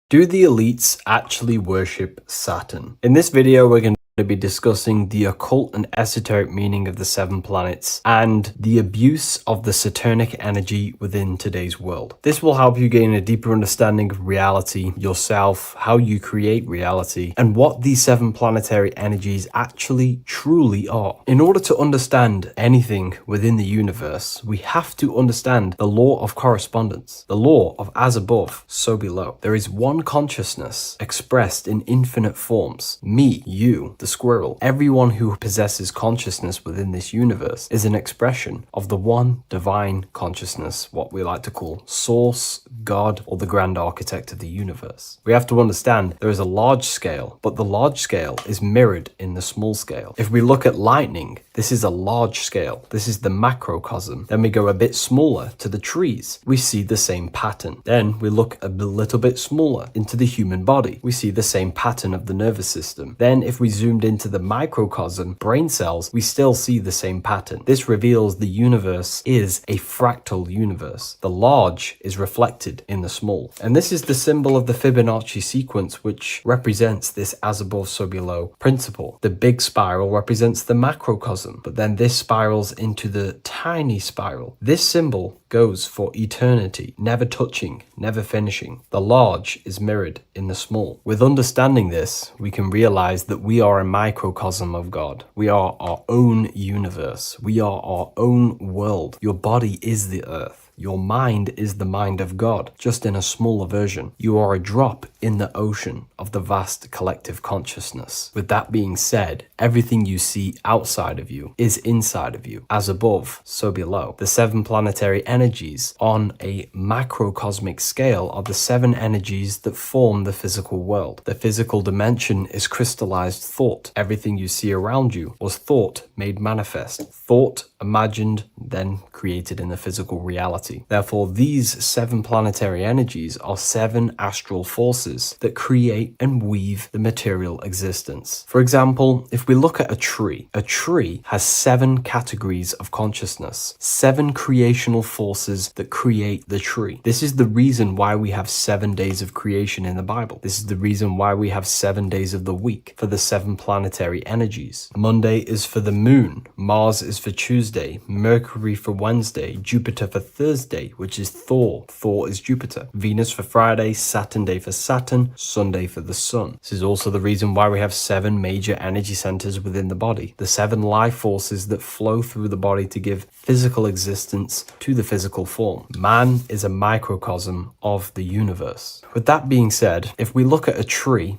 Do the elites actually worship Saturn? In this video, we're going to be discussing the occult and esoteric meaning of the 7 planets and the abuse of the Saturnic energy within today's world. This will help you gain a deeper understanding of reality, yourself, how you create reality, and what these 7 planetary energies actually truly are. In order to understand anything within the universe, we have to understand the law of correspondence, the law of as above, so below. There is one consciousness expressed in infinite forms. Me, you, the squirrel, everyone who possesses consciousness within this universe is an expression of the one divine consciousness, what we like to call Source, God, or the grand architect of the universe. We have to understand there is a large scale, but the large scale is mirrored in the small scale. If we look at lightning, this is a large scale. This is the macrocosm. Then we go a bit smaller to the trees. We see the same pattern. Then we look a little bit smaller into the human body. We see the same pattern of the nervous system. Then if we zoomed into the microcosm, brain cells, we still see the same pattern. This reveals the universe is a fractal universe. The large is reflected in the small. And this is the symbol of the Fibonacci sequence, which represents this as above, so below principle. The big spiral represents the macrocosm, but then this spirals into the tiny spiral. This symbol goes for eternity, never touching, never finishing. The large is mirrored in the small. With understanding this, we can realize that we are a microcosm of God. We are our own universe. We are our own world. Your body is the earth. Your mind is the mind of God, just in a smaller version. You are a drop in the ocean of the vast collective consciousness. With that being said, everything you see outside of you is inside of you. As above, so below. The 7 planetary energies on a macrocosmic scale are the 7 energies that form the physical world. The physical dimension is crystallized thought. Everything you see around you was thought made manifest. Thought imagined, then created in the physical reality. Therefore, these 7 planetary energies are 7 astral forces that create and weave the material existence. For example, if we look at a tree has 7 categories of consciousness, 7 creational forces that create the tree. This is the reason why we have 7 days of creation in the Bible. This is the reason why we have 7 days of the week for the 7 planetary energies. Monday is for the moon, Mars is for Tuesday, Mercury for Wednesday, Jupiter for Thursday, which is Thor. Thor is Jupiter. Venus for Friday, Saturn day for Saturn, Sunday for the sun. This is also the reason why we have 7 major energy centers within the body. The 7 life forces that flow through the body to give physical existence to the physical form. Man is a microcosm of the universe. With that being said, if we look at a tree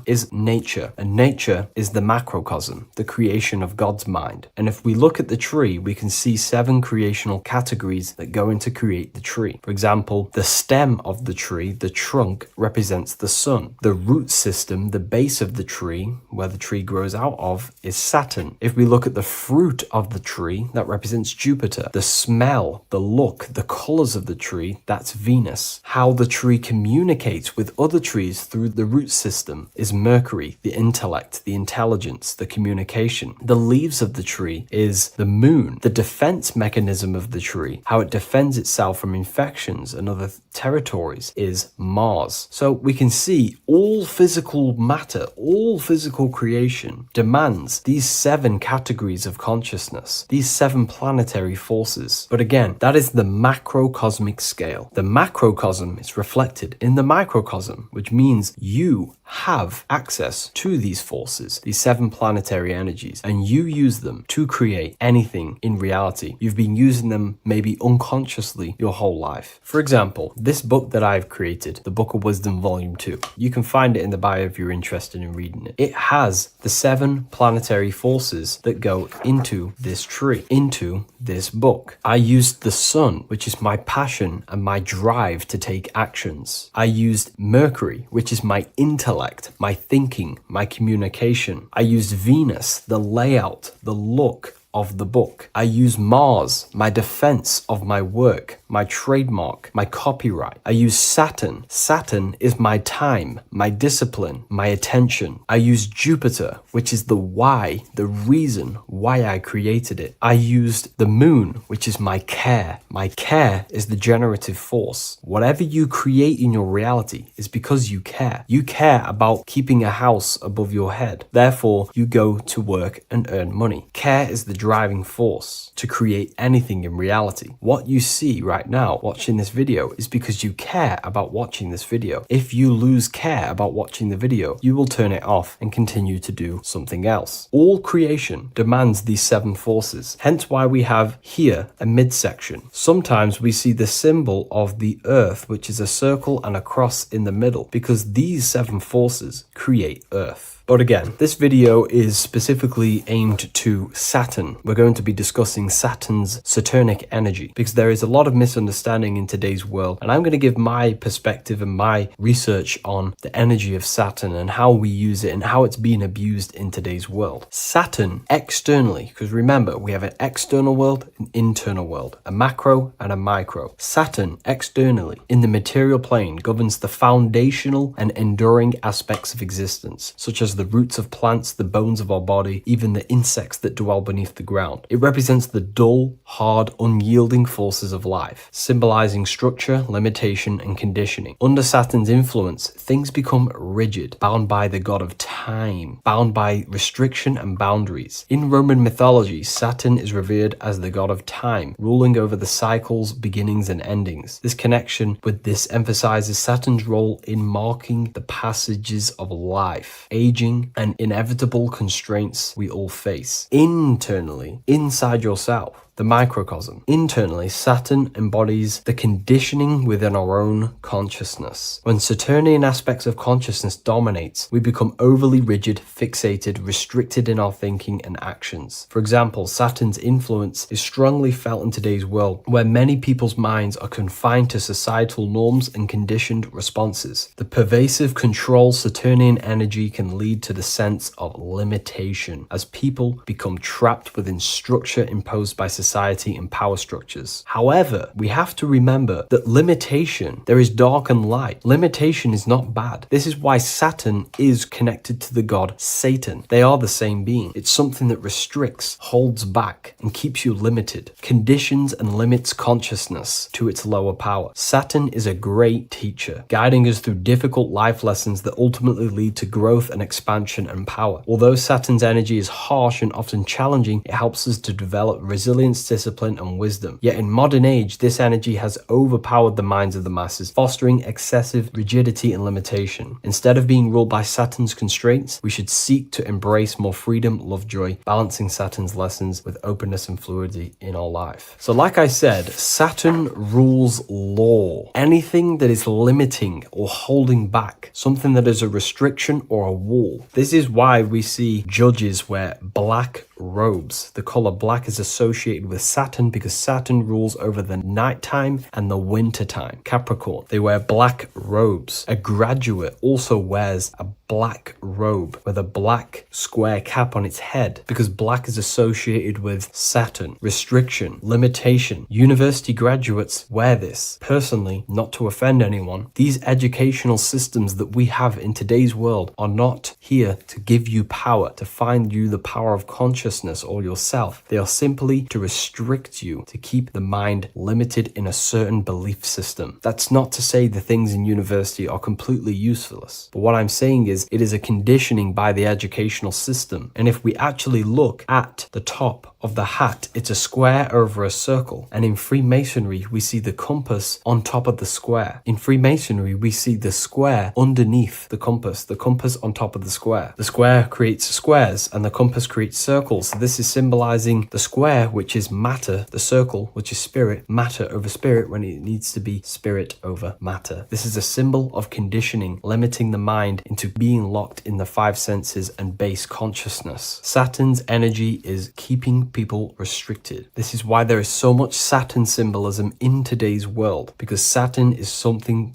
is nature, and nature is the macrocosm, the creation of God's mind. And if we look at the tree, we can see 7 creational categories that go into create the tree. For example, the stem of the tree, the trunk, represents the sun. The root system, the base of the tree, where the tree grows out of, is Saturn. If we look at the fruit of the tree, that represents Jupiter. The smell, the look, the colors of the tree, that's Venus. How the tree communicates with other trees through the root system is Mercury, the intellect, the intelligence, the communication. The leaves of the tree is the moon. The defense mechanism of the tree, how it defends itself from infections and other territories, is Mars. So we can see all physical matter, all physical creation demands these 7 categories of consciousness, these 7 planetary forces. But again, that is the macrocosmic scale. The macrocosm is reflected in the microcosm, which means you have access to these forces, these 7 planetary energies, and you use them to create anything in reality. You've been using them maybe unconsciously your whole life. For example, this book that I've created, the Book of Wisdom Volume 2, you can find it in the bio if you're interested in reading it. It has the 7 planetary forces that go into this tree, into this book. I used the sun, which is my passion and my drive to take actions. I used Mercury, which is my intellect, my thinking, my communication. I used Venus, the layout, the look of the book. I use Mars, my defense of my work, my trademark, my copyright. I use Saturn. Saturn is my time, my discipline, my attention. I use Jupiter, which is the why, the reason why I created it. I used the moon, which is my care. My care is the generative force. Whatever you create in your reality is because you care. You care about keeping a house above your head. Therefore, you go to work and earn money. Care is the driving force to create anything in reality. What you see right now watching this video is because you care about watching this video. If you lose care about watching the video, you will turn it off and continue to do something else. All creation demands these 7 forces, hence why we have here a midsection. Sometimes we see the symbol of the earth, which is a circle and a cross in the middle, because these 7 forces create earth. But again, this video is specifically aimed to Saturn. We're going to be discussing Saturn's Saturnic energy because there is a lot of misunderstanding in today's world. And I'm going to give my perspective and my research on the energy of Saturn and how we use it and how it's being abused in today's world. Saturn externally, because remember, we have an external world, an internal world, a macro and a micro. Saturn externally in the material plane governs the foundational and enduring aspects of existence, such as the roots of plants, the bones of our body, even the insects that dwell beneath the ground. It represents the dull, hard, unyielding forces of life, symbolizing structure, limitation, and conditioning. Under Saturn's influence, things become rigid, bound by the god of time, bound by restriction and boundaries. In Roman mythology, Saturn is revered as the god of time, ruling over the cycles, beginnings, and endings. This connection with this emphasizes Saturn's role in marking the passages of life, aging, and inevitable constraints we all face. Internally, inside yourself, the microcosm. Internally, Saturn embodies the conditioning within our own consciousness. When Saturnian aspects of consciousness dominates, we become overly rigid, fixated, restricted in our thinking and actions. For example, Saturn's influence is strongly felt in today's world, where many people's minds are confined to societal norms and conditioned responses. The pervasive control Saturnian energy can lead to the sense of limitation, as people become trapped within structure imposed by society and power structures. However, we have to remember that limitation, there is dark and light. Limitation is not bad. This is why Saturn is connected to the god Satan. They are the same being. It's something that restricts, holds back, and keeps you limited, conditions and limits consciousness to its lower power. Saturn is a great teacher, guiding us through difficult life lessons that ultimately lead to growth and expansion and power. Although Saturn's energy is harsh and often challenging, it helps us to develop resilience, discipline, and wisdom. Yet in modern age, this energy has overpowered the minds of the masses, fostering excessive rigidity and limitation. Instead of being ruled by Saturn's constraints, we should seek to embrace more freedom, love, joy, balancing Saturn's lessons with openness and fluidity in our life. So like I said, Saturn rules law. Anything that is limiting or holding back, something that is a restriction or a wall. This is why we see judges wear black robes. The color black is associated with Saturn because Saturn rules over the nighttime and the winter time. Capricorn, they wear black robes. A graduate also wears a black robe with a black square cap on its head because black is associated with Saturn, restriction, limitation. University graduates wear this. Personally, not to offend anyone, these educational systems that we have in today's world are not here to give you power, to find you the power of consciousness or yourself. They are simply to restrict you, to keep the mind limited in a certain belief system. That's not to say the things in university are completely useless, but what I'm saying is it is a conditioning by the educational system. And if we actually look at the top of the hat, it's a square over a circle. And in Freemasonry, we see the compass on top of the square. In Freemasonry, we see the square underneath the compass on top of the square. The square creates squares and the compass creates circles. So this is symbolizing the square, which is matter, the circle, which is spirit, matter over spirit when it needs to be spirit over matter. This is a symbol of conditioning, limiting the mind into being being locked in the five senses and base consciousness. Saturn's energy is keeping people restricted. This is why there is so much Saturn symbolism in today's world, because Saturn is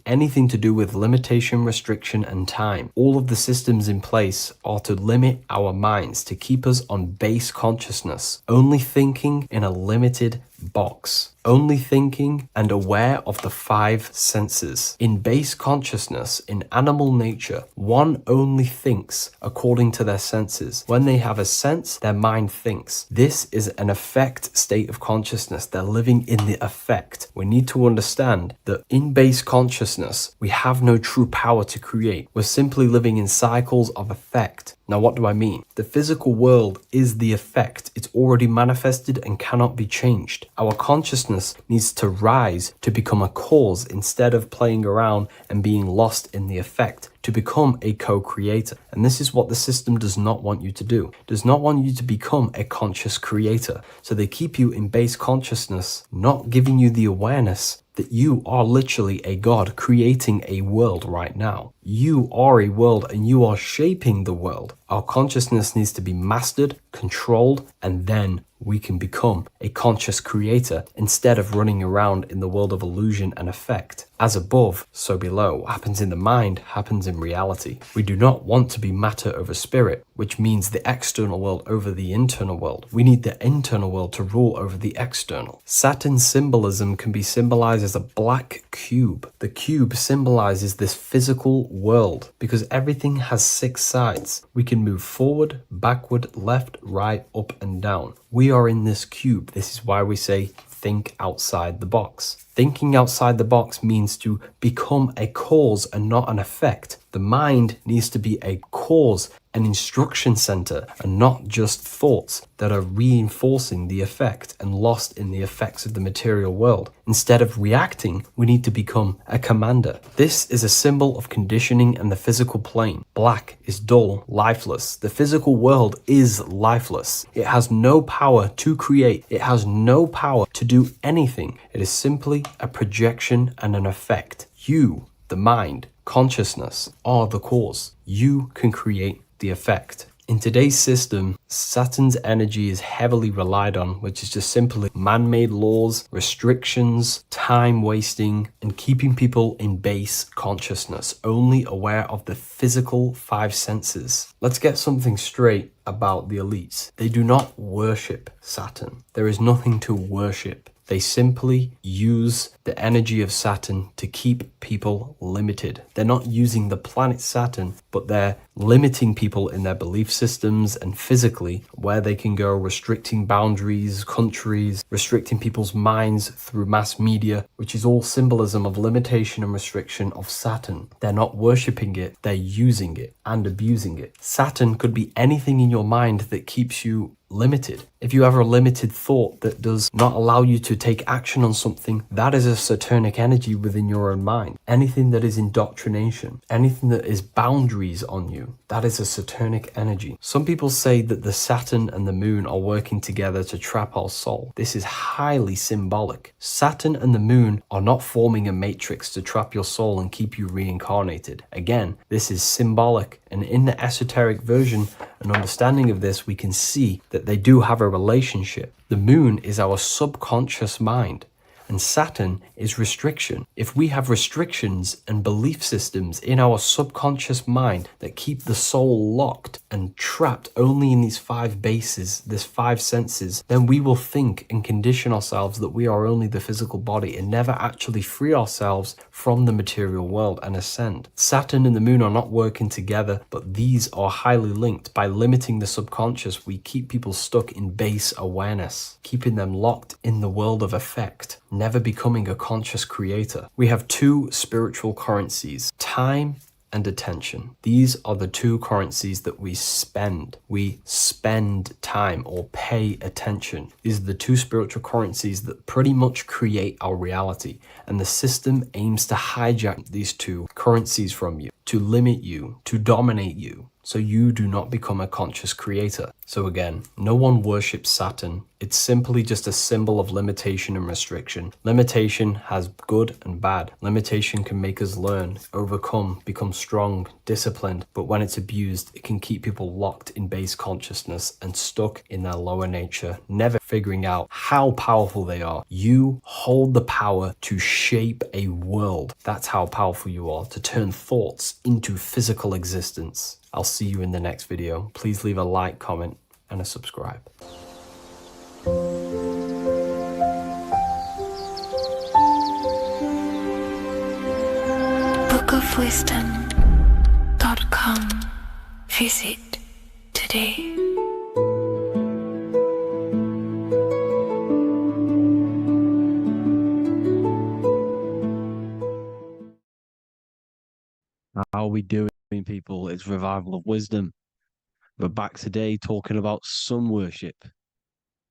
anything to do with limitation, restriction, and time. All of the systems in place are to limit our minds, to keep us on base consciousness, only thinking in a limited box, only thinking and aware of the five senses. In base consciousness, in animal nature, one only thinks according to their senses. When they have a sense, their mind thinks. This is an affect state of consciousness. They're living in the affect. We need to understand that in base consciousness, we have no true power to create. We're simply living in cycles of affect. Now, what do I mean? The physical world is the effect. It's already manifested and cannot be changed. Our consciousness needs to rise to become a cause instead of playing around and being lost in the effect, to become a co-creator. And this is what the system does not want you to do. It does not want you to become a conscious creator. So they keep you in base consciousness, not giving you the awareness that you are literally a god creating a world right now. You are a world and you are shaping the world. Our consciousness needs to be mastered, controlled, and then we can become a conscious creator instead of running around in the world of illusion and effect. As above, so below. What happens in the mind happens in reality. We do not want to be matter over spirit, which means the external world over the internal world. We need the internal world to rule over the external. Saturn symbolism can be symbolized as a black cube. The cube symbolizes this physical world because everything has 6 sides. We can move forward, backward, left, right, up, and down. We are in this cube. This is why we say think outside the box. Thinking outside the box means to become a cause and not an effect. The mind needs to be a cause, an instruction center, and not just thoughts that are reinforcing the effect and lost in the effects of the material world. Instead of reacting, we need to become a commander. This is a symbol of conditioning and the physical plane. Black is dull, lifeless. The physical world is lifeless. It has no power to create. It has no power to do anything. It is simply a projection and an effect. You, the mind, consciousness, are the cause. You can create the effect. In today's system, Saturn's energy is heavily relied on, which is just simply man-made laws, restrictions, time wasting, and keeping people in base consciousness, only aware of the physical 5 senses. Let's get something straight about the elites. They do not worship Saturn. There is nothing to worship. They simply use the energy of Saturn to keep people limited. They're not using the planet Saturn, but they're limiting people in their belief systems and physically where they can go, restricting boundaries, countries, restricting people's minds through mass media, which is all symbolism of limitation and restriction of Saturn. They're not worshipping it, they're using it and abusing it. Saturn could be anything in your mind that keeps you limited. If you have a limited thought that does not allow you to take action on something, that is a Saturnic energy within your own mind. Anything that is indoctrination, anything that is boundaries on you, that is a Saturnic energy. Some people say that the Saturn and the moon are working together to trap our soul. This is highly symbolic. Saturn and the moon are not forming a matrix to trap your soul and keep you reincarnated. Again, this is symbolic, and in the esoteric version and understanding of this, we can see that they do have a relationship. The moon is our subconscious mind, and Saturn is restriction. If we have restrictions and belief systems in our subconscious mind that keep the soul locked and trapped only in these 5 bases, these 5 senses, then we will think and condition ourselves that we are only the physical body and never actually free ourselves from the material world and ascend. Saturn and the moon are not working together, but these are highly linked. By limiting the subconscious, we keep people stuck in base awareness, keeping them locked in the world of effect, never becoming a conscious creator. We have 2 spiritual currencies, time and attention. These are the 2 currencies that we spend. We spend time or pay attention. These are the 2 spiritual currencies that pretty much create our reality. And the system aims to hijack these 2 currencies from you, to limit you, to dominate you, so you do not become a conscious creator. So again, no one worships Saturn. It's simply just a symbol of limitation and restriction. Limitation has good and bad. Limitation can make us learn, overcome, become strong, disciplined, but when it's abused, it can keep people locked in base consciousness and stuck in their lower nature, never figuring out how powerful they are. You hold the power to shape a world. That's how powerful you are, to turn thoughts into physical existence. I'll see you in the next video. Please leave a like, comment, and a subscribe. bookofwisdom.com. Visit today. How are we doing, people? It's Revival of Wisdom. We're back today talking about sun worship.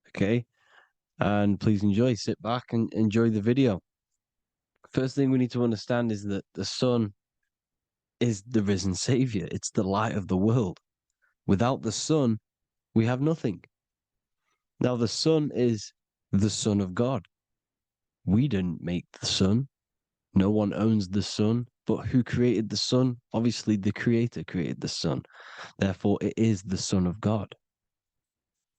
Okay? And please enjoy, sit back and enjoy the video. First thing we need to understand is that the sun is the risen savior. It's the light of the world. Without the sun, we have nothing. Now, the sun is the Son of God. We didn't make the sun. No one owns the sun. But who created the sun? Obviously, the Creator created the sun. Therefore, it is the Son of God.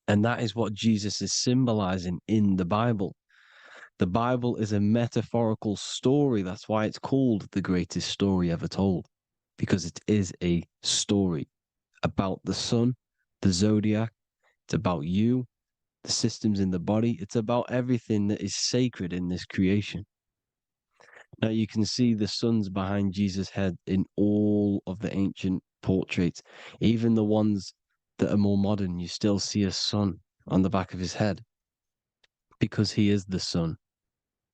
And that is what Jesus is symbolizing in the Bible. The Bible is a metaphorical story. That's why it's called the greatest story ever told, because it is a story about the sun, the zodiac. It's about you, the systems in the body. It's about everything that is sacred in this creation. Now you can see the suns behind Jesus' head in all of the ancient portraits, even the ones that are more modern. You still see a sun on the back of his head because he is the sun.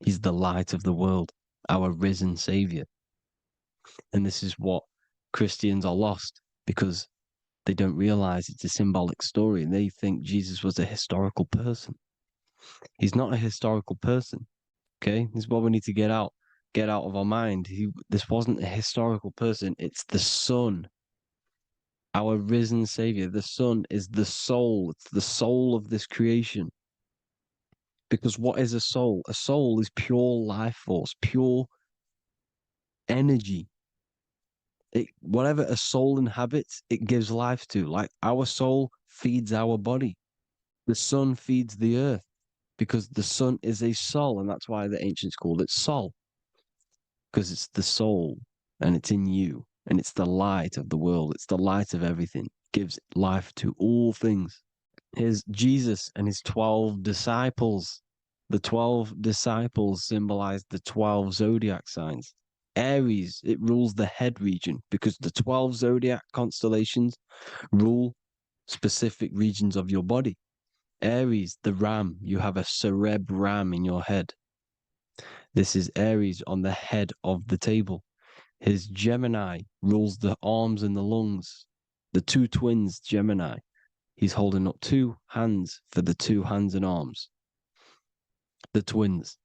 He's the light of the world, our risen savior. And this is what Christians are lost because they don't realize it's a symbolic story and they think Jesus was a historical person. He's not a historical person. Okay, this is what we need to get out of our mind. This wasn't a historical person. It's the Son, our risen Savior. The Son is the soul. It's the soul of this creation. Because what is a soul? A soul is pure life force, pure energy. Whatever a soul inhabits, it gives life to. Like our soul feeds our body. The sun feeds the earth because the sun is a soul, and that's why the ancients called it Sol. Because it's the soul and it's in you and it's the light of the world. It's the light of everything. It gives life to all things. Here's Jesus and his 12 disciples. The 12 disciples symbolize the 12 zodiac signs. Aries, it rules the head region because the 12 zodiac constellations rule specific regions of your body. Aries, the ram, you have a cerebrum in your head. This is Aries on the head of the table. His Gemini rules the arms and the lungs. The two twins, Gemini. He's holding up two hands for the two hands and arms. The twins.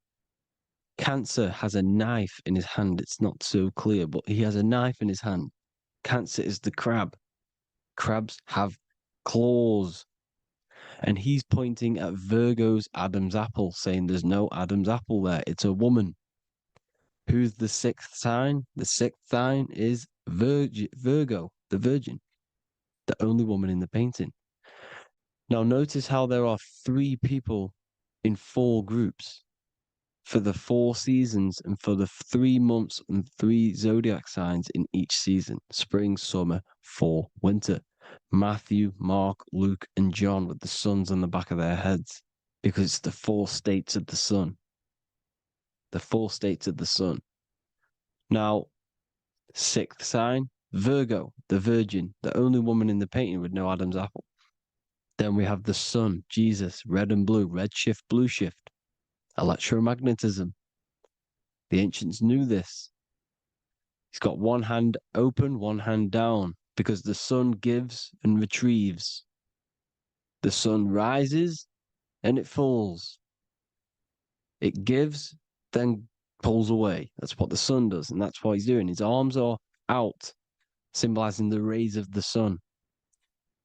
Cancer has a knife in his hand. It's not so clear, but he has a knife in his hand. Cancer is the crab. Crabs have claws. And he's pointing at Virgo's Adam's apple, saying there's no Adam's apple there. It's a woman. Who's the sixth sign? The sixth sign is Virgo, the Virgin, the only woman in the painting. Now notice how there are 3 people in 4 groups for the 4 seasons and for the 3 months and 3 zodiac signs in each season: spring, summer, fall, winter. Matthew, Mark, Luke, and John with the suns on the back of their heads because it's the 4 states of the sun. The 4 states of the sun. Now, 6th sign, Virgo, the Virgin, the only woman in the painting with no Adam's apple. Then we have the sun, Jesus, red and blue, red shift, blue shift, electromagnetism. The ancients knew this. He's got one hand open, one hand down, because the sun gives and retrieves. The sun rises and it falls. It gives, then pulls away. That's what the sun does, and that's what he's doing. His arms are out, symbolizing the rays of the sun,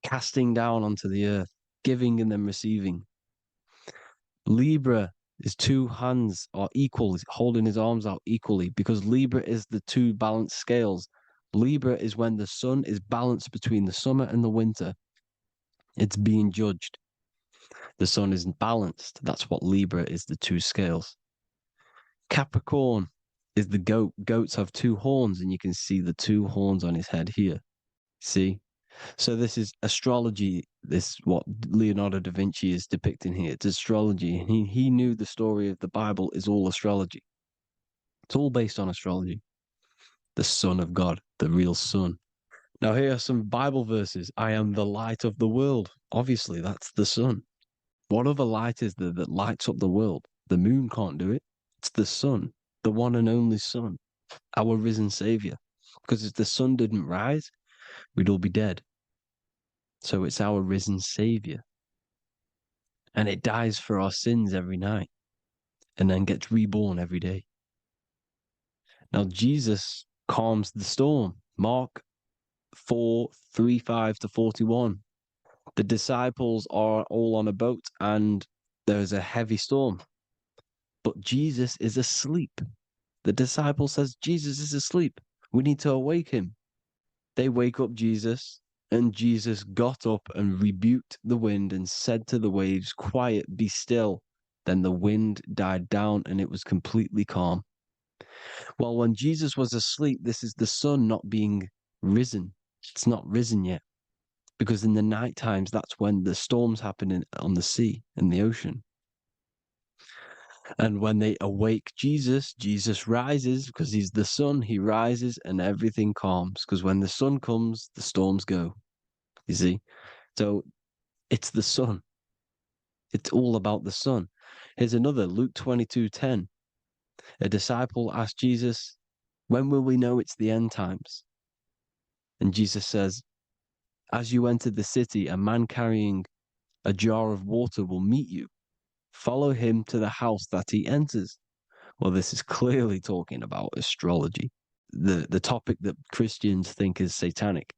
casting down onto the earth. giving and then receiving. Libra is two hands are equal, holding his arms out equally, because Libra is the two balanced scales. Libra is when the sun is balanced between the summer and the winter. It's being judged. The sun isn't balanced. That's what Libra is, the two scales. Capricorn is the goat. Goats have two horns, and you can see the two horns on his head here. See? So this is astrology. This is what Leonardo da Vinci is depicting here. It's astrology. He knew the story of the Bible is all astrology. It's all based on astrology. The Son of God, the real Son. Now here are some Bible verses. I am the light of the world. Obviously, that's the sun. What other light is there that lights up the world? The moon can't do it. It's the sun, the one and only Son, our risen Savior. Because if the sun didn't rise, we'd all be dead. So it's our risen Savior. And it dies for our sins every night and then gets reborn every day. Now, Jesus calms the storm. Mark 4:35-41. The disciples are all on a boat and there's a heavy storm. But Jesus is asleep. The disciple says, Jesus is asleep. We need to awake him. They wake up Jesus, and Jesus got up and rebuked the wind and said to the waves, quiet, be still. Then the wind died down and it was completely calm. Well, when Jesus was asleep, this is the sun not being risen. It's not risen yet. Because in the night times, that's when the storms happen on the sea, in the ocean. And when they awake Jesus, Jesus rises because he's the sun. He rises and everything calms. Because when the sun comes, the storms go. You see? So it's the sun. It's all about the sun. Here's another, Luke 22:10. A disciple asked Jesus, when will we know it's the end times? And Jesus says, as you enter the city, a man carrying a jar of water will meet you. Follow him to the house that he enters. Well, this is clearly talking about astrology, the topic that Christians think is satanic,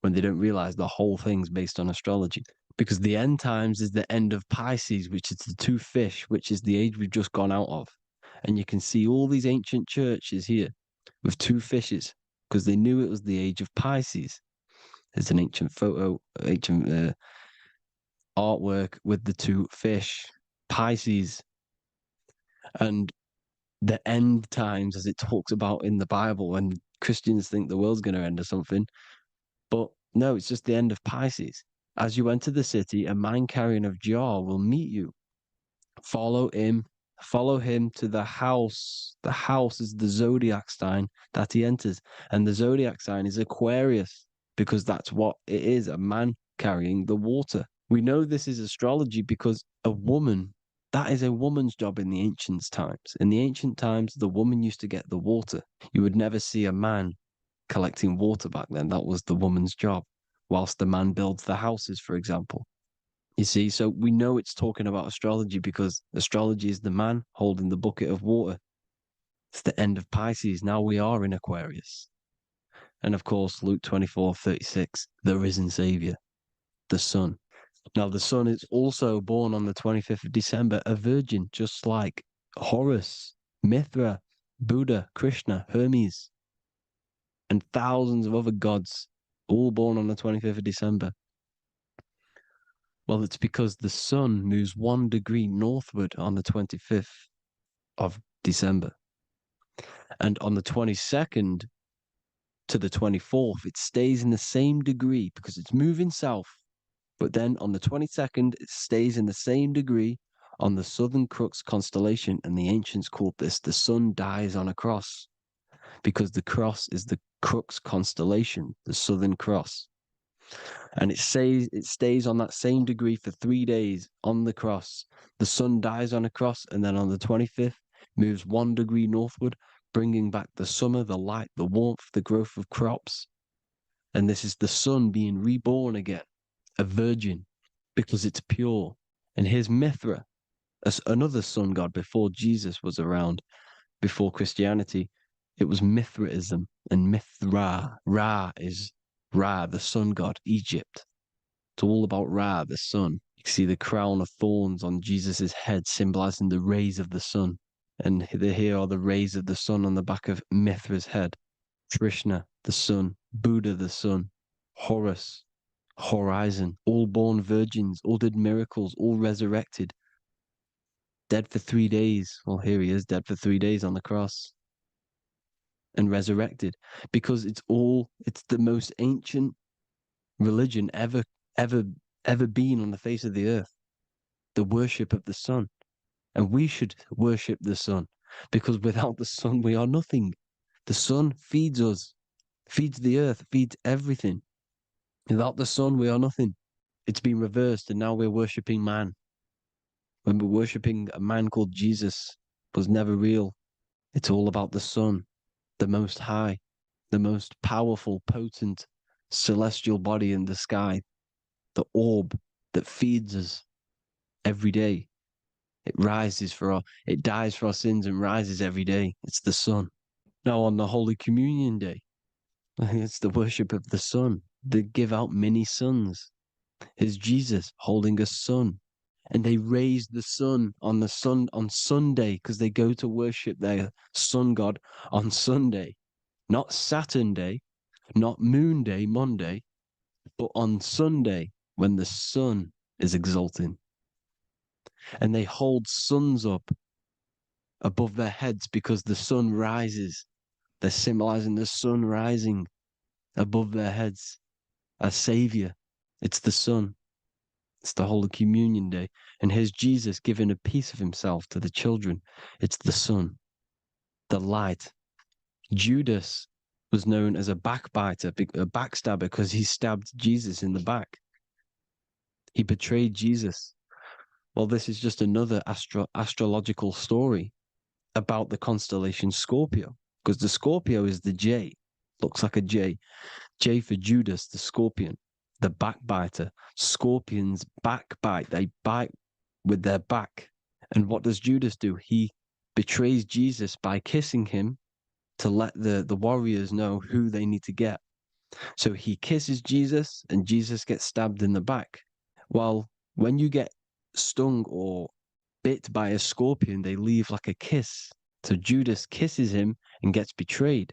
when they don't realize the whole thing's based on astrology. Because the end times is the end of Pisces, which is the two fish, which is the age we've just gone out of. And you can see all these ancient churches here with two fishes, because they knew it was the age of Pisces. There's an ancient photo, ancient artwork with the two fish, Pisces. And the end times, as it talks about in the Bible, when Christians think the world's going to end or something. But no, it's just the end of Pisces. As you enter the city, a man carrying a jar will meet you. Follow him to the house. The house is the zodiac sign that he enters. And the zodiac sign is Aquarius, because that's what it is, a man carrying the water. We know this is astrology because a woman, that is a woman's job in the ancient times. In the ancient times, the woman used to get the water. You would never see a man collecting water back then. That was the woman's job, whilst the man builds the houses, for example. You see, so we know it's talking about astrology because astrology is the man holding the bucket of water. It's the end of Pisces. Now we are in Aquarius. And of course, Luke 24:36, the risen Savior, the Son. Now, the Son is also born on the 25th of December, a virgin, just like Horus, Mithra, Buddha, Krishna, Hermes, and thousands of other gods, all born on the 25th of December. Well, it's because the sun moves 1 degree northward on the 25th of December. And on the 22nd to the 24th, it stays in the same degree because it's moving south. But then on the 22nd, it stays in the same degree on the Southern Crux constellation. And the ancients called this the sun dies on a cross, because the cross is the Crux constellation, the Southern Cross. And it stays on that same degree for 3 days on the cross. The sun dies on a cross, and then on the 25th, moves 1 degree northward, bringing back the summer, the light, the warmth, the growth of crops. And this is the sun being reborn again, a virgin, because it's pure. And here's Mithra, another sun god before Jesus was around, before Christianity. It was Mithraism, and Mithra, Ra is Ra, the sun god, Egypt. It's all about Ra, the sun. You can see the crown of thorns on Jesus's head, symbolizing the rays of the sun. And here are the rays of the sun on the back of Mithra's head. Krishna, the sun. Buddha, the sun. Horus, horizon. All born virgins, all did miracles, all resurrected. Dead for 3 days. Well, here he is, dead for 3 days on the cross. And resurrected. Because it's the most ancient religion ever been on the face of the earth. The worship of the sun. And we should worship the sun, because without the sun we are nothing. The sun feeds us, feeds the earth, feeds everything. Without the sun we are nothing. It's been reversed, and now we're worshipping man. When we're worshipping a man called Jesus, was never real. It's all about the sun, the most high, the most powerful, potent, celestial body in the sky, the orb that feeds us every day. It dies for our sins and rises every day. It's the sun. Now on the Holy Communion Day, it's the worship of the sun. They give out many suns. Here's Jesus holding a sun. And they raise the sun on Sunday, because they go to worship their sun god on Sunday. Not Saturn Day, not Moon Day, Monday, but on Sunday when the sun is exalting. And they hold suns up above their heads because the sun rises. They're symbolizing the sun rising above their heads as Savior. It's the sun. It's the Holy Communion Day. And here's Jesus giving a piece of himself to the children. It's the sun, the light. Judas was known as a backbiter, a backstabber, because he stabbed Jesus in the back. He betrayed Jesus. Well, this is just another astrological story about the constellation Scorpio, because the Scorpio is the J, looks like a J. J for Judas, the scorpion, the backbiter. Scorpions backbite, they bite with their back. And what does Judas do? He betrays Jesus by kissing him to let the warriors know who they need to get. So he kisses Jesus, and Jesus gets stabbed in the back. Well, when you get stung or bit by a scorpion, they leave like a kiss. So Judas kisses him and gets betrayed.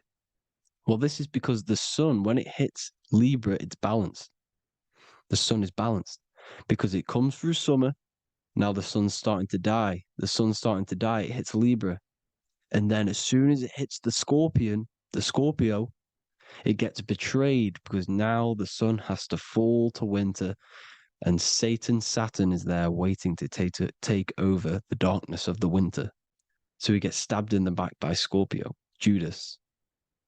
Well, this is because the sun, when it hits Libra, it's balanced. The sun is balanced because it comes through summer. Now the sun's starting to die. The sun's starting to die. It hits Libra. And then as soon as it hits the Scorpio, it gets betrayed because now the sun has to fall to winter, and Saturn is there waiting to take over the darkness of the winter. So he gets stabbed in the back by Scorpio, Judas,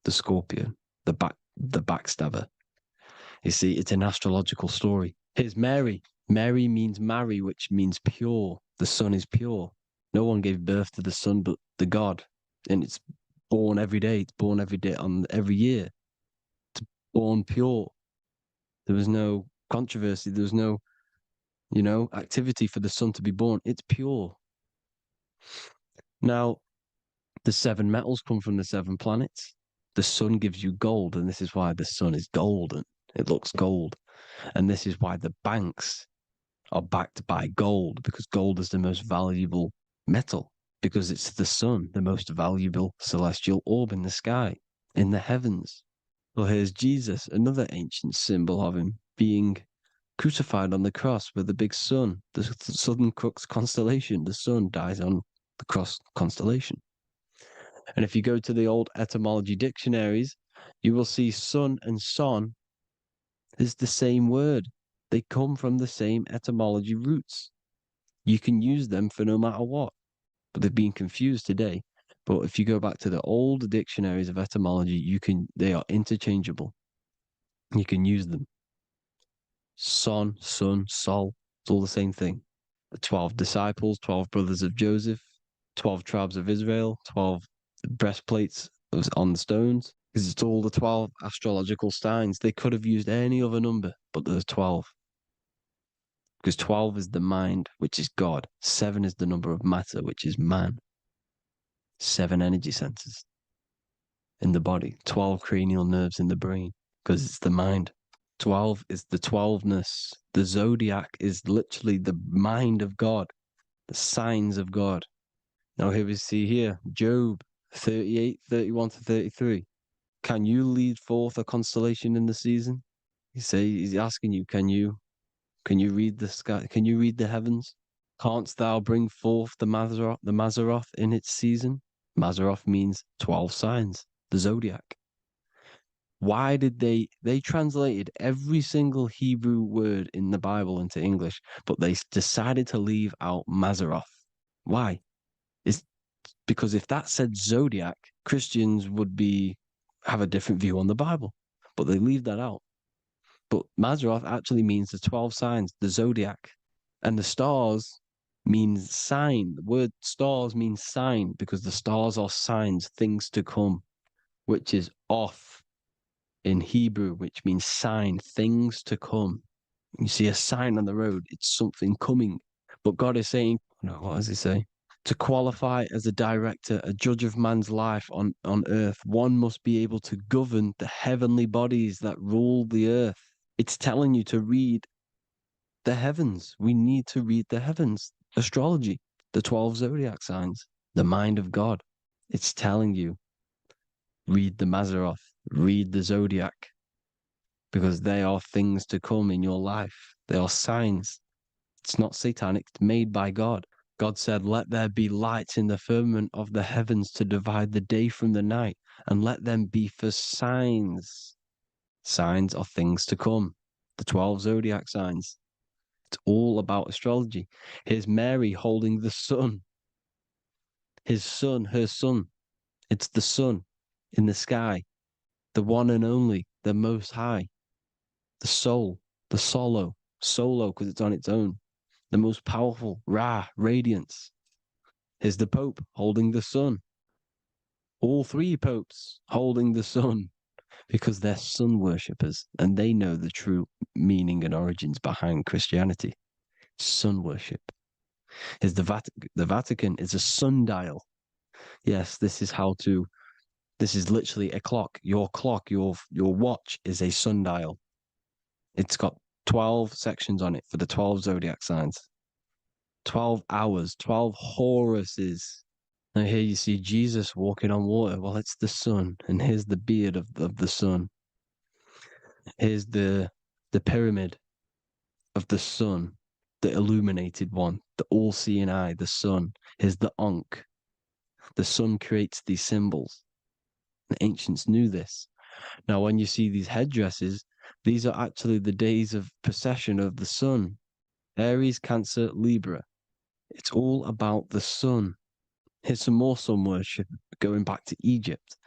the scorpion, the backstabber. You see, it's an astrological story. Here's Mary. Mary means marry, which means pure. The sun is pure. No one gave birth to the sun but the God. And it's born every day. It's born every day on every year. It's born pure. There was no controversy. There was no, activity for the sun to be born. It's pure. Now, the 7 metals come from the 7 planets. The sun gives you gold, and this is why the sun is golden. It looks gold. And this is why the banks are backed by gold, because gold is the most valuable metal, because it's the sun, the most valuable celestial orb in the sky, in the heavens. Well, here's Jesus, another ancient symbol of him being crucified on the cross with the big sun, the Southern Crux constellation. The sun dies on the cross constellation. And if you go to the old etymology dictionaries, you will see sun and son is the same word. They come from the same etymology roots. You can use them for no matter what, but they've been confused today. But if you go back to the old dictionaries of etymology, they are interchangeable. You can use them. Son, sun, sol, it's all the same thing. The 12 disciples, 12 brothers of Joseph, 12 tribes of Israel, 12 breastplates on the stones, because it's all the 12 astrological signs. They could have used any other number, but there's 12. Because 12 is the mind, which is God. 7 is the number of matter, which is man. 7 energy centers in the body. 12 cranial nerves in the brain, because it's the mind. 12 is the 12ness. The zodiac is literally the mind of God, the signs of God. Now, here we see here Job 38, 31 to 33. Can you lead forth a constellation in the season? He's asking you, can you read the sky? Can you read the heavens? Canst thou bring forth the Mazaroth in its season? Mazaroth means 12 signs, the zodiac. Why did they translated every single Hebrew word in the Bible into English, but they decided to leave out Mazaroth? Why? It's because if that said zodiac, Christians would have a different view on the Bible, but they leave that out. But Mazaroth actually means the 12 signs, the zodiac, and the stars means sign. The word stars means sign because the stars are signs, things to come, which is off in Hebrew, which means sign, things to come. You see a sign on the road, it's something coming. But God is saying, no, what does he say? To qualify as a director, a judge of man's life on earth, one must be able to govern the heavenly bodies that rule the earth. It's telling you to read the heavens. We need to read the heavens. Astrology, the 12 zodiac signs, the mind of God. It's telling you, read the Mazaroth, read the zodiac, because they are things to come in your life. They are signs. It's not satanic, it's made by God. God said, let there be lights in the firmament of the heavens to divide the day from the night, and let them be for signs. Signs are things to come. The 12 zodiac signs. It's all about astrology. Here's Mary holding the sun. His son, her son. It's the sun in the sky, the one and only, the most high, the soul, the solo because it's on its own, the most powerful, Ra, radiance. Here's the Pope holding the sun. All three popes holding the sun because they're sun worshippers and they know the true meaning and origins behind Christianity. Sun worship. Is the Vatican is a sundial. Yes, this is literally a clock. Your watch is a sundial. It's got 12 sections on it for the 12 zodiac signs. 12 hours, 12 Horuses. Now here you see Jesus walking on water. Well, it's the sun, and here's the beard of the sun. Here's the pyramid of the sun, the illuminated one, the all-seeing eye, the sun. Here's the Ankh. The sun creates these symbols. The ancients knew this. Now, when you see these headdresses, these are actually the days of procession of the sun. Aries, Cancer, Libra. It's all about the sun. Here's some more sun worship going back to Egypt.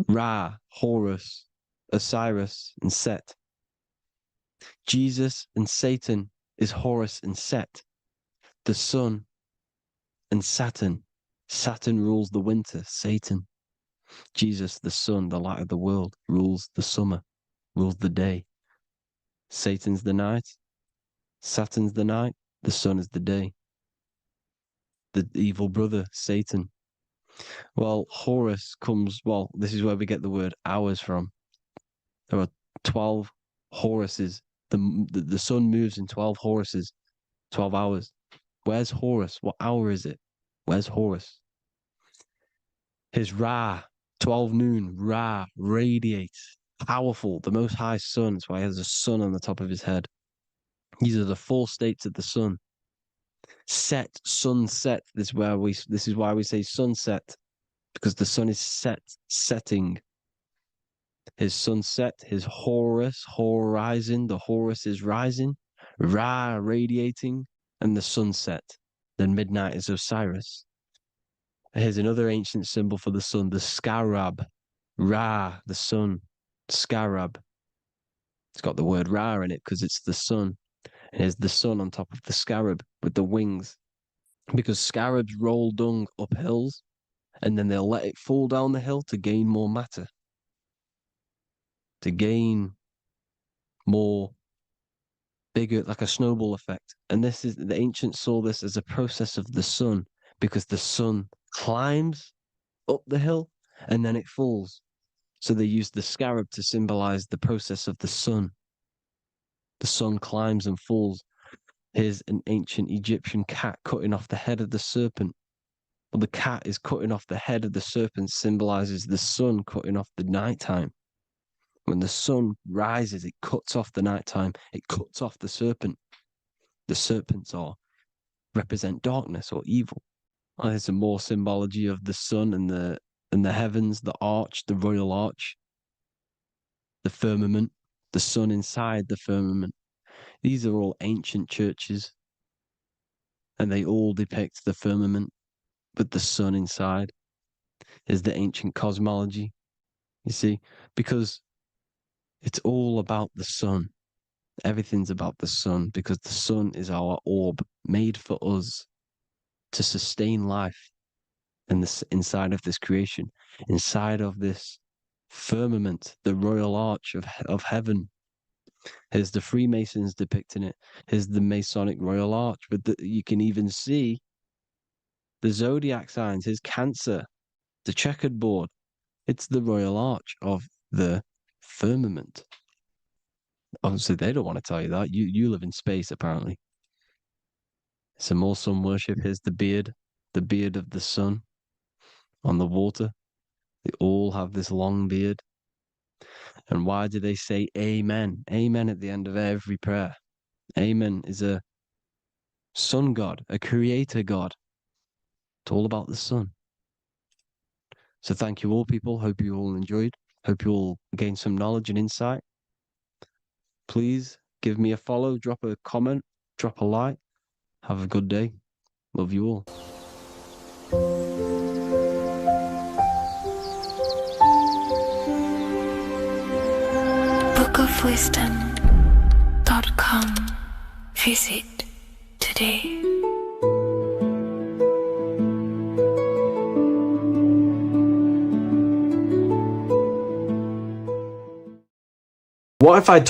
Ra, Horus, Osiris, and Set. Jesus and Satan is Horus and Set. The sun and Saturn. Saturn rules the winter, Satan. Jesus, the sun, the light of the world, rules the summer, rules the day. Satan's the night, Saturn's the night, the sun is the day. The evil brother, Satan. Well, Horus this is where we get the word hours from. There are 12 Horuses. The sun moves in 12 Horuses, 12 hours. Where's Horus? What hour is it? Where's Horus? His Ra, 12 noon, Ra, radiates, powerful, the most high sun. That's why he has a sun on the top of his head. These are the four states of the sun. Set, sunset. This is why we say sunset, because the sun is setting. His sunset, his Horus, horizon, the Horus is rising, Ra radiating, and the sunset. Then midnight is Osiris. Here's another ancient symbol for the sun, the scarab. Ra, the sun, scarab. It's got the word Ra in it because it's the sun. And here's the sun on top of the scarab with the wings. Because scarabs roll dung up hills and then they'll let it fall down the hill to gain more matter. To gain more bigger, like a snowball effect. And the ancients saw this as a process of the sun because the sun climbs up the hill and then it falls. So they used the scarab to symbolize the process of the sun. The sun climbs and falls. Here's an ancient Egyptian cat cutting off the head of the serpent. Well, the cat is cutting off the head of the serpent, symbolizes the sun cutting off the nighttime. When the sun rises, it cuts off the nighttime. It cuts off the serpent. The serpents represent darkness or evil. There's some more symbology of the sun and the heavens, the arch, the royal arch, the firmament, the sun inside the firmament. These are all ancient churches, and they all depict the firmament with the sun inside. Is the ancient cosmology, you see, because it's all about the sun. Everything's about the sun, because the sun is our orb made for us to sustain life inside of this creation, inside of this firmament, the royal arch of heaven. Here's the Freemasons depicting it. Here's the Masonic royal arch. But you can even see the zodiac signs. Here's Cancer, the checkered board. It's the royal arch of the firmament. Obviously, they don't want to tell you that. You live in space, apparently. Some more sun worship. Here's the beard of the sun on the water. They all have this long beard. And why do they say amen? Amen at the end of every prayer. Amen is a sun god, a creator god. It's all about the sun. So thank you all, people. Hope you all enjoyed. Hope you all gained some knowledge and insight. Please give me a follow, drop a comment, drop a like. Have a good day. Love you all. bookofwisdom.com. Visit today. What if I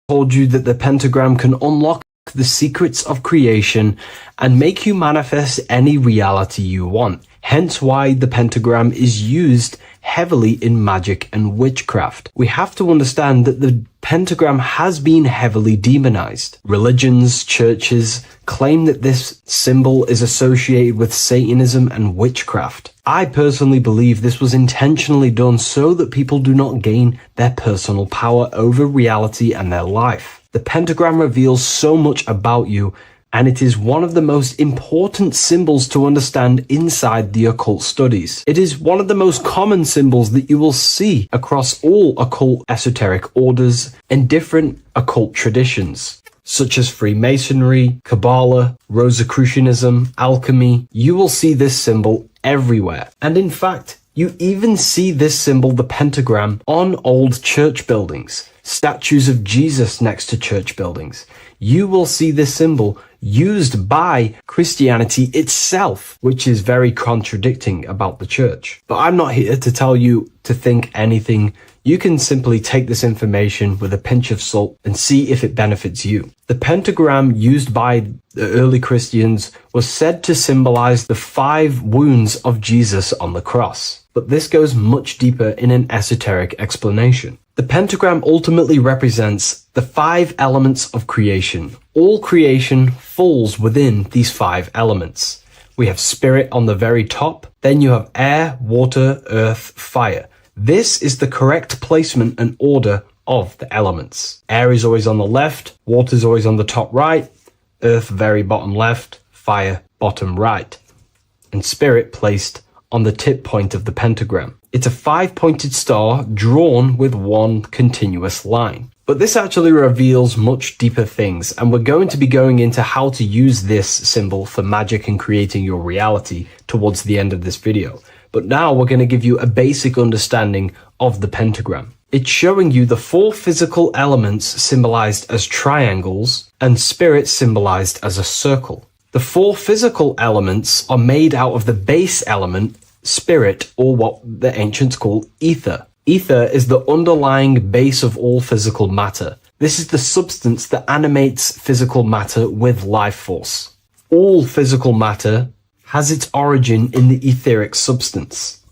told you that the pentagram can unlock the secrets of creation and make you manifest any reality you want? Hence why the pentagram is used heavily in magic and witchcraft. We have to understand that the pentagram has been heavily demonized. Religions, churches claim that this symbol is associated with Satanism and witchcraft. I personally believe this was intentionally done so that people do not gain their personal power over reality and their life. The pentagram reveals so much about you, and it is one of the most important symbols to understand inside the occult studies. It is one of the most common symbols that you will see across all occult esoteric orders and different occult traditions, such as Freemasonry, Kabbalah, Rosicrucianism, alchemy. You will see this symbol everywhere. And in fact, you even see this symbol, the pentagram, on old church buildings, statues of Jesus next to church buildings. You will see this symbol used by Christianity itself, which is very contradicting about the church. But I'm not here to tell you to think anything. You can simply take this information with a pinch of salt and see if it benefits you. The pentagram used by the early Christians was said to symbolize the 5 wounds of Jesus on the cross. But this goes much deeper in an esoteric explanation. The pentagram ultimately represents the 5 elements of creation. All creation falls within these 5 elements. We have spirit on the very top, then you have air, water, earth, fire. This is the correct placement and order of the elements. Air is always on the left, water is always on the top right, earth very bottom left, fire bottom right, and spirit placed on the tip point of the pentagram. It's a 5-pointed star drawn with one continuous line. But this actually reveals much deeper things, and we're going to be going into how to use this symbol for magic and creating your reality towards the end of this video. But now we're going to give you a basic understanding of the pentagram. It's showing you the 4 physical elements symbolized as triangles and spirit symbolized as a circle. The 4 physical elements are made out of the base element, spirit, or what the ancients call ether. Ether is the underlying base of all physical matter. This is the substance that animates physical matter with life force. All physical matter has its origin in the etheric substance,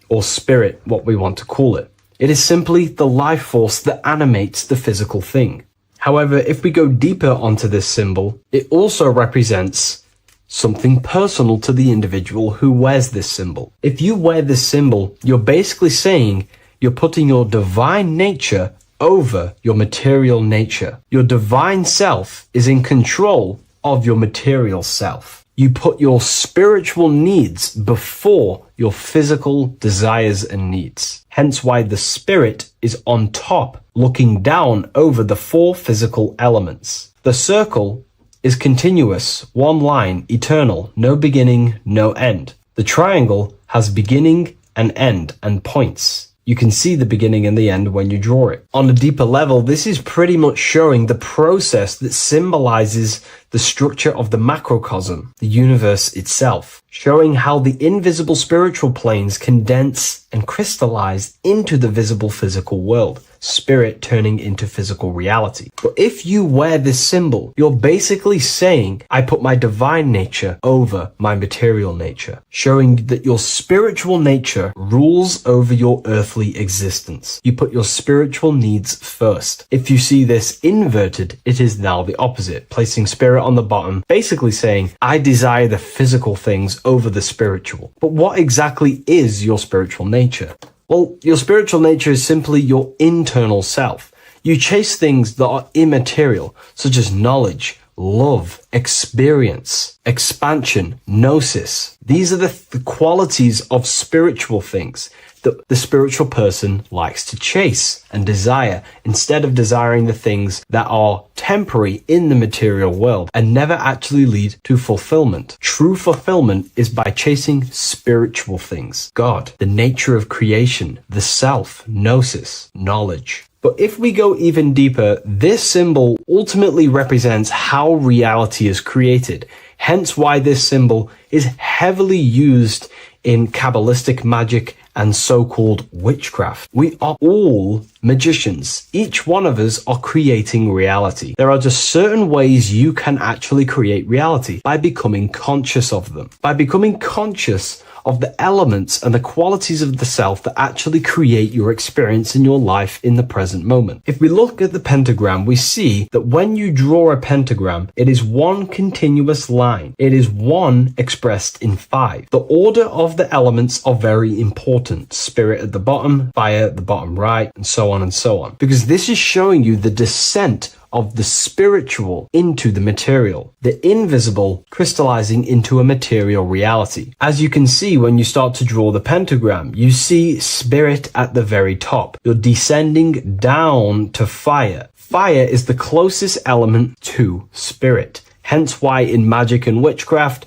or spirit, what we want to call it. It is simply the life force that animates the physical thing. However, if we go deeper onto this symbol, it also represents something personal to the individual who wears this symbol. If you wear this symbol, you're basically saying you're putting your divine nature over your material nature. Your divine self is in control of your material self. You put your spiritual needs before your physical desires and needs. Hence why the spirit is on top, looking down over the four physical elements. The circle is continuous, one line, eternal, no beginning, no end. The triangle has beginning and end and points. You can see the beginning and the end when you draw it. On a deeper level, this is pretty much showing the process that symbolizes the structure of the macrocosm, the universe itself, showing how the invisible spiritual planes condense and crystallize into the visible physical world, spirit turning into physical reality. But if you wear this symbol, you're basically saying, I put my divine nature over my material nature, showing that your spiritual nature rules over your earthly existence. You put your spiritual needs first. If you see this inverted, it is now the opposite, placing spirit on the bottom, basically saying, I desire the physical things over the spiritual. But what exactly is your spiritual nature? Well, your spiritual nature is simply your internal self. You chase things that are immaterial, such as knowledge, love, experience, expansion, gnosis. These are the qualities of spiritual things that the spiritual person likes to chase and desire, instead of desiring the things that are temporary in the material world and never actually lead to fulfillment. True fulfillment is by chasing spiritual things. God, the nature of creation, the self, gnosis, knowledge. But if we go even deeper, this symbol ultimately represents how reality is created. Hence why this symbol is heavily used in Kabbalistic magic and so-called witchcraft. We are all magicians. Each one of us are creating reality. There are just certain ways you can actually create reality by becoming conscious of them. By becoming conscious of the elements and the qualities of the self that actually create your experience in your life in the present moment. If we look at the pentagram, we see that when you draw a pentagram, it is one continuous line. It is one expressed in 5. The order of the elements are very important. Spirit at the bottom, fire at the bottom right, and so on and so on. Because this is showing you the descent of the spiritual into the material, the invisible crystallizing into a material reality. As you can see when you start to draw the pentagram, you see spirit at the very top. You're descending down to fire. Fire is the closest element to spirit. Hence why in magic and witchcraft,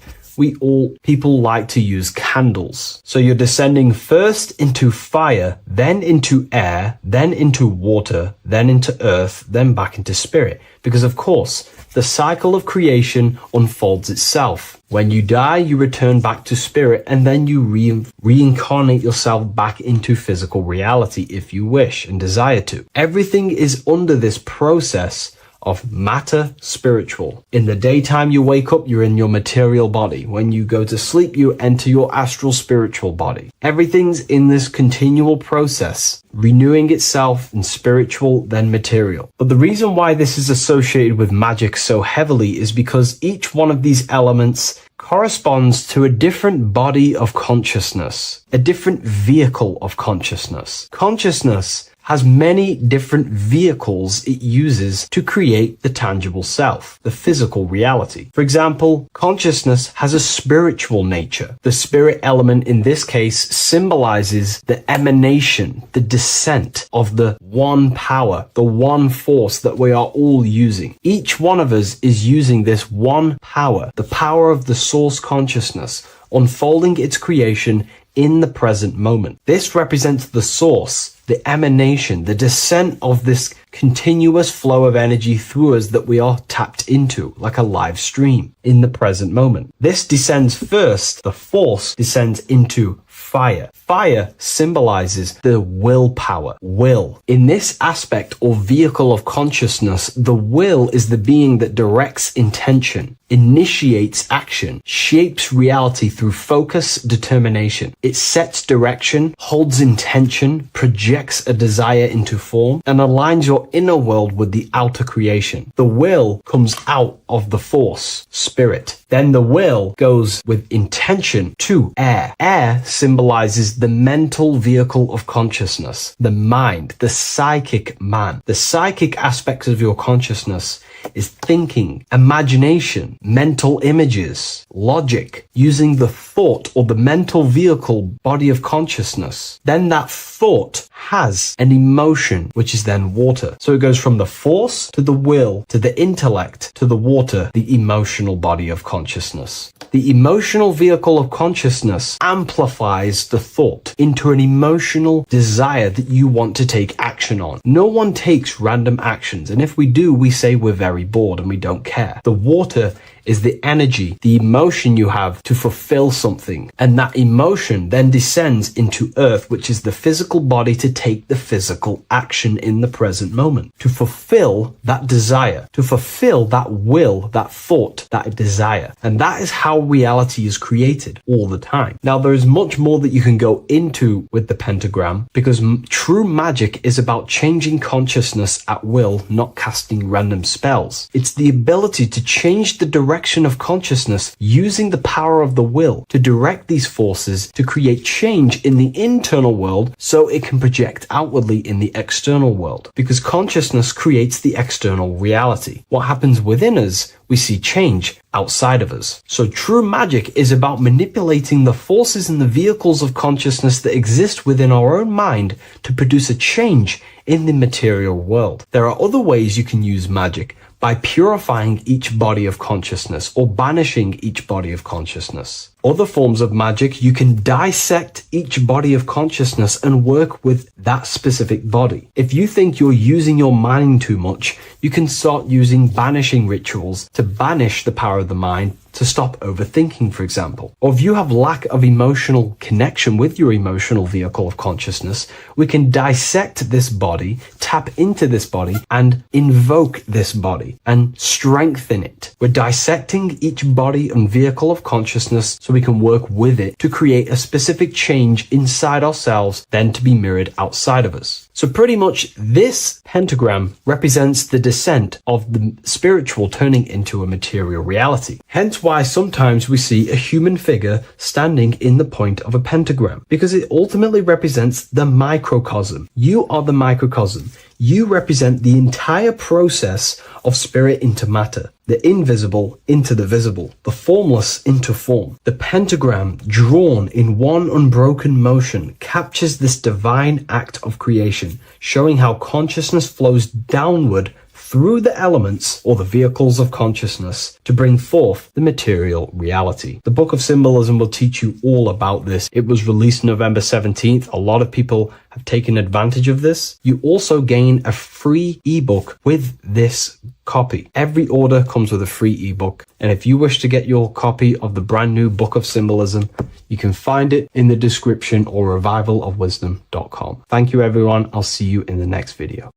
people like to use candles. So you're descending first into fire, then into air, then into water, then into earth, then back into spirit. Because of course, the cycle of creation unfolds itself. When you die, you return back to spirit, and then you reincarnate yourself back into physical reality if you wish and desire to. Everything is under this process of matter spiritual. In the daytime you wake up, you're in your material body. When you go to sleep, you enter your astral spiritual body. Everything's in this continual process, renewing itself in spiritual, then material. But the reason why this is associated with magic so heavily is because each one of these elements corresponds to a different body of consciousness, a different vehicle of consciousness. Consciousness has many different vehicles it uses to create the tangible self, the physical reality. For example, consciousness has a spiritual nature. The spirit element in this case symbolizes the emanation, the descent of the one power, the one force that we are all using. Each one of us is using this one power, the power of the source consciousness, unfolding its creation in the present moment. This represents the source, the emanation, the descent of this continuous flow of energy through us that we are tapped into, like a live stream in the present moment. This descends first, the force descends into fire. Fire symbolizes the willpower, will. In this aspect or vehicle of consciousness, the will is the being that directs intention. initiates action, shapes reality through focus, determination. It sets direction, holds intention, projects a desire into form, and aligns your inner world with the outer creation. The will comes out of the force, spirit. Then the will goes with intention to air. Air symbolizes the mental vehicle of consciousness, the mind, the psychic man. The psychic aspects of your consciousness is thinking, imagination, mental images, logic, using the thought or the mental vehicle body of consciousness. Then that thought has an emotion, which is then water. So it goes from the force to the will to the intellect to the water, the emotional body of consciousness. The emotional vehicle of consciousness amplifies the thought into an emotional desire that you want to take action on. No one takes random actions, and if we do, we say we're very bored and we don't care. The water is the energy, the emotion you have to fulfill something. And that emotion then descends into earth, which is the physical body to take the physical action in the present moment, to fulfill that desire, to fulfill that will, that thought, that desire. And that is how reality is created all the time. Now, there is much more that you can go into with the pentagram, because true magic is about changing consciousness at will, not casting random spells. It's the ability to change the direction of consciousness using the power of the will to direct these forces to create change in the internal world so it can project outwardly in the external world. Because consciousness creates the external reality. What happens within us, we see change outside of us. So true magic is about manipulating the forces and the vehicles of consciousness that exist within our own mind to produce a change in the material world. There are other ways you can use magic, by purifying each body of consciousness or banishing each body of consciousness. Other forms of magic, you can dissect each body of consciousness and work with that specific body. If you think you're using your mind too much, you can start using banishing rituals to banish the power of the mind, to stop overthinking, for example. Or if you have lack of emotional connection with your emotional vehicle of consciousness, we can dissect this body, tap into this body, and invoke this body and strengthen it. We're dissecting each body and vehicle of consciousness so we can work with it to create a specific change inside ourselves, then to be mirrored outside of us. So pretty much this pentagram represents the descent of the spiritual turning into a material reality. Hence why sometimes we see a human figure standing in the point of a pentagram, because it ultimately represents the microcosm. You are the microcosm. You represent the entire process of spirit into matter, the invisible into the visible, the formless into form. The pentagram, drawn in one unbroken motion, captures this divine act of creation, showing how consciousness flows downward through the elements or the vehicles of consciousness to bring forth the material reality. The Book of Symbolism will teach you all about this. It was released November 17th. A lot of people have taken advantage of this. You also gain a free ebook with this copy. Every order comes with a free ebook. And if you wish to get your copy of the brand new Book of Symbolism, you can find it in the description or revivalofwisdom.com. Thank you, everyone. I'll see you in the next video.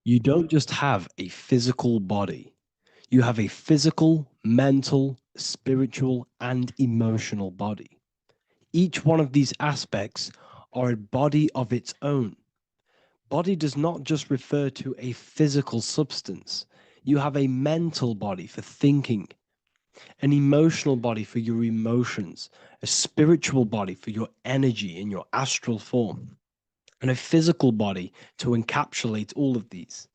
You don't just have a physical body. You have a physical, mental, spiritual, and emotional body. Each one of these aspects are a body of its own. Body does not just refer to a physical substance. You have a mental body for thinking, an emotional body for your emotions, a spiritual body for your energy in your astral form, and a physical body to encapsulate all of these.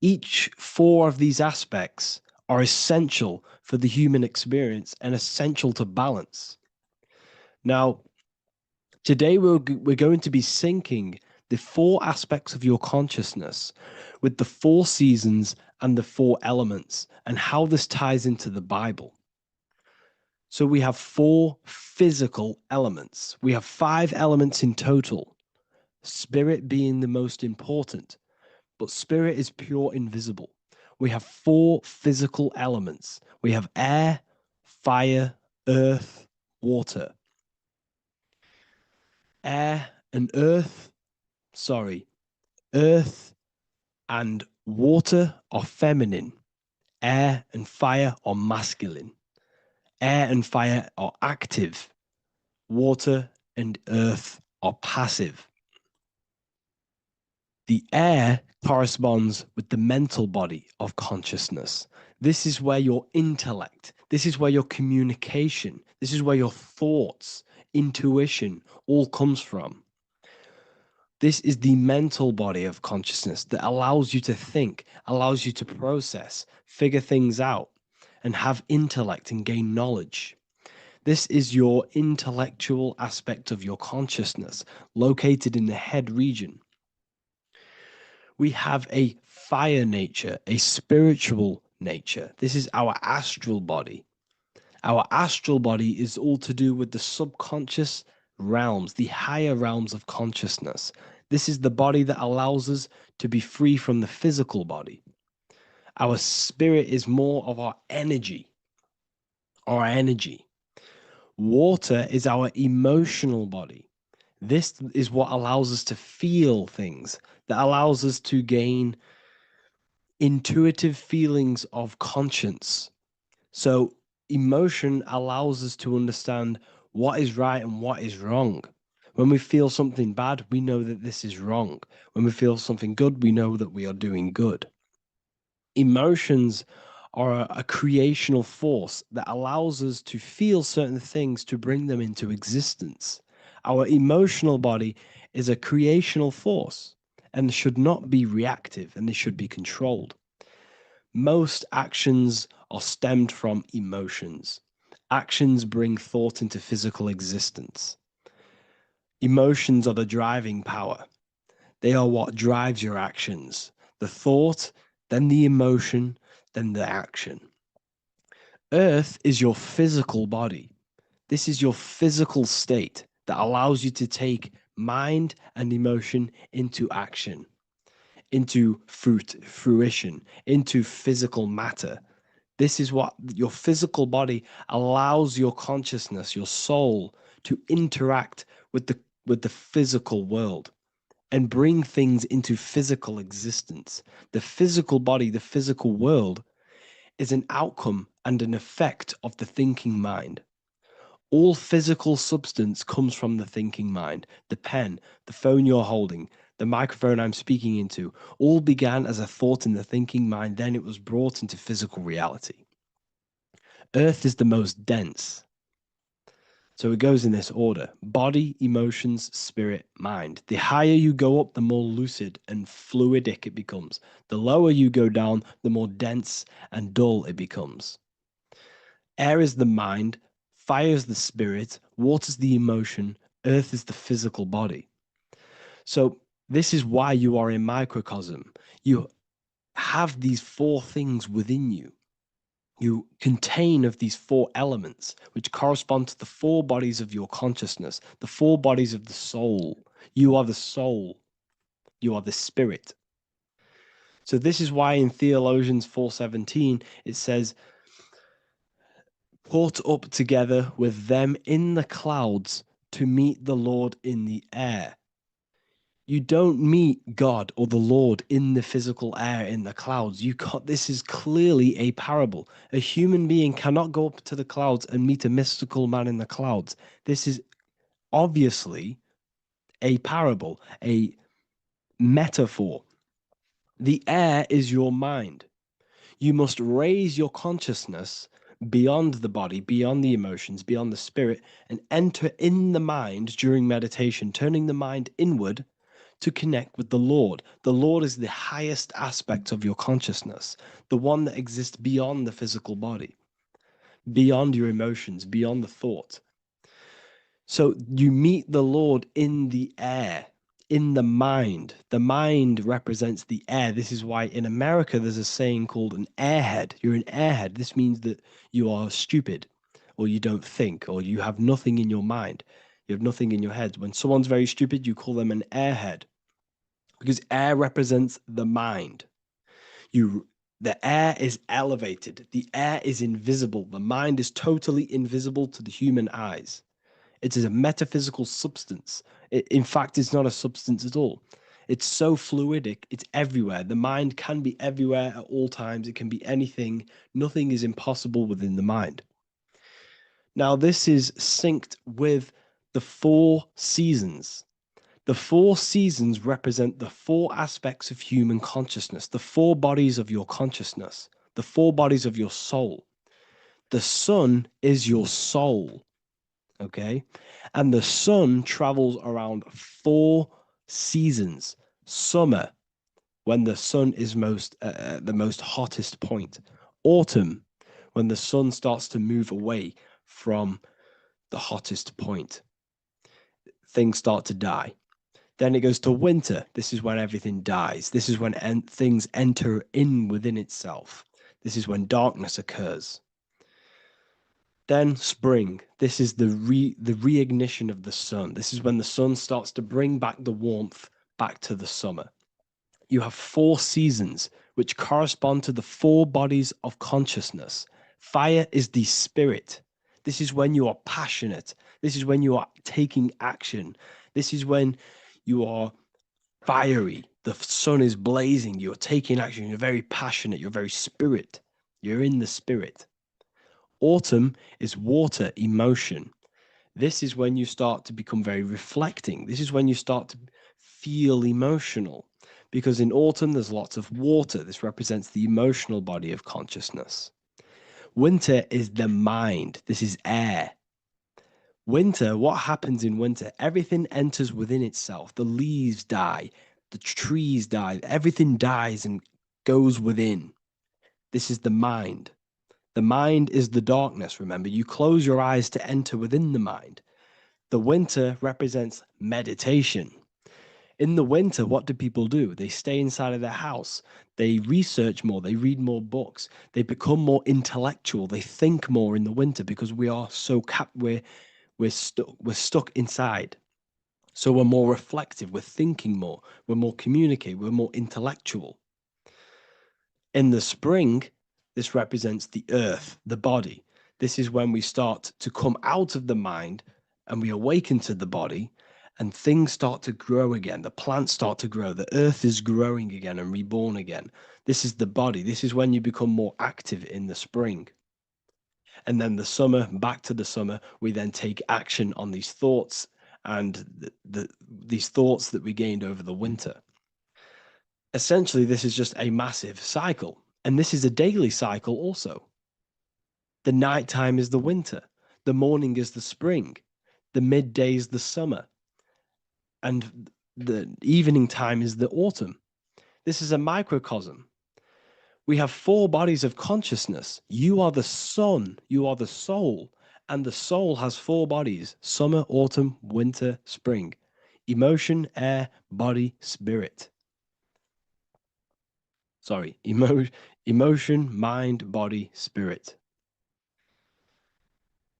Each four of these aspects are essential for the human experience and essential to balance. Now, today we're going to be syncing the four aspects of your consciousness with the four seasons and the four elements and how this ties into the Bible. So we have four physical elements. We have 5 elements in total, spirit being the most important, but spirit is pure invisible. We have 4 physical elements. We have air, fire, earth, water. Earth and water are feminine. Air and fire are masculine. Air and fire are active. Water and earth are passive. The air corresponds with the mental body of consciousness. This is where your intellect, this is where your communication, this is where your thoughts, intuition all comes from. This is the mental body of consciousness that allows you to think, allows you to process, figure things out, and have intellect and gain knowledge. This is your intellectual aspect of your consciousness, located in the head region. We have a fire nature, a spiritual nature. This is our astral body. Our astral body is all to do with the subconscious realms, the higher realms of consciousness. This is the body that allows us to be free from the physical body. Our spirit is more of our energy. Our energy. Water is our emotional body. This is what allows us to feel things, that allows us to gain intuitive feelings of conscience. So, emotion allows us to understand what is right and what is wrong. When we feel something bad, we know that this is wrong. When we feel something good, we know that we are doing good. Emotions are a creational force that allows us to feel certain things to bring them into existence. Our emotional body is a creational force and should not be reactive, and they should be controlled. Most actions are stemmed from emotions. Actions bring thought into physical existence. Emotions are the driving power. They are what drives your actions. The thought, then the emotion, then the action. Earth is your physical body. This is your physical state that allows you to take mind and emotion into action, into fruition, into physical matter. This is what your physical body allows your consciousness, your soul, to interact with the physical world and bring things into physical existence. The physical body, the physical world, is an outcome and an effect of the thinking mind. All physical substance comes from the thinking mind. The pen, the phone you're holding, the microphone I'm speaking into, all began as a thought in the thinking mind, then it was brought into physical reality. Earth is the most dense. So it goes in this order: body, emotions, spirit, mind. The higher you go up, the more lucid and fluidic it becomes. The lower you go down, the more dense and dull it becomes. Air is the mind, fire is the spirit, water is the emotion, earth is the physical body. So this is why you are a microcosm. You have these four things within you. You contain of these four elements, which correspond to the four bodies of your consciousness, the four bodies of the soul. You are the soul. You are the spirit. So this is why in Theologians 4:17 it says, "Caught up together with them in the clouds to meet the Lord in the air." You don't meet God or the Lord in the physical air, in the clouds. This is clearly a parable. A human being cannot go up to the clouds and meet a mystical man in the clouds. This is obviously a parable, a metaphor. The air is your mind. You must raise your consciousness beyond the body, beyond the emotions, beyond the spirit, and enter in the mind during meditation, turning the mind inward to connect with the Lord. The Lord is the highest aspect of your consciousness, the one that exists beyond the physical body, beyond your emotions, beyond the thought. So you meet the Lord in the air, in the mind. The mind represents the air. This is why in America there's a saying called an airhead. You're an airhead. This means that you are stupid, or you don't think, or you have nothing in your mind. You have nothing in your head. When someone's very stupid, you call them an airhead, because air represents the mind. The air is elevated. The air is invisible. The mind is totally invisible to the human eyes. It is a metaphysical substance. In fact, it's not a substance at all. It's so fluidic, it's everywhere. The mind can be everywhere at all times. It can be anything. Nothing is impossible within the mind. Now, this is synced with the 4 seasons. The 4 seasons represent the 4 aspects of human consciousness, the 4 bodies of your consciousness, the 4 bodies of your soul. The sun is your soul, okay? And the sun travels around 4 seasons. Summer, when the sun is the most hottest point. Autumn, when the sun starts to move away from the hottest point. Things start to die. Then it goes to winter. This is when everything dies. This is when things enter in within itself. This is when darkness occurs. Then spring. This is the reignition of the sun. This is when the sun starts to bring back the warmth back to the summer. You have 4 seasons, which correspond to the 4 bodies of consciousness. Fire is the spirit. This is when you are passionate. This is when you are taking action. This is when you are fiery. The sun is blazing. You're taking action. You're very passionate. You're very spirit. You're in the spirit. Autumn is water, emotion. This is when you start to become very reflecting. This is when you start to feel emotional. Because in autumn, there's lots of water. This represents the emotional body of consciousness. Winter is the mind. This is air. Winter, what happens in winter? Everything enters within itself. The leaves die, the trees die, everything dies and goes within. This is the mind. The mind is the darkness, remember. You close your eyes to enter within the mind. The winter represents meditation. In the winter, what do people do? They stay inside of their house. They research more. They read more books. They become more intellectual. They think more in the winter because we are so we're stuck inside. So we're more reflective. We're thinking more. We're more communicative. We're more intellectual. In the spring, this represents the earth, the body. This is when we start to come out of the mind and we awaken to the body. And things start to grow again. The plants start to grow. The earth is growing again and reborn again. This is the body. This is when you become more active in the spring. And then the summer, back to the summer, we then take action on these thoughts and these thoughts that we gained over the winter. Essentially, this is just a massive cycle. And this is a daily cycle also. The nighttime is the winter. The morning is the spring. The midday is the summer. And the evening time is the autumn. This is a microcosm. We have 4 bodies of consciousness. You are the sun, you are the soul, and the soul has 4 bodies: summer, autumn, winter, spring. Emotion, air, body, spirit. Sorry, emotion, mind, body, spirit.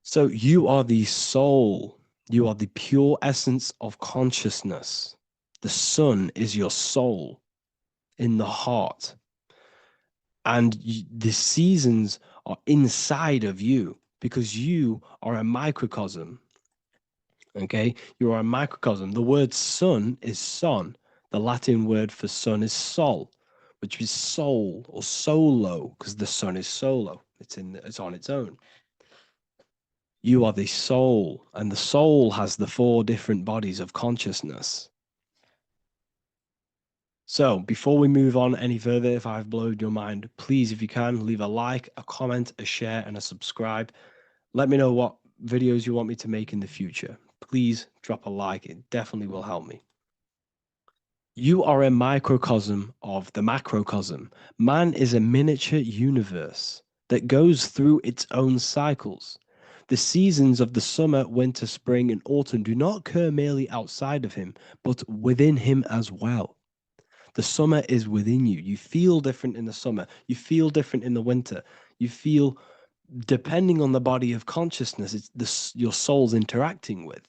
So you are the soul. You are the pure essence of consciousness. The sun is your soul in the heart. And the seasons are inside of you because you are a microcosm. Okay? You are a microcosm. The word sun is son. The Latin word for sun is sol, which is soul or solo, because the sun is solo. It's on its own. You are the soul, and the soul has the 4 different bodies of consciousness. So before we move on any further, if I've blown your mind, please, if you can, leave a like, a comment, a share, and a subscribe. Let me know what videos you want me to make in the future. Please drop a like. It definitely will help me. You are a microcosm of the macrocosm. Man is a miniature universe that goes through its own cycles. The seasons of the summer, winter, spring, and autumn do not occur merely outside of him, but within him as well. The summer is within you. You feel different in the summer. You feel different in the winter. You feel, depending on the body of consciousness, it's your soul's interacting with.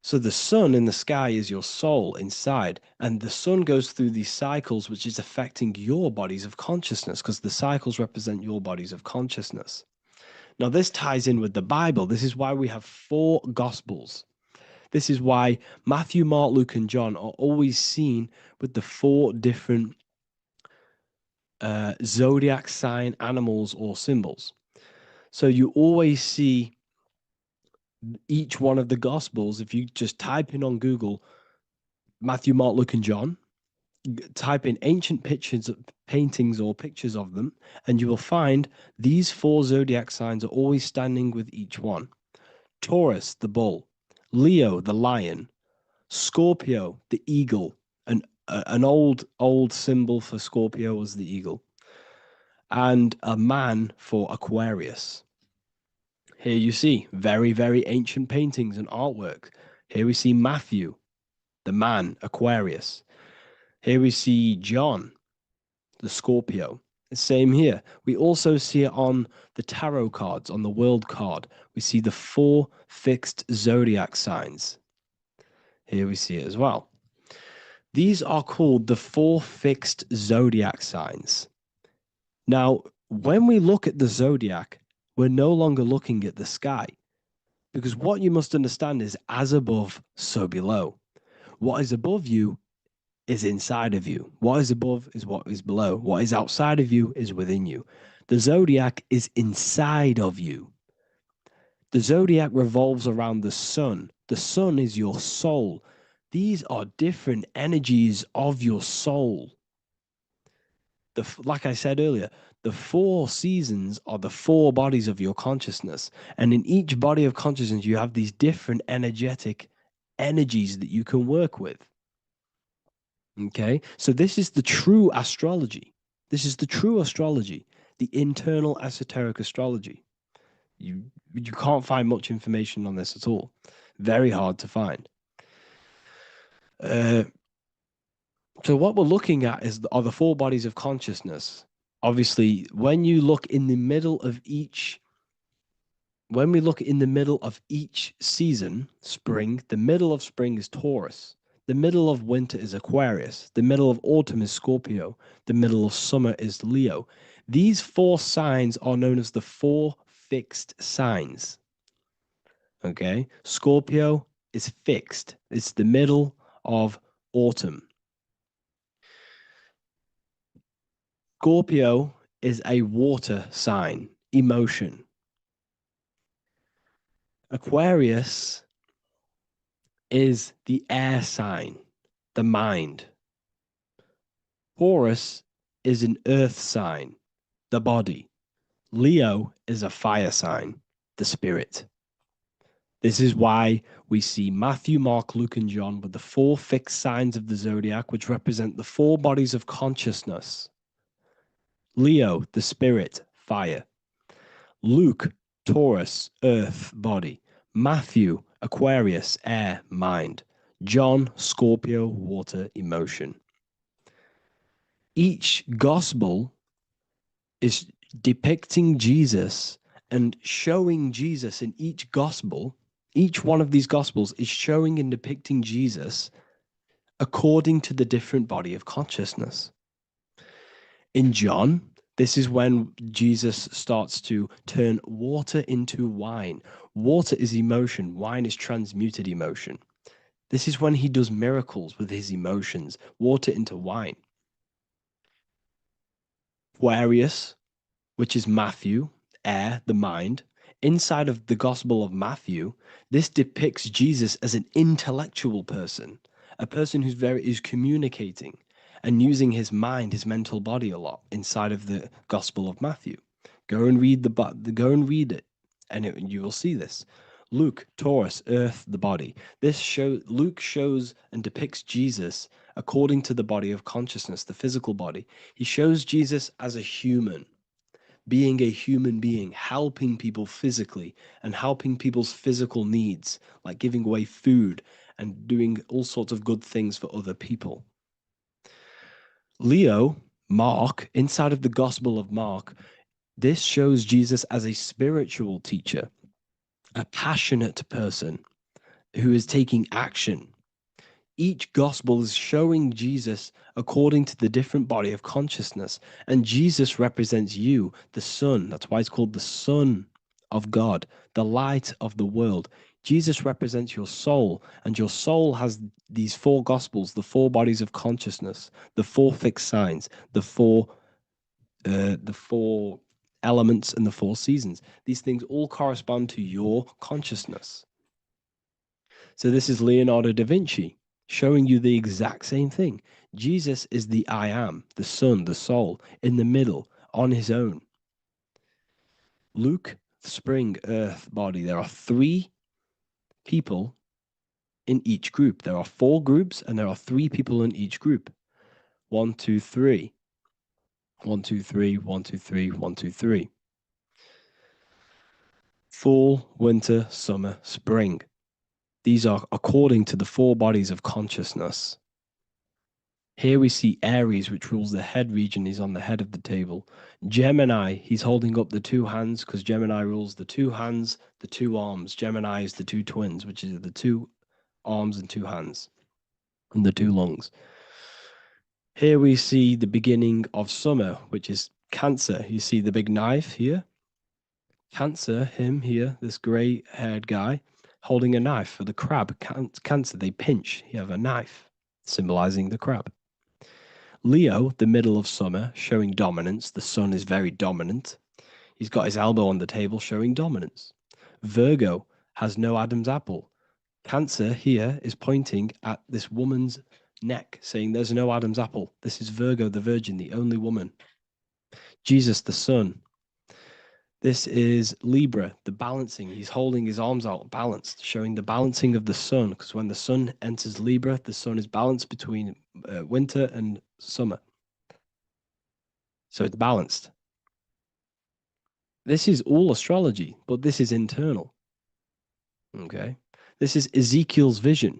So the sun in the sky is your soul inside, and the sun goes through these cycles, which is affecting your bodies of consciousness, because the cycles represent your bodies of consciousness. Now, this ties in with the Bible. This is why we have 4 gospels. This is why Matthew, Mark, Luke, and John are always seen with the 4 different zodiac sign animals or symbols. So you always see each one of the Gospels. If you just type in on Google Matthew, Mark, Luke, and John, type in ancient pictures, paintings, or pictures of them, and you will find these 4 zodiac signs are always standing with each one. Taurus, the bull; Leo, the lion; Scorpio, the eagle. An old symbol for Scorpio was the eagle, and a man for Aquarius. Here you see very, very ancient paintings and artwork. Here we see Matthew, the man, Aquarius. Here we see John, the Scorpio. Same here. We also see it on the tarot cards, on the world card. We see the 4 fixed zodiac signs. Here we see it as well. These are called the 4 fixed zodiac signs. Now, when we look at the zodiac, we're no longer looking at the sky, because what you must understand is as above, so below. What is above you is inside of you. What is above is what is below. What is outside of you is within you. The zodiac is inside of you. The zodiac revolves around the sun. The sun is your soul. These are different energies of your soul. Like I said earlier, the 4 seasons are the 4 bodies of your consciousness. And in each body of consciousness, you have these different energetic energies that you can work with. Okay, so this is the true astrology. This is the true astrology, the internal esoteric astrology. You can't find much information on this at all. Very hard to find. So what we're looking at are the 4 bodies of consciousness. Obviously, when you look in the middle of each, when we look in the middle of each season, spring, the middle of spring is Taurus. The middle of winter is Aquarius. The middle of autumn is Scorpio. The middle of summer is Leo. These 4 signs are known as the 4 fixed signs. Okay, Scorpio is fixed. It's the middle of autumn. Scorpio is a water sign, emotion. Aquarius is the air sign, the mind. Taurus is an earth sign, the body. Leo is a fire sign, the spirit. This is why we see Matthew, Mark, Luke, and John with the 4 fixed signs of the zodiac, which represent the 4 bodies of consciousness. Leo, the spirit, fire. Luke, Taurus, earth, body. Matthew, Aquarius, air, mind. John, Scorpio, water, emotion. Each gospel is depicting Jesus and showing Jesus in each gospel. Each one of these gospels is showing and depicting Jesus according to the different body of consciousness. In John, this is when Jesus starts to turn water into wine. Water is emotion. Wine is transmuted emotion. This is when he does miracles with his emotions, water into wine. Aquarius, which is Matthew, air, the mind. Inside of the Gospel of Matthew, this depicts Jesus as an intellectual person, a person who's communicating and using his mind, his mental body a lot inside of the Gospel of Matthew. Go and read it, and you will see this. Luke, Taurus, earth, the body. Luke shows and depicts Jesus according to the body of consciousness, the physical body. He shows Jesus as a human, being a human being, helping people physically and helping people's physical needs, like giving away food and doing all sorts of good things for other people. Leo, Mark, inside of the Gospel of Mark, this shows Jesus as a spiritual teacher, a passionate person who is taking action. Each gospel is showing Jesus according to the different body of consciousness. And Jesus represents you, the sun. That's why it's called the Son of God, the light of the world. Jesus represents your soul, and your soul has these four gospels, the four bodies of consciousness, the four fixed signs, the four elements, and the four seasons. These things all correspond to your consciousness. So this is Leonardo da Vinci showing you the exact same thing. Jesus is the I am, the sun, the soul, in the middle, on his own. Luke, spring, earth, body. There are three people in each group. There are four groups, and there are three people in each group. 1, 2, 3. 1, 2, 3, 1, 2, 3, 1, 2, 3. Fall, winter, summer, spring. These are according to the four bodies of consciousness. Here we see Aries, which rules the head region. He's on the head of the table. Gemini, he's holding up the two hands because Gemini rules the two hands, the two arms. Gemini is the two twins, which is the two arms and two hands, and the two lungs. Here we see the beginning of summer, which is Cancer. You see the big knife here. Cancer, him here, this gray-haired guy, holding a knife for the crab. Cancer, they pinch. You have a knife, symbolizing the crab. Leo, the middle of summer, showing dominance. The sun is very dominant. He's got his elbow on the table, showing dominance. Virgo has no Adam's apple. Cancer here is pointing at this woman's neck, saying there's no Adam's apple. This is Virgo, the virgin, the only woman. Jesus, the sun. This is Libra, the balancing. He's holding his arms out, balanced, showing the balancing of the sun, because when the sun enters Libra, the sun is balanced between winter and summer. So it's balanced. This is all astrology, but this is internal. Okay? This is Ezekiel's vision.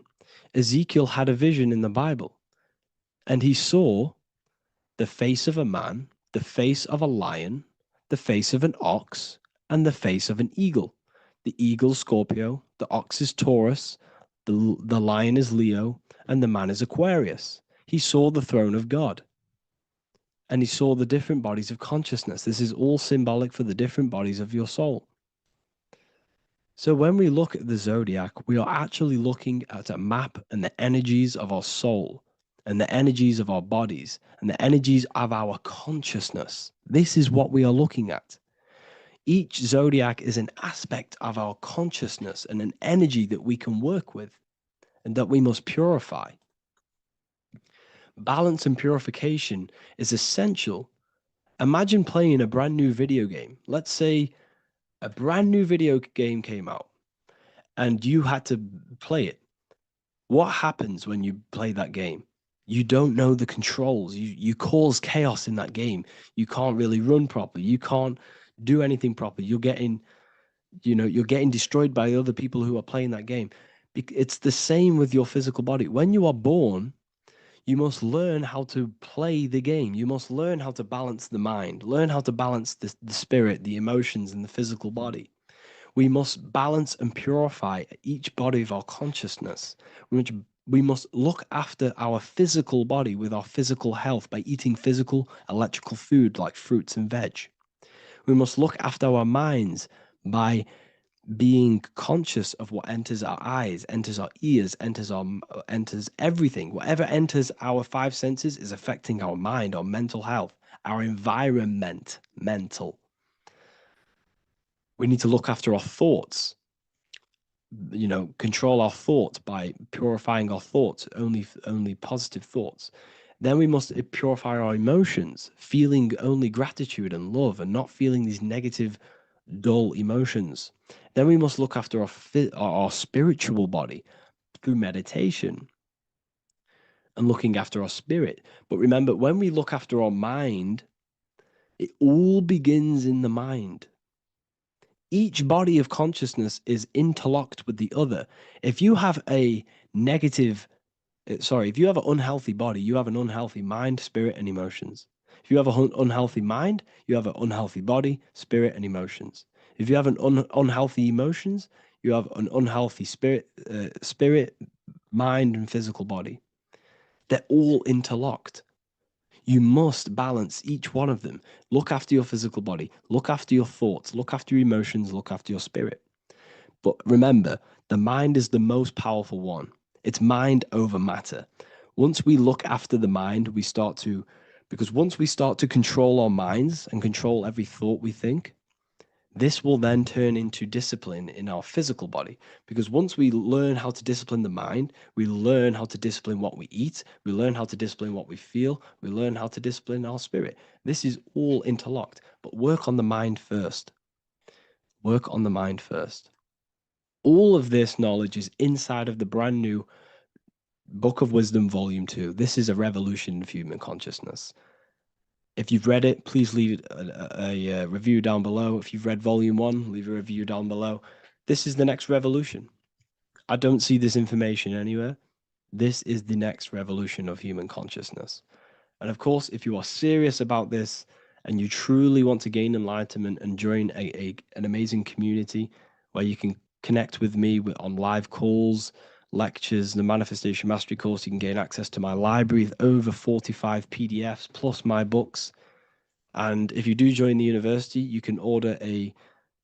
Ezekiel had a vision in the Bible, and he saw the face of a man, the face of a lion, the face of an ox, and the face of an eagle. The eagle, Scorpio, the ox is Taurus, the lion is Leo, and the man is Aquarius. He saw the throne of God, and he saw the different bodies of consciousness. This is all symbolic for the different bodies of your soul. So when we look at the zodiac, we are actually looking at a map and the energies of our soul, and the energies of our bodies, and the energies of our consciousness. This is what we are looking at. Each zodiac is an aspect of our consciousness and an energy that we can work with and that we must purify. Balance and purification is essential. Imagine playing a brand new video game. Let's say a brand new video game came out and you had to play it. What happens when you play that game? You don't know the controls. You cause chaos in that game. You can't really run properly. You can't do anything properly. You're getting destroyed by other people who are playing that game. It's the same with your physical body. When you are born, you must learn how to play the game. You must learn how to balance the mind, learn how to balance the spirit, the emotions, and the physical body. We must balance and purify each body of our consciousness. We must look after our physical body with our physical health by eating physical, electrical food like fruits and veg. We must look after our minds by being conscious of what enters our eyes, enters our ears, enters everything. Whatever enters our five senses is affecting our mind, our mental health, our environment, mental. We need to look after our thoughts, control our thoughts by purifying our thoughts, only positive thoughts. Then we must purify our emotions, feeling only gratitude and love and not feeling these negative, dull emotions. Then we must look after our spiritual body through meditation and looking after our spirit. But remember, when we look after our mind, it all begins in the mind. Each body of consciousness is interlocked with the other. If you have if you have an unhealthy body, you have an unhealthy mind, spirit, and emotions. If you have an unhealthy mind, you have an unhealthy body, spirit, and emotions. If you have an unhealthy emotions, you have an unhealthy spirit, mind, and physical body. They're all interlocked. You must balance each one of them. Look after your physical body. Look after your thoughts. Look after your emotions. Look after your spirit. But remember, the mind is the most powerful one. It's mind over matter. Once we look after the mind, because once we start to control our minds and control every thought we think, this will then turn into discipline in our physical body. Because once we learn how to discipline the mind, we learn how to discipline what we eat, we learn how to discipline what we feel, we learn how to discipline our spirit. This is all interlocked, but work on the mind first. Work on the mind first. All of this knowledge is inside of the brand new Book of Wisdom, Volume 2. This is a revolution of human consciousness. If you've read it, please leave a review down below. If you've read Volume 1, leave a review down below. This is the next revolution. I don't see this information anywhere. This is the next revolution of human consciousness. And of course, if you are serious about this and you truly want to gain enlightenment and join an amazing community where you can connect with me on live calls, lectures, the Manifestation Mastery course, you can gain access to my library with over 45 PDFs plus my books. And if you do join the university, you can order a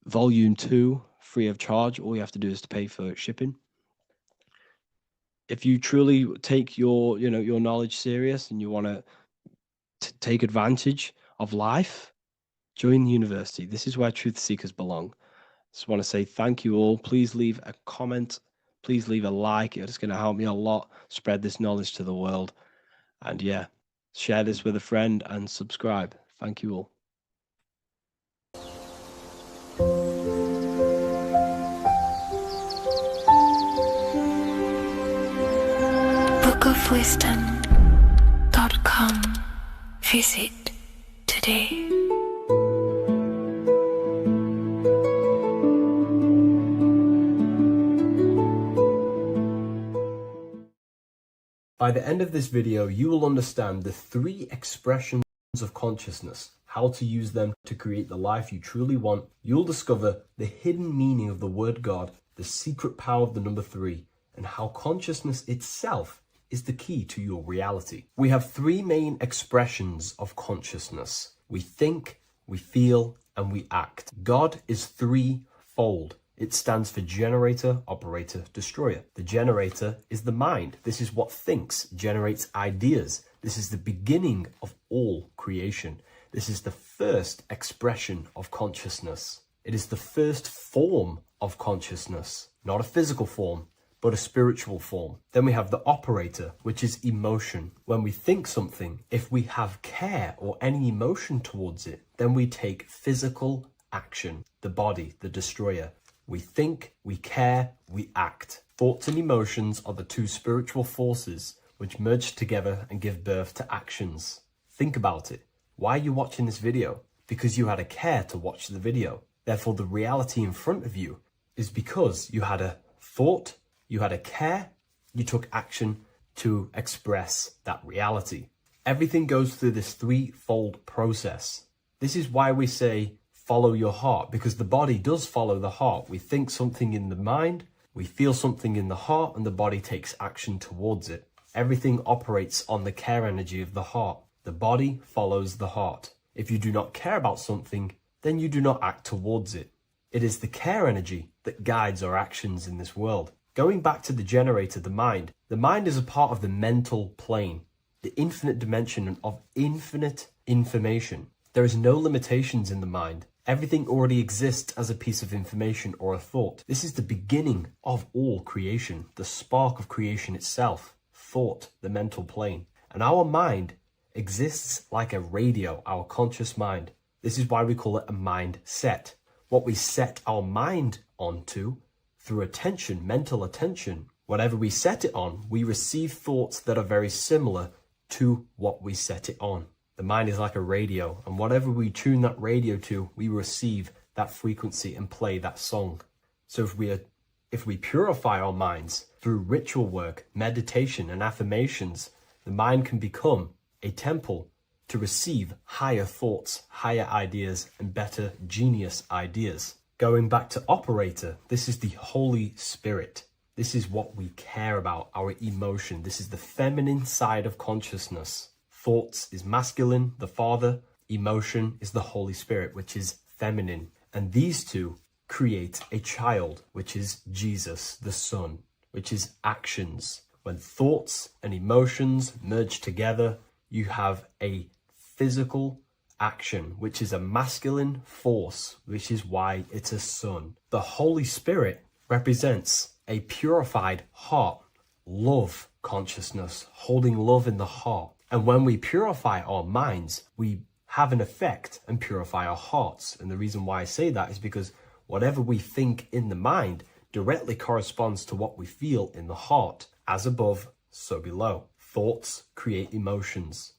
Volume 2 free of charge. All you have to do is to pay for shipping. If you truly take your knowledge serious and you want to take advantage of life, join the university. This is where truth seekers belong. Just want to say thank you all. Please leave a comment. Please leave a like. It's going to help me a lot spread this knowledge to the world. And yeah, share this with a friend and subscribe. Thank you all. bookofwisdom.com. Visit today. By the end of this video, you will understand the 3 expressions of consciousness, how to use them to create the life you truly want. You'll discover the hidden meaning of the word God, the secret power of the number 3, and how consciousness itself is the key to your reality. We have 3 main expressions of consciousness. We think, we feel, and we act. God is 3-fold. It stands for generator, operator, destroyer. The generator is the mind. This is what thinks, generates ideas. This is the beginning of all creation. This is the first expression of consciousness. It is the first form of consciousness, not a physical form, but a spiritual form. Then we have the operator, which is emotion. When we think something, if we have care or any emotion towards it, then we take physical action. The body, the destroyer. We think, we care, we act. Thoughts and emotions are the 2 spiritual forces which merge together and give birth to actions. Think about it. Why are you watching this video? Because you had a care to watch the video. Therefore, the reality in front of you is because you had a thought, you had a care, you took action to express that reality. Everything goes through this 3-fold process. This is why we say, follow your heart, because the body does follow the heart. We think something in the mind, we feel something in the heart, and the body takes action towards it. Everything operates on the care energy of the heart. The body follows the heart. If you do not care about something, then you do not act towards it. It is the care energy that guides our actions in this world. Going back to the generator, the mind is a part of the mental plane, the infinite dimension of infinite information. There is no limitations in the mind. Everything already exists as a piece of information or a thought. This is the beginning of all creation, the spark of creation itself, thought, the mental plane. And our mind exists like a radio, our conscious mind. This is why we call it a mindset. What we set our mind onto through attention, mental attention, whatever we set it on, we receive thoughts that are very similar to what we set it on. The mind is like a radio, and whatever we tune that radio to, we receive that frequency and play that song. So if we purify our minds through ritual work, meditation, and affirmations, the mind can become a temple to receive higher thoughts, higher ideas, and better genius ideas. Going back to operator, this is the Holy Spirit. This is what we care about, our emotion. This is the feminine side of consciousness. Thoughts is masculine, the Father. Emotion is the Holy Spirit, which is feminine. And these 2 create a child, which is Jesus, the Son, which is actions. When thoughts and emotions merge together, you have a physical action, which is a masculine force, which is why it's a son. The Holy Spirit represents a purified heart, love consciousness, holding love in the heart. And when we purify our minds, we have an effect and purify our hearts. And the reason why I say that is because whatever we think in the mind directly corresponds to what we feel in the heart. As above, so below. Thoughts create emotions.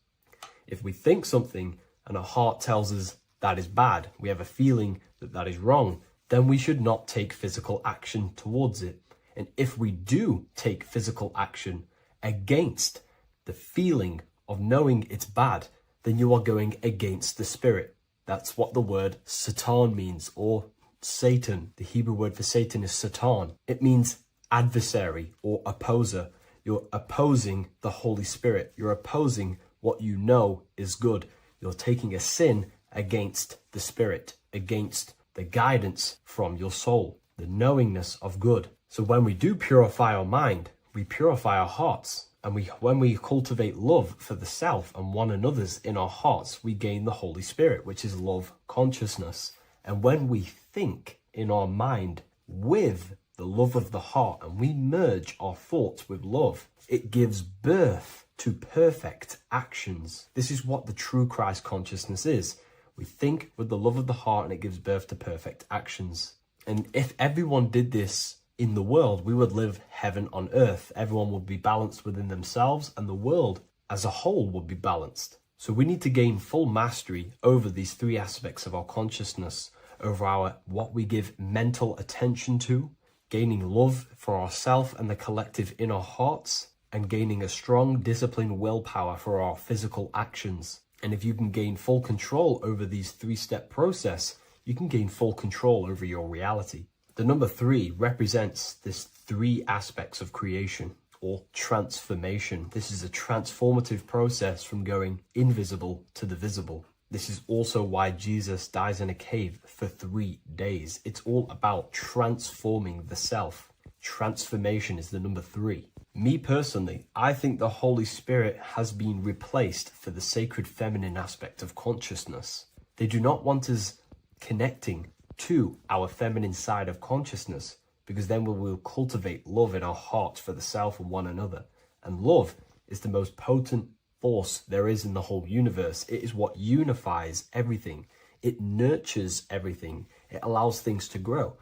If we think something and our heart tells us that is bad, we have a feeling that that is wrong, then we should not take physical action towards it. And if we do take physical action against the feeling of knowing it's bad, then you are going against the spirit. That's what the word Satan means, or Satan. The Hebrew word for Satan is Satan. It means adversary or opposer. You're opposing the Holy Spirit. You're opposing what you know is good. You're taking a sin against the Spirit, against the guidance from your soul, the knowingness of good. So when we do purify our mind, we purify our hearts. And when we cultivate love for the self and one another's in our hearts, we gain the Holy Spirit, which is love consciousness. And when we think in our mind with the love of the heart and we merge our thoughts with love, it gives birth to perfect actions. This is what the true Christ consciousness is. We think with the love of the heart and it gives birth to perfect actions. And if everyone did this in the world, we would live heaven on earth. Everyone would be balanced within themselves and the world as a whole would be balanced. So we need to gain full mastery over these three aspects of our consciousness, over our what we give mental attention to, gaining love for ourselves and the collective in our hearts, and gaining a strong disciplined willpower for our physical actions. And if you can gain full control over these three-step process, you can gain full control over your reality. The number 3 represents this 3 aspects of creation or transformation. This is a transformative process from going invisible to the visible. This is also why Jesus dies in a cave for 3 days. It's all about transforming the self. Transformation is the number 3. Me personally, I think the Holy Spirit has been replaced for the sacred feminine aspect of consciousness. They do not want us connecting to our feminine side of consciousness, because then we will cultivate love in our hearts for the self and one another. And love is the most potent force there is in the whole universe. It is what unifies everything. It nurtures everything. It allows things to grow.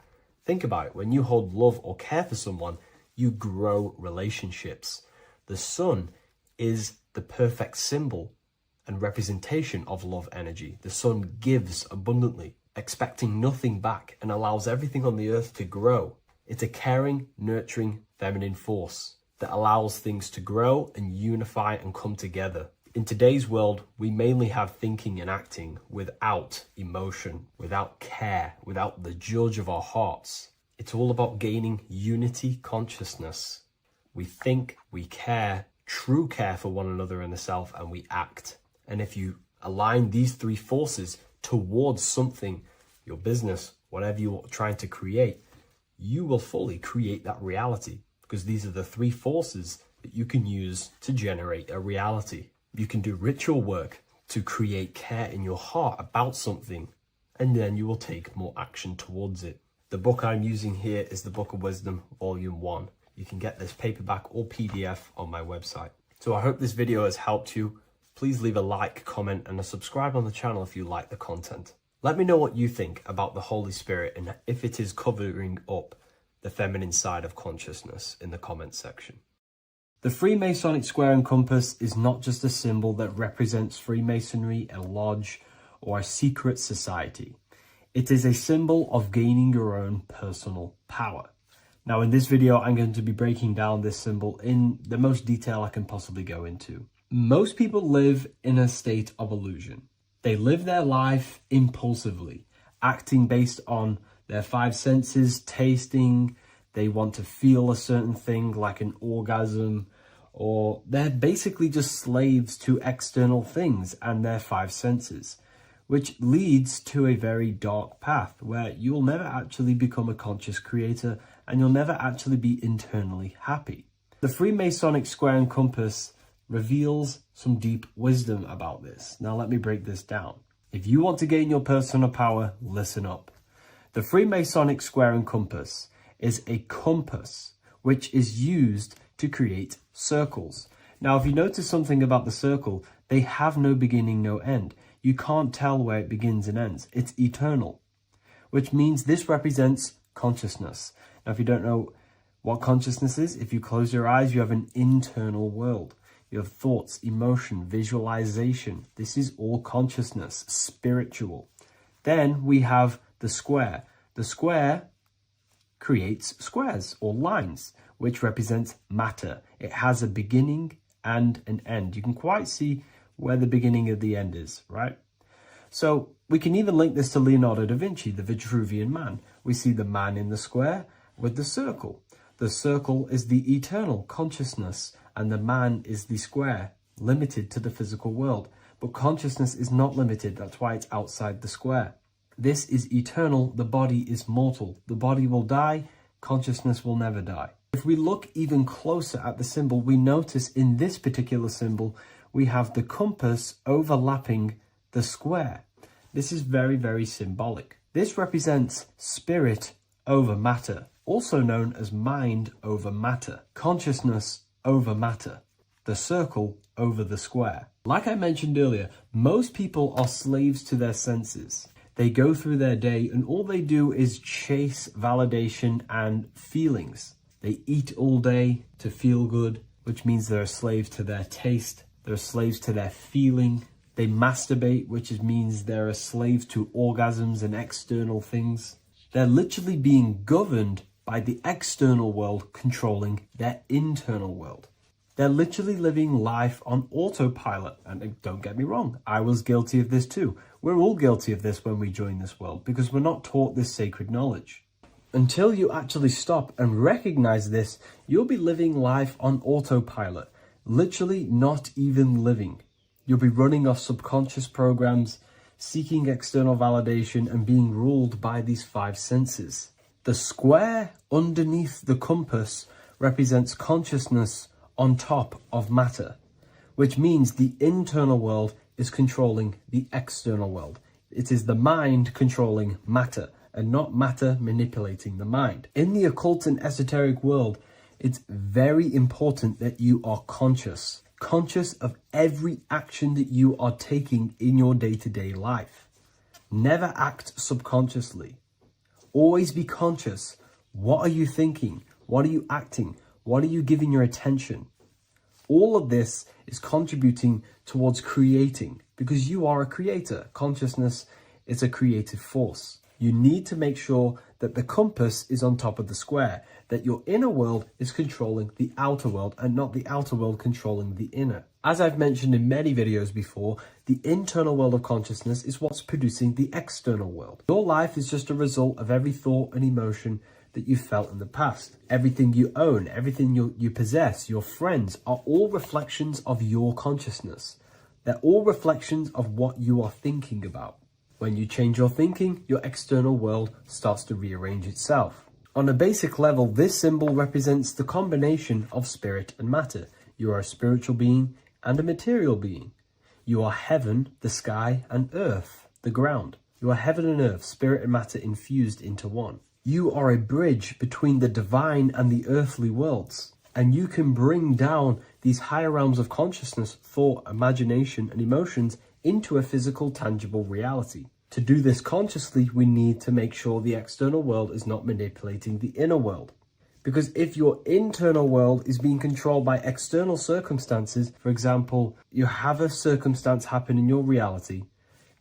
Think about it. When you hold love or care for someone, you grow relationships. The sun is the perfect symbol and representation of love energy. The sun gives abundantly, expecting nothing back, and allows everything on the earth to grow. It's a caring, nurturing, feminine force that allows things to grow and unify and come together. In today's world, we mainly have thinking and acting without emotion, without care, without the judge of our hearts. It's all about gaining unity consciousness. We think, we care, true care for one another and the self, and we act. And if you align these 3 forces towards something, your business, whatever you're trying to create, you will fully create that reality, because these are the 3 forces that you can use to generate a reality. You can do ritual work to create care in your heart about something, and then you will take more action towards it. The book I'm using here is the Book of Wisdom, Volume 1. You can get this paperback or PDF on my website. So I hope this video has helped you. Please leave a like, comment, and a subscribe on the channel if you like the content. Let me know what you think about the Holy Spirit and if it is covering up the feminine side of consciousness in the comments section. The Freemasonic square and compass is not just a symbol that represents Freemasonry, a lodge, or a secret society. It is a symbol of gaining your own personal power. Now in this video, I'm going to be breaking down this symbol in the most detail I can possibly go into. Most people live in a state of illusion. They live their life impulsively, acting based on their 5 senses, tasting. They want to feel a certain thing like an orgasm, or they're basically just slaves to external things and their 5 senses, which leads to a very dark path where you'll never actually become a conscious creator and you'll never actually be internally happy. The Freemasonic square and compass reveals some deep wisdom about this. Now let me break this down. If you want to gain your personal power, listen up. The Freemasonic square and compass is a compass which is used to create circles. Now, if you notice something about the circle, they have no beginning, no end. You can't tell where it begins and ends. It's eternal, which means this represents consciousness. Now, if you don't know what consciousness is, if you close your eyes, you have an internal world. You have thoughts, emotion, visualization. This is all consciousness, spiritual. Then we have the square. The square creates squares or lines, which represents matter. It has a beginning and an end. You can quite see where the beginning of the end is, right? So we can even link this to Leonardo da Vinci, the Vitruvian Man. We see the man in the square with the circle. The circle is the eternal consciousness and the man is the square, limited to the physical world. But consciousness is not limited. That's why it's outside the square. This is eternal. The body is mortal. The body will die. Consciousness will never die. If we look even closer at the symbol, we notice in this particular symbol, we have the compass overlapping the square. This is very, very symbolic. This represents spirit over matter, also known as mind over matter, consciousness over matter, the circle over the square. Like I mentioned earlier, most people are slaves to their senses. They go through their day and all they do is chase validation and feelings. They eat all day to feel good, which means they're slaves to their taste. They're slaves to their feeling. They masturbate, which means they're a slave to orgasms and external things. They're literally being governed by the external world controlling their internal world. They're literally living life on autopilot. And don't get me wrong, I was guilty of this too. We're all guilty of this when we join this world because we're not taught this sacred knowledge. Until you actually stop and recognize this, you'll be living life on autopilot, literally not even living. You'll be running off subconscious programs, seeking external validation and being ruled by these five senses. The square underneath the compass represents consciousness on top of matter, which means the internal world is controlling the external world. It is the mind controlling matter and not matter manipulating the mind. In the occult and esoteric world, it's very important that you are conscious of every action that you are taking in your day-to-day life. Never act subconsciously. Always be conscious. What are you thinking? What are you acting? What are you giving your attention? All of this is contributing towards creating because you are a creator. Consciousness is a creative force. You need to make sure that the compass is on top of the square, that your inner world is controlling the outer world and not the outer world controlling the inner. As I've mentioned in many videos before, the internal world of consciousness is what's producing the external world. Your life is just a result of every thought and emotion that you felt in the past. Everything you own, everything you possess, your friends are all reflections of your consciousness. They're all reflections of what you are thinking about. When you change your thinking, your external world starts to rearrange itself. On a basic level, this symbol represents the combination of spirit and matter. You are a spiritual being and a material being. You are heaven, the sky, and earth, the ground. You are heaven and earth, spirit and matter infused into one. You are a bridge between the divine and the earthly worlds. And you can bring down these higher realms of consciousness, thought, imagination, and emotions into a physical, tangible reality. To do this consciously, we need to make sure the external world is not manipulating the inner world. Because if your internal world is being controlled by external circumstances, for example, you have a circumstance happen in your reality,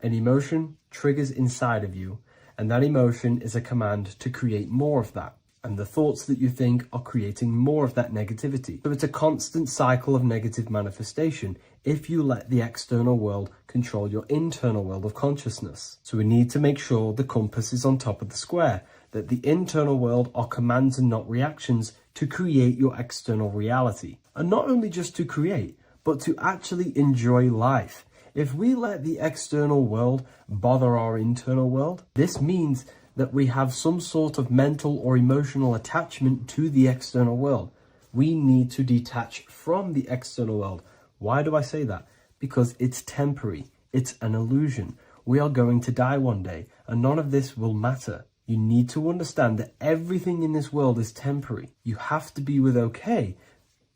an emotion triggers inside of you, and that emotion is a command to create more of that. And the thoughts that you think are creating more of that negativity. So it's a constant cycle of negative manifestation if you let the external world control your internal world of consciousness. So we need to make sure the compass is on top of the square, that the internal world are commands and not reactions to create your external reality. And not only just to create, but to actually enjoy life. If we let the external world bother our internal world, this means that we have some sort of mental or emotional attachment to the external world. We need to detach from the external world. Why do I say that? Because it's temporary. It's an illusion. We are going to die one day, and none of this will matter. You need to understand that everything in this world is temporary. You have to be okay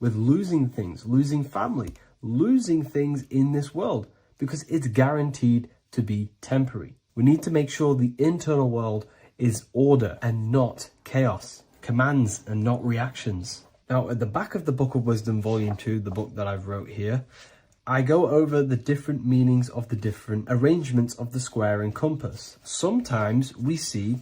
with losing things, losing family, losing things in this world, because it's guaranteed to be temporary. We need to make sure the internal world is order and not chaos, commands and not reactions. Now, at the back of the Book of Wisdom, Volume 2, the book that I've wrote here, I go over the different meanings of the different arrangements of the square and compass. Sometimes we see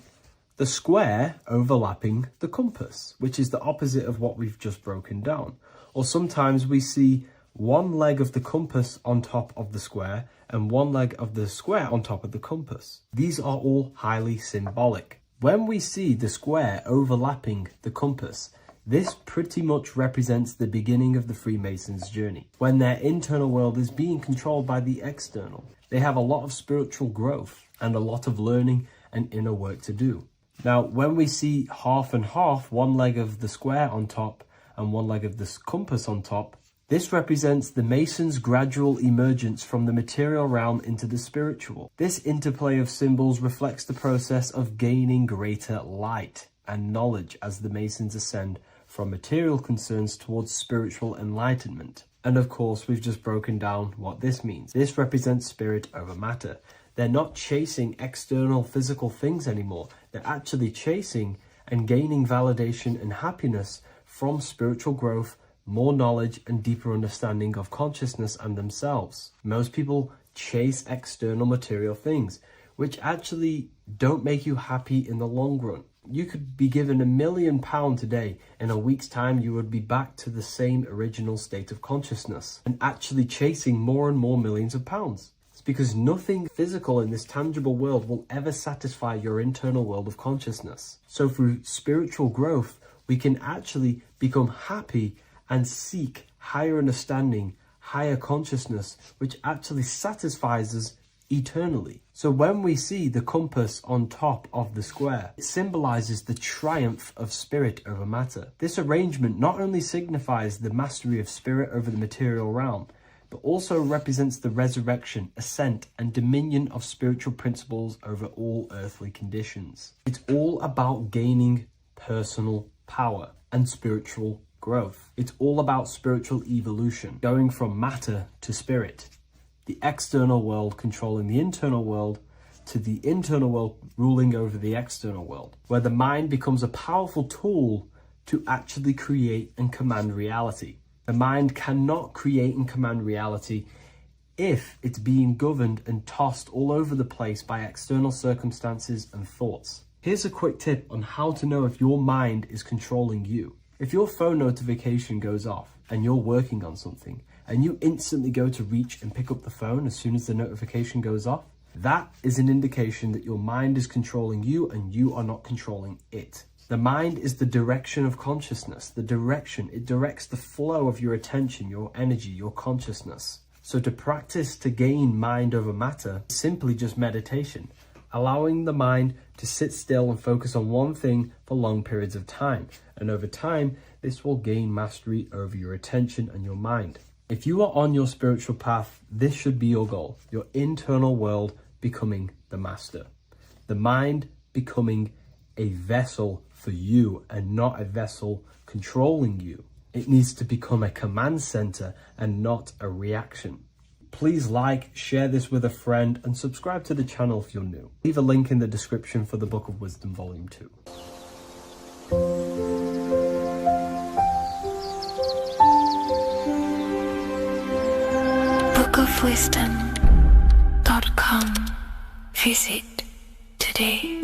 the square overlapping the compass, which is the opposite of what we've just broken down. Or sometimes we see one leg of the compass on top of the square and one leg of the square on top of the compass. These are all highly symbolic. When we see the square overlapping the compass, this pretty much represents the beginning of the Freemasons' journey, when their internal world is being controlled by the external. They have a lot of spiritual growth and a lot of learning and inner work to do. Now, when we see half and half, one leg of the square on top and one leg of the compass on top, this represents the Masons' gradual emergence from the material realm into the spiritual. This interplay of symbols reflects the process of gaining greater light and knowledge as the Masons ascend from material concerns towards spiritual enlightenment. And of course, we've just broken down what this means. This represents spirit over matter. They're not chasing external physical things anymore. They're actually chasing and gaining validation and happiness from spiritual growth, more knowledge and deeper understanding of consciousness and themselves. Most people chase external material things, which actually don't make you happy in the long run. You could be given £1 million today. In a week's time, you would be back to the same original state of consciousness and actually chasing more and more millions of pounds. It's because nothing physical in this tangible world will ever satisfy your internal world of consciousness. So through spiritual growth, we can actually become happy and seek higher understanding, higher consciousness, which actually satisfies us eternally. So when we see the compass on top of the square, it symbolizes the triumph of spirit over matter. This arrangement not only signifies the mastery of spirit over the material realm, but also represents the resurrection, ascent, and dominion of spiritual principles over all earthly conditions. It's all about gaining personal power and spiritual growth. It's all about spiritual evolution, going from matter to spirit. The external world controlling the internal world, to the internal world ruling over the external world, where the mind becomes a powerful tool to actually create and command reality. The mind cannot create and command reality if it's being governed and tossed all over the place by external circumstances and thoughts. Here's a quick tip on how to know if your mind is controlling you. If your phone notification goes off and you're working on something and you instantly go to reach and pick up the phone as soon as the notification goes off, that is an indication that your mind is controlling you and you are not controlling it. The mind is the direction of consciousness, the direction. It directs the flow of your attention, your energy, your consciousness. So to practice to gain mind over matter is simply just meditation, allowing the mind to sit still and focus on one thing for long periods of time. And over time, this will gain mastery over your attention and your mind. If you are on your spiritual path, this should be your goal, your internal world becoming the master. The mind becoming a vessel for you and not a vessel controlling you. It needs to become a command center and not a reaction. Please like, share this with a friend, and subscribe to the channel if you're new. Leave a link in the description for the Book of Wisdom Volume 2. bookofwisdom.com. Visit today.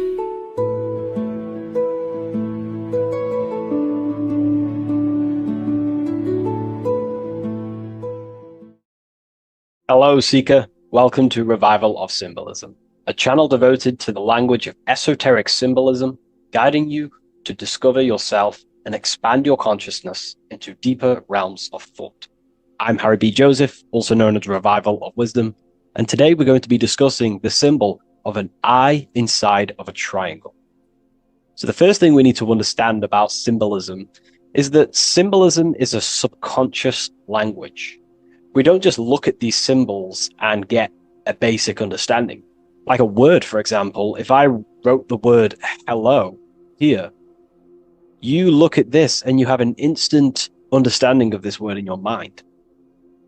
Hello, Seeker. Welcome to Revival of Symbolism, a channel devoted to the language of esoteric symbolism, guiding you to discover yourself and expand your consciousness into deeper realms of thought. I'm Harry B. Joseph, also known as Revival of Wisdom, and today we're going to be discussing the symbol of an eye inside of a triangle. So the first thing we need to understand about symbolism is that symbolism is a subconscious language. We don't just look at these symbols and get a basic understanding. Like a word, for example, if I wrote the word hello here, you look at this and you have an instant understanding of this word in your mind.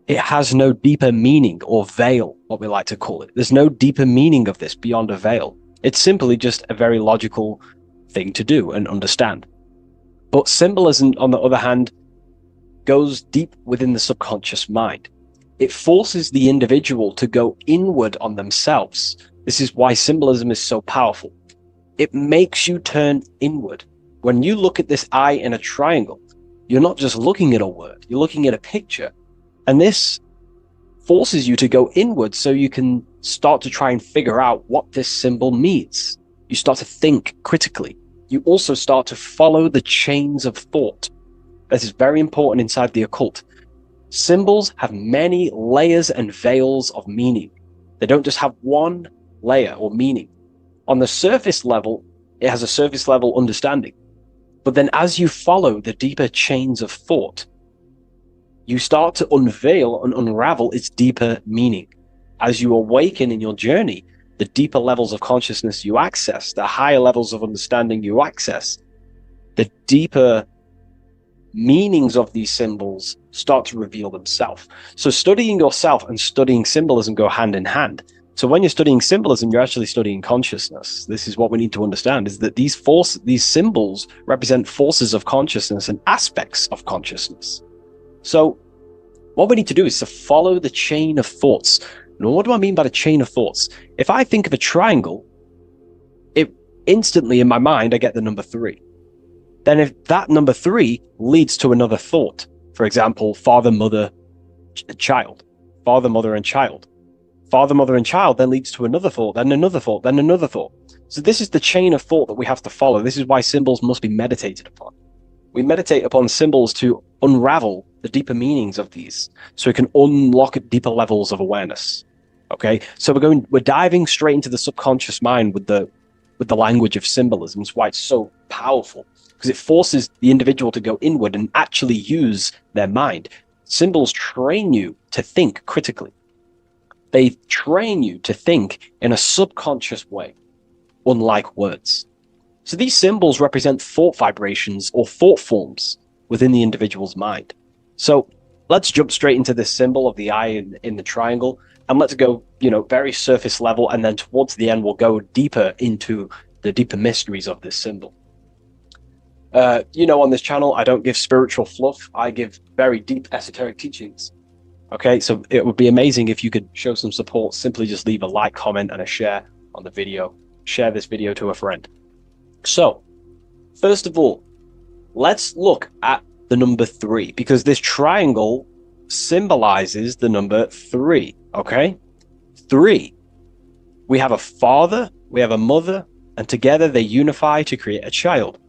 It has no deeper meaning, or veil, what we like to call it. There's no deeper meaning of this beyond a veil. It's simply just a very logical thing to do and understand. But symbolism, on the other hand, goes deep within the subconscious mind. It forces the individual to go inward on themselves. This is why symbolism is so powerful. It makes you turn inward. When you look at this eye in a triangle, you're not just looking at a word, you're looking at a picture. And this forces you to go inward so you can start to try and figure out what this symbol means. You start to think critically. You also start to follow the chains of thought. This is very important inside the occult. Symbols have many layers and veils of meaning. They don't just have one layer or meaning. On the surface level, it has a surface level understanding. But then as you follow the deeper chains of thought, you start to unveil and unravel its deeper meaning. As you awaken in your journey, the deeper levels of consciousness you access, the higher levels of understanding you access, the deeper meanings of these symbols start to reveal themselves. So studying yourself and studying symbolism go hand in hand. So when you're studying symbolism, you're actually studying consciousness. This is what we need to understand, is that these symbols represent forces of consciousness and aspects of consciousness. So what we need to do is to follow the chain of thoughts. Now, what do I mean by the chain of thoughts? If I think of a triangle, it instantly in my mind, I get the number 3. Then if that number 3 leads to another thought, for example, father, mother, child, father, mother, and child. Father, mother, and child then leads to another thought, then another thought, then another thought. So this is the chain of thought that we have to follow. This is why symbols must be meditated upon. We meditate upon symbols to unravel the deeper meanings of these, so we can unlock deeper levels of awareness. Okay, so we're diving straight into the subconscious mind with the language of symbolism. That's why it's so powerful, because it forces the individual to go inward and actually use their mind. Symbols train you to think critically. They train you to think in a subconscious way, unlike words. So these symbols represent thought vibrations or thought forms within the individual's mind. So let's jump straight into this symbol of the eye in the triangle, and let's go, very surface level, and then towards the end, we'll go deeper into the deeper mysteries of this symbol. On this channel, I don't give spiritual fluff. I give very deep esoteric teachings. Okay, so it would be amazing if you could show some support. Simply just leave a like, comment, and a share on the video. Share this video to a friend. So, first of all, let's look at the number 3, because this triangle symbolizes the number 3, okay? 3. We have a father, we have a mother, and together they unify to create a child.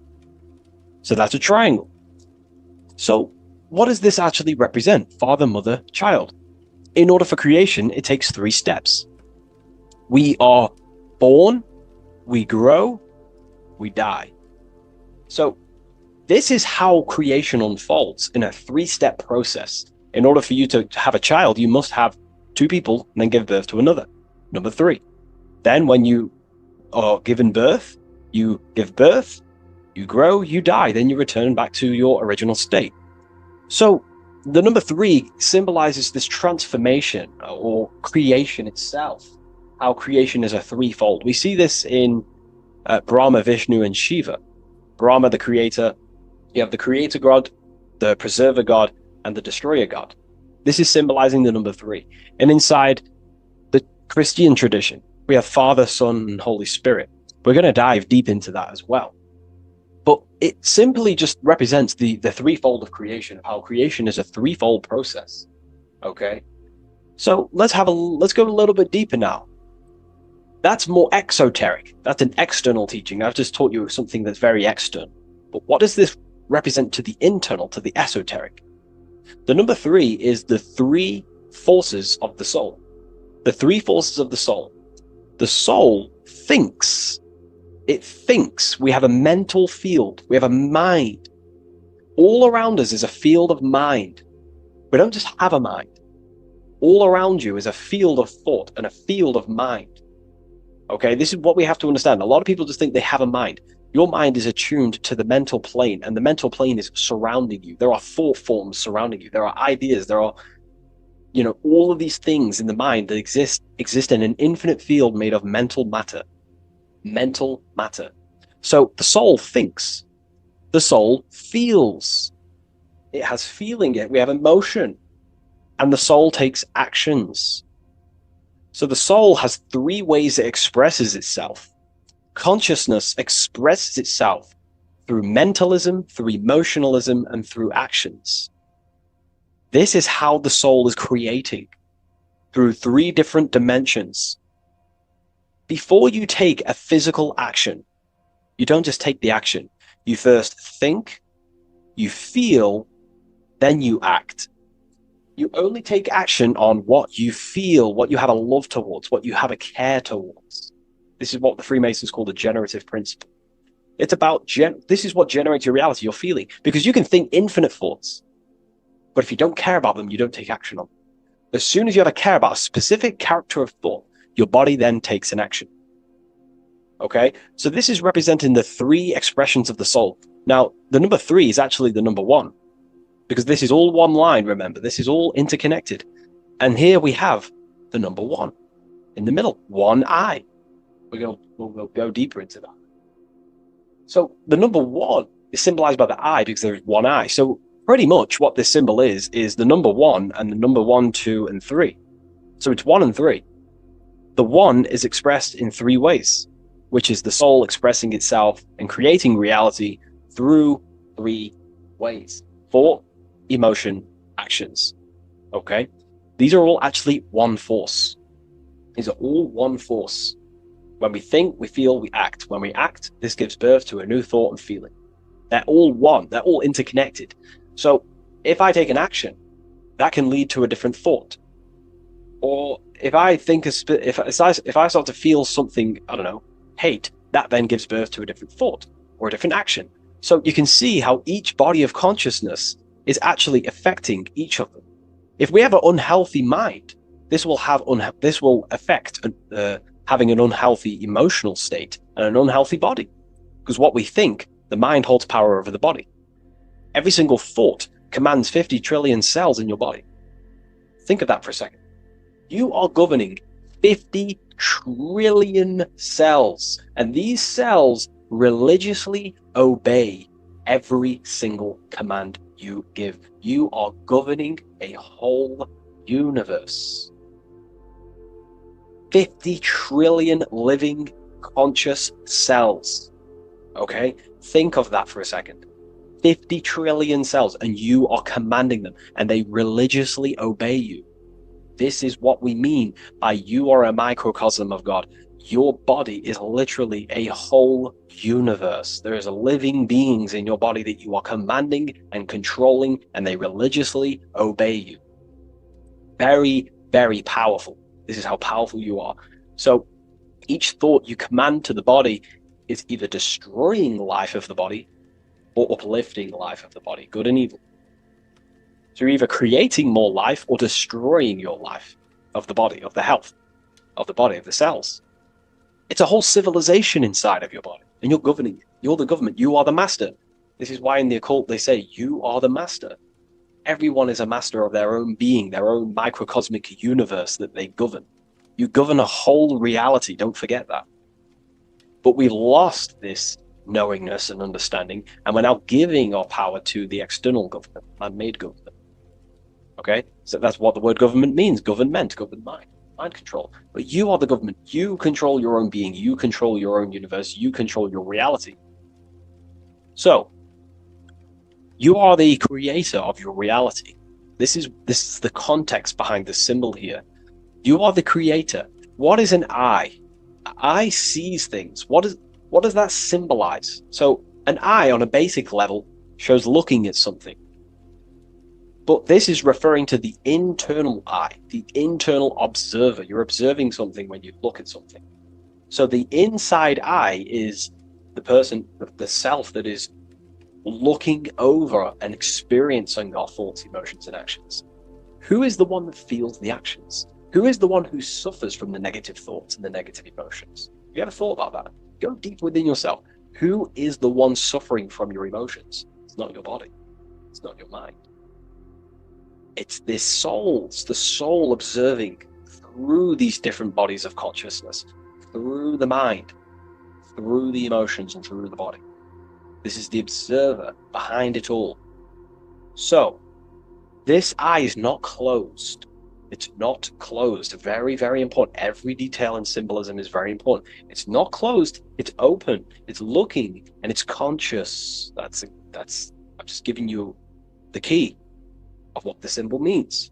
So that's a triangle. So what does this actually represent? Father, mother, child. In order for creation, it takes 3 steps. We are born, we grow, we die. So this is how creation unfolds in a 3-step process. In order for you to have a child, you must have 2 people and then give birth to another. Number 3. Then when you are given birth, you give birth, you grow, you die, then you return back to your original state. So the number 3 symbolizes this transformation or creation itself, how creation is a 3-fold. We see this in Brahma, Vishnu, and Shiva. Brahma, the creator, you have the creator god, the preserver god, and the destroyer god. This is symbolizing the number 3. And inside the Christian tradition, we have Father, Son, and Holy Spirit. We're going to dive deep into that as well. But it simply just represents the 3-fold of creation, how creation is a 3-fold process. Okay? So let's go a little bit deeper now. That's more exoteric. That's an external teaching. I've just taught you something that's very external. But what does this represent to the internal, to the esoteric? The number 3 is the 3 forces of the soul. The three forces of the soul. The soul thinks. It thinks. We have a mental field. We have a mind. All around us is a field of mind. We don't just have a mind. All around you is a field of thought and a field of mind. Okay, this is what we have to understand. A lot of people just think they have a mind. Your mind is attuned to the mental plane, and the mental plane is surrounding you. There are thought forms surrounding you. There are ideas. There are, all of these things in the mind that exist in an infinite field made of mental matter. Mental matter. So the soul thinks. The soul feels. It has feeling. We have emotion. And the soul takes actions. So the soul has three ways it expresses itself. Consciousness expresses itself through mentalism, through emotionalism, and through actions. This is how the soul is creating, through three different dimensions. Before you take a physical action, you don't just take the action. You first think, you feel, then you act. You only take action on what you feel, what you have a love towards, what you have a care towards. This is what the Freemasons call the generative principle. It's about, this is what generates your reality, your feeling. Because you can think infinite thoughts, but if you don't care about them, you don't take action on them. As soon as you have a care about a specific character of thought, your body then takes an action. Okay? So this is representing the three expressions of the soul. Now, the number 3 is actually the number 1. Because this is all one line, remember. This is all interconnected. And here we have the number 1 in the middle, one eye. We'll go deeper into that. So the number 1 is symbolized by the eye because there is one eye. So pretty much what this symbol is the number 1 and the number 1, 2, and 3. So it's 1 and 3. The 1 is expressed in 3 ways, which is the soul expressing itself and creating reality through 3 ways. Thought, emotion, actions. Okay? These are all actually one force. These are all one force. When we think, we feel, we act. When we act, this gives birth to a new thought and feeling. They're all one. They're all interconnected. So if I take an action, that can lead to a different thought. Or if I think, if I start to feel something, I don't know, hate, that then gives birth to a different thought or a different action. So you can see how each body of consciousness is actually affecting each of them. If we have an unhealthy mind, this will affect having an unhealthy emotional state and an unhealthy body. Because what we think, the mind holds power over the body. Every single thought commands 50 trillion cells in your body. Think of that for a second. You are governing 50 trillion cells, and these cells religiously obey every single command you give. You are governing a whole universe. 50 trillion living conscious cells. Okay? Think of that for a second. 50 trillion cells, and you are commanding them, and they religiously obey you. This is what we mean by you are a microcosm of God. Your body is literally a whole universe. There is living beings in your body that you are commanding and controlling, and they religiously obey you. Very, very powerful. This is how powerful you are. So each thought you command to the body is either destroying the life of the body or uplifting the life of the body, good and evil. So you're either creating more life or destroying your life of the body, of the health, of the body, of the cells. It's a whole civilization inside of your body, and you're governing it. You're the government. You are the master. This is why in the occult they say, you are the master. Everyone is a master of their own being, their own microcosmic universe that they govern. You govern a whole reality, don't forget that. But we've lost this knowingness and understanding, and we're now giving our power to the external government, man-made government. Okay? So that's what the word government means, government, governed mind control. But you are the government. You control your own being. You control your own universe. You control your reality. So, you are the creator of your reality. This is the context behind the symbol here. You are the creator. What is an eye? An eye sees things. What does that symbolize? So, an eye on a basic level shows looking at something. But this is referring to the internal eye, the internal observer. You're observing something when you look at something. So the inside eye is the person, the self that is looking over and experiencing our thoughts, emotions, and actions. Who is the one that feels the actions? Who is the one who suffers from the negative thoughts and the negative emotions? Have you ever thought about that? Go deep within yourself. Who is the one suffering from your emotions? It's not your body. It's not your mind. It's this soul. It's the soul observing through these different bodies of consciousness, through the mind, through the emotions, and through the body. This is the observer behind it all. So, this eye is not closed. It's not closed. Very, very important. Every detail in symbolism is very important. It's not closed. It's open. It's looking, and it's conscious. I'm just giving you the key of what the symbol means.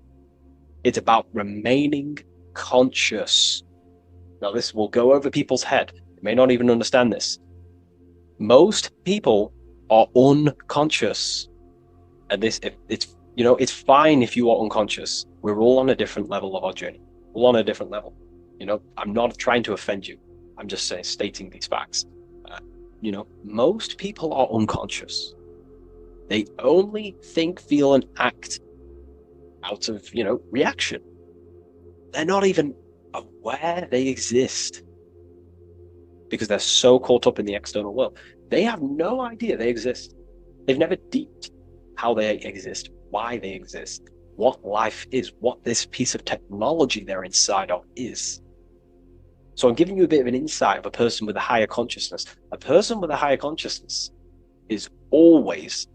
It's about remaining conscious. Now, this will go over people's head. They may not even understand this. Most people are unconscious, and it's fine if you are unconscious. We're all on a different level of our journey. We're all on a different level. I'm not trying to offend you. I'm just stating these facts. Most people are unconscious. They only think, feel, and act out of, reaction. They're not even aware they exist because they're so caught up in the external world. They have no idea they exist. They've never deeped how they exist, why they exist, what life is, what this piece of technology they're inside of is. So I'm giving you a bit of an insight of a person with a higher consciousness. A person with a higher consciousness is always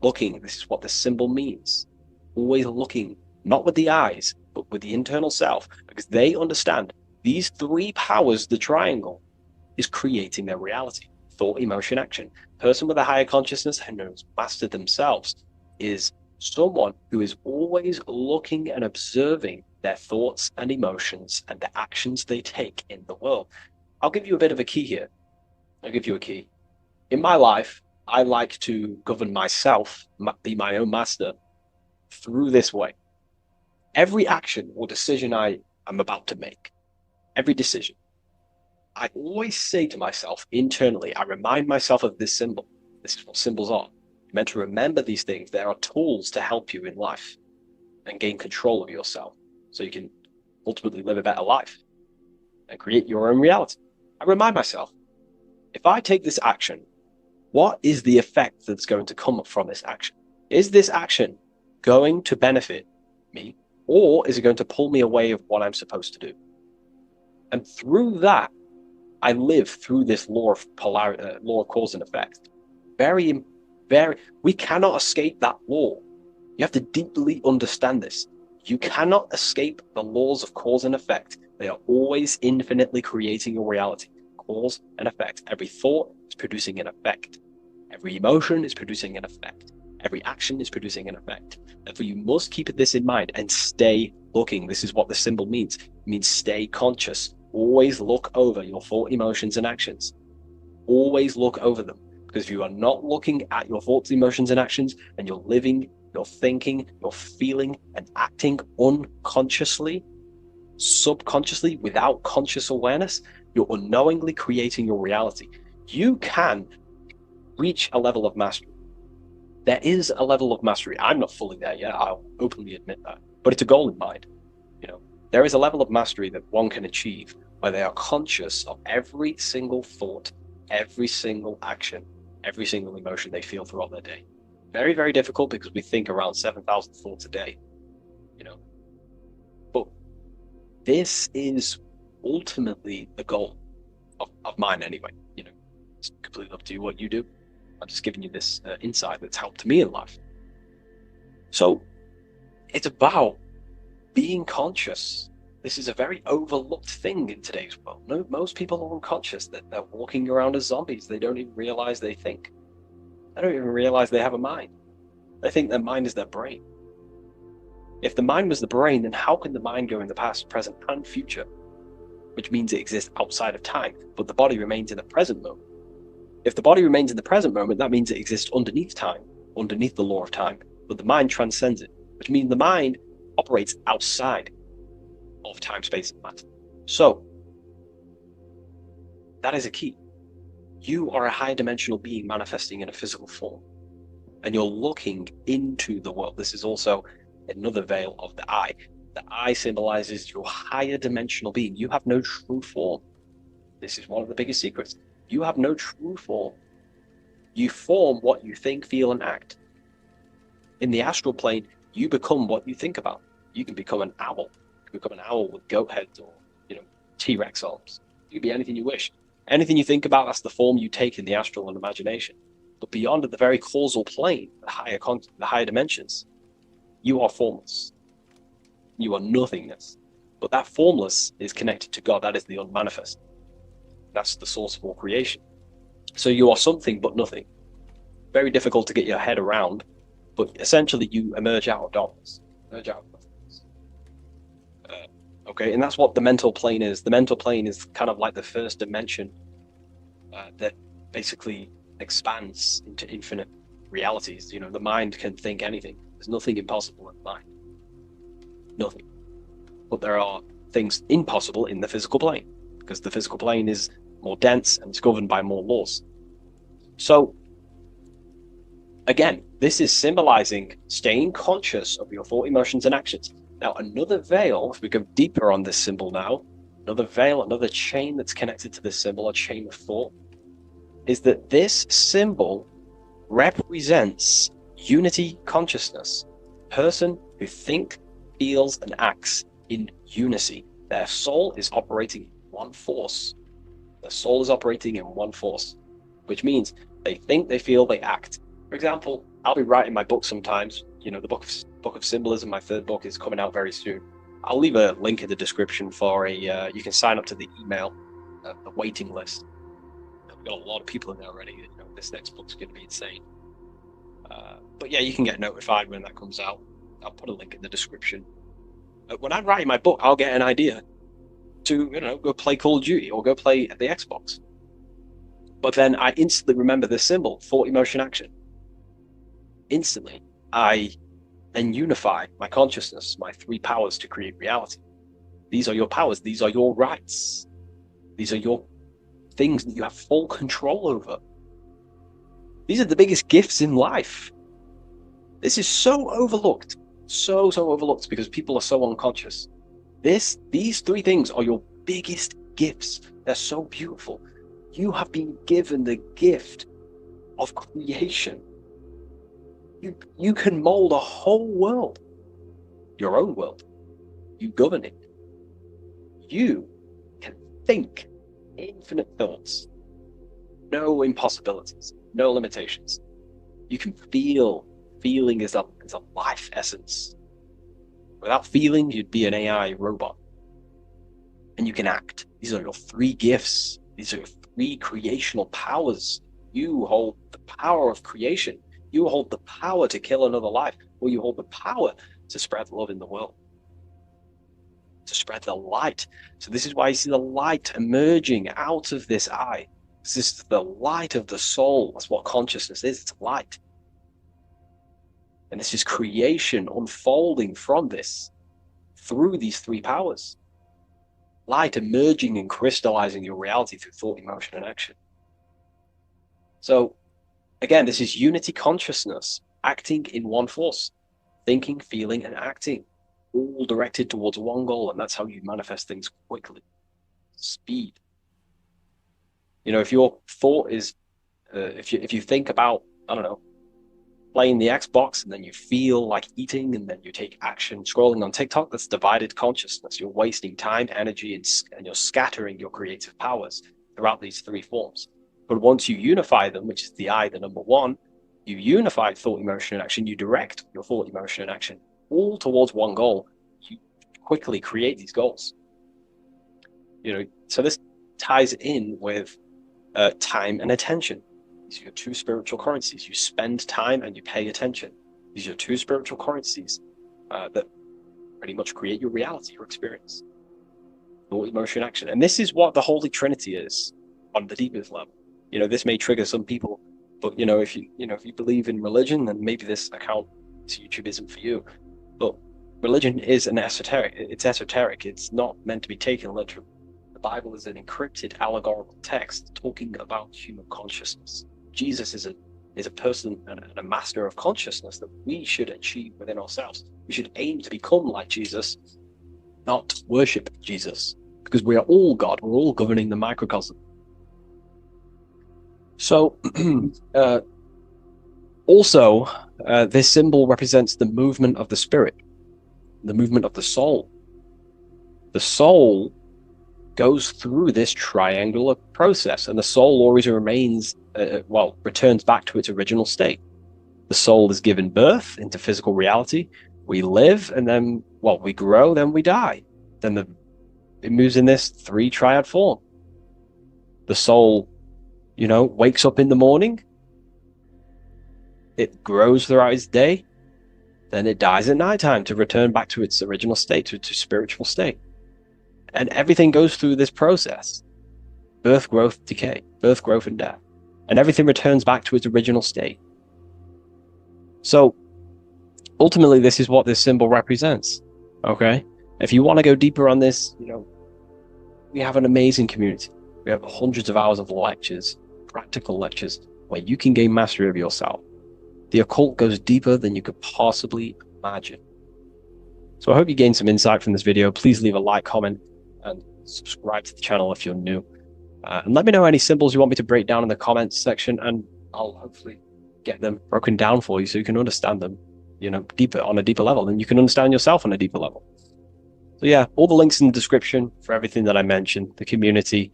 looking. This is what the symbol means. Always looking, not with the eyes, but with the internal self, because they understand these three powers, the triangle, is creating their reality. Thought, emotion, action. Person with a higher consciousness and has mastered themselves is someone who is always looking and observing their thoughts and emotions and the actions they take in the world. I'll give you a bit of a key here. I'll give you a key. In my life, I like to govern myself, be my own master, through this way. Every action or decision I am about to make, every decision, I always say to myself internally, I remind myself of this symbol. This is what symbols are. You're meant to remember these things. There are tools to help you in life and gain control of yourself so you can ultimately live a better life and create your own reality. I remind myself, if I take this action, what is the effect that's going to come from this action? Is this action going to benefit me, or is it going to pull me away of what I'm supposed to do? And through that, I live through this law of law of cause and effect. We cannot escape that law. You have to deeply understand this. You cannot escape the laws of cause and effect. They are always infinitely creating your reality. Cause and effect. Every thought is producing an effect. Every emotion is producing an effect. Every action is producing an effect. Therefore, you must keep this in mind and stay looking. This is what the symbol means. It means stay conscious. Always look over your thought, emotions, and actions. Always look over them. Because if you are not looking at your thoughts, emotions, and actions, and you're living, you're thinking, you're feeling, and acting unconsciously, subconsciously, without conscious awareness, you're unknowingly creating your reality. You can reach a level of mastery. There is a level of mastery. I'm not fully there yet. I'll openly admit that. But it's a goal in mind. There is a level of mastery that one can achieve where they are conscious of every single thought, every single action, every single emotion they feel throughout their day. Very, very difficult because we think around 7,000 thoughts a day, But this is ultimately the goal of mine anyway. It's completely up to you what you do. I'm just giving you this insight that's helped me in life. So it's about being conscious. This is a very overlooked thing in today's world. No, most people are unconscious, that they're walking around as zombies. They don't even realize they think. They don't even realize they have a mind. They think their mind is their brain. If the mind was the brain, then how can the mind go in the past, present, and future? Which means it exists outside of time, but the body remains in the present moment. If the body remains in the present moment, that means it exists underneath time, underneath the law of time, but the mind transcends it. which means the mind operates outside of time, space, and matter. So, that is a key. You are a high dimensional being manifesting in a physical form, and you're looking into the world. This is also another veil of the eye. The eye symbolizes your higher dimensional being. You have no true form. This is one of the biggest secrets. You have no true form. You form what you think, feel, and act. In the astral plane, you become what you think about. You can become an owl. You can become an owl with goat heads or, T-Rex arms. You can be anything you wish. Anything you think about, that's the form you take in the astral and imagination. But beyond the very causal plane, the higher dimensions, you are formless. You are nothingness. But that formless is connected to God. That is the unmanifest. That's the source of all creation. So you are something but nothing. Very difficult to get your head around, but essentially you emerge out of darkness. Emerge out of nothingness. Okay, and that's what the mental plane is. The mental plane is kind of like the first dimension that basically expands into infinite realities. The mind can think anything. There's nothing impossible in the mind. Nothing. But there are things impossible in the physical plane, because the physical plane is more dense and it's governed by more laws. So, again, this is symbolizing staying conscious of your thought, emotions, and actions. Now, another veil, if we go deeper on this symbol now, another veil, another chain that's connected to this symbol, a chain of thought, is that this symbol represents unity consciousness. Person who thinks, feels, and acts in unity. Their soul is operating in one force. The soul is operating in one force, which means they think, they feel, they act. For example, I'll be writing my book sometimes. The book of symbolism, my third book, is coming out very soon. I'll leave a link in the description for you can sign up to the email, the waiting list. We've got a lot of people in there already. This next book's going to be insane. But yeah, you can get notified when that comes out. I'll put a link in the description. When I'm writing my book, I'll get an idea to, go play Call of Duty or go play the Xbox. But then I instantly remember this symbol, thought, emotion, action. Instantly, I then unify my consciousness, my three powers to create reality. These are your powers. These are your rights. These are your things that you have full control over. These are the biggest gifts in life. This is so overlooked. So overlooked because people are so unconscious. These three things are your biggest gifts. They're so beautiful. You have been given the gift of creation. You can mold a whole world, your own world. You govern it. You can think infinite thoughts. No impossibilities, no limitations. You can feel. Feeling is a life essence. Without feeling, you'd be an AI robot. And you can act. These are your three gifts. These are your three creational powers. You hold the power of creation. You hold the power to kill another life, or you hold the power to spread love in the world, to spread the light. So this is why you see the light emerging out of this eye. This is the light of the soul. That's what consciousness is. It's light. And this is creation unfolding from this through these three powers. Light emerging and crystallizing your reality through thought, emotion, and action. So, again, this is unity consciousness, acting in one force, thinking, feeling, and acting, all directed towards one goal, and that's how you manifest things quickly. Speed. If your thought is, if you think about, I don't know, playing the Xbox, and then you feel like eating, and then you take action scrolling on TikTok, that's divided consciousness. You're wasting time, energy, and you're scattering your creative powers throughout these three forms. But once you unify them, which is the I, the number one, you unify thought, emotion, and action, you direct your thought, emotion, and action all towards one goal. You quickly create these goals. So this ties in with time and attention. These are your two spiritual currencies. You spend time and you pay attention. These are your two spiritual currencies that pretty much create your reality, your experience. Thought, emotion, action. And this is what the Holy Trinity is on the deepest level. This may trigger some people, but if you believe in religion, then maybe this account to YouTube isn't for you. But religion is an esoteric. It's esoteric. It's not meant to be taken literally. The Bible is an encrypted allegorical text talking about human consciousness. Jesus is a person and a master of consciousness that we should achieve within ourselves. We should aim to become like Jesus, not worship Jesus, because we are all God. We're all governing the microcosm. So, also, this symbol represents the movement of the spirit, the movement of the soul. The soul goes through this triangular process, and the soul always remains, returns back to its original state. The soul is given birth into physical reality. We live, and then, we grow, then we die. Then it moves in this three triad form. The soul, wakes up in the morning. It grows throughout its day. Then it dies at nighttime to return back to its original state, to its spiritual state. And everything goes through this process. Birth, growth, decay. Birth, growth, and death. And everything returns back to its original state. So, ultimately, this is what this symbol represents. Okay? If you want to go deeper on this, we have an amazing community. We have hundreds of hours of lectures, practical lectures, where you can gain mastery of yourself. The occult goes deeper than you could possibly imagine. So I hope you gained some insight from this video. Please leave a like, comment, and subscribe to the channel if you're new. And let me know any symbols you want me to break down in the comments section, and I'll hopefully get them broken down for you so you can understand them, deeper, on a deeper level, and you can understand yourself on a deeper level. So yeah, all the links in the description for everything that I mentioned, the community,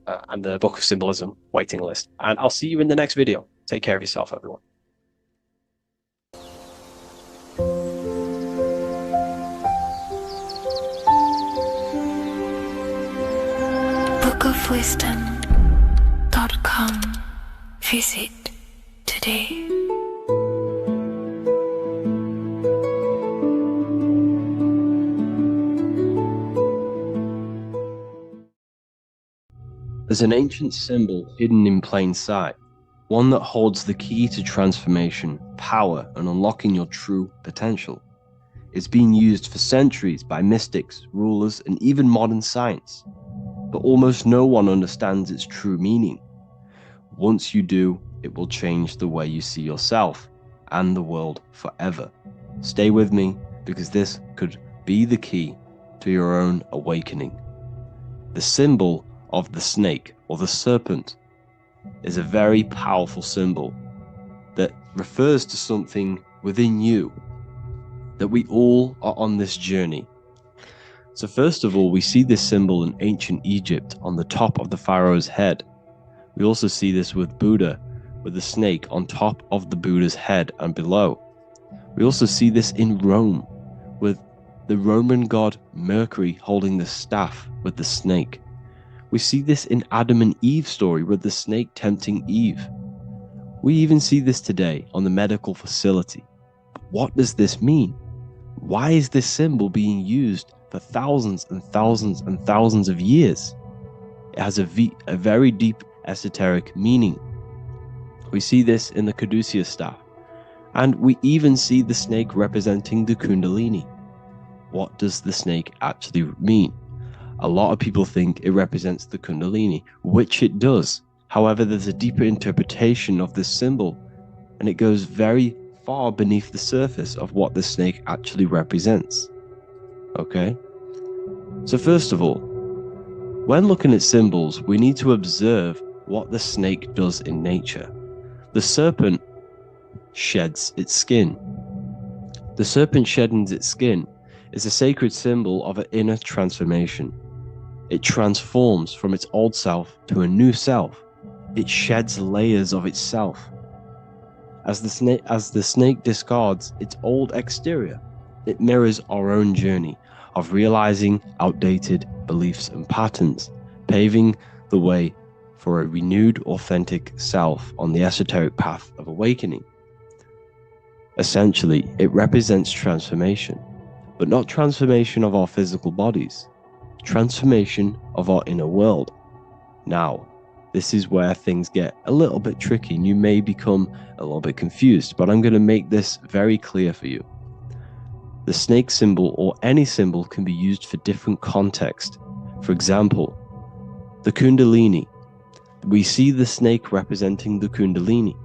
and the Book of Symbolism waiting list. And I'll see you in the next video. Take care of yourself, everyone. bookofwisdom.com. Visit today. There's an ancient symbol hidden in plain sight, one that holds the key to transformation, power, and unlocking your true potential. It's been used for centuries by mystics, rulers, and even modern science, but almost no one understands its true meaning. Once you do, it will change the way you see yourself and the world forever. Stay with me, because this could be the key to your own awakening. The symbol of the snake, or the serpent, is a very powerful symbol that refers to something within you, that we all are on this journey. So first of all, we see this symbol in ancient Egypt on the top of the pharaoh's head. We also see this with Buddha, with the snake on top of the Buddha's head and below. We also see this in Rome, with the Roman god Mercury holding the staff with the snake. We see this in Adam and Eve's story with the snake tempting Eve. We even see this today on the medical facility. What does this mean? Why is this symbol being used for thousands and thousands and thousands of years? It has a very deep esoteric meaning. We see this in the caduceus staff, and we even see the snake representing the Kundalini. What does the snake actually mean? A lot of people think it represents the Kundalini, which it does. However, there's a deeper interpretation of this symbol, and it goes very far beneath the surface of what the snake actually represents. Okay? So first of all, when looking at symbols, we need to observe what the snake does in nature. The serpent sheds its skin. The serpent shedding its skin is a sacred symbol of an inner transformation. It transforms from its old self to a new self. It sheds layers of itself. As the snake discards its old exterior, it mirrors our own journey of realizing outdated beliefs and patterns, paving the way for a renewed, authentic self on the esoteric path of awakening. Essentially, it represents transformation, but not transformation of our physical bodies, transformation of our inner world. Now, this is where things get a little bit tricky and you may become a little bit confused, but I'm going to make this very clear for you. The snake symbol or any symbol can be used for different context. For example, the Kundalini. We see the snake representing the Kundalini.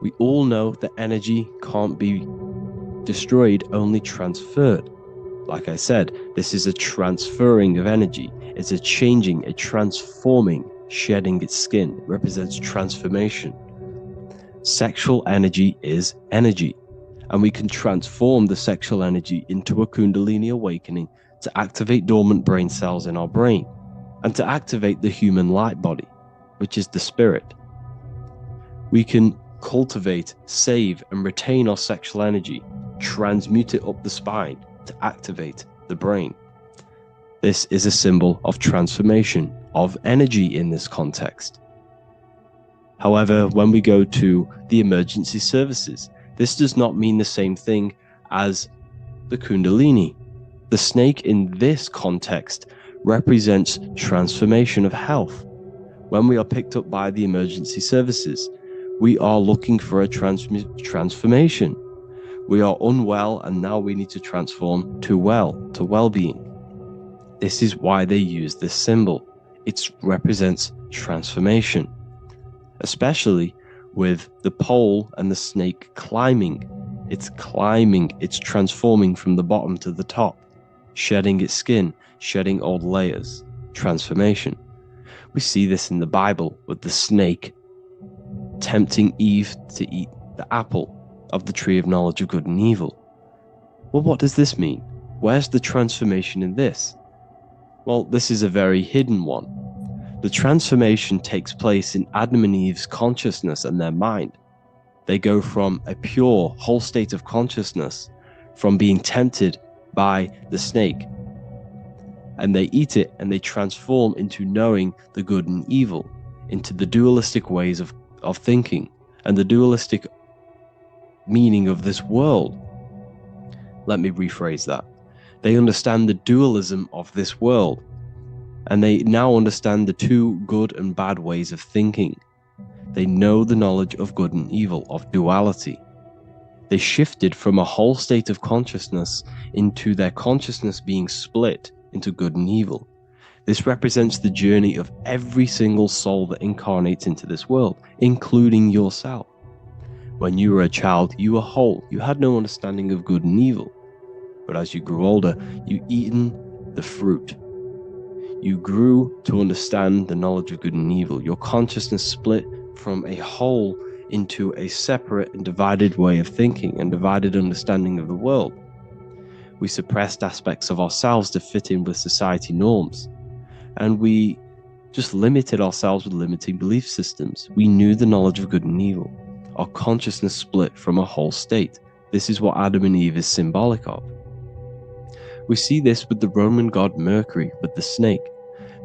We all know that energy can't be destroyed, only transferred. Like I said, this is a transferring of energy. It's a changing, a transforming, shedding its skin. It represents transformation. Sexual energy is energy, and we can transform the sexual energy into a Kundalini awakening to activate dormant brain cells in our brain and to activate the human light body, which is the spirit. We can cultivate, save, and retain our sexual energy, transmute it up the spine to activate the brain. This is a symbol of transformation, of energy in this context. However, when we go to the emergency services, this does not mean the same thing as the Kundalini. The snake in this context represents transformation of health. When we are picked up by the emergency services, we are looking for a transformation. We are unwell and now we need to transform to well-being. This is why they use this symbol. It represents transformation, especially with the pole and the snake climbing. It's climbing, it's transforming from the bottom to the top, shedding its skin, shedding old layers, transformation. We see this in the Bible with the snake tempting Eve to eat the apple of the tree of knowledge of good and evil. Well, what does this mean? Where's the transformation in this? Well, this is a very hidden one. The transformation takes place in Adam and Eve's consciousness and their mind. They go from a pure, whole state of consciousness, from being tempted by the snake, and they eat it and they transform into knowing the good and evil, into the dualistic ways of thinking and the dualistic meaning of this world. Let me rephrase that. They understand the dualism of this world, and they now understand the two good and bad ways of thinking. They know the knowledge of good and evil, of duality. They shifted from a whole state of consciousness into their consciousness being split into good and evil. This represents the journey of every single soul that incarnates into this world, including yourself. When you were a child, you were whole. You had no understanding of good and evil. But as you grew older, you eaten the fruit. You grew to understand the knowledge of good and evil. Your consciousness split from a whole into a separate and divided way of thinking and divided understanding of the world. We suppressed aspects of ourselves to fit in with society norms. And we just limited ourselves with limiting belief systems. We knew the knowledge of good and evil. Our consciousness split from a whole state. This is what Adam and Eve is symbolic of. We see this with the Roman god Mercury, with the snake.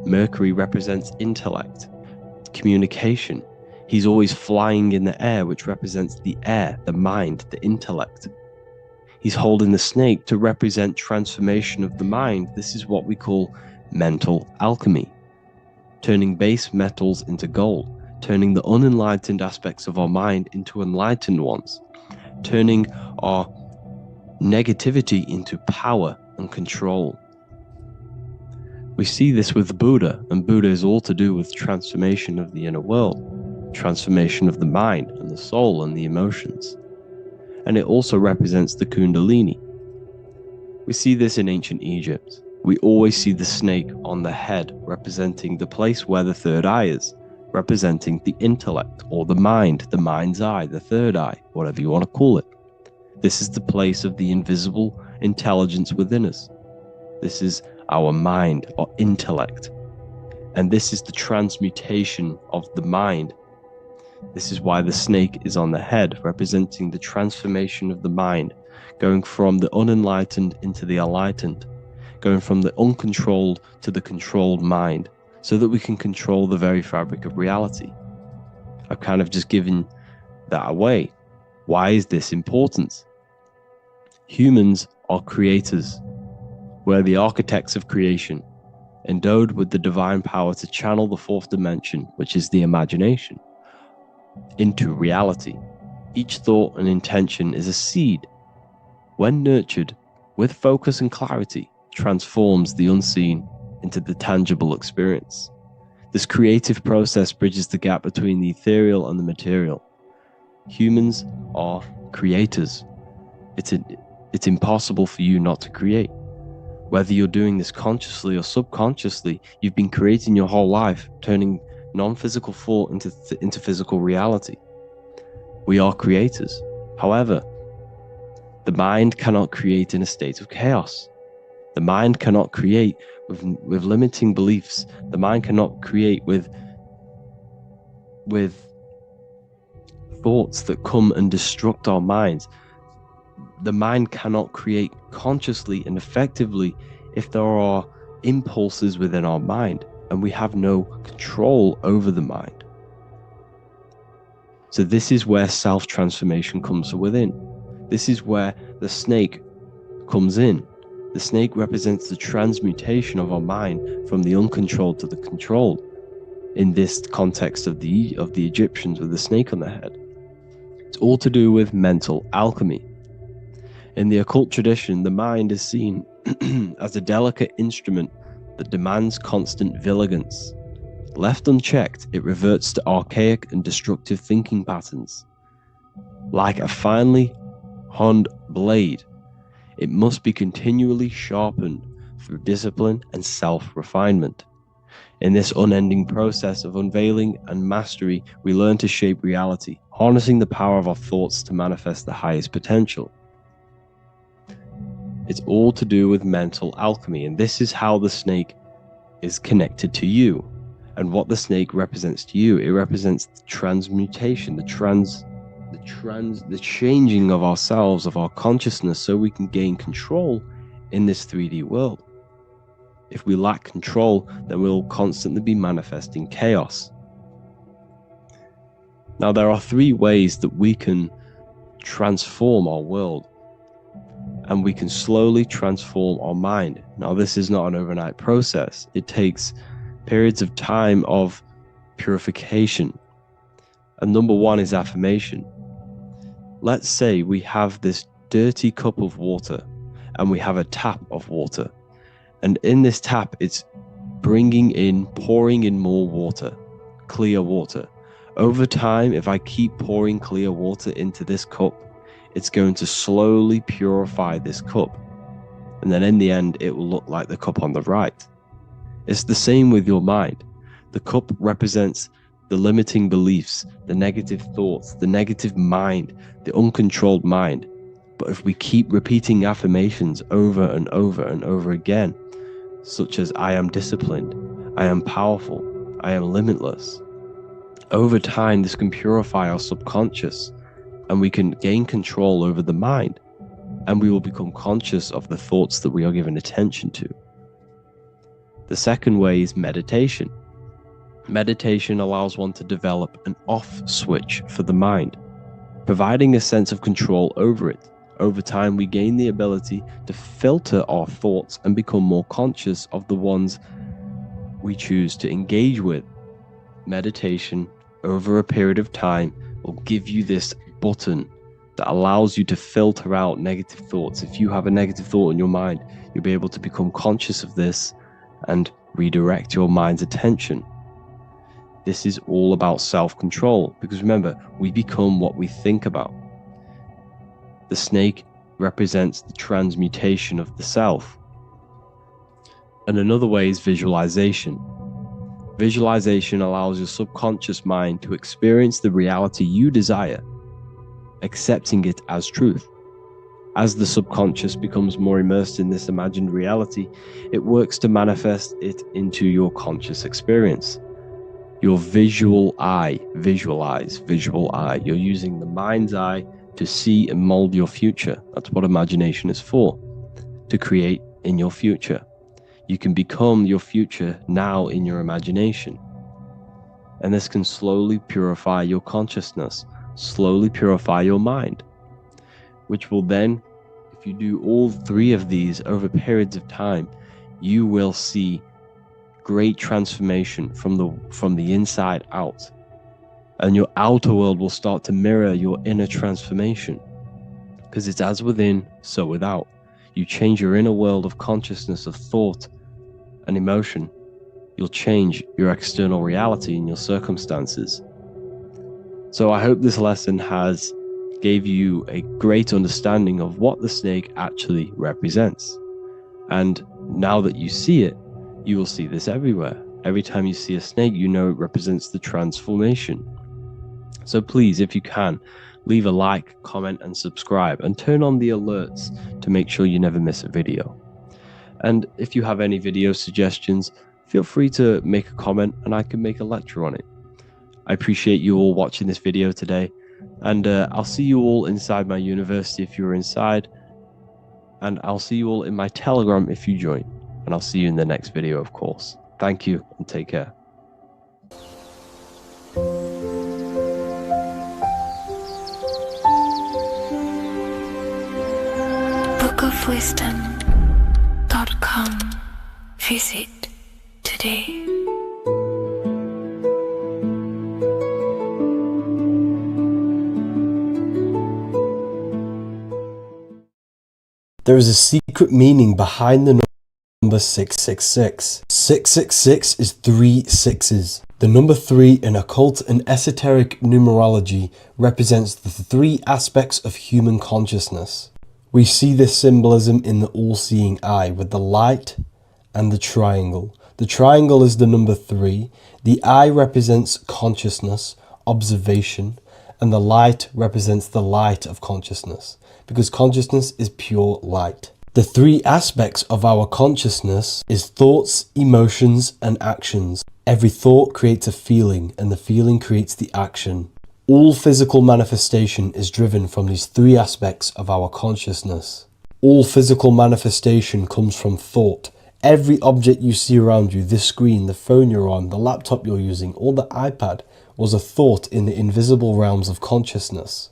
Mercury represents intellect, communication. He's always flying in the air, which represents the air, the mind, the intellect. He's holding the snake to represent transformation of the mind. This is what we call mental alchemy, turning base metals into gold, turning the unenlightened aspects of our mind into enlightened ones, turning our negativity into power and control. We see this with Buddha, and Buddha is all to do with transformation of the inner world, transformation of the mind and the soul and the emotions. And it also represents the Kundalini. We see this in ancient Egypt. We always see the snake on the head, representing the place where the third eye is, representing the intellect or the mind's eye, the third eye, whatever you want to call it. This is the place of the invisible intelligence within us. This is our mind or intellect. And this is the transmutation of the mind. This is why the snake is on the head, representing the transformation of the mind, going from the unenlightened into the enlightened, going from the uncontrolled to the controlled mind, so that we can control the very fabric of reality. I've kind of just given that away. Why is this important? Humans are creators. We're the architects of creation, endowed with the divine power to channel the fourth dimension, which is the imagination, into reality. Each thought and intention is a seed. when nurtured with focus and clarity, transforms the unseen into the tangible experience. This creative process bridges the gap between the ethereal and the material. Humans are creators. It's impossible for you not to create. Whether you're doing this consciously or subconsciously, you've been creating your whole life, turning non-physical thought into physical reality. We are creators. However, the mind cannot create in a state of chaos. The mind cannot create with limiting beliefs. The mind cannot create with thoughts that come and destruct our minds. The mind cannot create consciously and effectively if there are impulses within our mind and we have no control over the mind. So this is where self-transformation comes from within. This is where the snake comes in. The snake represents the transmutation of our mind from the uncontrolled to the controlled. In this context of the Egyptians with the snake on their head. It's all to do with mental alchemy. In the occult tradition, the mind is seen as a delicate instrument that demands constant vigilance. Left unchecked, it reverts to archaic and destructive thinking patterns. Like a finely honed blade, it must be continually sharpened through discipline and self-refinement. In this unending process of unveiling and mastery, we learn to shape reality, harnessing the power of our thoughts to manifest the highest potential. It's all to do with mental alchemy, and this is how the snake is connected to you. And what the snake represents to you, it represents the transmutation, the changing of ourselves, of our consciousness, so we can gain control in this 3D world. If we lack control, then we'll constantly be manifesting chaos. Now, there are 3 ways that we can transform our world, and we can slowly transform our mind. Now, this is not an overnight process. It takes periods of time of purification. And number 1 is affirmation. Let's say we have this dirty cup of water, and we have a tap of water. And in this tap, it's pouring in more water, clear water. Over time, if I keep pouring clear water into this cup, it's going to slowly purify this cup. And then in the end, it will look like the cup on the right. It's the same with your mind. The cup represents the limiting beliefs, the negative thoughts, the negative mind, the uncontrolled mind. But if we keep repeating affirmations over and over and over again, such as I am disciplined, I am powerful, I am limitless. Over time, this can purify our subconscious and we can gain control over the mind, and we will become conscious of the thoughts that we are giving attention to. The second way is meditation. Meditation allows one to develop an off switch for the mind, providing a sense of control over it. Over time, we gain the ability to filter our thoughts and become more conscious of the ones we choose to engage with. Meditation, over a period of time, will give you this button that allows you to filter out negative thoughts. If you have a negative thought in your mind, you'll be able to become conscious of this and redirect your mind's attention. This is all about self-control, because remember, we become what we think about. The snake represents the transmutation of the self. And another way is visualization. Visualization allows your subconscious mind to experience the reality you desire, accepting it as truth. As the subconscious becomes more immersed in this imagined reality, it works to manifest it into your conscious experience. Your visual eye, visual eye. You're using the mind's eye to see and mold your future. That's what imagination is for, to create in your future. You can become your future now in your imagination. And this can slowly purify your consciousness, slowly purify your mind, which will then, if you do all 3 of these over periods of time, you will see great transformation from the inside out. And your outer world will start to mirror your inner transformation. because it's as within, so without. You change your inner world of consciousness, of thought and emotion, you'll change your external reality and your circumstances. So I hope this lesson has gave you a great understanding of what the snake actually represents. And now that you see it, you will see this everywhere. Every time you see a snake, you know it represents the transformation. So please, if you can, leave a like, comment, and subscribe, and turn on the alerts to make sure you never miss a video. And if you have any video suggestions, feel free to make a comment and I can make a lecture on it. I appreciate you all watching this video today, and I'll see you all inside my university if you're inside, and I'll see you all in my Telegram if you join, and I'll see you in the next video, of course. Thank you and take care. bookofwisdom.com. Visit today. There is a secret meaning behind the number 666. 666 is 3 sixes. The number 3 in occult and esoteric numerology represents the 3 aspects of human consciousness. We see this symbolism in the all-seeing eye with the light and the triangle. The triangle is the number 3. The eye represents consciousness, observation, and the light represents the light of consciousness, because consciousness is pure light. The 3 aspects of our consciousness is thoughts, emotions, and actions. Every thought creates a feeling, and the feeling creates the action. All physical manifestation is driven from these 3 aspects of our consciousness. All physical manifestation comes from thought. Every object you see around you, this screen, the phone you're on, the laptop you're using, or the iPad, was a thought in the invisible realms of consciousness.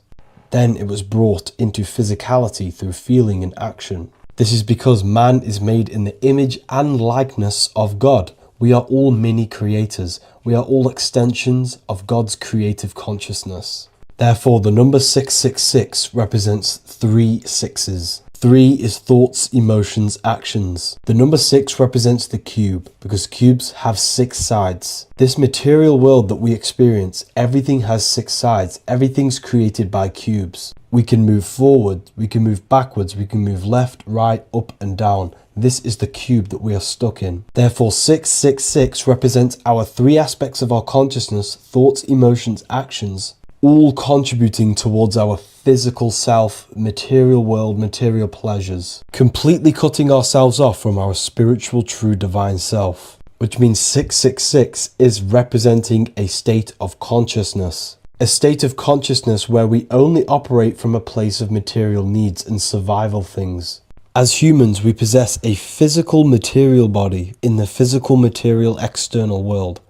Then it was brought into physicality through feeling and action. This is because man is made in the image and likeness of God. We are all mini creators. We are all extensions of God's creative consciousness. Therefore, the number 666 represents 3 sixes. 3 is thoughts, emotions, actions. The number 6 represents the cube, because cubes have 6 sides. This material world that we experience, everything has 6 sides. Everything's created by cubes. We can move forward, we can move backwards, we can move left, right, up and down. This is the cube that we are stuck in. Therefore, 666 represents our 3 aspects of our consciousness, thoughts, emotions, actions, all contributing towards our physical self, material world, material pleasures, completely cutting ourselves off from our spiritual, true, divine self, which means 666 is representing a state of consciousness. A state of consciousness where we only operate from a place of material needs and survival things. As humans, we possess a physical material body in the physical material external world,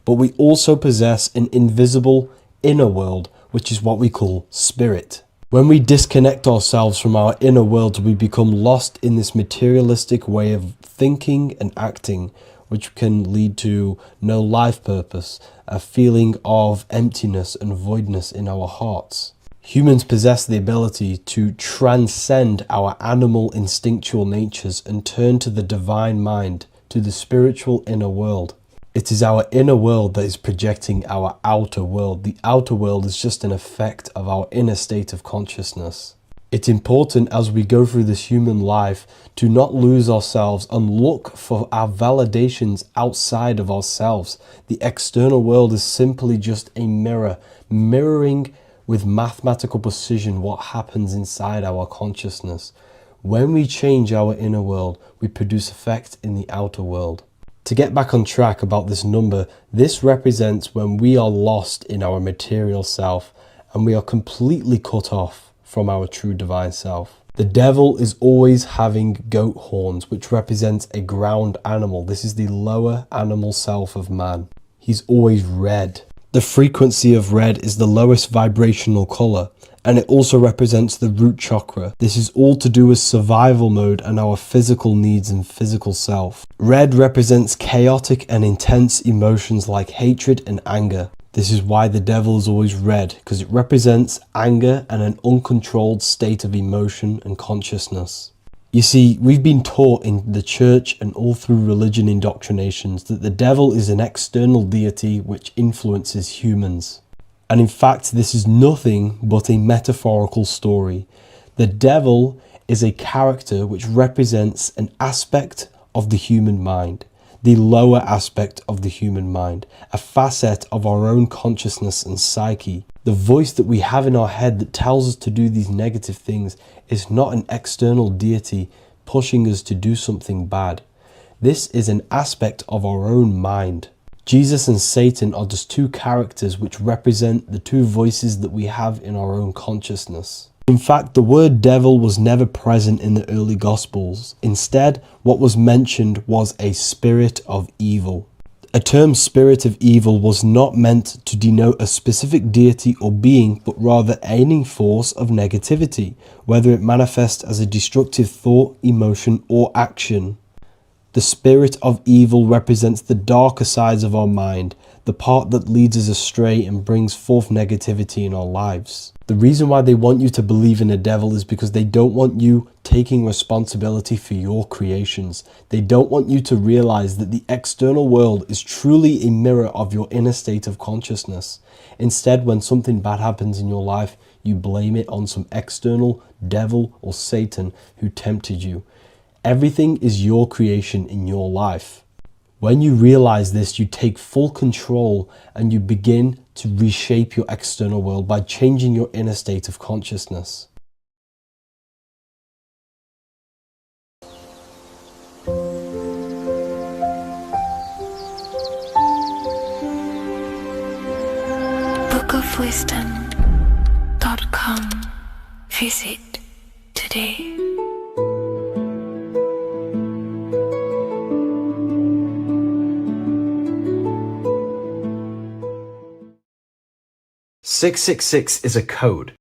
but we also possess an invisible inner world, which is what we call spirit. When we disconnect ourselves from our inner world, we become lost in this materialistic way of thinking and acting, which can lead to no life purpose, a feeling of emptiness and voidness in our hearts. Humans possess the ability to transcend our animal instinctual natures and turn to the divine mind, to the spiritual inner world. It is our inner world that is projecting our outer world. The outer world is just an effect of our inner state of consciousness. It's important as we go through this human life to not lose ourselves and look for our validations outside of ourselves. The external world is simply just a mirror, mirroring with mathematical precision what happens inside our consciousness. When we change our inner world, we produce effect in the outer world. To get back on track about this number, this represents when we are lost in our material self and we are completely cut off from our true divine self. The devil is always having goat horns, which represents a ground animal. This is the lower animal self of man. He's always red. The frequency of red is the lowest vibrational color, and it also represents the root chakra. This is all to do with survival mode and our physical needs and physical self. Red represents chaotic and intense emotions like hatred and anger. This is why the devil is always red, because it represents anger and an uncontrolled state of emotion and consciousness. You see, we've been taught in the church and all through religion indoctrinations that the devil is an external deity which influences humans. And in fact, this is nothing but a metaphorical story. The devil is a character which represents an aspect of the human mind, the lower aspect of the human mind, a facet of our own consciousness and psyche. The voice that we have in our head that tells us to do these negative things is not an external deity pushing us to do something bad. This is an aspect of our own mind. Jesus and Satan are just two characters which represent the two voices that we have in our own consciousness. In fact, the word devil was never present in the early Gospels. Instead, what was mentioned was a spirit of evil. A term spirit of evil was not meant to denote a specific deity or being, but rather any force of negativity, whether it manifests as a destructive thought, emotion, or action. The spirit of evil represents the darker sides of our mind, the part that leads us astray and brings forth negativity in our lives. The reason why they want you to believe in a devil is because they don't want you taking responsibility for your creations. They don't want you to realize that the external world is truly a mirror of your inner state of consciousness. Instead, when something bad happens in your life, you blame it on some external devil or Satan who tempted you. Everything is your creation in your life. When you realize this, you take full control and you begin to reshape your external world by changing your inner state of consciousness. bookofwisdom.com. Visit today. Six 666 is a code,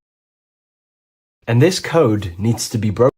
and this code needs to be broken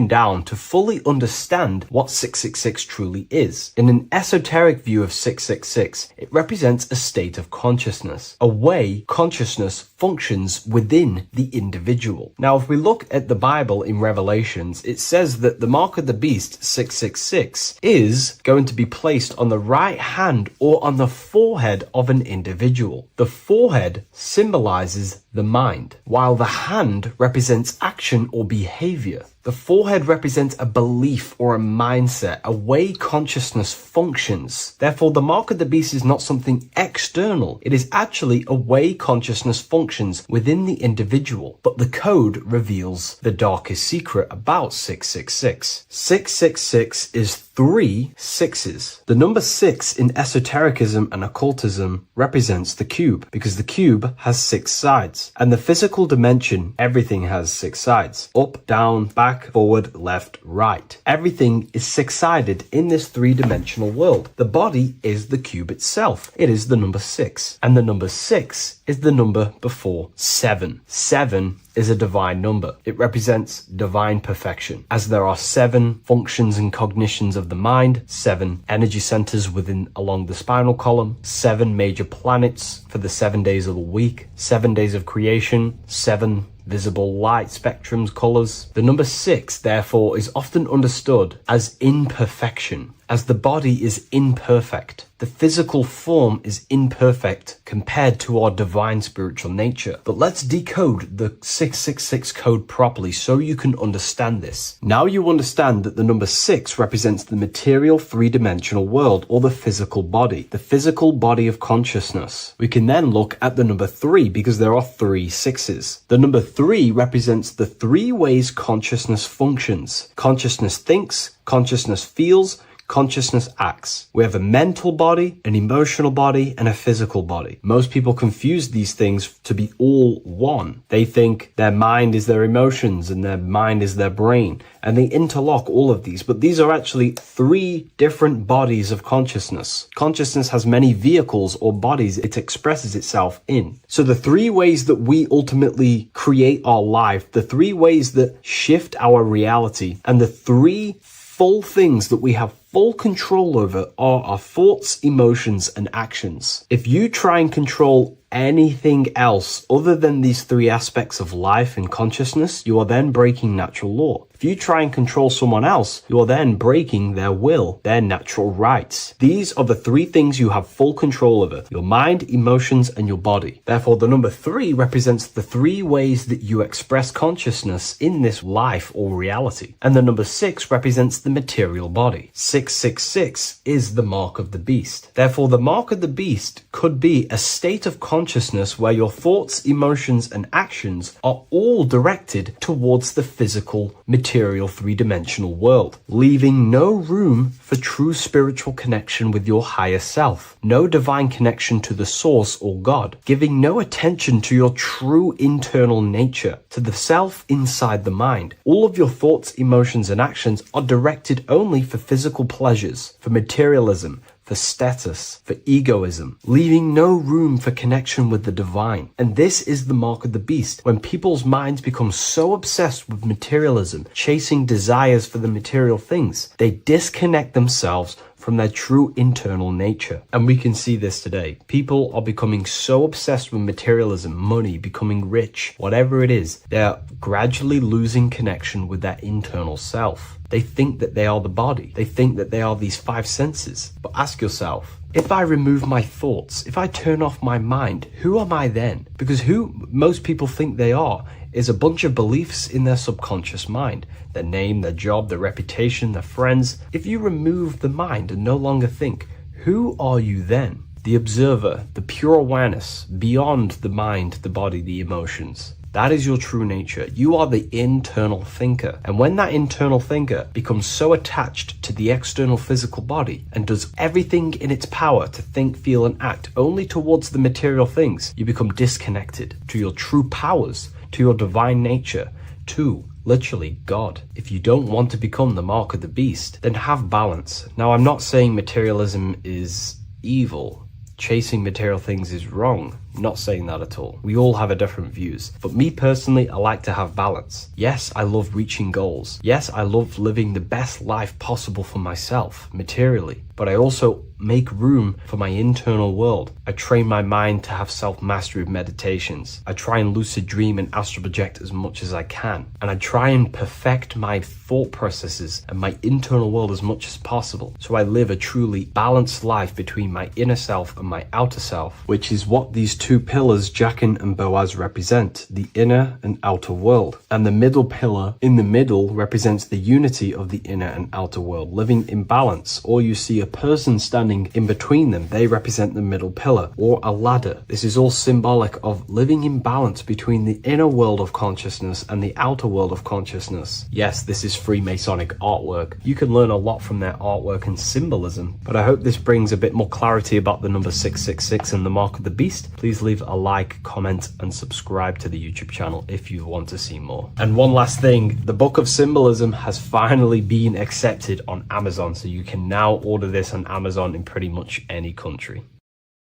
down to fully understand what 666 truly is. In an esoteric view of 666, it represents a state of consciousness, a way consciousness functions within the individual. Now, if we look at the Bible in Revelations, it says that the mark of the beast, 666, is going to be placed on the right hand or on the forehead of an individual. The forehead symbolizes the mind, while the hand represents action or behavior. The forehead represents a belief or a mindset, a way consciousness functions. Therefore, the mark of the beast is not something external. It is actually a way consciousness functions within the individual. But the code reveals the darkest secret about 666. 666 is 3 sixes. The number 6 in esotericism and occultism represents the cube, because the cube has 6 sides. And the physical dimension, everything has 6 sides. Up, down, back, forward, left, right. Everything is 6-sided in this 3-dimensional world. The body is the cube itself. It is the number 6. And the number 6 is the number before 7. 7 is a divine number. It represents divine perfection, as there are 7 functions and cognitions of the mind, 7 energy centers along the spinal column, 7 major planets for the 7 days of the week, 7 days of creation, 7 visible light spectrums, colors. The number 6, therefore, is often understood as imperfection, as the body is imperfect. The physical form is imperfect compared to our divine spiritual nature. But let's decode the 666 code properly so you can understand this. Now you understand that the number 6 represents the material 3-dimensional world, or the physical body of consciousness. We can then look at the number 3 because there are 3 6s. The number 3 represents the 3 ways consciousness functions. Consciousness thinks, consciousness feels, consciousness acts. We have a mental body, an emotional body, and a physical body. Most people confuse these things to be all one. They think their mind is their emotions and their mind is their brain, and they interlock all of these, but these are actually 3 different bodies of consciousness. Consciousness has many vehicles or bodies it expresses itself in. So the 3 ways that we ultimately create our life, the 3 ways that shift our reality, and the 3 full things that we have full control over are our thoughts, emotions, and actions. If you try and control anything else other than these three aspects of life and consciousness, you are then breaking natural law. If you try and control someone else, you are then breaking their will, their natural rights. These are the three things you have full control over: your mind, emotions, and your body. Therefore, the number 3 represents the 3 ways that you express consciousness in this life or reality. And the number 6 represents the material body. 666 is the mark of the beast. Therefore, the mark of the beast could be a state of consciousness where your thoughts, emotions, and actions are all directed towards the physical, material, three-dimensional world, leaving no room for true spiritual connection with your higher self, no divine connection to the source or God, giving no attention to your true internal nature, to the self inside the mind. All of your thoughts, emotions, and actions are directed only for physical pleasures, for materialism, for status, for egoism, leaving no room for connection with the divine. And this is the mark of the beast. When people's minds become so obsessed with materialism, chasing desires for the material things, they disconnect themselves from their true internal nature. And we can see this today. People are becoming so obsessed with materialism, money, becoming rich, whatever it is, they're gradually losing connection with their internal self. They think that they are the body. They think that they are these 5 senses. But ask yourself, if I remove my thoughts, if I turn off my mind, who am I then? Because who most people think they are is a bunch of beliefs in their subconscious mind. Their name, their job, their reputation, their friends. If you remove the mind and no longer think, who are you then? The observer, the pure awareness, beyond the mind, the body, the emotions. That is your true nature. You are the internal thinker. And when that internal thinker becomes so attached to the external physical body and does everything in its power to think, feel, and act only towards the material things, you become disconnected to your true powers, to your divine nature, to literally God. If you don't want to become the mark of the beast, then have balance. Now, I'm not saying materialism is evil. Chasing material things is wrong. Not saying that at all. We all have a different views. But me personally, I like to have balance. Yes, I love reaching goals. Yes, I love living the best life possible for myself, materially. But I also make room for my internal world. I train my mind to have self-mastery of meditations. I try and lucid dream and astral project as much as I can. And I try and perfect my thought processes and my internal world as much as possible. So I live a truly balanced life between my inner self and my outer self, which is what these 2 pillars, Jachin and Boaz, represent: the inner and outer world. And the middle pillar in the middle represents the unity of the inner and outer world, living in balance. Or you see a person standing in between them, they represent the middle pillar, or a ladder. This is all symbolic of living in balance between the inner world of consciousness and the outer world of consciousness. Yes, this is Freemasonic artwork. You can learn a lot from their artwork and symbolism, but I hope this brings a bit more clarity about the number 666 and the mark of the beast. Please leave a like, comment, and subscribe to the YouTube channel if you want to see more. And one last thing, the Book of Symbolism has finally been accepted on Amazon, so you can now order this on Amazon in pretty much any country.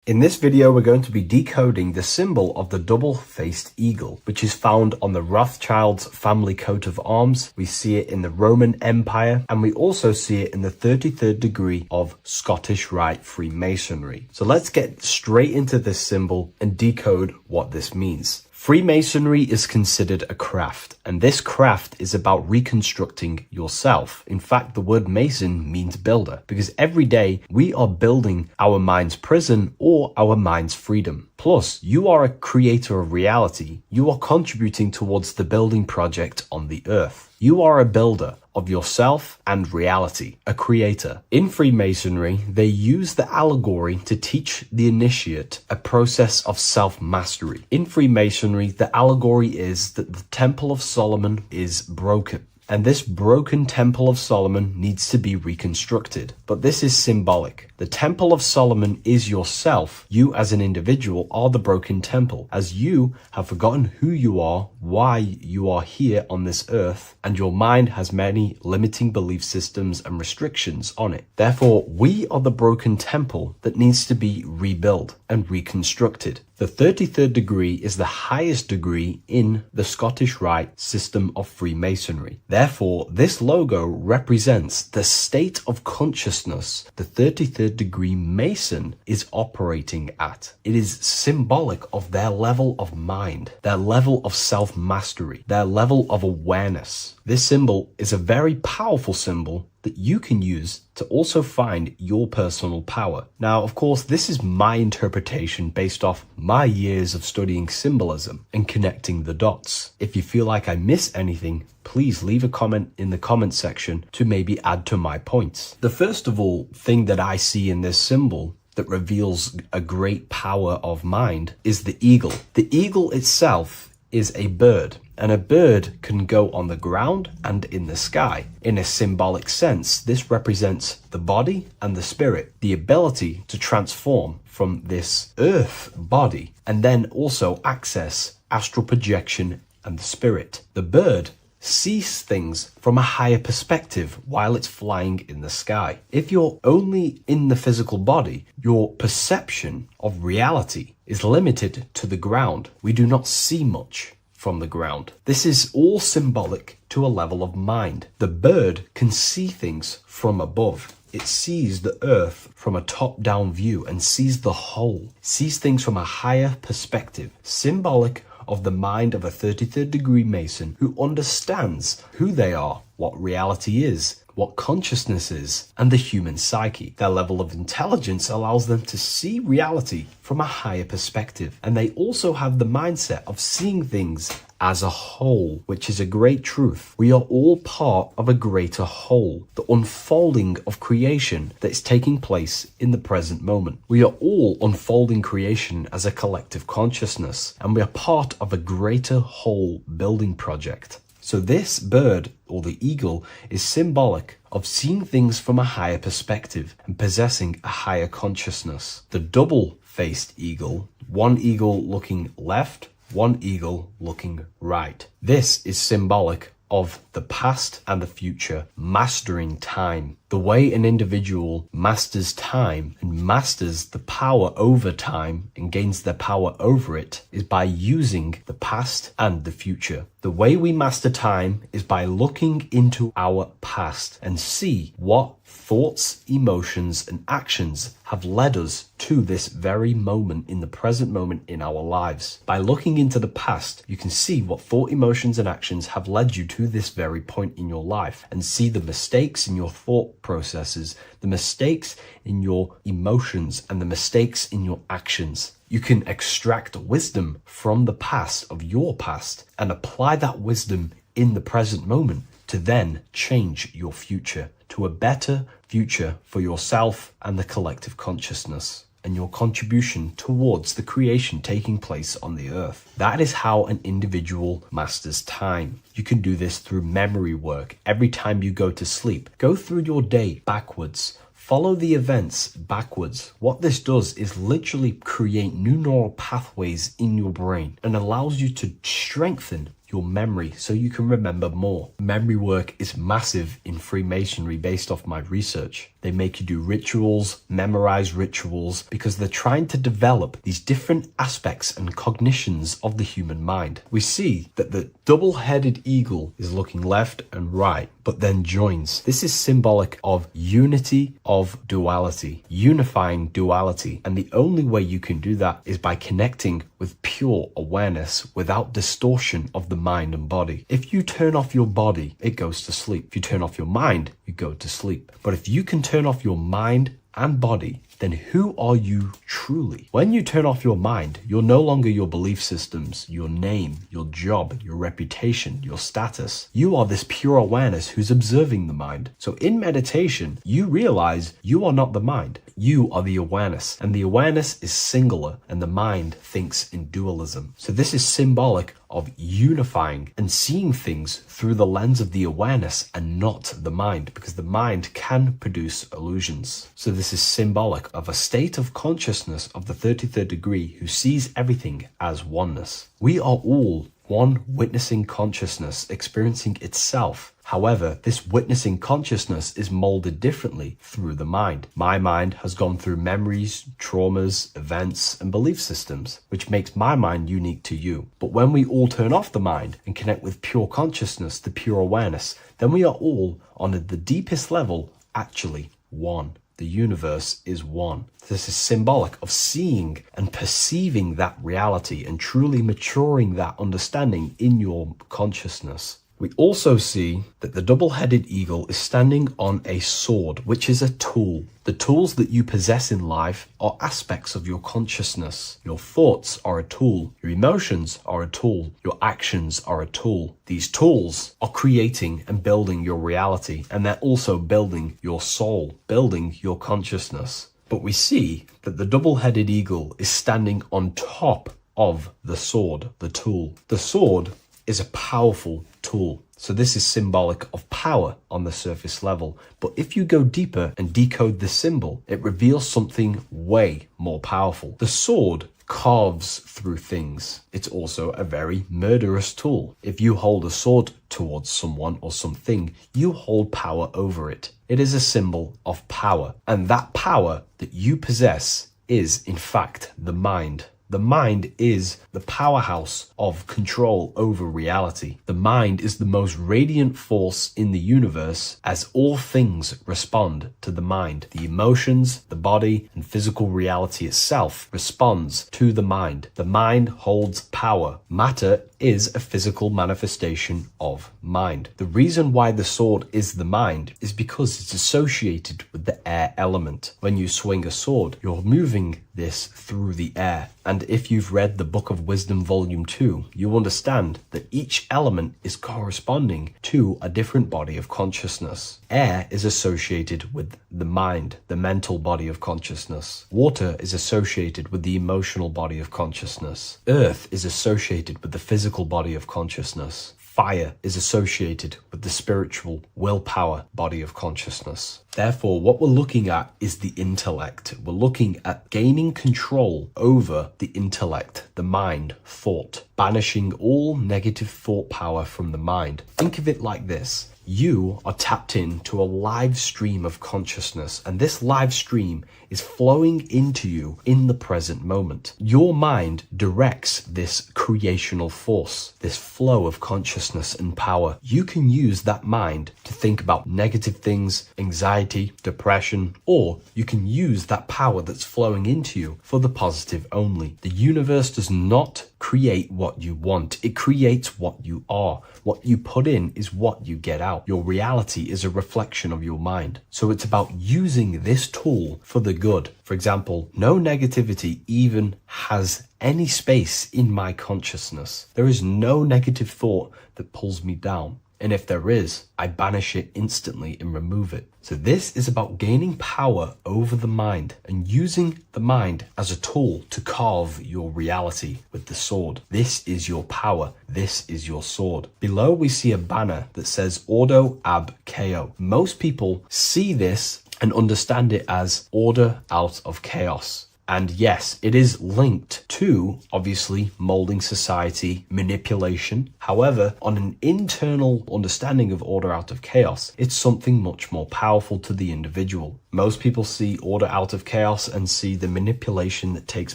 In this video, we're going to be decoding the symbol of the double-faced eagle, which is found on the Rothschild's family coat of arms. We see it in the Roman Empire, and we also see it in the 33rd degree of Scottish Rite Freemasonry. So let's get straight into this symbol and decode what this means. Freemasonry is considered a craft, and this craft is about reconstructing yourself. In fact, the word mason means builder, because every day we are building our mind's prison or our mind's freedom. Plus, you are a creator of reality. You are contributing towards the building project on the earth. You are a builder of yourself and reality, a creator. In Freemasonry, they use the allegory to teach the initiate a process of self-mastery. In Freemasonry, the allegory is that the Temple of Solomon is broken. And this broken Temple of Solomon needs to be reconstructed. But this is symbolic. The Temple of Solomon is yourself. You as an individual are the broken temple, as you have forgotten who you are, why you are here on this earth, and your mind has many limiting belief systems and restrictions on it. Therefore, we are the broken temple that needs to be rebuilt and reconstructed. The 33rd degree is the highest degree in the Scottish Rite system of Freemasonry. Therefore, this logo represents the state of consciousness the 33rd degree Mason is operating at. It is symbolic of their level of mind, their level of self-mastery, their level of awareness. This symbol is a very powerful symbol that you can use to also find your personal power. Now, of course, this is my interpretation based off my years of studying symbolism and connecting the dots. If you feel like I miss anything, please leave a comment in the comment section to maybe add to my points. The first of all thing that I see in this symbol that reveals a great power of mind is the eagle. The eagle itself is a bird, and a bird can go on the ground and in the sky. In a symbolic sense, this represents the body and the spirit, the ability to transform from this earth body and then also access astral projection and the spirit. The bird sees things from a higher perspective while it's flying in the sky. If you're only in the physical body, your perception of reality is limited to the ground. We do not see much from the ground. This is all symbolic to a level of mind. The bird can see things from above. It sees the earth from a top-down view and sees the whole, sees things from a higher perspective, symbolic of the mind of a 33rd degree Mason who understands who they are, what reality is, what consciousness is, and the human psyche. Their level of intelligence allows them to see reality from a higher perspective, and they also have the mindset of seeing things as a whole, which is a great truth. We are all part of a greater whole, the unfolding of creation that is taking place in the present moment. We are all unfolding creation as a collective consciousness, and we are part of a greater whole building project. So this bird, or the eagle, is symbolic of seeing things from a higher perspective and possessing a higher consciousness. The double-faced eagle, one eagle looking left, one eagle looking right. This is symbolic of the past and the future, mastering time. The way an individual masters time and masters the power over time and gains their power over it is by using the past and the future. The way we master time is by looking into our past and see what thoughts, emotions, and actions have led us to this very moment in the present moment in our lives. By looking into the past, you can see what thought, emotions, and actions have led you to this very point in your life and see the mistakes in your thought processes, the mistakes in your emotions, and the mistakes in your actions. You can extract wisdom from the past of your past and apply that wisdom in the present moment to then change your future to a better future for yourself and the collective consciousness and your contribution towards the creation taking place on the earth. That is how an individual masters time. You can do this through memory work. Every time you go to sleep, go through your day backwards. Follow the events backwards. What this does is literally create new neural pathways in your brain and allows you to strengthen your memory so you can remember more. Memory work is massive in Freemasonry based off my research. They make you do rituals, memorize rituals, because they're trying to develop these different aspects and cognitions of the human mind. We see that the double-headed eagle is looking left and right, but then joins. This is symbolic of unity of duality, unifying duality. And the only way you can do that is by connecting with pure awareness without distortion of the mind and body. If you turn off your body, it goes to sleep. If you turn off your mind, you go to sleep. But if you can turn off your mind and body, then who are you truly? When you turn off your mind, you're no longer your belief systems, your name, your job, your reputation, your status. You are this pure awareness who's observing the mind. So in meditation, you realize you are not the mind. You are the awareness, and the awareness is singular, and the mind thinks in dualism. So this is symbolic of unifying and seeing things through the lens of the awareness and not the mind, because the mind can produce illusions. So this is symbolic of a state of consciousness of the 33rd degree who sees everything as oneness. We are all one witnessing consciousness experiencing itself. However, this witnessing consciousness is molded differently through the mind. My mind has gone through memories, traumas, events, and belief systems, which makes my mind unique to you. But when we all turn off the mind and connect with pure consciousness, the pure awareness, then we are all, on the deepest level, actually one. The universe is one. This is symbolic of seeing and perceiving that reality and truly maturing that understanding in your consciousness. We also see that the double-headed eagle is standing on a sword, which is a tool. The tools that you possess in life are aspects of your consciousness. Your thoughts are a tool. Your emotions are a tool. Your actions are a tool. These tools are creating and building your reality, and they're also building your soul, building your consciousness. But we see that the double-headed eagle is standing on top of the sword, the tool. The sword is a powerful tool. So this is symbolic of power on the surface level. But if you go deeper and decode the symbol, it reveals something way more powerful. The sword carves through things. It's also a very murderous tool. If you hold a sword towards someone or something, you hold power over it. It is a symbol of power. And that power that you possess is, in fact, the mind. The mind is the powerhouse of control over reality. The mind is the most radiant force in the universe, as all things respond to the mind. The emotions, the body, and physical reality itself responds to the mind. The mind holds power. Matter is a physical manifestation of mind. The reason why the sword is the mind is because it's associated with the air element. When you swing a sword, you're moving this through the air. And if you've read the Book of Wisdom Volume 2, you understand that each element is corresponding to a different body of consciousness. Air is associated with the mind, the mental body of consciousness. Water is associated with the emotional body of consciousness. Earth is associated with the physical body of consciousness. Fire is associated with the spiritual willpower body of consciousness. Therefore, what we're looking at is the intellect. We're looking at gaining control over the intellect, the mind, thought, banishing all negative thought power from the mind. Think of it like this. You are tapped into a live stream of consciousness, and this live stream is flowing into you in the present moment. Your mind directs this creational force, this flow of consciousness and power. You can use that mind to think about negative things, anxiety, depression, or you can use that power that's flowing into you for the positive only. The universe does not create what you want. It creates what you are. What you put in is what you get out. Your reality is a reflection of your mind. So it's about using this tool for the good. For example, no negativity even has any space in my consciousness. There is no negative thought that pulls me down. And if there is, I banish it instantly and remove it. So this is about gaining power over the mind and using the mind as a tool to carve your reality with the sword. This is your power. This is your sword. Below we see a banner that says Ordo ab Chaos. Most people see this and understand it as order out of chaos. And yes, it is linked to, obviously, molding society, manipulation. However, on an internal understanding of order out of chaos, it's something much more powerful to the individual. Most people see order out of chaos and see the manipulation that takes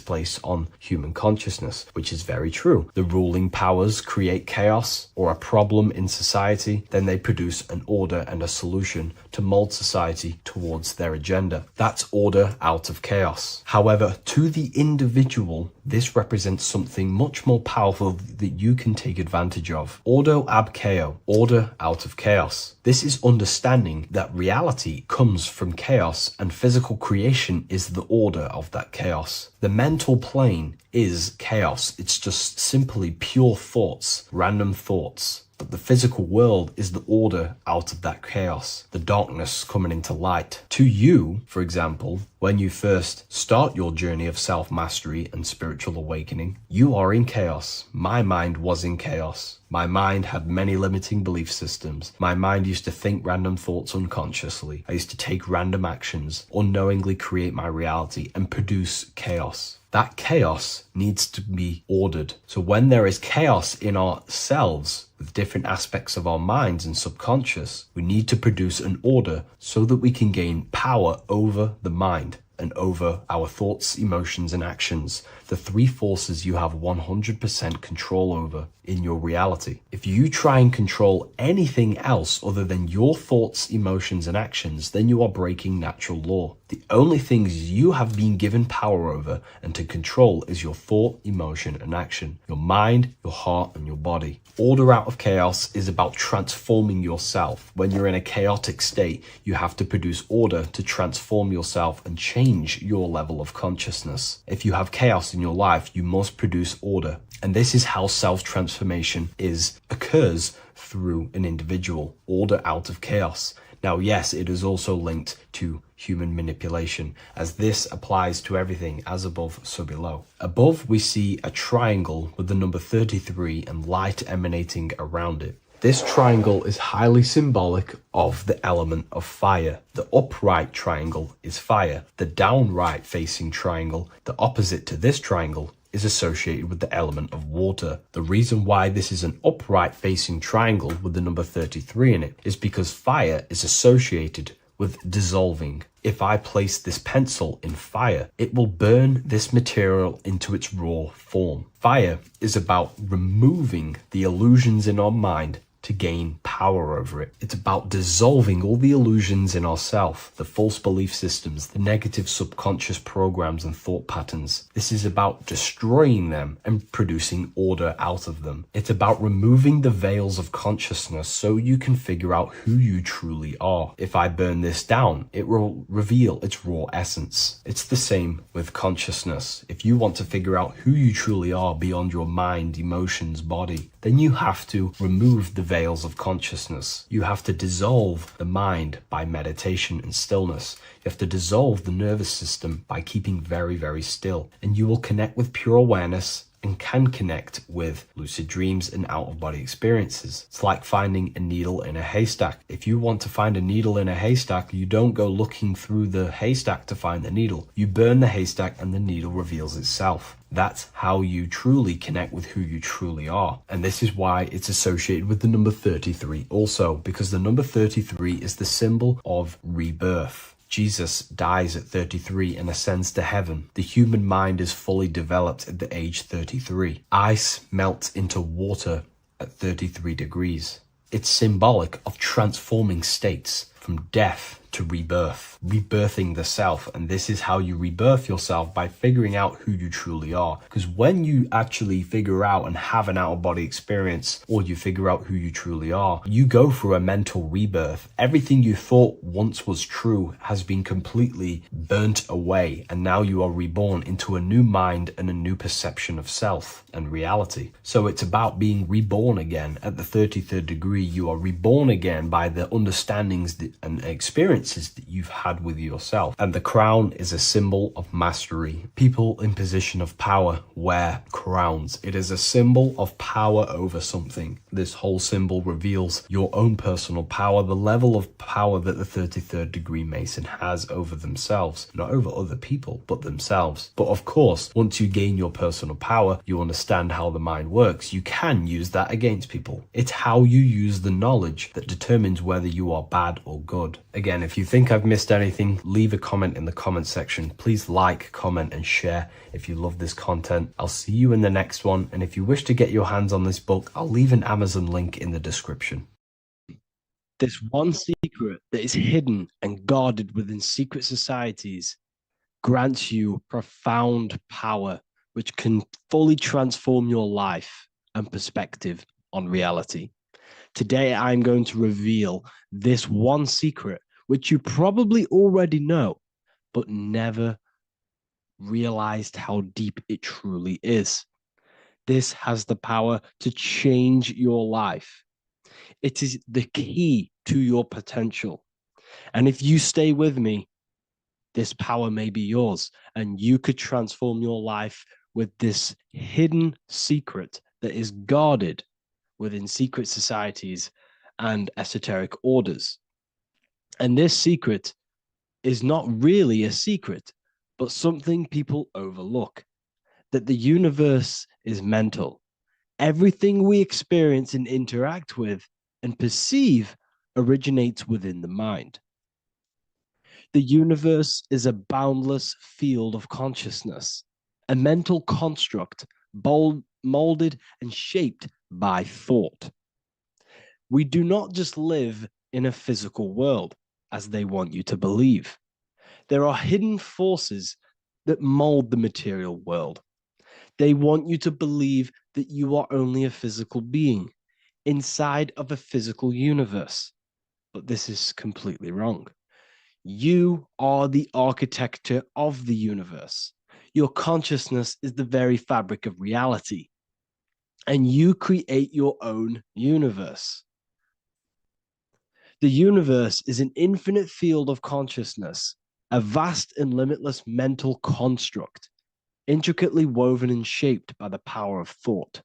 place on human consciousness, which is very true. The ruling powers create chaos or a problem in society, then they produce an order and a solution to mold society towards their agenda. That's order out of chaos. However, to the individual, this represents something much more powerful that you can take advantage of. Ordo ab chaos, order out of chaos. This is understanding that reality comes from chaos and physical creation is the order of that chaos. The mental plane is chaos. It's just simply pure thoughts, random thoughts. But the physical world is the order out of that chaos, the darkness coming into light. To you, for example, when you first start your journey of self-mastery and spiritual awakening, you are in chaos. My mind was in chaos. My mind had many limiting belief systems. My mind used to think random thoughts unconsciously. I used to take random actions, unknowingly create my reality and produce chaos. that chaos needs to be ordered. So when there is chaos in ourselves, with different aspects of our minds and subconscious, we need to produce an order so that we can gain power over the mind and over our thoughts, emotions, and actions, the three forces you have 100% control over in your reality. If you try and control anything else other than your thoughts, emotions, and actions, then you are breaking natural law. The only things you have been given power over and to control is your thought, emotion, and action, your mind, your heart, and your body. Order out of chaos is about transforming yourself. When you're in a chaotic state, you have to produce order to transform yourself and change your level of consciousness. If you have chaos in your life, you must produce order. And this is how self-transformation occurs through an individual. Order out of chaos. Now, yes, it is also linked to human manipulation, as this applies to everything as above, so below. Above, we see a triangle with the number 33 and light emanating around it. This triangle is highly symbolic of the element of fire. The upright triangle is fire. The downright facing triangle, the opposite to this triangle, is associated with the element of water. The reason why this is an upright facing triangle with the number 33 in it is because fire is associated with dissolving. If I place this pencil in fire, it will burn this material into its raw form. Fire is about removing the illusions in our mind to gain power over it. It's about dissolving all the illusions in ourself, the false belief systems, the negative subconscious programs and thought patterns. This is about destroying them and producing order out of them. It's about removing the veils of consciousness so you can figure out who you truly are. If I burn this down, it will reveal its raw essence. It's the same with consciousness. If you want to figure out who you truly are beyond your mind, emotions, body, then you have to remove the veils of consciousness. You have to dissolve the mind by meditation and stillness. You have to dissolve the nervous system by keeping very, very still. And you will connect with pure awareness and can connect with lucid dreams and out-of-body experiences. It's like finding a needle in a haystack. If you want to find a needle in a haystack, you don't go looking through the haystack to find the needle. You burn the haystack and the needle reveals itself. That's how you truly connect with who you truly are. And this is why it's associated with the number 33 also, because the number 33 is the symbol of rebirth. Jesus dies at 33 and ascends to heaven. The human mind is fully developed at the age 33. Ice melts into water at 33 degrees. It's symbolic of transforming states from death to rebirth, rebirthing the self. And this is how you rebirth yourself, by figuring out who you truly are. Because when you actually figure out and have an out-of-body experience, or you figure out who you truly are, you go through a mental rebirth. Everything you thought once was true has been completely burnt away, and now you are reborn into a new mind and a new perception of self and reality. So it's about being reborn again. At the 33rd degree, you are reborn again by the understandings and experiences that you've had with yourself. And the crown is a symbol of mastery. People in position of power wear crowns. It is a symbol of power over something. This whole symbol reveals your own personal power, the level of power that the 33rd degree Mason has over themselves, not over other people, but themselves. But of course, once you gain your personal power, you understand how the mind works. You can use that against people. It's how you use the knowledge that determines whether you are bad or good. Again, if you think I've missed anything, leave a comment in the comment section. Please like, comment, and share if you love this content. I'll see you in the next one. And if you wish to get your hands on this book, I'll leave an Amazon link in the description. This one secret that is hidden and guarded within secret societies grants you profound power, which can fully transform your life and perspective on reality. Today, I'm going to reveal this one secret, which you probably already know, but never realized how deep it truly is. This has the power to change your life. It is the key to your potential. And if you stay with me, this power may be yours, and you could transform your life with this hidden secret that is guarded within secret societies and esoteric orders. And this secret is not really a secret, but something people overlook. that the universe is mental. Everything we experience and interact with and perceive originates within the mind. The universe is a boundless field of consciousness, a mental construct molded and shaped by thought. We do not just live in a physical world, as they want you to believe. There are hidden forces that mold the material world. They want you to believe that you are only a physical being inside of a physical universe. But this is completely wrong. You are the architecture of the universe. Your consciousness is the very fabric of reality, and you create your own universe. The universe is an infinite field of consciousness, a vast and limitless mental construct, intricately woven and shaped by the power of thought.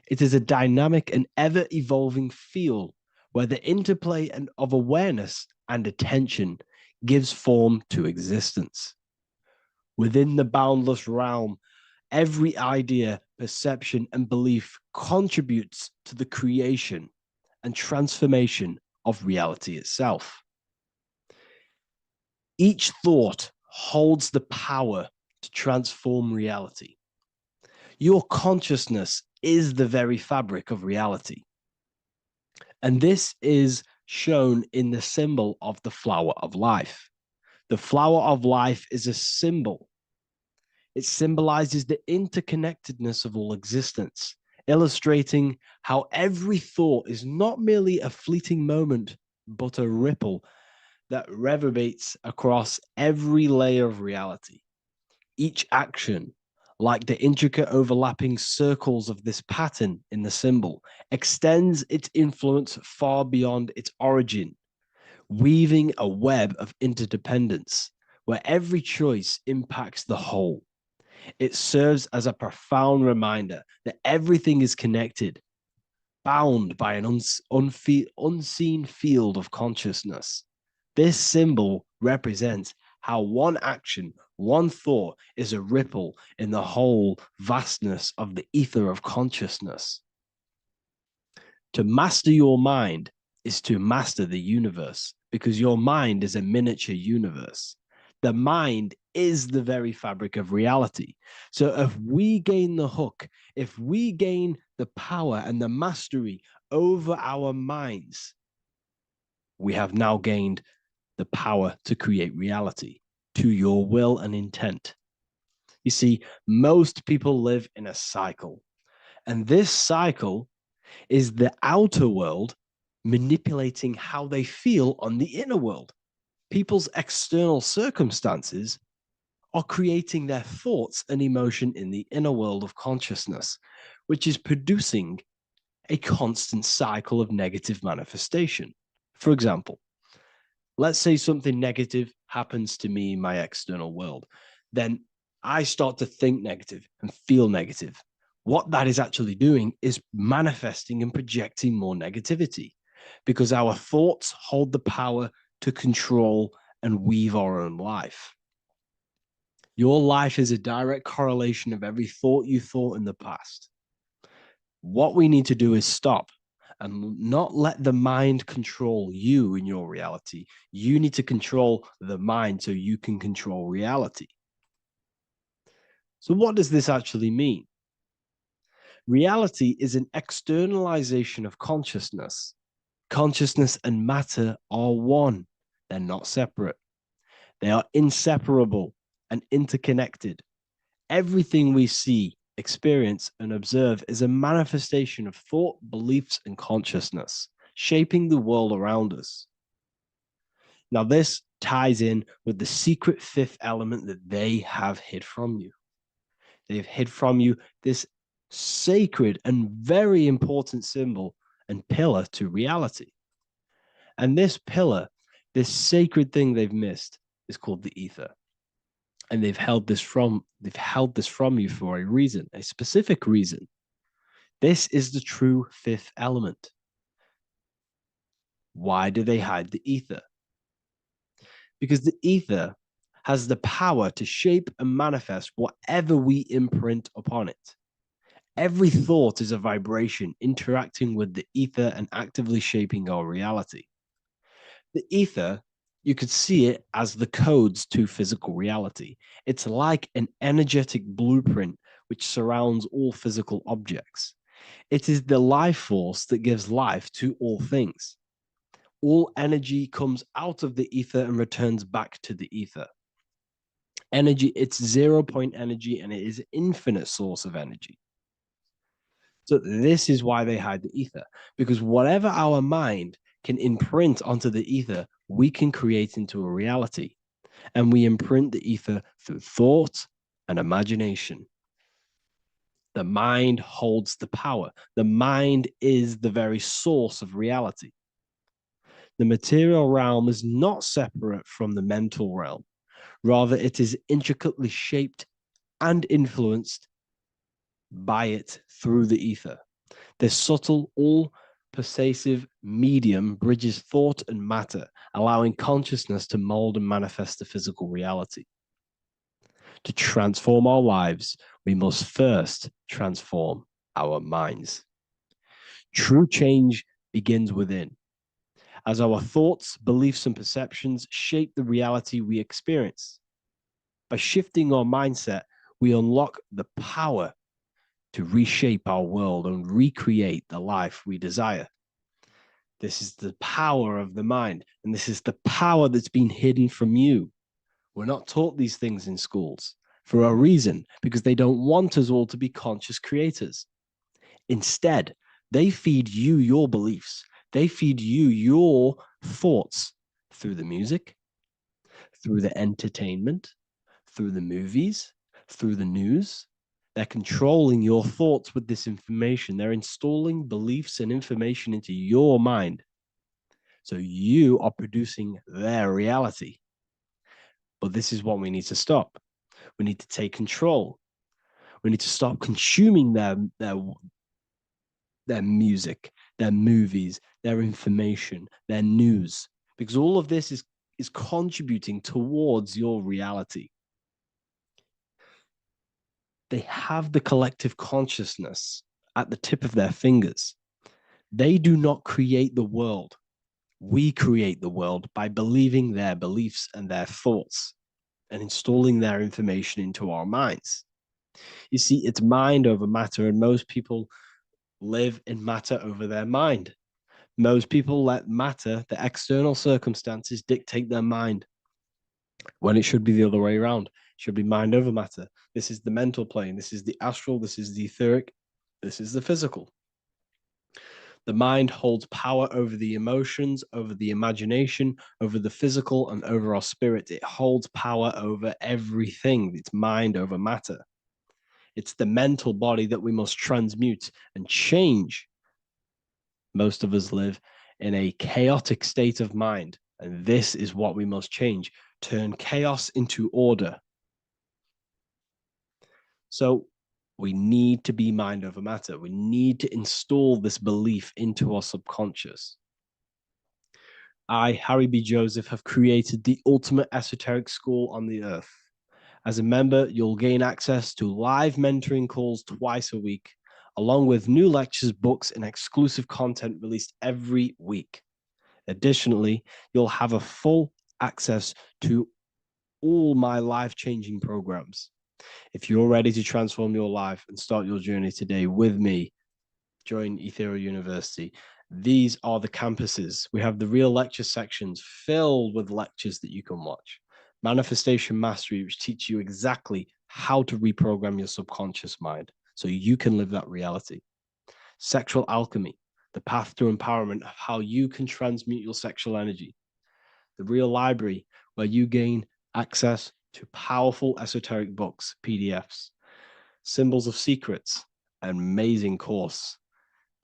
It is a dynamic and ever evolving field where the interplay of awareness and attention gives form to existence. Within the boundless realm, every idea, perception, and belief contributes to the creation and transformation of reality itself. Each thought holds the power to transform reality. Your consciousness is the very fabric of reality. And this is shown in the symbol of the flower of life. The flower of life is a symbol. It symbolizes the interconnectedness of all existence, illustrating how every thought is not merely a fleeting moment, but a ripple that reverberates across every layer of reality. Each action, like the intricate overlapping circles of this pattern in the symbol, extends its influence far beyond its origin, weaving a web of interdependence where every choice impacts the whole. It serves as a profound reminder that everything is connected, bound by an unseen field of consciousness. This symbol represents how one action, one thought is a ripple in the whole vastness of the ether of consciousness. To master your mind is to master the universe because your mind is a miniature universe. The mind is the very fabric of reality. So if we gain the hook, if we gain the power and the mastery over our minds, we have now gained the power to create reality to your will and intent. You see, most people live in a cycle, and this cycle is the outer world manipulating how they feel on the inner world. People's external circumstances are creating their thoughts and emotion in the inner world of consciousness, which is producing a constant cycle of negative manifestation. For example, let's say something negative happens to me in my external world, then I start to think negative and feel negative. What that is actually doing is manifesting and projecting more negativity because our thoughts hold the power to control and weave our own life. Your life is a direct correlation of every thought you thought in the past. What we need to do is stop and not let the mind control you in your reality. You need to control the mind so you can control reality. So, what does this actually mean? Reality is an externalization of consciousness. Consciousness and matter are one, they're not separate. They are inseparable and interconnected. Everything we see, experience, and observe is a manifestation of thought, beliefs, and consciousness, shaping the world around us. Now, this ties in with the secret fifth element that they have hid from you. They've hid from you this sacred and very important symbol and pillar to reality. And this pillar, this sacred thing they've missed, is called the ether. And they've held this from you for a reason, a specific reason. This is the true fifth element. Why do they hide the ether? Because the ether has the power to shape and manifest whatever we imprint upon it. Every thought is a vibration interacting with the ether and actively shaping our reality. The ether, you could see it as the codes to physical reality. It's like an energetic blueprint which surrounds all physical objects. It is the life force that gives life to all things. All energy comes out of the ether and returns back to the ether. Energy, it's 0 point energy, and it is an infinite source of energy. So this is why they hide the ether, because whatever our mind can imprint onto the ether, we can create into a reality. And we imprint the ether through thought and imagination. The mind holds the power. The mind is the very source of reality. The material realm is not separate from the mental realm. Rather, it is intricately shaped and influenced by it through the ether. This subtle, all pervasive medium bridges thought and matter, allowing consciousness to mold and manifest the physical reality. To transform our lives, we must first transform our minds. True change begins within, as our thoughts, beliefs, and perceptions shape the reality we experience. By shifting our mindset, we unlock the power to reshape our world and recreate the life we desire. This is the power of the mind, and this is the power that's been hidden from you. We're not taught these things in schools for a reason, because they don't want us all to be conscious creators. Instead, they feed you your beliefs. They feed you your thoughts through the music, through the entertainment, through the movies, through the news. They're controlling your thoughts with this information. They're installing beliefs and information into your mind. So you are producing their reality. But this is what we need to stop. We need to take control. We need to stop consuming their music, their movies, their information, their news, because all of this is contributing towards your reality. They have the collective consciousness at the tip of their fingers. They do not create the world. We create the world by believing their beliefs and their thoughts and installing their information into our minds. You see, it's mind over matter, and most people live in matter over their mind. Most people let matter, the external circumstances, dictate their mind, when it should be the other way around. It should be mind over matter. This is the mental plane. This is the astral. This is the etheric. This is the physical. The mind holds power over the emotions, over the imagination, over the physical, and over our spirit. It holds power over everything. It's mind over matter. It's the mental body that we must transmute and change. Most of us live in a chaotic state of mind, and this is what we must change. Turn chaos into order. So we need to be mind over matter. We need to install this belief into our subconscious. I, Harry B. Joseph, have created the ultimate esoteric school on the earth. As a member, you'll gain access to live mentoring calls twice a week, along with new lectures, books, and exclusive content released every week. Additionally, you'll have a full access to all my life-changing programs. If you're ready to transform your life and start your journey today with me, join Ethereal University. These are the campuses. We have the real lecture sections filled with lectures that you can watch. Manifestation Mastery, which teach you exactly how to reprogram your subconscious mind so you can live that reality. Sexual Alchemy, the path to empowerment of how you can transmute your sexual energy. The Real Library, where you gain access to powerful esoteric books, PDFs. Symbols of Secrets, an amazing course.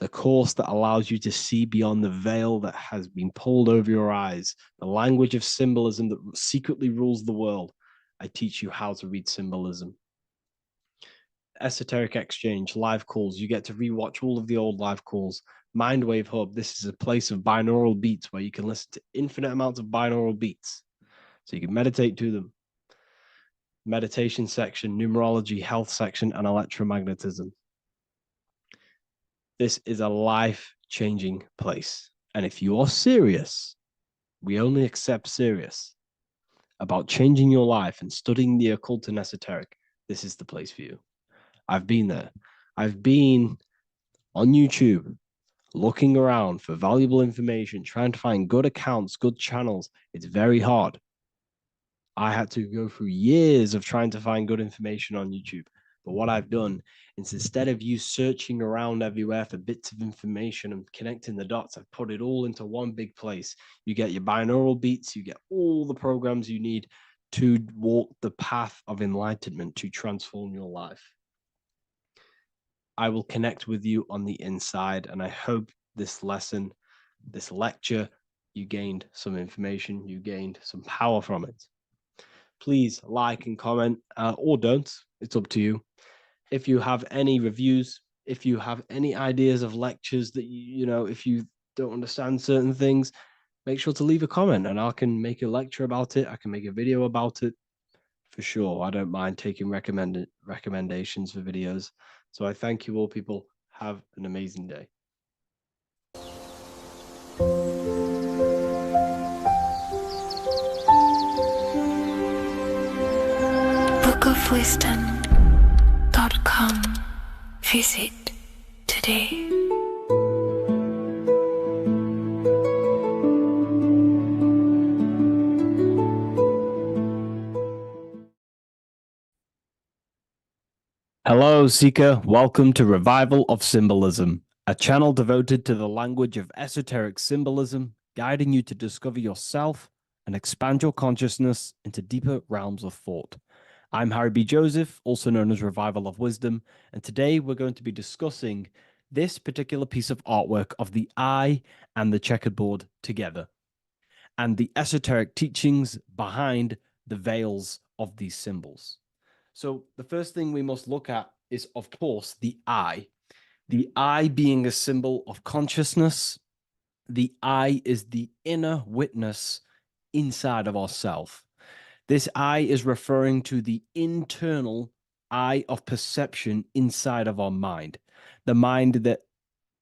The course that allows you to see beyond the veil that has been pulled over your eyes, the language of symbolism that secretly rules the world. I teach you how to read symbolism. Esoteric Exchange, live calls. You get to rewatch all of the old live calls. Mindwave Hub, this is a place of binaural beats where you can listen to infinite amounts of binaural beats. So you can meditate to them. meditation section, numerology, health section, and electromagnetism. This is a life-changing place. And if you are serious, we only accept serious about changing your life and studying the occult and esoteric, this is the place for you. I've been there. I've been on YouTube looking around for valuable information, trying to find good accounts, good channels. It's very hard. I had to go through years of trying to find good information on YouTube. But what I've done is instead of you searching around everywhere for bits of information and connecting the dots, I've put it all into one big place. You get your binaural beats, you get all the programs you need to walk the path of enlightenment to transform your life. I will connect with you on the inside, and I hope this lesson, this lecture, you gained some information, you gained some power from it. Please like and comment, or don't. It's up to you. If you have any reviews, if you have any ideas of lectures that if you don't understand certain things, make sure to leave a comment and I can make a lecture about it. I can make a video about it for sure. I don't mind taking recommendations for videos. So I thank you all, people. Have an amazing day. bookofwisdom.com. Visit today. Hello, Seeker. Welcome to Revival of Symbolism, a channel devoted to the language of esoteric symbolism, guiding you to discover yourself and expand your consciousness into deeper realms of thought. I'm Harry B. Joseph, also known as Revival of Wisdom, and today we're going to be discussing this particular piece of artwork of the eye and the checkerboard together, and the esoteric teachings behind the veils of these symbols. So the first thing we must look at is, of course, the eye. The eye being a symbol of consciousness. The eye is the inner witness inside of ourself. This eye is referring to the internal eye of perception inside of our mind. The mind that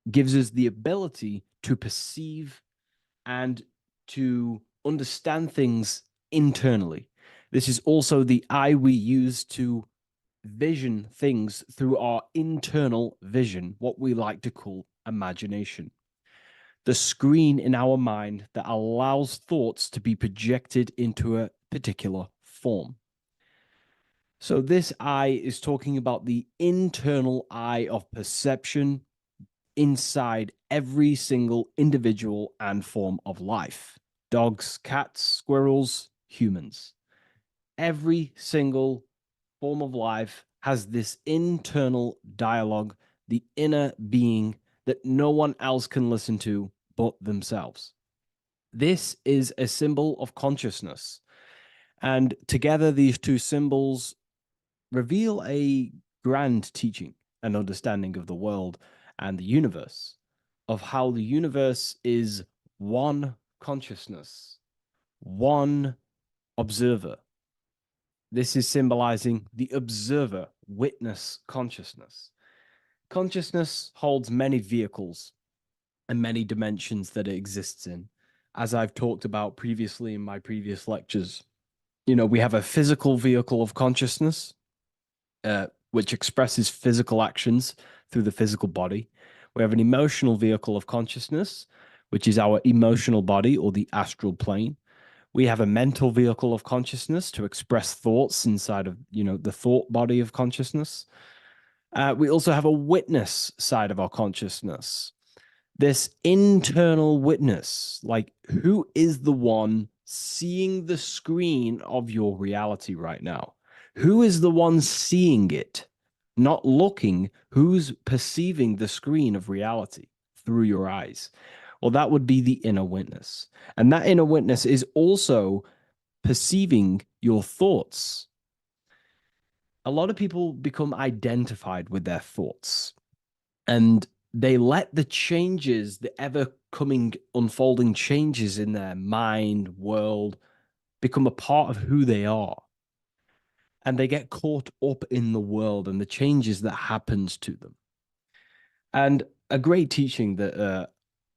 gives us the ability to perceive and to understand things internally. This is also the eye we use to vision things through our internal vision, what we like to call imagination. The screen in our mind that allows thoughts to be projected into a particular form. So this eye is talking about the internal eye of perception inside every single individual and form of life. Dogs, cats, squirrels, humans. Every single form of life has this internal dialogue, the inner being that no one else can listen to but themselves. This is a symbol of consciousness. And together, these two symbols reveal a grand teaching and understanding of the world and the universe, of how the universe is one consciousness, one observer. This is symbolizing the observer witness consciousness. Consciousness holds many vehicles and many dimensions that it exists in. As I've talked about previously in my previous lectures, we have a physical vehicle of consciousness, which expresses physical actions through the physical body. We have an emotional vehicle of consciousness, which is our emotional body or the astral plane. We have a mental vehicle of consciousness to express thoughts inside of, the thought body of consciousness. We also have a witness side of our consciousness. This internal witness, like who is the one seeing the screen of your reality right now? Who is the one seeing it? Not looking, who's perceiving the screen of reality through your eyes? Well, that would be the inner witness. And that inner witness is also perceiving your thoughts. A lot of people become identified with their thoughts, and they let the changes, the ever-coming, unfolding changes in their mind, world, become a part of who they are. and they get caught up in the world and the changes that happens to them. And a great teaching that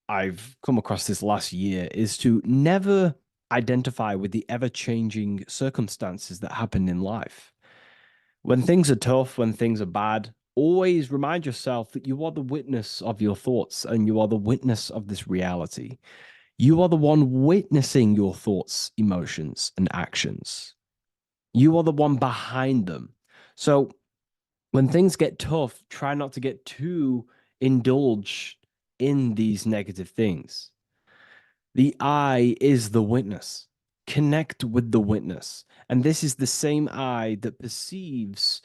I've come across this last year is to never identify with the ever-changing circumstances that happen in life. When things are tough, when things are bad, always remind yourself that you are the witness of your thoughts and you are the witness of this reality. You are the one witnessing your thoughts, emotions, and actions. You are the one behind them. So when things get tough, try not to get too indulged in these negative things. The eye is the witness. Connect with the witness. And this is the same eye that sees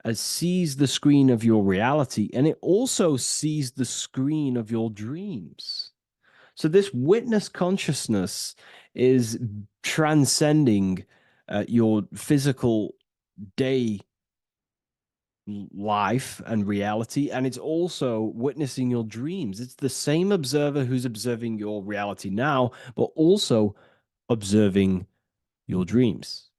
the screen of your reality, and it also sees the screen of your dreams. So this witness consciousness is transcending your physical day life and reality, and it's also witnessing your dreams. It's the same observer who's observing your reality now, but also observing your dreams.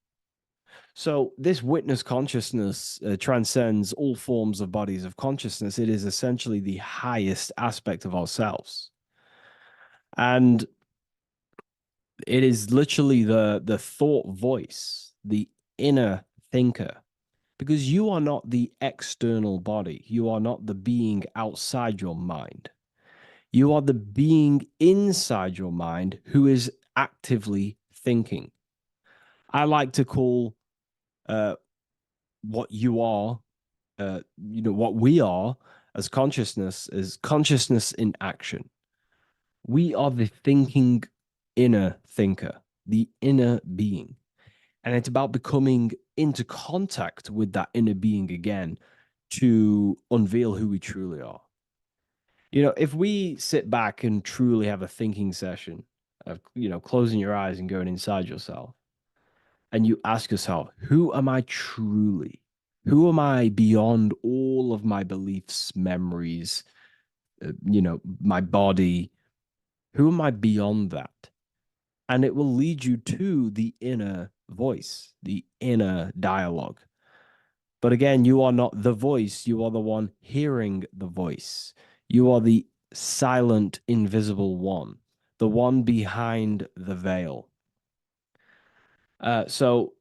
So this witness consciousness transcends all forms of bodies of consciousness. It is essentially the highest aspect of ourselves, and it is literally the thought voice, the inner thinker, because you are not the external body. You are not the being outside your mind. You are the being inside your mind who is actively thinking. I like to call what you are, what we are as consciousness is consciousness in action. We are the thinking inner thinker, the inner being. And it's about becoming into contact with that inner being again to unveil who we truly are. If we sit back and truly have a thinking session of, closing your eyes and going inside yourself, and you ask yourself, who am I truly? Who am I beyond all of my beliefs, memories, my body? Who am I beyond that? And it will lead you to the inner voice, the inner dialogue. But again, you are not the voice. You are the one hearing the voice. You are the silent, invisible one, the one behind the veil. So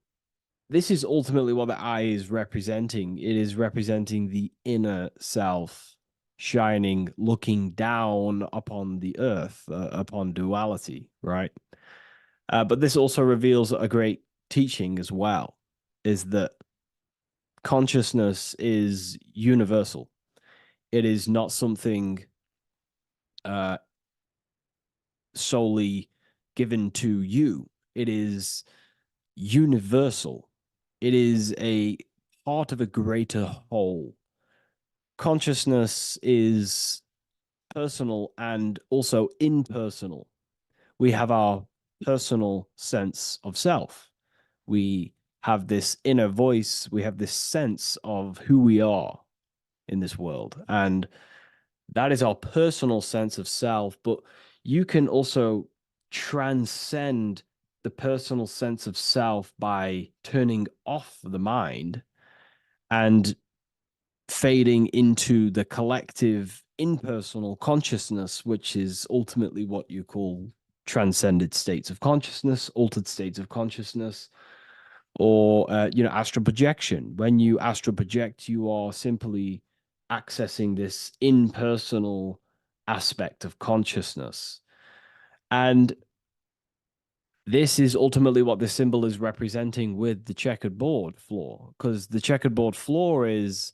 this is ultimately what the eye is representing. It is representing the inner self shining, looking down upon the earth, upon duality, right? But this also reveals a great teaching as well, is that consciousness is universal. It is not something solely given to you. It is universal. It is a part of a greater whole. Consciousness is personal and also impersonal. We have our personal sense of self. We have this inner voice. We have this sense of who we are in this world. And that is our personal sense of self. But you can also transcend the personal sense of self by turning off the mind and fading into the collective impersonal consciousness, which is ultimately what you call transcended states of consciousness, altered states of consciousness, or astral projection. When you astral project, you are simply accessing this impersonal aspect of consciousness. And this is ultimately what the symbol is representing with the checkered board floor, because the checkered board floor is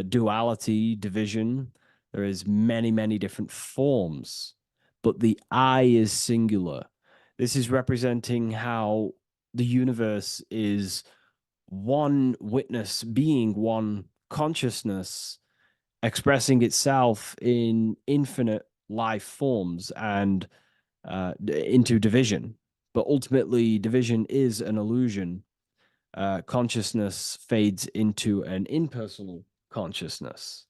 duality, division. There is many, many different forms, but the I is singular. This is representing how the universe is one witness being, one consciousness expressing itself in infinite life forms and into division. But ultimately, division is an illusion. Consciousness fades into an impersonal consciousness.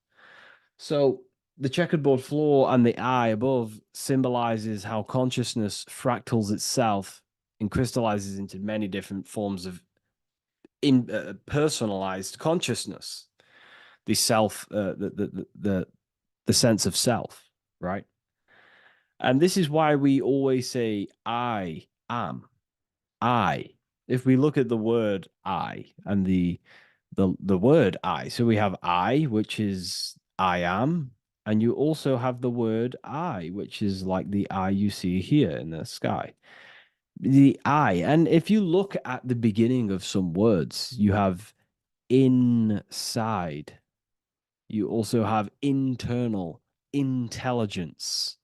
So the checkered board floor and the eye above symbolizes how consciousness fractals itself and crystallizes into many different forms of personalized consciousness, the self, the sense of self, right? And this is why we always say, I am. I. If we look at the word I and the word I, so we have I, which is I am, and you also have the word I, which is like the I you see here in the sky. The I, and if you look at the beginning of some words, you have inside. You also have internal, intelligence,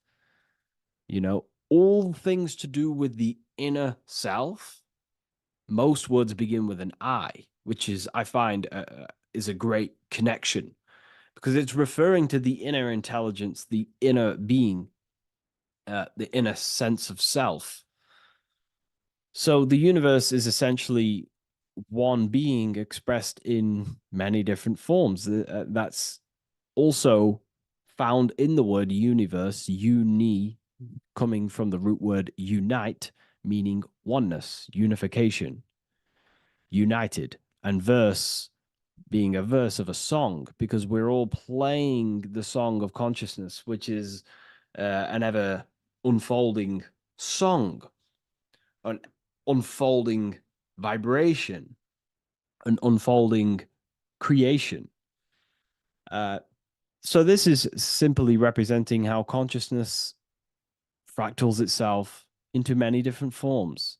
all things to do with the inner self. Most words begin with an I, which is, I find, is a great connection because it's referring to the inner intelligence, the inner being, the inner sense of self. So the universe is essentially one being expressed in many different forms. That's also found in the word universe, uni, coming from the root word unite, meaning oneness, unification, united, and verse being a verse of a song, because we're all playing the song of consciousness, which is an ever unfolding song, an unfolding vibration, an unfolding creation. So this is simply representing how consciousness fractals itself into many different forms.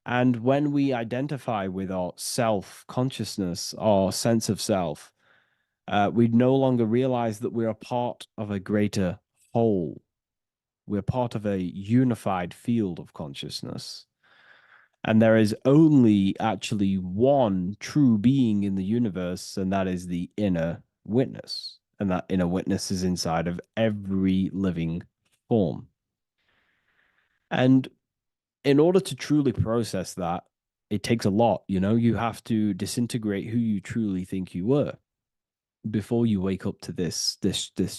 And when we identify with our self consciousness, our sense of self, we no longer realize that we're a part of a greater whole. We're part of a unified field of consciousness. And there is only actually one true being in the universe, and that is the inner witness. And that inner witness is inside of every living form. And in order to truly process that, it takes a lot. You have to disintegrate who you truly think you were before you wake up to this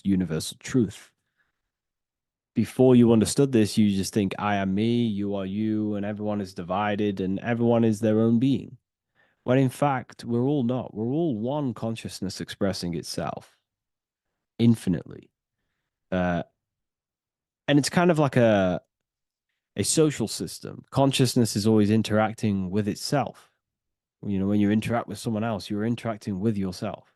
universal truth. Before you understood this, you just think, I am me, you are you, and everyone is divided and everyone is their own being. When in fact, we're all not. We're all one consciousness expressing itself infinitely. And it's kind of like a social system. Consciousness is always interacting with itself. When you interact with someone else, you're interacting with yourself.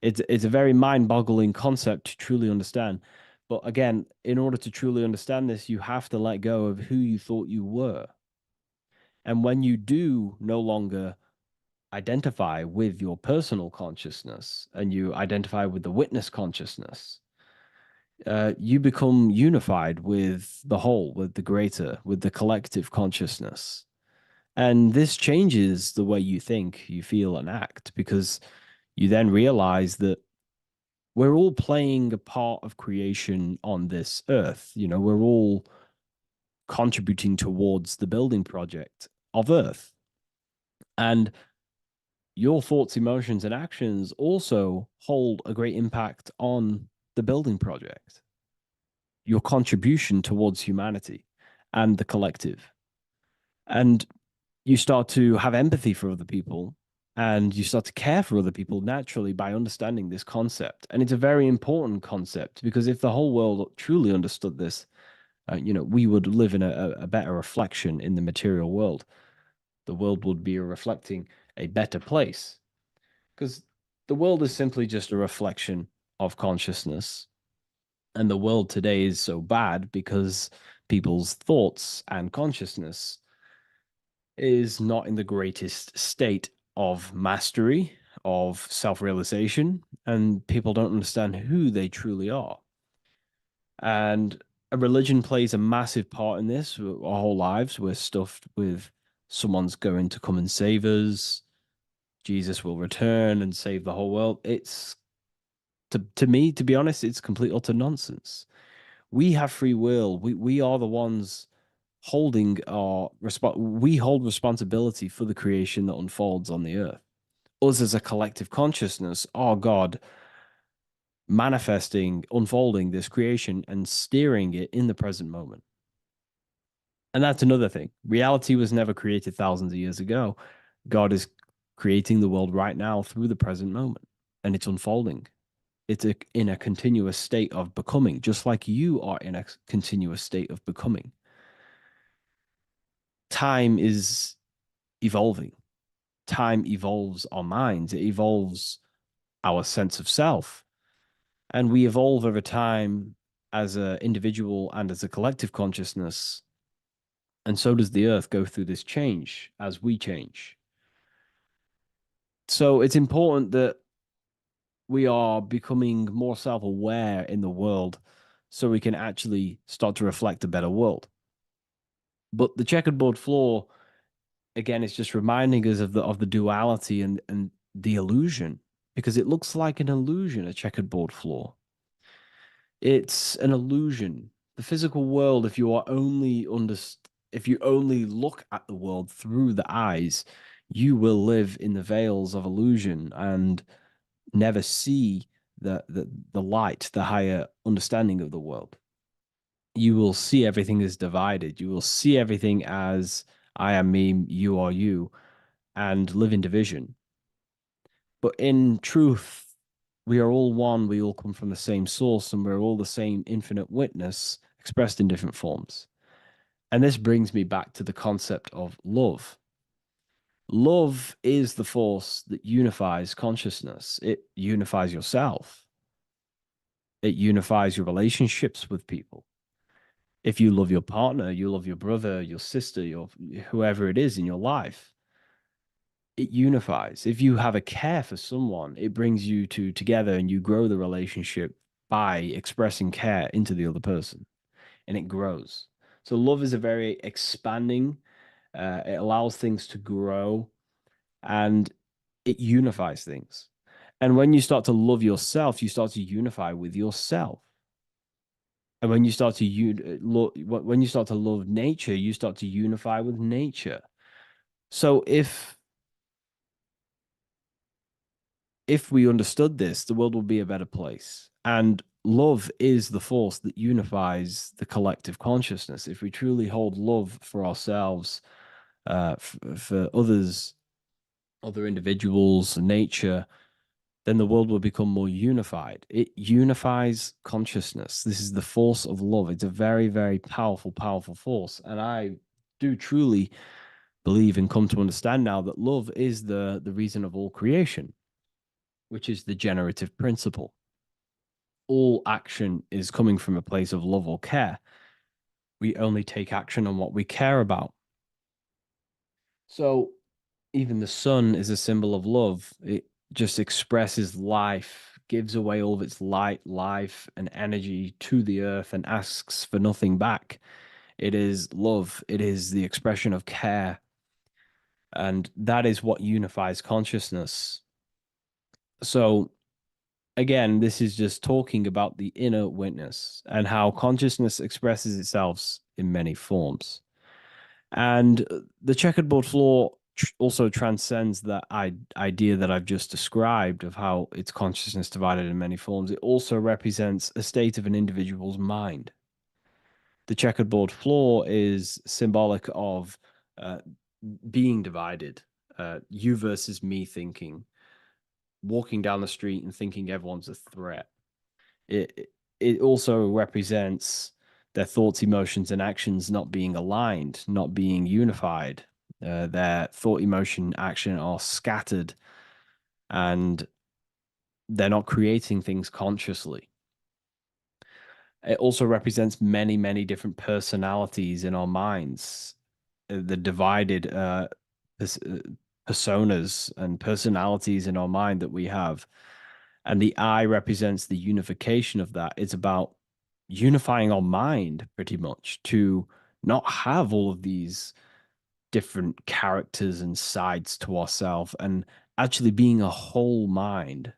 It's a very mind-boggling concept to truly understand. But again, in order to truly understand this, you have to let go of who you thought you were. And when you do no longer identify with your personal consciousness and you identify with the witness consciousness, you become unified with the whole, with the greater, with the collective consciousness. And this changes the way you think, you feel, and act, because you then realize that we're all playing a part of creation on this earth. We're all contributing towards the building project of Earth. And your thoughts, emotions, and actions also hold a great impact on the building project, your contribution towards humanity and the collective. And you start to have empathy for other people and you start to care for other people naturally by understanding this concept. And it's a very important concept because if the whole world truly understood this, we would live in a better reflection in the material world. The world would be reflecting a better place because the world is simply just a reflection of consciousness. And the world today is so bad because people's thoughts and consciousness is not in the greatest state of mastery, of self-realization, and people don't understand who they truly are. And a religion plays a massive part in this. Our whole lives, we're stuffed with someone's going to come and save us. Jesus will return and save the whole world. It's, to me, to be honest, it's complete utter nonsense. We have free will. We are the ones holding we hold responsibility for the creation that unfolds on the earth. Us as a collective consciousness are God manifesting, unfolding this creation and steering it in the present moment. And that's another thing. Reality was never created thousands of years ago. God is creating the world right now through the present moment, and it's unfolding. It's in a continuous state of becoming, just like you are in a continuous state of becoming. Time is evolving. Time evolves our minds. It evolves our sense of self. And we evolve over time as an individual and as a collective consciousness. And so does the earth go through this change as we change. So it's important that we are becoming more self-aware in the world so we can actually start to reflect a better world. But the checkerboard floor, again, is just reminding us of the duality and the illusion, because it looks like an illusion, a checkerboard floor. It's an illusion. The physical world, if you only look at the world through the eyes, you will live in the veils of illusion and never see the light, the higher understanding of the world. You will see everything as divided. You will see everything as I am me, you are you, and live in division. But in truth, we are all one. We all come from the same source, and we're all the same infinite witness expressed in different forms. And this brings me back to the concept of love. Love is the force that unifies consciousness. It unifies yourself. It unifies your relationships with people. If you love your partner, you love your brother, your sister, your whoever it is in your life, it unifies. If you have a care for someone, it brings you two together and you grow the relationship by expressing care into the other person, and it grows. So love is a very expanding, it allows things to grow, and it unifies things. And when you start to love yourself, you start to unify with yourself. And when you start to when you start to love nature, you start to unify with nature. So if we understood this, the world would be a better place. And love is the force that unifies the collective consciousness. If we truly hold love for ourselves, for others, other individuals, nature, then the world will become more unified. It unifies consciousness. This is the force of love. It's a very, very powerful, powerful force. And I do truly believe and come to understand now that love is the reason of all creation, which is the generative principle. All action is coming from a place of love or care. We only take action on what we care about. So even the sun is a symbol of love. It just expresses life, gives away all of its light, life, and energy to the earth and asks for nothing back. It is love. It is the expression of care. And that is what unifies consciousness. So, again, this is just talking about the inner witness and how consciousness expresses itself in many forms. And the checkerboard floor also transcends that idea that I've just described of how it's consciousness divided in many forms. It also represents a state of an individual's mind. The checkerboard floor is symbolic of being divided, you versus me thinking, walking down the street and thinking everyone's a threat. It also represents their thoughts, emotions, and actions not being aligned, not being unified. Their thought, emotion, action are scattered, and they're not creating things consciously. It also represents many, many different personalities in our minds, the divided personas and personalities in our mind that we have. And the eye represents the unification of that. It's about unifying our mind pretty much to not have all of these different characters and sides to ourselves and actually being a whole mind,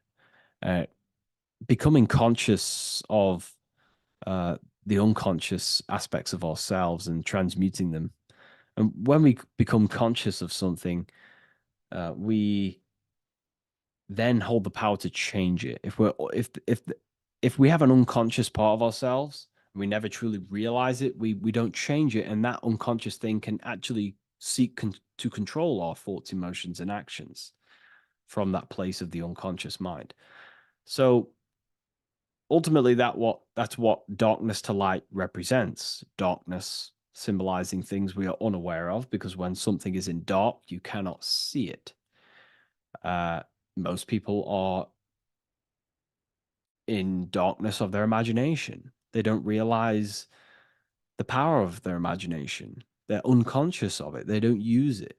becoming conscious of the unconscious aspects of ourselves and transmuting them. And when we become conscious of something, we then hold the power to change it. If we have an unconscious part of ourselves, and we never truly realize it, we don't change it, and that unconscious thing can actually seek to control our thoughts, emotions, and actions. from that place of the unconscious mind. So ultimately, that's what darkness to light represents. Darkness symbolizing things we are unaware of, because when something is in dark, you cannot see it. Most people are in darkness of their imagination. They don't realize the power of their imagination. They're unconscious of it. They don't use it.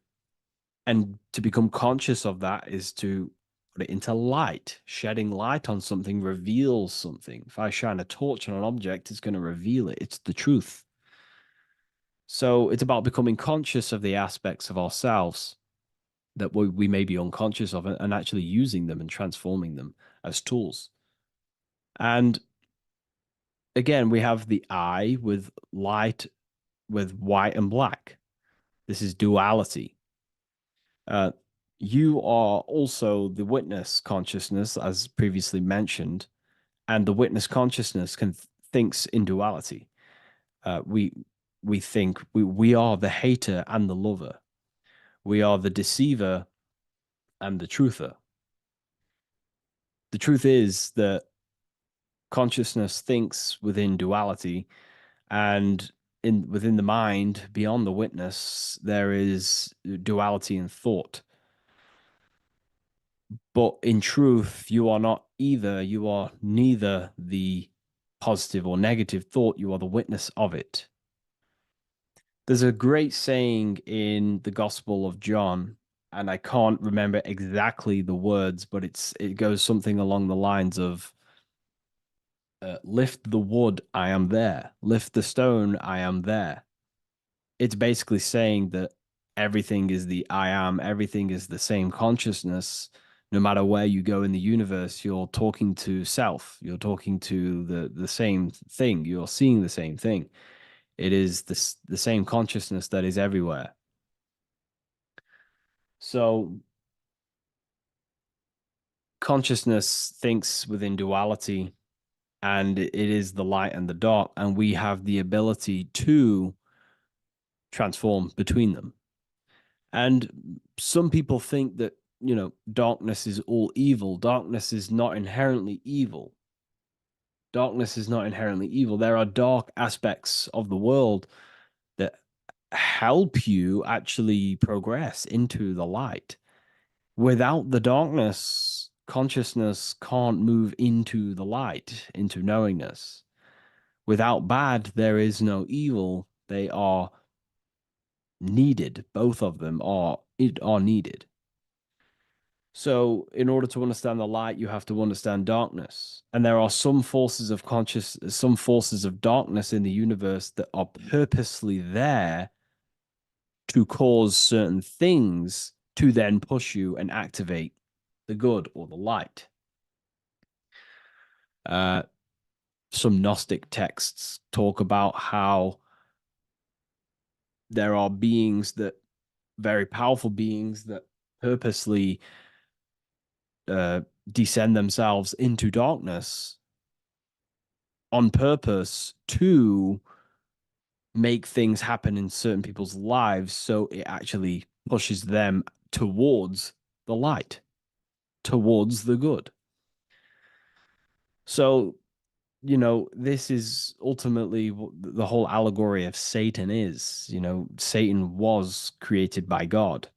And to become conscious of that is to put it into light. Shedding light on something reveals something. If I shine a torch on an object, it's going to reveal it. It's the truth. So it's about becoming conscious of the aspects of ourselves that we may be unconscious of, and actually using them and transforming them as tools. And again, we have the eye with light, with white and black. This is duality. You are also the witness consciousness, as previously mentioned, and the witness consciousness thinks in duality. We think we are the hater and the lover. We are the deceiver and the truther. The truth is that consciousness thinks within duality, and within the mind, beyond the witness, there is duality in thought. But in truth, you are not either. You are neither the positive or negative thought. You are the witness of it. There's a great saying in the Gospel of John, and I can't remember exactly the words, but it goes something along the lines of, lift the wood, I am there. Lift the stone, I am there. It's basically saying that everything is the I am, everything is the same consciousness. No matter where you go in the universe, you're talking to self. You're talking to the same thing. You're seeing the same thing. It is the same consciousness that is everywhere. So consciousness thinks within duality, and it is the light and the dark, and we have the ability to transform between them. And some people think that, darkness is all evil. Darkness is not inherently evil. Darkness is not inherently evil. There are dark aspects of the world that help you actually progress into the light. Without the darkness, consciousness can't move into the light, into knowingness. Without bad, there is no evil. They are needed. Both of them are needed. So in order to understand the light, you have to understand darkness. And there are some forces of some forces of darkness in the universe that are purposely there to cause certain things to then push you and activate the good or the light. Some Gnostic texts talk about how there are very powerful beings that purposely descend themselves into darkness on purpose to make things happen in certain people's lives, so it actually pushes them towards the light, towards the good. So, this is ultimately what the whole allegory of Satan is. Satan was created by God,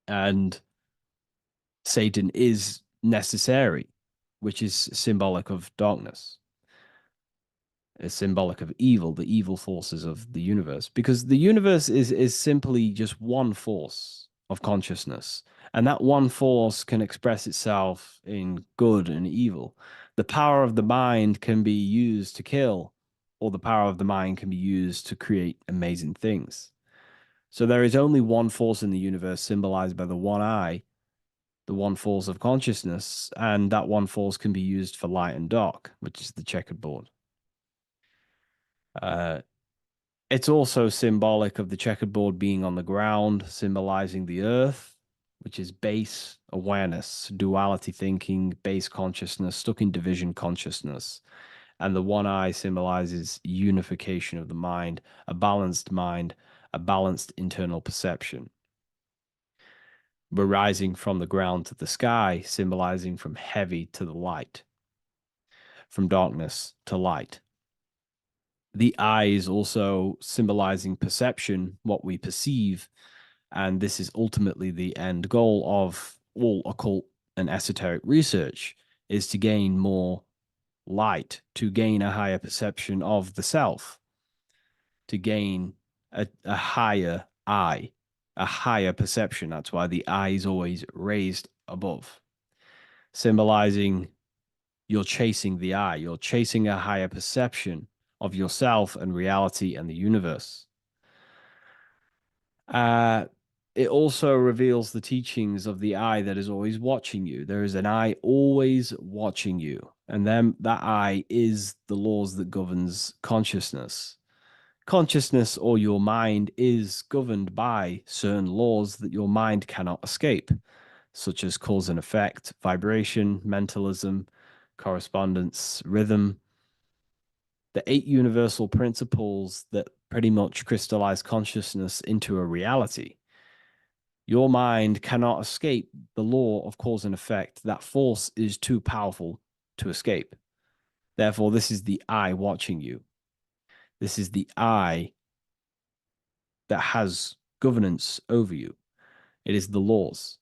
and Satan is necessary, which is symbolic of darkness. It's symbolic of evil, the evil forces of the universe, because the universe is simply just one force of consciousness, and that one force can express itself in good and evil. The power of the mind can be used to kill, or the power of the mind can be used to create amazing things. So there is only one force in the universe, symbolized by the one eye, the one force of consciousness, and that one force can be used for light and dark, which is the checkered board. It's also symbolic of the checkerboard being on the ground, symbolizing the earth, which is base awareness, duality thinking, base consciousness, stuck in division consciousness. And the one eye symbolizes unification of the mind, a balanced internal perception. We're rising from the ground to the sky, symbolizing from heavy to the light, from darkness to light. The eye is also symbolizing perception, what we perceive, and this is ultimately the end goal of all occult and esoteric research, is to gain more light, to gain a higher perception of the self, to gain a higher eye, a higher perception. That's why the eye is always raised above, symbolizing you're chasing the eye, you're chasing a higher perception of yourself and reality and the universe. It also reveals the teachings of the eye that is always watching you. There is an eye always watching you, and then that eye is the laws that governs consciousness. Consciousness, or your mind, is governed by certain laws that your mind cannot escape, such as cause and effect, vibration, mentalism, correspondence, rhythm. The 8 universal principles that pretty much crystallize consciousness into a reality. Your mind cannot escape the law of cause and effect. That force is too powerful to escape. Therefore, this is the eye watching you. This is the eye that has governance over you. It is the laws.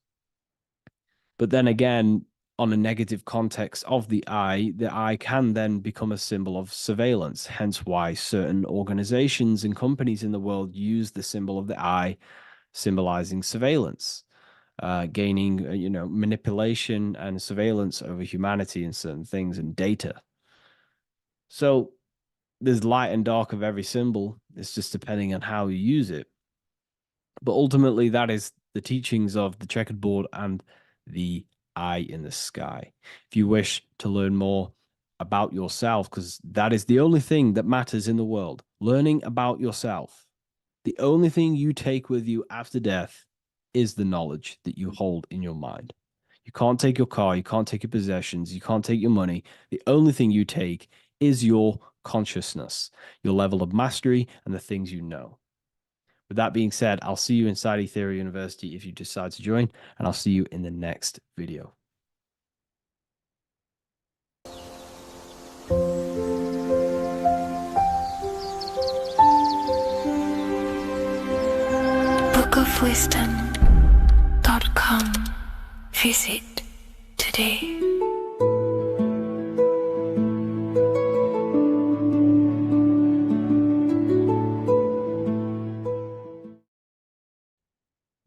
But then again, on a negative context of the eye can then become a symbol of surveillance. Hence why certain organizations and companies in the world use the symbol of the eye, symbolizing surveillance, gaining, manipulation and surveillance over humanity and certain things and data. So there's light and dark of every symbol. It's just depending on how you use it. But ultimately, that is the teachings of the checkered board and the eye in the sky. If you wish to learn more about yourself, because that is the only thing that matters in the world, learning about yourself. The only thing you take with you after death is the knowledge that you hold in your mind. You can't take your car, you can't take your possessions, you can't take your money. The only thing you take is your consciousness, your level of mastery, and the things you know. With that being said, I'll see you inside Ethereum University if you decide to join, and I'll see you in the next video. bookofwisdom.com. Visit today.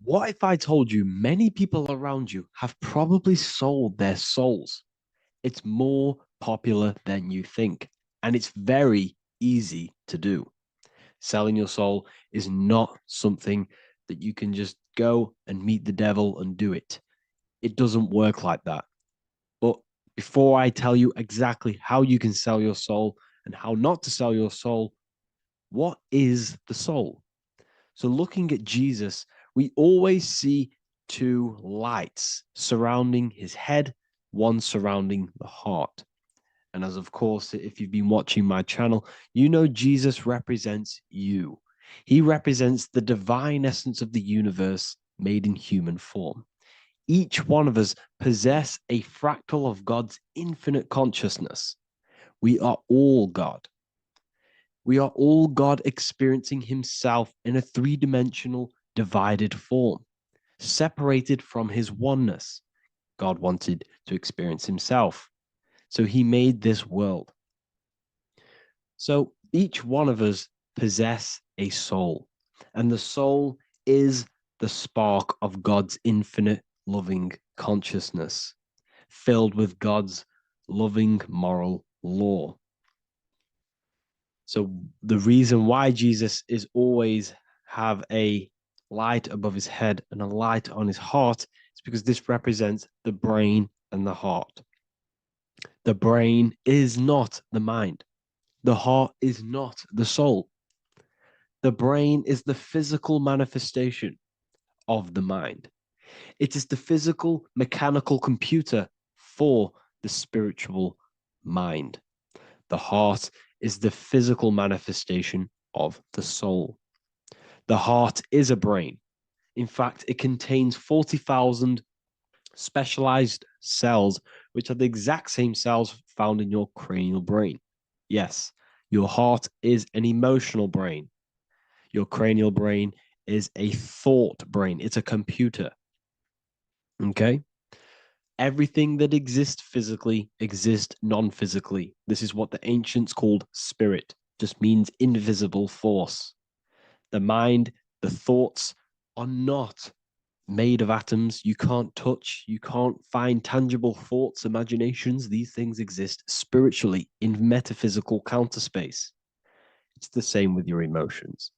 What if I told you many people around you have probably sold their souls? It's more popular than you think, and it's very easy to do. Selling your soul is not something that you can just go and meet the devil and do it. It doesn't work like that. But before I tell you exactly how you can sell your soul and how not to sell your soul, what is the soul? So looking at Jesus, we always see 2 lights surrounding his head, one surrounding the heart. And as of course, if you've been watching my channel, you know Jesus represents you. He represents the divine essence of the universe made in human form. Each one of us possess a fractal of God's infinite consciousness. We are all God. We are all God experiencing himself in a 3-dimensional divided form, separated from his oneness. God wanted to experience himself, so he made this world. So each one of us possess a soul, and the soul is the spark of God's infinite loving consciousness, filled with God's loving moral law. So the reason why Jesus is always have a light above his head and a light on his heart is because this represents the brain and the heart. The brain is not the mind. The heart is not the soul. The brain is the physical manifestation of the mind. It is the physical mechanical computer for the spiritual mind. The heart is the physical manifestation of the soul. The heart is a brain. In fact, it contains 40,000 specialized cells, which are the exact same cells found in your cranial brain. Yes, your heart is an emotional brain. Your cranial brain is a thought brain. It's a computer. Okay? Everything that exists physically exists non-physically. This is what the ancients called spirit, just means invisible force. The mind, the thoughts are not made of atoms. You can't touch, you can't find tangible thoughts, imaginations. These things exist spiritually in metaphysical counter space. It's the same with your emotions.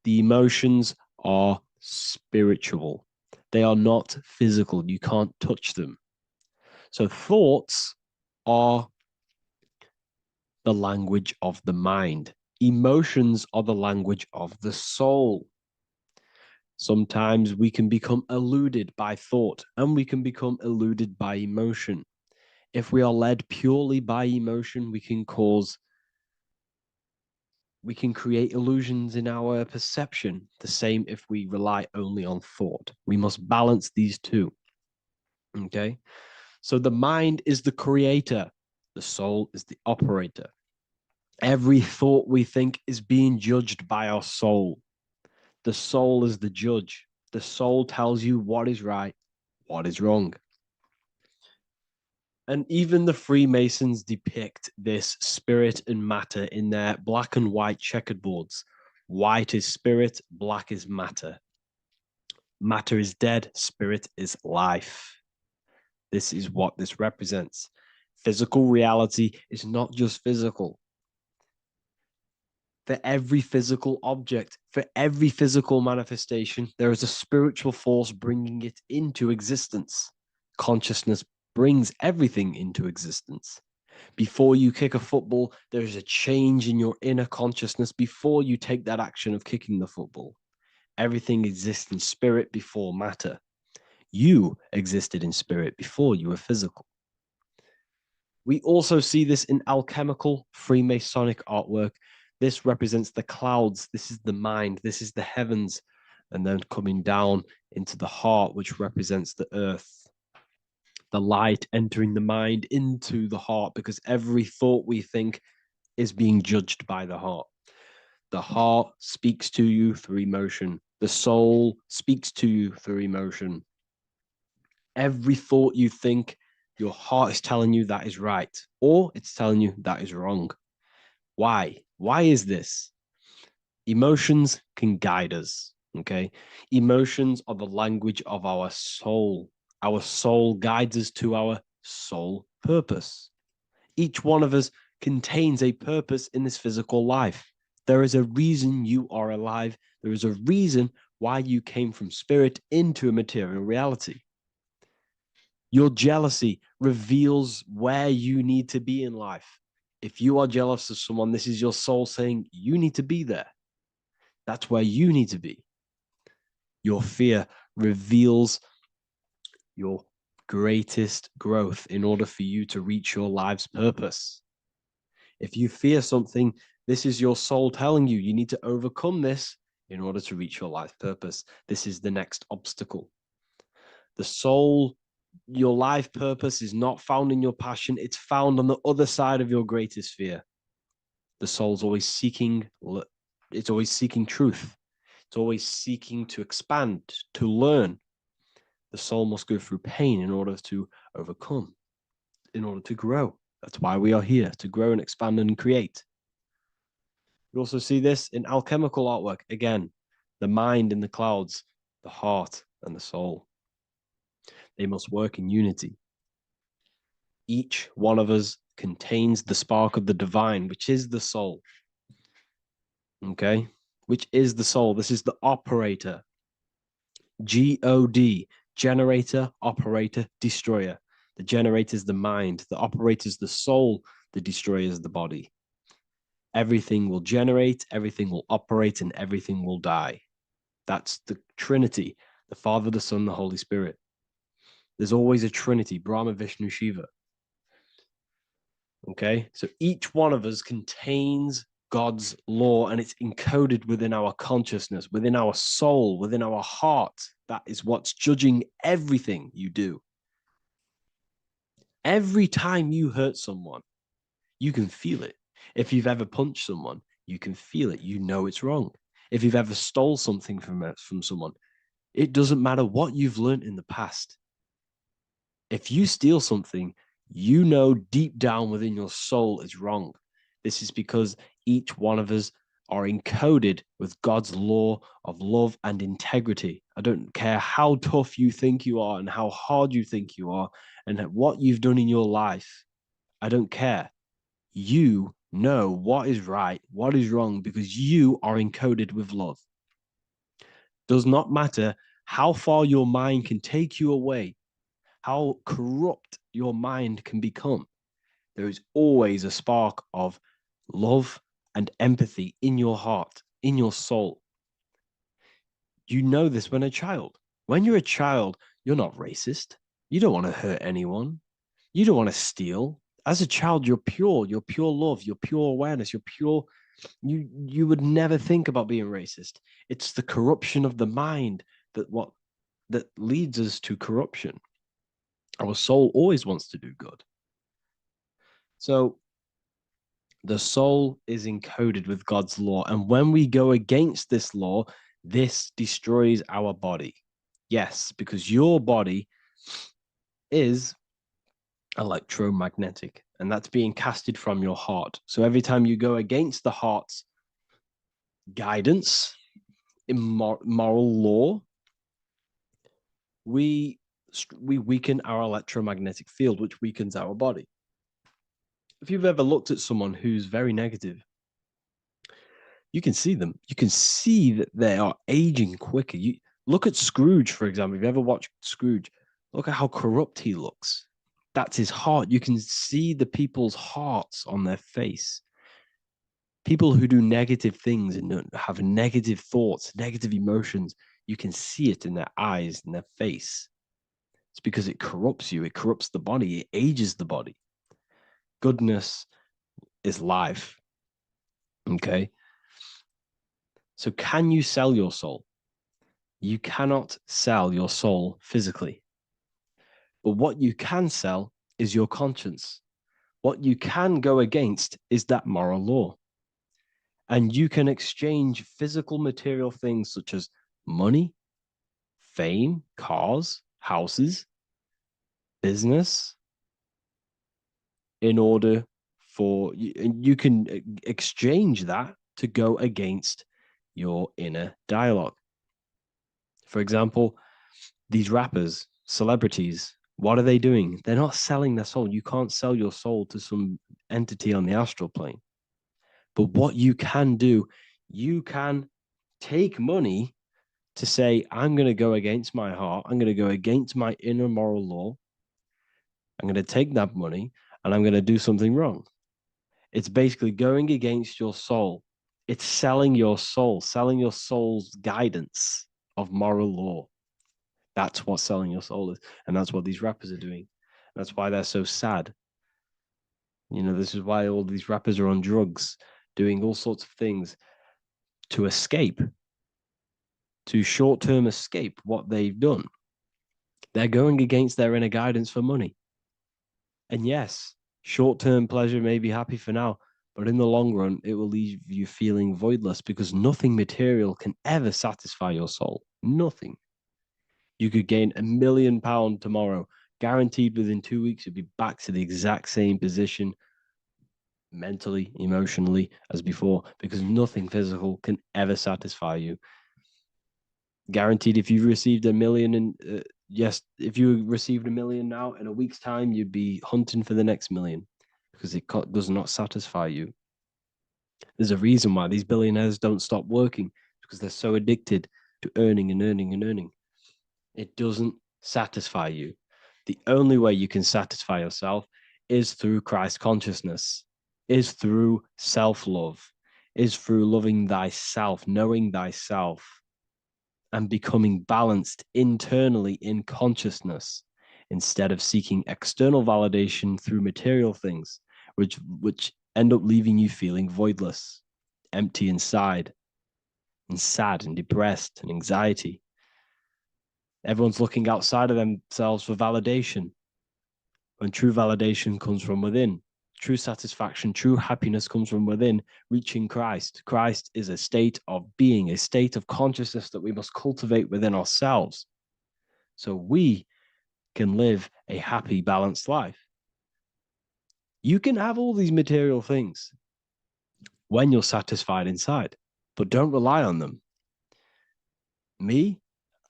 The emotions are spiritual. They are not physical. You can't touch them. So thoughts are the language of the mind. Emotions are the language of the soul. Sometimes we can become eluded by thought and we can become eluded by emotion. If we are led purely by emotion, we can create illusions in our perception. The same if we rely only on thought. We must balance these two. Okay? So the mind is the creator, the soul is the operator. Every thought we think is being judged by our soul. The soul is the judge. The soul tells you what is right, what is wrong. And even the Freemasons depict this spirit and matter in their black and white checkered boards. White is spirit, black is matter. Matter is dead, spirit is life. This is what this represents. Physical reality is not just physical. For every physical object, for every physical manifestation, there is a spiritual force bringing it into existence. Consciousness brings everything into existence. Before you kick a football, there is a change in your inner consciousness before you take that action of kicking the football. Everything exists in spirit before matter. You existed in spirit before you were physical. We also see this in alchemical Freemasonic artwork. This represents the clouds. This is the mind. This is the heavens. And then coming down into the heart, which represents the earth. The light entering the mind into the heart, because every thought we think is being judged by the heart. The heart speaks to you through emotion. The soul speaks to you through emotion. Every thought you think, your heart is telling you that is right, or it's telling you that is wrong. Why? Why is this? Emotions can guide us, okay? Emotions are the language of our soul. Our soul guides us to our soul purpose. Each one of us contains a purpose in this physical life. There is a reason you are alive. There is a reason why you came from spirit into a material reality. Your jealousy reveals where you need to be in life. If you are jealous of someone, this is your soul saying you need to be there. That's where you need to be. Your fear reveals your greatest growth in order for you to reach your life's purpose. If you fear something, this is your soul telling you you need to overcome this in order to reach your life purpose. This is the next obstacle. The soul, your life purpose is not found in your passion. It's found on the other side of your greatest fear. The soul's always seeking, it's always seeking truth. It's always seeking to expand, to learn. The soul must go through pain in order to overcome, in order to grow. That's why we are here, to grow and expand and create. You also see this in alchemical artwork. Again, the mind in the clouds, the heart and the soul. They must work in unity. Each one of us contains the spark of the divine, which is the soul. Okay? Which is the soul. This is the operator. God, generator, operator, destroyer. The generator is the mind. The operator is the soul. The destroyer is the body. Everything will generate, everything will operate, and everything will die. That's the Trinity, the Father, the Son, the Holy Spirit. There's always a Trinity, Brahma, Vishnu, Shiva. Okay, so each one of us contains God's law, and it's encoded within our consciousness, within our soul, within our heart. That is what's judging everything you do. Every time you hurt someone, you can feel it. If you've ever punched someone, you can feel it. You know it's wrong. If you've ever stole something from someone, it doesn't matter what you've learned in the past. If you steal something, you know deep down within your soul it's wrong. This is because each one of us are encoded with God's law of love and integrity. I don't care how tough you think you are and how hard you think you are and what you've done in your life. I don't care. You know what is right, what is wrong, because you are encoded with love. Does not matter how far your mind can take you away, how corrupt your mind can become. There is always a spark of love and empathy in your heart, in your soul. You know this when a child. When you're a child, you're not racist. You don't want to hurt anyone. You don't want to steal. As a child, you're pure love, you're pure awareness, you're pure. You would never think about being racist. It's the corruption of the mind that leads us to corruption. Our soul always wants to do good. So the soul is encoded with God's law. And when we go against this law, this destroys our body. Yes, because your body is electromagnetic, and that's being casted from your heart. So every time you go against the heart's guidance in moral law, we weaken our electromagnetic field, which weakens our body. If you've ever looked at someone who's very negative, you can see them. You can see that they are aging quicker. You look at Scrooge, for example. If you ever watched Scrooge, look at how corrupt he looks. That's his heart. You can see the people's hearts on their face. People who do negative things and have negative thoughts, negative emotions, you can see it in their eyes and their face. It's because it corrupts you. It corrupts the body. It ages the body. Goodness is life. Okay. So can you sell your soul? You cannot sell your soul physically. But what you can sell is your conscience. What you can go against is that moral law. And you can exchange physical material things such as money, fame, cars, houses, business, in order for you can exchange that to go against your inner dialogue. For example, these rappers, celebrities, what are they doing? They're not selling their soul. You can't sell your soul to some entity on the astral plane. But what you can do, you can take money to say, I'm going to go against my heart. I'm going to go against my inner moral law. I'm going to take that money and I'm going to do something wrong. It's basically going against your soul. It's selling your soul's guidance of moral law. That's what selling your soul is. And that's what these rappers are doing. That's why they're so sad. You know, this is why all these rappers are on drugs, doing all sorts of things to escape, to short-term escape what they've done. They're going against their inner guidance for money. And yes, short-term pleasure may be happy for now, but in the long run, it will leave you feeling voidless because nothing material can ever satisfy your soul. Nothing. You could gain £1 million tomorrow, guaranteed within 2 weeks, you'll be back to the exact same position mentally, emotionally as before, because nothing physical can ever satisfy you. Guaranteed, if you received $1 million in, yes, if you received $1 million now, in a week's time, you'd be hunting for the next million because it does not satisfy you. There's a reason why these billionaires don't stop working, because they're so addicted to earning and earning and earning. It doesn't satisfy you. The only way you can satisfy yourself is through Christ consciousness, is through self-love, is through loving thyself, knowing thyself, and becoming balanced internally in consciousness instead of seeking external validation through material things, which end up leaving you feeling voidless. empty inside and sad and depressed and anxiety. Everyone's looking outside of themselves for validation, when true validation comes from within. True satisfaction, true happiness comes from within, reaching Christ. Christ is a state of being, a state of consciousness that we must cultivate within ourselves so we can live a happy, balanced life. You can have all these material things when you're satisfied inside, but don't rely on them. Me,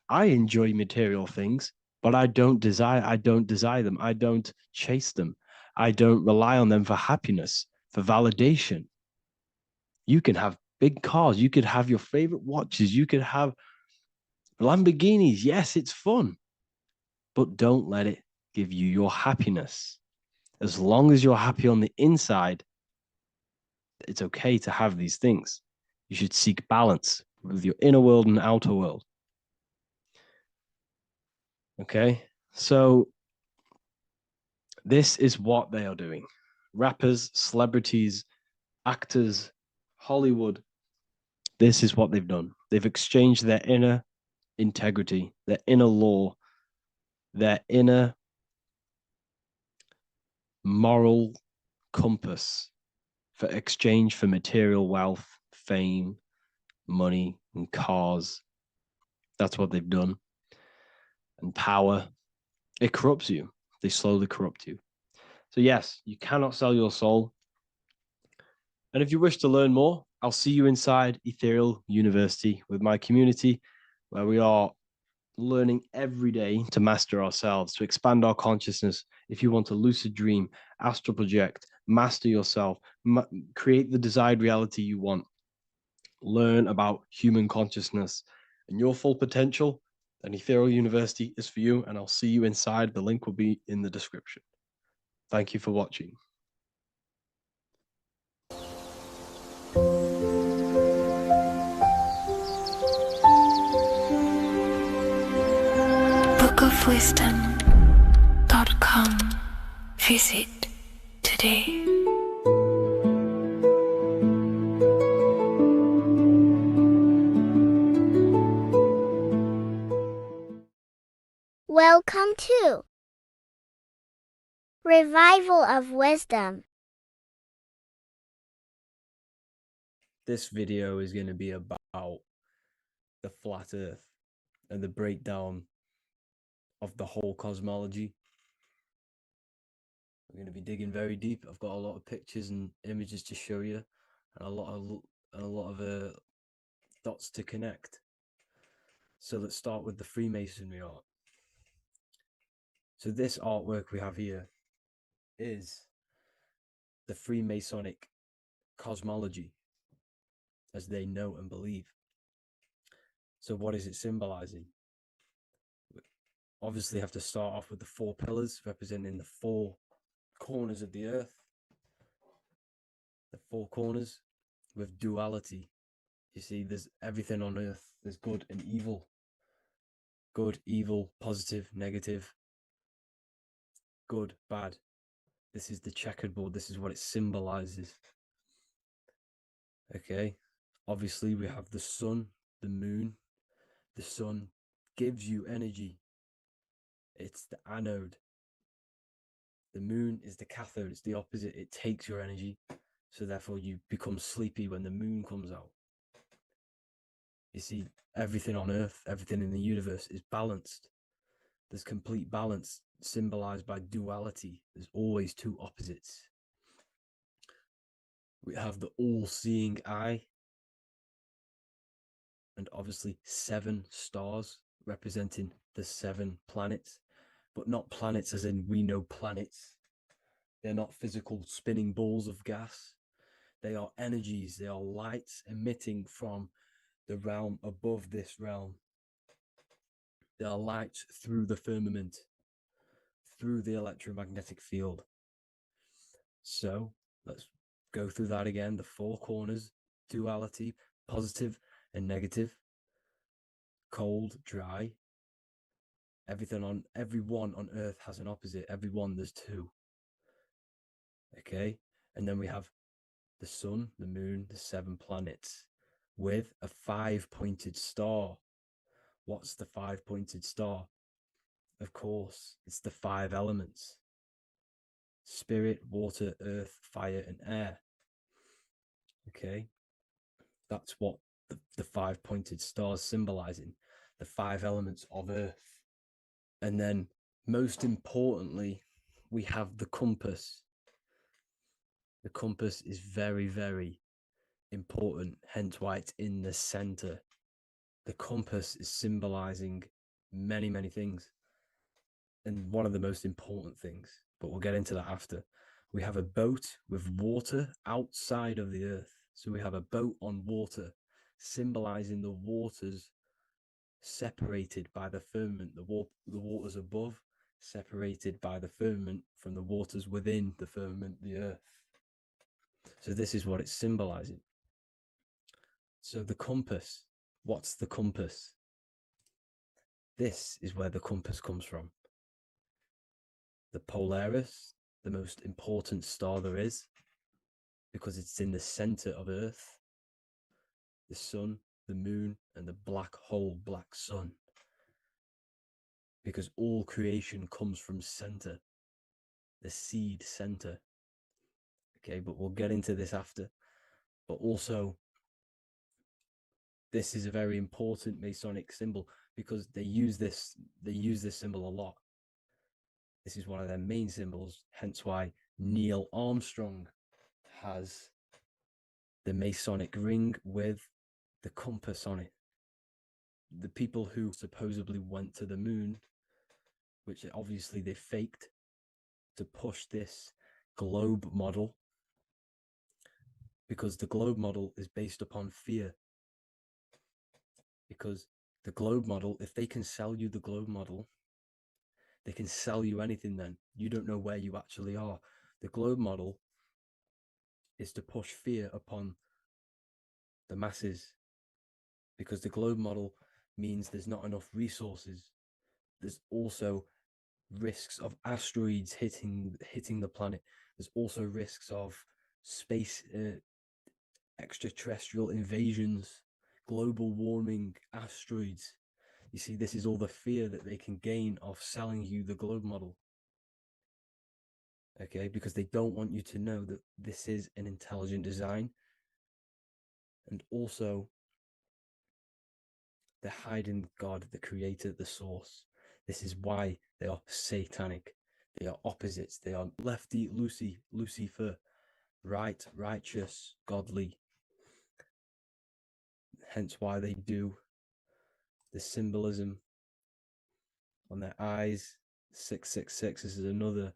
I enjoy material things, but I don't desire them. I don't chase them. I don't rely on them for happiness, for validation. You can have big cars. You could have your favorite watches. You could have Lamborghinis. Yes, it's fun, but don't let it give you your happiness. As long as you're happy on the inside, it's okay to have these things. You should seek balance with your inner world and outer world. Okay, so this is what they are doing. Rappers, celebrities, actors, Hollywood. This is what they've done. They've exchanged their inner integrity, their inner law, their inner moral compass for exchange for material wealth, fame, money, and cars. That's what they've done. And power. It corrupts you. They slowly corrupt you. So yes, you cannot sell your soul. And if you wish to learn more, I'll see you inside Ethereal University with my community, where we are learning every day to master ourselves, to expand our consciousness. If you want to lucid dream, astral project, master yourself, create the desired reality you want, learn about human consciousness and your full potential, then Ethereal University is for you, and I'll see you inside. The link will be in the description. Thank you for watching. bookofwisdom.com. Visit today. Welcome to Revival of Wisdom. This video is going to be about the flat earth and the breakdown of the whole cosmology. We're going to be digging very deep. I've got a lot of pictures and images to show you, and a lot of dots to connect. So let's start with the Freemasonry art. So this artwork we have here is the Freemasonic cosmology, as they know and believe. So what is it symbolizing? We obviously have to start off with the 4 pillars representing the 4 corners of the earth. The 4 corners with duality. You see, there's everything on earth. There's good and evil. Good, evil, positive, negative. Good, bad. This is the checkerboard. This is what it symbolizes. Okay. Obviously, we have the sun, the moon. The sun gives you energy. It's the anode. The moon is the cathode. It's the opposite. It takes your energy. So therefore, you become sleepy when the moon comes out. You see, everything on Earth, everything in the universe is balanced. There's complete balance symbolized by duality. There's always 2 opposites. We have the all-seeing eye, and obviously 7 stars representing the 7 planets, but not planets as in we know planets. They're not physical spinning balls of gas. They are energies. They are lights emitting from the realm above this realm. They are lights through the firmament, through the electromagnetic field. So let's go through that again. The 4 corners, duality, positive and negative, cold, dry. Everyone on Earth has an opposite. Everyone, there's 2. Okay, and then we have the sun, the moon, the 7 planets, with a 5-pointed star. What's the 5-pointed star? Of course, it's the 5 elements: spirit, water, earth, fire, and air. Okay, that's what the 5-pointed star is symbolizing, the 5 elements of earth. And then, most importantly, we have the compass. The compass is very, very important, hence why it's in the center. The compass is symbolizing many, many things. And one of the most important things, but we'll get into that after. We have a boat with water outside of the earth. So we have a boat on water, symbolizing the waters separated by the firmament, the waters above, separated by the firmament from the waters within the firmament, the earth. So this is what it's symbolizing. So the compass, what's the compass? This is where the compass comes from. The Polaris, the most important star there is, because it's in the center of Earth, the sun, the moon, and the black hole, black sun. Because all creation comes from center, the seed center. Okay, but we'll get into this after. But also, this is a very important Masonic symbol because they use this symbol a lot. This is one of their main symbols, hence why Neil Armstrong has the Masonic ring with the compass on it. The people who supposedly went to the moon, which obviously they faked to push this globe model, because the globe model is based upon fear. Because the globe model, if they can sell you the globe model, they can sell you anything then. You don't know where you actually are. The globe model is to push fear upon the masses, because the globe model means there's not enough resources. There's also risks of asteroids hitting the planet. There's also risks of space extraterrestrial invasions, global warming, asteroids. You see, this is all the fear that they can gain off selling you the globe model. Okay, because they don't want you to know that this is an intelligent design. And also, they're hiding God, the creator, the source. This is why they are satanic. They are opposites. They are lefty, Lucifer, right, righteous, godly. Hence why they do the symbolism on their eyes. 666. This is another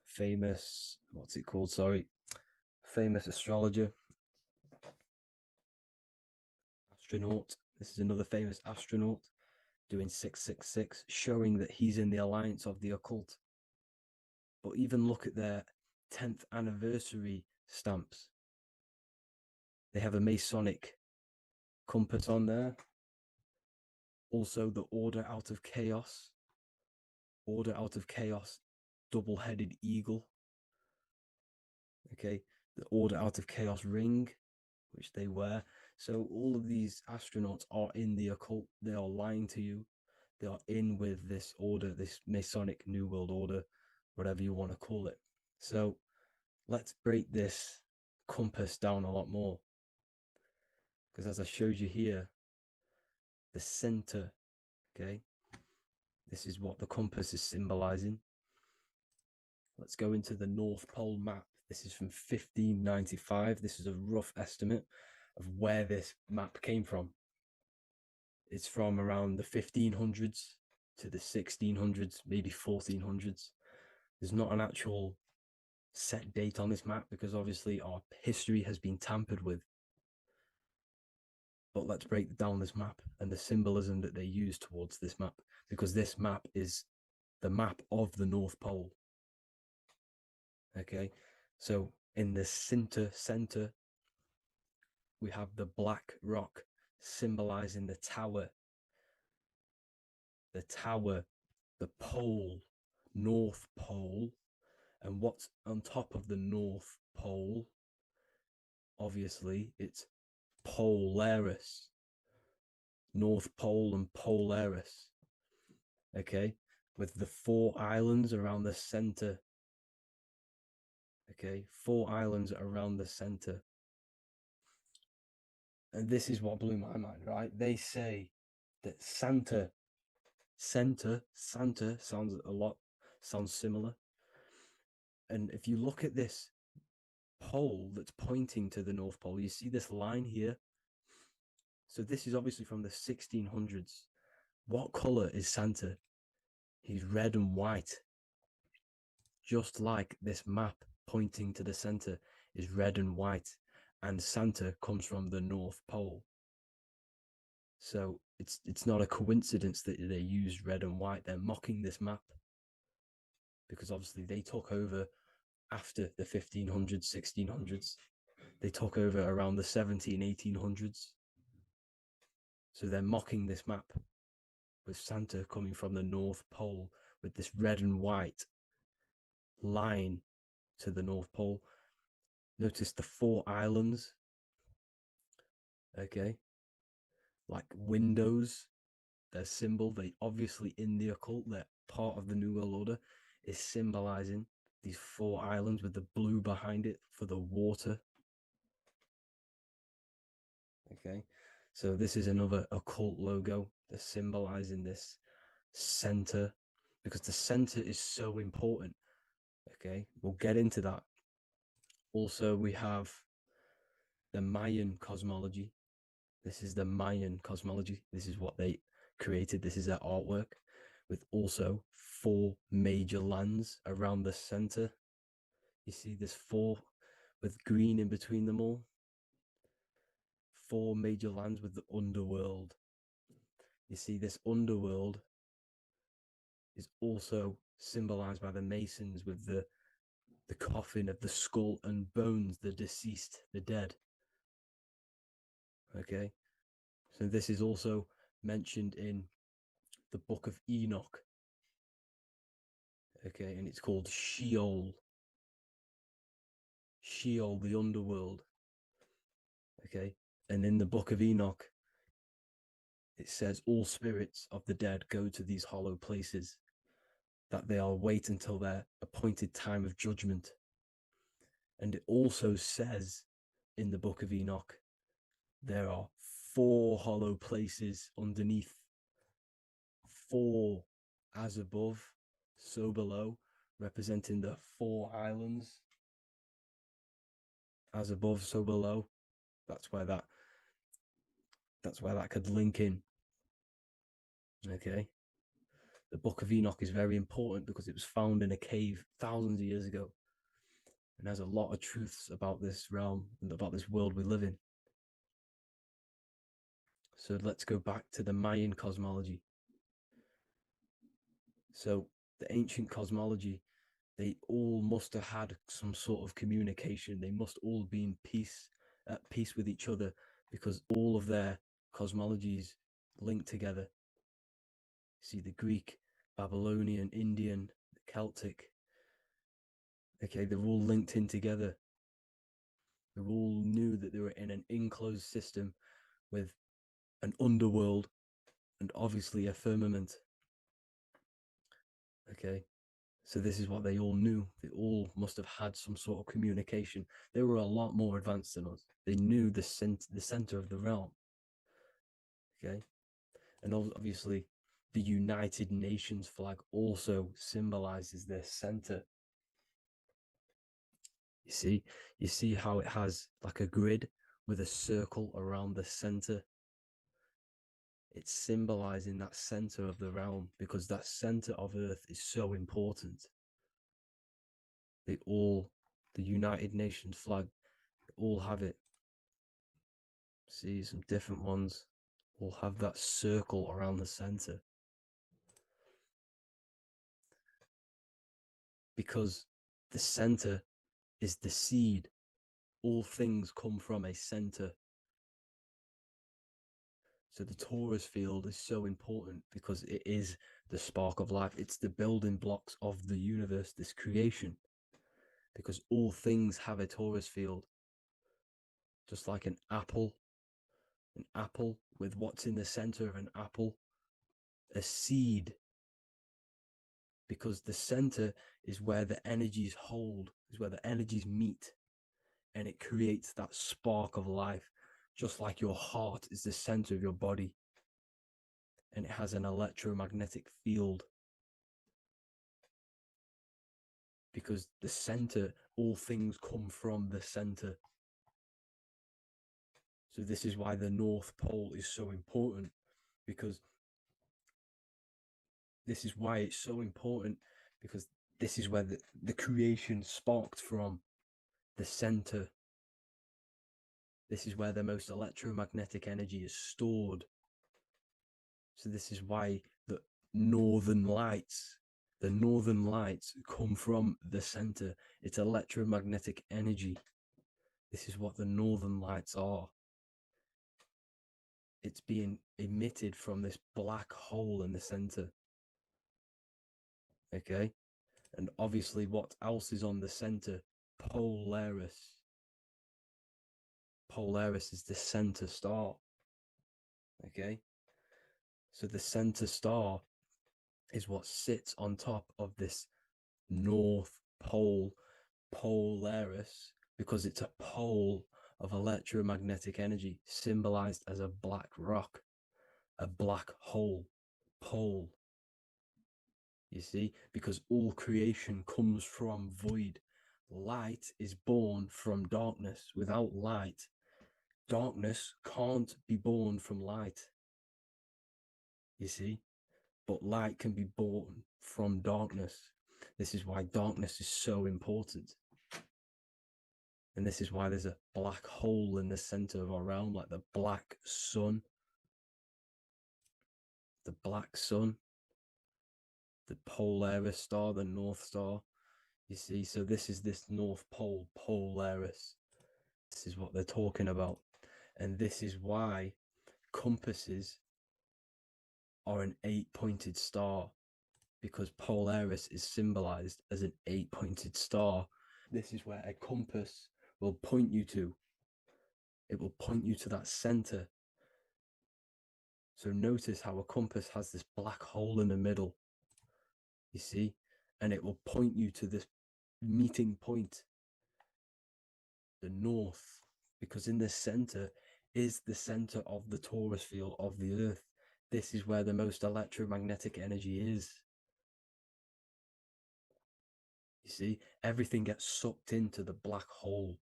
famous, what's it called? Sorry. Famous astrologer. Astronaut. This is another famous astronaut doing 666, showing that he's in the alliance of the occult. But even look at their 10th anniversary stamps. They have a Masonic compass on there. Also, the Order Out of Chaos. Order Out of Chaos, double-headed eagle. Okay, the Order Out of Chaos ring, which they wear. So all of these astronauts are in the occult. They are lying to you. They are in with this order, this Masonic New World Order, whatever you want to call it. So let's break this compass down a lot more. Because as I showed you here, the center, okay, this is what the compass is symbolizing. Let's go into the North Pole map. This is from 1595. This is a rough estimate of where this map came from. It's from around the 1500s to the 1600s, maybe 1400s. There's not an actual set date on this map because obviously our history has been tampered with. But let's break down this map and the symbolism that they use towards this map, because this map is the map of the North Pole. Okay, so in the center, we have the black rock symbolizing the tower, the pole, North Pole. And what's on top of the North Pole? obviously it's Polaris, North Pole and Polaris. Okay, with the 4 islands around the center. Okay, 4 islands around the center. And this is what blew my mind, right? They say that Santa sounds similar. And if you look at this pole that's pointing to the North Pole, you see this line here. So this is obviously from the 1600s. What color is Santa? He's red and white. Just like this map pointing to the center is red and white, and Santa comes from the North Pole. So it's not a coincidence that they use red and white. They're mocking this map because obviously they took over after the 1500s, 1600s. They took over around the 17, 1800s. So they're mocking this map with Santa coming from the North Pole with this red and white line to the North Pole. Notice the 4 islands. Okay. Like windows, their symbol, they obviously in the occult, they're part of the New World Order, is symbolizing these 4 islands with the blue behind it for the water. Okay, so this is another occult logo. They're symbolizing this center because the center is so important. Okay, we'll get into that. Also, we have the Mayan cosmology. This is the Mayan cosmology. This is what they created. This is their artwork, with also 4 major lands around the center. You see this 4 with green in between them all. 4 major lands with the underworld. You see this underworld is also symbolized by the Masons with the coffin of the skull and bones, the deceased, the dead. Okay, so this is also mentioned in the Book of Enoch. Okay, and it's called Sheol. Sheol, the underworld. Okay, and in the Book of Enoch, it says all spirits of the dead go to these hollow places, that they will wait until their appointed time of judgment. And it also says in the Book of Enoch, there are 4 hollow places underneath. 4 as above, so below, representing the 4 islands. As above, so below. That's where that could link in. Okay. The Book of Enoch is very important because it was found in a cave thousands of years ago and has a lot of truths about this realm and about this world we live in. So let's go back to the Mayan cosmology. So the ancient cosmology, they all must have had some sort of communication. They must all be at peace with each other, because all of their cosmologies linked together. See, the Greek, Babylonian, Indian, Celtic. Okay, they're all linked in together. They all knew that they were in an enclosed system with an underworld and obviously a firmament. Okay, so this is what they all knew. They all must have had some sort of communication. They were a lot more advanced than us. They knew the center of the realm. Okay, and obviously the United Nations flag also symbolizes their center. You see how it has like a grid with a circle around the center. It's symbolizing that center of the realm, because that center of Earth is so important. The United Nations flag, all have it. See, some different ones all have that circle around the center. Because the center is the seed. All things come from a center. So the torus field is so important because it is the spark of life. It's the building blocks of the universe, this creation. Because all things have a torus field. just like an apple with what's in the center of an apple, a seed, because the center is where the energies hold, is where the energies meet, and it creates that spark of life, just like your heart is the center of your body, and it has an electromagnetic field. Because the center, all things come from the center. So this is why the North Pole is so important, because this is why it's so important, because this is where the creation sparked from, the center. This is where the most electromagnetic energy is stored. So this is why the northern lights come from the center. It's electromagnetic energy. This is what the northern lights are. It's being emitted from this black hole in the center. Okay? And obviously, what else is on the center? Polaris. Polaris is the center star. Okay? So the center star is what sits on top of this North Pole, Polaris, because it's a pole of electromagnetic energy, symbolized as a black rock, a black hole, pole. You see, because all creation comes from void. Light is born from darkness. Without light, darkness can't be born from light. You see, but light can be born from darkness. This is why darkness is so important. And this is why there's a black hole in the center of our realm, like the black sun. The black sun, the Polaris star, the North Star. You see, so this is this North Pole, Polaris. This is what they're talking about. And this is why compasses are an 8-pointed star, because Polaris is symbolized as an 8-pointed star. This is where a compass will point you to. It will point you to that center. So notice how a compass has this black hole in the middle, you see, and it will point you to this meeting point, the north, because in the center is the center of the torus field of the earth. This is where the most electromagnetic energy is. You see, everything gets sucked into the black hole.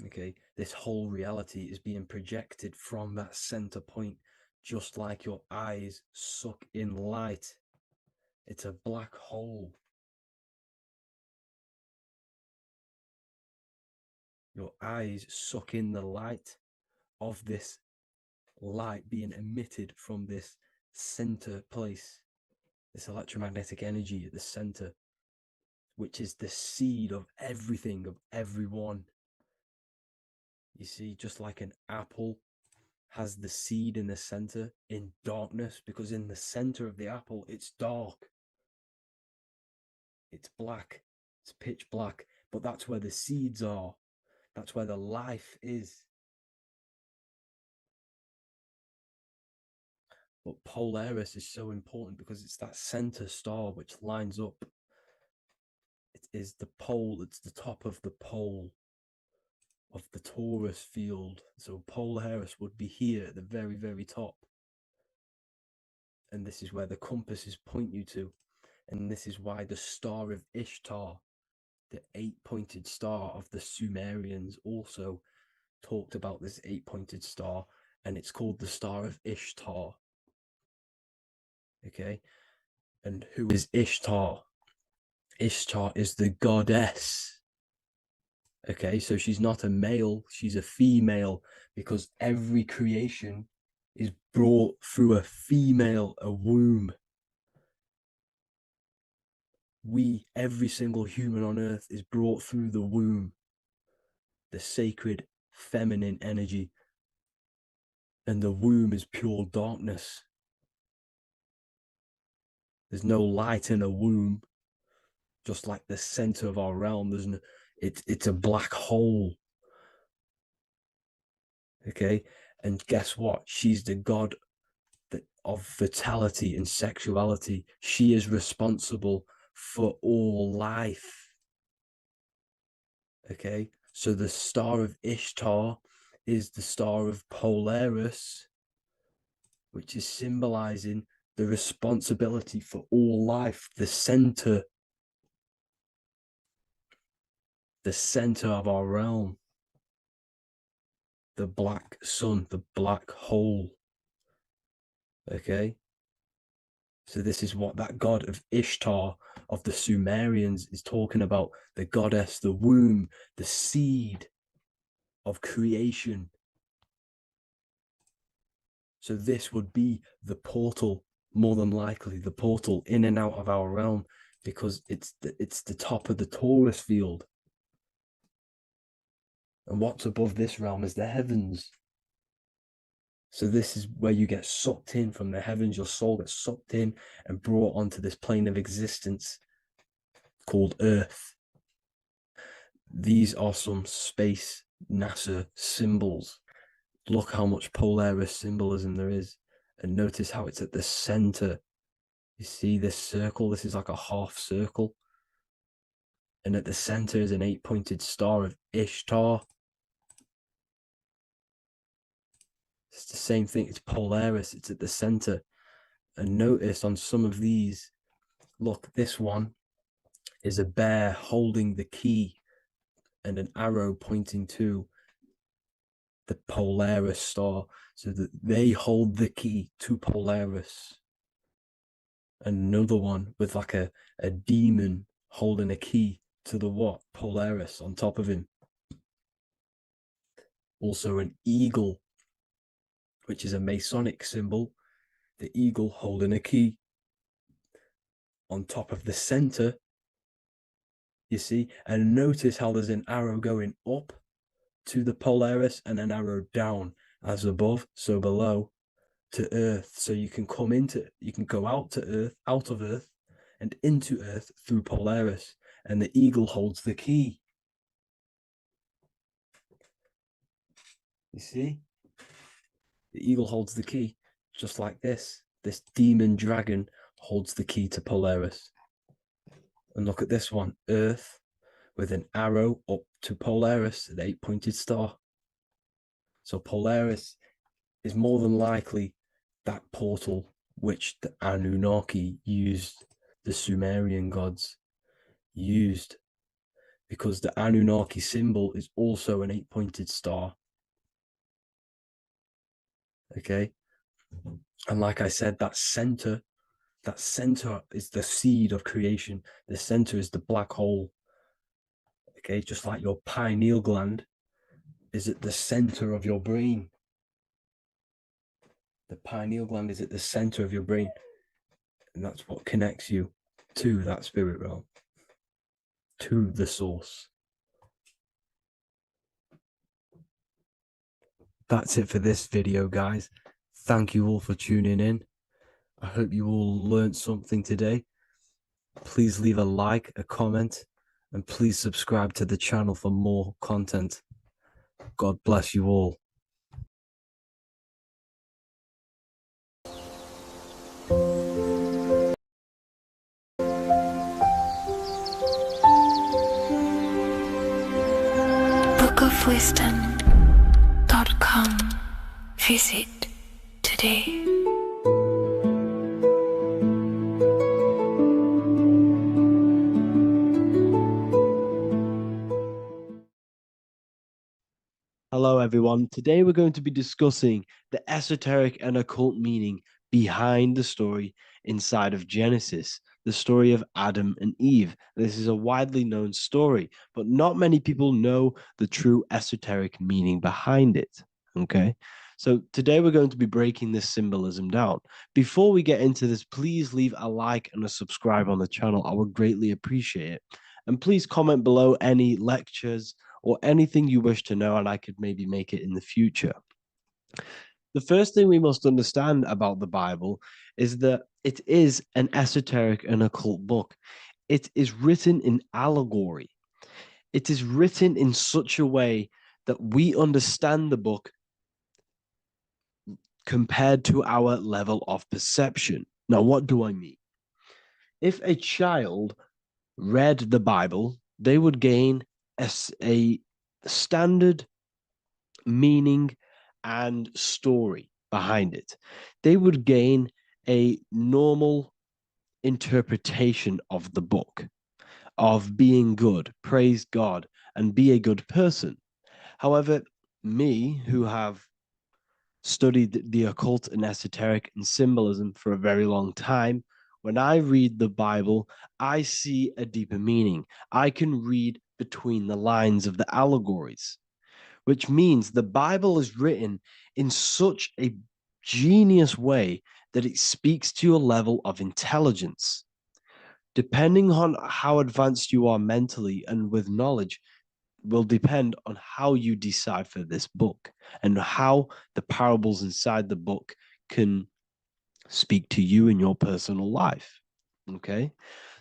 Okay, this whole reality is being projected from that center point, just like your eyes suck in light. It's a black hole. Your eyes suck in the light of this light being emitted from this center place, this electromagnetic energy at the center, which is the seed of everything, of everyone. You see, just like an apple has the seed in the center in darkness, because in the center of the apple, it's dark. It's black. It's pitch black. But that's where the seeds are. That's where the life is. But Polaris is so important because it's that center star which lines up. It is the pole, it's the top of the pole of the torus field. So Polaris would be here at the very, very top. And this is where the compasses point you to. And this is why the star of Ishtar, the 8-pointed star of the Sumerians, also talked about this 8-pointed star, and it's called the Star of Ishtar. Okay, and who is Ishtar? Ishtar is the goddess. Okay, so she's not a male, she's a female, because every creation is brought through a female, a womb. Every single human on earth is brought through the womb, the sacred feminine energy. And the womb is pure darkness. There's no light in a womb, just like the center of our realm. It's a black hole. Okay. And guess what? She's the god of fertility and sexuality. She is responsible for all life. Okay. So the star of Ishtar is the star of Polaris, which is symbolizing the responsibility for all life, the center of our realm, the black sun, the black hole. Okay. So this is what that god of Ishtar of the Sumerians is talking about, the goddess, the womb, the seed of creation. So this would be the portal, more than likely the portal in and out of our realm, because it's the top of the Taurus field. And what's above this realm is the heavens. So this is where you get sucked in from the heavens. Your soul gets sucked in and brought onto this plane of existence called Earth. These are some space NASA symbols. Look how much Polaris symbolism there is. And notice how it's at the center. You see this circle? This is like a half circle. And at the center is an 8-pointed star of Ishtar. It's the same thing. It's Polaris. It's at the center. And notice on some of these, look, this one is a bear holding the key and an arrow pointing to the Polaris star, so that they hold the key to Polaris. Another one with like a demon holding a key to the what? Polaris on top of him. Also an eagle, which is a Masonic symbol. The eagle holding a key on top of the center. You see, and notice how there's an arrow going up to the Polaris and an arrow down, as above, so below, to Earth. So you can go out of Earth and into Earth through Polaris, and the eagle holds the key. You see? The eagle holds the key, just like this. This demon dragon holds the key to Polaris. And look at this one, Earth, with an arrow up to Polaris, an 8-pointed star. So Polaris is more than likely that portal which the Anunnaki used, the Sumerian gods used, because the Anunnaki symbol is also an 8-pointed star. Okay. And like I said, that center is the seed of creation. The center is the black hole. Okay, just like your pineal gland is at the center of your brain. The pineal gland is at the center of your brain. And that's what connects you to that spirit realm, to the source. That's it for this video, guys. Thank you all for tuning in. I hope you all learned something today. Please leave a like, a comment, and please subscribe to the channel for more content. God bless you all. bookofwisdom.com. Visit today. Hello, everyone. Today we're going to be discussing the esoteric and occult meaning behind the story inside of Genesis, the story of Adam and Eve. This is a widely known story, but not many people know the true esoteric meaning behind it. Okay, so today we're going to be breaking this symbolism down. Before we get into this, please leave a like and a subscribe on the channel. I would greatly appreciate it. And please comment below any lectures or anything you wish to know, and I could maybe make it in the future. The first thing we must understand about the Bible is that it is an esoteric and occult book. It is written in allegory. It is written in such a way that we understand the book compared to our level of perception. Now, what do I mean? If a child read the Bible, they would gain a standard meaning and story behind it. They would gain a normal interpretation of the book, of being good, praise God, and be a good person. However, me, who have studied the occult and esoteric and symbolism for a very long time, when I read the Bible, I see a deeper meaning. I can read between the lines of the allegories, which means the Bible is written in such a genius way that it speaks to your level of intelligence. Depending on how advanced you are mentally and with knowledge, will depend on how you decipher this book and how the parables inside the book can speak to you in your personal life. Okay.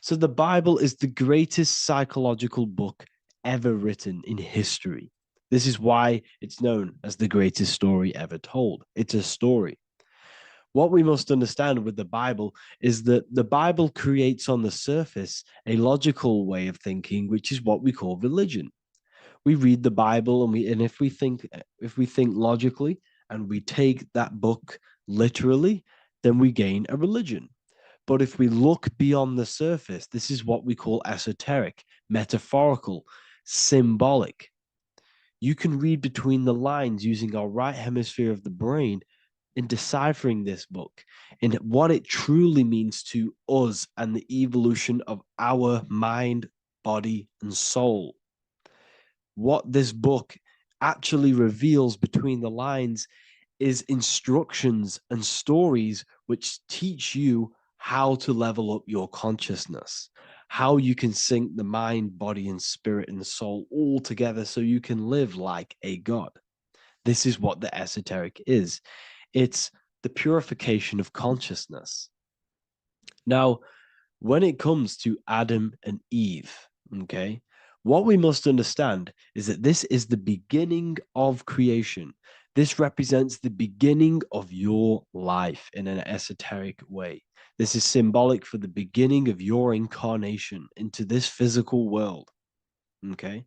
So the Bible is the greatest psychological book ever written in history. This is why it's known as the greatest story ever told. It's a story. What we must understand with the Bible is that the Bible creates on the surface a logical way of thinking, which is what we call religion. We read the Bible and if we think logically and we take that book literally, then we gain a religion. But if we look beyond the surface, this is what we call esoteric, metaphorical, symbolic. You can read between the lines using our right hemisphere of the brain in deciphering this book and what it truly means to us and the evolution of our mind, body, and soul. What this book actually reveals between the lines is instructions and stories which teach you how to level up your consciousness, how you can sync the mind, body, and spirit and the soul all together so you can live like a god. This is what the esoteric is. It's the purification of consciousness. Now, when it comes to Adam and Eve, okay, what we must understand is that this is the beginning of creation. This represents the beginning of your life in an esoteric way. This is symbolic for the beginning of your incarnation into this physical world. Okay.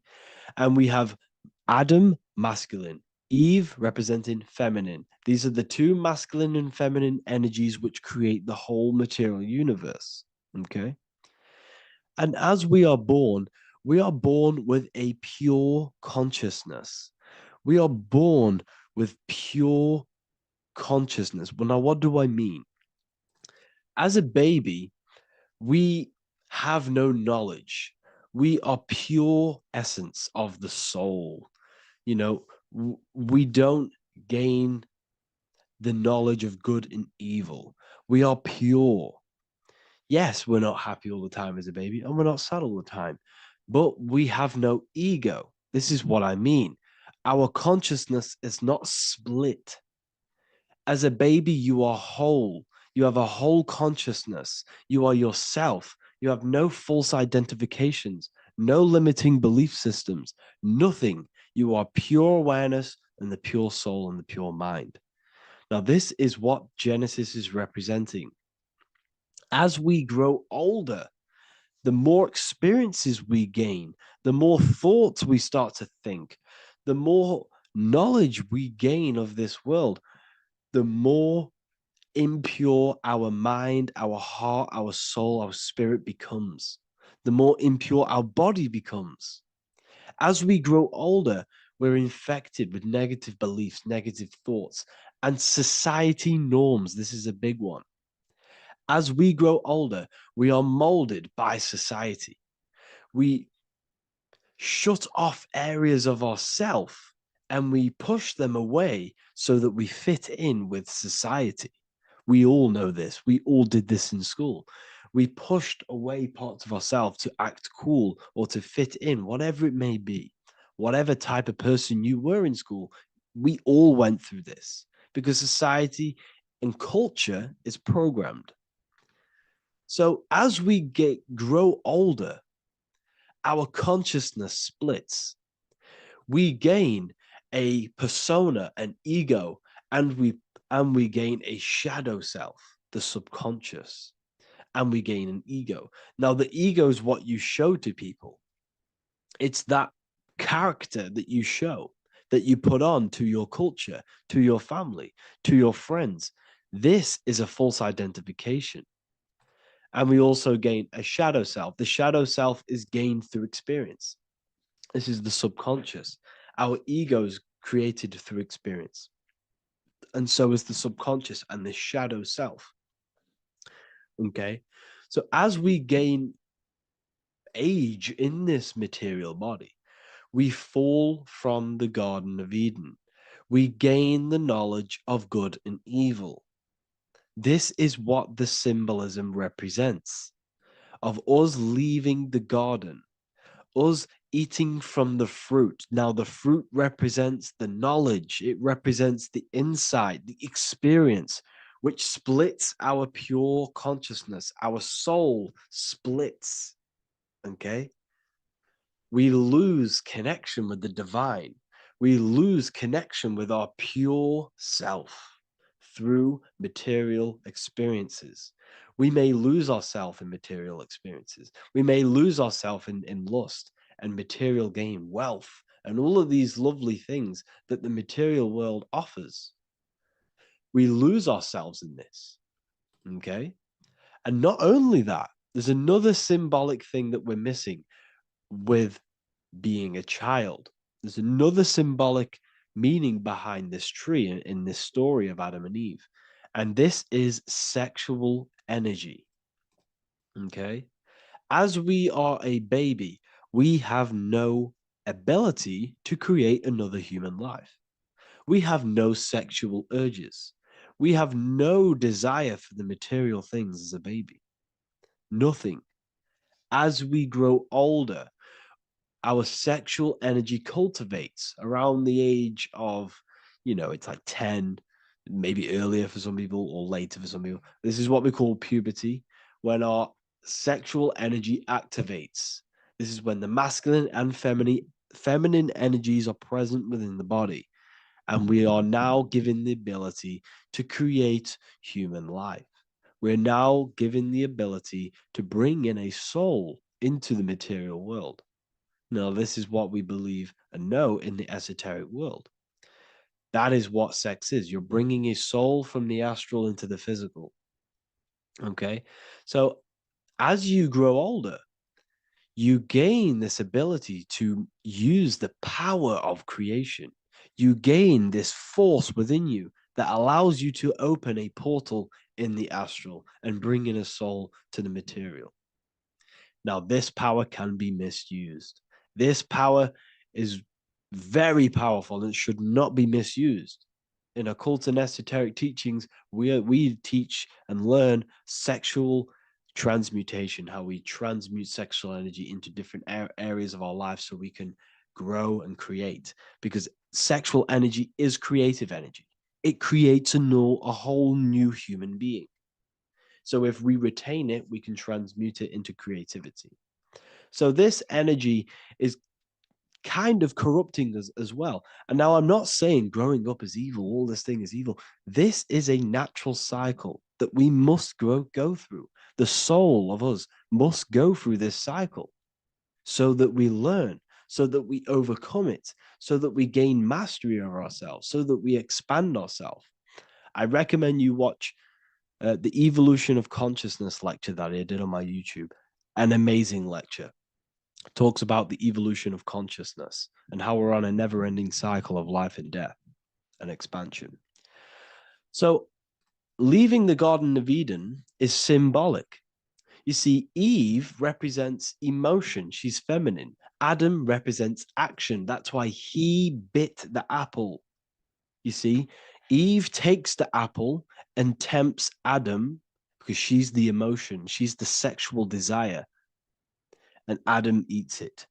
And we have Adam, masculine, Eve representing feminine. These are the two masculine and feminine energies which create the whole material universe. Okay. And as we are born with a pure consciousness. We are born with pure consciousness. Well, now, what do I mean? As a baby, we have no knowledge. We are pure essence of the soul. You know, we don't gain the knowledge of good and evil. We are pure. Yes, we're not happy all the time as a baby, and we're not sad all the time, but we have no ego. This is what I mean. Our consciousness is not split. As a baby, you are whole. You have a whole consciousness. You are yourself. You have no false identifications, no limiting belief systems, nothing. You are pure awareness and the pure soul and the pure mind. Now, this is what Genesis is representing. As we grow older, the more experiences we gain, the more thoughts we start to think, the more knowledge we gain of this world, the more impure our mind, our heart, our soul, our spirit becomes, the more impure our body becomes. As we grow older, we're infected with negative beliefs, negative thoughts, and society norms. This is a big one. As we grow older, we are molded by society. We shut off areas of ourself and we push them away so that we fit in with society. We all know this. We all did this in school. We pushed away parts of ourselves to act cool or to fit in, whatever it may be. Whatever type of person you were in school, we all went through this because society and culture is programmed. So as we grow older, our consciousness splits. We gain a persona, an ego, and we and we gain a shadow self, the subconscious, and we gain an ego. Now, the ego is what you show to people. It's that character that you show, that you put on to your culture, to your family, to your friends. This is a false identification. And we also gain a shadow self. The shadow self is gained through experience. This is the subconscious. Our ego is created through experience. And so is the subconscious and the shadow self. Okay. So as we gain age in this material body, we fall from the Garden of Eden. We gain the knowledge of good and evil. This is what the symbolism represents of us leaving the garden, us eating from the fruit. Now, the fruit represents the knowledge, it represents the insight, the experience, which splits our pure consciousness. Our soul splits. Okay? We lose connection with the divine. We lose connection with our pure self through material experiences. We may lose ourselves in material experiences. We may lose ourselves in lust and material gain, wealth, and all of these lovely things that the material world offers. We lose ourselves in this. Okay? And not only that, there's another symbolic thing that we're missing with being a child. There's another symbolic meaning behind this tree in this story of Adam and Eve. And this is sexual energy. Okay. As we are a baby, we have no ability to create another human life. We have no sexual urges. We have no desire for the material things as a baby. Nothing. As we grow older, our sexual energy cultivates around the age of, it's like 10, maybe earlier for some people or later for some people. This is what we call puberty, when our sexual energy activates. This is when the masculine and feminine energies are present within the body. And we are now given the ability to create human life. We're now given the ability to bring in a soul into the material world. Now, this is what we believe and know in the esoteric world. That is what sex is. You're bringing a soul from the astral into the physical. Okay. So as you grow older, you gain this ability to use the power of creation. You gain this force within you that allows you to open a portal in the astral and bring in a soul to the material. Now, this power can be misused. This power is very powerful and should not be misused. In occult and esoteric teachings, we teach and learn sexual transmutation, how we transmute sexual energy into different areas of our life so we can grow and create. Because sexual energy is creative energy. It creates a whole new human being. So if we retain it, we can transmute it into creativity. So this energy is kind of corrupting us as well. And now I'm not saying growing up is evil, all this thing is evil. This is a natural cycle that we must go through. The soul of us must go through this cycle so that we learn, so that we overcome it, so that we gain mastery over ourselves, so that we expand ourselves. I recommend you watch the Evolution of Consciousness lecture that I did on my YouTube. An amazing lecture. It talks about the evolution of consciousness and how we're on a never-ending cycle of life and death and expansion. So leaving the Garden of Eden is symbolic. You see, Eve represents emotion. She's feminine. Adam represents action. That's why he bit the apple. You see, Eve takes the apple and tempts Adam because she's the emotion. She's the sexual desire. And Adam eats it.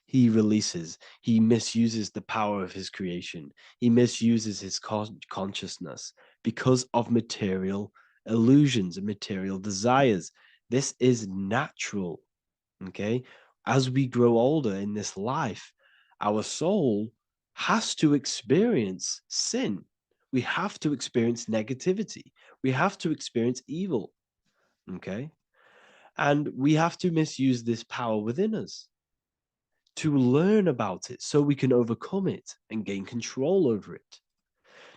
He releases. He misuses the power of his creation. He misuses his consciousness because of material illusions and material desires. This is natural. Okay. As we grow older in this life, our soul has to experience sin. We have to experience negativity. We have to experience evil. Okay? And we have to misuse this power within us to learn about it so we can overcome it and gain control over it.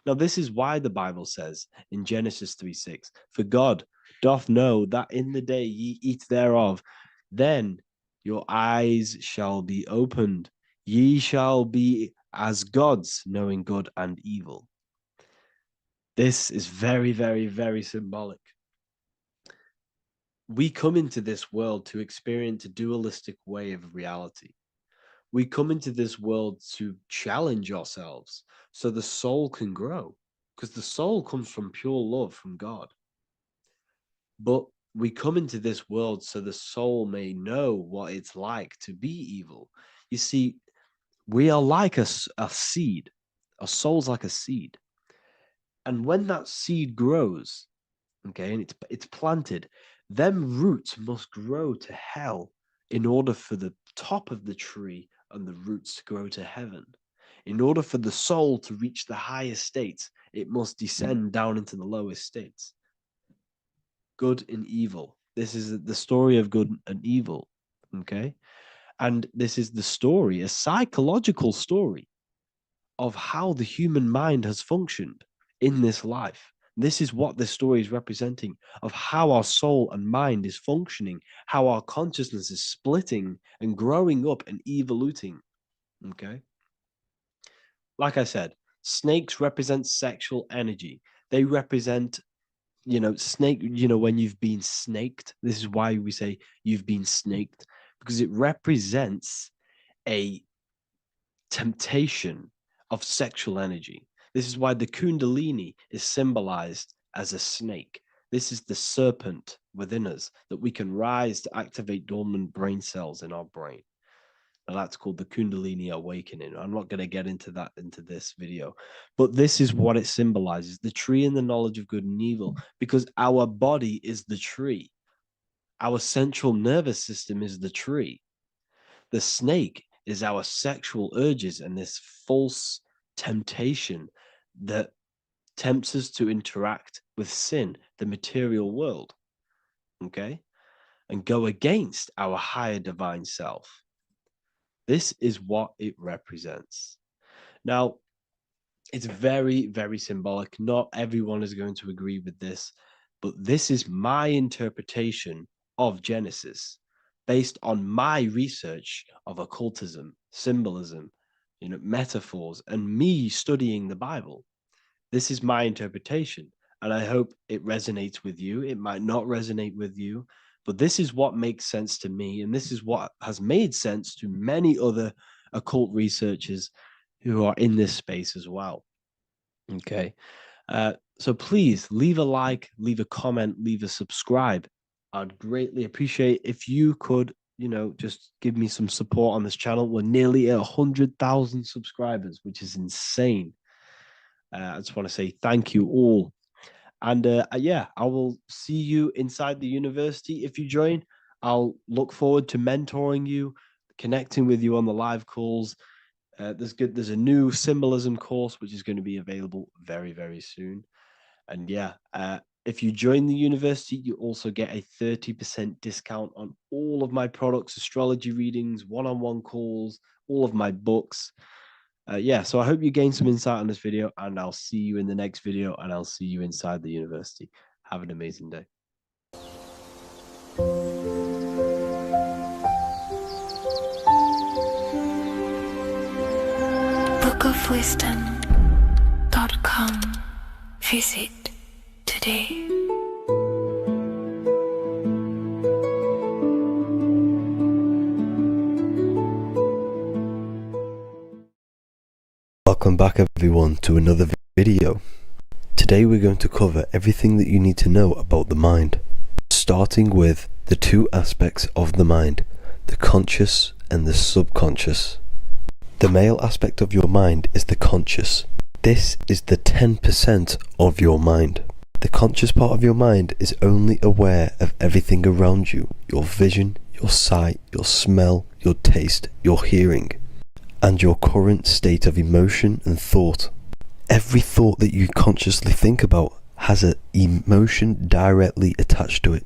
Now, this is why the Bible says in Genesis 3:6, "For God doth know that in the day ye eat thereof, then your eyes shall be opened. Ye shall be as gods, knowing good and evil." This is very, very, very symbolic. We come into this world to experience a dualistic way of reality. We come into this world to challenge ourselves so the soul can grow, because the soul comes from pure love from God. But we come into this world so the soul may know what it's like to be evil. You see, we are like a seed. Our soul's like a seed. And when that seed grows, okay, and it's planted, them roots must grow to hell in order for the top of the tree and the roots to grow to heaven. In order for the soul to reach the highest states, it must descend down into the lowest states. Good and evil. This is the story of good and evil, okay? And this is the story, a psychological story of how the human mind has functioned in this life. This is what this story is representing of how our soul and mind is functioning, how our consciousness is splitting and growing up and evoluting. Okay. Like I said, snakes represent sexual energy. They represent, snake, when you've been snaked. This is why we say you've been snaked, because it represents a temptation of sexual energy. This is why the Kundalini is symbolized as a snake. This is the serpent within us that we can rise to activate dormant brain cells in our brain. Now that's called the Kundalini awakening. I'm not going to get into that into this video, but this is what it symbolizes, the tree and the knowledge of good and evil, because our body is the tree. Our central nervous system is the tree. The snake is our sexual urges and this false temptation that tempts us to interact with sin, the material world, okay, and go against our higher divine self. This is what it represents. Now, it's very, very symbolic. Not everyone is going to agree with this, but this is my interpretation of Genesis based on my research of occultism, symbolism, metaphors, and me studying the Bible. This is my interpretation, and I hope it resonates with you. It might not resonate with you, but this is what makes sense to me, and this is what has made sense to many other occult researchers who are in this space as well. Okay. So please leave a like, leave a comment, leave a subscribe. I'd greatly appreciate if you could, just give me some support on this channel. We're nearly at 100,000 subscribers, which is insane. I just want to say thank you all. And yeah, I will see you inside the university. If you join, I'll look forward to mentoring you, connecting with you on the live calls. There's a new symbolism course which is going to be available very, very soon. And yeah, if you join the university, you also get a 30% discount on all of my products, astrology readings, one-on-one calls, all of my books. Yeah, so I hope you gain some insight on this video, and I'll see you in the next video, and I'll see you inside the university. Have an amazing day. bookofwisdom.com. Visit today. Welcome back everyone to another video. Today we're going to cover everything that you need to know about the mind, starting with the two aspects of the mind, the conscious and the subconscious. The male aspect of your mind is the conscious. This is the 10% of your mind. The conscious part of your mind is only aware of everything around you, your vision, your sight, your smell, your taste, your hearing, and your current state of emotion and thought. Every thought that you consciously think about has an emotion directly attached to it.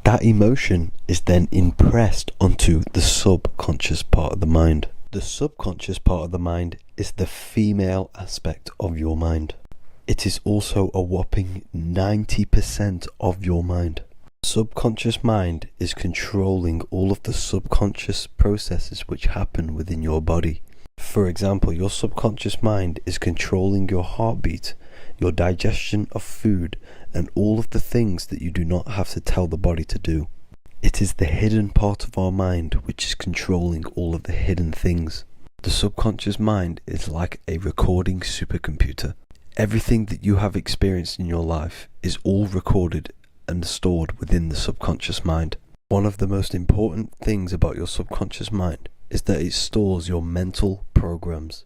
That emotion is then impressed onto the subconscious part of the mind. The subconscious part of the mind is the female aspect of your mind. It is also a whopping 90% of your mind. Subconscious mind is controlling all of the subconscious processes which happen within your body. For example, your subconscious mind is controlling your heartbeat, your digestion of food, and all of the things that you do not have to tell the body to do. It is the hidden part of our mind which is controlling all of the hidden things. The subconscious mind is like a recording supercomputer. Everything that you have experienced in your life is all recorded and stored within the subconscious mind. One of the most important things about your subconscious mind is that it stores your mental programs.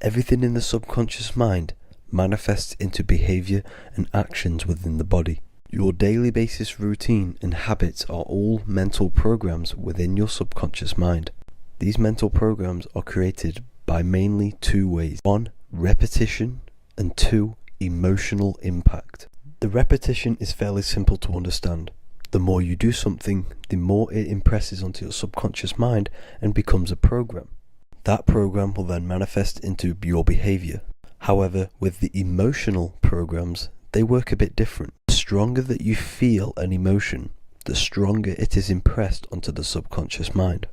Everything in the subconscious mind manifests into behavior and actions within the body. Your daily basis routine and habits are all mental programs within your subconscious mind. These mental programs are created by mainly two ways. 1, repetition, and 2, emotional impact. The repetition is fairly simple to understand. The more you do something, the more it impresses onto your subconscious mind and becomes a program. That program will then manifest into your behavior. However, with the emotional programs, they work a bit different. The stronger that you feel an emotion, the stronger it is impressed onto the subconscious mind.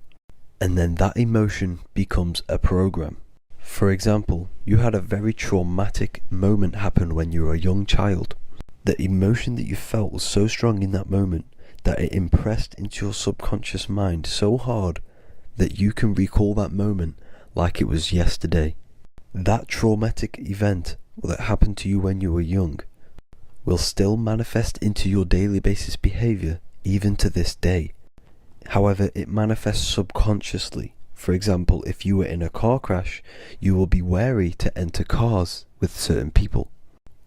And then that emotion becomes a program. For example, you had a very traumatic moment happen when you were a young child. The emotion that you felt was so strong in that moment that it impressed into your subconscious mind so hard that you can recall that moment like it was yesterday. That traumatic event that happened to you when you were young will still manifest into your daily basis behavior even to this day. However, it manifests subconsciously. For example, if you were in a car crash, you will be wary to enter cars with certain people.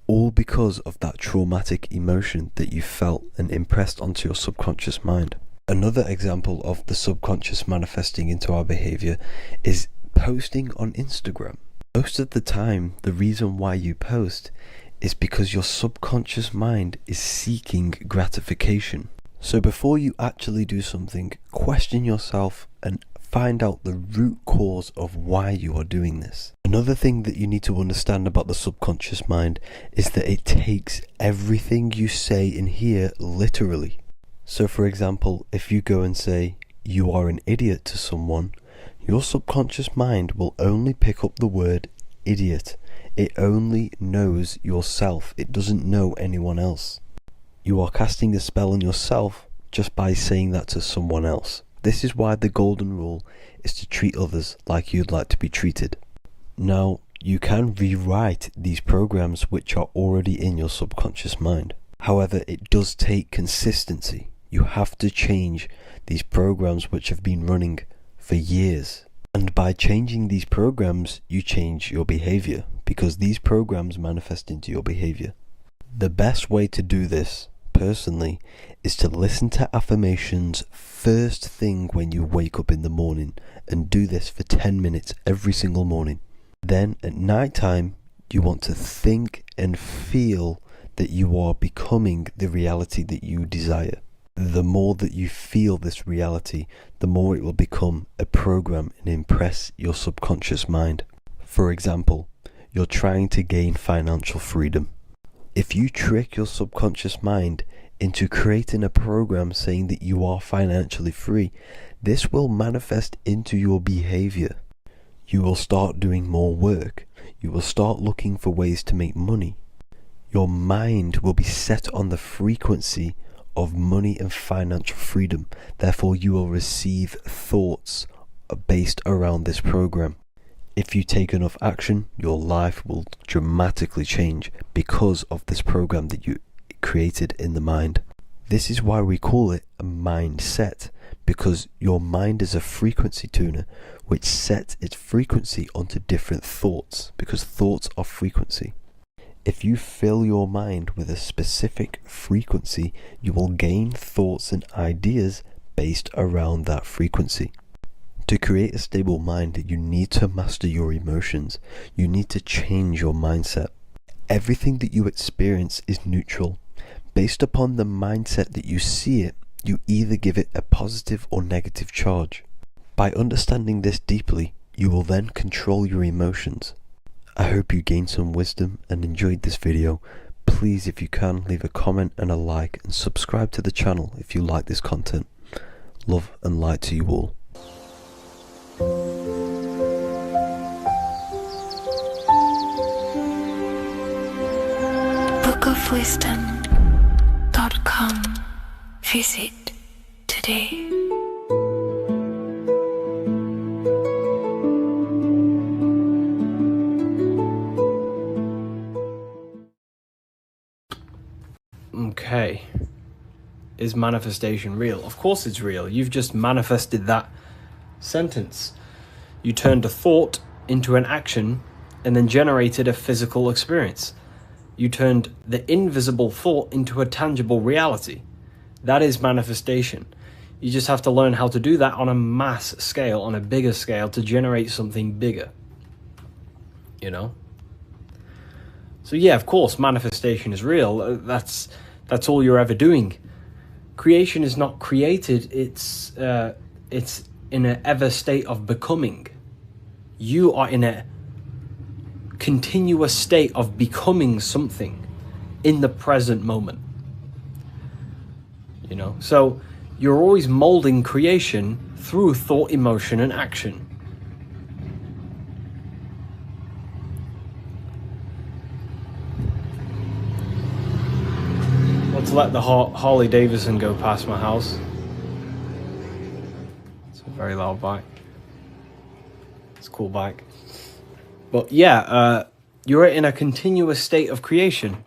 All because of that traumatic emotion that you felt and impressed onto your subconscious mind. Another example of the subconscious manifesting into our behavior is posting on Instagram. Most of the time, the reason why you post is because your subconscious mind is seeking gratification. So before you actually do something, question yourself and find out the root cause of why you are doing this. Another thing that you need to understand about the subconscious mind is that it takes everything you say and hear literally. So for example, if you go and say, "You are an idiot" to someone, your subconscious mind will only pick up the word idiot. It only knows yourself. It doesn't know anyone else. You are casting a spell on yourself just by saying that to someone else. This is why the golden rule is to treat others like you'd like to be treated. Now, you can rewrite these programs which are already in your subconscious mind. However, it does take consistency. You have to change these programs which have been running for years. And by changing these programs, you change your behavior, because these programs manifest into your behavior. The best way to do this, personally, is to listen to affirmations first thing when you wake up in the morning, and do this for 10 minutes every single morning. Then at night time, you want to think and feel that you are becoming the reality that you desire. The more that you feel this reality, the more it will become a program and impress your subconscious mind. For example, you're trying to gain financial freedom. If you trick your subconscious mind into creating a program saying that you are financially free, this will manifest into your behavior. You will start doing more work. You will start looking for ways to make money. Your mind will be set on the frequency of money and financial freedom. Therefore, you will receive thoughts based around this program. If you take enough action, your life will dramatically change because of this program that you created in the mind. This is why we call it a mindset, because your mind is a frequency tuner which sets its frequency onto different thoughts, because thoughts are frequency. If you fill your mind with a specific frequency, you will gain thoughts and ideas based around that frequency. To create a stable mind, you need to master your emotions. You need to change your mindset. Everything that you experience is neutral. Based upon the mindset that you see it, you either give it a positive or negative charge. By understanding this deeply, you will then control your emotions. I hope you gained some wisdom and enjoyed this video. Please, if you can, leave a comment and a like, and subscribe to the channel if you like this content. Love and light to you all. bookofwisdom.com. Visit today. Okay. Is manifestation real? Of course it's real. You've just manifested that sentence. You turned a thought into an action and then generated a physical experience. You turned the invisible thought into a tangible reality. That is manifestation. You just have to learn how to do that on a mass scale, on a bigger scale, to generate something bigger. You know? So yeah, of course, manifestation is real. That's all you're ever doing. Creation is not created. It's in an ever state of becoming. You are in a continuous state of becoming something in the present moment. You know, so you're always molding creation through thought, emotion, and action. Let's let the Harley Davidson go past my house. It's a very loud bike. It's a cool bike. But yeah, you're in a continuous state of creation.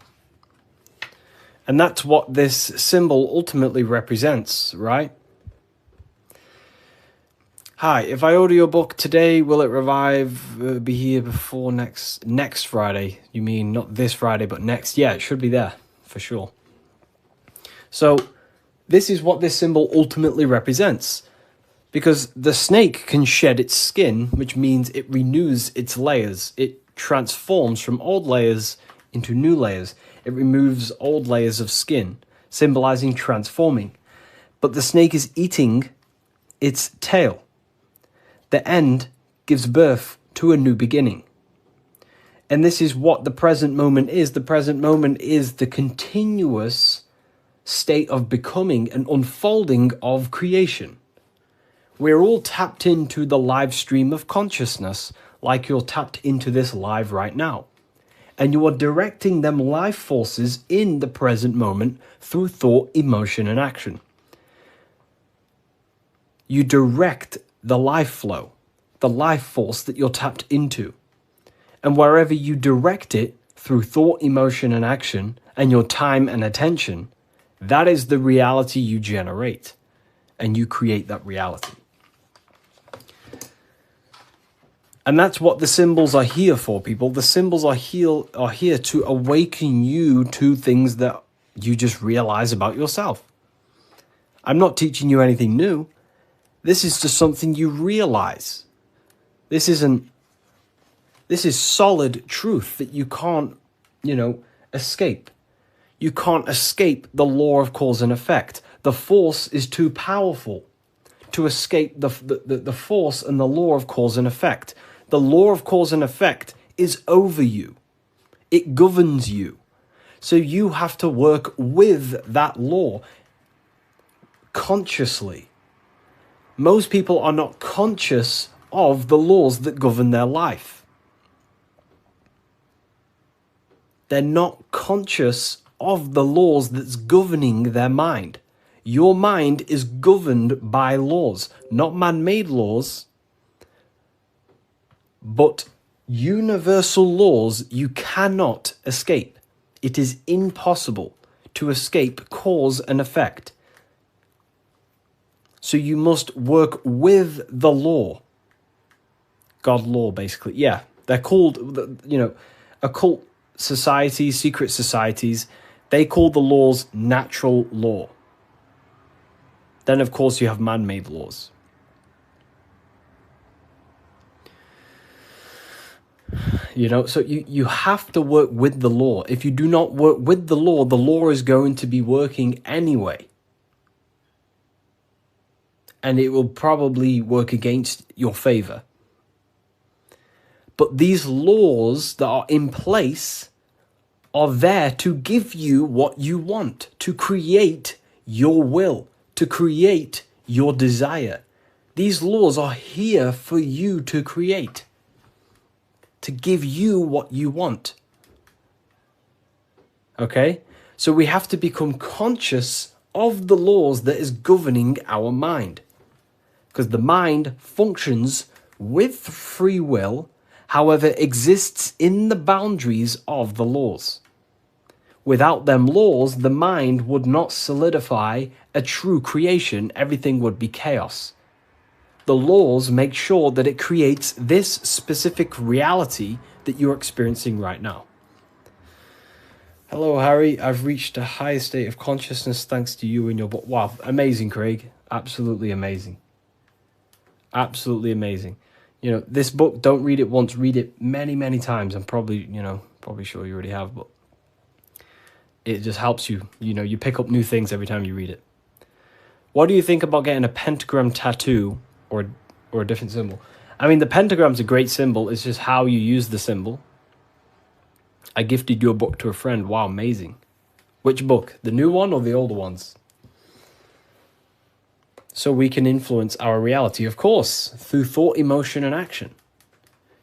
And that's what this symbol ultimately represents, right? Hi, if I order your book today, will it be here before next Friday? You mean not this Friday, but next? Yeah, it should be there, for sure. So, this is what this symbol ultimately represents. Because the snake can shed its skin, which means it renews its layers. It transforms from old layers into new layers. It removes old layers of skin, symbolizing transforming. But the snake is eating its tail. The end gives birth to a new beginning. And this is what the present moment is. The present moment is the continuous state of becoming and unfolding of creation. We're all tapped into the live stream of consciousness, like you're tapped into this live right now. And you are directing them life forces in the present moment through thought, emotion, and action. You direct the life flow, the life force that you're tapped into. And wherever you direct it through thought, emotion, and action, and your time and attention, that is the reality you generate. And you create that reality. And that's what the symbols are here for, people. The symbols are here to awaken you to things that you just realize about yourself. I'm not teaching you anything new. This is just something you realize. This is solid truth that you can't, escape. You can't escape the law of cause and effect. The force is too powerful to escape the force and the law of cause and effect. The law of cause and effect is over you. It governs you. So you have to work with that law consciously. Most people are not conscious of the laws that govern their life. They're not conscious of the laws that's governing their mind. Your mind is governed by laws, not man-made laws, but universal laws you cannot escape. It is impossible to escape cause and effect. So you must work with the law. God law, basically. Yeah, they're called, occult societies, secret societies, they call the laws natural law. Then, of course, you have man-made laws. So you have to work with the law. If you do not work with the law is going to be working anyway. And it will probably work against your favor. But these laws that are in place are there to give you what you want, to create your will, to create your desire. These laws are here for you to create, to give you what you want. Okay? So we have to become conscious of the laws that is governing our mind. Because the mind functions with free will, however, exists in the boundaries of the laws. Without them laws, the mind would not solidify a true creation. Everything would be chaos. The laws make sure that it creates this specific reality that you're experiencing right now. Hello, Harry. I've reached a higher state of consciousness thanks to you and your book. Wow, amazing, Craig. Absolutely amazing. Absolutely amazing. This book, don't read it once, read it many, many times. I'm probably sure you already have, but it just helps you. You pick up new things every time you read it. What do you think about getting a pentagram tattoo or a different symbol? I mean, the pentagram's a great symbol. It's just how you use the symbol. I gifted your book to a friend. Wow, amazing. Which book? The new one or the older ones? So we can influence our reality, of course, through thought, emotion, and action.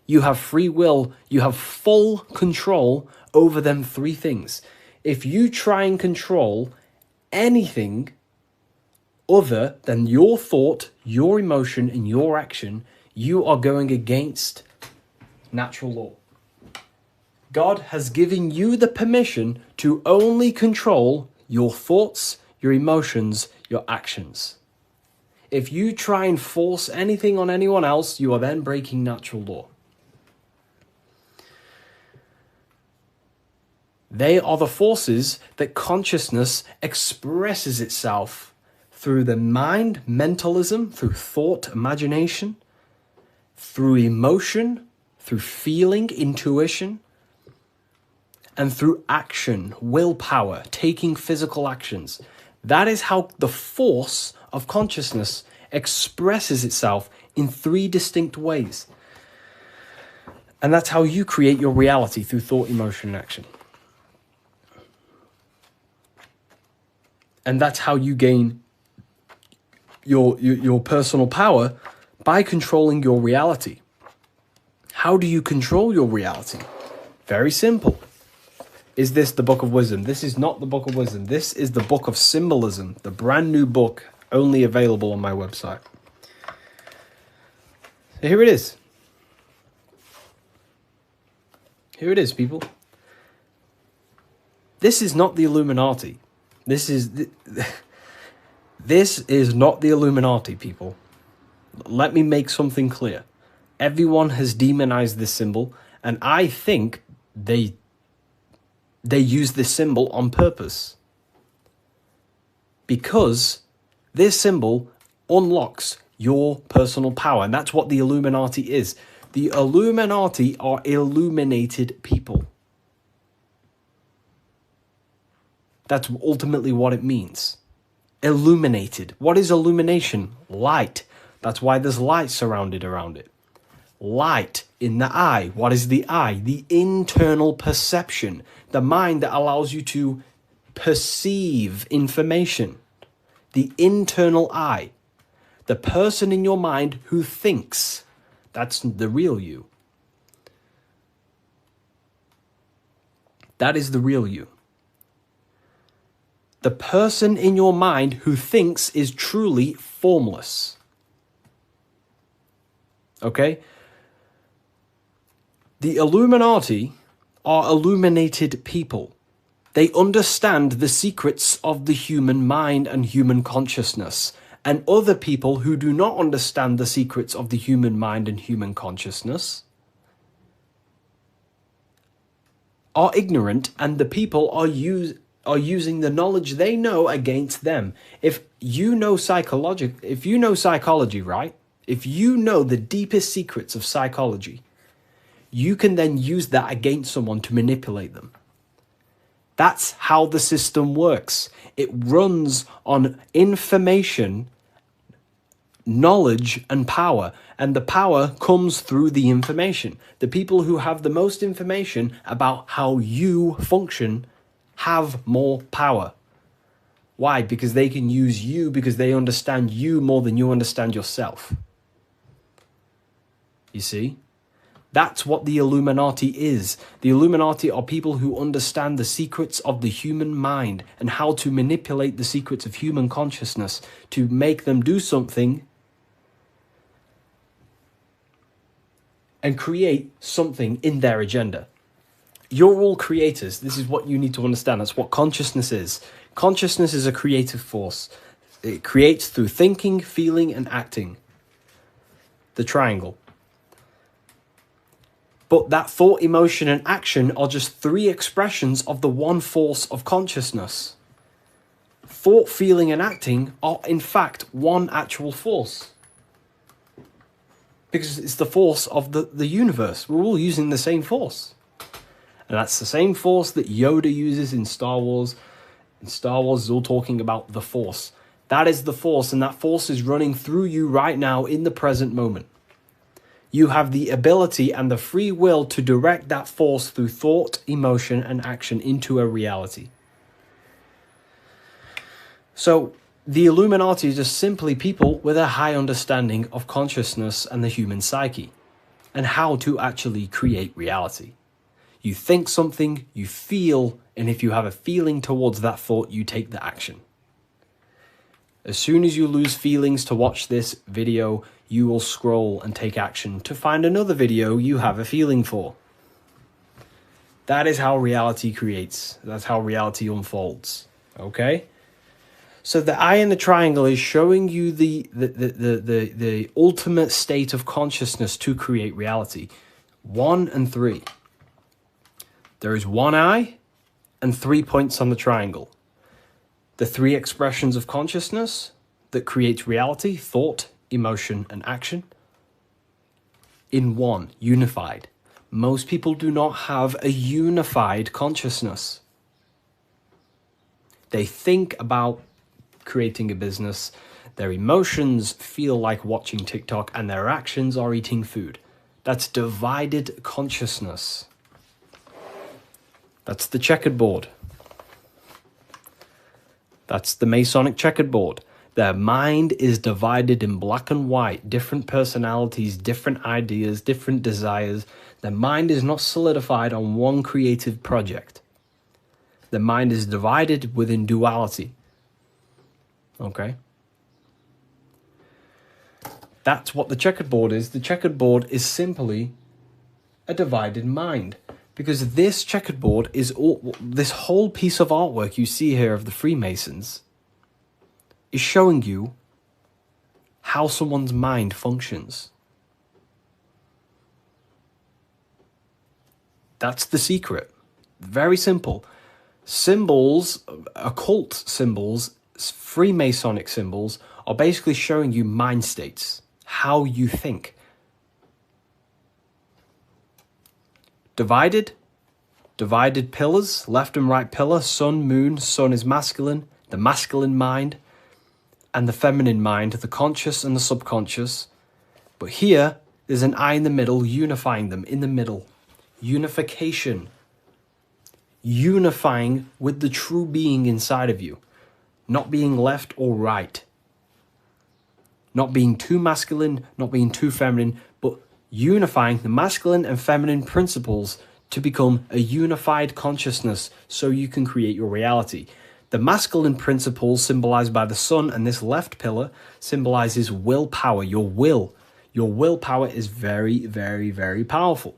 You have free will. You have full control over them three things. If you try and control anything other than your thought, your emotion, and your action, you are going against natural law. God has given you the permission to only control your thoughts, your emotions, your actions. If you try and force anything on anyone else, you are then breaking natural law. They are the forces that consciousness expresses itself through the mind, mentalism, through thought, imagination, through emotion, through feeling, intuition, and through action, willpower, taking physical actions. That is how the force of consciousness expresses itself in three distinct ways. And that's how you create your reality, through thought, emotion, and action. And that's how you gain your personal power, by controlling your reality. How do you control your reality? Very simple. Is this the Book of Wisdom? This is not the Book of Wisdom. This is the Book of Symbolism, the brand new book, only available on my website. So here it is. Here it is, people. This is not the Illuminati. This is not the Illuminati, people. Let me make something clear. Everyone has demonized this symbol, and I think they use this symbol on purpose. Because this symbol unlocks your personal power, and that's what the Illuminati is. The Illuminati are illuminated people. That's ultimately what it means. Illuminated. What is illumination? Light. That's why there's light surrounded around it. Light in the eye. What is the eye? The internal perception. The mind that allows you to perceive information. The internal eye. The person in your mind who thinks. That's the real you. That is the real you. The person in your mind who thinks is truly formless. Okay? The Illuminati are illuminated people. They understand the secrets of the human mind and human consciousness. And other people who do not understand the secrets of the human mind and human consciousness are ignorant, and the people are using the knowledge they know against them. If you know psychology, right? If you know the deepest secrets of psychology, you can then use that against someone to manipulate them. That's how the system works. It runs on information, knowledge, and power. And the power comes through the information. The people who have the most information about how you function have more power. Why? Because they can use you, because they understand you more than you understand yourself. You see? That's what the Illuminati is. The Illuminati are people who understand the secrets of the human mind and how to manipulate the secrets of human consciousness to make them do something and create something in their agenda. You're all creators. This is what you need to understand. That's what consciousness is. Consciousness is a creative force. It creates through thinking, feeling, and acting. The triangle. But that thought, emotion, and action are just three expressions of the one force of consciousness. Thought, feeling, and acting are in fact one actual force. Because it's the force of the universe. We're all using the same force. And that's the same force that Yoda uses in Star Wars. In Star Wars is all talking about the force. That is the force, and that force is running through you right now in the present moment. You have the ability and the free will to direct that force through thought, emotion, and action into a reality. So, the Illuminati is just simply people with a high understanding of consciousness and the human psyche, and how to actually create reality. You think something, you feel, and if you have a feeling towards that thought, you take the action. As soon as you lose feelings to watch this video, you will scroll and take action to find another video you have a feeling for. That is how reality creates. That's how reality unfolds. Okay? So the eye in the triangle is showing you the ultimate state of consciousness to create reality. 1 and 3. There is one eye and 3 points on the triangle. The 3 expressions of consciousness that creates reality: thought, emotion, and action. In one, unified. Most people do not have a unified consciousness. They think about creating a business, their emotions feel like watching TikTok, and their actions are eating food. That's divided consciousness. That's the checkered board. That's the Masonic checkered board. Their mind is divided in black and white, different personalities, different ideas, different desires. Their mind is not solidified on one creative project. The mind is divided within duality. Okay? That's what the checkered board is. The checkered board is simply a divided mind. Because this checkered board is all, this whole piece of artwork you see here of the Freemasons is showing you how someone's mind functions. That's the secret. Very simple. Symbols, occult symbols, Freemasonic symbols are basically showing you mind states, how you think. Divided pillars, left and right pillar, sun, moon. Sun is masculine, the masculine mind, and the feminine mind, the conscious and the subconscious. But here, there's an eye in the middle, unifying them in the middle. Unification. Unifying with the true being inside of you. Not being left or right. Not being too masculine, not being too feminine, but unifying the masculine and feminine principles to become a unified consciousness so you can create your reality. The masculine principles symbolized by the sun, and this left pillar symbolizes willpower, your will. Your willpower is very, very, very powerful.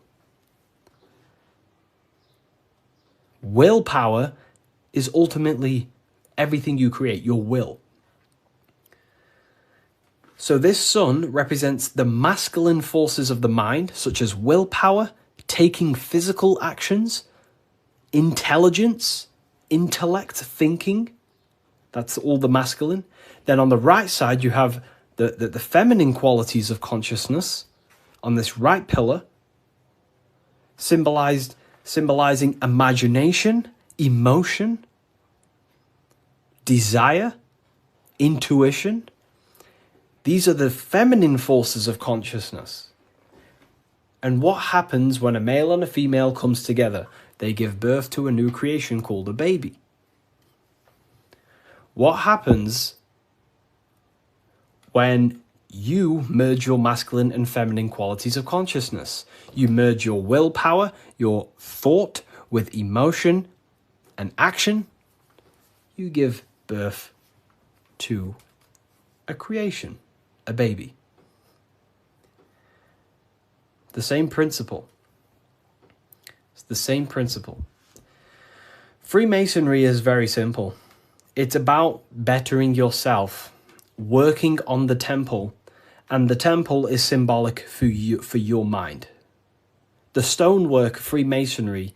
Willpower is ultimately everything you create, your will. So this sun represents the masculine forces of the mind, such as willpower, taking physical actions, intelligence, intellect, thinking. That's all the masculine. Then on the right side, you have the feminine qualities of consciousness on this right pillar. symbolizing imagination, emotion, desire, intuition. These are the feminine forces of consciousness. And what happens when a male and a female comes together? They give birth to a new creation called a baby. What happens when you merge your masculine and feminine qualities of consciousness? You merge your willpower, your thought with emotion and action. You give birth to a creation, a baby. The same principle. It's the same principle. Freemasonry is very simple. It's about bettering yourself, working on the temple, and the temple is symbolic for you, for your mind. The stonework Freemasonry,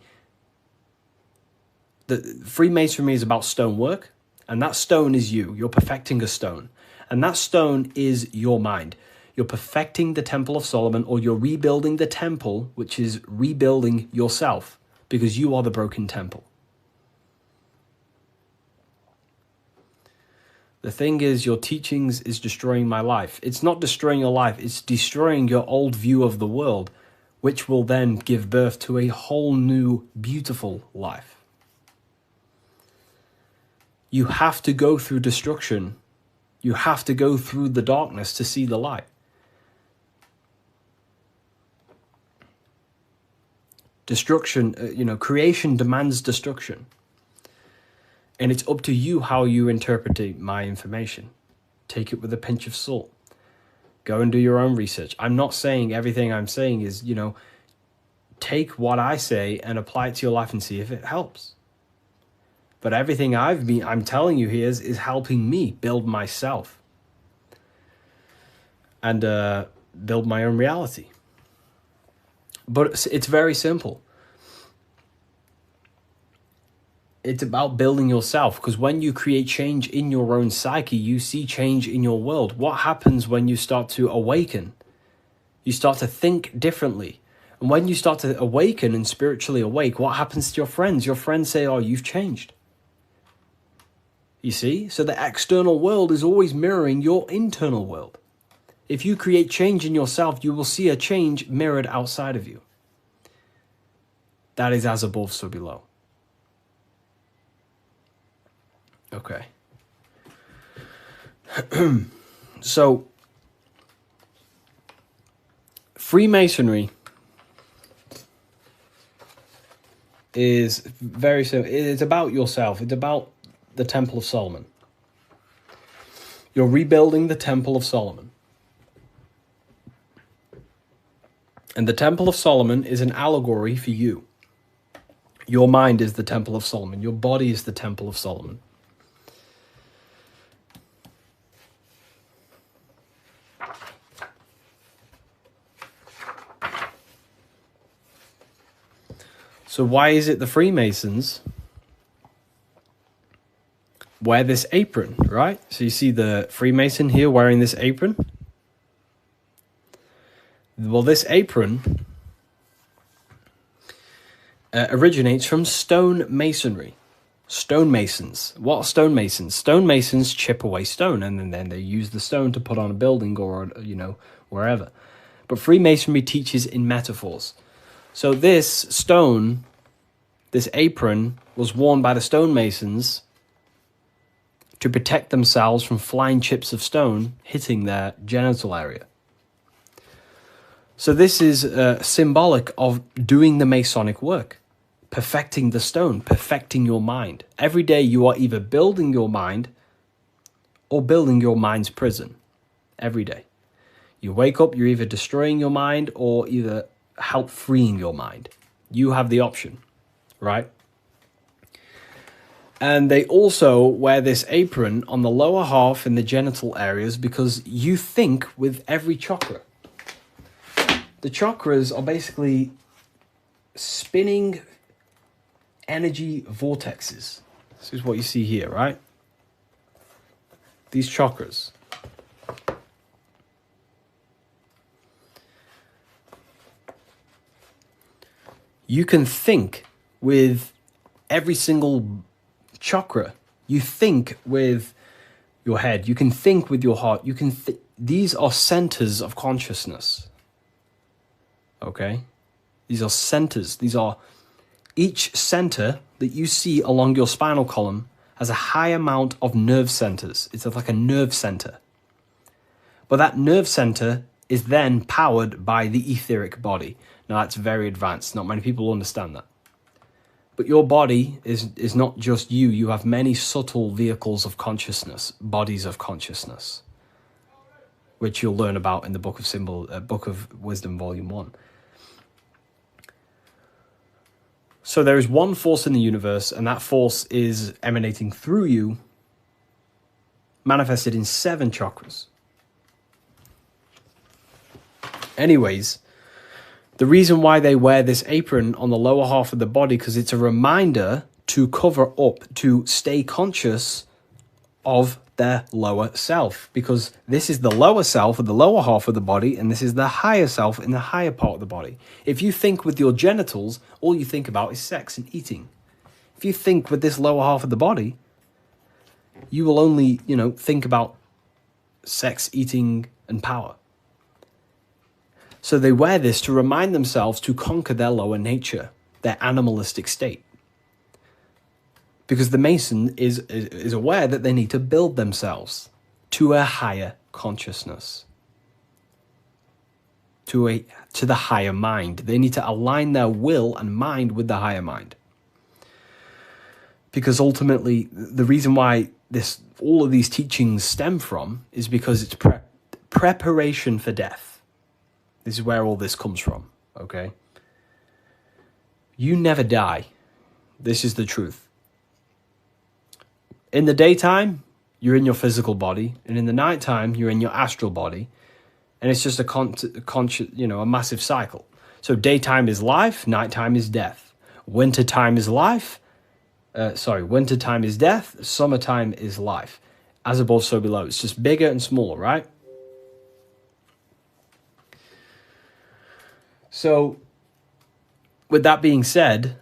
Freemasonry is about stonework, and that stone is you. You're perfecting a stone, and that stone is your mind. You're perfecting the Temple of Solomon, or you're rebuilding the temple, which is rebuilding yourself, because you are the broken temple. The thing is, your teachings is destroying my life. It's not destroying your life, it's destroying your old view of the world, which will then give birth to a whole new, beautiful life. You have to go through destruction. You have to go through the darkness to see the light. Destruction, creation demands destruction. And it's up to you how you interpret my information. Take it with a pinch of salt. Go and do your own research. I'm not saying everything I'm saying is, take what I say and apply it to your life and see if it helps. But everything I'm telling you here is helping me build myself and build my own reality. But it's very simple. It's about building yourself, because when you create change in your own psyche, you see change in your world. What happens when you start to awaken? You start to think differently. And when you start to awaken and spiritually awake, what happens to your friends? Your friends say, oh, you've changed. You see? So the external world is always mirroring your internal world. If you create change in yourself, you will see a change mirrored outside of you. That is as above, so below. Okay. So, Freemasonry is very simple. It's about yourself. It's about the Temple of Solomon. You're rebuilding the Temple of Solomon. And the Temple of Solomon is an allegory for you. Your mind is the Temple of Solomon. Your body is the Temple of Solomon. So why is it the Freemasons wear this apron, right? So you see the Freemason here wearing this apron. Well, this apron originates from stone masonry. Stonemasons. What are stonemasons? Stonemasons chip away stone, and then they use the stone to put on a building or, wherever. But Freemasonry teaches in metaphors. So this stone, this apron, was worn by the stonemasons to protect themselves from flying chips of stone hitting their genital area. So this is symbolic of doing the Masonic work, perfecting the stone, perfecting your mind. Every day you are either building your mind or building your mind's prison. Every day. You wake up, you're either destroying your mind or either help freeing your mind. You have the option, right? And they also wear this apron on the lower half in the genital areas because you think with every chakra. The chakras are basically spinning energy vortexes. This is what you see here, right? These chakras. You can think with every single chakra. You think with your head. You can think with your heart. You can. These are centers of consciousness. Okay? These are centers. These are each center that you see along your spinal column has a high amount of nerve centers. It's like a nerve center. But that nerve center is then powered by the etheric body. Now that's very advanced. Not many people understand that. But your body is not just you. You have many subtle vehicles of consciousness, bodies of consciousness, which you'll learn about in the Book of Wisdom, Volume 1. So there is one force in the universe, and that force is emanating through you, manifested in 7 chakras. Anyways, the reason why they wear this apron on the lower half of the body, because it's a reminder to cover up, to stay conscious of their lower self, because this is the lower self of the lower half of the body, and this is the higher self in the higher part of the body. If you think with your genitals, all you think about is sex and eating. If you think with this lower half of the body, you will only, think about sex, eating, and power. So they wear this to remind themselves to conquer their lower nature, their animalistic state. Because the Mason is aware that they need to build themselves to a higher consciousness, to the higher mind. They need to align their will and mind with the higher mind. Because ultimately, the reason why all of these teachings stem from is because it's preparation for death. This is where all this comes from, okay? You never die. This is the truth. In the daytime, you're in your physical body, and in the nighttime, you're in your astral body, and it's just a massive cycle. So daytime is life, nighttime is death. Wintertime is wintertime is death, summertime is life. As above, so below. It's just bigger and smaller, right? So, with that being said,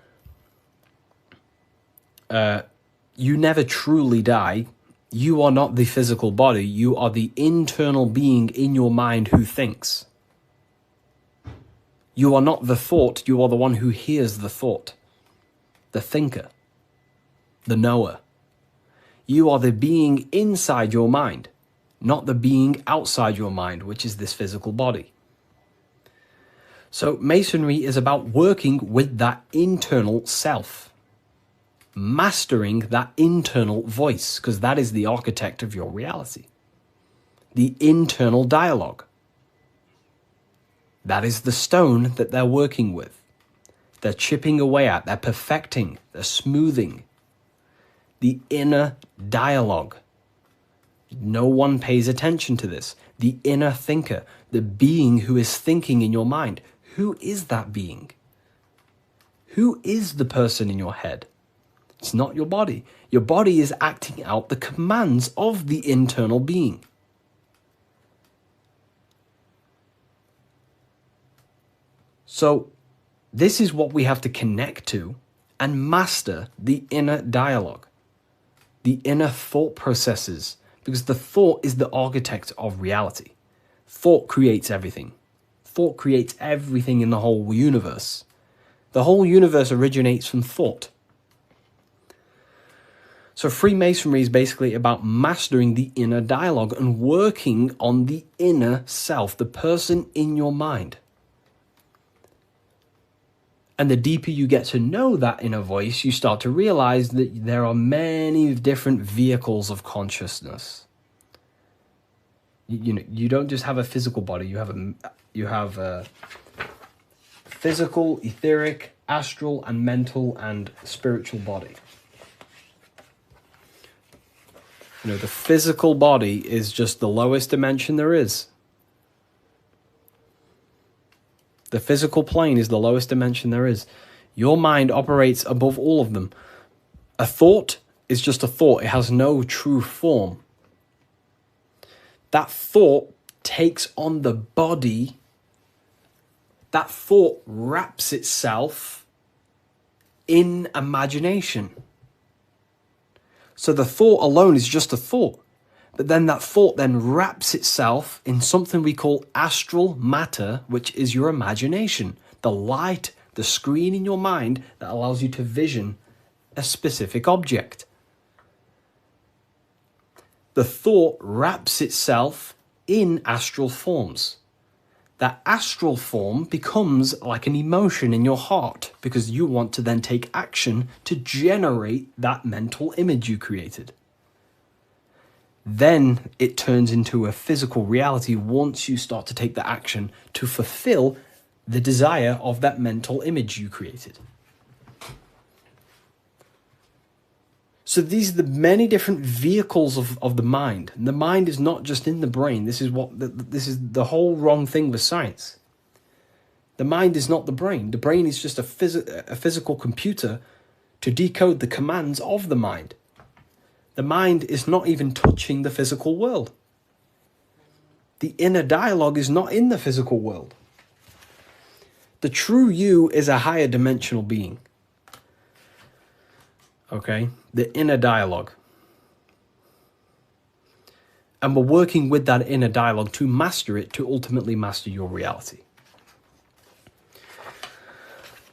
you never truly die. You are not the physical body. You are the internal being in your mind who thinks. You are not the thought. You are the one who hears the thought. The thinker. The knower. You are the being inside your mind, not the being outside your mind, which is this physical body. So Masonry is about working with that internal self, mastering that internal voice, because that is the architect of your reality. The internal dialogue. That is the stone that they're working with. They're chipping away at, they're perfecting, they're smoothing. The inner dialogue. No one pays attention to this. The inner thinker, the being who is thinking in your mind. Who is that being? Who is the person in your head? It's not your body. Your body is acting out the commands of the internal being. So, this is what we have to connect to and master the inner dialogue, the inner thought processes, because the thought is the architect of reality. Thought creates everything. Thought creates everything in the whole universe. The whole universe originates from thought. So Freemasonry is basically about mastering the inner dialogue and working on the inner self, the person in your mind. And the deeper you get to know that inner voice, you start to realize that there are many different vehicles of consciousness. You don't just have a physical body, you have a physical, etheric, astral, and mental and spiritual body. The physical body is just the lowest dimension there is. The physical plane is the lowest dimension there is. Your mind operates above all of them. A thought is just a thought. It has no true form. That thought takes on the body. That thought wraps itself in imagination. So the thought alone is just a thought. But then that thought then wraps itself in something we call astral matter, which is your imagination. The light, the screen in your mind that allows you to vision a specific object. The thought wraps itself in astral forms. That astral form becomes like an emotion in your heart because you want to then take action to generate that mental image you created. Then it turns into a physical reality once you start to take the action to fulfill the desire of that mental image you created. So these are the many different vehicles of the mind. And the mind is not just in the brain. This is the whole wrong thing with science. The mind is not the brain. The brain is just a physical computer to decode the commands of the mind. The mind is not even touching the physical world. The inner dialogue is not in the physical world. The true you is a higher dimensional being. Okay? The inner dialogue. And we're working with that inner dialogue to master it, to ultimately master your reality.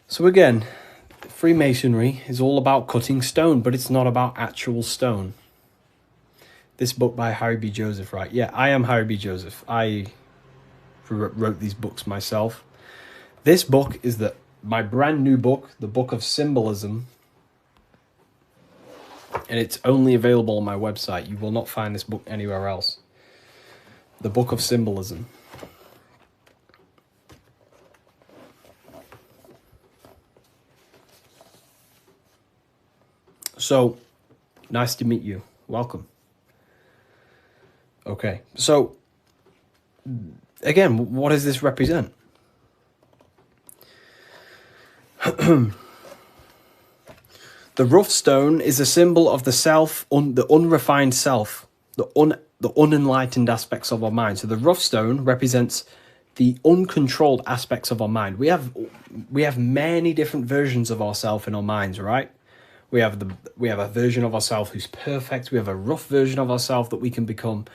So again, Freemasonry is all about cutting stone, but it's not about actual stone. This book by Harry B. Joseph, right? Yeah, I am Harry B. Joseph. I wrote these books myself. This book is my brand new book, the Book of Symbolism. And it's only available on my website. You will not find this book anywhere else. The Book of Symbolism. So, nice to meet you. Welcome. Okay, so, again, what does this represent? The rough stone is a symbol of the self, the unrefined self, the unenlightened aspects of our mind. So the rough stone represents the uncontrolled aspects of our mind. We have many different versions of ourselves in our minds, right? We have a version of ourselves who's perfect. We have a rough version of ourselves that we can become.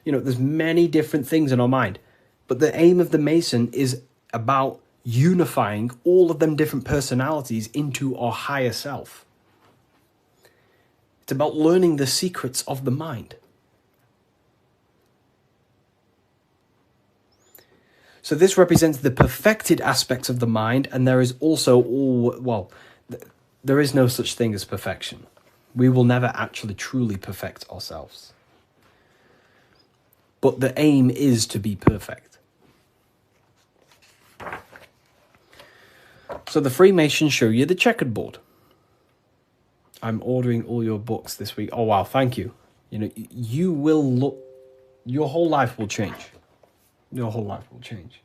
There's many different things in our mind. But the aim of the Mason is about unifying all of them different personalities into our higher self. It's about learning the secrets of the mind. So this represents the perfected aspects of the mind, and there is also there is no such thing as perfection. We will never actually truly perfect ourselves. But the aim is to be perfect. So the Freemasons show you the checkered board. I'm ordering all your books this week. Oh, wow, thank you. You will look, your whole life will change. Your whole life will change.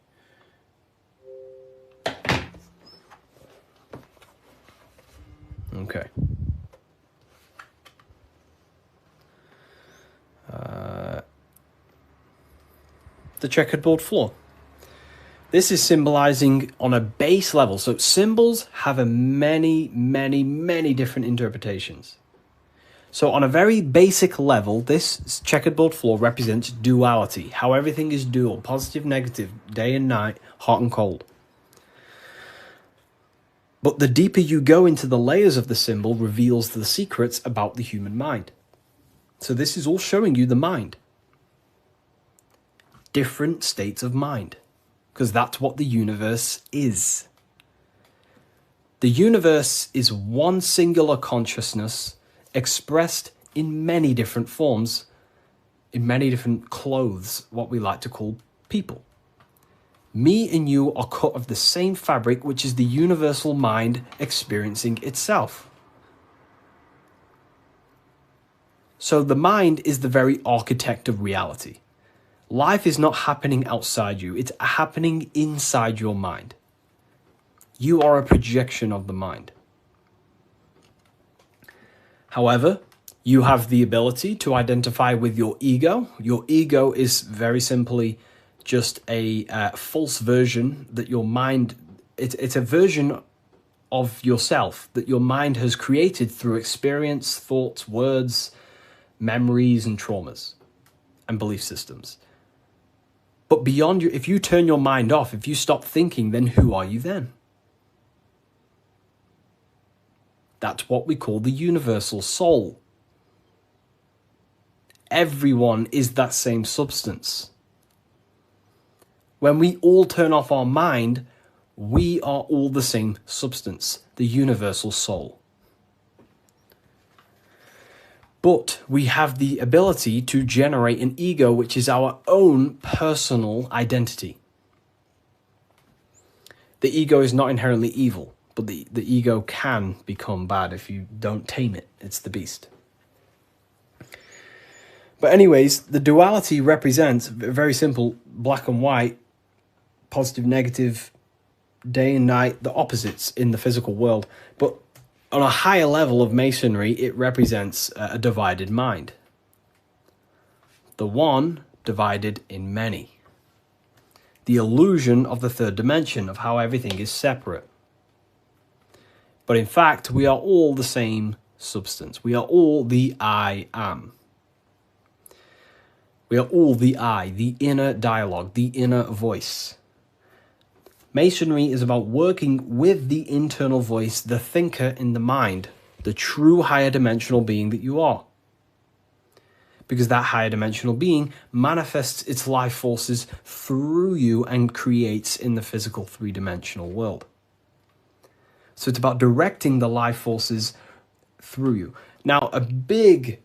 Okay. The checkered board floor. This is symbolizing on a base level. So symbols have many, many, many different interpretations. So on a very basic level, this checkered board floor represents duality, how everything is dual, positive, negative, day and night, hot and cold. But the deeper you go into the layers of the symbol reveals the secrets about the human mind. So this is all showing you the mind. Different states of mind. Because that's what the universe is. The universe is one singular consciousness expressed in many different forms, in many different clothes, what we like to call people. Me and you are cut of the same fabric, which is the universal mind experiencing itself. So the mind is the very architect of reality. Life is not happening outside you, it's happening inside your mind. You are a projection of the mind. However, you have the ability to identify with your ego. Your ego is very simply just a false version that your mind, it's a version of yourself that your mind has created through experience, thoughts, words, memories, and traumas and belief systems. But beyond you, if you turn your mind off, if you stop thinking, then who are you then? That's what we call the universal soul. Everyone is that same substance. When we all turn off our mind, we are all the same substance, the universal soul. But we have the ability to generate an ego, which is our own personal identity. The ego is not inherently evil, but the ego can become bad if you don't tame it. It's the beast. But anyways, the duality represents, very simple, black and white, positive, negative, day and night, the opposites in the physical world. But on a higher level of masonry, it represents a divided mind. The one divided in many. The illusion of the third dimension, of how everything is separate. But in fact, we are all the same substance. We are all the I am. We are all the I, the inner dialogue, the inner voice. Masonry is about working with the internal voice, the thinker in the mind, the true higher dimensional being that you are. Because that higher dimensional being manifests its life forces through you and creates in the physical three-dimensional world. So it's about directing the life forces through you. Now, a big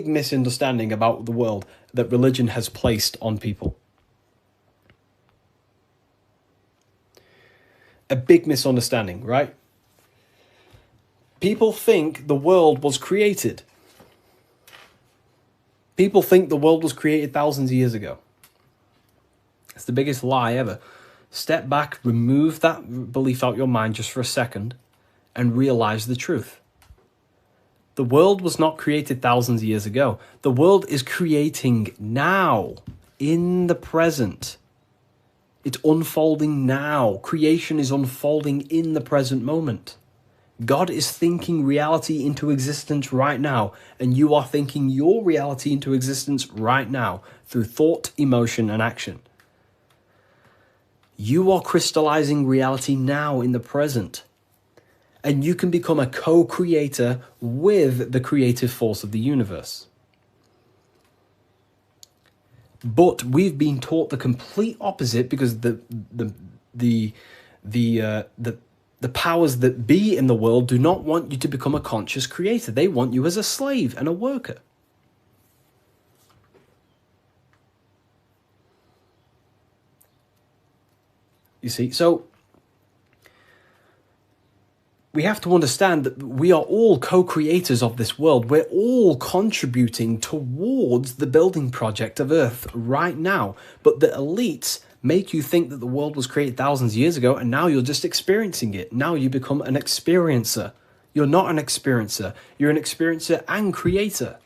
misunderstanding about the world that religion has placed on people. A big misunderstanding, right? People think the world was created. People think the world was created thousands of years ago. It's the biggest lie ever. Step back, remove that belief out your mind just for a second, and realize the truth. The world was not created thousands of years ago. The world is creating now, in the present. It's unfolding now. Creation is unfolding in the present moment. God is thinking reality into existence right now, and you are thinking your reality into existence right now through thought, emotion, and action. You are crystallizing reality now in the present. And you can become a co-creator with the creative force of the universe. But we've been taught the complete opposite because the powers that be in the world do not want you to become a conscious creator. They want you as a slave and a worker. You see, so we have to understand that we are all co-creators of this world. We're all contributing towards the building project of Earth right now. But the elites make you think that the world was created thousands of years ago, and now you're just experiencing it. Now you become an experiencer. You're not an experiencer. You're an experiencer and creator.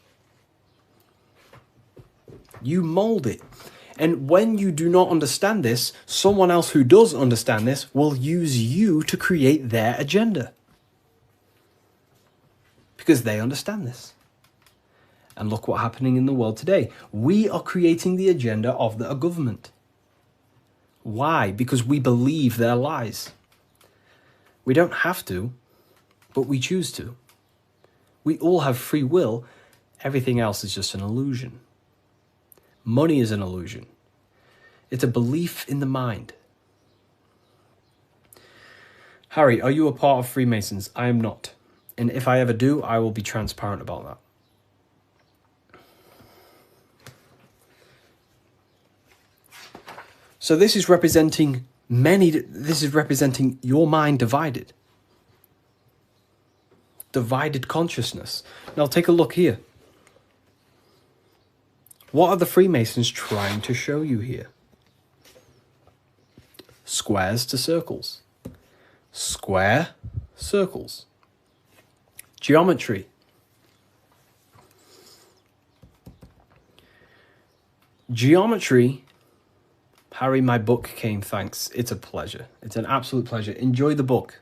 You mold it. And when you do not understand this, someone else who does understand this will use you to create their agenda. Because they understand this. And look what's happening in the world today. We are creating the agenda of a government. Why? Because we believe their lies. We don't have to, but we choose to. We all have free will. Everything else is just an illusion. Money is an illusion. It's a belief in the mind. Harry, are you a part of Freemasons? I am not. And if I ever do, I will be transparent about that. So this is representing your mind divided. Divided consciousness. Now take a look here. What are the Freemasons trying to show you here? Squares to circles. Square, circles. Geometry. Geometry Harry, my book came, thanks. It's a pleasure. It's an absolute pleasure. Enjoy the book.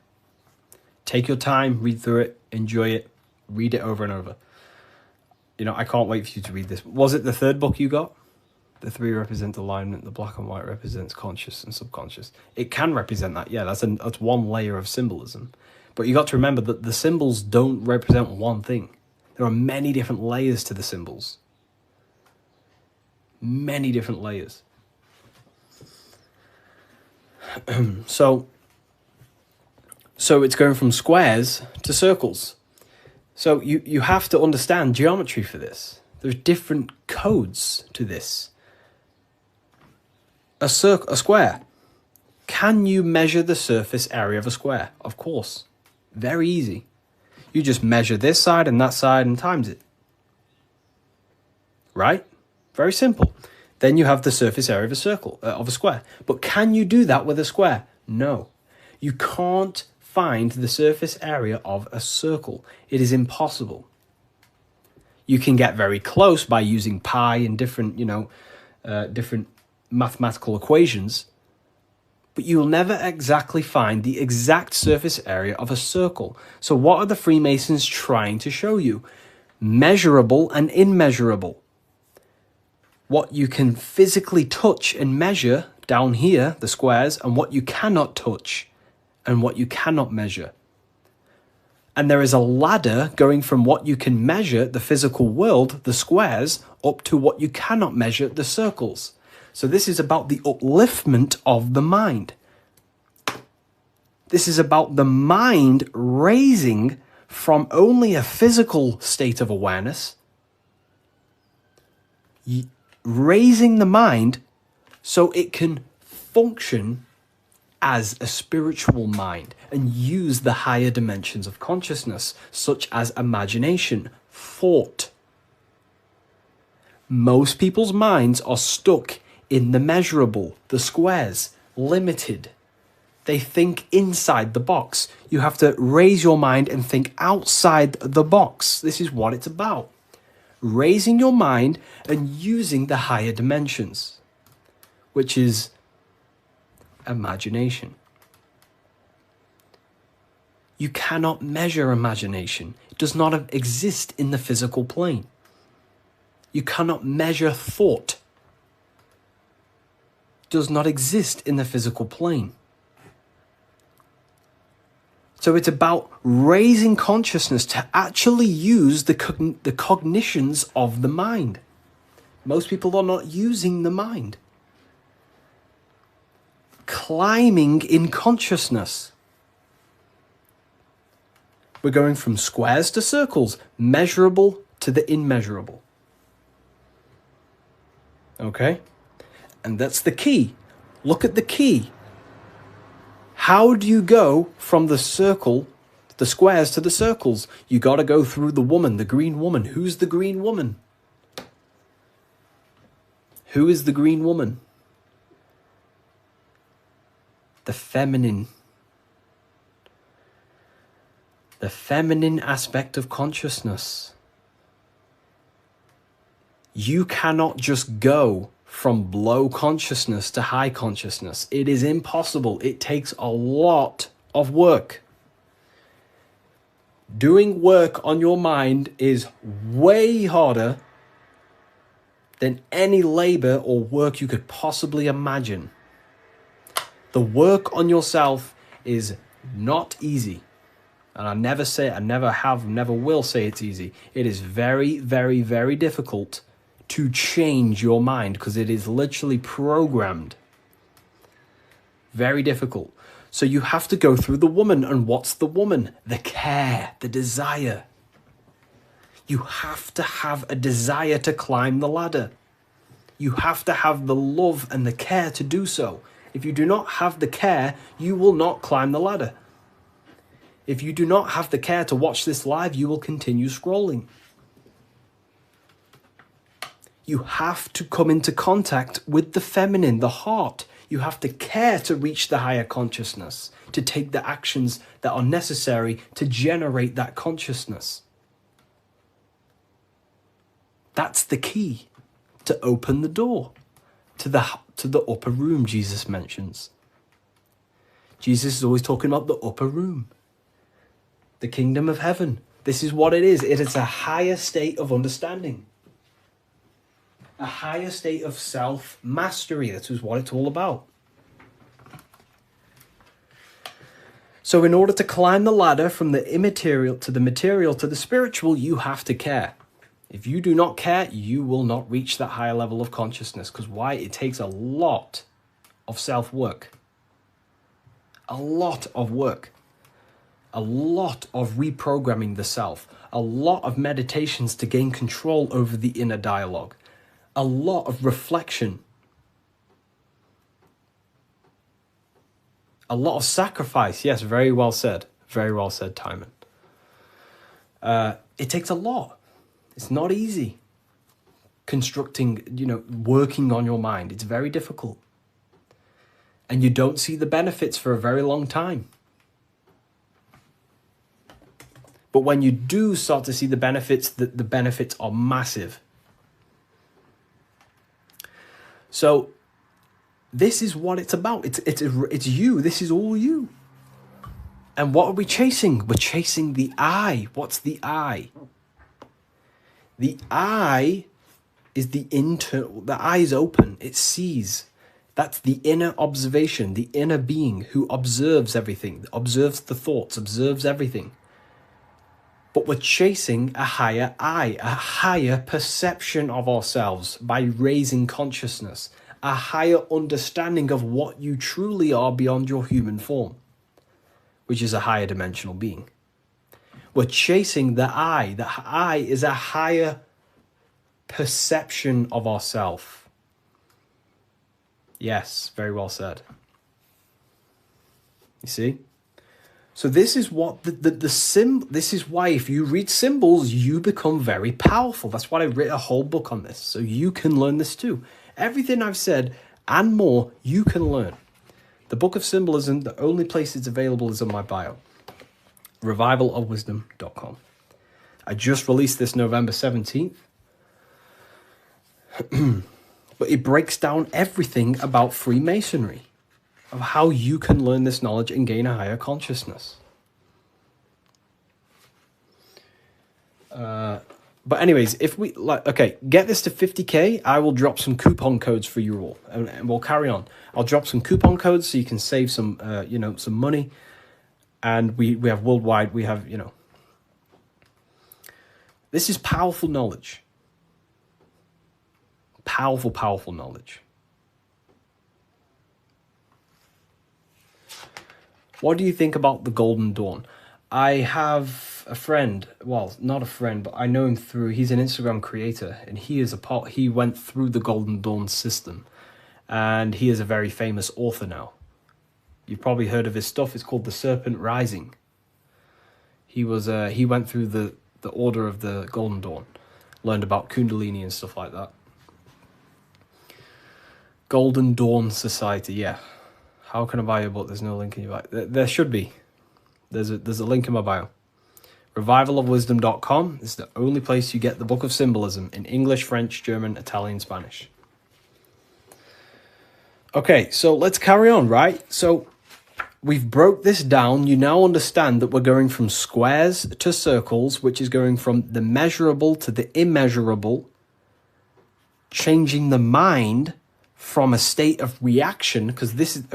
Take your time, read through it, enjoy it, read it over and over. You know, I can't wait for you to read this. Was it the third book you got? The 3 represent alignment, the black and white represents conscious and subconscious. It can represent that, yeah, that's one layer of symbolism. But you got to remember that the symbols don't represent one thing. There are many different layers to the symbols. Many different layers. So it's going from squares to circles. So you have to understand geometry for this. There's different codes to this. A square. Can you measure the surface area of a square? Of course. Very easy. You just measure this side and that side and times it. Right? Very simple. Then you have the surface area of a square. But can you do that with a square? No. You can't find the surface area of a circle. It is impossible. You can get very close by using pi and different mathematical equations, but you will never exactly find the exact surface area of a circle. So what are the Freemasons trying to show you? Measurable and immeasurable. What you can physically touch and measure down here, the squares, and what you cannot touch and what you cannot measure. And there is a ladder going from what you can measure, the physical world, the squares, up to what you cannot measure, the circles. So this is about the upliftment of the mind. This is about the mind raising from only a physical state of awareness, raising the mind so it can function as a spiritual mind and use the higher dimensions of consciousness, such as imagination, thought. Most people's minds are stuck in the measurable, the squares, limited. They think inside the box. You have to raise your mind and think outside the box. This is what it's about. Raising your mind and using the higher dimensions, which is imagination. You cannot measure imagination. It does not exist in the physical plane. You cannot measure thought. It does not exist in the physical plane. So it's about raising consciousness to actually use the cognitions of the mind. Most people are not using the mind. Climbing in consciousness. We're going from squares to circles, measurable to the immeasurable. Okay? And that's the key. Look at the key. How do you go from the circle, the squares to the circles? You got to go through the woman, the green woman. Who's the green woman? Who is the green woman? The feminine. The feminine aspect of consciousness. You cannot just go from low consciousness to high consciousness. It is impossible. It takes a lot of work. Doing work on your mind is way harder than any labor or work you could possibly imagine. The work on yourself is not easy. And I never will say it's easy. It is very, very, very difficult to change your mind because it is literally programmed. Very difficult. So you have to go through the woman. And what's the woman? The care, the desire. You have to have a desire to climb the ladder. You have to have the love and the care to do so. If you do not have the care, you will not climb the ladder. If you do not have the care to watch this live, you will continue scrolling. You have to come into contact with the feminine, the heart. You have to care to reach the higher consciousness, to take the actions that are necessary to generate that consciousness. That's the key to open the door. to the upper room Jesus mentions. Jesus is always talking about the upper room, the kingdom of heaven. This is what it is. It is a higher state of understanding, a higher state of self-mastery. That is what it's all about. So in order to climb the ladder from the immaterial to the material to the spiritual, you have to care. If you do not care, you will not reach that higher level of consciousness. Because why? It takes a lot of self-work. A lot of work. A lot of reprogramming the self. A lot of meditations to gain control over the inner dialogue. A lot of reflection. A lot of sacrifice. Yes, very well said. Very well said, Timon. It takes a lot. It's not easy. Constructing, working on your mind. It's very difficult. And you don't see the benefits for a very long time. But when you do start to see the benefits, the benefits are massive. So this is what it's about. It's you. This is all you. And what are we chasing? We're chasing the I. What's the I? The I is the internal. The eye is open. It sees. That's the inner observation, the inner being who observes everything, observes the thoughts, observes everything. But we're chasing a higher I, a higher perception of ourselves by raising consciousness, a higher understanding of what you truly are beyond your human form, which is a higher dimensional being. We're chasing the I. The I is a higher perception of ourself. Yes, very well said. You see? So this is what this is why if you read symbols, you become very powerful. That's why I wrote a whole book on this, so you can learn this too. Everything I've said and more, you can learn. The Book of Symbolism, the only place it's available is on my bio. revivalofwisdom.com. I just released this November 17th. But it breaks down everything about Freemasonry, of how you can learn this knowledge and gain a higher consciousness. But anyways, if we get this to 50K, I will drop some coupon codes for you all, and we'll carry on. I'll drop some coupon codes so you can save some, some money. And we have worldwide. We have, this is powerful knowledge. Powerful, powerful knowledge. What do you think about the Golden Dawn? I have a friend, well, not a friend, but I know him he's an Instagram creator, and he went through the Golden Dawn system, and he is a very famous author now. You've probably heard of his stuff. It's called The Serpent Rising. He went through the order of the Golden Dawn, learned about Kundalini and stuff like that. Golden Dawn Society, yeah. How can I buy your book? There's no link in your bio. There should be. There's a link in my bio. Revivalofwisdom.com is the only place you get the Book of Symbolism in English, French, German, Italian, Spanish. Okay, so let's carry on, right? So we've broke this down. You now understand that we're going from squares to circles, which is going from the measurable to the immeasurable, changing the mind from a state of reaction, because this is,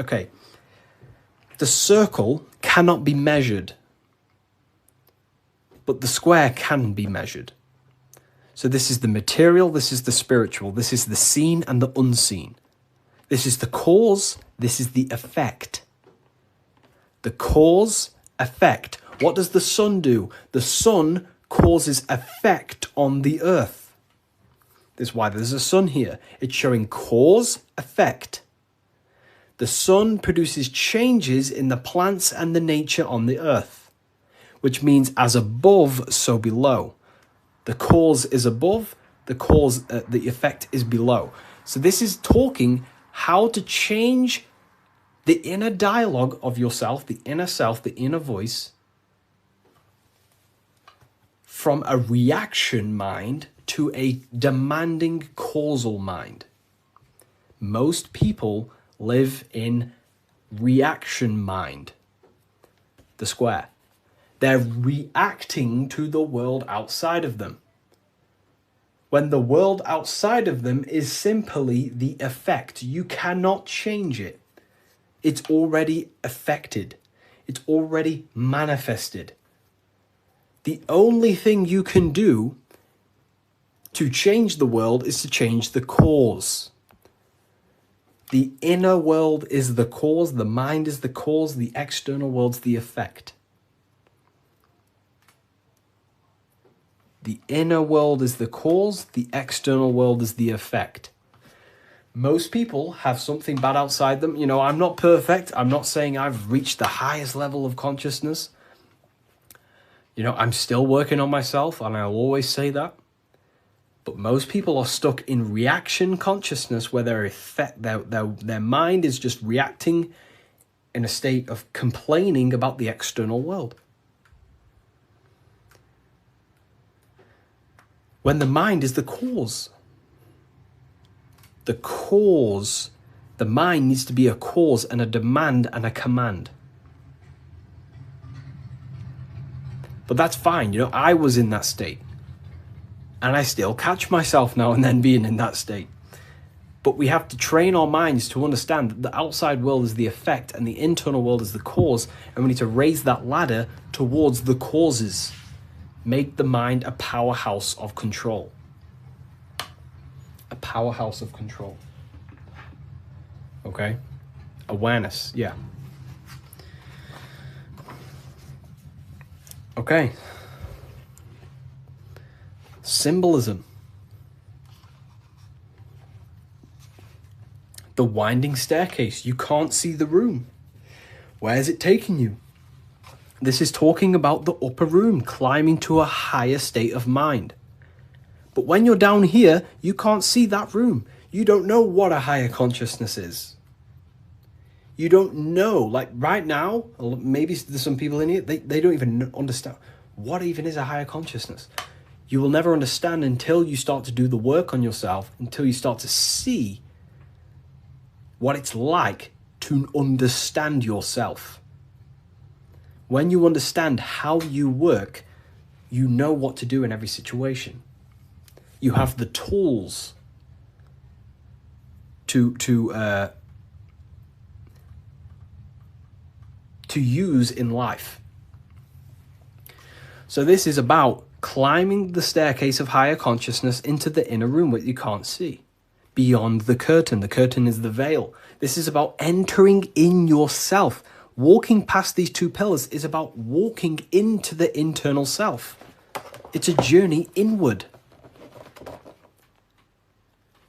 the circle cannot be measured, but the square can be measured. So this is the material, this is the spiritual, this is the seen and the unseen. This is the cause, this is the effect. The cause, effect. What does the sun do? The sun causes effect on the earth. This is why there's a sun here. It's showing cause, effect. The sun produces changes in the plants and the nature on the earth, which means as above, so below. The cause is above, the effect is below. So this is talking how to change the inner dialogue of yourself, the inner self, the inner voice, from a reaction mind to a demanding causal mind. Most people live in reaction mind, the square. They're reacting to the world outside of them, when the world outside of them is simply the effect. You cannot change it. It's already affected. It's already manifested. The only thing you can do to change the world is to change the cause. The inner world is the cause, the mind is the cause, the external world's the effect. The inner world is the cause, the external world is the effect. Most people have something bad outside them. You know, I'm not perfect. I'm not saying I've reached the highest level of consciousness. You know, I'm still working on myself, and I'll always say that. But most people are stuck in reaction consciousness, where their mind is just reacting in a state of complaining about the external world. When the mind is the cause. The cause, the mind needs to be a cause and a demand and a command. But that's fine, you know, I was in that state. And I still catch myself now and then being in that state. But we have to train our minds to understand that the outside world is the effect and the internal world is the cause. And we need to raise that ladder towards the causes. Make the mind a powerhouse of control. A powerhouse of control. Okay? Awareness, yeah. Okay. Symbolism. The winding staircase. You can't see the room. Where is it taking you? This is talking about the upper room, climbing to a higher state of mind. But when you're down here, you can't see that room. You don't know what a higher consciousness is. You don't know, like right now, maybe there's some people in here, they don't even understand what even is a higher consciousness. You will never understand until you start to do the work on yourself, until you start to see what it's like to understand yourself. When you understand how you work, you know what to do in every situation. You have the tools to use in life. So this is about climbing the staircase of higher consciousness into the inner room that you can't see. Beyond the curtain. The curtain is the veil. This is about entering in yourself. Walking past these two pillars is about walking into the internal self. It's a journey inward.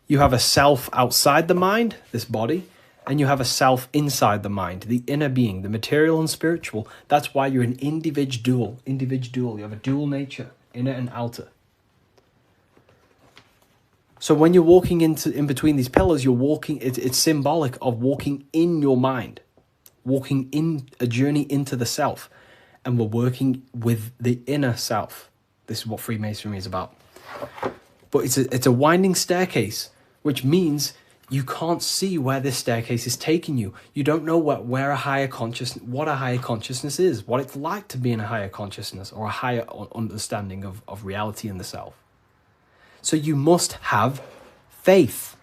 You have a self outside the mind, this body, and you have a self inside the mind, the inner being, the material and spiritual. That's why you're an individual. You have a dual nature, inner and outer. So when you're walking in between these pillars, you're walking, it's symbolic of walking in your mind, walking in a journey into the self. And we're working with the inner self. This is what Freemasonry is about. But it's a winding staircase, which means you can't see where this staircase is taking you. You don't know what a higher consciousness is, what it's like to be in a higher consciousness or a higher understanding of reality in the self. So you must have faith.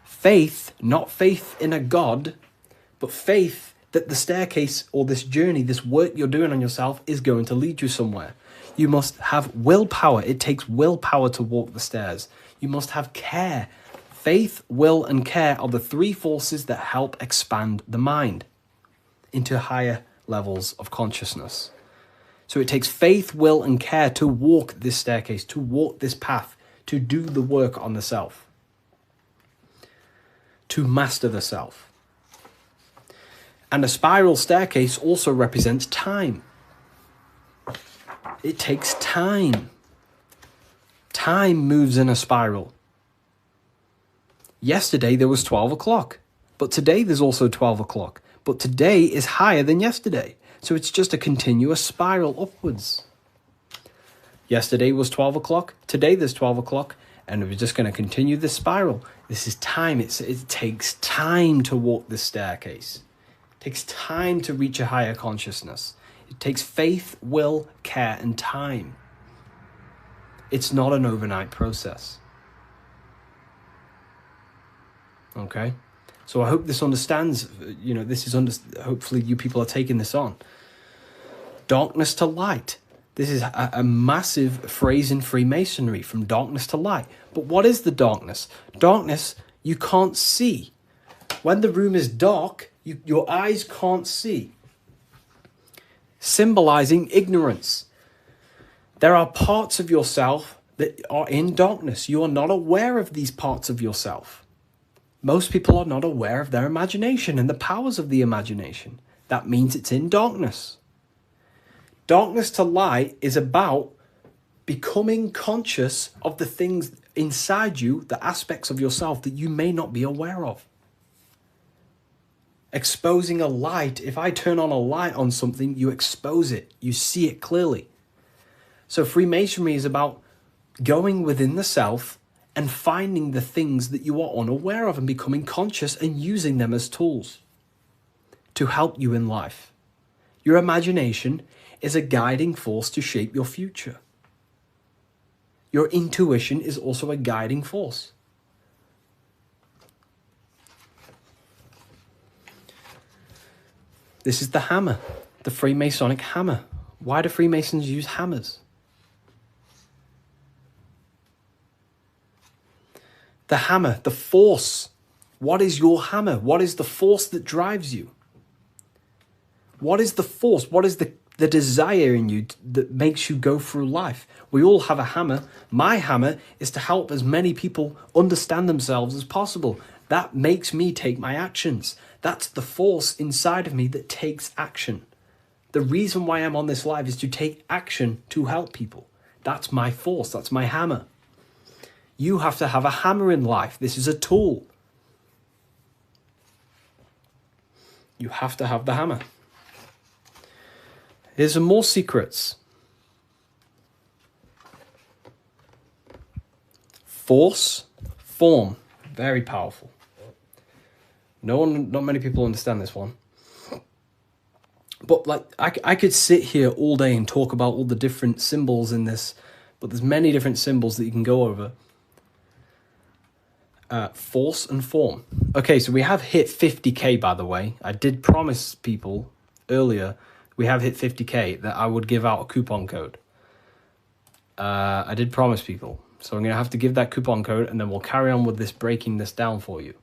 Faith, not faith in a God, but faith that the staircase or this journey, this work you're doing on yourself is going to lead you somewhere. You must have willpower. It takes willpower to walk the stairs. You must have care. Faith, will, and care are the three forces that help expand the mind into higher levels of consciousness. So it takes faith, will, and care to walk this staircase, to walk this path, to do the work on the self, to master the self. And a spiral staircase also represents time. It takes time. Time moves in a spiral. Yesterday there was 12 o'clock, but today there's also 12 o'clock. But today is higher than yesterday. So it's just a continuous spiral upwards. Yesterday was 12 o'clock, today there's 12 o'clock, And we're just going to continue this spiral. This is time. It takes time to walk this staircase. It takes time to reach a higher consciousness. It takes faith, will, care, and time. It's not an overnight process. Okay? So I hope this understands, hopefully you people are taking this on. Darkness to light. This is a massive phrase in Freemasonry, from darkness to light. But what is the darkness? Darkness, you can't see. When the room is dark, your eyes can't see. Symbolizing ignorance. There are parts of yourself that are in darkness. You are not aware of these parts of yourself. Most people are not aware of their imagination and the powers of the imagination. That means it's in darkness. Darkness to light is about becoming conscious of the things inside you, the aspects of yourself that you may not be aware of. Exposing a light. If I turn on a light on something, you expose it. You see it clearly. So Freemasonry is about going within the self and finding the things that you are unaware of and becoming conscious and using them as tools to help you in life. Your imagination is a guiding force to shape your future. Your intuition is also a guiding force. This is the hammer, the Freemasonic hammer. Why do Freemasons use hammers? The hammer, the force. What is your hammer? What is the force that drives you? What is the force? What is the desire in you that makes you go through life? We all have a hammer. My hammer is to help as many people understand themselves as possible. That makes me take my actions. That's the force inside of me that takes action. The reason why I'm on this life is to take action to help people. That's my force. That's my hammer. You have to have a hammer in life. This is a tool. You have to have the hammer. Here's some more secrets. Force, form, very powerful. Not many people understand this one. But like, I could sit here all day and talk about all the different symbols in this, but there's many different symbols that you can go over. Force and form. Okay, so we have hit 50k, by the way. I did promise people earlier, we have hit 50k, that I would give out a coupon code. I did promise people. So I'm going to have to give that coupon code, and then we'll carry on with this, breaking this down for you.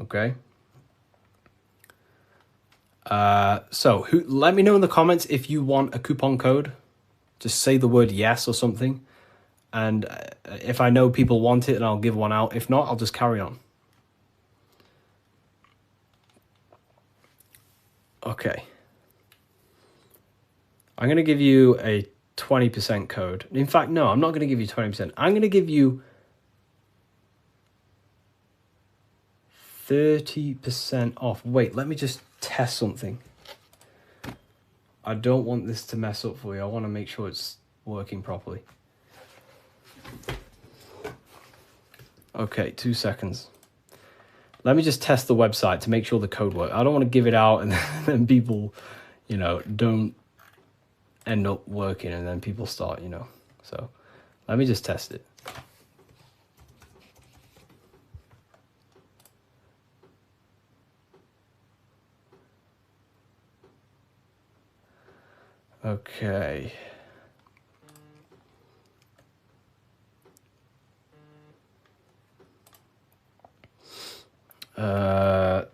Okay? Let me know in the comments if you want a coupon code. Just say the word yes or something. And if I know people want it, then I'll give one out. If not, I'll just carry on. Okay. I'm going to give you a 20% code. In fact, no, I'm not going to give you 20%. I'm going to give you 30% off. Wait, let me just test something. I don't want this to mess up for you. I want to make sure it's working properly. Okay, 2 seconds. Let me just test the website to make sure the code works. I don't want to give it out and then people, don't end up working and then people start, So let me just test it. Okay.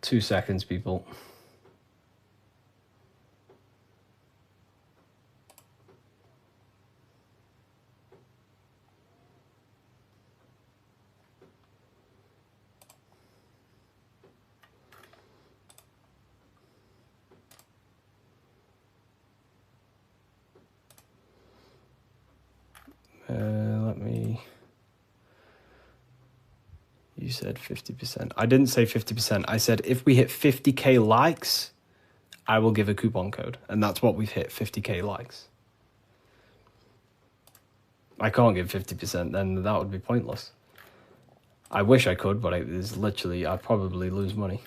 2 seconds, people. You said 50%. I didn't say 50%. I said if we hit 50k likes, I will give a coupon code. And that's what we've hit, 50k likes. I can't give 50%, then that would be pointless. I wish I could, but it's literally, I'd probably lose money.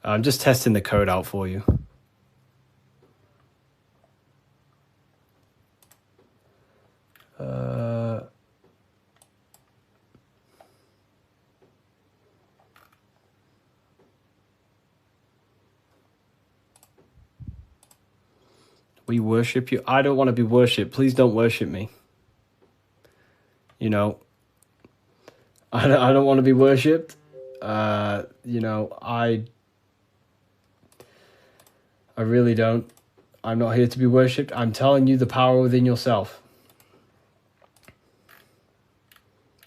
I'm just testing the code out for you. We worship you. I don't want to be worshipped. Please don't worship me. You know, I don't want to be worshipped. You know, I really don't. I'm not here to be worshipped. I'm telling you the power within yourself.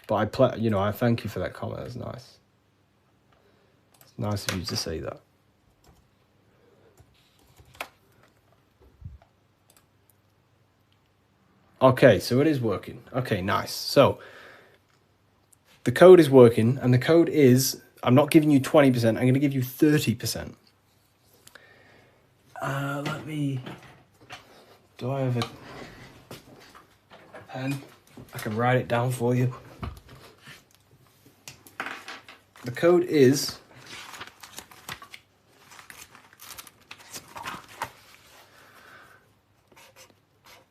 But I thank you for that comment. That's nice. It's nice of you to say that. Okay, so it is working. Okay, nice. So the code is working, and the code is, I'm not giving you 20%, I'm going to give you 30%. Do I have a pen? I can write it down for you. The code is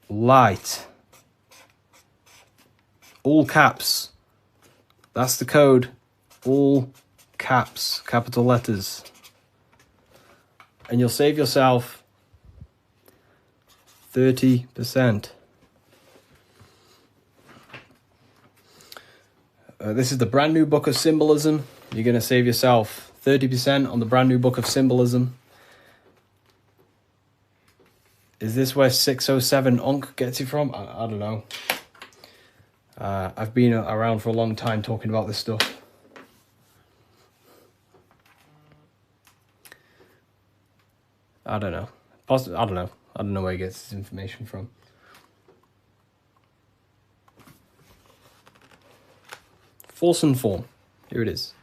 light. All caps. That's the code. All caps, capital letters. And you'll save yourself 30%. This is the brand new book of symbolism. You're going to save yourself 30% on the brand new book of symbolism. Is this where 607 Unk gets it from? I don't know. I've been around for a long time talking about this stuff. I don't know. I don't know. I don't know where he gets his information from. Force and form. Here it is.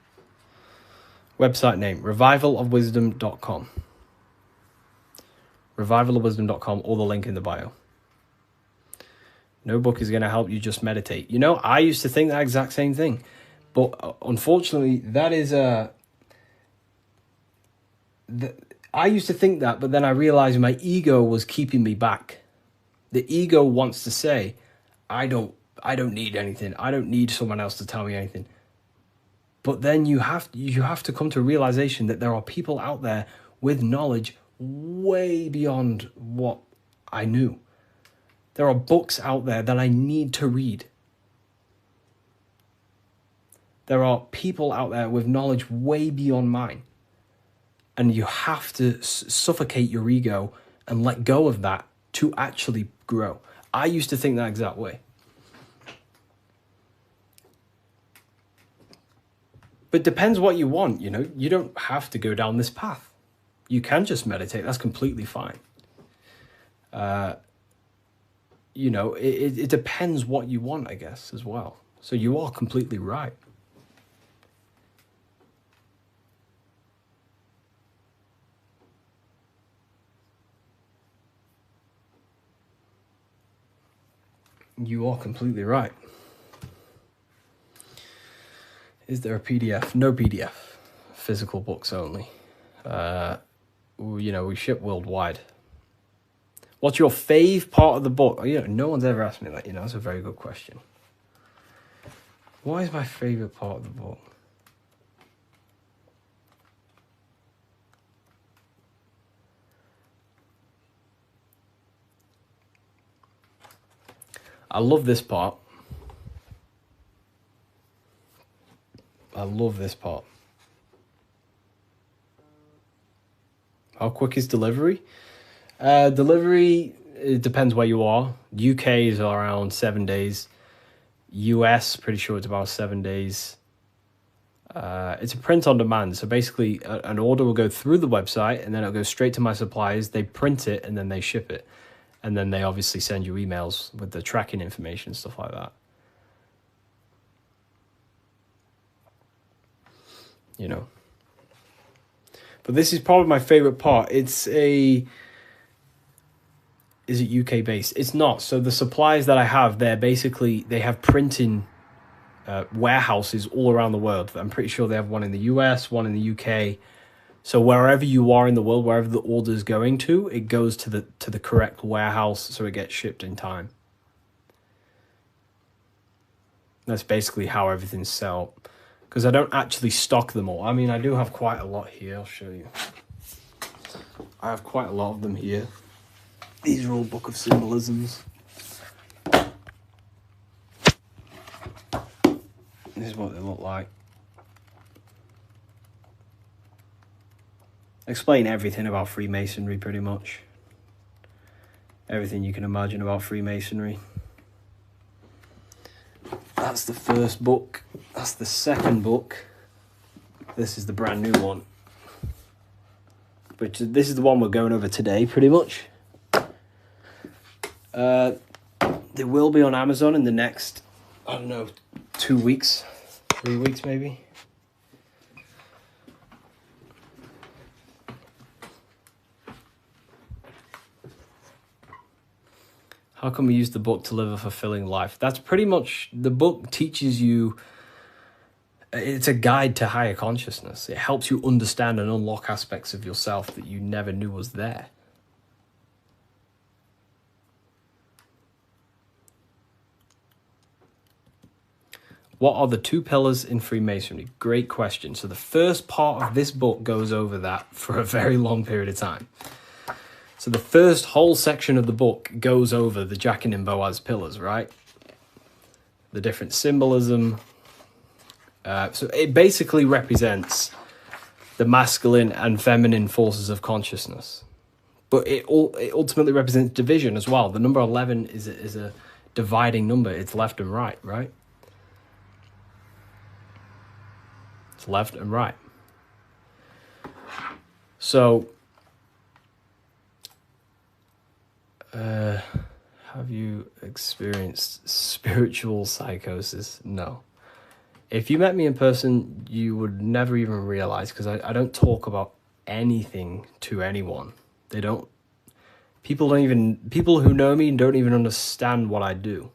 Website name, revivalofwisdom.com. Revivalofwisdom.com, or the link in the bio. No book is going to help you just meditate. You know, I used to think that exact same thing. But unfortunately, that is I used to think that, but then I realized my ego was keeping me back. The ego wants to say, I don't need anything. I don't need someone else to tell me anything. But then you have to come to a realization that there are people out there with knowledge way beyond what I knew. There are books out there that I need to read. There are people out there with knowledge way beyond mine. And you have to suffocate your ego and let go of that to actually grow. I used to think that exact way. But it depends what you want, you know. You don't have to go down this path. You can just meditate. That's completely fine. You know, it depends what you want, I guess, as well. So you are completely right. You are completely right. Is there a PDF? No PDF. Physical books only. You know, we ship worldwide. What's your fave part of the book? You know, no one's ever asked me that. You know, that's a very good question. What is my favorite part of the book? I love this part. I love this part. How quick is delivery? Delivery, it depends where you are. UK is around 7 days. US, pretty sure it's about 7 days. It's a print on demand. So basically, an order will go through the website and then it'll go straight to my suppliers. They print it and then they ship it. And then they obviously send you emails with the tracking information and stuff like that. You know. But this is probably my favorite part. It's is it UK based? It's not. So the suppliers that I have, they have printing warehouses all around the world. I'm pretty sure they have one in the US, one in the UK. So wherever you are in the world, wherever the order is going to, it goes to the correct warehouse, so it gets shipped in time. That's basically how everything's set up. Because I don't actually stock them all. I mean, I do have quite a lot here. I'll show you. I have quite a lot of them here. These are all Book of Symbolisms. This is what they look like. Explain everything about Freemasonry, pretty much. Everything you can imagine about Freemasonry. That's the first book. That's the second book. This is the brand new one. Which this is the one we're going over today, pretty much. They will be on Amazon in the next, I don't know, 2 weeks, 3 weeks maybe. How can we use the book to live a fulfilling life? That's pretty much, the book teaches you, it's a guide to higher consciousness. It helps you understand and unlock aspects of yourself that you never knew was there. What are the 2 pillars in Freemasonry? Great question. So the first part of this book goes over that for a very long period of time. So the first whole section of the book goes over the Jachin and Boaz pillars, right? The different symbolism. So it basically represents the masculine and feminine forces of consciousness. But it ultimately represents division as well. The number 11 is a dividing number. It's left and right, right? It's left and right. So, have you experienced spiritual psychosis? No. If you met me in person, you would never even realize, because I don't talk about anything to anyone. People who know me don't even understand what I do.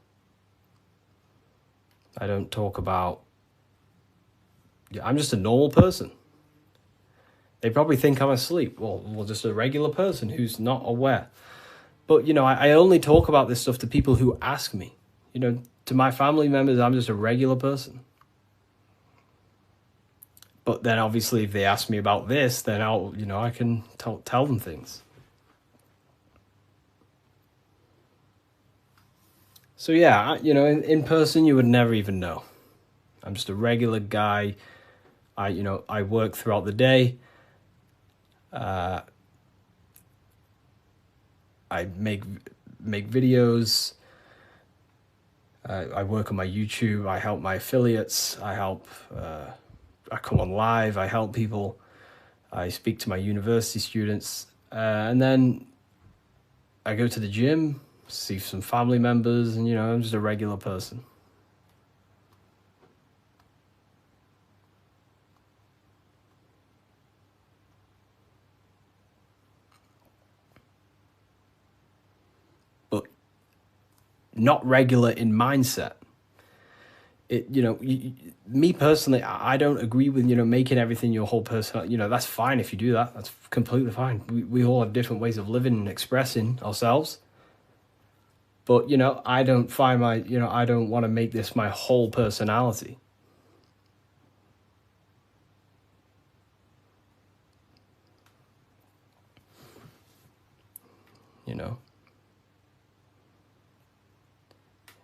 I don't talk about, I'm just a normal person. They probably think I'm asleep. Well, just a regular person who's not aware. But, I only talk about this stuff to people who ask me. To my family members, I'm just a regular person. But then obviously if they ask me about this, then I can tell them things. So yeah, in person you would never even know. I'm just a regular guy. I work throughout the day. I make videos. I work on my YouTube. I help my affiliates. I come on live. I help people. I speak to my university students. And then I go to the gym, see some family members, and, I'm just a regular person. But not regular in mindset. Me personally, I don't agree with, making everything your whole person. That's fine if you do that. That's completely fine. We all have different ways of living and expressing ourselves. But, I don't find I don't want to make this my whole personality.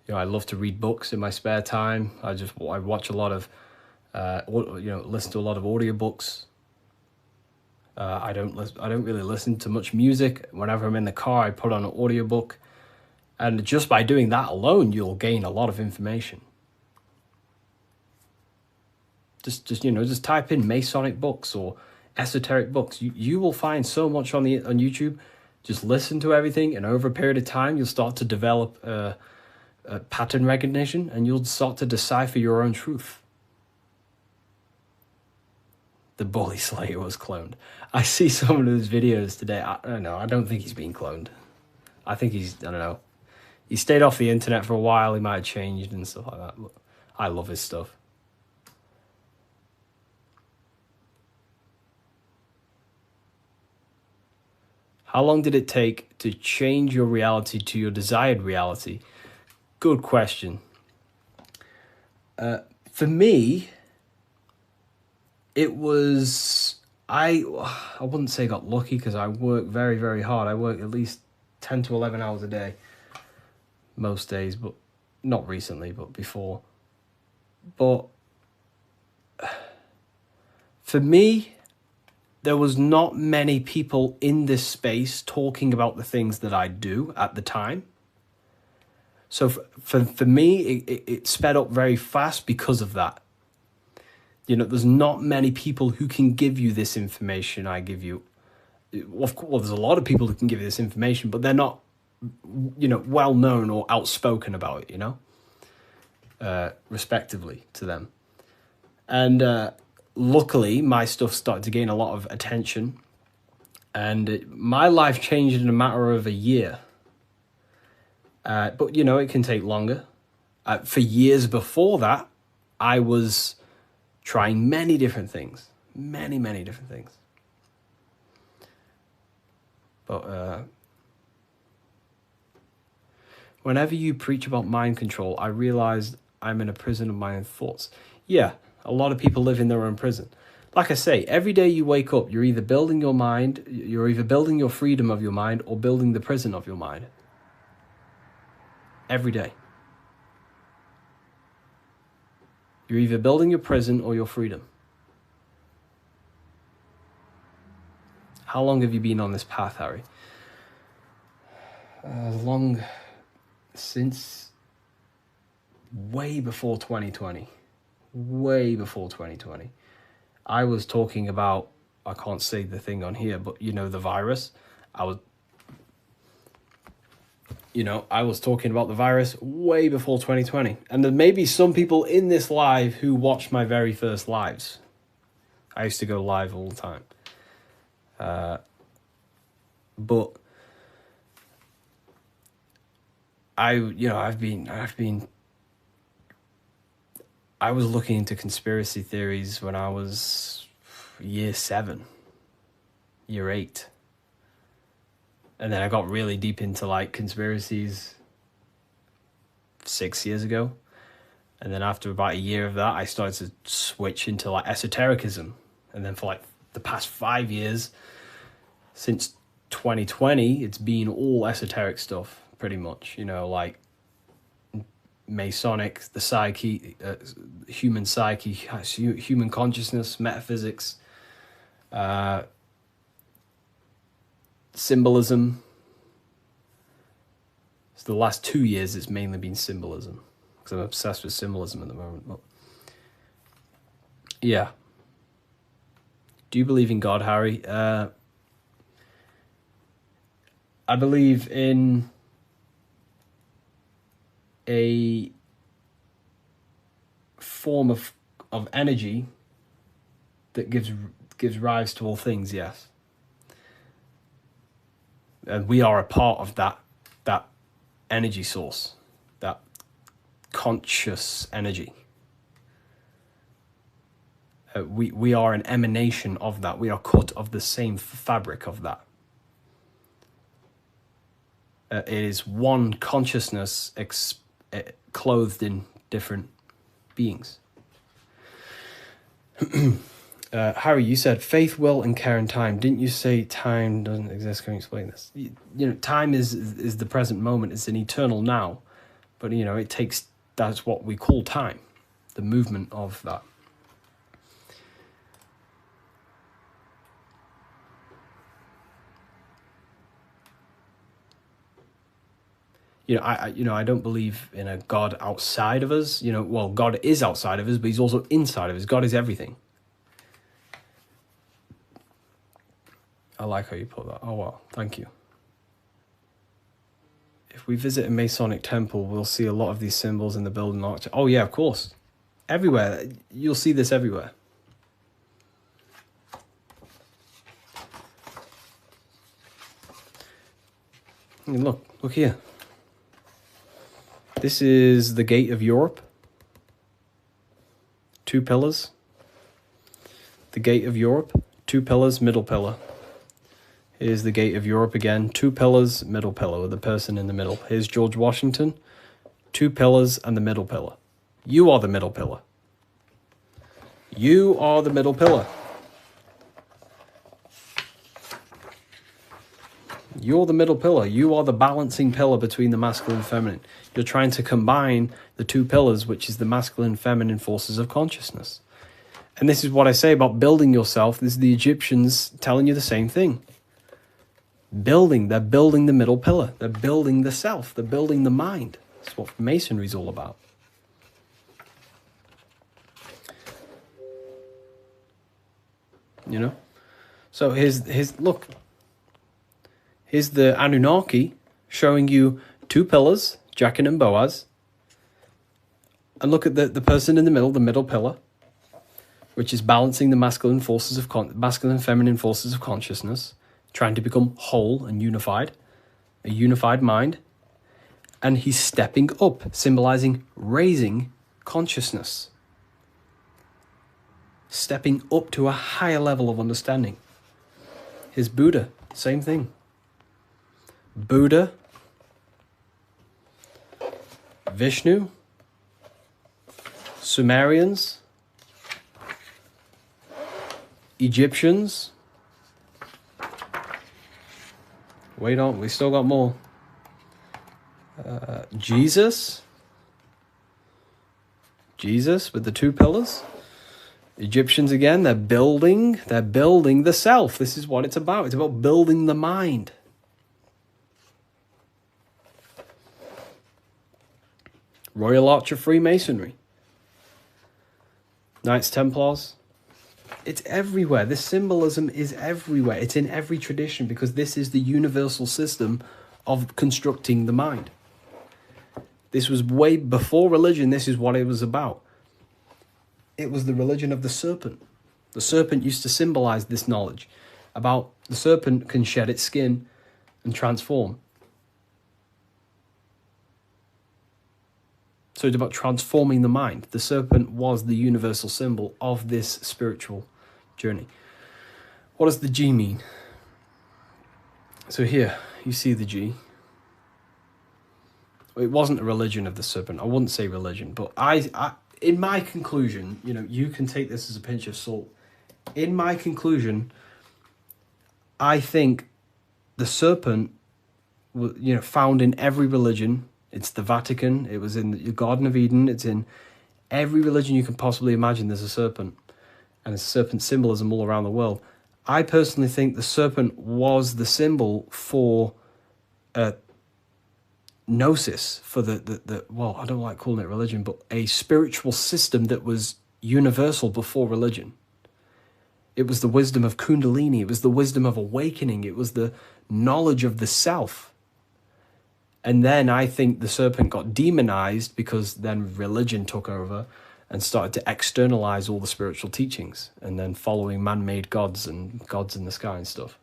I love to read books in my spare time. I watch a lot of, listen to a lot of audiobooks. I don't really listen to much music. Whenever I'm in the car, I put on an audiobook. And just by doing that alone, you'll gain a lot of information. Just type in Masonic books or esoteric books. You will find so much on YouTube. Just listen to everything, and over a period of time, you'll start to develop pattern recognition, and you'll start to decipher your own truth. The Bully Slayer was cloned. I see some of his videos today. I don't know. I don't think he's being cloned. I think I don't know. He stayed off the internet for a while. He might have changed and stuff like that. But I love his stuff. How long did it take to change your reality to your desired reality? Good question. For me, it was... I wouldn't say got lucky because I work very, very hard. I work at least 10 to 11 hours a day. Most days, but not recently, but before. But for me, there was not many people in this space talking about the things that I do at the time. So for me, it sped up very fast because of that. You know, there's not many people who can give you this information I give you. Of course, well, there's a lot of people who can give you this information, but they're not, you know, well known or outspoken about it, you know, respectively to them. And luckily, my stuff started to gain a lot of attention, and my life changed in a matter of a year. But, you know, it can take longer. For years before that, I was trying many different things. Many, many different things. But whenever you preach about mind control, I realized I'm in a prison of my own thoughts. Yeah, a lot of people live in their own prison. Like I say, every day you wake up, you're either building your mind, you're either building your freedom of your mind or building the prison of your mind. Every day. You're either building your prison or your freedom. How long have you been on this path, Harry? Long since way before 2020. Way before 2020. I was talking about, I can't say the thing on here, but you know, the virus. I was talking about the virus way before 2020. And there may be some people in this live who watched my very first lives. I used to go live all the time. But I was looking into conspiracy theories when I was year 7, year 8. And then I got really deep into like conspiracies 6 years ago. And then after about a year of that, I started to switch into like esotericism. And then for like the past 5 years, since 2020, it's been all esoteric stuff, pretty much. You know, like Masonic, the psyche, human psyche, human consciousness, metaphysics, symbolism. So the last 2 years, it's mainly been symbolism because I'm obsessed with symbolism at the moment. But yeah. Do you believe in God, Harry? I believe in a form of energy that gives rise to all things, yes. And we are a part of that energy source, that conscious energy. We are an emanation of that. We are cut of the same fabric of that. It is one consciousness clothed in different beings. Harry, you said faith, will, and care and time. Didn't you say time doesn't exist? Can you explain this? You know, time is the present moment. It's an eternal now. But, you know, it takes, that's what we call time, the movement of that. I don't believe in a God outside of us. You know, well, God is outside of us, but he's also inside of us. God is everything. I like how you put that. Oh, well, thank you. If we visit a Masonic temple, we'll see a lot of these symbols in the building architecture. Oh, yeah, of course. Everywhere. You'll see this everywhere. Look here. This is the gate of Europe. 2 pillars. The gate of Europe, 2 pillars, middle pillar. Here's the gate of Europe again, 2 pillars, middle pillar, with the person in the middle. Here's George Washington, 2 pillars and the middle pillar. You are the middle pillar. You are the middle pillar. You're the middle pillar. You are the balancing pillar between the masculine and feminine. You're trying to combine the 2 pillars, which is the masculine and feminine forces of consciousness. And this is what I say about building yourself. This is the Egyptians telling you the same thing. They're building the middle pillar. They're building the self. They're building the mind. That's what Masonry is all about. You know? So look. Here's the Anunnaki showing you 2 pillars, Jachin and Boaz. And look at the person in the middle pillar, which is balancing the masculine and feminine forces of consciousness, trying to become whole and unified, a unified mind. And he's stepping up, symbolizing raising consciousness, stepping up to a higher level of understanding. Here's Buddha, same thing. Buddha, Vishnu, Sumerians, Egyptians. Wait on, we still got more. Jesus with the 2 pillars. Egyptians again, they're building the self. This is what it's about. It's about building the mind. Royal Arch of Freemasonry. Knights Templars. It's everywhere. This symbolism is everywhere. It's in every tradition because this is the universal system of constructing the mind. This was way before religion. This is what it was about. It was the religion of the serpent. The serpent used to symbolize this knowledge about the serpent can shed its skin and transform. So it's about transforming the mind. The serpent was the universal symbol of this spiritual journey. What does the G mean? So here, you see the G. It wasn't a religion of the serpent. I wouldn't say religion, but I in my conclusion, you can take this as a pinch of salt. In my conclusion, I think the serpent, found in every religion. It's the Vatican. It was in the Garden of Eden. It's in every religion you can possibly imagine. There's a serpent, and there's serpent symbolism all around the world. I personally think the serpent was the symbol for gnosis, for the I don't like calling it religion, but a spiritual system that was universal before religion. It was the wisdom of Kundalini. It was the wisdom of awakening. It was the knowledge of the self. And then I think the serpent got demonized because then religion took over and started to externalize all the spiritual teachings and then following man-made gods and gods in the sky and stuff.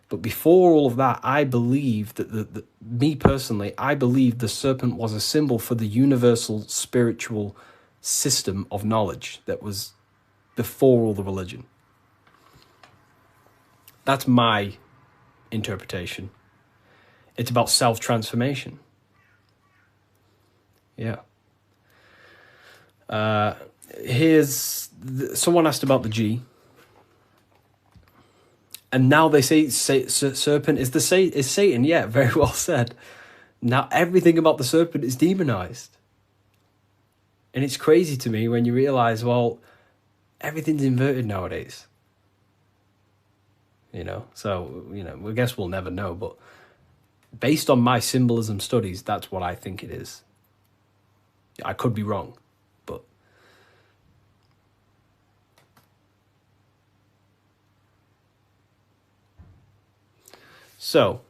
But before all of that, I believe that me personally, I believe the serpent was a symbol for the universal spiritual system of knowledge that was before all the religion. That's my interpretation. It's about self-transformation. Yeah. Someone asked about the G. And now they say serpent is Satan. Yeah, very well said. Now everything about the serpent is demonized. And it's crazy to me when you realize, well, everything's inverted nowadays. So, I guess we'll never know, but based on my symbolism studies, that's what I think it is. I could be wrong, but so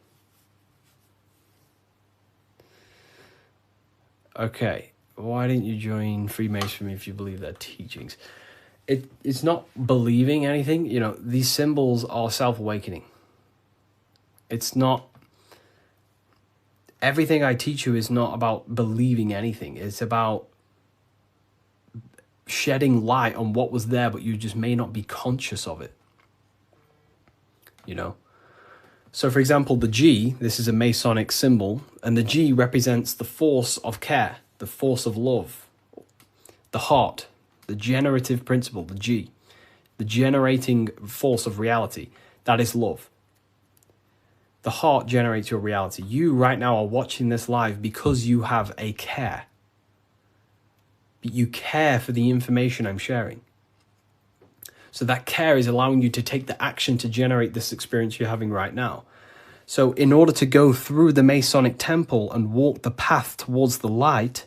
okay, why didn't you join Freemasonry if you believe their teachings? It's not believing anything. These symbols are self-awakening. It's not everything I teach you is not about believing anything. It's about shedding light on what was there, but you just may not be conscious of it. You know? So, for example, the G, this is a Masonic symbol, and the G represents the force of care, the force of love, the heart, the generative principle, the G, the generating force of reality. That is love. The heart generates your reality. You right now are watching this live because you have a care. You care for the information I'm sharing. So that care is allowing you to take the action to generate this experience you're having right now. So in order to go through the Masonic temple and walk the path towards the light,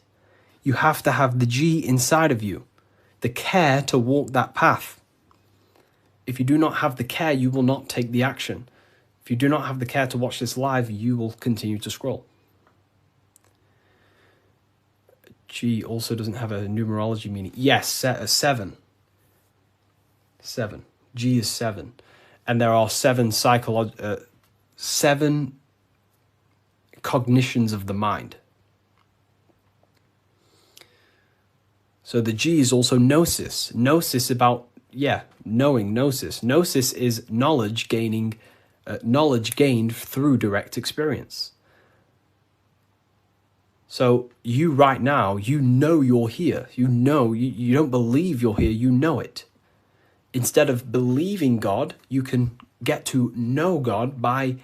you have to have the G inside of you, the care to walk that path. If you do not have the care, you will not take the action. If you do not have the care to watch this live, you will continue to scroll. G also doesn't have a numerology meaning. Yes, 7. 7. G is 7. And there are 7 7 cognitions of the mind. So the G is also gnosis. Gnosis about, knowing, gnosis. Gnosis is knowledge gained through direct experience. So you right now, you know you're here. You know, you don't believe you're here, you know it. Instead of believing God, you can get to know God by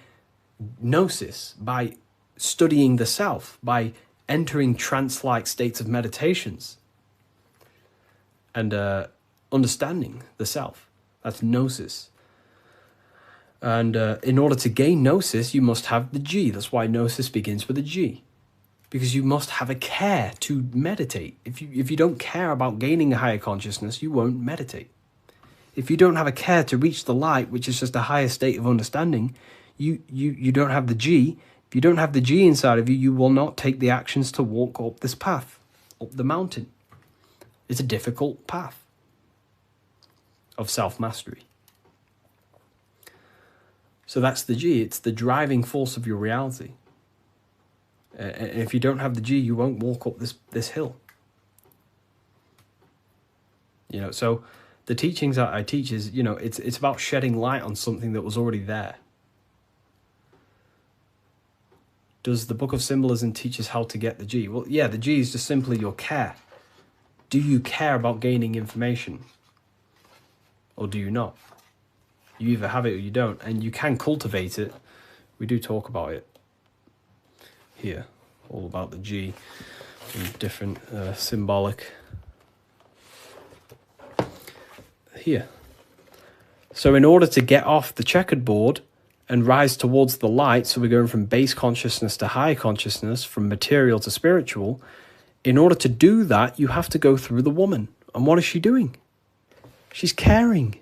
gnosis, by studying the self, by entering trance-like states of meditations and understanding the self. That's gnosis. And in order to gain gnosis, you must have the G. That's why gnosis begins with a G. Because you must have a care to meditate. If you don't care about gaining a higher consciousness, you won't meditate. If you don't have a care to reach the light, which is just a higher state of understanding, you don't have the G. If you don't have the G inside of you, you will not take the actions to walk up this path, up the mountain. It's a difficult path of self-mastery. So that's the G. It's the driving force of your reality. And if you don't have the G, you won't walk up this hill. You know, so the teachings that I teach is, you know, it's about shedding light on something that was already there. Does the Book of Symbolism teach us how to get the G? Well, yeah, the G is just simply your care. Do you care about gaining information? Or do you not? You either have it or you don't. And you can cultivate it. We do talk about it here. All about the G and different symbolic. Here. So in order to get off the checkered board and rise towards the light, so we're going from base consciousness to high consciousness, from material to spiritual, in order to do that, you have to go through the woman. And what is she doing? She's caring.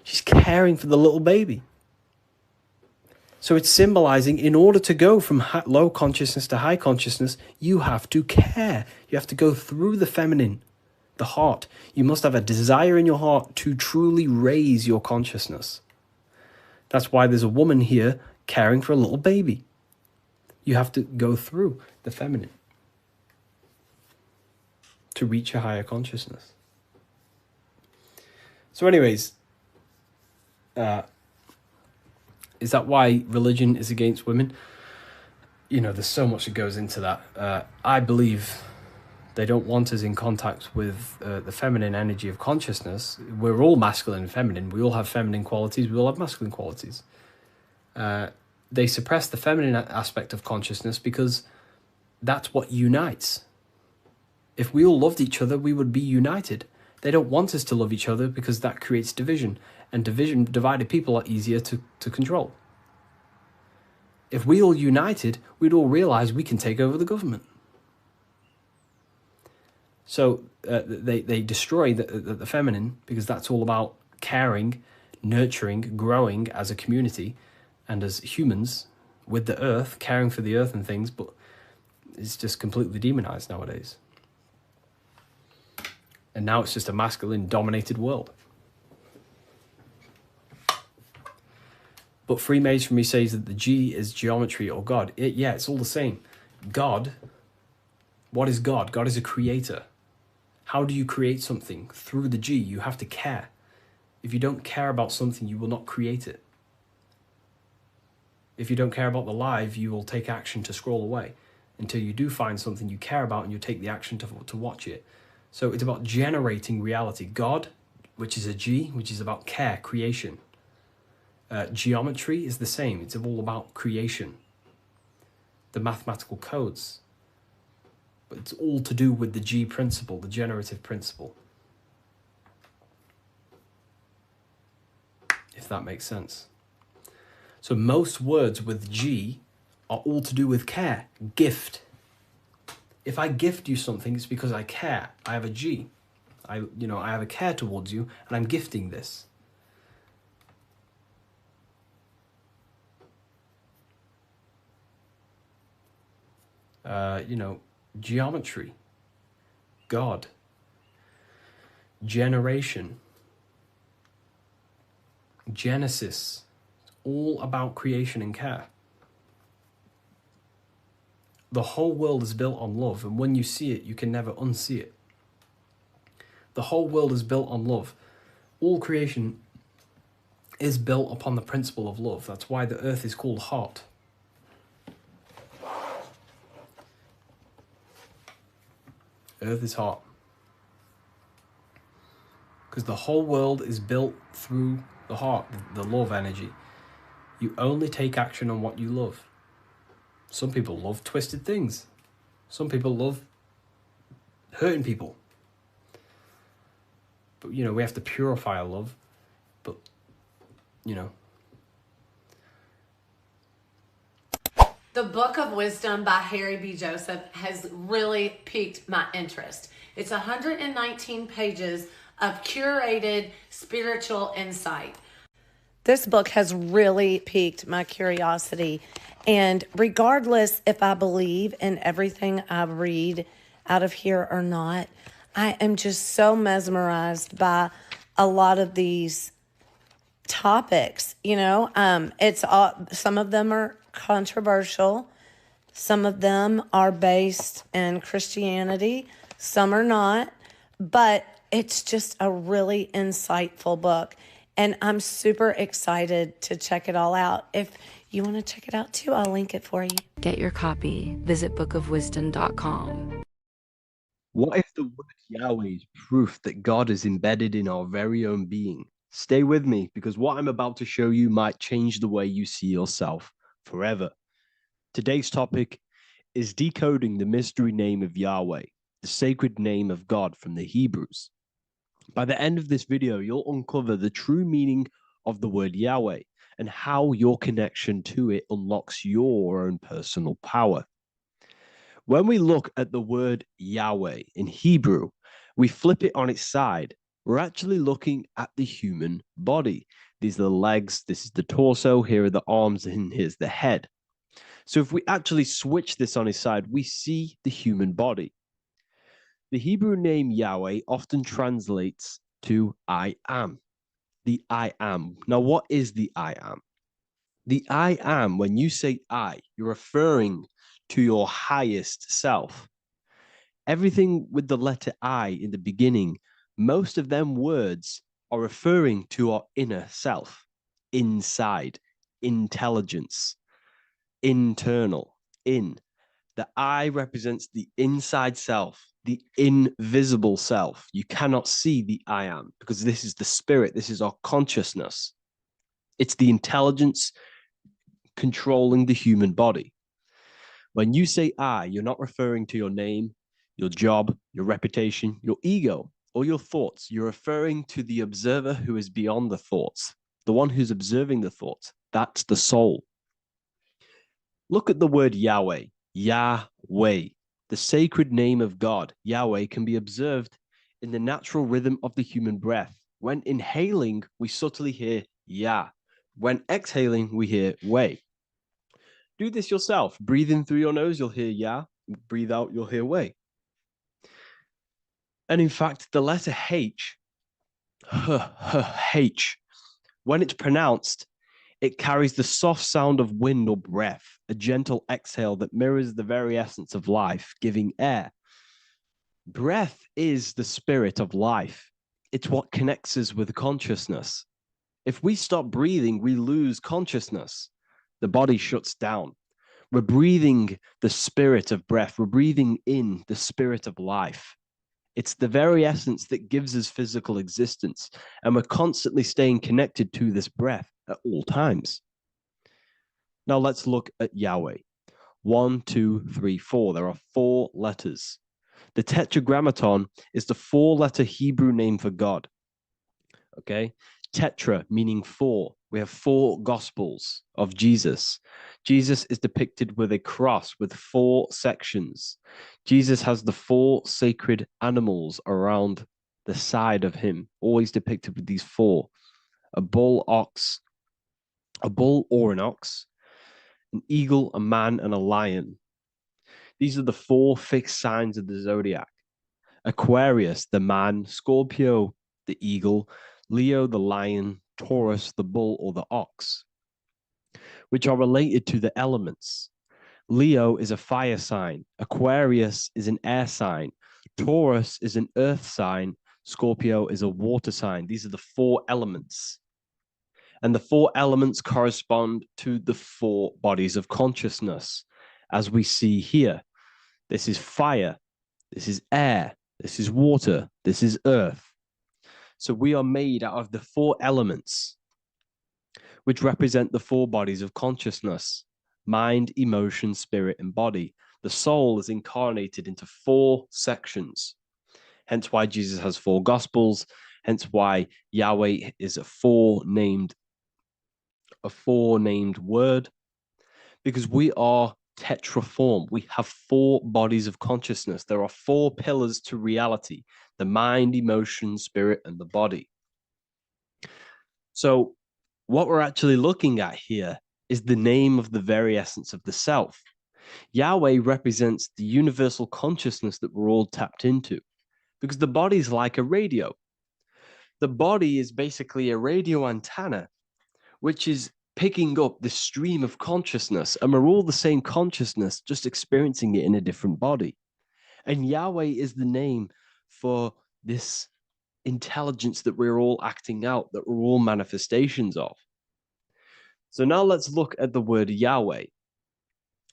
She's caring for the little baby. So it's symbolizing, in order to go from low consciousness to high consciousness, you have to care. You have to go through the feminine, the heart. You must have a desire in your heart to truly raise your consciousness. That's why there's a woman here caring for a little baby. You have to go through the feminine to reach a higher consciousness. So anyways, is that why religion is against women? You know, there's so much that goes into that. I believe they don't want us in contact with the feminine energy of consciousness. We're all masculine and feminine. We all have feminine qualities. We all have masculine qualities. They suppress the feminine aspect of consciousness because that's what unites. If we all loved each other, we would be united. They don't want us to love each other because that creates division. And divided people are easier to control. If we all united, we'd all realize we can take over the government. So they destroy the feminine because that's all about caring, nurturing, growing as a community and as humans with the earth, caring for the earth and things, but it's just completely demonized nowadays. And now it's just a masculine-dominated world. But Freemasonry says that the G is geometry or God. It's all the same. God, what is God? God is a creator. How do you create something? Through the G, you have to care. If you don't care about something, you will not create it. If you don't care about the live, you will take action to scroll away until you do find something you care about and you take the action to watch it. So it's about generating reality. God, which is a G, which is about care, creation. Geometry is the same. It's all about creation. The mathematical codes. But it's all to do with the G principle, the generative principle. If that makes sense. So most words with G are all to do with care, gift. If I gift you something, it's because I care. I have a G. I have a care towards you, and I'm gifting this. Geometry, God, generation, Genesis, it's all about creation and care. The whole world is built on love, and when you see it, you can never unsee it. The whole world is built on love. All creation is built upon the principle of love. That's why the earth is called heart. Earth is heart. Because the whole world is built through the heart, the love energy. You only take action on what you love. Some people love twisted things. Some people love hurting people. But, we have to purify our love. But, The Book of Wisdom by Harry B. Joseph has really piqued my interest. It's 119 pages of curated spiritual insight. This book has really piqued my curiosity. And regardless if I believe in everything I read out of here or not, I am just so mesmerized by a lot of these topics. It's all, some of them are controversial. Some of them are based in Christianity. Some are not. But it's just a really insightful book. And I'm super excited to check it all out. If you want to check it out too, I'll link it for you. Get your copy. Visit bookofwisdom.com. What if the word Yahweh is proof that God is embedded in our very own being? Stay with me, because what I'm about to show you might change the way you see yourself forever. Today's topic is decoding the mystery name of Yahweh, the sacred name of God from the Hebrews. By the end of this video, you'll uncover the true meaning of the word Yahweh and how your connection to it unlocks your own personal power. When we look at the word Yahweh in Hebrew, we flip it on its side. We're actually looking at the human body. These are the legs, this is the torso, here are the arms, and here's the head. So if we actually switch this on its side, we see the human body. The Hebrew name Yahweh often translates to I am. The I am. Now, what is the I am? The I am, when you say I, you're referring to your highest self. Everything with the letter I in the beginning, most of them words are referring to our inner self, inside, intelligence, internal, in. The I represents the inside self, the invisible self. You cannot see the I am because this is the spirit, this is our consciousness. It's the intelligence controlling the human body. When you say I, you're not referring to your name, your job, your reputation, your ego, or your thoughts. You're referring to the observer who is beyond the thoughts, the one who's observing the thoughts. That's the soul. Look at the word Yahweh, Yahweh, the sacred name of God. Yahweh can be observed in the natural rhythm of the human breath. When inhaling, we subtly hear Yah. When exhaling, we hear Way. Do this yourself. Breathe in through your nose, you'll hear Yah. Breathe out, you'll hear Way. And in fact, the letter H, H, when it's pronounced, It carries the soft sound of wind or breath, a gentle exhale that mirrors the very essence of life, giving air. Breath is the spirit of life. It's what connects us with consciousness. If we stop breathing, we lose consciousness. The body shuts down. We're breathing the spirit of breath. We're breathing in the spirit of life. It's the very essence that gives us physical existence, and we're constantly staying connected to this breath at all times. Now let's look at Yahweh. 1, 2, 3, 4. There are 4 letters. The Tetragrammaton is the 4-letter Hebrew name for God. Okay? Tetra meaning 4. We have 4 gospels of Jesus. Jesus is depicted with a cross with 4 sections. Jesus has the 4 sacred animals around the side of him, always depicted with these 4. A bull or an ox, an eagle, a man, and a lion. These are the 4 fixed signs of the zodiac. Aquarius, the man; Scorpio, the eagle; Leo, the lion; Taurus, the bull or the ox, which are related to the elements. Leo is a fire sign. Aquarius is an air sign. Taurus is an earth sign. Scorpio is a water sign. These are the 4 elements. And the 4 elements correspond to the 4 bodies of consciousness, as we see here. This is fire. This is air. This is water. This is earth. So we are made out of the 4 elements, which represent the 4 bodies of consciousness: mind, emotion, spirit, and body. The soul is incarnated into 4 sections. Hence why Jesus has 4 gospels. Hence why Yahweh is a four-named word, because we are tetraform. We have 4 bodies of consciousness. There are 4 pillars to reality: the mind, emotion, spirit, and the body. So what we're actually looking at here is the name of the very essence of the self. Yahweh represents the universal consciousness that we're all tapped into, because the body is like a radio. The body is basically a radio antenna, which is picking up the stream of consciousness, and we're all the same consciousness, just experiencing it in a different body. And Yahweh is the name for this intelligence that we're all acting out, that we're all manifestations of. So now let's look at the word Yahweh,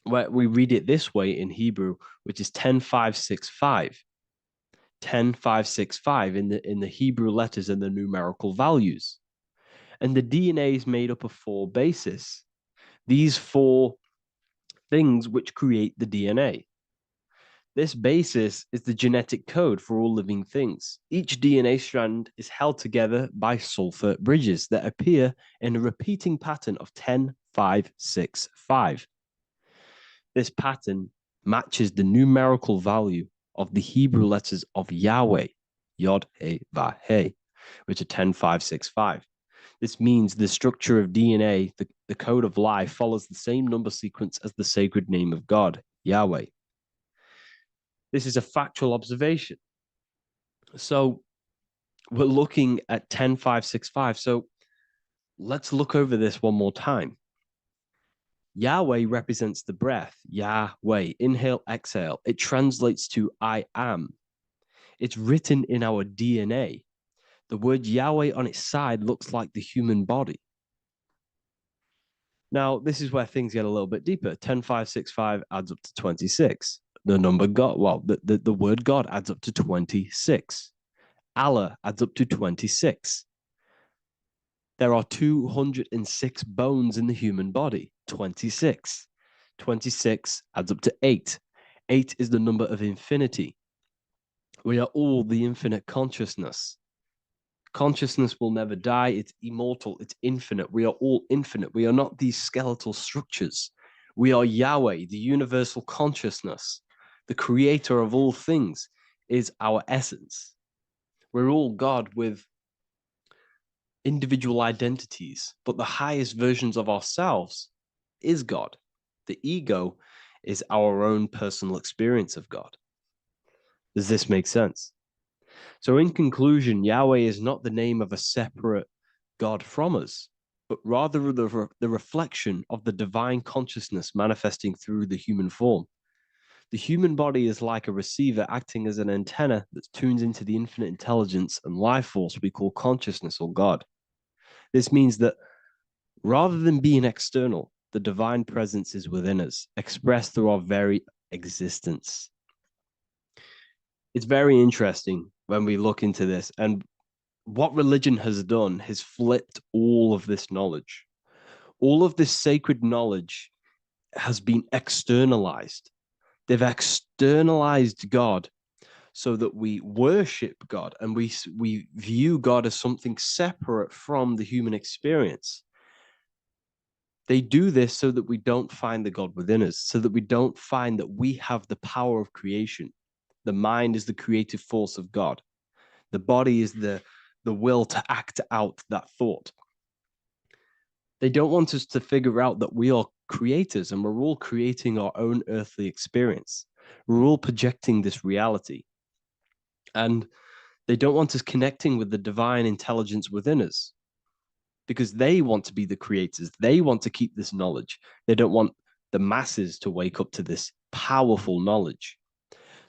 where we read it this way in Hebrew, which is 10565. 10565 in the Hebrew letters and the numerical values. And the DNA is made up of 4 bases. These 4 things which create the DNA. This basis is the genetic code for all living things. Each DNA strand is held together by sulfur bridges that appear in a repeating pattern of 10565. This pattern matches the numerical value of the Hebrew letters of Yahweh, Yod, He, Va, He, which are 10565. This means the structure of DNA, the code of life, follows the same number sequence as the sacred name of God, Yahweh. This is a factual observation. So we're looking at 10565. So let's look over this one more time. Yahweh represents the breath, Yahweh, inhale, exhale. It translates to I am. It's written in our DNA. The word Yahweh on its side looks like the human body. Now, this is where things get a little bit deeper. 10565 adds up to 26. The number God, well, the word God adds up to 26. Allah adds up to 26. There are 206 bones in the human body, 26. 26 adds up to 8. 8 is the number of infinity. We are all the infinite consciousness. Consciousness will never die. It's immortal. It's infinite. We are all infinite. We are not these skeletal structures. We are Yahweh, the universal consciousness. The creator of all things is our essence. We're all God with individual identities, but the highest versions of ourselves is God. The ego is our own personal experience of God. Does this make sense? So in conclusion, Yahweh is not the name of a separate God from us. but rather the reflection of the divine consciousness manifesting through the human form. The human body is like a receiver acting as an antenna that tunes into the infinite intelligence and life force we call consciousness or God. This means that rather than being external, the divine presence is within us, expressed through our very existence. It's very interesting when we look into this, and what religion has done has flipped all of this knowledge. All of this sacred knowledge has been externalized. They've externalized God so that we worship God and we view God as something separate from the human experience. They do this so that we don't find the God within us, so that we don't find that we have the power of creation. The mind is the creative force of God. The body is the will to act out that thought. They don't want us to figure out that we are creators and we're all creating our own earthly experience. We're all projecting this reality. And they don't want us connecting with the divine intelligence within us because they want to be the creators. They want to keep this knowledge. They don't want the masses to wake up to this powerful knowledge.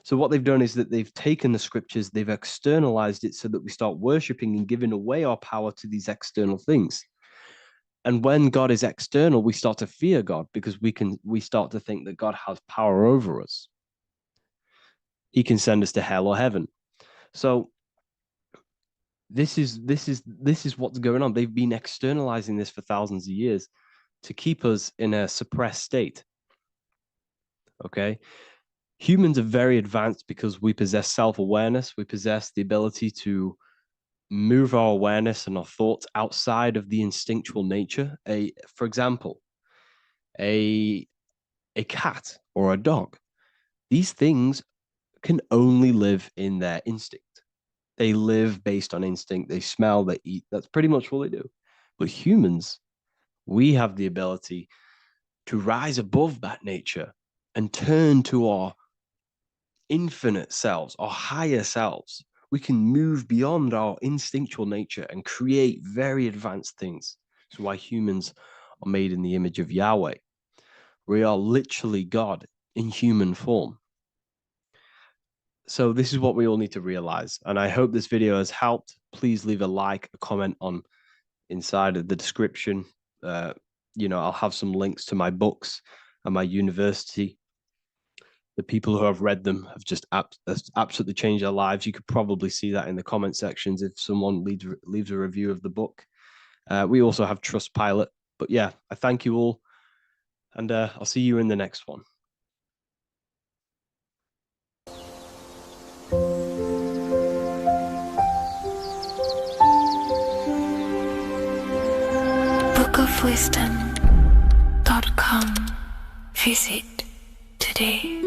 So what they've done is that they've taken the scriptures, they've externalized it so that we start worshiping and giving away our power to these external things. And when God is external, we start to fear God because we start to think that God has power over us. He can send us to hell or heaven. So this is what's going on. They've been externalizing this for thousands of years to keep us in a suppressed state. Okay? Humans are very advanced because we possess self-awareness. We possess the ability to move our awareness and our thoughts outside of the instinctual nature. For example, a cat or a dog. These things can only live in their instinct. They live based on instinct. They smell, they eat. That's pretty much what they do. But humans, we have the ability to rise above that nature and turn to our infinite selves, our higher selves. We can move beyond our instinctual nature and create very advanced things. That's why humans are made in the image of Yahweh. We are literally God in human form. So this is what we all need to realize. And I hope this video has helped. Please leave a like, a comment on inside of the description. I'll have some links to my books and my university. The people who have read them have just absolutely changed their lives. You could probably see that in the comment sections if someone leaves a review of the book. We also have Trustpilot. But yeah, I thank you all. And I'll see you in the next one. bookofwisdom.com. Visit today.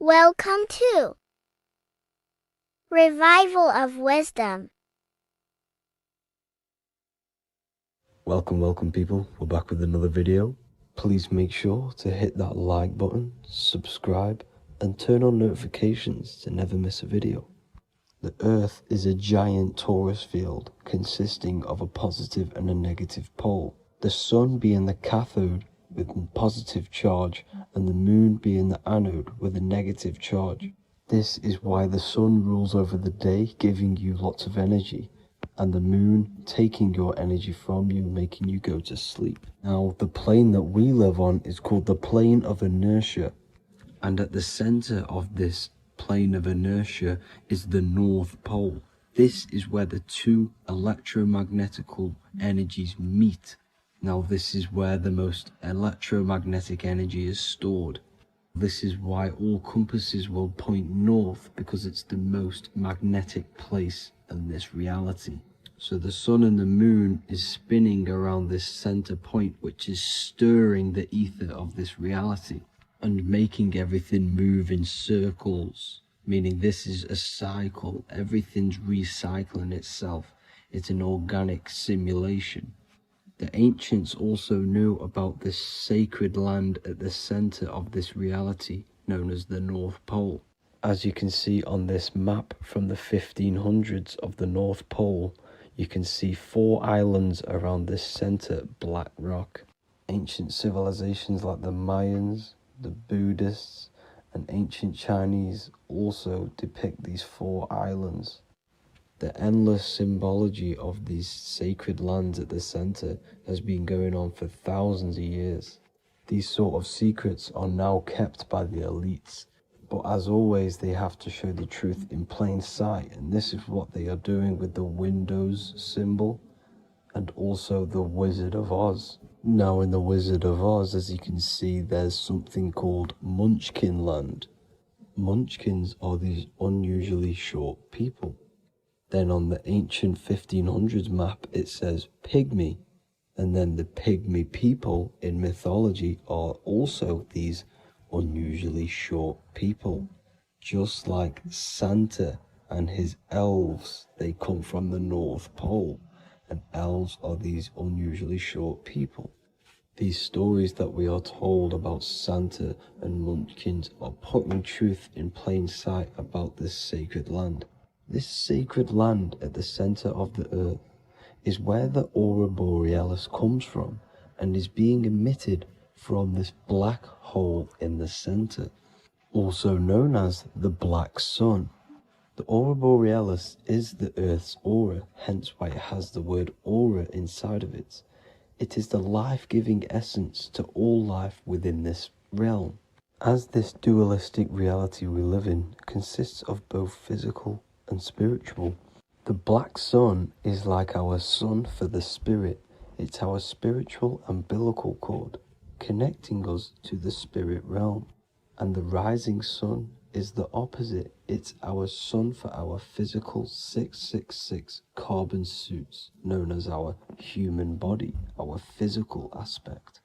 Welcome to Revival of Wisdom. Welcome people, we're back with another video. Please make sure to hit that like button, subscribe, and turn on notifications to never miss a video. The Earth is a giant torus field consisting of a positive and a negative pole. The Sun being the cathode with a positive charge and the Moon being the anode with a negative charge. This is why the Sun rules over the day, giving you lots of energy, and the Moon taking your energy from you, making you go to sleep. Now, the plane that we live on is called the plane of inertia, and at the center of this plane of inertia is the North Pole. This is where the two electromagnetical energies meet. Now, this is where the most electromagnetic energy is stored. This is why all compasses will point north, because it's the most magnetic place in this reality. So the Sun and the Moon is spinning around this center point, which is stirring the ether of this reality and making everything move in circles, meaning this is a cycle. Everything's recycling itself. It's an organic simulation. The ancients also knew about this sacred land at the center of this reality, known as the North Pole. As you can see on this map from the 1500s of the North Pole, you can see 4 islands around this center black rock. Ancient civilizations like the Mayans, the Buddhists, and ancient Chinese also depict these 4 islands. The endless symbology of these sacred lands at the center has been going on for thousands of years. These sort of secrets are now kept by the elites, but as always they have to show the truth in plain sight, and this is what they are doing with the Windows symbol and also the Wizard of Oz. Now in the Wizard of Oz, as you can see, there's something called Munchkin Land. Munchkins are these unusually short people. Then on the ancient 1500s map it says pygmy, and then the pygmy people in mythology are also these unusually short people. Just like Santa and his elves, they come from the North Pole, and elves are these unusually short people. These stories that we are told about Santa and Munchkins are putting truth in plain sight about this sacred land. This sacred land at the center of the earth is where the aurora borealis comes from and is being emitted from this black hole in the center, also known as the black sun. The aurora borealis is the earth's aura, hence why it has the word aura inside of it. It is the life-giving essence to all life within this realm. As this dualistic reality we live in consists of both physical and spiritual, the black sun is like our sun for the spirit. It's our spiritual umbilical cord, connecting us to the spirit realm. And the rising sun is the opposite. It's our sun for our physical 666 carbon suits, known as our human body, our physical aspect.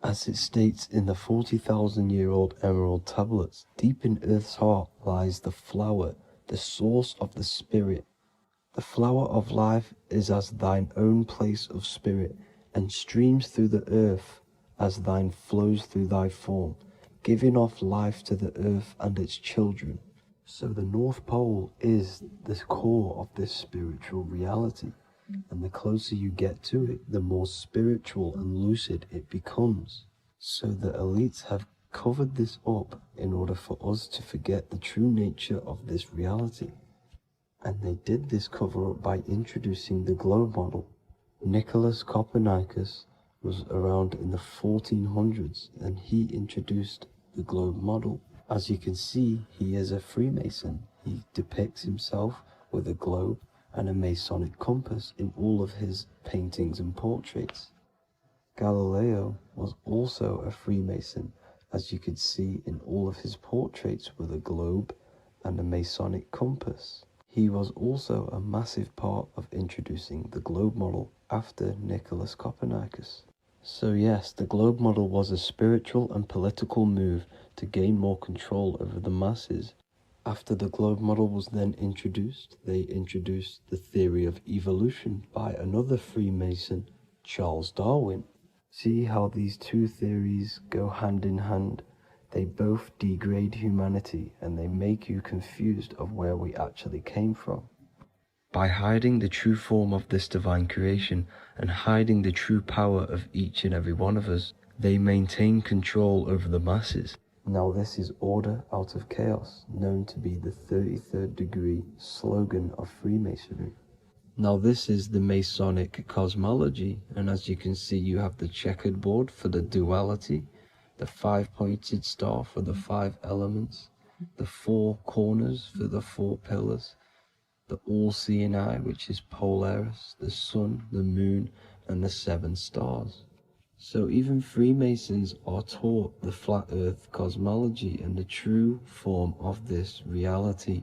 As it states in the 40,000-year-old emerald tablets, deep in Earth's heart lies the flower, the source of the spirit. The flower of life is as thine own place of spirit, and streams through the earth as thine flows through thy form, giving off life to the earth and its children. So the North Pole is the core of this spiritual reality, and the closer you get to it, the more spiritual and lucid it becomes. So the elites have covered this up in order for us to forget the true nature of this reality. And they did this cover up by introducing the globe model. Nicholas Copernicus was around in the 1400s, and he introduced the globe model. As you can see, he is a Freemason. He depicts himself with a globe and a Masonic compass in all of his paintings and portraits. Galileo was also a Freemason, as you could see in all of his portraits with a globe and a Masonic compass. He was also a massive part of introducing the globe model after Nicholas Copernicus. So yes, the globe model was a spiritual and political move to gain more control over the masses. After the globe model was then introduced, they introduced the theory of evolution by another Freemason, Charles Darwin. See how these two theories go hand in hand? They both degrade humanity, and they make you confused of where we actually came from. By hiding the true form of this divine creation and hiding the true power of each and every one of us, they maintain control over the masses. Now this is order out of chaos, known to be the 33rd degree slogan of Freemasonry. Now this is the Masonic cosmology, and as you can see, you have the checkered board for the duality, the 5-pointed star for the 5 elements, the 4 corners for the 4 pillars, the all-seeing eye, which is Polaris, the sun, the moon, and the 7 stars. So even Freemasons are taught the flat earth cosmology and the true form of this reality.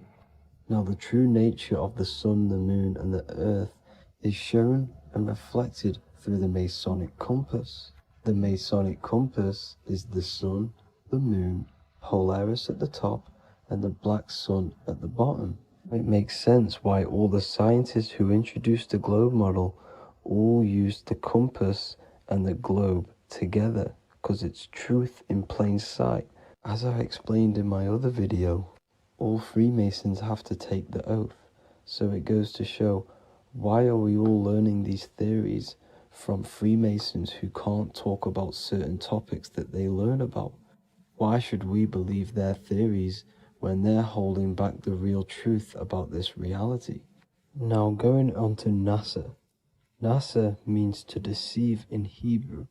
Now the true nature of the sun, the moon, and the earth is shown and reflected through the Masonic compass. The Masonic compass is the sun, the moon, Polaris at the top, and the black sun at the bottom. It makes sense why all the scientists who introduced the globe model all used the compass and the globe together, because it's truth in plain sight. As I explained in my other video, all Freemasons have to take the oath, so it goes to show, why are we all learning these theories from Freemasons who can't talk about certain topics that they learn about? Why should we believe their theories when they're holding back the real truth about this reality? Now going on to NASA. NASA means to deceive in Hebrew,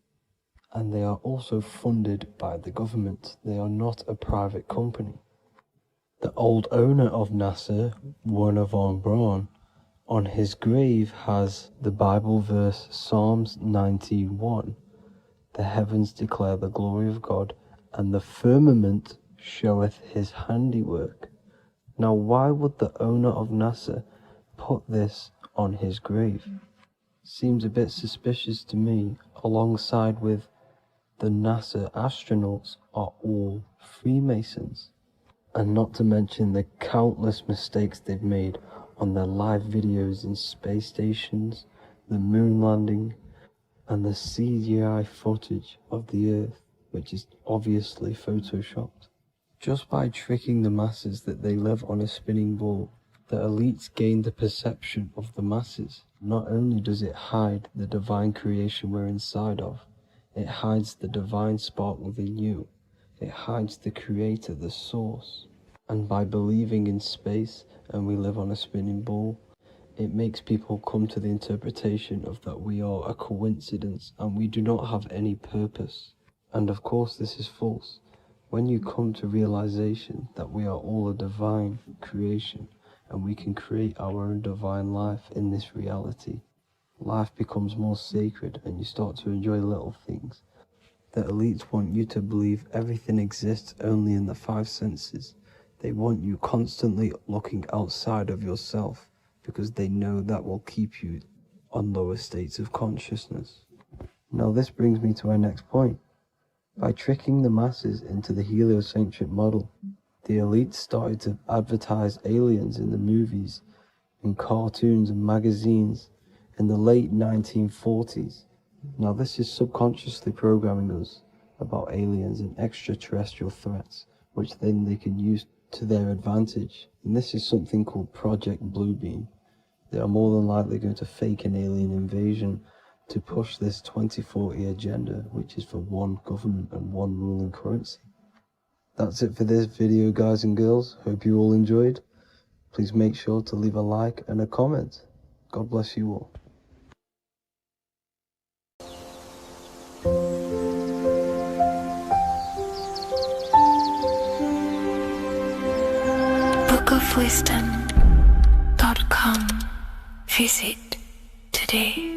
and they are also funded by the government. They are not a private company. The old owner of NASA, Werner von Braun, on his grave has the Bible verse Psalms 91. The heavens declare the glory of God, and the firmament showeth his handiwork. Now why would the owner of NASA put this on his grave? Seems a bit suspicious to me, alongside with the NASA astronauts are all Freemasons. And not to mention the countless mistakes they've made on their live videos in space stations, the moon landing, and the CGI footage of the Earth, which is obviously photoshopped. Just by tricking the masses that they live on a spinning ball, the elites gain the perception of the masses. Not only does it hide the divine creation we're inside of, it hides the divine spark within you. It hides the creator, the source. And by believing in space and we live on a spinning ball, it makes people come to the interpretation of that we are a coincidence and we do not have any purpose. And of course this is false. When you come to realization that we are all a divine creation and we can create our own divine life in this reality, life becomes more sacred and you start to enjoy little things. The elites want you to believe everything exists only in the five senses. They want you constantly looking outside of yourself because they know that will keep you on lower states of consciousness. Now this brings me to our next point. By tricking the masses into the heliocentric model, the elites started to advertise aliens in the movies, in cartoons and magazines in the late 1940s. Now this is subconsciously programming us about aliens and extraterrestrial threats, which then they can use to their advantage. And this is something called Project Bluebeam. They are more than likely going to fake an alien invasion to push this 2040 agenda, which is for one government and one ruling currency. That's it for this video, guys and girls. Hope you all enjoyed. Please make sure to leave a like and a comment. God bless you all. bookofwisdom.com. Visit today.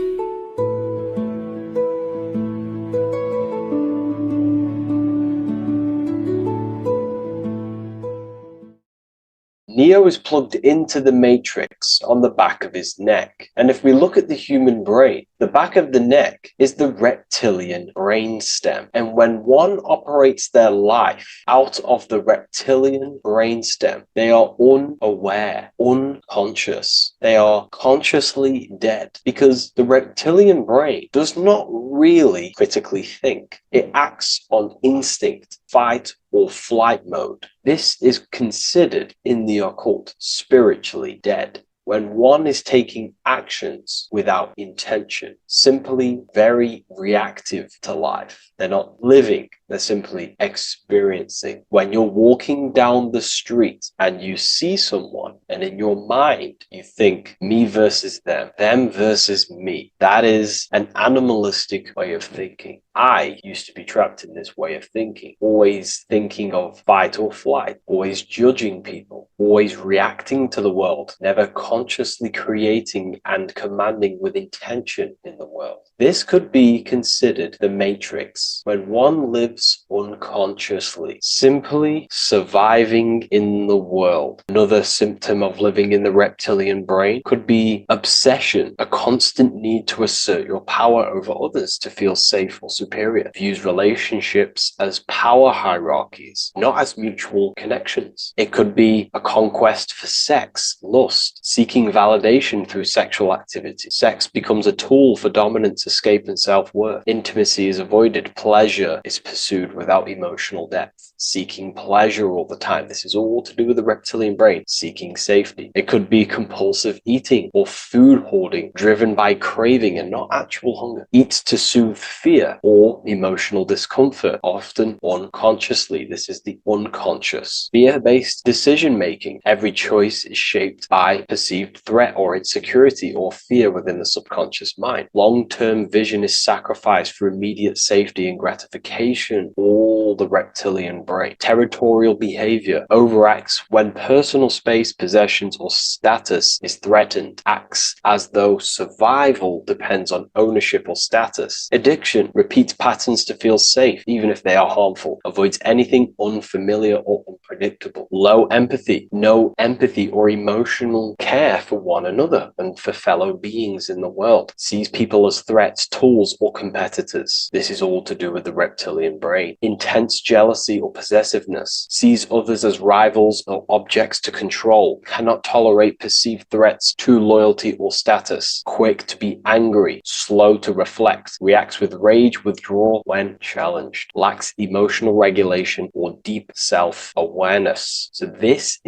Neo is plugged into the matrix on the back of his neck. And if we look at the human brain, the back of the neck is the reptilian brainstem. And when one operates their life out of the reptilian brainstem, they are unaware, unconscious. They are consciously dead because the reptilian brain does not really critically think. It acts on instinct, fight or flight mode. This is considered in the occult spiritually dead. When one is taking actions without intention, simply very reactive to life. They're not living, they're simply experiencing. When you're walking down the street and you see someone and in your mind you think me versus them versus me. That is an animalistic way of thinking. I used to be trapped in this way of thinking, always thinking of fight or flight, always judging people, always reacting to the world, never consciously creating and commanding with intention in the world. This could be considered the matrix, when one lives unconsciously, simply surviving in the world. Another symptom of living in the reptilian brain could be obsession, a constant need to assert your power over others to feel safe or secure. superior, views relationships as power hierarchies, not as mutual connections. It could be a conquest for sex, lust, seeking validation through sexual activity. Sex becomes a tool for dominance, escape, and self-worth. Intimacy is avoided. Pleasure is pursued without emotional depth. Seeking pleasure all the time. This is all to do with the reptilian brain. Seeking safety. It could be compulsive eating or food hoarding, driven by craving and not actual hunger. Eats to soothe fear or emotional discomfort, often unconsciously. This is the unconscious. Fear-based decision-making. Every choice is shaped by perceived threat or insecurity or fear within the subconscious mind. Long-term vision is sacrificed for immediate safety and gratification. All the reptilian brain. Territorial behavior overacts when personal space, possessions, or status is threatened. Acts as though survival depends on ownership or status. Addiction repeats patterns to feel safe, even if they are harmful. Avoids anything unfamiliar or unpredictable. Low empathy. No empathy or emotional care for one another and for fellow beings in the world. Sees people as threats, tools, or competitors. This is all to do with the reptilian brain. Intense jealousy or possessiveness. Sees others as rivals or objects to control. Cannot tolerate perceived threats to loyalty or status. Quick to be angry. Slow to reflect. Reacts with rage, withdrawal when challenged. Lacks emotional regulation or deep self-awareness. So this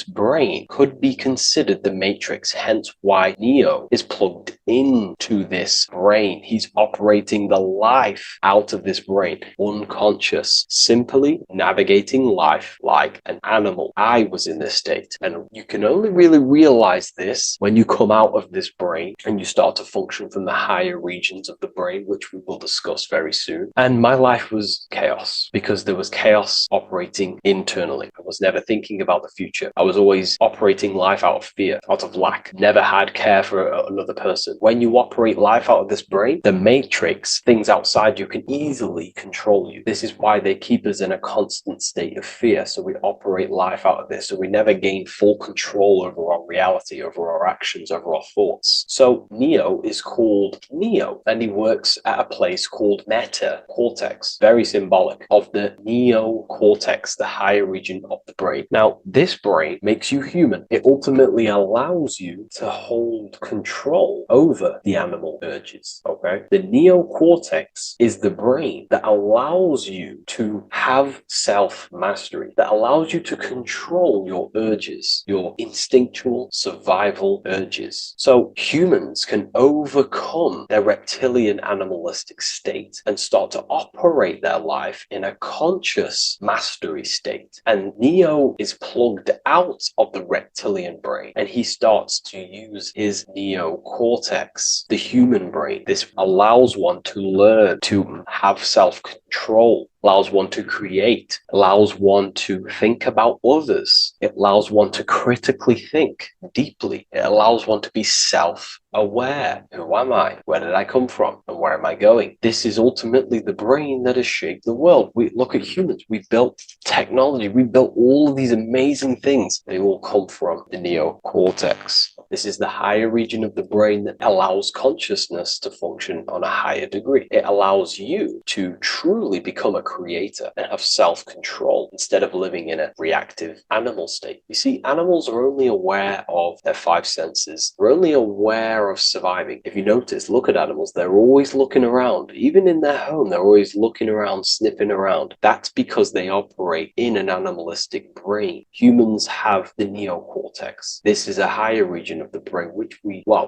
brain could be considered the matrix, hence why Neo is plugged into this brain. He's operating the life out of this brain, unconscious, simply navigating life like an animal. I was in this state, and you can only really realize this when you come out of this brain and you start to function from the higher regions of the brain, which we will discuss very soon. And my life was chaos because there was chaos operating internally. I was never thinking about the future. I was always operating life out of fear, out of lack. Never had care for another person. When you operate life out of this brain, the matrix, things outside you, can easily control you. This is why they keep us in a constant state of fear. So we operate life out of this. So we never gain full control over our reality, over our actions, over our thoughts. So Neo is called Neo, and he works at a place called meta cortex, very symbolic of the neocortex, the higher region of the brain. Now, this brain makes you human. It ultimately allows you to hold control over the animal urges, okay? The neocortex is the brain that allows you to have self-mastery, that allows you to control your urges, your instinctual survival urges. So humans can overcome their reptilian animalistic state and start to operate their life in a conscious mastery state. And Neo is plugged out of the reptilian brain, and he starts to use his neocortex, the human brain. This allows one to learn to have self-control, allows one to create, allows one to think about others. It allows one to critically think deeply. It allows one to be self-aware. Who am I? Where did I come from? And where am I going? This is ultimately the brain that has shaped the world. We look at humans. We built technology. We built all of these amazing things. They all come from the neocortex. This is the higher region of the brain that allows consciousness to function on a higher degree. It allows you to truly become a creator and have self-control instead of living in a reactive animal state. You see, animals are only aware of their five senses. They're only aware of surviving. If you notice, look at animals, they're always looking around. Even in their home, they're always looking around, sniffing around. That's because they operate in an animalistic brain. Humans have the neocortex. This is a higher region of the brain, which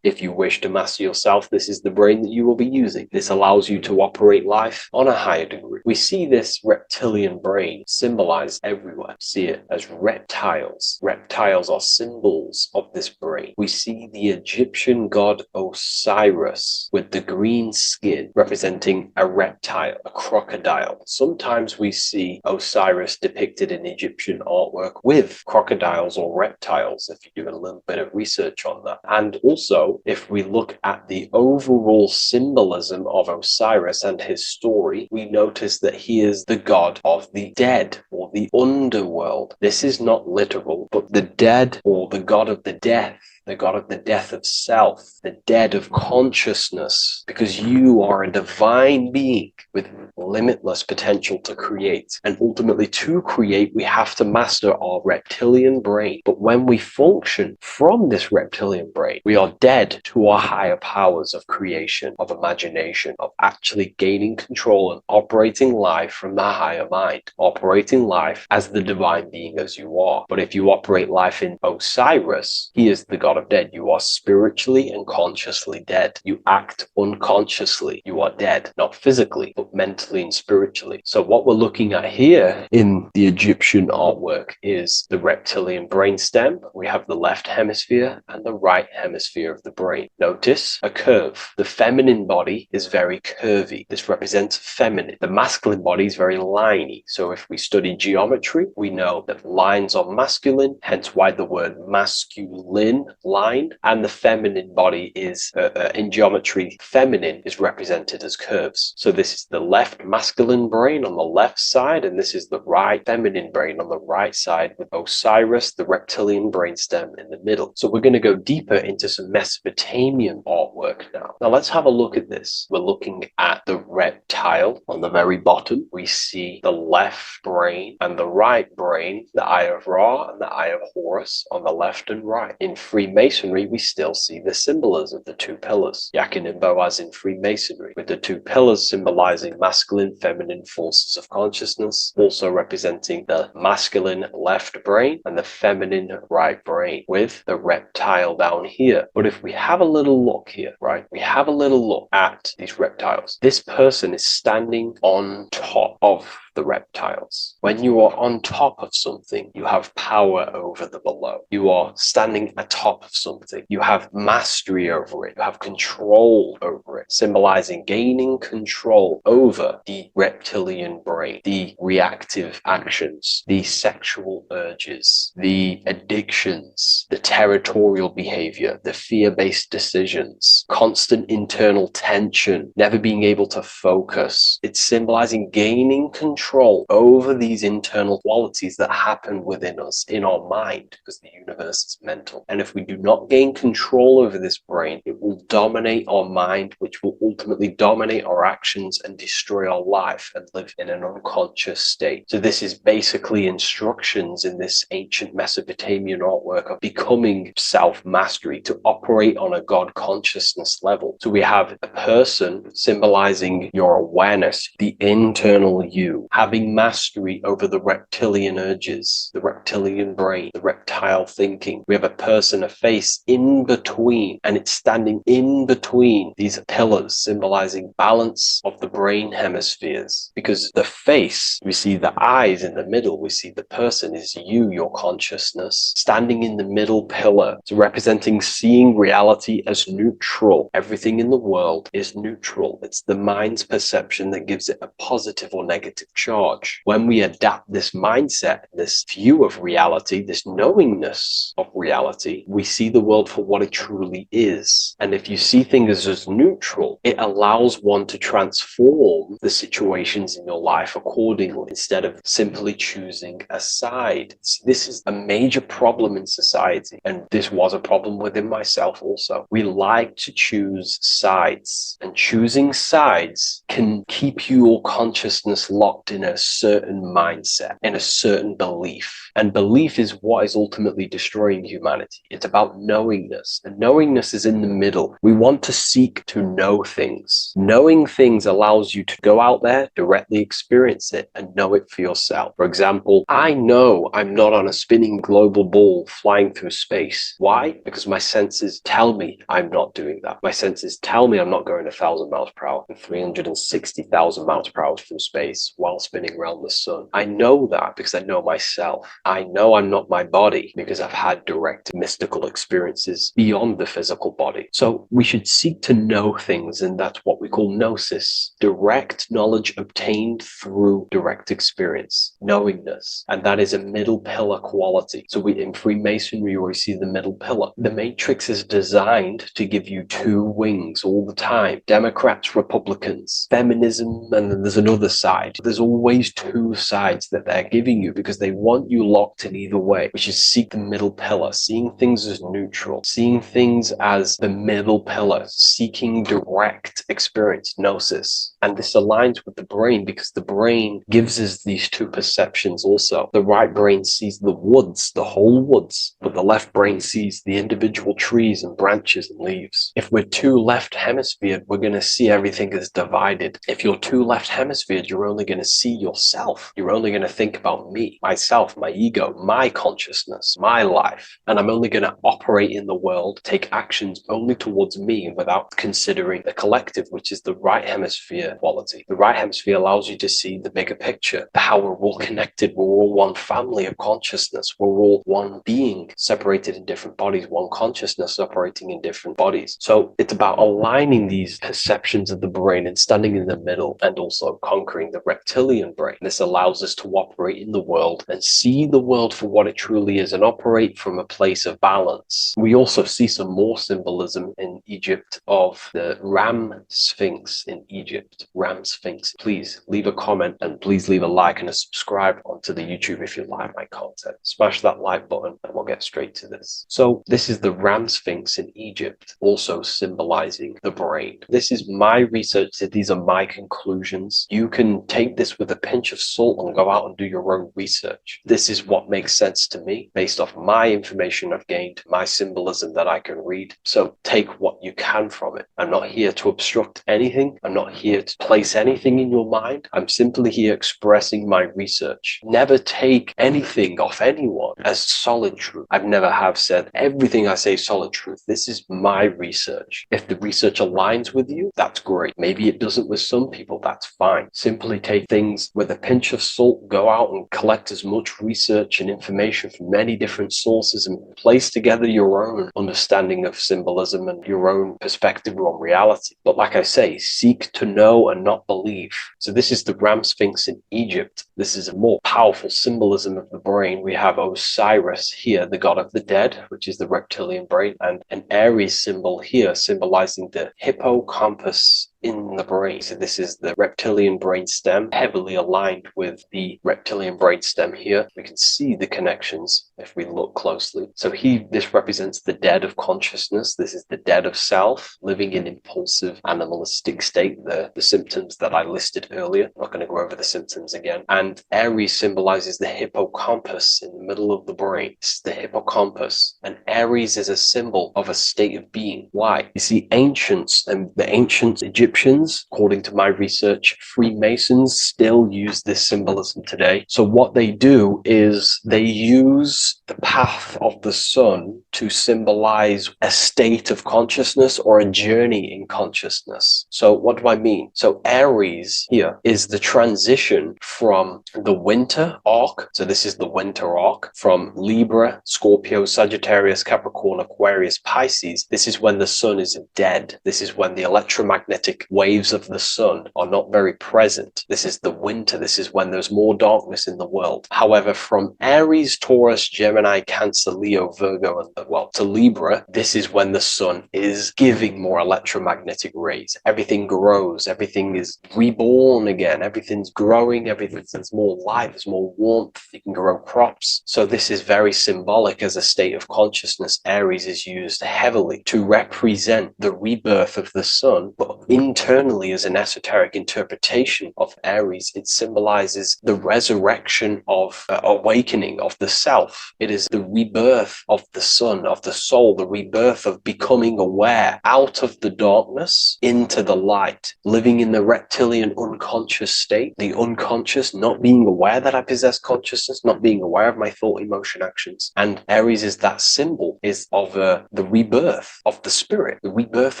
if you wish to master yourself, this is the brain that you will be using. This allows you to operate life on a higher degree. We see this reptilian brain symbolized everywhere. See it as reptiles. Reptiles are symbols of this brain. We see the Egyptian god Osiris with the green skin representing a reptile, a crocodile. Sometimes we see Osiris depicted in Egyptian artwork with crocodiles or reptiles, if you do a little bit of research on that. And also, if we look at the overall symbolism of Osiris and his story, we notice that he is the god of the dead or the underworld. This is not literal, but the dead or the god of the death the god of the death of self, the dead of consciousness, because you are a divine being with limitless potential to create. And ultimately, to create, we have to master our reptilian brain. But when we function from this reptilian brain, we are dead to our higher powers of creation, of imagination, of actually gaining control and operating life from the higher mind, operating life as the divine being as you are. But if you operate life in Osiris, he is the god of dead. You are spiritually and consciously dead. You act unconsciously. You are dead, not physically, but mentally and spiritually. So what we're looking at here in the Egyptian artwork is the reptilian brainstem. We have the left hemisphere and the right hemisphere of the brain. Notice a curve. The feminine body is very curvy. This represents feminine. The masculine body is very liney. So if we study geometry, we know that lines are masculine, hence why the word masculine, line, and the feminine body is, in geometry, feminine is represented as curves. So this is the left masculine brain on the left side, and this is the right feminine brain on the right side, with Osiris, the reptilian brainstem, in the middle. So we're going to go deeper into some Mesopotamian artwork now. Now let's have a look at this. We're looking at the reptile on the very bottom. We see the left brain and the right brain, the Eye of Ra and the Eye of Horus on the left and right. In Freemasonry, we still see the symbolism of the two pillars, Yakin and Boaz in Freemasonry, with the two pillars symbolizing masculine, feminine forces of consciousness, also representing the masculine left brain and the feminine right brain, with the reptile down here. But if we have a little look here, right, we have a little look at these reptiles. This person is standing on top of the reptiles. When you are on top of something, you have power over the below. You are standing atop of something. You have mastery over it. You have control over it, symbolizing gaining control over the reptilian brain, the reactive actions, the sexual urges, the addictions, the territorial behavior, the fear-based decisions, constant internal tension, never being able to focus. It's symbolizing gaining control over these internal qualities that happen within us, in our mind, because the universe is mental. And if we do not gain control over this brain, it will dominate our mind, which will ultimately dominate our actions and destroy our life and live in an unconscious state. So this is basically instructions in this ancient Mesopotamian artwork of becoming self-mastery, to operate on a God consciousness level. So we have a person symbolizing your awareness, the internal you, having mastery over the reptilian urges, the reptilian brain, the reptile thinking. We have a person, a face in between, and it's standing in between these pillars, symbolizing balance of the brain hemispheres. Because the face, we see the eyes in the middle, we see the person is you, your consciousness, standing in the middle pillar. So representing seeing reality as neutral. Everything in the world is neutral. It's the mind's perception that gives it a positive or negative charge. When we adapt this mindset, this view of reality, this knowingness of reality, we see the world for what it truly is. And if you see things as neutral, it allows one to transform the situations in your life accordingly, instead of simply choosing a side. This is a major problem in society, and this was a problem within myself also. We like to choose sides, and choosing sides can keep your consciousness locked in a certain mindset, in a certain belief. And belief is what is ultimately destroying humanity. It's about knowingness, and knowingness is in the middle. We want to seek to know things. Knowing things allows you to go out there, directly experience it, and know it for yourself. For example, I know I'm not on a spinning global ball flying through space. Why? Because my senses tell me I'm not doing that. My senses tell me I'm not going 1,000 miles per hour and 360,000 miles per hour through space while spinning around the sun. I know that because I know myself. I know I'm not my body because I've had direct mystical experiences beyond the physical body. So we should seek to know things beings, and that's what we call gnosis, direct knowledge obtained through direct experience, knowingness, and that is a middle pillar quality. So in Freemasonry, we see the middle pillar. The matrix is designed to give you two wings all the time: Democrats, Republicans, feminism, and then there's another side. There's always two sides that they're giving you because they want you locked in either way, which is seek the middle pillar, seeing things as neutral, seeing things as the middle pillar, seeking direct experience, gnosis. And this aligns with the brain because the brain gives us these two perceptions also. The right brain sees the woods, the whole woods, but the left brain sees the individual trees and branches and leaves. If we're too left hemisphered, we're going to see everything as divided. If you're too left hemisphered, you're only going to see yourself. You're only going to think about me, myself, my ego, my consciousness, my life. And I'm only going to operate in the world, take actions only towards me without considering the collective, which is the right hemisphere quality. The right hemisphere allows you to see the bigger picture, how we're all connected, we're all one family of consciousness, we're all one being separated in different bodies, one consciousness operating in different bodies. So it's about aligning these perceptions of the brain and standing in the middle, and also conquering the reptilian brain. This allows us to operate in the world and see the world for what it truly is and operate from a place of balance. We also see some more symbolism in Egypt of the Ram Sphinx in Egypt. Ram Sphinx. Please leave a comment and please leave a like and a subscribe onto the YouTube if you like my content. Smash that like button and we'll get straight to this. So this is the Ram Sphinx in Egypt, also symbolizing the brain. This is my research. These are my conclusions. You can take this with a pinch of salt and go out and do your own research. This is what makes sense to me based off my information I've gained, my symbolism that I can read. So take what you can from it. I'm not here to obstruct anything. I'm not here to place anything in your mind. I'm simply here expressing my research. Never take anything off anyone as solid truth. I've never have said everything I say is solid truth. This is my research. If the research aligns with you, that's great. Maybe it doesn't with some people, that's fine. Simply take things with a pinch of salt, go out and collect as much research and information from many different sources and place together your own understanding of symbolism and your own perspective on reality. But like I say, seek to know and not believe. So this is the Ram Sphinx in Egypt. This is a more powerful symbolism of the brain. We have Osiris here, the god of the dead, which is the reptilian brain, and an Aries symbol here symbolizing the hippocampus in the brain. So this is the reptilian brain stem, heavily aligned with the reptilian brain stem here. We can see the connections if we look closely. So this represents the dead of consciousness. This is the dead of self, living in impulsive animalistic state, the symptoms that I listed earlier. I'm not going to go over the symptoms again. And Aries symbolizes the hippocampus in the middle of the brain. This is the hippocampus. And Aries is a symbol of a state of being. Why? You see, ancients and the ancient Egyptians, according to my research, Freemasons still use this symbolism today. So what they do is they use the path of the sun to symbolize a state of consciousness or a journey in consciousness. So what do I mean? So Aries here is the transition from the winter arc. So this is the winter arc from Libra, Scorpio, Sagittarius, Capricorn, Aquarius, Pisces. This is when the sun is dead. This is when the electromagnetic waves of the sun are not very present. This is the winter. This is when there's more darkness in the world. However, from Aries, Taurus, Gemini, Cancer, Leo, Virgo, and to Libra, this is when the sun is giving more electromagnetic rays. Everything grows. Everything is reborn again. Everything's growing. There's more light. There's more warmth. You can grow crops. So this is very symbolic as a state of consciousness. Aries is used heavily to represent the rebirth of the sun, but internally as an esoteric interpretation of Aries, it symbolizes the resurrection of awakening of the self. It is the rebirth of the sun, of the soul, the rebirth of becoming aware out of the darkness into the light, living in the reptilian unconscious state, the unconscious, not being aware that I possess consciousness, not being aware of my thought, emotion, actions. And Aries is that symbol, is of the rebirth of the spirit, the rebirth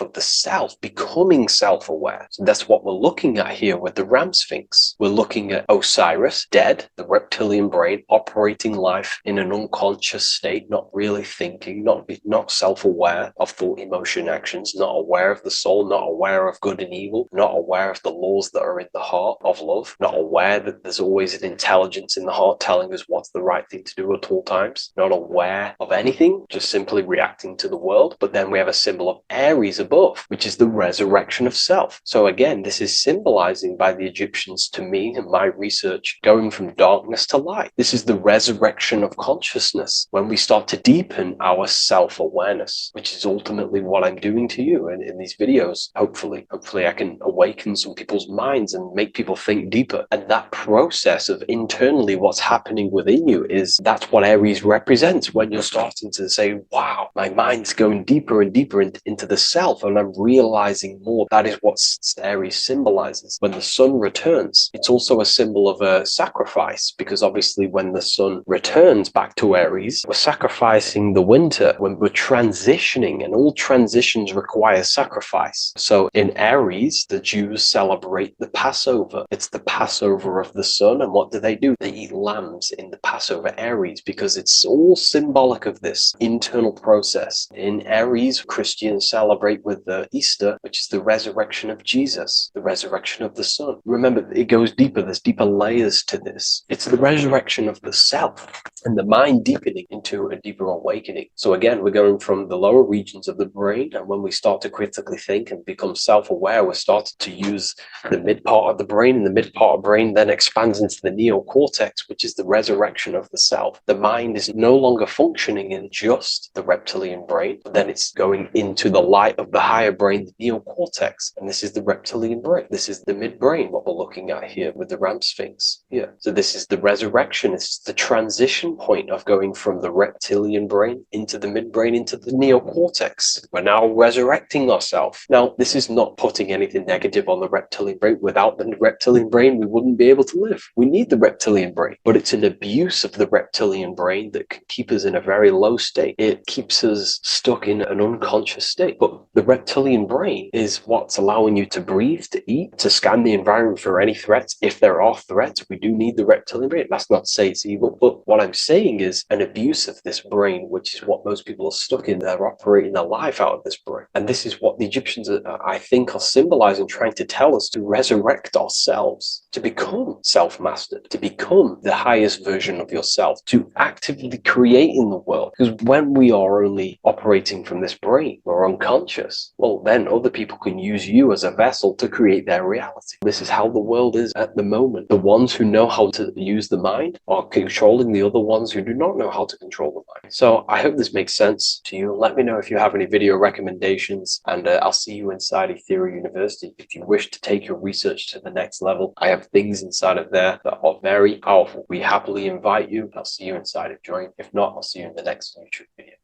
of the self, becoming self-aware. So that's what we're looking at here with the Ram Sphinx. We're looking at Osiris, dead, the reptilian brain, operating life in an unconscious state, not really thinking, not self-aware of thought, emotion, actions, not aware of the soul, not aware of good and evil, not aware of the laws that are in the heart of love, not aware that there's always an intelligence in the heart telling us what's the right thing to do at all times, not aware of anything, just simply reacting to the world. But then we have a symbol of Aries above, which is the resurrection of self. So again, this is symbolizing by the Egyptians, to me and my research, going from darkness to light. This is the resurrection of consciousness when we start to deepen our self-awareness, which is ultimately what I'm doing to you in these videos. Hopefully I can awaken some people's minds and make people think deeper. And that process of internally what's happening within you that's what Aries represents, when you're starting to say, wow, my mind's going deeper and deeper into the self, and I'm realizing more. That is what Aries symbolizes. When the sun returns, it's also a symbol of a sacrifice, because obviously when the sun returns back to Aries, we're sacrificing the winter, when we're transitioning, and all transitions require sacrifice. So in Aries, the Jews celebrate the Passover. It's the Passover of the sun, and what do? They eat lambs in the Passover Aries, because it's all symbolic of this internal process. In Aries, Christians celebrate with the Easter, which is the resurrection of Jesus, the resurrection of the sun. Remember, it goes deeper. There's deeper layers to this. It's the resurrection of the self and the mind deepening into a deeper awakening. So again, we're going from the lower regions of the brain, and when we start to critically think and become self-aware, we're starting to use the mid part of the brain, and the mid part of the brain then expands into the neocortex, which is the resurrection of the self. The mind is no longer functioning in just the reptilian brain, but then it's going into the light of the higher brain, the neocortex, and this is the reptilian brain. This is the midbrain, what we're looking at here with the Ram Sphinx. Yeah. So this is the resurrection. It's the transition point of going from the reptilian brain into the midbrain, into the neocortex. We're now resurrecting ourselves. Now, this is not putting anything negative on the reptilian brain. Without the reptilian brain, we wouldn't be able to live. We need the reptilian brain, but it's an abuse of the reptilian brain that can keep us in a very low state. It keeps us stuck in an unconscious state. But the reptilian brain is what's allowing you to breathe, to eat, to scan the environment for any threats. If there are threats, we do need the reptilian brain. That's not to say it's evil, but what I'm saying is an abuse of this brain, which is what most people are stuck in. They're operating their life out of this brain. And this is what the Egyptians, I think, are symbolizing, trying to tell us to resurrect ourselves, to become self-mastered, to become the highest version of yourself, to actively create in the world. Because when we are only operating from this brain, we're unconscious, well, then other people can use you as a vessel to create their reality. This is how the world is at the moment. The ones who know how to use the mind are controlling the other ones who do not know how to control the mind. So I hope this makes sense to you. Let me know if you have any video recommendations, and I'll see you inside Ethereum University. If you wish to take your research to the next level, I have things inside of there that are very powerful. We happily invite you. I'll see you inside of Join. If not, I'll see you in the next YouTube video.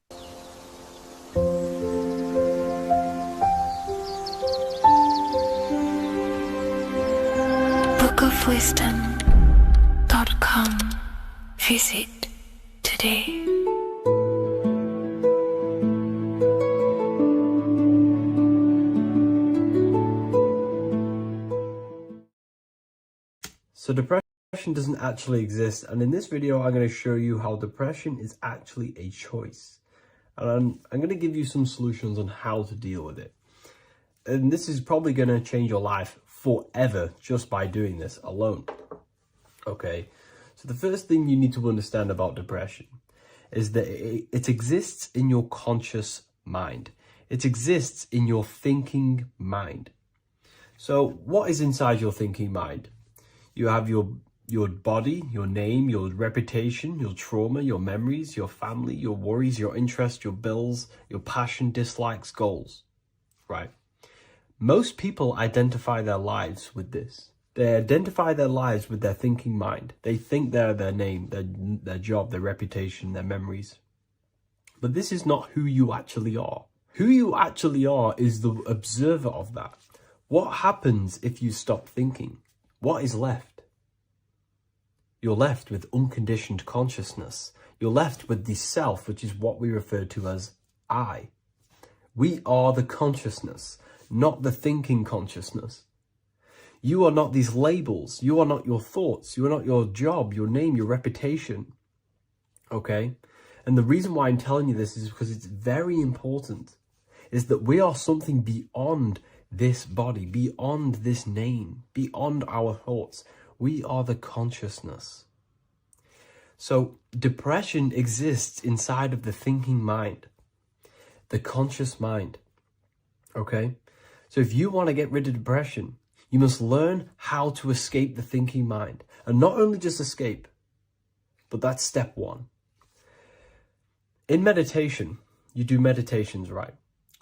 bookofwisdom.com. Visit today. So depression doesn't actually exist, and in this video I'm going to show you how depression is actually a choice. And I'm going to give you some solutions on how to deal with it. And this is probably going to change your life forever just by doing this alone. Okay, so the first thing you need to understand about depression is that it exists in your conscious mind. It exists in your thinking mind. So what is inside your thinking mind? You have your body, your name, your reputation, your trauma, your memories, your family, your worries, your interests, your bills, your passion, dislikes, goals, right? Most people identify their lives with this. They identify their lives with their thinking mind. They think they're their name, their job, their reputation, their memories. But this is not who you actually are. Who you actually are is the observer of that. What happens if you stop thinking? What is left? You're left with unconditioned consciousness. You're left with the self, which is what we refer to as I. We are the consciousness. not the thinking consciousness. You are not these labels. You are not your thoughts. You are not your job, your name, your reputation. Okay? And the reason why I'm telling you this is because it's very important, is that we are something beyond this body, beyond this name, beyond our thoughts. We are the consciousness. So depression exists inside of the thinking mind, the conscious mind. Okay? So if you want to get rid of depression, you must learn how to escape the thinking mind. And not only just escape, but that's step one. In meditation, you do meditations, right?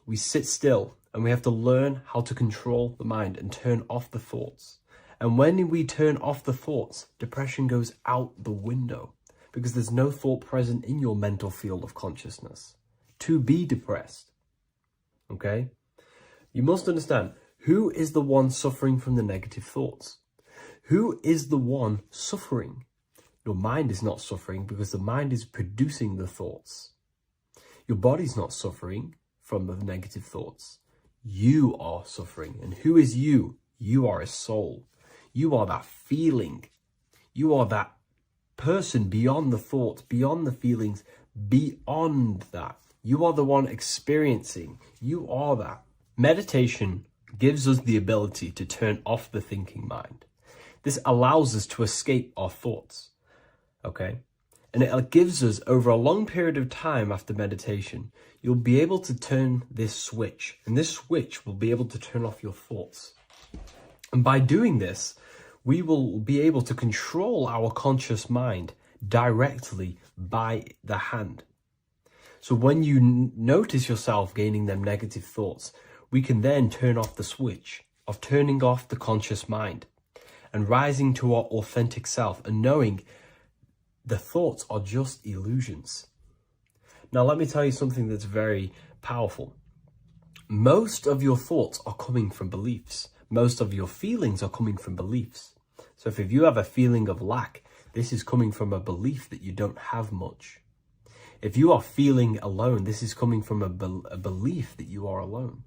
We sit still and we have to learn how to control the mind and turn off the thoughts. And when we turn off the thoughts, depression goes out the window because there's no thought present in your mental field of consciousness to be depressed. Okay? You must understand, who is the one suffering from the negative thoughts? Who is the one suffering? Your mind is not suffering because the mind is producing the thoughts. Your body's not suffering from the negative thoughts. You are suffering. And who is you? You are a soul. You are that feeling. You are that person beyond the thoughts, beyond the feelings, beyond that. You are the one experiencing. You are that. Meditation gives us the ability to turn off the thinking mind. This allows us to escape our thoughts. Okay? And it gives us, over a long period of time after meditation, you'll be able to turn this switch. And this switch will be able to turn off your thoughts. And by doing this, we will be able to control our conscious mind directly by the hand. So when you notice yourself gaining them negative thoughts, we can then turn off the switch of turning off the conscious mind and rising to our authentic self and knowing the thoughts are just illusions. Now, let me tell you something that's very powerful. Most of your thoughts are coming from beliefs. Most of your feelings are coming from beliefs. So if you have a feeling of lack, this is coming from a belief that you don't have much. If you are feeling alone, this is coming from a belief that you are alone.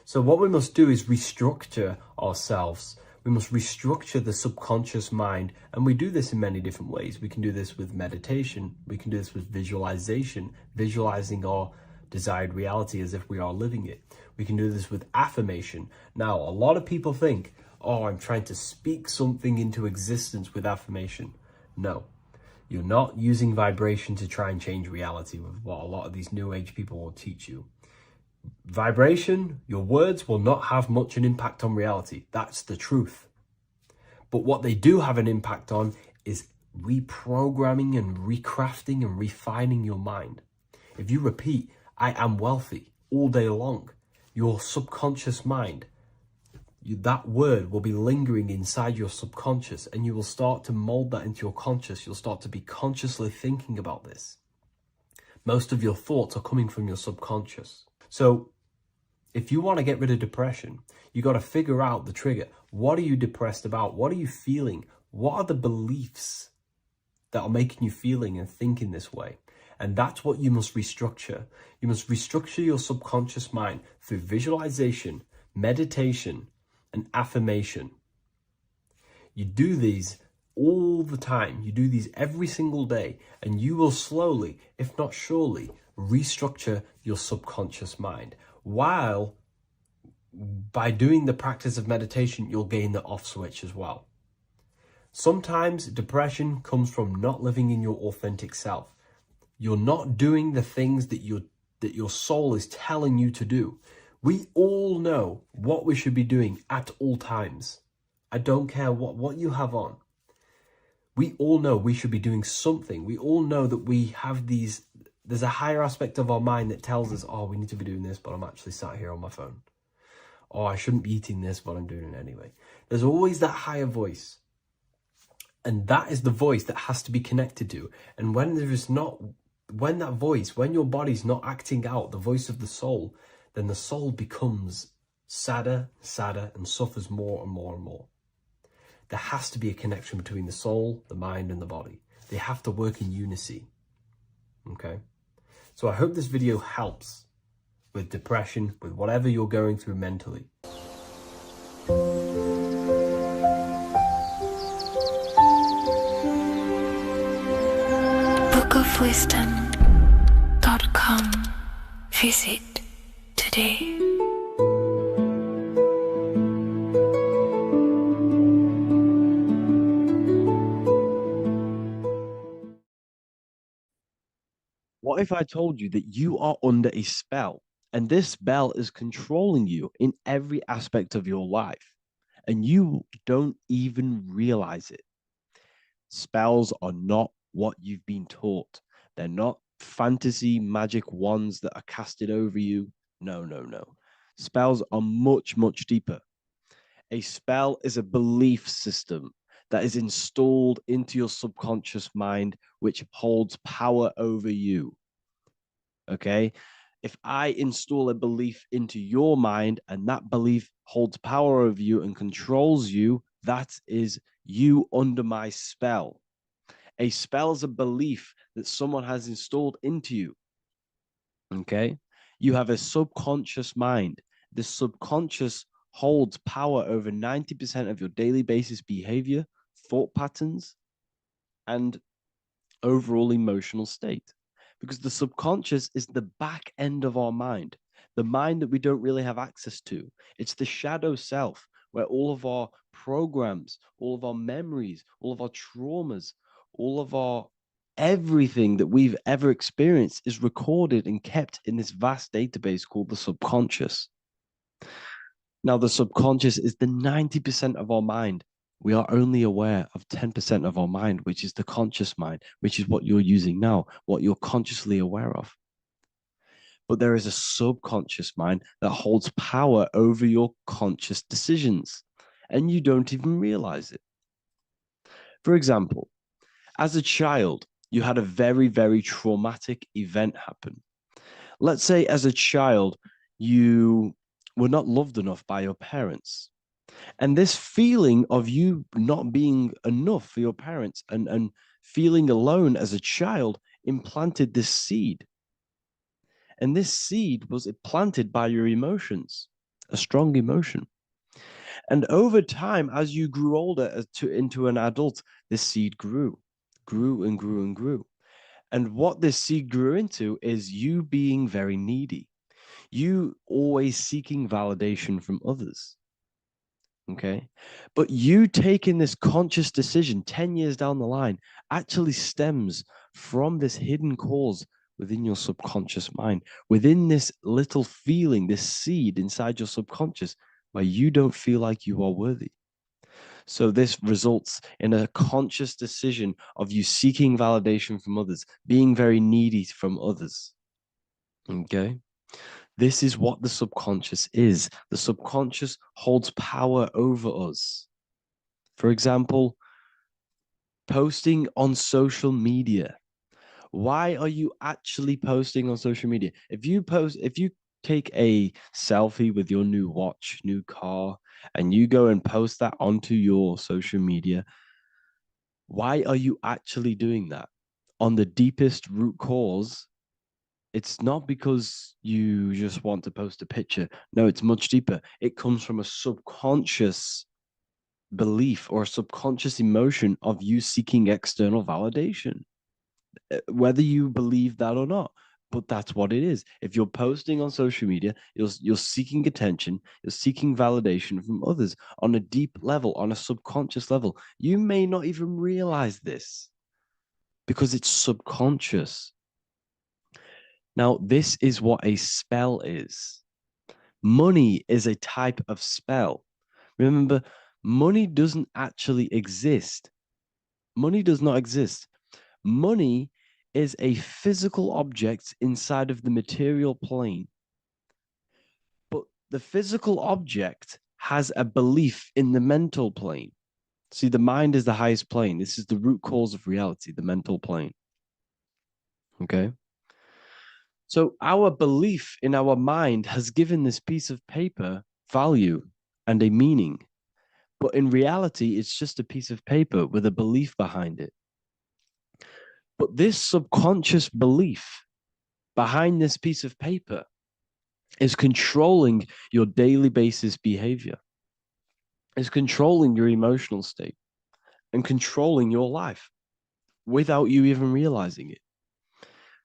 So what we must do is restructure ourselves. We must restructure the subconscious mind, and we do this in many different ways. We can do this with meditation. We can do this with visualization, visualizing our desired reality as if we are living it. We can do this with affirmation. Now, a lot of people think, oh, I'm trying to speak something into existence with affirmation. No, you're not using vibration to try and change reality with what a lot of these new age people will teach you. Vibration, your words will not have much an impact on reality. That's the truth. But what they do have an impact on is reprogramming and recrafting and refining your mind. If you repeat, I am wealthy all day long, your subconscious mind, that word will be lingering inside your subconscious, and you will start to mold that into your conscious. You'll start to be consciously thinking about this. Most of your thoughts are coming from your subconscious. So if you want to get rid of depression, you got to figure out the trigger. What are you depressed about? What are you feeling? What are the beliefs that are making you feeling and thinking this way? And that's what you must restructure. You must restructure your subconscious mind through visualization, meditation, and affirmation. You do these all the time. You do these every single day, and you will slowly, if not surely, restructure your subconscious mind. While by doing the practice of meditation, you'll gain the off switch as well. Sometimes depression comes from not living in your authentic self. You're not doing the things that your soul is telling you to do. We all know what we should be doing at all times. I don't care what you have on. We all know we should be doing something. We all know that we have there's a higher aspect of our mind that tells us, oh, we need to be doing this, but I'm actually sat here on my phone. Oh, I shouldn't be eating this, but I'm doing it anyway. There's always that higher voice. And that is the voice that has to be connected to. And when your body's not acting out the voice of the soul, then the soul becomes sadder, and suffers more and more and more. There has to be a connection between the soul, the mind, and the body. They have to work in unison. Okay? So I hope this video helps. with depression, with whatever you're going through mentally. bookofwisdom.com. Visit today. What if I told you that you are under a spell and this spell is controlling you in every aspect of your life and you don't even realize it? Spells are not what you've been taught. They're not fantasy magic wands that are casted over you. No, no, no. Spells are much, much deeper. A spell is a belief system that is installed into your subconscious mind, which holds power over you. Okay. If I install a belief into your mind and that belief holds power over you and controls you, that is you under my spell. A spell is a belief that someone has installed into you. Okay. You have a subconscious mind. The subconscious holds power over 90% of your daily basis behavior, thought patterns, and overall emotional state. Because the subconscious is the back end of our mind, the mind that we don't really have access to. It's the shadow self where all of our programs, all of our memories, all of our traumas, all of our everything that we've ever experienced is recorded and kept in this vast database called the subconscious. Now, the subconscious is the 90% of our mind. We are only aware of 10% of our mind, which is the conscious mind, which is what you're using now, what you're consciously aware of. But there is a subconscious mind that holds power over your conscious decisions, and you don't even realize it. For example, as a child, you had a very, very traumatic event happen. Let's say as a child, you were not loved enough by your parents. And this feeling of you not being enough for your parents and feeling alone as a child implanted this seed. And this seed was planted by your emotions, a strong emotion. And over time, as you grew older into an adult, this seed grew and grew and grew. And what this seed grew into is you being very needy, you always seeking validation from others. Okay. But you taking this conscious decision 10 years down the line actually stems from this hidden cause within your subconscious mind, within this little feeling, this seed inside your subconscious where you don't feel like you are worthy. So this results in a conscious decision of you seeking validation from others, being very needy from others. Okay. This is what the subconscious is. The subconscious holds power over us. For example, posting on social media. Why are you actually posting on social media? If you take a selfie with your new watch, new car, and you go and post that onto your social media, why are you actually doing that? On the deepest root cause, it's not because you just want to post a picture. No, it's much deeper. It comes from a subconscious belief or a subconscious emotion of you seeking external validation, whether you believe that or not. But that's what it is. If you're posting on social media, you're seeking attention, you're seeking validation from others on a deep level, on a subconscious level. You may not even realize this because it's subconscious. Now, this is what a spell is. Money is a type of spell. Remember, money doesn't actually exist. Money does not exist. Money is a physical object inside of the material plane. But the physical object has a belief in the mental plane. See, the mind is the highest plane. This is the root cause of reality, the mental plane. Okay? So our belief in our mind has given this piece of paper value and a meaning. But in reality, it's just a piece of paper with a belief behind it. But this subconscious belief behind this piece of paper It's controlling your daily basis behavior. It's controlling your emotional state and controlling your life without you even realizing it.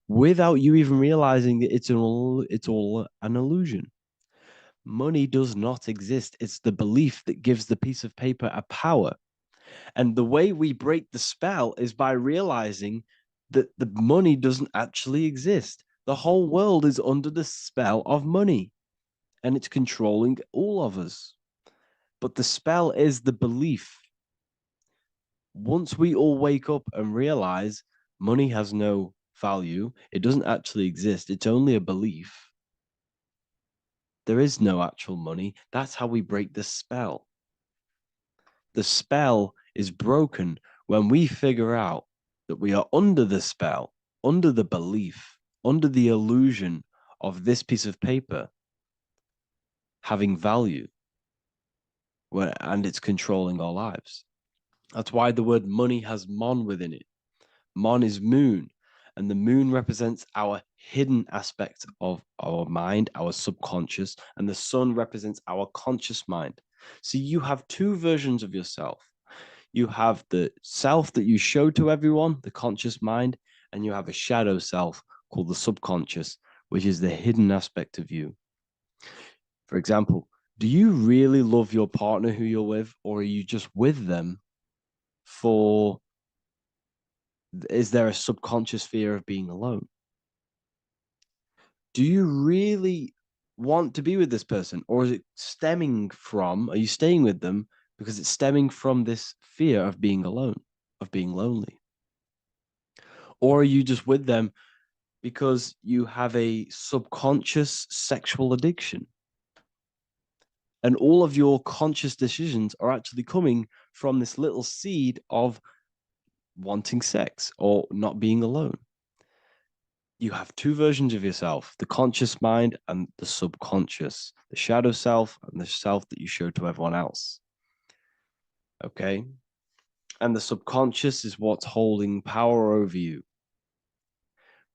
Without you even realizing that it's all an illusion. Money does not exist. It's the belief that gives the piece of paper a power. And the way we break the spell is by realizing that the money doesn't actually exist. The whole world is under the spell of money, and it's controlling all of us. But the spell is the belief. Once we all wake up and realize money has no value, it doesn't actually exist, it's only a belief. There is no actual money. That's how we break the spell. The spell is broken when we figure out that we are under the spell, under the belief, under the illusion of this piece of paper having value, and it's controlling our lives. That's why the word money has mon within it. Mon is moon, and the moon represents our hidden aspect of our mind, our subconscious, and the sun represents our conscious mind. So you have two versions of yourself. You have the self that you show to everyone, the conscious mind, and you have a shadow self called the subconscious, which is the hidden aspect of you. For example, do you really love your partner who you're with, or are you just with them for, is there a subconscious fear of being alone? Do you really want to be with this person, or is it stemming from, are you staying with them because it's stemming from this fear of being alone, of being lonely? Or are you just with them because you have a subconscious sexual addiction? And all of your conscious decisions are actually coming from this little seed of wanting sex or not being alone. You have two versions of yourself, the conscious mind and the subconscious, the shadow self and the self that you show to everyone else. Okay? And the subconscious is what's holding power over you.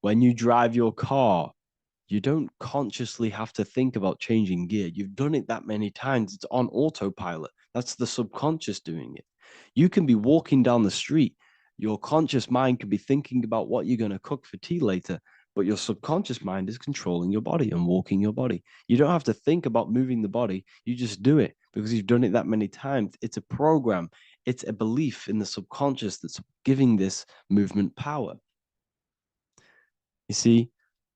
When you drive your car, you don't consciously have to think about changing gear. You've done it that many times. It's on autopilot. That's the subconscious doing it. You can be walking down the street. Your conscious mind can be thinking about what you're going to cook for tea later, but your subconscious mind is controlling your body and walking your body. You don't have to think about moving the body. You just do it because you've done it that many times. It's a program. It's a belief in the subconscious that's giving this movement power. You see,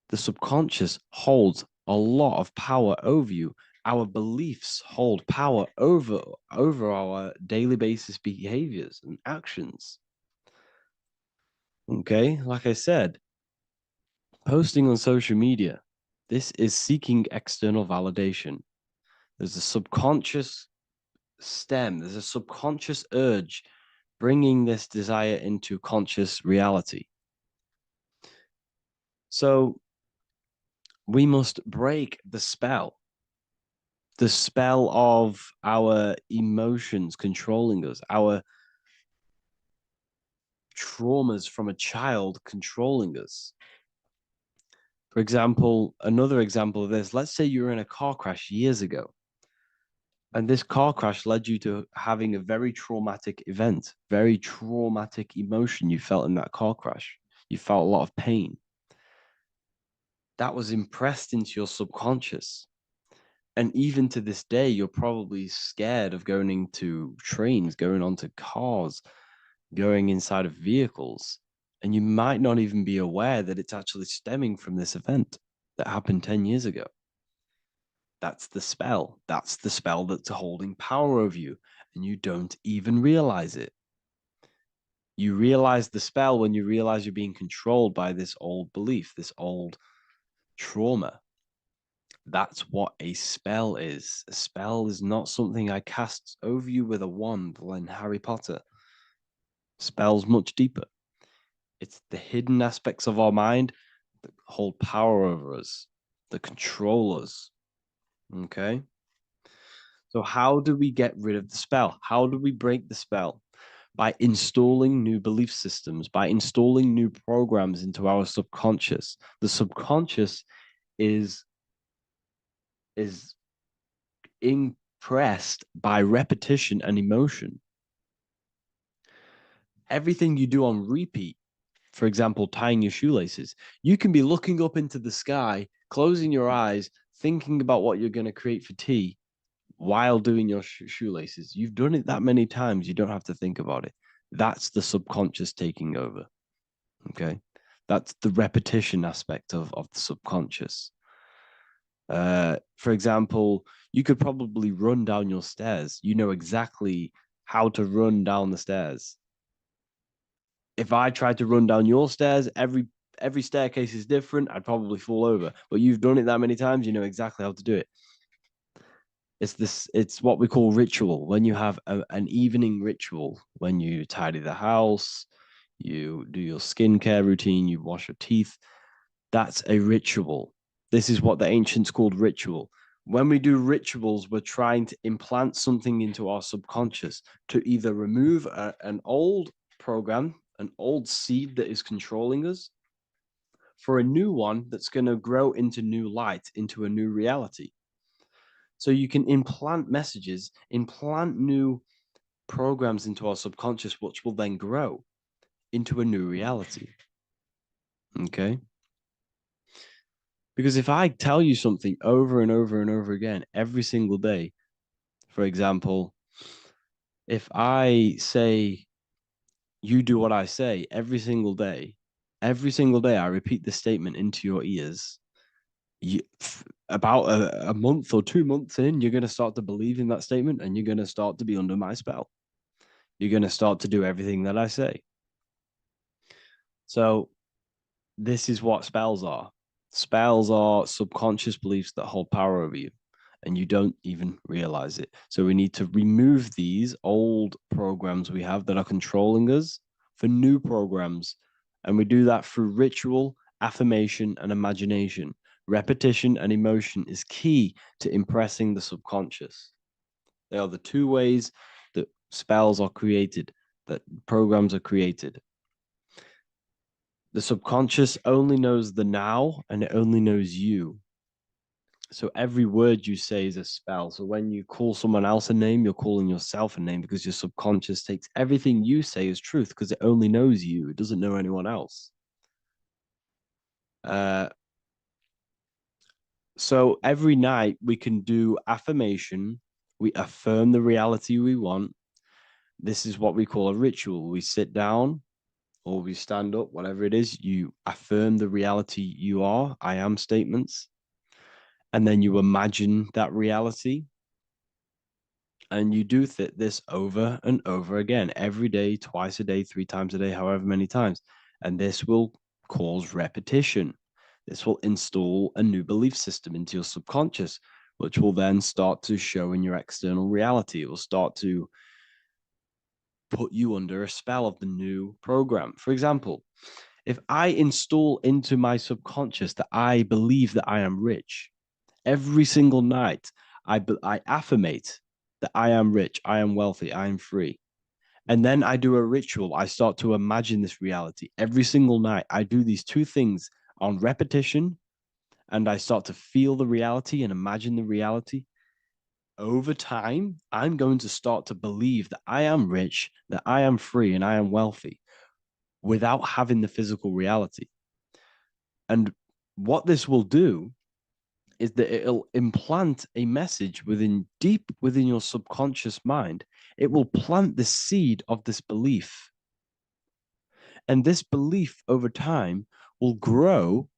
the subconscious holds a lot of power over you. Our beliefs hold power over our daily basis behaviors and actions. Okay, like I said, posting on social media, this is seeking external validation. There's a subconscious stem, there's a subconscious urge bringing this desire into conscious reality. So we must break the spell of our emotions controlling us, our traumas from a child controlling us. For example, another example of this, let's say you were in a car crash years ago, and this car crash led you to having a very traumatic event, very traumatic emotion you felt in that car crash. You felt a lot of pain. That was impressed into your subconscious. And even to this day, you're probably scared of going into trains, going onto cars, going inside of vehicles. And you might not even be aware that it's actually stemming from this event that happened 10 years ago. That's the spell. That's the spell that's holding power over you. And you don't even realize it. You realize the spell when you realize you're being controlled by this old belief, this old trauma. That's what a spell is. A spell is not something I cast over you with a wand like Harry Potter. Spell's much deeper. It's the hidden aspects of our mind that hold power over us, that control us. Okay? So how do we get rid of the spell? How do we break the spell? By installing new belief systems, by installing new programs into our subconscious. The subconscious is is impressed by repetition and emotion. Everything you do on repeat, for example, tying your shoelaces, you can be looking up into the sky, closing your eyes, thinking about what you're going to create for tea while doing your shoelaces. You've done it that many times, you don't have to think about it. That's the subconscious taking over. Okay. That's the repetition aspect of the subconscious. For example, you could probably run down your stairs. You know exactly how to run down the stairs. If I tried to run down your stairs, every staircase is different. I'd probably fall over. But you've done it that many times, you know exactly how to do it. It's what we call ritual. When you have an evening ritual, when you tidy the house, you do your skincare routine, you wash your teeth, that's a ritual. This is what the ancients called ritual. When we do rituals, we're trying to implant something into our subconscious to either remove an old program, an old seed that is controlling us, for a new one that's going to grow into new light, into a new reality. So you can implant messages, implant new programs into our subconscious, which will then grow into a new reality. Okay? Because if I tell you something over and over and over again every single day, for example, if I say, you do what I say every single day I repeat this statement into your ears, about a month or 2 months in, you're going to start to believe in that statement and you're going to start to be under my spell. You're going to start to do everything that I say. So this is what spells are. Spells are subconscious beliefs that hold power over you, and you don't even realize it. So we need to remove these old programs we have that are controlling us for new programs. And we do that through ritual, affirmation, and imagination. Repetition and emotion is key to impressing the subconscious. They are the two ways that spells are created, that programs are created. The subconscious only knows the now, and it only knows you. So every word you say is a spell. So when you call someone else a name, you're calling yourself a name, because your subconscious takes everything you say as truth, because it only knows you. It doesn't know anyone else. So every night we can do affirmation. We affirm the reality we want. This is what we call a ritual. We sit down or we stand up, whatever it is, you affirm the reality you are, I am statements. And then you imagine that reality. And you do this over and over again, every day, twice a day, 3 times a day, however many times. And this will cause repetition. This will install a new belief system into your subconscious, which will then start to show in your external reality. It will start to put you under a spell of the new program. For example, if I install into my subconscious that I believe that I am rich, every single night I affirmate that I am rich, I am wealthy, I am free. And then I do a ritual. I start to imagine this reality. Every single night, I do these two things on repetition, and I start to feel the reality and imagine the reality. Over time, I'm going to start to believe that I am rich, that I am free, and I am wealthy without having the physical reality. And what this will do is that it'll implant a message deep within your subconscious mind. It will plant the seed of this belief. And this belief over time will grow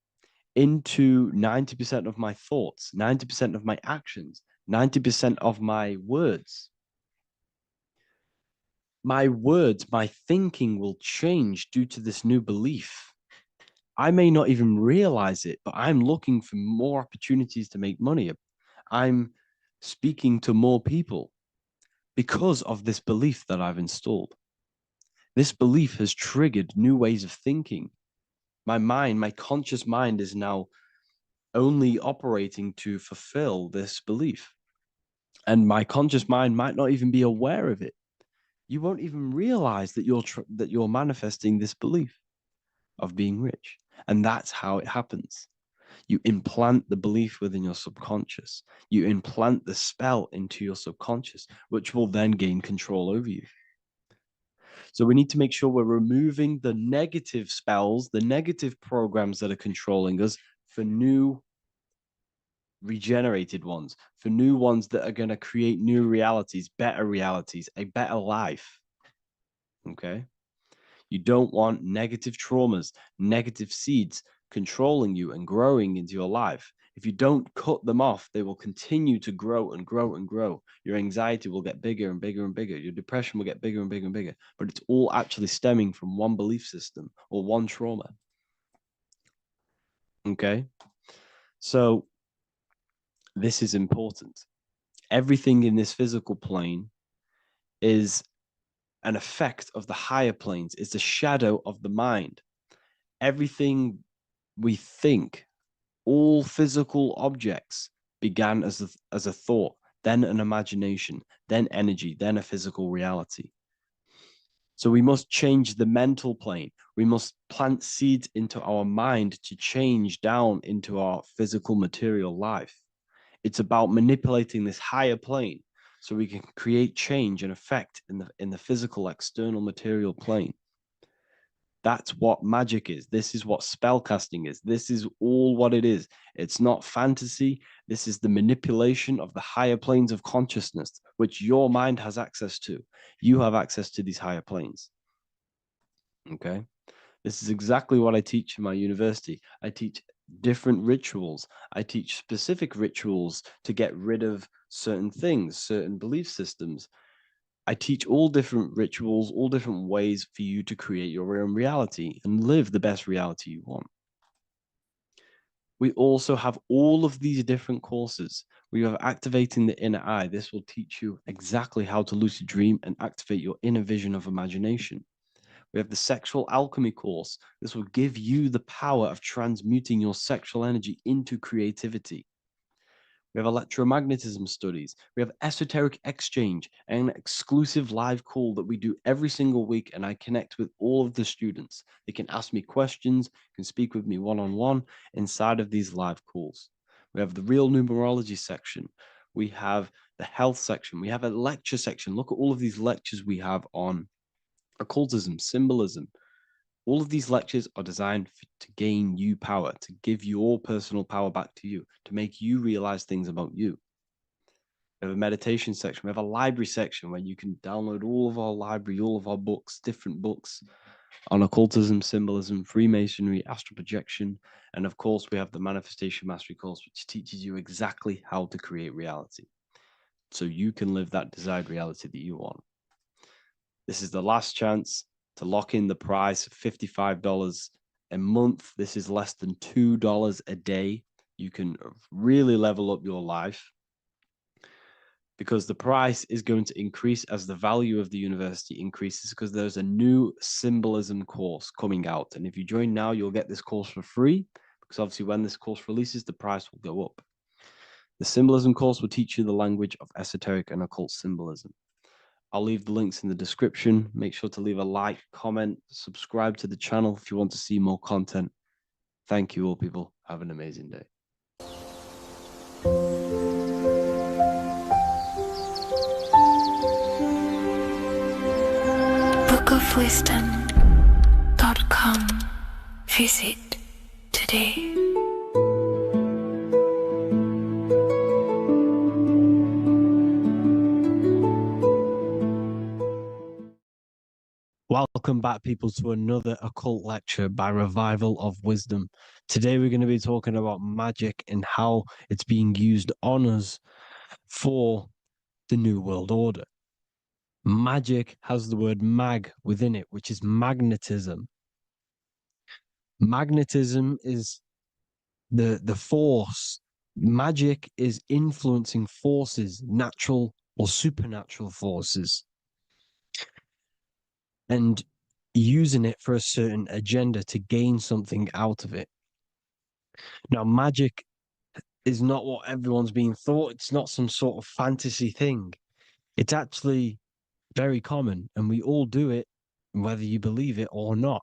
into 90% of my thoughts, 90% of my actions, 90% of my words. My words, my thinking will change due to this new belief. I may not even realize it, but I'm looking for more opportunities to make money. I'm speaking to more people because of this belief that I've installed. This belief has triggered new ways of thinking. My mind, my conscious mind, is now only operating to fulfill this belief. And my conscious mind might not even be aware of it. You won't even realize that you're manifesting this belief of being rich. And that's how it happens. You implant the belief within your subconscious. You implant the spell into your subconscious, which will then gain control over you. So we need to make sure we're removing the negative spells, the negative programs that are controlling us for new regenerated ones, for new ones that are going to create new realities, a better life. Okay? You don't want negative traumas, negative seeds controlling you and growing into your life. If you don't cut them off, they will continue to grow and grow and grow. Your anxiety will get bigger and bigger and bigger. Your depression will get bigger and bigger and bigger. But it's all actually stemming from one belief system or one trauma. Okay? So this is important. Everything in this physical plane is an effect of the higher planes. It's a shadow of the mind. Everything we think, all physical objects began as a thought, then an imagination, then energy, then a physical reality. So we must change the mental plane. We must plant seeds into our mind to change down into our physical material life. It's about manipulating this higher plane so we can create change and effect in the physical external material plane. That's what magic is. This is what spellcasting is. This is all what it is. It's not fantasy. This is the manipulation of the higher planes of consciousness, which your mind has access to. You have access to these higher planes. Okay? This is exactly what I teach in my university. I teach different rituals. I teach specific rituals to get rid of certain things, certain belief systems. I teach all different rituals, all different ways for you to create your own reality and live the best reality you want. We also have all of these different courses. We have activating the inner eye. This will teach you exactly how to lucid dream and activate your inner vision of imagination. We have the sexual alchemy course. This will give you the power of transmuting your sexual energy into creativity. We have electromagnetism studies. We have esoteric exchange, an exclusive live call that we do every single week. And I connect with all of the students. They can ask me questions, can speak with me one-on-one inside of these live calls. We have the real numerology section. We have the health section. We have a lecture section. Look at all of these lectures we have on occultism, symbolism. All of these lectures are designed to gain you power, to give your personal power back to you, to make you realize things about you. We have a meditation section. We have a library section where you can download all of our library, all of our books, different books on occultism, symbolism, Freemasonry, astral projection. And of course, we have the Manifestation Mastery course, which teaches you exactly how to create reality so you can live that desired reality that you want. This is the last chance to lock in the price of $55 a month. This is less than $2 a day. You can really level up your life because the price is going to increase as the value of the university increases because there's a new symbolism course coming out. And if you join now, you'll get this course for free because obviously when this course releases, the price will go up. The symbolism course will teach you the language of esoteric and occult symbolism. I'll leave the links in the description. Make sure to leave a like, comment, subscribe to the channel if you want to see more content. Thank you all, people. Have an amazing day. bookofwisdom.com. Visit today. Welcome back, people, to another occult lecture by Revival of Wisdom. Today, we're going to be talking about magic and how it's being used on us for the New World Order. Magic has the word mag within it, which is magnetism. Magnetism is the force. Magic is influencing forces, natural or supernatural forces, and using it for a certain agenda to gain something out of it. Now, magic is not what everyone's being thought. It's not some sort of fantasy thing. It's actually very common, and we all do it, whether you believe it or not.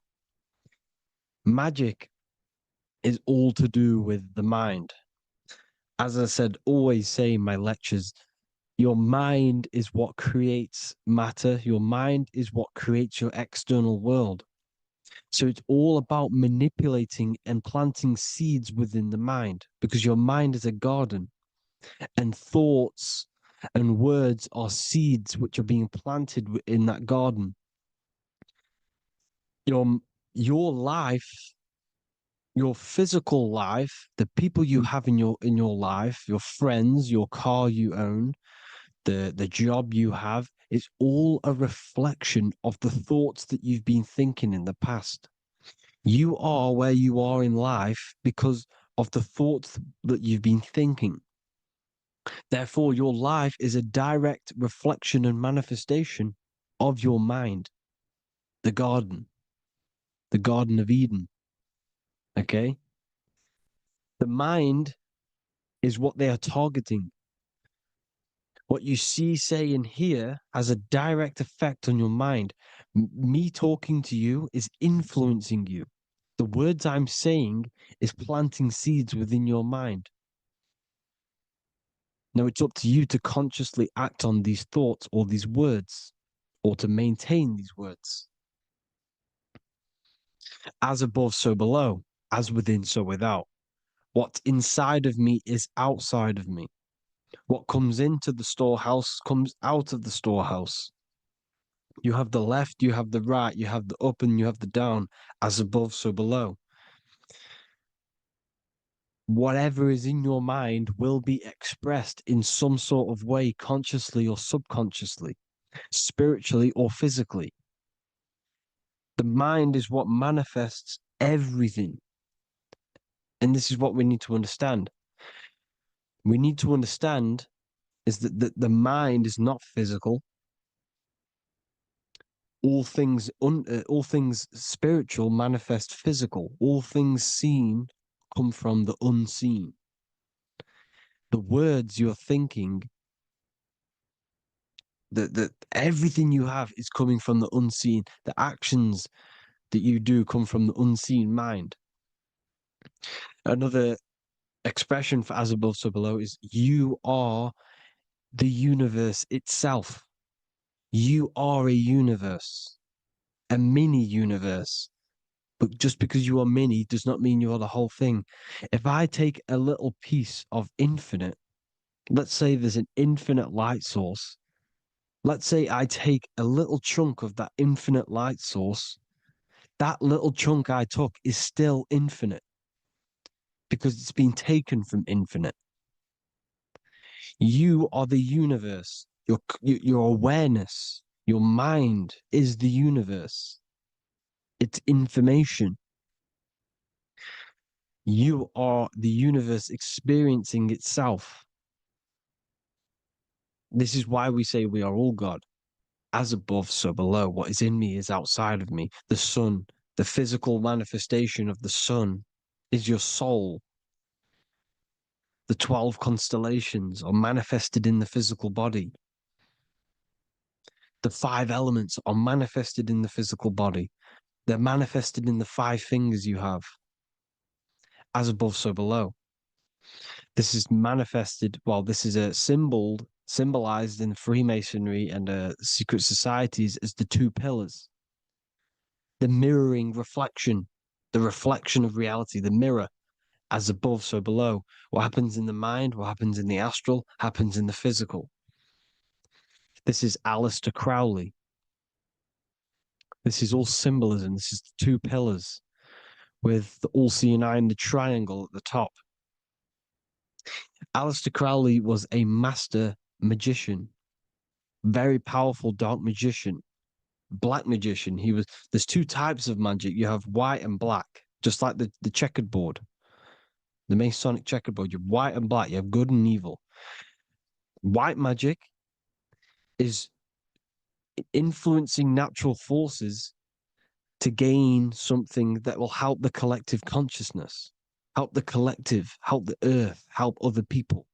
Magic is all to do with the mind. As I said, always say in my lectures, your mind is what creates matter. Your mind is what creates your external world. So it's all about manipulating and planting seeds within the mind, because your mind is a garden, and thoughts and words are seeds which are being planted in that garden. Your life, your physical life, the people you have in your life, your friends, your car you own, the job you have, is all a reflection of the thoughts that you've been thinking in the past. You are where you are in life because of the thoughts that you've been thinking. Therefore, your life is a direct reflection and manifestation of your mind, the Garden of Eden. Okay? The mind is what they are targeting. What you see, say, and hear has a direct effect on your mind. Me talking to you is influencing you. The words I'm saying is planting seeds within your mind. Now it's up to you to consciously act on these thoughts or these words, or to maintain these words. As above, so below, as within, so without. What's inside of me is outside of me. What comes into the storehouse comes out of the storehouse. You have the left, you have the right, you have the up and you have the down, as above, so below. Whatever is in your mind will be expressed in some sort of way, consciously or subconsciously, spiritually or physically. The mind is what manifests everything. And this is what we need to understand. We need to understand is that the mind is not physical. All things spiritual manifest physical. All things seen come from the unseen. The words you're thinking, that everything you have is coming from the unseen. The actions that you do come from the unseen mind. Another expression for as above, so below is you are the universe itself. You are a universe, a mini universe. But just because you are mini does not mean you are the whole thing. If I take a little piece of infinite, let's say there's an infinite light source. Let's say I take a little chunk of that infinite light source. That little chunk I took is still infinite because it's been taken from infinite. You are the universe. Your awareness, your mind is the universe. It's information. You are the universe experiencing itself. This is why we say we are all God. As above, so below. What is in me is outside of me. The sun, the physical manifestation of the sun, is your soul. The 12 constellations are manifested in the physical body. The 5 elements are manifested in the physical body. They're manifested in the 5 fingers you have. As above, so below. This is manifested, well, this is a symbolized in Freemasonry and secret societies as the 2 pillars. The mirroring reflection, the reflection of reality, the mirror, as above, so below. What happens in the mind, what happens in the astral, happens in the physical. This is Aleister Crowley. This is all symbolism. This is the 2 pillars with the all-seeing eye and the triangle at the top. Aleister Crowley was a master magician, very powerful dark magician, black magician. There's 2 types of magic. You have white and black, just like the checkered board, the Masonic checkerboard. You have white and black, you have good and evil. White magic is influencing natural forces to gain something that will help the collective consciousness, help the collective, help the earth, help other people.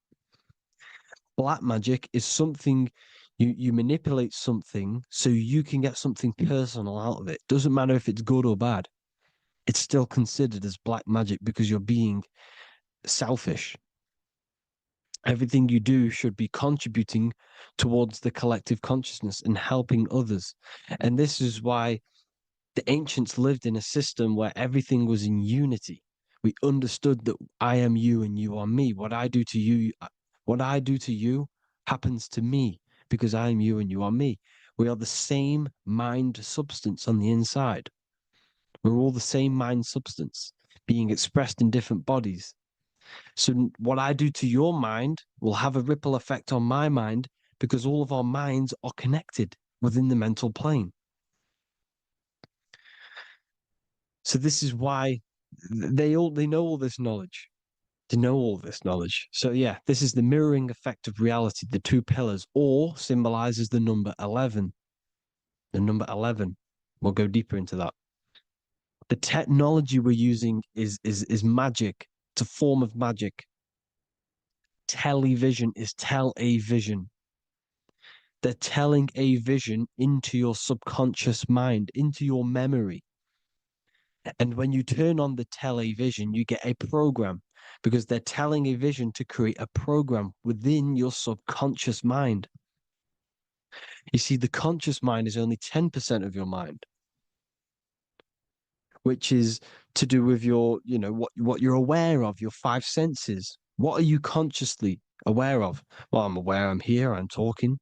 Black magic is something you manipulate something so you can get something personal out of it. Doesn't matter if it's good or bad. it's still considered as black magic because you're being selfish. Everything you do should be contributing towards the collective consciousness and helping others. And this is why the ancients lived in a system where everything was in unity. We understood that I am you and you are me. What I do to you happens to me because I am you and you are me. We are the same mind substance on the inside. We're all the same mind substance being expressed in different bodies. So what I do to your mind will have a ripple effect on my mind because all of our minds are connected within the mental plane. So this is why they know all this knowledge. They know all this knowledge. So yeah, this is the mirroring effect of reality, the two pillars, or symbolizes the number 11. The number 11. We'll go deeper into that. The technology we're using is magic. It's a form of magic. Television is tell a vision. They're telling a vision into your subconscious mind, into your memory. And when you turn on the television, you get a program because they're telling a vision to create a program within your subconscious mind. You see, the conscious mind is only 10% of your mind, which is to do with your, what you're aware of, your five senses. What are you consciously aware of? Well, I'm aware I'm here, I'm talking.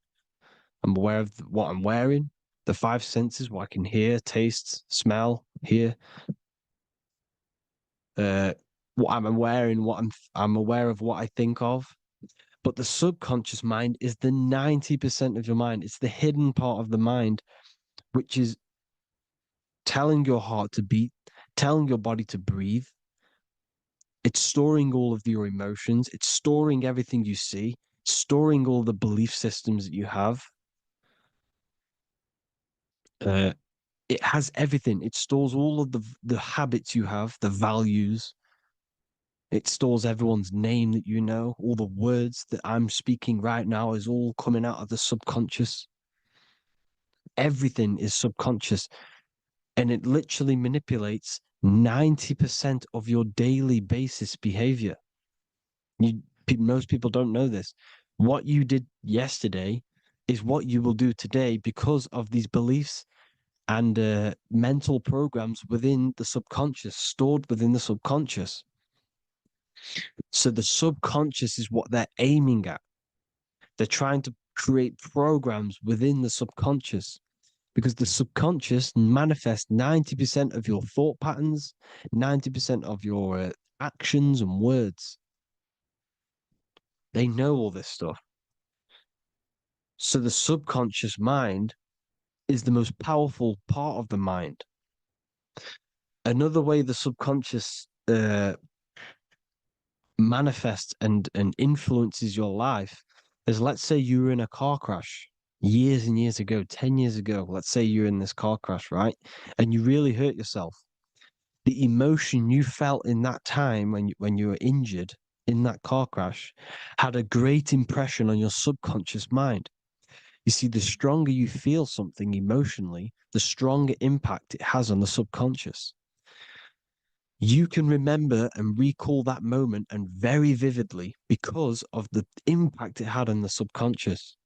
I'm aware of what I'm wearing, the five senses, what I can hear, taste, smell, hear. What I'm wearing, I'm aware of what I think of. But the subconscious mind is the 90% of your mind. It's the hidden part of the mind, which is telling your heart to beat, telling your body to breathe. It's storing all of your emotions. It's storing everything you see, storing all the belief systems that you have. It has everything. It stores all of the habits you have, the values. It stores everyone's name that you know. All the words that I'm speaking right now is all coming out of the subconscious. Everything is subconscious. And it literally manipulates 90% of your daily basis behavior. Most people don't know this. What you did yesterday is what you will do today because of these beliefs and mental programs within the subconscious, stored within the subconscious. So the subconscious is what they're aiming at. They're trying to create programs within the subconscious because the subconscious manifests 90% of your thought patterns, 90% of your actions and words. They know all this stuff. So the subconscious mind is the most powerful part of the mind. Another way the subconscious manifests and influences your life is, let's say you were in a car crash years and years ago, 10 years ago. Let's say you're in this car crash, right? And you really hurt yourself. The emotion you felt in that time when you were injured in that car crash had a great impression on your subconscious mind. You see, the stronger you feel something emotionally, the stronger impact it has on the subconscious. You can remember and recall that moment and very vividly because of the impact it had on the subconscious.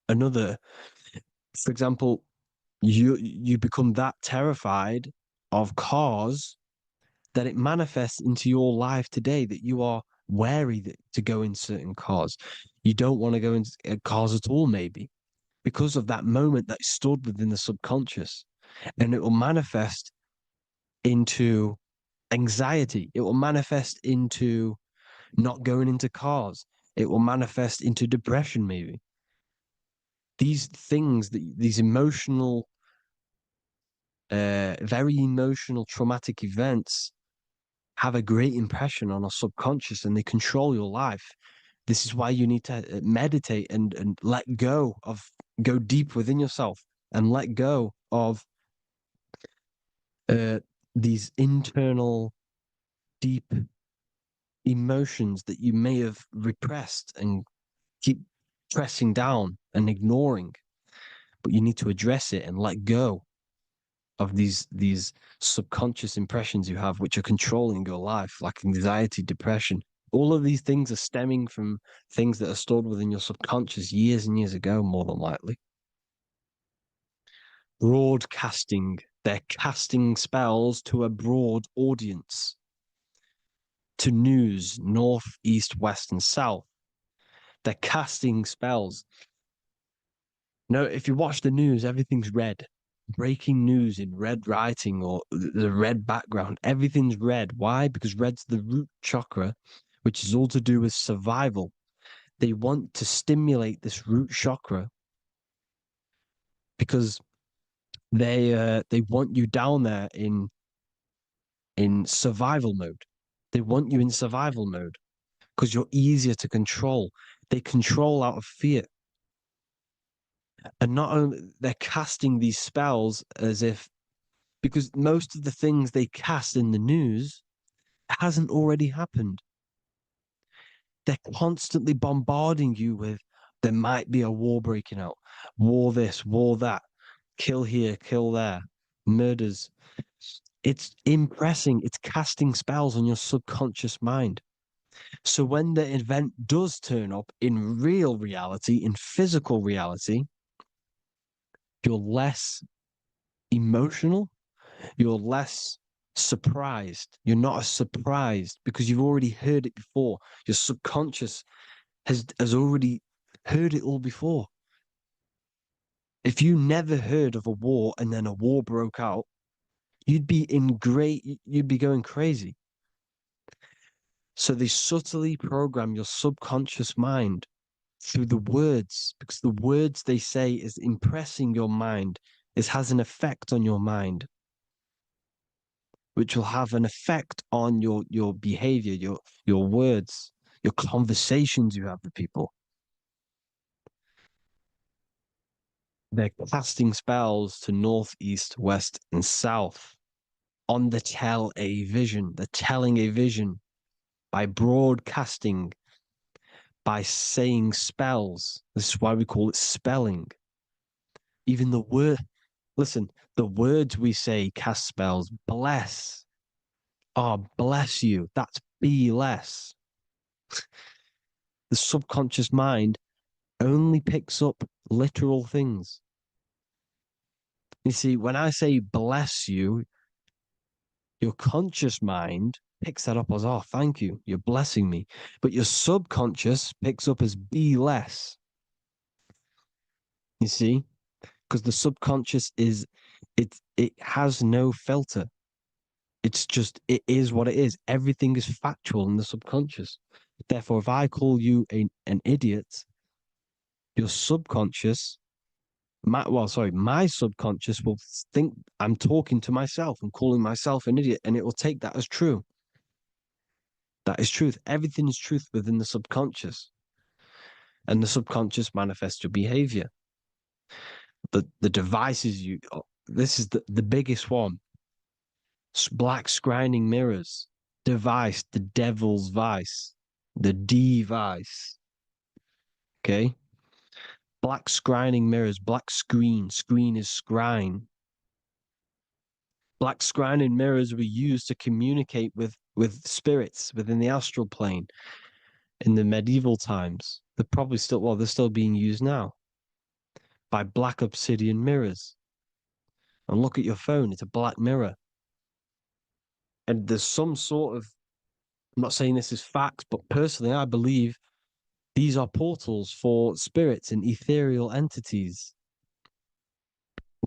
For example, you become that terrified of cars that it manifests into your life today, that you are wary to go in certain cars. You don't want to go into cars at all, maybe, because of that moment that stood within the subconscious. And it will manifest into anxiety. It will manifest into not going into cars. It will manifest into depression, maybe. These things, these emotional, very emotional, traumatic events have a great impression on our subconscious and they control your life. This is why you need to meditate and go deep within yourself and let go of these internal, deep emotions that you may have repressed and keep pressing down and ignoring. But you need to address it and let go. of these subconscious impressions you have, which are controlling your life, like anxiety, depression. All of these things are stemming from things that are stored within your subconscious years and years ago, more than likely. Broadcasting. They're casting spells to a broad audience, to news, north, east, west, and south. They're casting spells. No, if you watch the news, everything's red. Breaking news in red writing or the red background, everything's red. Why? Because red's the root chakra, which is all to do with survival. They want to stimulate this root chakra because they want you down there in survival mode. They want you in survival mode because you're easier to control. They control out of fear. And not only they're casting these spells as if, because most of the things they cast in the news hasn't already happened. They're constantly bombarding you with there might be a war breaking out, war this, war that, kill here, kill there, murders. It's impressing, it's casting spells on your subconscious mind. So when the event does turn up in real reality, in physical reality, you're less emotional, you're less surprised. You're not as surprised because you've already heard it before. Your subconscious has already heard it all before. If you never heard of a war and then a war broke out, you'd be going crazy. So they subtly program your subconscious mind through the words, because the words they say is impressing your mind. It has an effect on your mind, which will have an effect on your behavior, your words, your conversations you have with people. They're casting spells to north, east, west, and south on the tell a vision. They're telling a vision by broadcasting, by saying spells. This is why we call it spelling. Even the word, listen, the words we say cast spells. Bless. Oh, bless you. That's be less. The subconscious mind only picks up literal things. You see, when I say bless you, your conscious mind picks that up as, oh, thank you, you're blessing me. But your subconscious picks up as be less. You see? Because the subconscious it has no filter. It's just, it is what it is. Everything is factual in the subconscious. Therefore, if I call you an idiot, your subconscious, my subconscious will think I'm talking to myself and calling myself an idiot, and it will take that as true. That is truth. Everything is truth within the subconscious. And the subconscious manifests your behavior. The devices this is the biggest one. Black scrying mirrors, device, the devil's vice, the device. Okay? Black scrying mirrors, black screen is scrying. Black scrying mirrors were used to communicate with spirits within the astral plane in the medieval times. They're still being used now by black obsidian mirrors. And look at your phone, it's a black mirror. And there's some sort of, I'm not saying this is facts, but personally, I believe these are portals for spirits and ethereal entities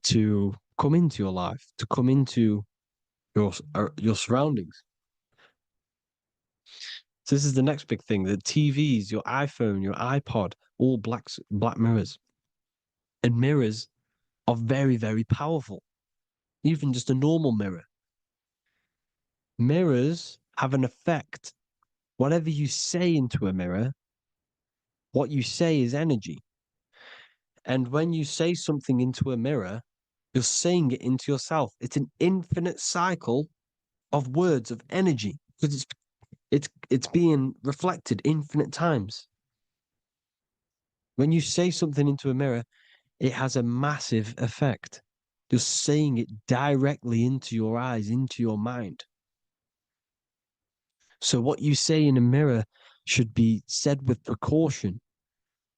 to come into your life, to come into your surroundings. So this is the next big thing: the TVs, your iPhone, your iPod, all black mirrors. And mirrors are very, very powerful. Even just a normal mirror. Mirrors have an effect. Whatever you say into a mirror, what you say is energy. And when you say something into a mirror, you're saying it into yourself. It's an infinite cycle of words of energy because it's being reflected infinite times. When you say something into a mirror, it has a massive effect. You're saying it directly into your eyes, into your mind. So what you say in a mirror should be said with precaution.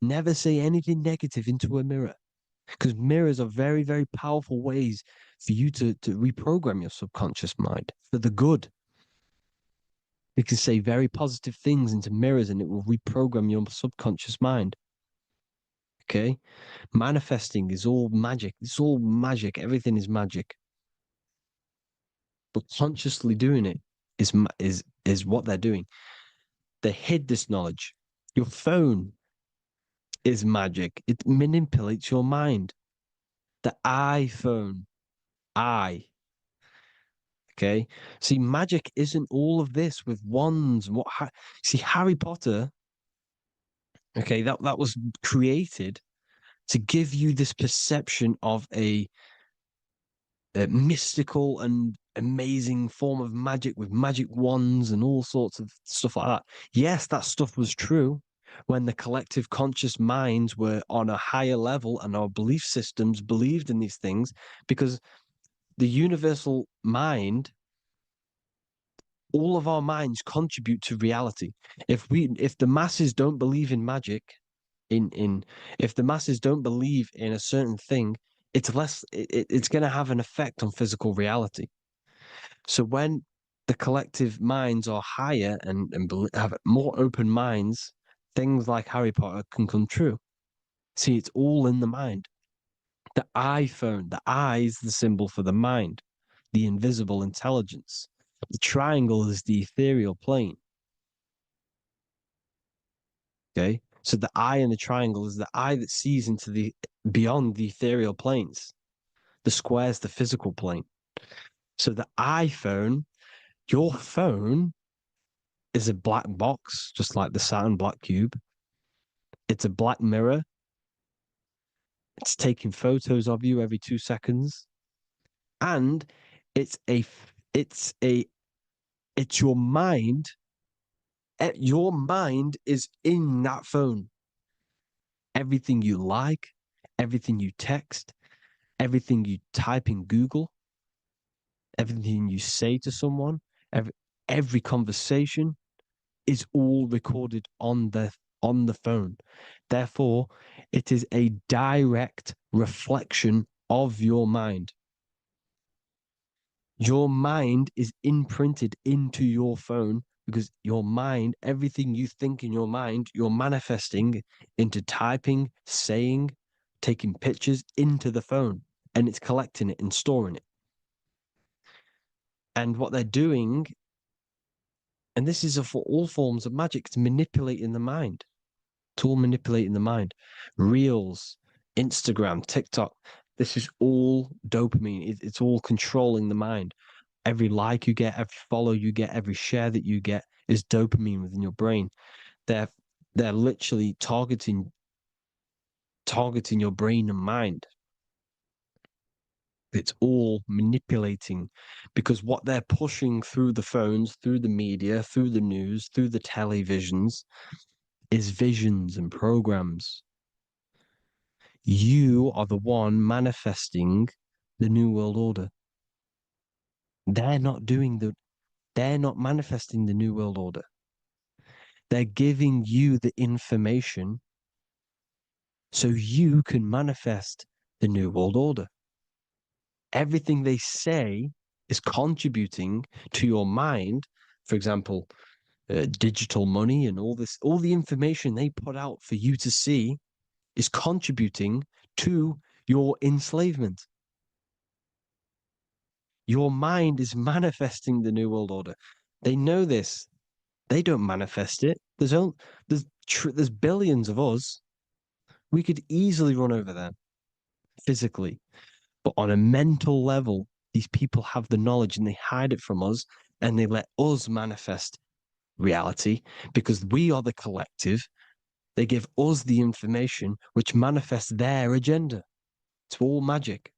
Never say anything negative into a mirror, because mirrors are very, very powerful ways for you to reprogram your subconscious mind for the good. You can say very positive things into mirrors and it will reprogram your subconscious mind. Okay? Manifesting is all magic. It's all magic. Everything is magic. But consciously doing it is what they're doing. They hid this knowledge. Your phone is magic. It manipulates your mind. The iPhone, okay. See, magic isn't all of this with wands. See, Harry Potter, okay, that was created to give you this perception of a mystical and amazing form of magic with magic wands and all sorts of stuff like that. Yes, that stuff was true when the collective conscious minds were on a higher level and our belief systems believed in these things, because the universal mind, all of our minds contribute to reality. If the masses don't believe in magic, in if the masses don't believe in a certain thing, it's going to have an effect on physical reality. So when the collective minds are higher and have more open minds, things like Harry Potter can come true. See, it's all in the mind. The iPhone, the eye is the symbol for the mind, the invisible intelligence. The triangle is the ethereal plane. Okay. So the eye in the triangle is the eye that sees into the beyond the ethereal planes. The square is the physical plane. So the iPhone, your phone is a black box, just like the Saturn black cube. It's a black mirror. It's taking photos of you every 2 seconds. And it's your mind. Your mind is in that phone. Everything you like, everything you text, everything you type in Google, everything you say to someone, every conversation is all recorded on the phone. Therefore, it is a direct reflection of your mind. Your mind is imprinted into your phone because your mind, everything you think in your mind, you're manifesting into typing, saying, taking pictures into the phone, and it's collecting it and storing it. And what they're doing, and this is for all forms of magic, it's manipulating the mind. It's all manipulating the mind. Reels, Instagram, TikTok, this is all dopamine. It's all controlling the mind. Every like you get, every follow you get, every share that you get is dopamine within your brain. They're literally targeting your brain and mind. It's all manipulating, because what they're pushing through the phones, through the media, through the news, through the televisions is visions and programs. You are the one manifesting the New World Order. They're not manifesting the New World Order. They're giving you the information so you can manifest the New World Order. Everything they say is contributing to your mind. For example, digital money and all the information they put out for you to see is contributing to your enslavement. Your mind is manifesting the New World Order. They know this. They don't manifest it. There's billions of us. We could easily run over them physically. But on a mental level, these people have the knowledge and they hide it from us and they let us manifest reality because we are the collective. They give us the information which manifests their agenda. It's all magic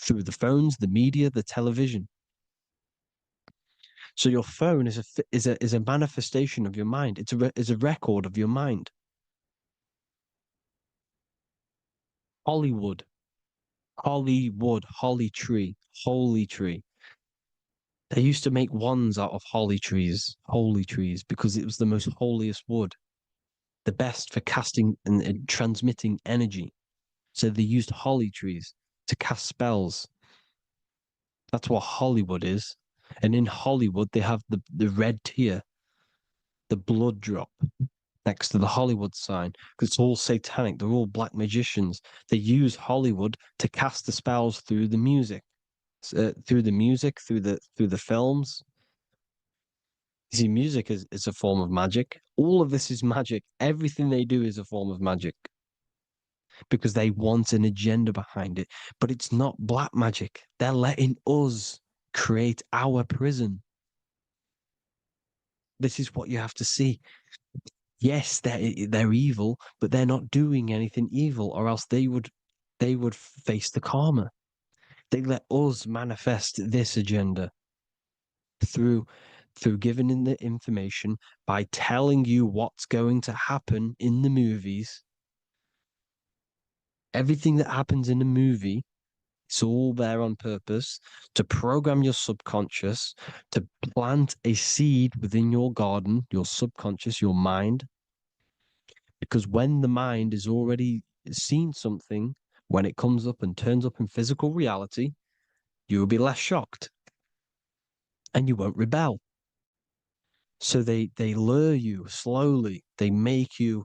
through the phones, the media, the television. So your phone is a manifestation of your mind. It's a record of your mind. Hollywood, holly tree, holy tree. They used to make wands out of holly trees, holy trees, because it was the most holiest wood, the best for casting and transmitting energy. So they used holly trees to cast spells. That's what Hollywood is. And in Hollywood, they have the red tear, the blood drop next to the Hollywood sign, because it's all satanic. They're all black magicians. They use Hollywood to cast the spells through the music, through the films. You see, music is a form of magic. All of this is magic. Everything they do is a form of magic because they want an agenda behind it. But it's not black magic. They're letting us create our prison. This is what you have to see. Yes, they're evil, but they're not doing anything evil, or else they would face the karma. They let us manifest this agenda through giving in the information, by telling you what's going to happen in the movies. Everything that happens in a movie, it's all there on purpose to program your subconscious, to plant a seed within your garden, your subconscious, your mind. Because when the mind is already seen something, when it comes up and turns up in physical reality, you will be less shocked and you won't rebel. So they lure you slowly. They make you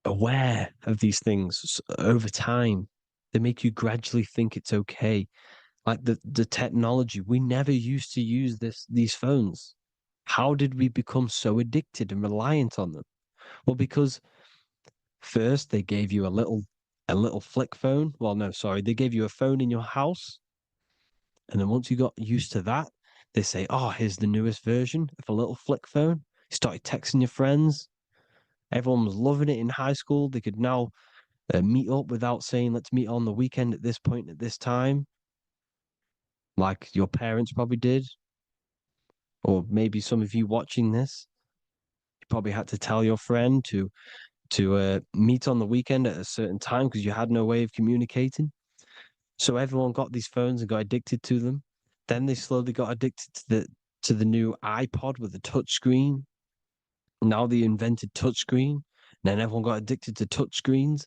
aware of these things over time. They make you gradually think it's okay. Like the technology, we never used to use these phones. How did we become so addicted and reliant on them? Well, because first they gave you a little flick phone. Well, no, sorry, they gave you a phone in your house. And then once you got used to that, they say, oh, here's the newest version of a little flick phone. You started texting your friends. Everyone was loving it in high school. They could now meet up without saying, let's meet on the weekend at this point at this time, like your parents probably did. Or maybe some of you watching this, you probably had to tell your friend to meet on the weekend at a certain time because you had no way of communicating. So everyone got these phones and got addicted to them. Then they slowly got addicted to the new iPod with the touch screen. Now they invented touchscreen. Then everyone got addicted to touchscreens.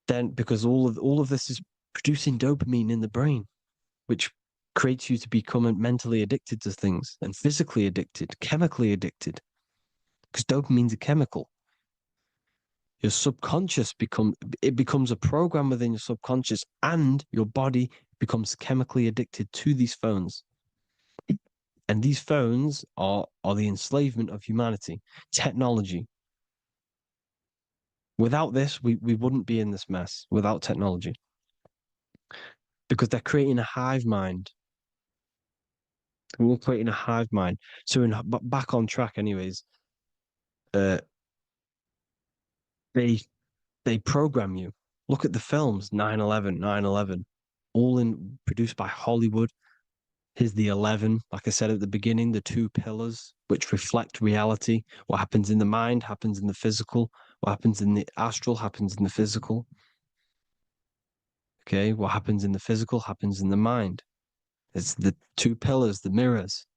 Then because all of this is producing dopamine in the brain, which creates you to become mentally addicted to things and physically addicted, chemically addicted. Because dopamine's a chemical. Your subconscious becomes a program within your subconscious, and your body becomes chemically addicted to these phones. And these phones are the enslavement of humanity, technology. Without this, we wouldn't be in this mess without technology. Because they're creating a hive mind. We're creating a hive mind. So back on track anyways, they program you. Look at the films, 9/11, 9/11, all produced by Hollywood. Here's the 11, like I said at the beginning, the two pillars which reflect reality. What happens in the mind happens in the physical. What happens in the astral happens in the physical. Okay, what happens in the physical happens in the mind. It's the two pillars, the mirrors.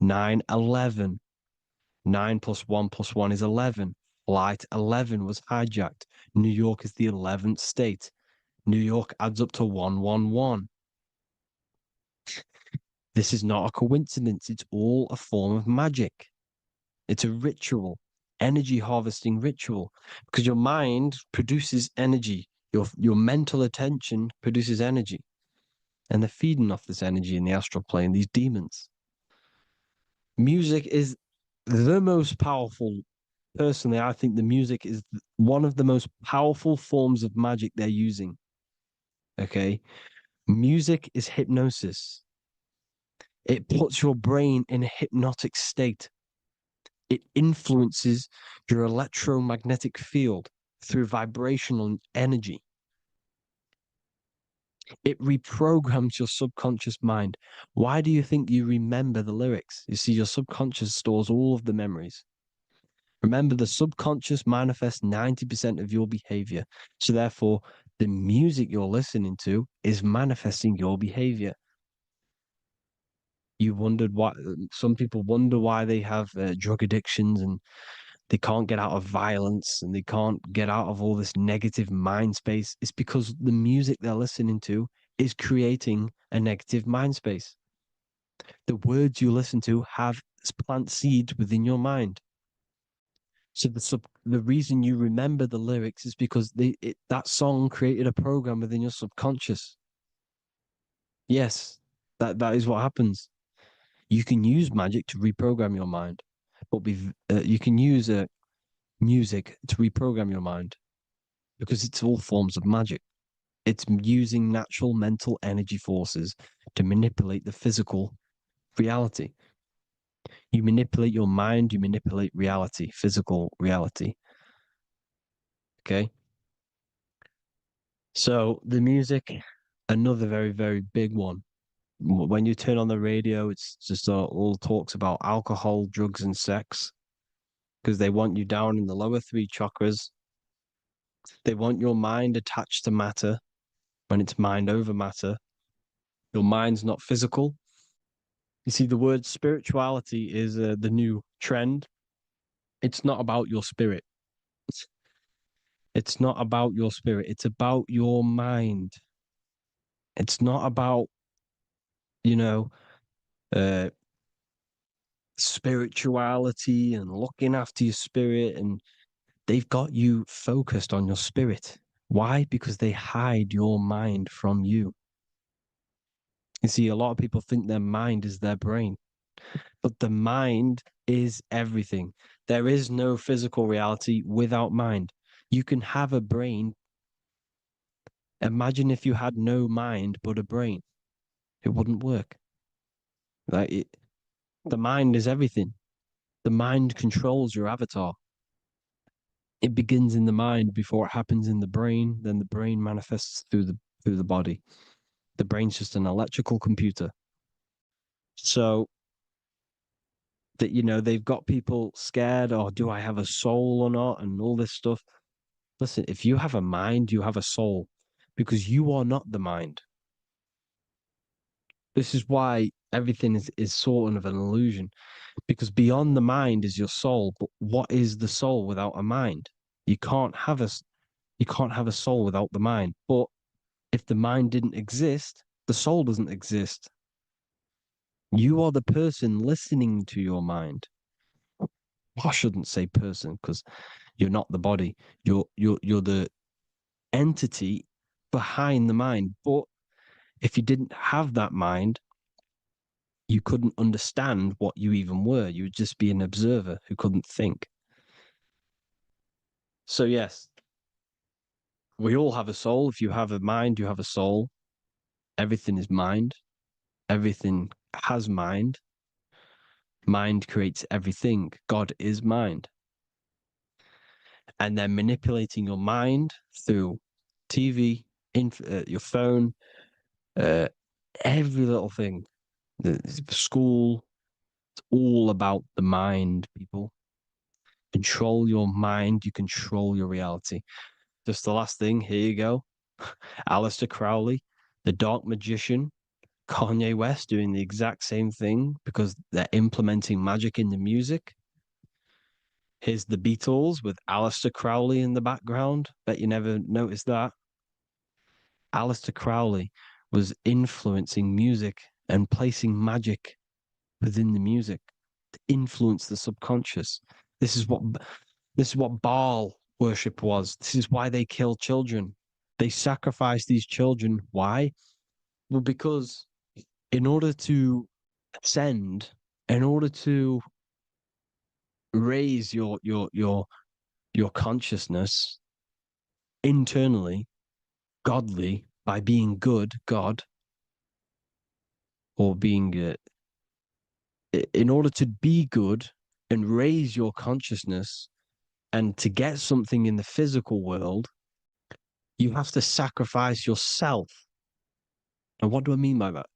9/11. 9 plus 1 is 11. Flight 11 was hijacked. New York is the 11th state. New York adds up to 111. This is not a coincidence. It's all a form of magic. It's a ritual, energy harvesting ritual, because your mind produces energy. Your mental attention produces energy. And they're feeding off this energy in the astral plane, these demons. Music is the most powerful. Personally, I think the music is one of the most powerful forms of magic they're using. Okay. Music is hypnosis. It puts your brain in a hypnotic state. It influences your electromagnetic field through vibrational energy. It reprograms your subconscious mind. Why do you think you remember the lyrics? You see, your subconscious stores all of the memories. Remember, the subconscious manifests 90% of your behavior. So therefore, the music you're listening to is manifesting your behavior. You wondered why some people wonder why they have drug addictions and they can't get out of violence and they can't get out of all this negative mind space. It's because the music they're listening to is creating a negative mind space. The words you listen to have plant seeds within your mind. So the reason you remember the lyrics is because that song created a program within your subconscious. Yes, that is what happens. You can use magic to reprogram your mind, but you can use music to reprogram your mind because it's all forms of magic. It's using natural mental energy forces to manipulate the physical reality. You manipulate your mind, you manipulate reality, physical reality. Okay. So the music, another very, very big one. When you turn on the radio, it's just all talks about alcohol, drugs, and sex because they want you down in the lower three chakras. They want your mind attached to matter when it's mind over matter. Your mind's not physical. You see, the word spirituality is the new trend. It's not about your spirit. It's not about your spirit. It's about your mind. It's not about, you know, uh, spirituality and looking after your spirit. And they've got you focused on your spirit. Why? Because they hide your mind from you. You see, a lot of people think their mind is their brain, but the mind is everything. There is no physical reality without mind. You can have a brain. Imagine if you had no mind but a brain. It wouldn't work. The mind is everything. The mind controls your avatar. It begins in the mind before it happens in the brain. Then the brain manifests through the body. The brain's just an electrical computer. So that they've got people scared. Or do I have a soul or not? And all this stuff. Listen, if you have a mind, you have a soul, because you are not the mind. This is why everything is sort of an illusion, because beyond the mind is your soul. But what is the soul without a mind? You can't have a soul without the mind. But if the mind didn't exist, the soul doesn't exist. You are the person listening to your mind. I shouldn't say person because you're not the body. You're the entity behind the mind. But if you didn't have that mind, you couldn't understand what you even were. You would just be an observer who couldn't think. So yes, we all have a soul. If you have a mind, you have a soul. Everything is mind. Everything has mind. Mind creates everything. God is mind. And then manipulating your mind through TV, your phone, uh, every little thing, the school, it's all about the mind, people. Control your mind, you control your reality. Just the last thing, here you go. Aleister Crowley, the dark magician, Kanye West doing the exact same thing because they're implementing magic in the music. Here's the Beatles with Aleister Crowley in the background. Bet you never noticed that. Aleister Crowley was influencing music and placing magic within the music to influence the subconscious. This is what Baal worship was. This is why they kill children. They sacrifice these children. Why? Well, because in order to ascend, in order to raise your consciousness internally, godly, by being good, God, or being in order to be good and raise your consciousness and to get something in the physical world, you have to sacrifice yourself. And what do I mean by that?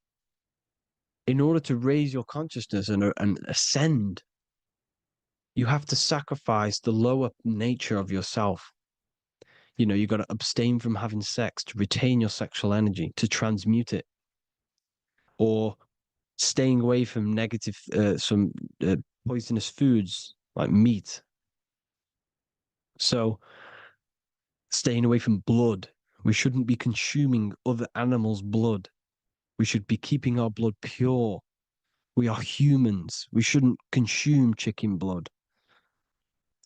In order to raise your consciousness and ascend, You have to sacrifice the lower nature of yourself. You know, you've got to abstain from having sex to retain your sexual energy, to transmute it, or staying away from some poisonous foods like meat. So, staying away from blood. We shouldn't be consuming other animals' blood. We should be keeping our blood pure. We are humans. We shouldn't consume chicken blood,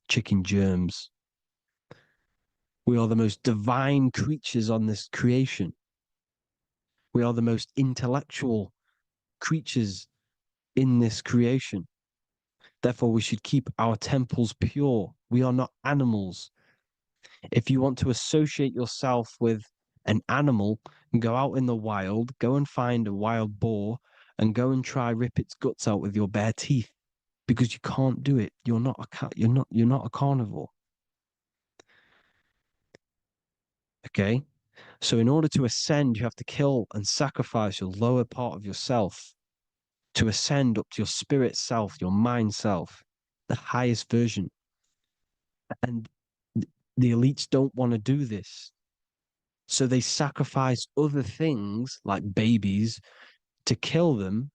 chicken germs. We are the most divine creatures on this creation. We are the most intellectual creatures in this creation. Therefore, we should keep our temples pure. We are not animals. If you want to associate yourself with an animal, go out in the wild, go and find a wild boar and go and try rip its guts out with your bare teeth, because you can't do it. You're not a carnivore. Okay? So in order to ascend, you have to kill and sacrifice your lower part of yourself to ascend up to your spirit self, your mind self, the highest version. And the elites don't want to do this. So they sacrifice other things like babies to kill them,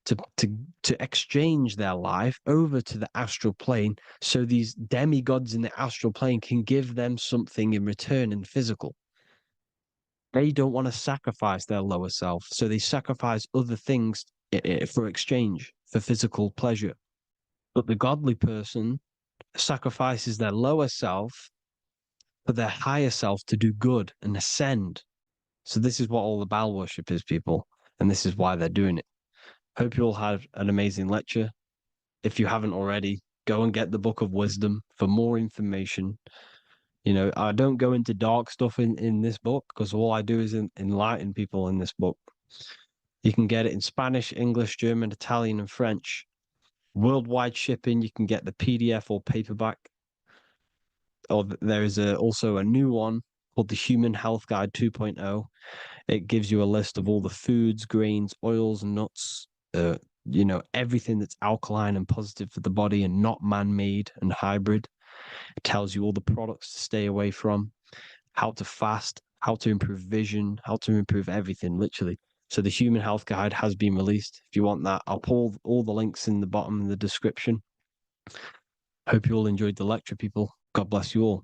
to exchange their life over to the astral plane, so these demigods in the astral plane can give them something in return in physical. They don't want to sacrifice their lower self, so they sacrifice other things for exchange, for physical pleasure. But the godly person sacrifices their lower self for their higher self to do good and ascend. So this is what all the Baal worship is, people, and this is why they're doing it. Hope you all had an amazing lecture. If you haven't already, go and get the Book of Wisdom for more information. You know, I don't go into dark stuff in this book, because all I do is enlighten people in this book. You can get it in Spanish, English, German, Italian, and French. Worldwide shipping. You can get the PDF or paperback. Or there is also a new one called the Human Health Guide 2.0. It gives you a list of all the foods, grains, oils, and nuts, you know, everything that's alkaline and positive for the body and not man-made and hybrid. It tells you all the products to stay away from, how to fast, how to improve vision, how to improve everything, literally. So the Human Health Guide has been released. If you want that, I'll put all the links in the bottom of the description. Hope you all enjoyed the lecture, people. God bless you all.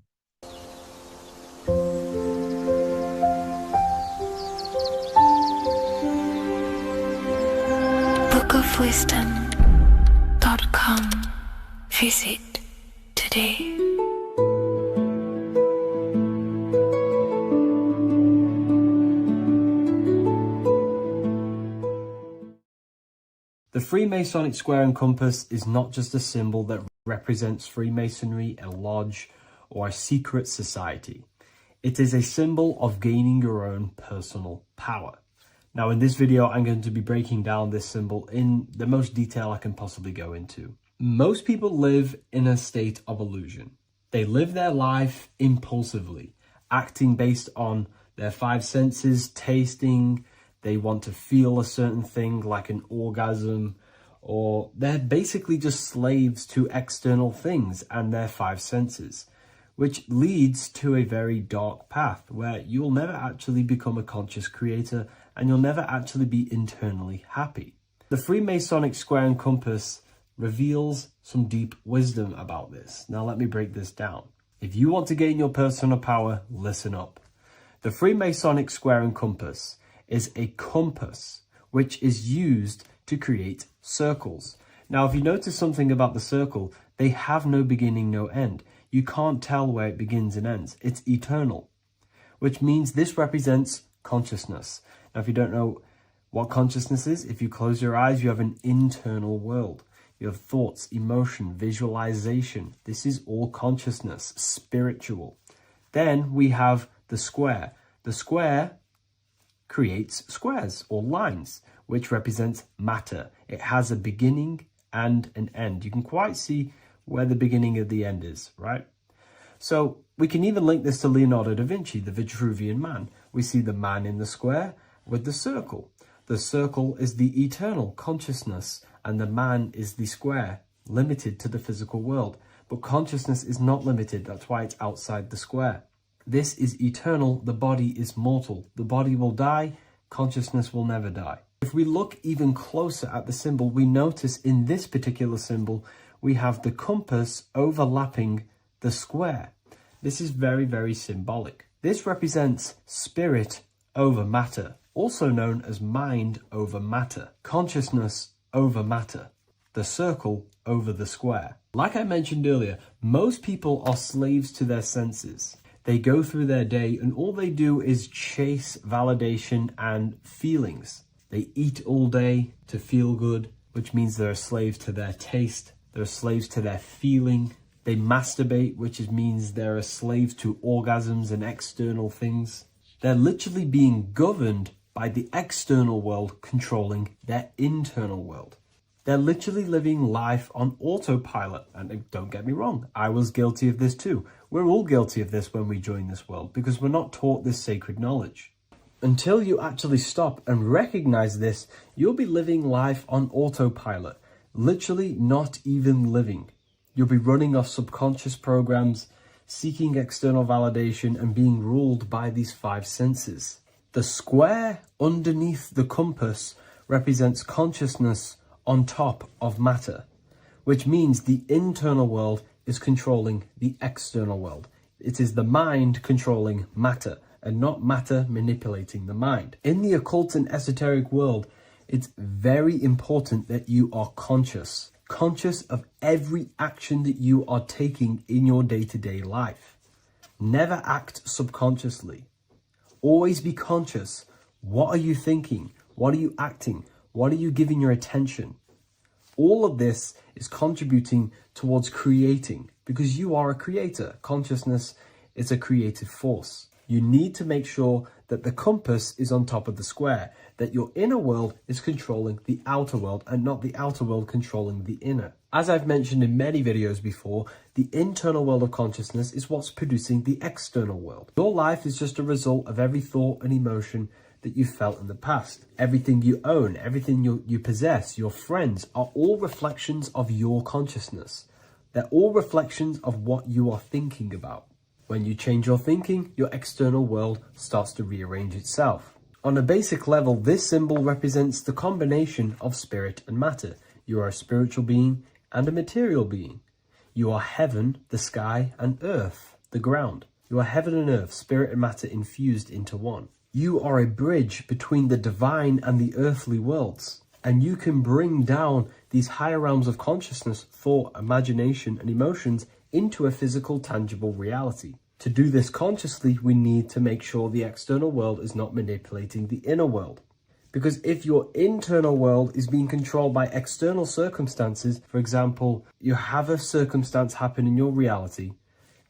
bookofwisdom.com. Visit today. The Freemasonic square and compass is not just a symbol that represents Freemasonry, a lodge, or a secret society. It is a symbol of gaining your own personal power. Now, in this video, I'm going to be breaking down this symbol in the most detail I can possibly go into. Most people live in a state of illusion. They live their life impulsively, acting based on their five senses, tasting. They want to feel a certain thing like an orgasm, or they're basically just slaves to external things and their five senses, which leads to a very dark path where you'll never actually become a conscious creator and you'll never actually be internally happy. The Freemasonic square and compass reveals some deep wisdom about this. Now let me break this down. If you want to gain your personal power, listen up. The Freemasonic square and compass is a compass which is used to create circles. Now, if you notice something about the circle, they have no beginning, no end. You can't tell where it begins and ends. It's eternal, which means this represents consciousness. Now, if you don't know what consciousness is, if you close your eyes, you have an internal world. You have thoughts, emotion, visualization. This is all consciousness, spiritual. Then we have the square. The square creates squares or lines, which represents matter. It has a beginning and an end. You can quite see where the beginning of the end is, right? So we can even link this to Leonardo da Vinci, the Vitruvian Man. We see the man in the square with the circle. The circle is the eternal consciousness and the man is the square, limited to the physical world. But consciousness is not limited. That's why it's outside the square. This is eternal. The body is mortal. The body will die. Consciousness will never die. If we look even closer at the symbol, we notice in this particular symbol, we have the compass overlapping the square. This is very, very symbolic. This represents spirit over matter, also known as mind over matter, consciousness over matter, the circle over the square. Like I mentioned earlier, most people are slaves to their senses. They go through their day and all they do is chase validation and feelings. They eat all day to feel good, which means they're slaves to their taste. They're slaves to their feeling. They masturbate, which means they're a slave to orgasms and external things. They're literally being governed by the external world controlling their internal world. They're literally living life on autopilot. And don't get me wrong, I was guilty of this too. We're all guilty of this when we join this world because we're not taught this sacred knowledge. Until you actually stop and recognize this, you'll be living life on autopilot, literally not even living. You'll be running off subconscious programs, seeking external validation and being ruled by these five senses. The square underneath the compass represents consciousness on top of matter, which means the internal world is controlling the external world. It is the mind controlling matter and not matter manipulating the mind. In the occult and esoteric world, it's very important that you are conscious of every action that you are taking in your day-to-day life. Never act subconsciously. Always be conscious. What are you thinking? What are you acting? What are you giving your attention? All of this is contributing towards creating because you are a creator. Consciousness is a creative force. You need to make sure that the compass is on top of the square, that your inner world is controlling the outer world and not the outer world controlling the inner. As I've mentioned in many videos before, the internal world of consciousness is what's producing the external world. Your life is just a result of every thought and emotion that you felt in the past. Everything you own, everything you possess, your friends are all reflections of your consciousness. They're all reflections of what you are thinking about. When you change your thinking, your external world starts to rearrange itself. On a basic level, this symbol represents the combination of spirit and matter. You are a spiritual being and a material being. You are heaven, the sky, and earth, the ground. You are heaven and earth, spirit and matter infused into one. You are a bridge between the divine and the earthly worlds. And you can bring down these higher realms of consciousness, thought, imagination, and emotions into a physical, tangible reality. To do this consciously, we need to make sure the external world is not manipulating the inner world. Because if your internal world is being controlled by external circumstances, for example, you have a circumstance happen in your reality,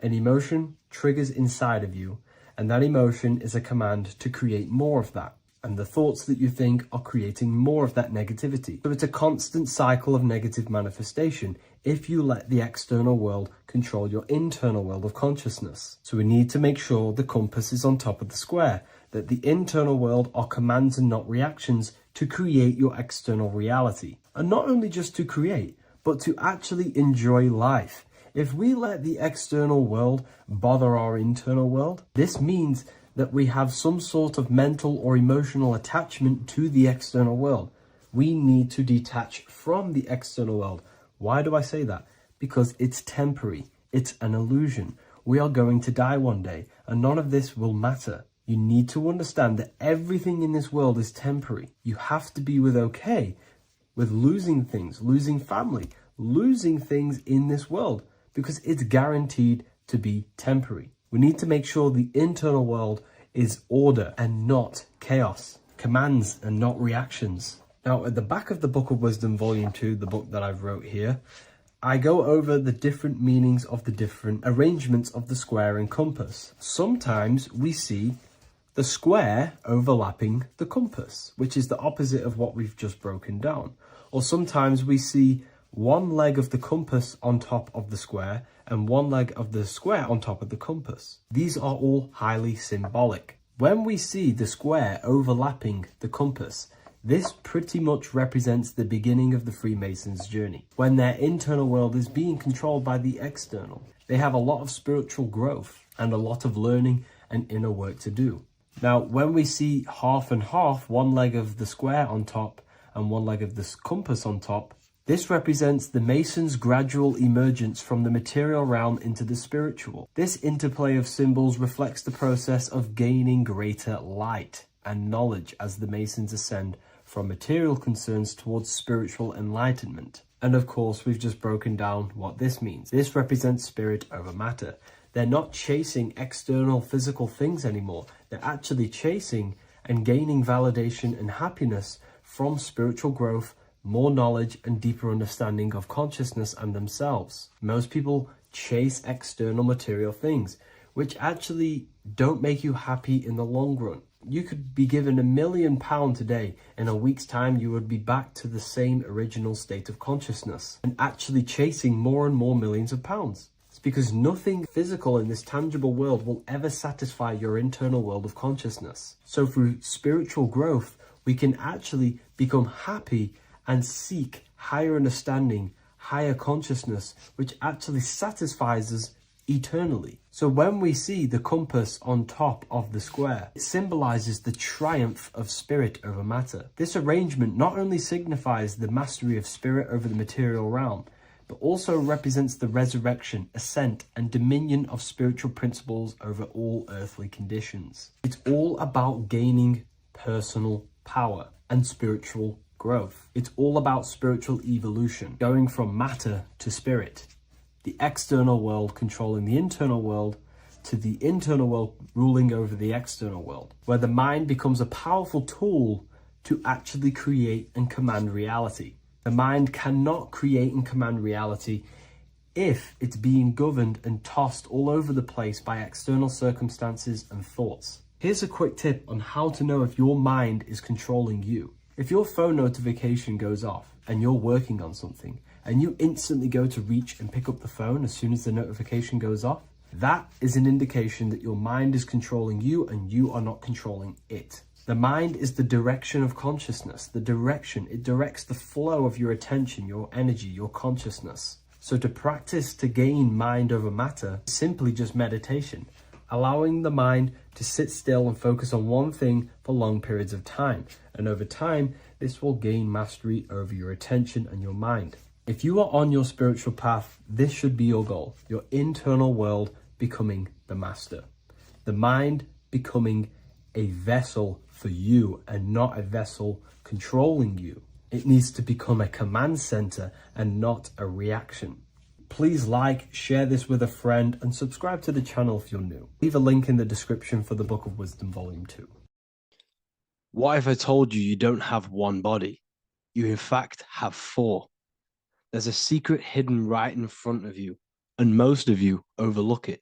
an emotion triggers inside of you, and that emotion is a command to create more of that. And the thoughts that you think are creating more of that negativity. So it's a constant cycle of negative manifestation if you let the external world control your internal world of consciousness. So we need to make sure the compass is on top of the square, that the internal world are commands and not reactions to create your external reality. And not only just to create, but to actually enjoy life. If we let the external world bother our internal world, this means that we have some sort of mental or emotional attachment to the external world. We need to detach from the external world. Why do I say that? Because it's temporary. It's an illusion. We are going to die one day, and none of this will matter. You need to understand that everything in this world is temporary. You have to be okay with losing things, losing family, losing things in this world, because it's guaranteed to be temporary. We need to make sure the internal world is order and not chaos, commands and not reactions. Now, at the back of the Book of Wisdom, Volume 2, the book that I've wrote here, I go over the different meanings of the different arrangements of the square and compass. Sometimes we see the square overlapping the compass, which is the opposite of what we've just broken down. Or sometimes we see one leg of the compass on top of the square and one leg of the square on top of the compass. These are all highly symbolic. When we see the square overlapping the compass, This pretty much represents the beginning of the Freemasons' journey, when their internal world is being controlled by the external. They have a lot of spiritual growth and a lot of learning and inner work to do. Now, when we see half and half, one leg of the square on top and one leg of the compass on top, this represents the Masons' gradual emergence from the material realm into the spiritual. This interplay of symbols reflects the process of gaining greater light and knowledge as the Masons ascend from material concerns towards spiritual enlightenment. And of course, we've just broken down what this means. This represents spirit over matter. They're not chasing external physical things anymore. They're actually chasing and gaining validation and happiness from spiritual growth, more knowledge, and deeper understanding of consciousness and themselves. Most people chase external material things, which actually don't make you happy in the long run. You could be given £1 million today. In a week's time, you would be back to the same original state of consciousness and actually chasing more and more millions of pounds. It's because nothing physical in this tangible world will ever satisfy your internal world of consciousness. So through spiritual growth, we can actually become happy and seek higher understanding, higher consciousness, which actually satisfies us eternally. So when we see the compass on top of the square, it symbolizes the triumph of spirit over matter. This arrangement not only signifies the mastery of spirit over the material realm, but also represents the resurrection, ascent, and dominion of spiritual principles over all earthly conditions. It's all about gaining personal power and spiritual growth. It's all about spiritual evolution, going from matter to spirit. The external world controlling the internal world, to the internal world ruling over the external world, where the mind becomes a powerful tool to actually create and command reality. The mind cannot create and command reality if it's being governed and tossed all over the place by external circumstances and thoughts. Here's a quick tip on how to know if your mind is controlling you. If your phone notification goes off and you're working on something, and you instantly go to reach and pick up the phone as soon as the notification goes off, that is an indication that your mind is controlling you and you are not controlling it. The mind is the direction of consciousness. The direction, it directs the flow of your attention, your energy, your consciousness. So to practice to gain mind over matter is simply just meditation, allowing the mind to sit still and focus on one thing for long periods of time. And over time, this will gain mastery over your attention and your mind. If you are on your spiritual path, this should be your goal, your internal world becoming the master. The mind becoming a vessel for you and not a vessel controlling you. It needs to become a command center and not a reaction. Please like, share this with a friend, and subscribe to the channel if you're new. Leave a link in the description for the Book of Wisdom Volume 2. What if I told you you don't have one body? You in fact have four. There's a secret hidden right in front of you, and most of you overlook it.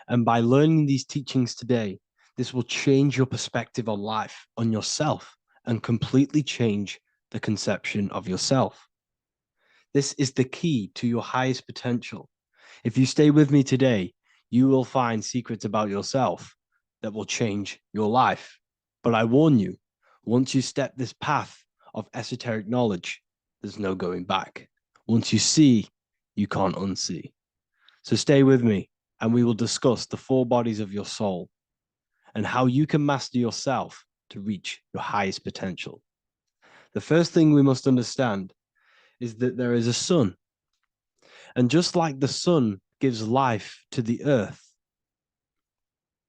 And by learning these teachings today, this will change your perspective on life, on yourself, and completely change the conception of yourself. This is the key to your highest potential. If you stay with me today, you will find secrets about yourself that will change your life. But I warn you, once you step this path of esoteric knowledge, there's no going back. Once you see, you can't unsee. So stay with me, and we will discuss the four bodies of your soul and how you can master yourself to reach your highest potential. The first thing we must understand is that there is a sun. And just like the sun gives life to the earth,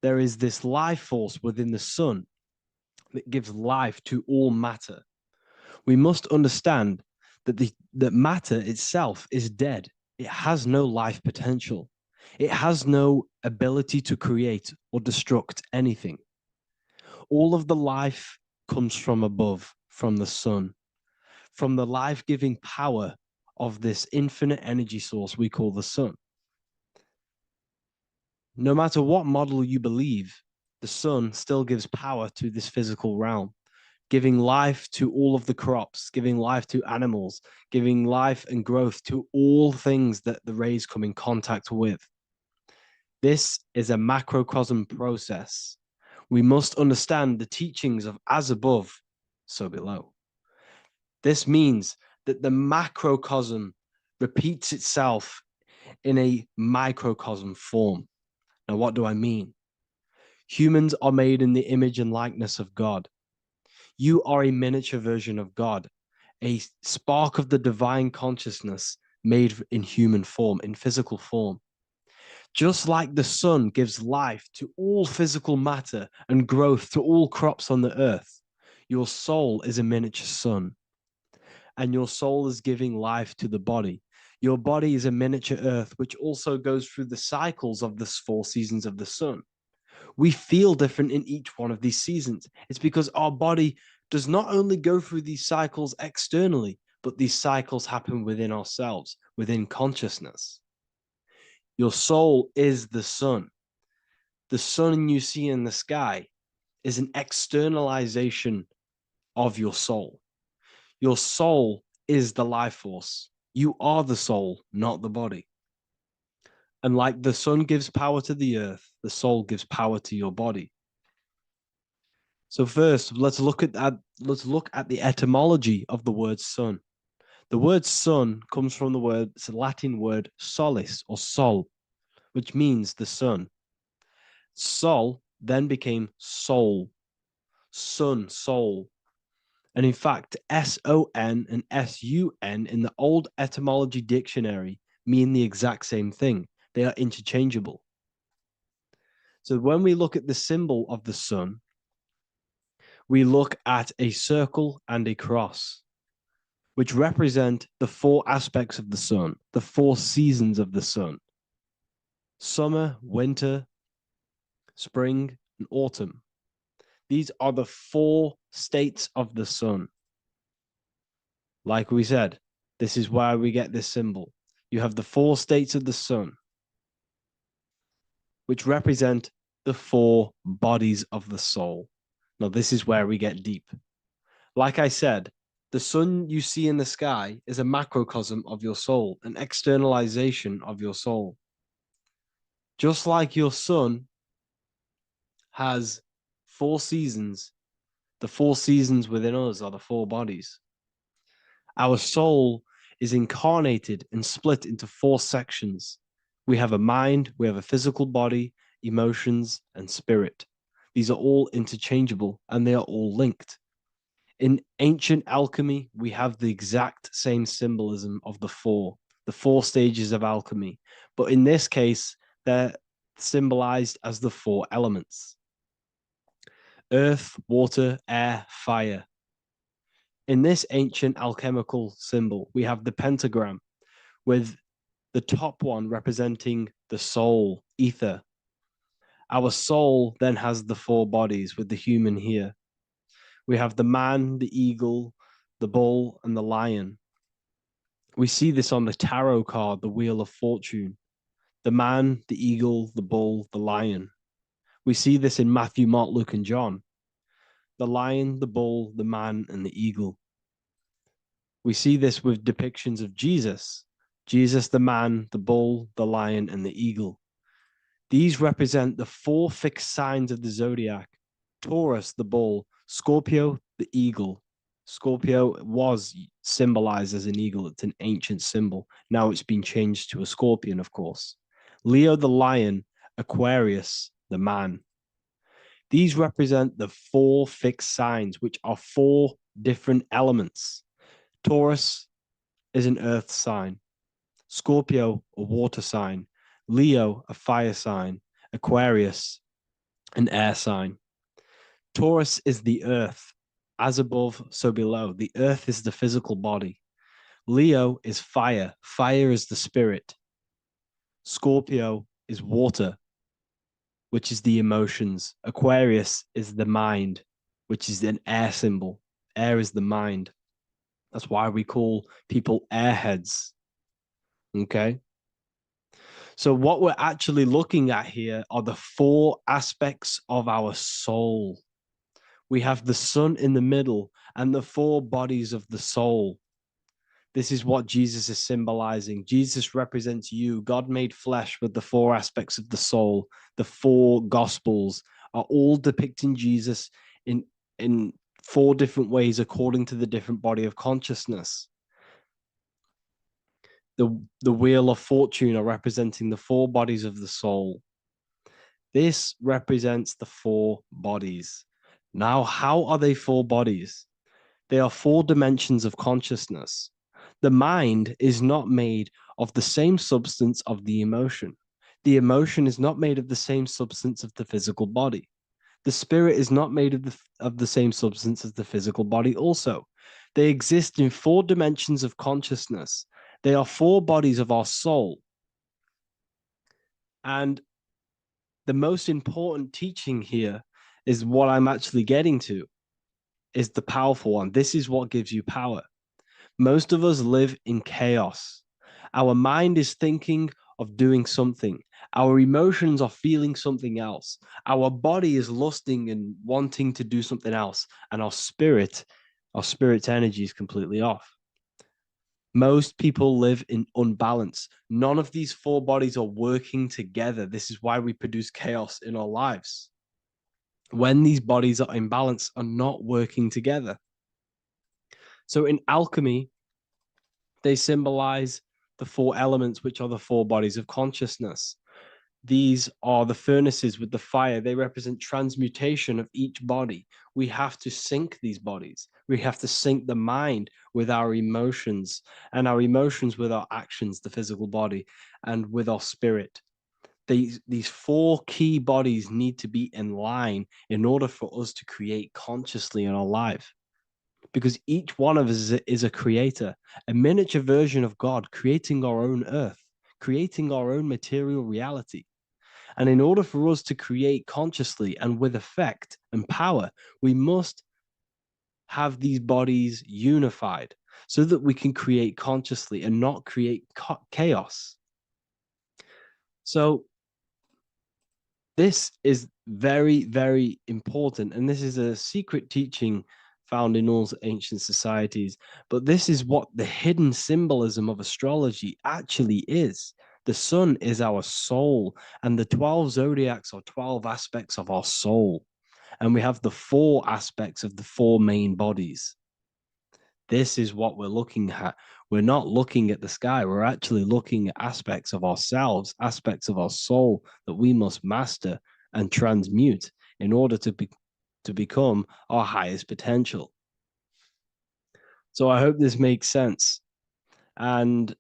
there is this life force within the sun that gives life to all matter. We must understand that matter itself is dead. It has no life potential. It has no ability to create or destruct anything. All of the life comes from above, from the sun, from the life-giving power of this infinite energy source we call the sun. No matter what model you believe, the sun still gives power to this physical realm, giving life to all of the crops, giving life to animals, giving life and growth to all things that the rays come in contact with. This is a macrocosm process. We must understand the teachings of as above, so below. This means that the macrocosm repeats itself in a microcosm form. Now, what do I mean? Humans are made in the image and likeness of God. You are a miniature version of God, a spark of the divine consciousness made in human form, in physical form. Just like the sun gives life to all physical matter and growth to all crops on the earth, your soul is a miniature sun, and your soul is giving life to the body. Your body is a miniature earth, which also goes through the cycles of the 4 seasons of the sun. We feel different in each one of these seasons. It's because our body does not only go through these cycles externally, but these cycles happen within ourselves, within consciousness. Your soul is the sun. The sun you see in the sky is an externalization of your soul. Your soul is the life force. You are the soul, not the body. And like the sun gives power to the earth, the soul gives power to your body. So first, let's look at the etymology of the word sun. The word sun comes from it's a Latin word solis or sol, which means the sun. Sol then became soul, sun, soul. And in fact, S-O-N and S-U-N in the old etymology dictionary mean the exact same thing. They are interchangeable. So when we look at the symbol of the sun, we look at a circle and a cross, which represent the 4 aspects of the sun, the 4 seasons of the sun: summer, winter, spring, and autumn. These are the 4 states of the sun. Like we said, this is where we get this symbol. You have the 4 states of the sun, which represent the 4 bodies of the soul. Now, this is where we get deep. Like I said, the sun you see in the sky is a macrocosm of your soul, an externalization of your soul. Just like your sun has 4 seasons, the 4 seasons within us are the 4 bodies. Our soul is incarnated and split into 4 sections. We have a mind, we have a physical body, emotions, and spirit. These are all interchangeable and they are all linked. In ancient alchemy, we have the exact same symbolism of the 4 stages of alchemy. But in this case, they're symbolized as the 4 elements: earth, water, air, fire. In this ancient alchemical symbol, we have the pentagram, with the top one representing the soul, ether. Our soul then has the 4 bodies, with the human here. We have the man, the eagle, the bull, and the lion. We see this on the tarot card, the Wheel of Fortune. The man, the eagle, the bull, the lion. We see this in Matthew, Mark, Luke, and John. The lion, the bull, the man, and the eagle. We see this with depictions of Jesus. Jesus, the man, the bull, the lion, and the eagle. These represent the 4 fixed signs of the zodiac: Taurus, the bull; Scorpio, the eagle. Scorpio was symbolized as an eagle. It's an ancient symbol. Now it's been changed to a scorpion, of course. Leo, the lion; Aquarius, the man. These represent the 4 fixed signs, which are 4 different elements. Taurus is an earth sign. Scorpio, a water sign. Leo, a fire sign. Aquarius, an air sign. Taurus is the earth. As above, so below. The earth is the physical body. Leo is fire. Fire is the spirit. Scorpio is water, which is the emotions. Aquarius is the mind, which is an air symbol. Air is the mind. That's why we call people airheads. Okay? So what we're actually looking at here are the 4 aspects of our soul. We have the sun in the middle and the 4 bodies of the soul. This is what Jesus is symbolizing. Jesus represents you. God made flesh with the 4 aspects of the soul. The 4 gospels are all depicting Jesus in 4 different ways according to the different body of consciousness. The wheel of fortune are representing the 4 bodies of the soul. This represents the 4 bodies. Now, how are they 4 bodies? They are 4 dimensions of consciousness. The mind is not made of the same substance of the emotion. The emotion is not made of the same substance of the physical body. The spirit is not made of the same substance as the physical body also. They exist in 4 dimensions of consciousness. They are 4 bodies of our soul. And the most important teaching here is what I'm actually getting to, is the powerful one. This is what gives you power. Most of us live in chaos. Our mind is thinking of doing something. Our emotions are feeling something else. Our body is lusting and wanting to do something else. And our spirit's energy is completely off. Most people live in unbalance. None of these 4 bodies are working together. This is why we produce chaos in our lives. When these bodies are in balance, are not working together. So in alchemy, they symbolize the 4 elements, which are the 4 bodies of consciousness. These are the furnaces with the fire. They represent transmutation of each body. We have to sync these bodies. We have to sync the mind with our emotions, and our emotions with our actions, the physical body, and with our spirit. These 4 key bodies need to be in line in order for us to create consciously in our life. Because each one of us is a creator, a miniature version of God, creating our own earth, creating our own material reality. And in order for us to create consciously and with effect and power, we must have these bodies unified so that we can create consciously and not create chaos. So this is very, very important. And this is a secret teaching found in all ancient societies. But this is what the hidden symbolism of astrology actually is. The sun is our soul, and the 12 zodiacs are 12 aspects of our soul. And we have the 4 aspects of the 4 main bodies. This is what we're looking at. We're not looking at the sky. We're actually looking at aspects of ourselves, aspects of our soul that we must master and transmute in order to become our highest potential. So I hope this makes sense. And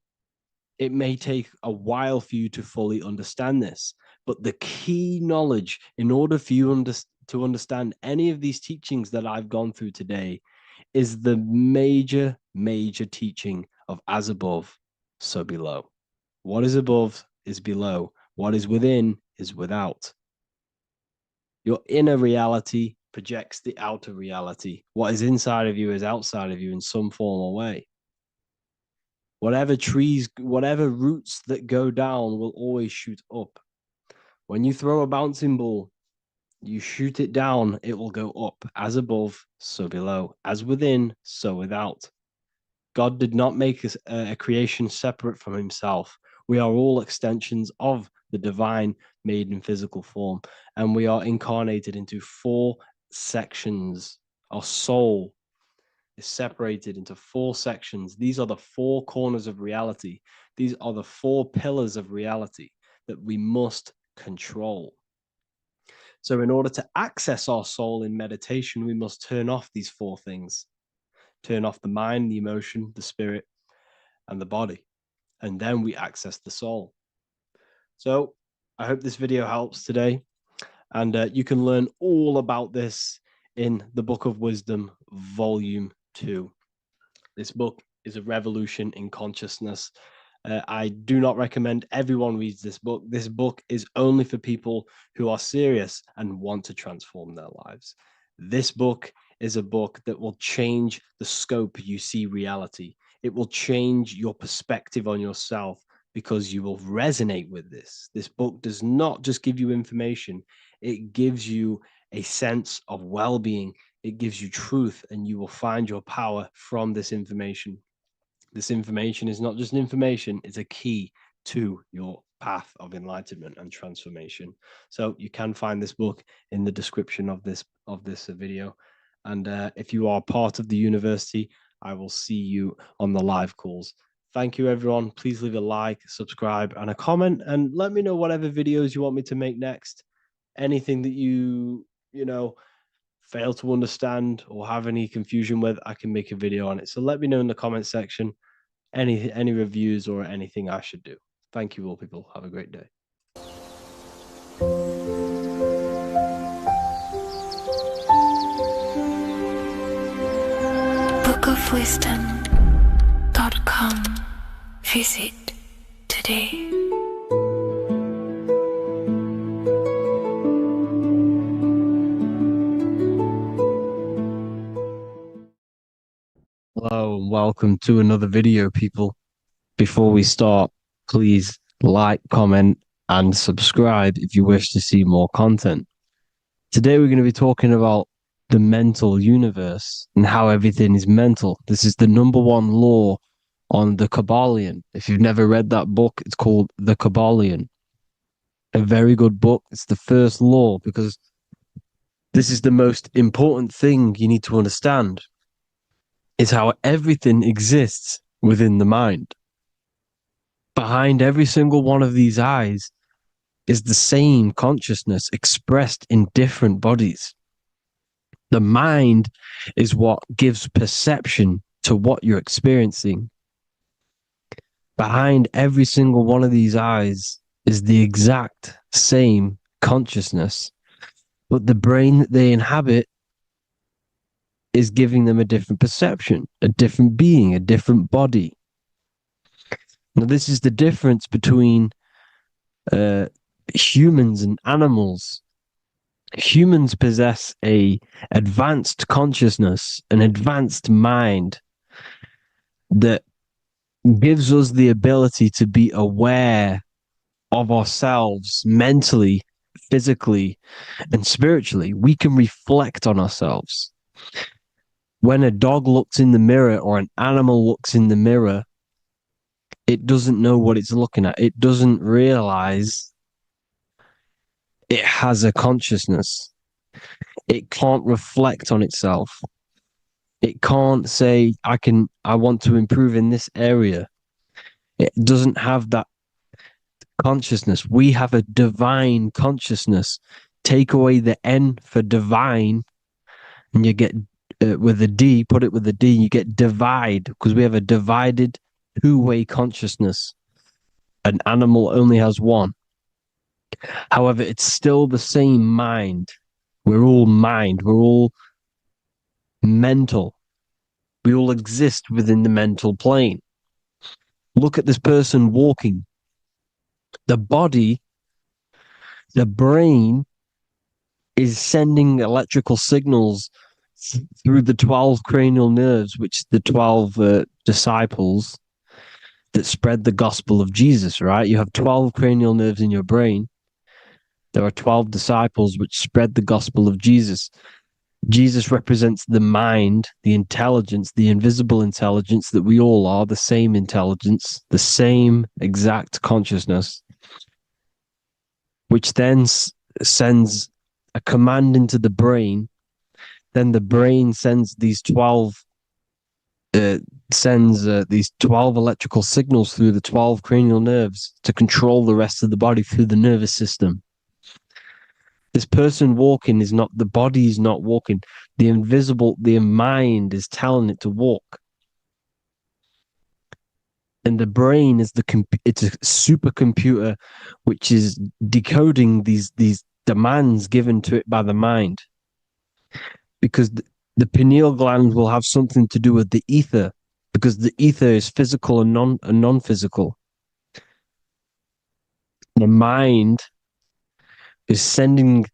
it may take a while for you to fully understand this, but the key knowledge in order for you to understand any of these teachings that I've gone through today is the major teaching of as above, so below. What is above is below. What is within is without. Your inner reality projects the outer reality. What is inside of you is outside of you in some form or way. Whatever roots that go down will always shoot up. When you throw a bouncing ball, you shoot it down, it will go up. As above, so below. As within, so without. God did not make a creation separate from himself. We are all extensions of the divine made in physical form, and we are incarnated into 4 sections. Our soul is separated into 4 sections. These are the 4 corners of reality. These are the 4 pillars of reality that we must control. So in order to access our soul in meditation, we must turn off these 4 things. Turn off the mind, the emotion, the spirit, and the body. And then we access the soul. So I hope this video helps today. And you can learn all about this in the Book of Wisdom, Volume 2. This book is a revolution in consciousness. I do not recommend everyone reads this book. This book is only for people who are serious and want to transform their lives. This book is a book that will change the scope you see reality. It will change your perspective on yourself because you will resonate with this. This book does not just give you information. It gives you a sense of well-being. It gives you truth, and you will find your power from this information. This information is not just information, it's a key to your path of enlightenment and transformation. So you can find this book in the description of this video. And if you are part of the university, I will see you on the live calls. Thank you, everyone. Please leave a like, subscribe, and a comment, and let me know whatever videos you want me to make next. Anything that you fail to understand or have any confusion with, I can make a video on it. So let me know in the comment section any reviews or anything I should do. Thank you all, people. Have a great day. bookofwisdom.com. Visit today. Hello and welcome to another video, people. Before we start, please like, comment, and subscribe if you wish to see more content. Today we're going to be talking about the mental universe and how everything is mental. This is the #1 law on the Kabbalion. If you've never read that book, it's called The Kabbalion. A very good book. It's the first law because this is the most important thing you need to understand, is how everything exists within the mind. Behind every single one of these eyes is the same consciousness expressed in different bodies. The mind is what gives perception to what you're experiencing. Behind every single one of these eyes is the exact same consciousness, but the brain that they inhabit is giving them a different perception, a different being, a different body. Now, this is the difference between humans and animals. Humans possess a advanced consciousness, an advanced mind that gives us the ability to be aware of ourselves mentally, physically, and spiritually. We can reflect on ourselves. When a dog looks in the mirror or an animal looks in the mirror, it doesn't know what it's looking at. It doesn't realize it has a consciousness. It can't reflect on itself. It can't say, I want to improve in this area. It doesn't have that consciousness. We have a divine consciousness. Take away the N for divine, and you get with a D, put it with a D, you get divide, because we have a divided two-way consciousness. An animal only has one. However, it's still the same mind. We're all mind. We're all mental. We all exist within the mental plane. Look at this person walking. The body, the brain is sending electrical signals through the 12 cranial nerves, which the 12 disciples that spread the gospel of Jesus, right? You have 12 cranial nerves in your brain. There are 12 disciples which spread the gospel of Jesus. Jesus represents the mind, the intelligence, the invisible intelligence that we all are, the same intelligence, the same exact consciousness, which then sends a command into the brain. Then the brain sends these 12 electrical signals through the 12 cranial nerves to control the rest of the body through the nervous system. This person walking is not, the body is not walking. The mind is telling it to walk. And the brain is it's a supercomputer which is decoding these demands given to it by the mind. Because the pineal gland will have something to do with the ether, because the ether is physical and non-physical. The mind is sending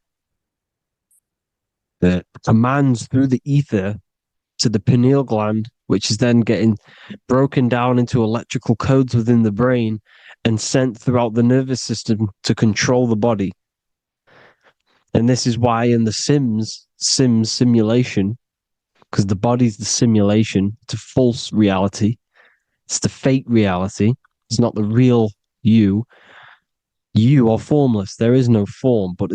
the commands through the ether to the pineal gland, which is then getting broken down into electrical codes within the brain and sent throughout the nervous system to control the body. And this is why in the Sims simulation, because the body's the simulation, it's a false reality. It's the fake reality. It's not the real you. You are formless. There is no form, but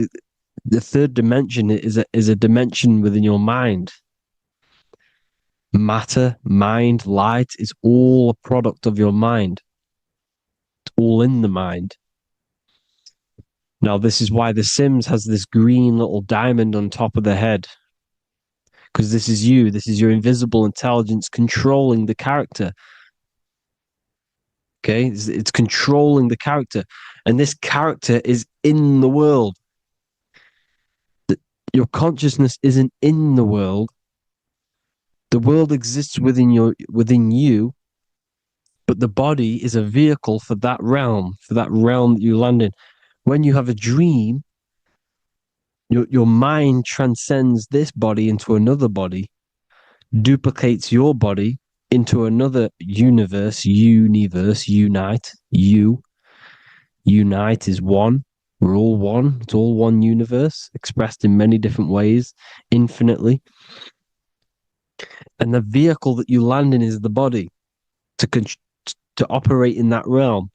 the third dimension is a dimension within your mind. matter, mind, light is all a product of your mind. It's all in the mind. Now, this is why The Sims has this green little diamond on top of the head. Because this is you. This is your invisible intelligence controlling the character. Okay? It's controlling the character. And this character is in the world. Your consciousness isn't in the world. The world exists within you, but the body is a vehicle for that realm that you land in. When you have a dream, your mind transcends this body into another body, duplicates your body into another universe, unite. Unite is one. We're all one. It's all one universe, expressed in many different ways, infinitely. And the vehicle that you land in is the body to operate in that realm.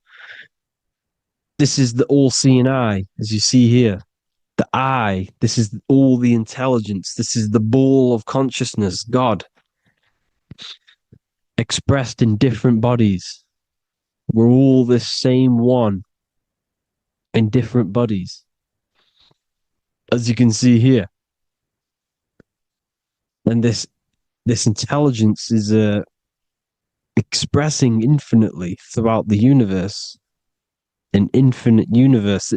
This is the all-seeing eye, as you see here. The I, this is all the intelligence. This is the ball of consciousness, God, expressed in different bodies. We're all this same one in different bodies, as you can see here. And this intelligence is expressing infinitely throughout the universe, an infinite universe.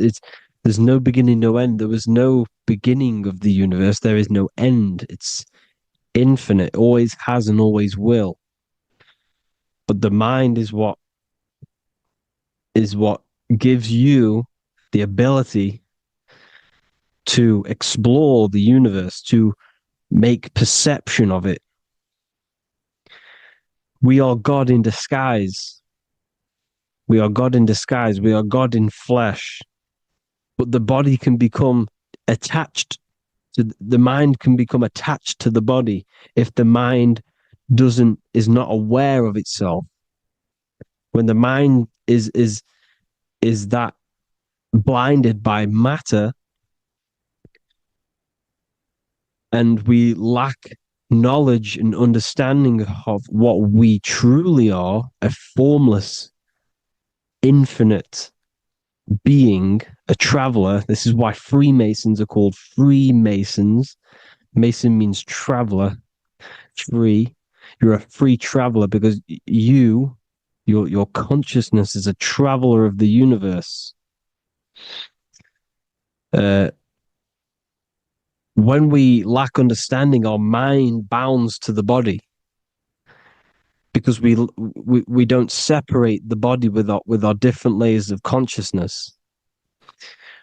There's no beginning, no end. There was no beginning of the universe. There is no end. It's infinite, always has and always will. But the mind is what gives you the ability to explore the universe, to make perception of it. We are God in disguise. We are God in disguise. We are God in flesh. But the body can become attached to the mind, can become attached to the body if the mind is not aware of itself. When the mind is that blinded by matter, and we lack knowledge and understanding of what we truly are, a formless, infinite being, a traveler. This is why Freemasons are called Freemasons. Mason means traveler. Free. You're a free traveler because your consciousness is a traveler of the universe. When we lack understanding, our mind bounds to the body because we don't separate the body with our different layers of consciousness.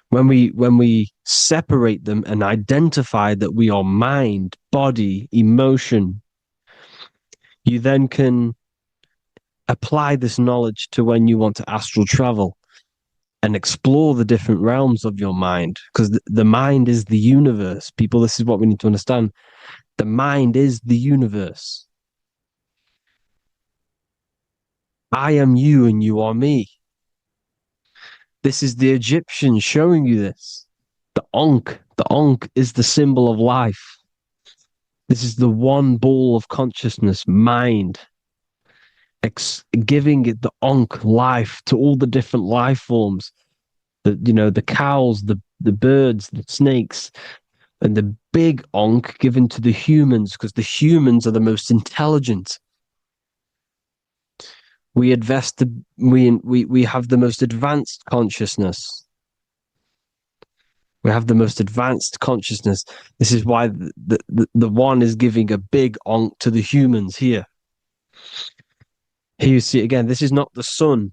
When we separate them and identify that we are mind, body, emotion, you then can apply this knowledge to when you want to astral travel and explore the different realms of your mind, because the mind is the universe. People, this is what we need to understand. The mind is the universe. I am you and you are me. This is the Egyptians showing you this. The Ankh is the symbol of life. This is the one ball of consciousness, mind, giving it the Ankh life to all the different life forms. The cows, the birds, the snakes, and the big Ankh given to the humans, because the humans are the most intelligent. We have the most advanced consciousness. We have the most advanced consciousness. This is why the one is giving a big Ankh to the humans here. Here you see again, this is not the sun.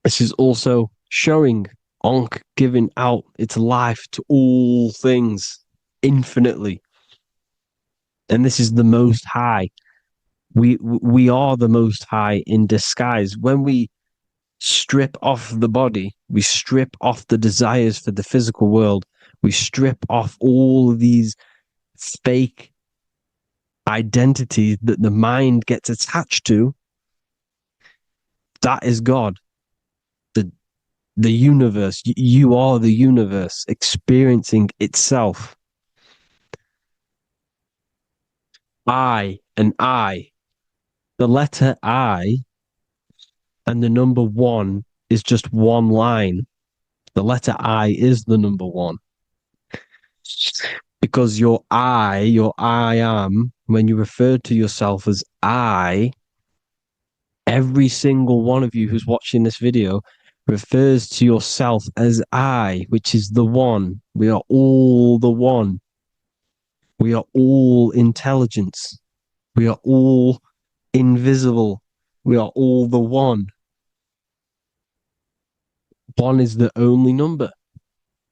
This is also showing Ankh giving out its life to all things infinitely. And this is the Most High. We are the Most High in disguise. When we strip off the body, we strip off the desires for the physical world, we strip off all of these fake identities that the mind gets attached to. That is God. The universe. You are the universe experiencing itself. I and I. The letter I and the number 1 is just one line. The letter I is the number 1. Because your I am, when you refer to yourself as I, every single one of you who's watching this video refers to yourself as I, which is the one. We are all the one. We are all intelligence. We are all invisible. We are all the one. One is the only number.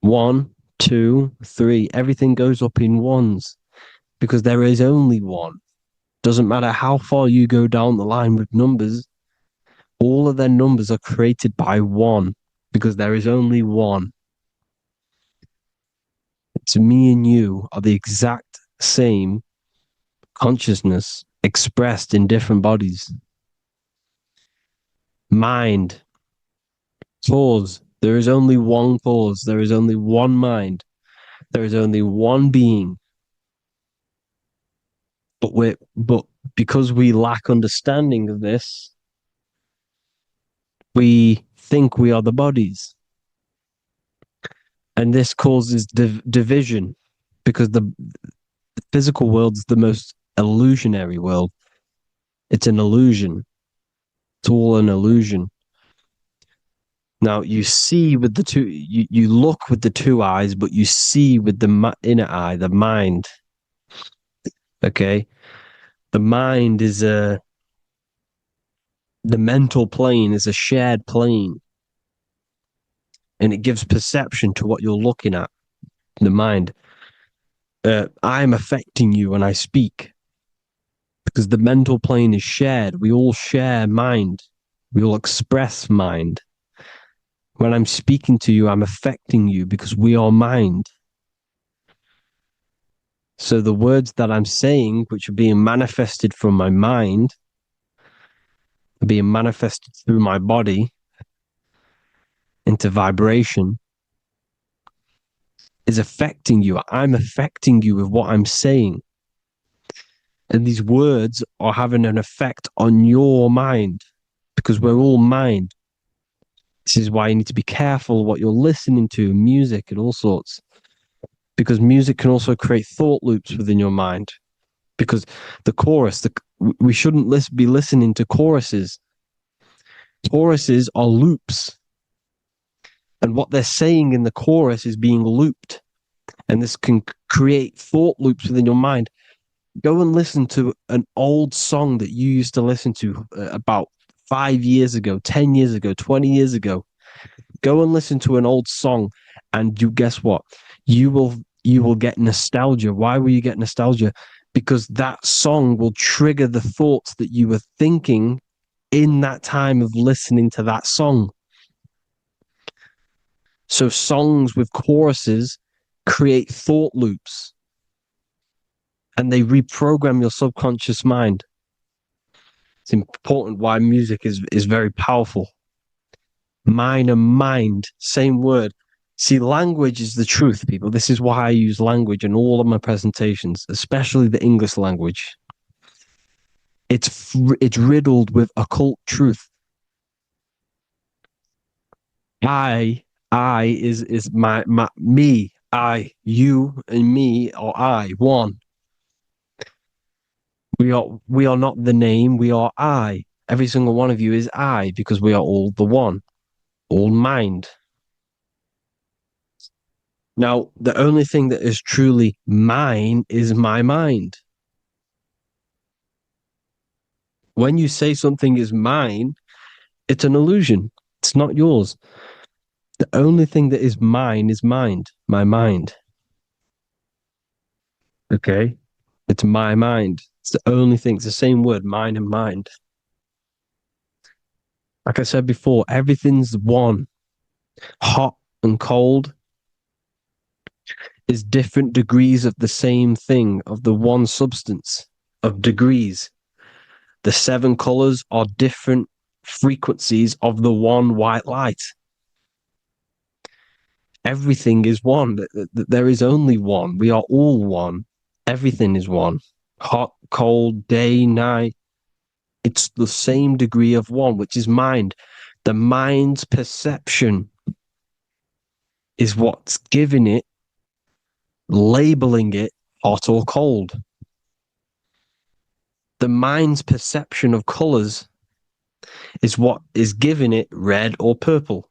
1, 2, 3. Everything goes up in ones because there is only one. Doesn't matter how far you go down the line with numbers, all of their numbers are created by 1 because there is only one. It's me and you are the exact same consciousness expressed in different bodies. Mind. Cause. There is only one cause. There is only one mind. There is only one being. But because we lack understanding of this, we think we are the bodies. And this causes division because the physical world is the most illusionary world. It's an illusion. It's all an illusion. Now you see with the two, you look with the two eyes, but you see with the inner eye, the mind. Okay, the mind is the mental plane is a shared plane, and it gives perception to what you're looking at. The mind. I'm affecting you when I speak because the mental plane is shared. We all share mind. We all express mind. When I'm speaking to you, I'm affecting you because we are mind. So the words that I'm saying, which are being manifested from my mind, are being manifested through my body into vibration, is affecting you. I'm affecting you with what I'm saying. And these words are having an effect on your mind because we're all mind. This is why you need to be careful what you're listening to, music and all sorts. Because music can also create thought loops within your mind. Because the chorus, we shouldn't be listening to choruses. Choruses are loops. And what they're saying in the chorus is being looped. And this can create thought loops within your mind. Go and listen to an old song that you used to listen to about 5 years ago, 10 years ago, 20 years ago. Go and listen to an old song, and you guess what? You will get nostalgia. Why will you get nostalgia? Because that song will trigger the thoughts that you were thinking in that time of listening to that song. So songs with choruses create thought loops, and they reprogram your subconscious mind. It's important why music is very powerful. Mind and mind, same word. See, language is the truth, people. This is why I use language in all of my presentations, especially the English language. It's riddled with occult truth. I is my me. I, you, and me are I, one. We are not the name, we are I. Every single one of you is I because we are all the one, all mind. Now, the only thing that is truly mine is my mind. When you say something is mine, it's an illusion. It's not yours. The only thing that is mine is mind, my mind. Okay? It's my mind. It's the only thing. It's the same word, mind and mind. Like I said before, everything's one. Hot and cold is different degrees of the same thing, of the one substance, of degrees. The 7 colors are different frequencies of the one white light. Everything is one. There is only one. We are all one. Everything is one. Hot, cold, day, night. It's the same degree of one, which is mind. The mind's perception is what's giving it, labeling it hot or cold. The mind's perception of colors is what is giving it red or purple,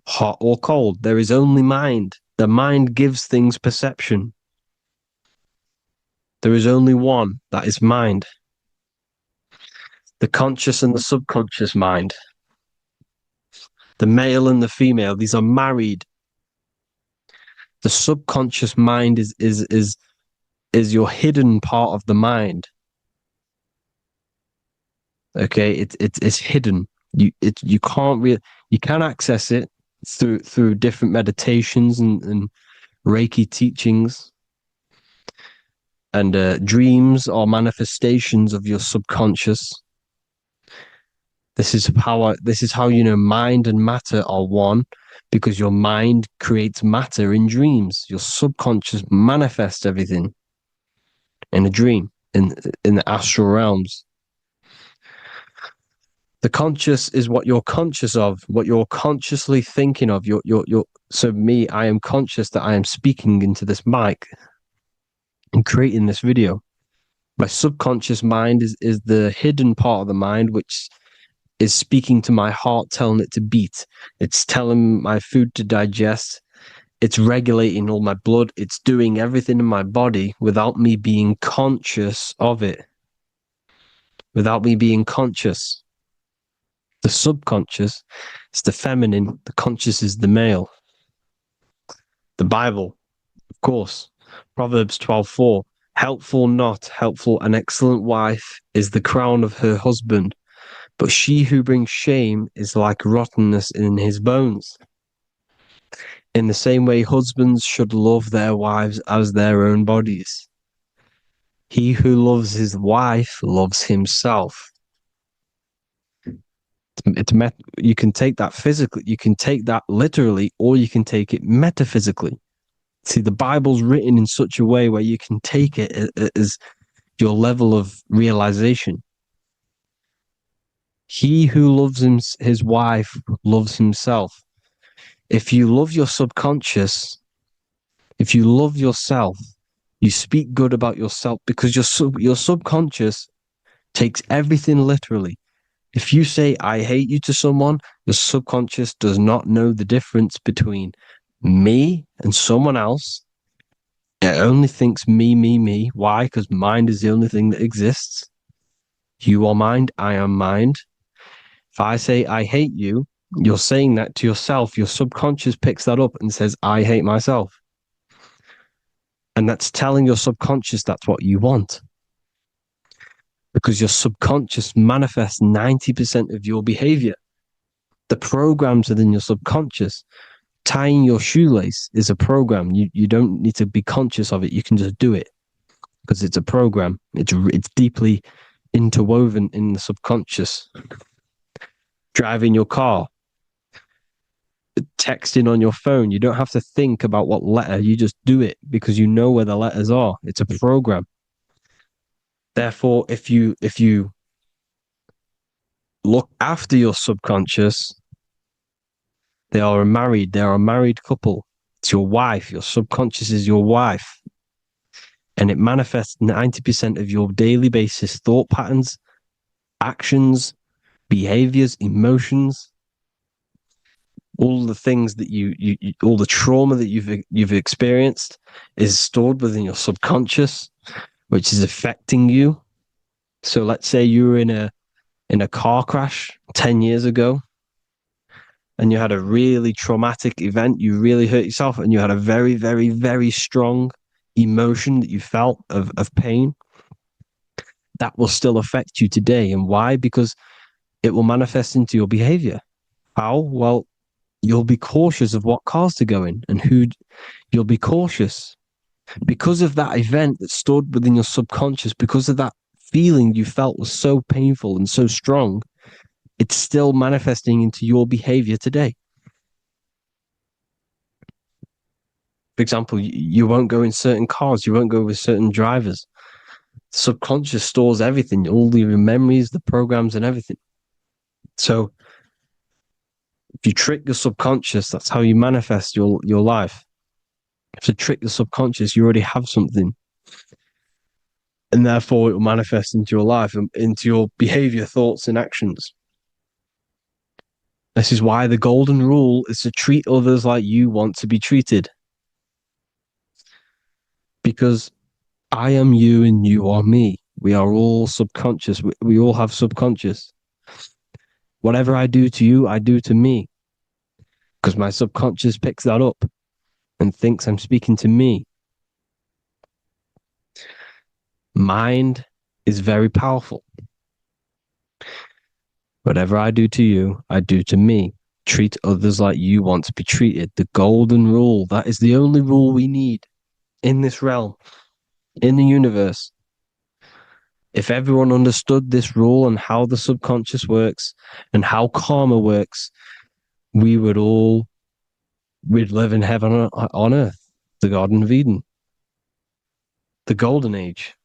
hot or cold. There is only mind. The mind gives things perception. There is only one, that is mind. The conscious and the subconscious mind. The male and the female, these are married. The subconscious mind is your hidden part of the mind. Okay, it's hidden. You can't really, you can access it through different meditations and Reiki teachings, and dreams are manifestations of your subconscious. This is how you know mind and matter are one, because your mind creates matter in dreams. Your subconscious manifests everything in a dream, in the astral realms. The conscious is what you're conscious of, what you're consciously thinking of. So me, I am conscious that I am speaking into this mic and creating this video. My subconscious mind is the hidden part of the mind, which is speaking to my heart, telling it to beat. It's telling my food to digest. It's regulating all my blood. It's doing everything in my body without me being conscious of it. Without me being conscious. The subconscious is the feminine. The conscious is the male. The Bible, of course. Proverbs 12:4. Helpful, not helpful. An excellent wife is the crown of her husband, but she who brings shame is like rottenness in his bones. In the same way, husbands should love their wives as their own bodies. He who loves his wife loves himself. You can take that physically, you can take that literally, or you can take it metaphysically. See, the Bible's written in such a way where you can take it as your level of realization. He who loves his wife loves himself. If you love your subconscious, if you love yourself, you speak good about yourself, because your subconscious takes everything literally. If you say, I hate you to someone, your subconscious does not know the difference between me and someone else. It only thinks me, me, me. Why? Because mind is the only thing that exists. You are mind, I am mind. If I say, I hate you, you're saying that to yourself. Your subconscious picks that up and says, I hate myself. And that's telling your subconscious that's what you want. Because your subconscious manifests 90% of your behavior. The programs within your subconscious. Tying your shoelace is a program. You don't need to be conscious of it. You can just do it because it's a program. It's deeply interwoven in the subconscious. Driving your car, texting on your phone. You don't have to think about what letter. You just do it because you know where the letters are. It's a program. Therefore, if you look after your subconscious, they are a married couple. It's your wife. Your subconscious is your wife. And it manifests 90% of your daily basis thought patterns, actions, behaviors, emotions, all the things that you all the trauma that you've experienced is stored within your subconscious, which is affecting you. So let's say you were in a car crash 10 years ago and you had a really traumatic event, you really hurt yourself, and you had a very, very, very strong emotion that you felt of pain. That will still affect you today. And why? Because it will manifest into your behavior. How? Well, you'll be cautious of what cars to go in and who. You'll be cautious because of that event that stored within your subconscious, because of that feeling you felt was so painful and so strong. It's still manifesting into your behavior today. For example, you won't go in certain cars, you won't go with certain drivers. Subconscious stores everything, all your memories, the programs, and everything. So if you trick your subconscious, that's how you manifest your life. If you trick the subconscious, you already have something. And therefore it will manifest into your life and into your behavior, thoughts, and actions. This is why the golden rule is to treat others like you want to be treated. Because I am you and you are me. We are all subconscious. We all have subconscious. Whatever I do to you, I do to me. Because my subconscious picks that up and thinks I'm speaking to me. Mind is very powerful. Whatever I do to you, I do to me. Treat others like you want to be treated. The golden rule. That is the only rule we need in this realm, in the universe. If everyone understood this rule and how the subconscious works and how karma works, we'd live in heaven on earth, the Garden of Eden, the golden age.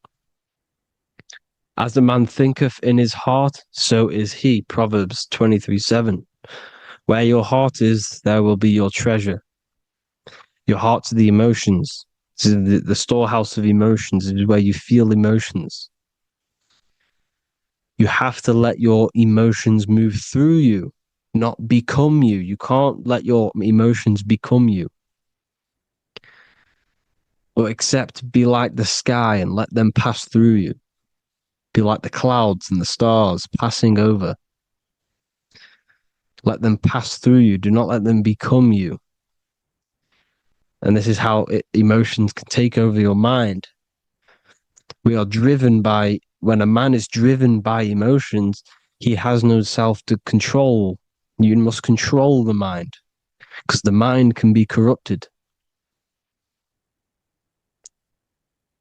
As a man thinketh in his heart, so is he. Proverbs 23:7. Where your heart is, there will be your treasure. Your heart's the emotions. This is the storehouse of emotions. It is where you feel emotions. You have to let your emotions move through you, not become you. You can't let your emotions become you. Or except be like the sky and let them pass through you. Be like the clouds and the stars passing over. Let them pass through you. Do not let them become you. And this is how emotions can take over your mind. We are driven by, when a man is driven by emotions, he has no self to control. You must control the mind, because the mind can be corrupted.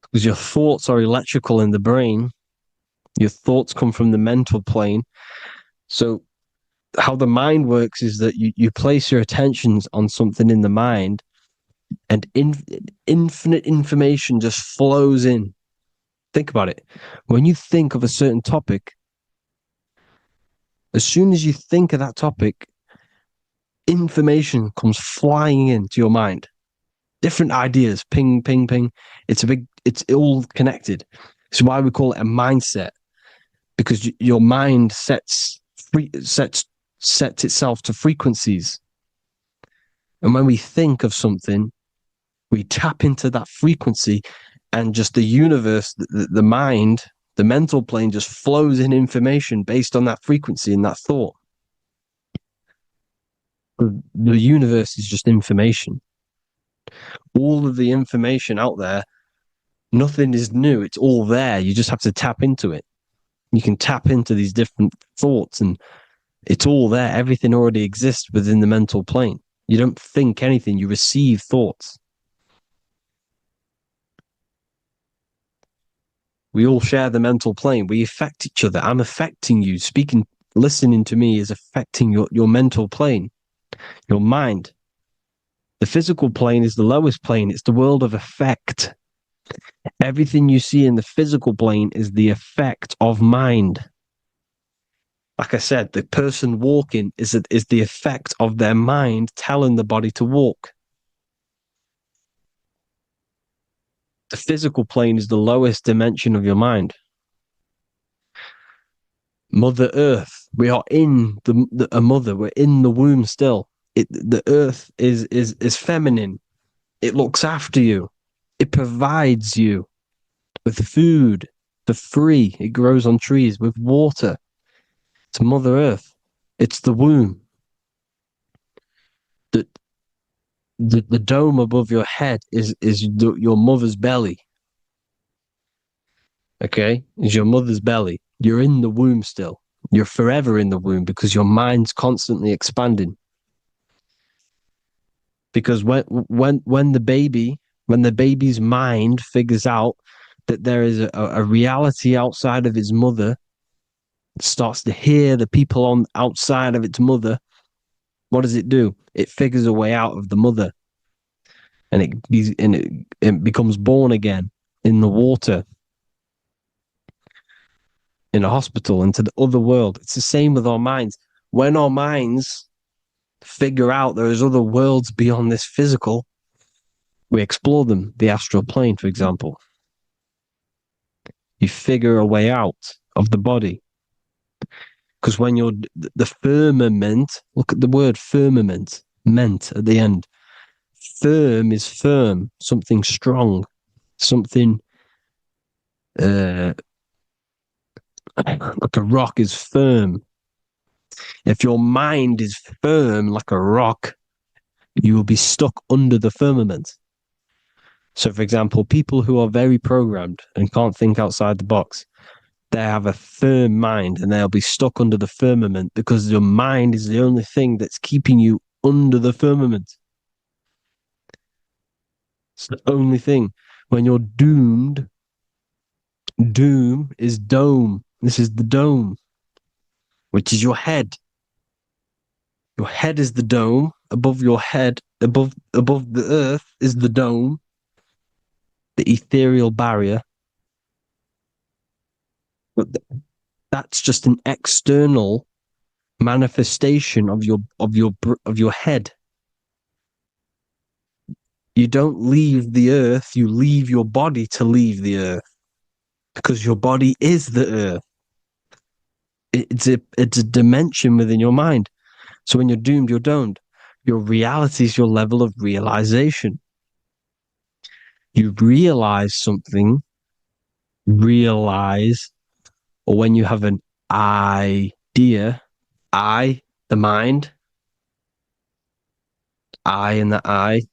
Because your thoughts are electrical in the brain. Your thoughts come from the mental plane. So how the mind works is that you place your attentions on something in the mind, and infinite information just flows in. Think about it. When you think of a certain topic, as soon as you think of that topic, information comes flying into your mind. Different ideas, ping, ping, ping. It's all connected. It's why we call it a mindset, because your mind sets itself to frequencies. And when we think of something, we tap into that frequency, and just the universe, the mind, the mental plane just flows in information based on that frequency and that thought. The universe is just information. All of the information out there, nothing is new. It's all there. You just have to tap into it. You can tap into these different thoughts, and it's all there. Everything already exists within the mental plane. You don't think anything. You receive thoughts. We all share the mental plane. We affect each other. I'm affecting you. Listening to me is affecting your mental plane, your mind. The physical plane is the lowest plane. It's the world of effect. Everything you see in the physical plane is the effect of mind. Like I said, the person walking is the effect of their mind telling the body to walk. The physical plane is the lowest dimension of your mind. Mother Earth, we are in a mother. We're in the womb still. The Earth is feminine. It looks after you. It provides you with food for free. It grows on trees with water. It's Mother Earth. It's the womb. The dome above your head is your mother's belly. Okay? Is your mother's belly. You're in the womb still. You're forever in the womb because your mind's constantly expanding. Because when the baby's mind figures out that there is a reality outside of its mother, it starts to hear the people on outside of its mother, what does it do? It figures a way out of the mother, and it becomes born again in the water. in a hospital, into the other world. It's the same with our minds. When our minds figure out there is other worlds beyond this physical, we explore them. The astral plane, for example. You figure a way out of the body. Because when you're the firmament, look at the word firmament, meant at the end. Firm is firm, something strong, something like a rock is firm. If your mind is firm like a rock, you will be stuck under the firmament. So, for example, people who are very programmed and can't think outside the box, they have a firm mind and they'll be stuck under the firmament because your mind is the only thing that's keeping you under the firmament. It's the only thing. When you're doomed, doom is dome. This is the dome, which is your head. Your head is the dome. Above your head, above the earth is the dome, the ethereal barrier. But that's just an external manifestation of your head. You don't leave the earth, you leave your body to leave the earth, because your body is the earth. It's a dimension within your mind. So when you're doomed, you're domed. Your reality is your level of realization. You realize something, or when you have an idea, the mind, and the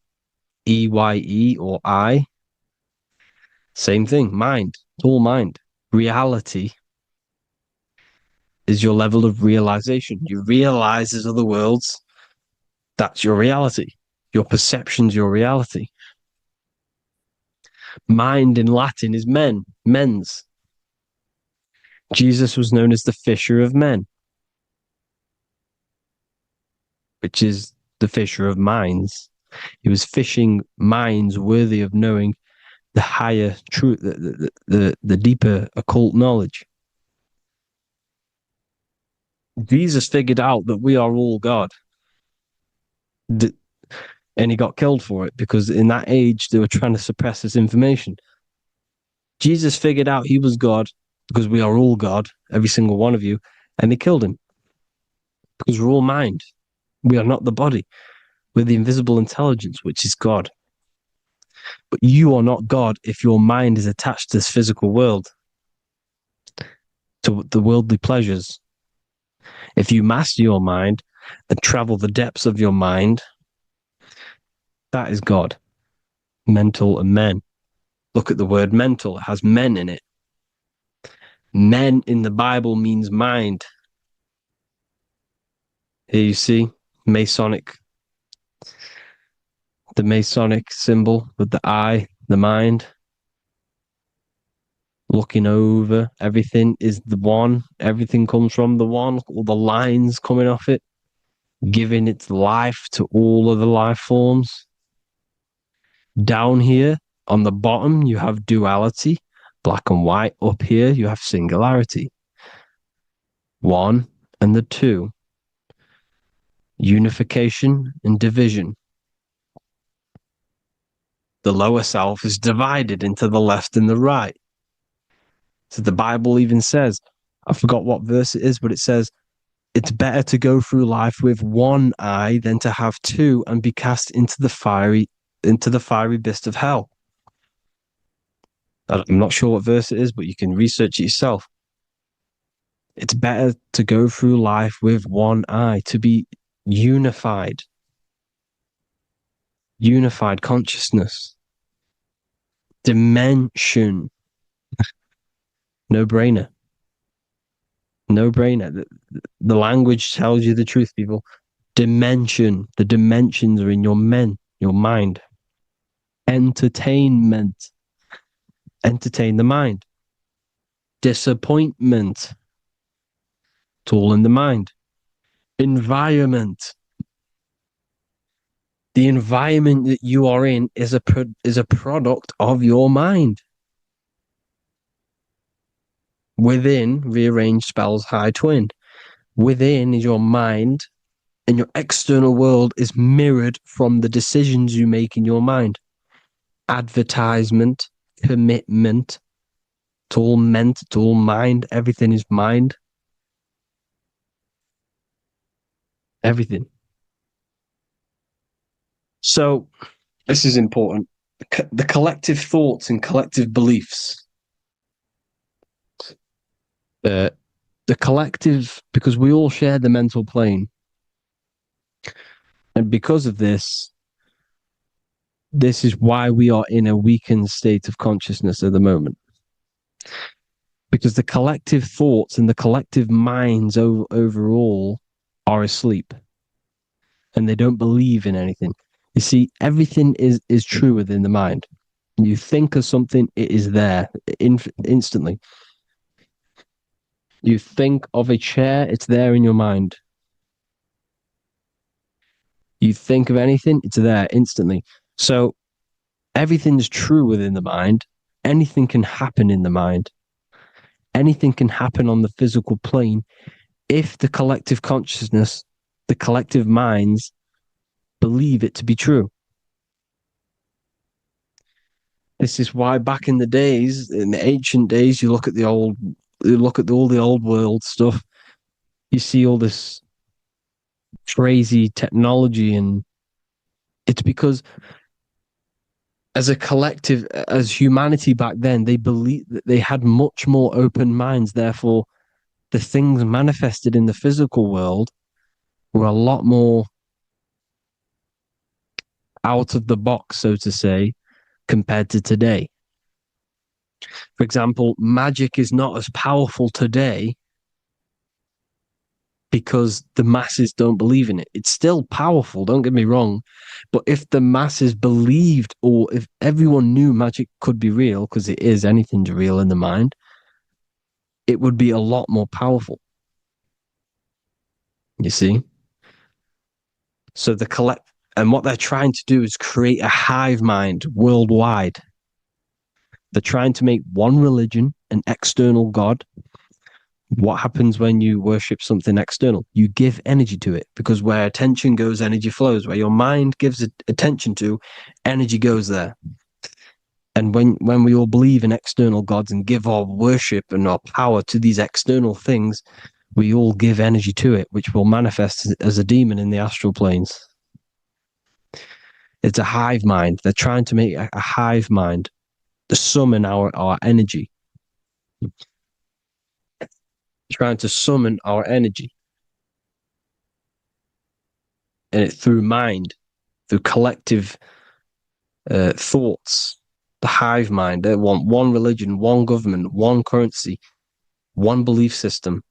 EYE or I, same thing, mind, it's all mind. Reality is your level of realization. You realize there's other worlds, that's your reality. Your perception's your reality. Mind in Latin is mens. Jesus was known as the fisher of men, which is the fisher of minds. He was fishing minds worthy of knowing the higher truth, the deeper occult knowledge. Jesus figured out that we are all God. And he got killed for it because in that age they were trying to suppress this information. Jesus figured out he was God because we are all God, every single one of you, and they killed him because we're all mind. We are not the body. We're the invisible intelligence, which is God. But you are not God if your mind is attached to this physical world, to the worldly pleasures. If you master your mind and travel the depths of your mind, that is God. Mental and men. Look at the word mental. It has men in it. Men in the Bible means mind. Here you see Masonic. The Masonic symbol with the eye, the mind. Looking over everything is the one. Everything comes from the one. All the lines coming off it. Giving its life to all of the life forms. Down here on the bottom, you have duality, black and white. Up here, you have singularity. One and the two. Unification and division. The lower self is divided into the left and the right. So the Bible even says, I forgot what verse it is, but it says, it's better to go through life with one eye than to have two and be cast into the fiery abyss of hell. I'm not sure what verse it is, but you can research it yourself. It's better to go through life with one eye, to be unified. Unified consciousness. Dimension. No brainer. No brainer. The language tells you the truth, people. Dimension. The dimensions are in your mind. Entertainment. Entertain the mind. Disappointment. It's all in the mind. Environment. The environment that you are in is a product of your mind. Within, rearrange spells high twin. Within is your mind, and your external world is mirrored from the decisions you make in your mind. Advertisement, commitment, it's all meant, it's all mind. Everything is mind. Everything. So, this is important. The collective thoughts and collective beliefs. The collective, because we all share the mental plane. And because of this, this is why we are in a weakened state of consciousness at the moment. Because the collective thoughts and the collective minds overall are asleep. And they don't believe in anything. You see, everything is true within the mind. You think of something, it is there instantly. You think of a chair, it's there in your mind. You think of anything, it's there instantly. So everything's true within the mind. Anything can happen in the mind. Anything can happen on the physical plane if the collective consciousness, the collective minds believe it to be true. This is why back in the days, in the ancient days, you look at all the old world stuff, you see all this crazy technology, and it's because as a collective, as humanity back then, they believed that they had much more open minds. Therefore, the things manifested in the physical world were a lot more out of the box, so to say, compared to today. For example, magic is not as powerful today because the masses don't believe in it. It's still powerful, don't get me wrong. But if the masses believed, or if everyone knew magic could be real, because it is, anything's real in the mind, it would be a lot more powerful. You see? So and what they're trying to do is create a hive mind worldwide. They're trying to make one religion, an external God. What happens when you worship something external? You give energy to it, because where attention goes, energy flows. Where your mind gives attention to, energy goes there. And when we all believe in external gods and give our worship and our power to these external things, we all give energy to it, which will manifest as a demon in the astral planes. It's a hive mind. They're trying to make a hive mind to summon our energy. Trying to summon our energy. And it through mind, through collective thoughts, the hive mind. They want one religion, one government, one currency, one belief system.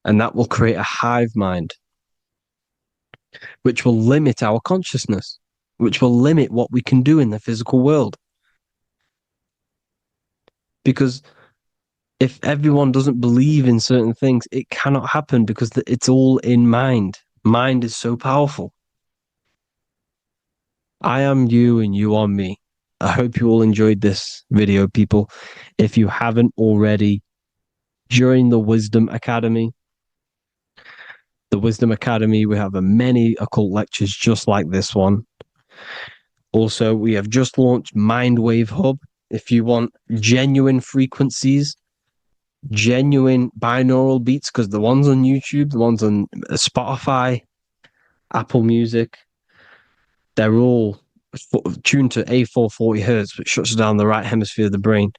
And that will create a hive mind, which will limit our consciousness, which will limit what we can do in the physical world. Because if everyone doesn't believe in certain things, it cannot happen, because it's all in mind. Mind is so powerful. I am you and you are me. I hope you all enjoyed this video, people. If you haven't already, join the Wisdom Academy. The Wisdom Academy, we have many occult lectures just like this one. Also, we have just launched Mindwave Hub. If you want genuine frequencies, genuine binaural beats, because the ones on YouTube, the ones on Spotify, Apple Music, they're all tuned to A440 hertz, which shuts down the right hemisphere of the brain.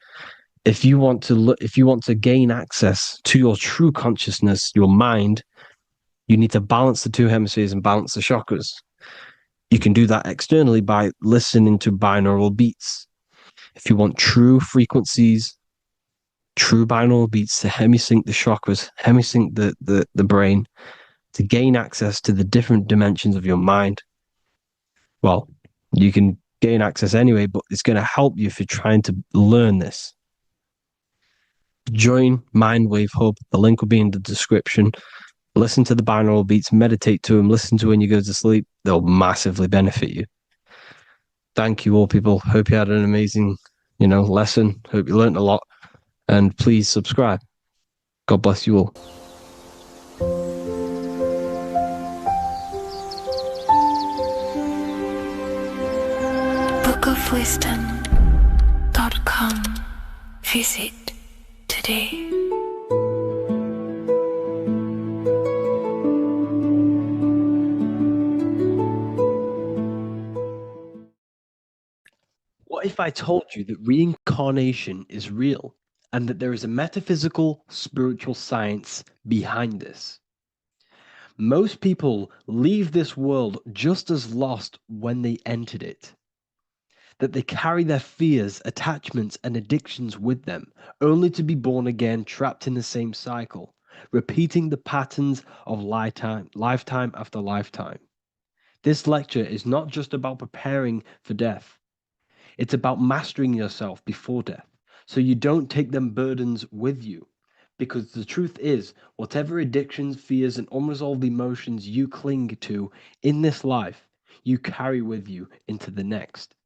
If you want to gain access to your true consciousness, your mind, you need to balance the two hemispheres and balance the chakras. You can do that externally by listening to binaural beats. If you want true frequencies, true binaural beats to hemisync the chakras, hemisync the brain, to gain access to the different dimensions of your mind, well, you can gain access anyway, but it's going to help you if you're trying to learn this. Join Mindwave Hub. The link will be in the description. Listen to the binaural beats, meditate to them, listen to when you go to sleep. They'll massively benefit you. Thank you all, people. Hope you had an amazing, lesson. Hope you learned a lot. And please subscribe. God bless you all. bookofwisdom.com. Visit today. What if I told you that reincarnation is real and that there is a metaphysical, spiritual science behind this? Most people leave this world just as lost when they entered it. That they carry their fears, attachments, and addictions with them, only to be born again trapped in the same cycle, repeating the patterns of lifetime after lifetime. This lecture is not just about preparing for death. It's about mastering yourself before death, so you don't take them burdens with you. Because the truth is, whatever addictions, fears, and unresolved emotions you cling to in this life, you carry with you into the next.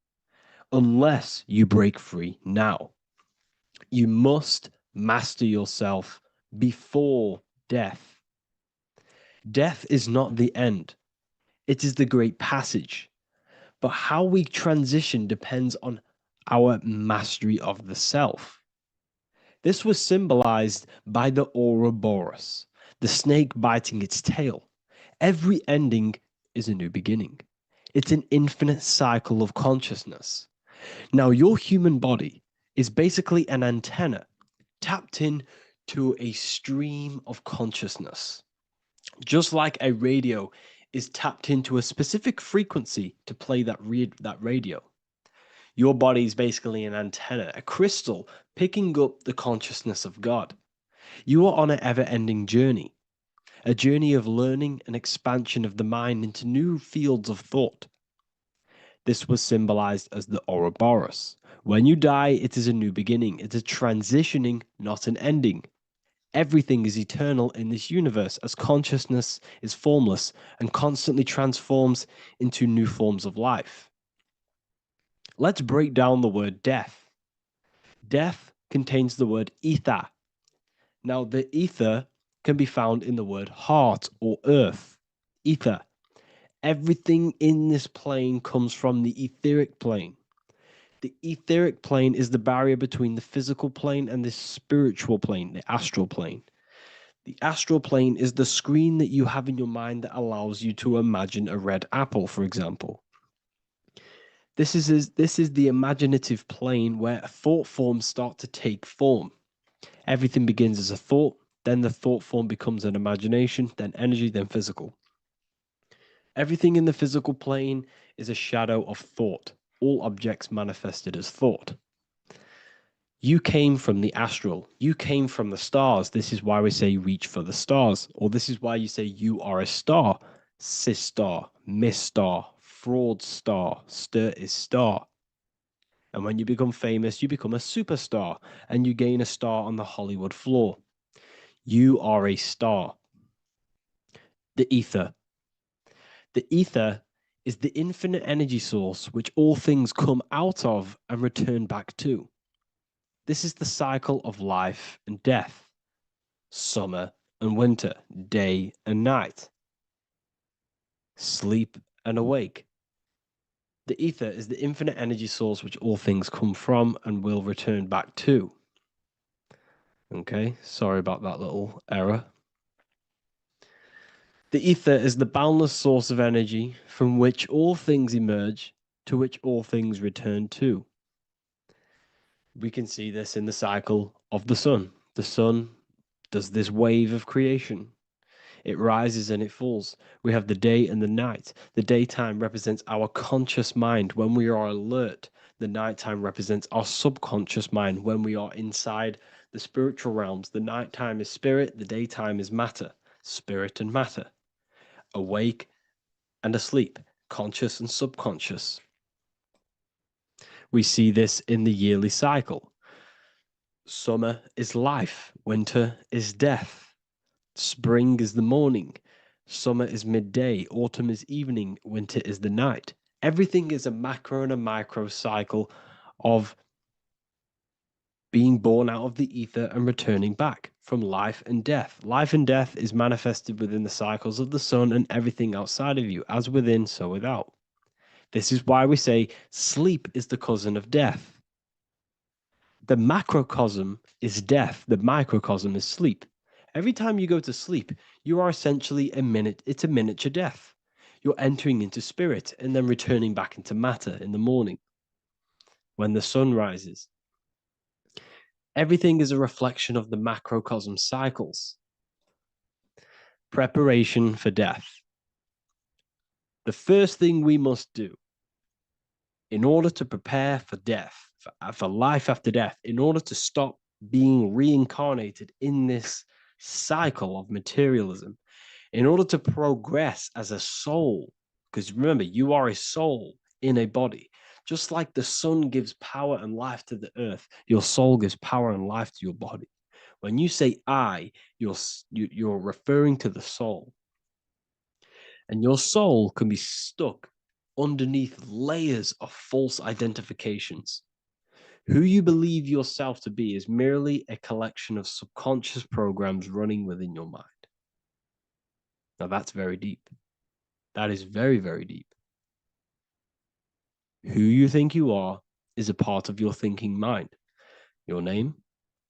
Unless you break free now. You must master yourself before death. Death is not the end, it is the great passage. But how we transition depends on our mastery of the self. This was symbolized by the Ouroboros, the snake biting its tail. Every ending is a new beginning. It's an infinite cycle of consciousness. Now, your human body is basically an antenna tapped in to a stream of consciousness. Just like a radio is tapped into a specific frequency to play that radio. Your body is basically an antenna, a crystal picking up the consciousness of God. You are on an ever-ending journey, a journey of learning and expansion of the mind into new fields of thought. This was symbolized as the Ouroboros. When you die, it is a new beginning. It's a transitioning, not an ending. Everything is eternal in this universe as consciousness is formless and constantly transforms into new forms of life. Let's break down the word death. Death contains the word ether. Now, the ether can be found in the word heart or earth. Ether. Everything in this plane comes from the etheric plane. The etheric plane is the barrier between the physical plane and the spiritual plane, the astral plane. The astral plane is the screen that you have in your mind that allows you to imagine a red apple, for example. This is the imaginative plane where thought forms start to take form. Everything begins as a thought, then the thought form becomes an imagination, then energy, then physical. Everything in the physical plane is a shadow of thought. All objects manifested as thought. You came from the astral. You came from the stars. This is why we say reach for the stars. Or this is why you say you are a star. Cis star, miss star, fraud star, stir is star. And when you become famous, you become a superstar and you gain a star on the Hollywood floor. You are a star. The ether. The ether is the infinite energy source which all things come out of and return back to. This is the cycle of life and death, summer and winter, day and night, sleep and awake. The ether is the infinite energy source which all things come from and will return back to. Okay, sorry about that little error. The ether is the boundless source of energy from which all things emerge, to which all things return to. We can see this in the cycle of the sun. The sun does this wave of creation. It rises and it falls. We have the day and the night. The daytime represents our conscious mind when we are alert. The nighttime represents our subconscious mind when we are inside the spiritual realms. The nighttime is spirit, the daytime is matter, spirit and matter. Awake and asleep, conscious and subconscious. We see this in the yearly cycle. Summer is life, winter is death. Spring is the morning, summer is midday, autumn is evening, winter is the night. Everything is a macro and a micro cycle of being born out of the ether and returning back from life and death. Life and death is manifested within the cycles of the sun and everything outside of you, as within, so without. This is why we say sleep is the cousin of death. The macrocosm is death, the microcosm is sleep. Every time you go to sleep, you are essentially it's a miniature death. You're entering into spirit and then returning back into matter in the morning when the sun rises. Everything is a reflection of the macrocosm cycles. Preparation for death. The first thing we must do in order to prepare for death, for life after death, in order to stop being reincarnated in this cycle of materialism, in order to progress as a soul, because remember, you are a soul in a body. Just like the sun gives power and life to the earth, your soul gives power and life to your body. When you say I, you're referring to the soul. And your soul can be stuck underneath layers of false identifications. Who you believe yourself to be is merely a collection of subconscious programs running within your mind. Now that's very deep. That is very, very deep. Who you think you are is a part of your thinking mind. Your name,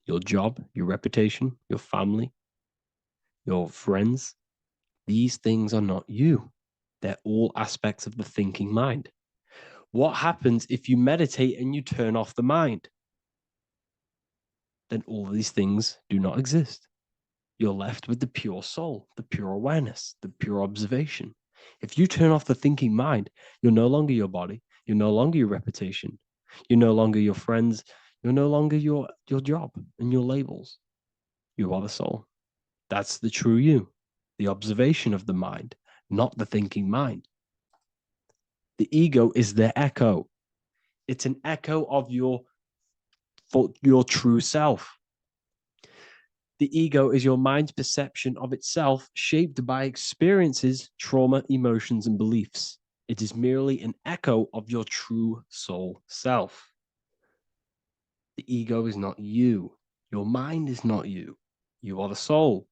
your job, your reputation, your family, your friends. These things are not you. They're all aspects of the thinking mind. What happens if you meditate and you turn off the mind? Then all these things do not exist. You're left with the pure soul, the pure awareness, the pure observation. If you turn off the thinking mind, you're no longer your body, you're no longer your reputation, you're no longer your friends, you're no longer your job and your labels. You are the soul. That's the true you, the observation of the mind, not the thinking mind. The ego is the echo. It's an echo of your true self. The ego is your mind's perception of itself shaped by experiences, trauma, emotions, and beliefs. It is merely an echo of your true soul self. The ego is not you. Your mind is not you. You are the soul.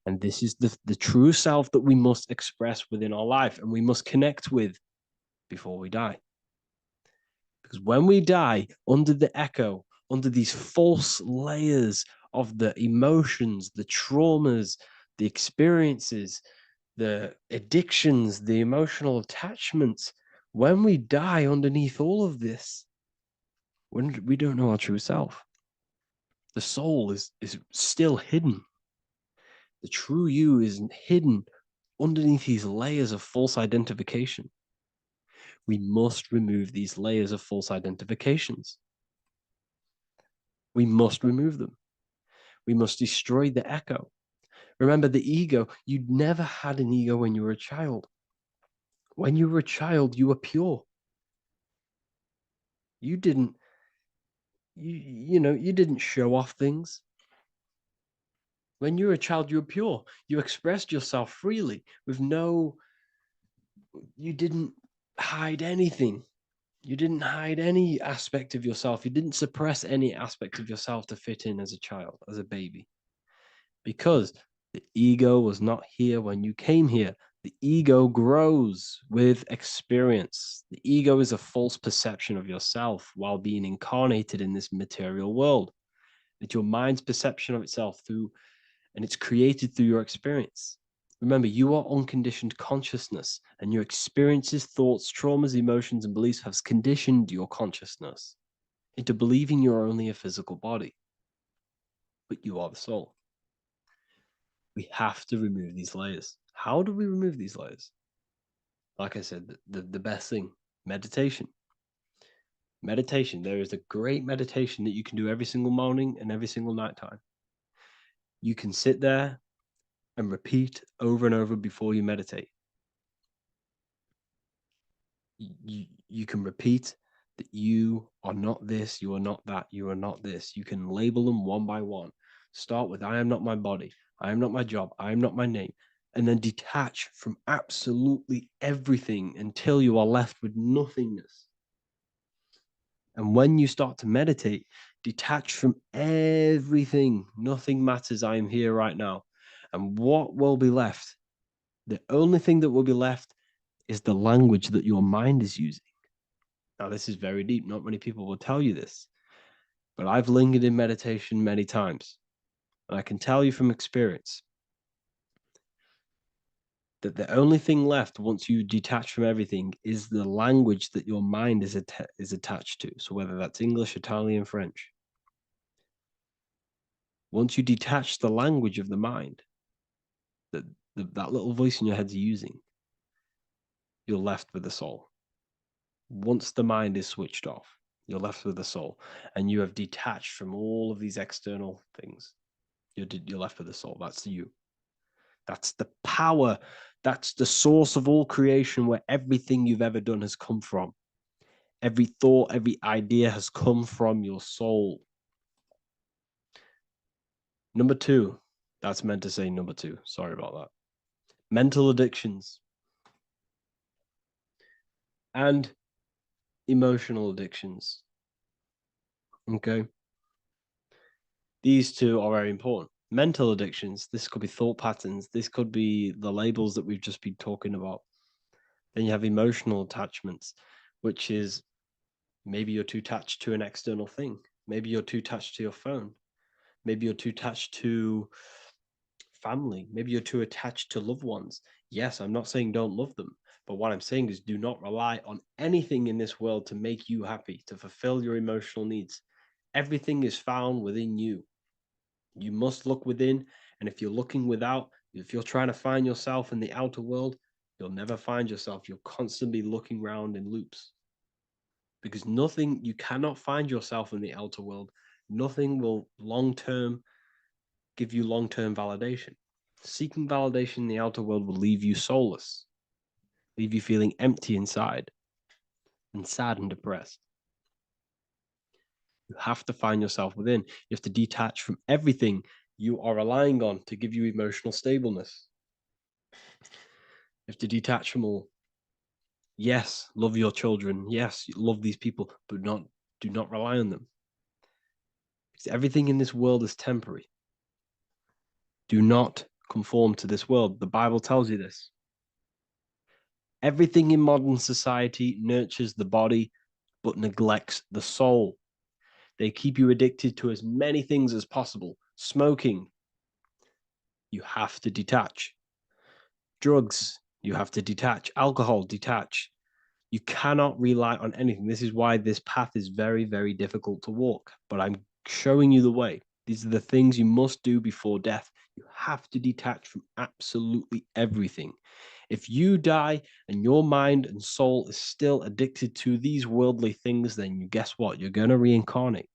And this is the true self that we must express within our life and we must connect with before we die. Because when we die under the echo, under these false layers of the emotions, the traumas, the experiences, the addictions, the emotional attachments, when we die underneath all of this, when we don't know our true self, the soul is still hidden. The true you is hidden underneath these layers of false identification. We must remove these layers of false identifications. We must remove them. We must destroy the echo. Remember, the ego, you never had an ego when you were a child. When you were a child, you were pure. You didn't, you didn't show off things. When you were a child, you were pure. You expressed yourself freely with you didn't hide anything. You didn't hide any aspect of yourself. You didn't suppress any aspect of yourself to fit in as a child, as a baby. Because the ego was not here when you came here. The ego grows with experience. The ego is a false perception of yourself while being incarnated in this material world. It's your mind's perception of itself and it's created through your experience. Remember, you are unconditioned consciousness, and your experiences, thoughts, traumas, emotions, and beliefs have conditioned your consciousness into believing you're only a physical body, but you are the soul. We have to remove these layers. How do we remove these layers? Like I said, the best thing, meditation. Meditation. There is a great meditation that you can do every single morning and every single nighttime. You can sit there and repeat over and over before you meditate. You can repeat that you are not this, you are not that, you are not this. You can label them one by one. Start with, I am not my body, I am not my job, I am not my name. And then detach from absolutely everything until you are left with nothingness. And when you start to meditate, detach from everything. Nothing matters. I am here right now. And what will be left? The only thing that will be left is the language that your mind is using. Now, this is very deep. Not many people will tell you this, but I've lingered in meditation many times. And I can tell you from experience that the only thing left once you detach from everything is the language that your mind is attached to. So whether that's English, Italian, French. Once you detach the language of the mind that little voice in your head's using, you're left with the soul. Once the mind is switched off, you're left with the soul, and you have detached from all of these external things. You're left with the soul. That's you. That's the power. That's the source of all creation, where everything you've ever done has come from. Every thought, every idea has come from your soul. Number two, that's meant to say number two. Sorry about that. Mental addictions and emotional addictions. Okay. These two are very important. Mental addictions, this could be thought patterns, this could be the labels that we've just been talking about. Then you have emotional attachments, which is maybe you're too attached to an external thing. Maybe you're too attached to your phone. Maybe you're too attached to family. Maybe you're too attached to loved ones. Yes, I'm not saying don't love them, but what I'm saying is do not rely on anything in this world to make you happy, to fulfill your emotional needs. Everything is found within you. You must look within, and if you're looking without, if you're trying to find yourself in the outer world, you'll never find yourself. You'll constantly be looking around in loops. Because nothing, you cannot find yourself in the outer world. Nothing will give you long-term validation. Seeking validation in the outer world will leave you soulless, leave you feeling empty inside and sad and depressed. You have to find yourself within. You have to detach from everything you are relying on to give you emotional stableness. You have to detach from all. Yes, love your children. Yes, love these people, but do not rely on them. Because everything in this world is temporary. Do not conform to this world. The Bible tells you this. Everything in modern society nurtures the body, but neglects the soul. They keep you addicted to as many things as possible. Smoking, you have to detach. Drugs, you have to detach. Alcohol, detach. You cannot rely on anything. This is why this path is very, very difficult to walk. But I'm showing you the way. These are the things you must do before death. You have to detach from absolutely everything. If you die and your mind and soul is still addicted to these worldly things, then you guess what? You're going to reincarnate.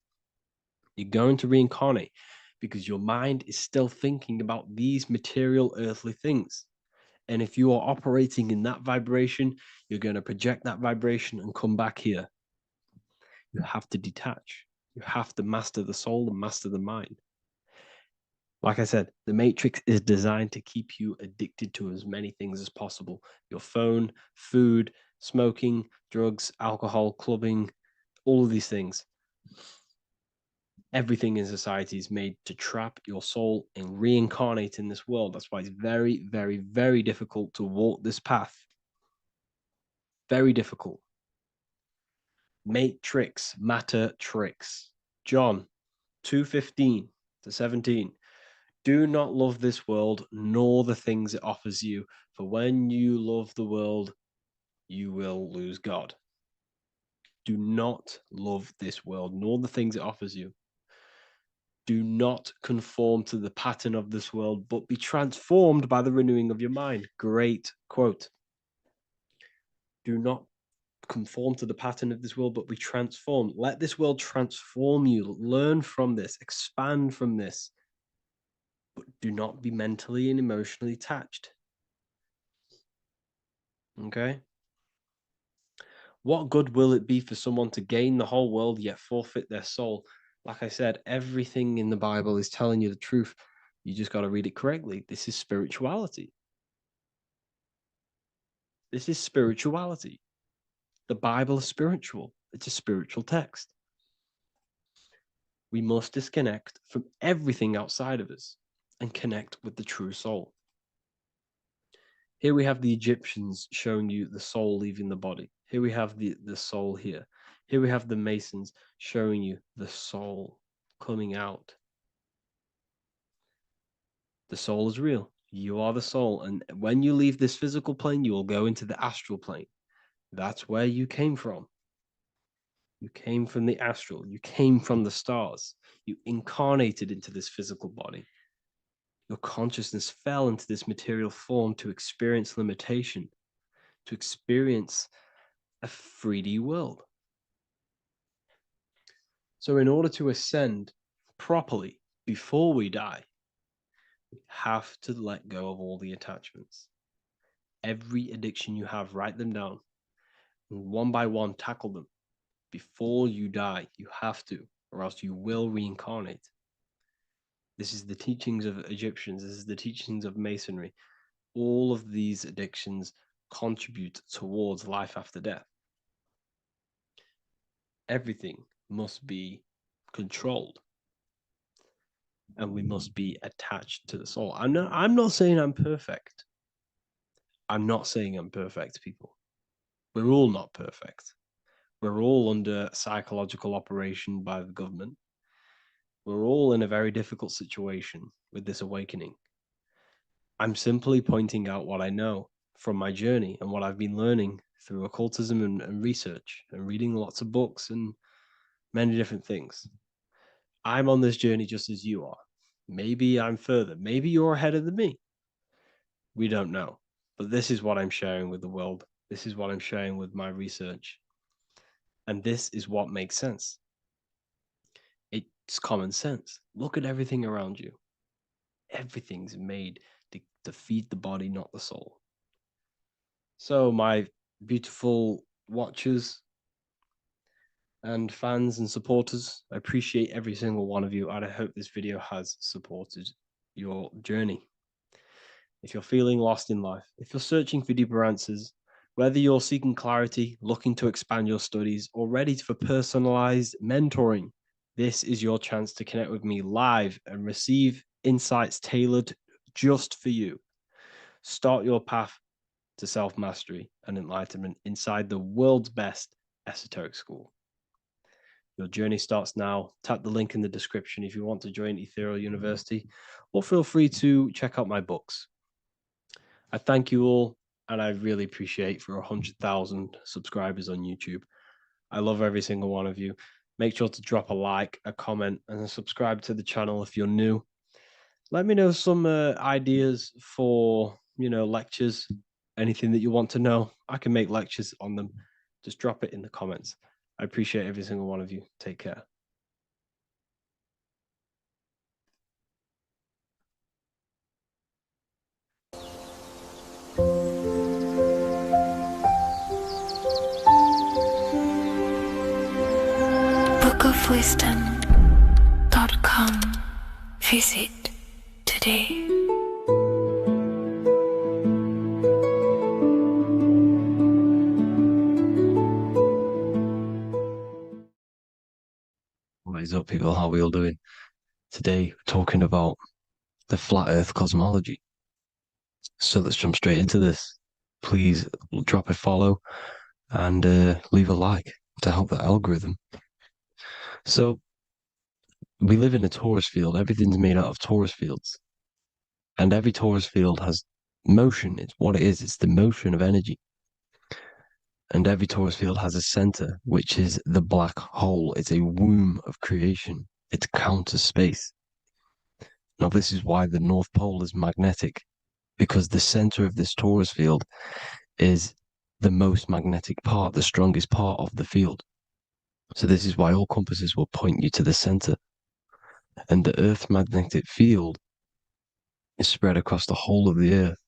You're going to reincarnate because your mind is still thinking about these material earthly things. And if you are operating in that vibration, you're going to project that vibration and come back here. You have to detach. You have to master the soul and master the mind. Like I said, the matrix is designed to keep you addicted to as many things as possible. Your phone, food, smoking, drugs, alcohol, clubbing, all of these things. Everything in society is made to trap your soul and reincarnate in this world. That's why it's very, very, very difficult to walk this path. Very difficult. Matrix, matter, tricks. John 2:15 to 17. Do not love this world, nor the things it offers you. For when you love the world, you will lose God. Do not love this world, nor the things it offers you. Do not conform to the pattern of this world, but be transformed by the renewing of your mind. Great quote. Do not conform to the pattern of this world, but be transformed. Let this world transform you. Learn from this, expand from this, but do not be mentally and emotionally attached. Okay? What good will it be for someone to gain the whole world yet forfeit their soul? Like I said, everything in the Bible is telling you the truth. You just got to read it correctly. This is spirituality. This is spirituality. The Bible is spiritual. It's a spiritual text. We must disconnect from everything outside of us and connect with the true soul. Here we have the Egyptians showing you the soul leaving the body. Here we have the soul here. Here we have the Masons showing you the soul coming out. The soul is real. You are the soul. And when you leave this physical plane, you will go into the astral plane. That's where you came from. You came from the astral. You came from the stars. You incarnated into this physical body. Your consciousness fell into this material form to experience limitation, to experience a 3D world. So in order to ascend properly before we die, we have to let go of all the attachments. Every addiction you have, write them down. And one by one, tackle them. Before you die, you have to, or else you will reincarnate. This is the teachings of Egyptians. This is the teachings of Masonry. All of these addictions contribute towards life after death. Everything must be controlled, and we must be attached to the soul. I'm not saying I'm perfect. I'm not saying I'm perfect, people. We're all not perfect. We're all under psychological operation by the government. We're all in a very difficult situation with this awakening. I'm simply pointing out what I know from my journey and what I've been learning through occultism and research and reading lots of books and many different things. I'm on this journey just as you are. Maybe I'm further. Maybe you're ahead of me. We don't know. But this is what I'm sharing with the world. This is what I'm sharing with my research. And this is what makes sense. It's common sense. Look at everything around you. Everything's made to feed the body, not the soul. So, my beautiful watchers and fans and supporters, I appreciate every single one of you, and I hope this video has supported your journey. If you're feeling lost in life, if you're searching for deeper answers, whether you're seeking clarity, looking to expand your studies, or ready for personalized mentoring, this is your chance to connect with me live and receive insights tailored just for you. Start your path to self-mastery and enlightenment inside the world's best esoteric school. Your journey starts now. Tap the link in the description if you want to join Ethereal University, or feel free to check out my books. I thank you all, and I really appreciate for 100,000 subscribers on YouTube. I love every single one of you. Make sure to drop a like, a comment, and subscribe to the channel if you're new. Let me know some ideas for, lectures, anything that you want to know. I can make lectures on them. Just drop it in the comments. I appreciate every single one of you. Take care. bookofwisdom.com. Visit today. What is up, people? How are we all doing? Today, we're talking about the flat earth cosmology. So let's jump straight into this. Please drop a follow and leave a like to help the algorithm. So we live in a torus field. Everything's made out of torus fields. And every torus field has motion. It's what it is. It's the motion of energy. And every torus field has a center, which is the black hole. It's a womb of creation. It's counter space. Now, this is why the North Pole is magnetic, because the center of this torus field is the most magnetic part, the strongest part of the field. So this is why all compasses will point you to the center. And the Earth's magnetic field is spread across the whole of the Earth.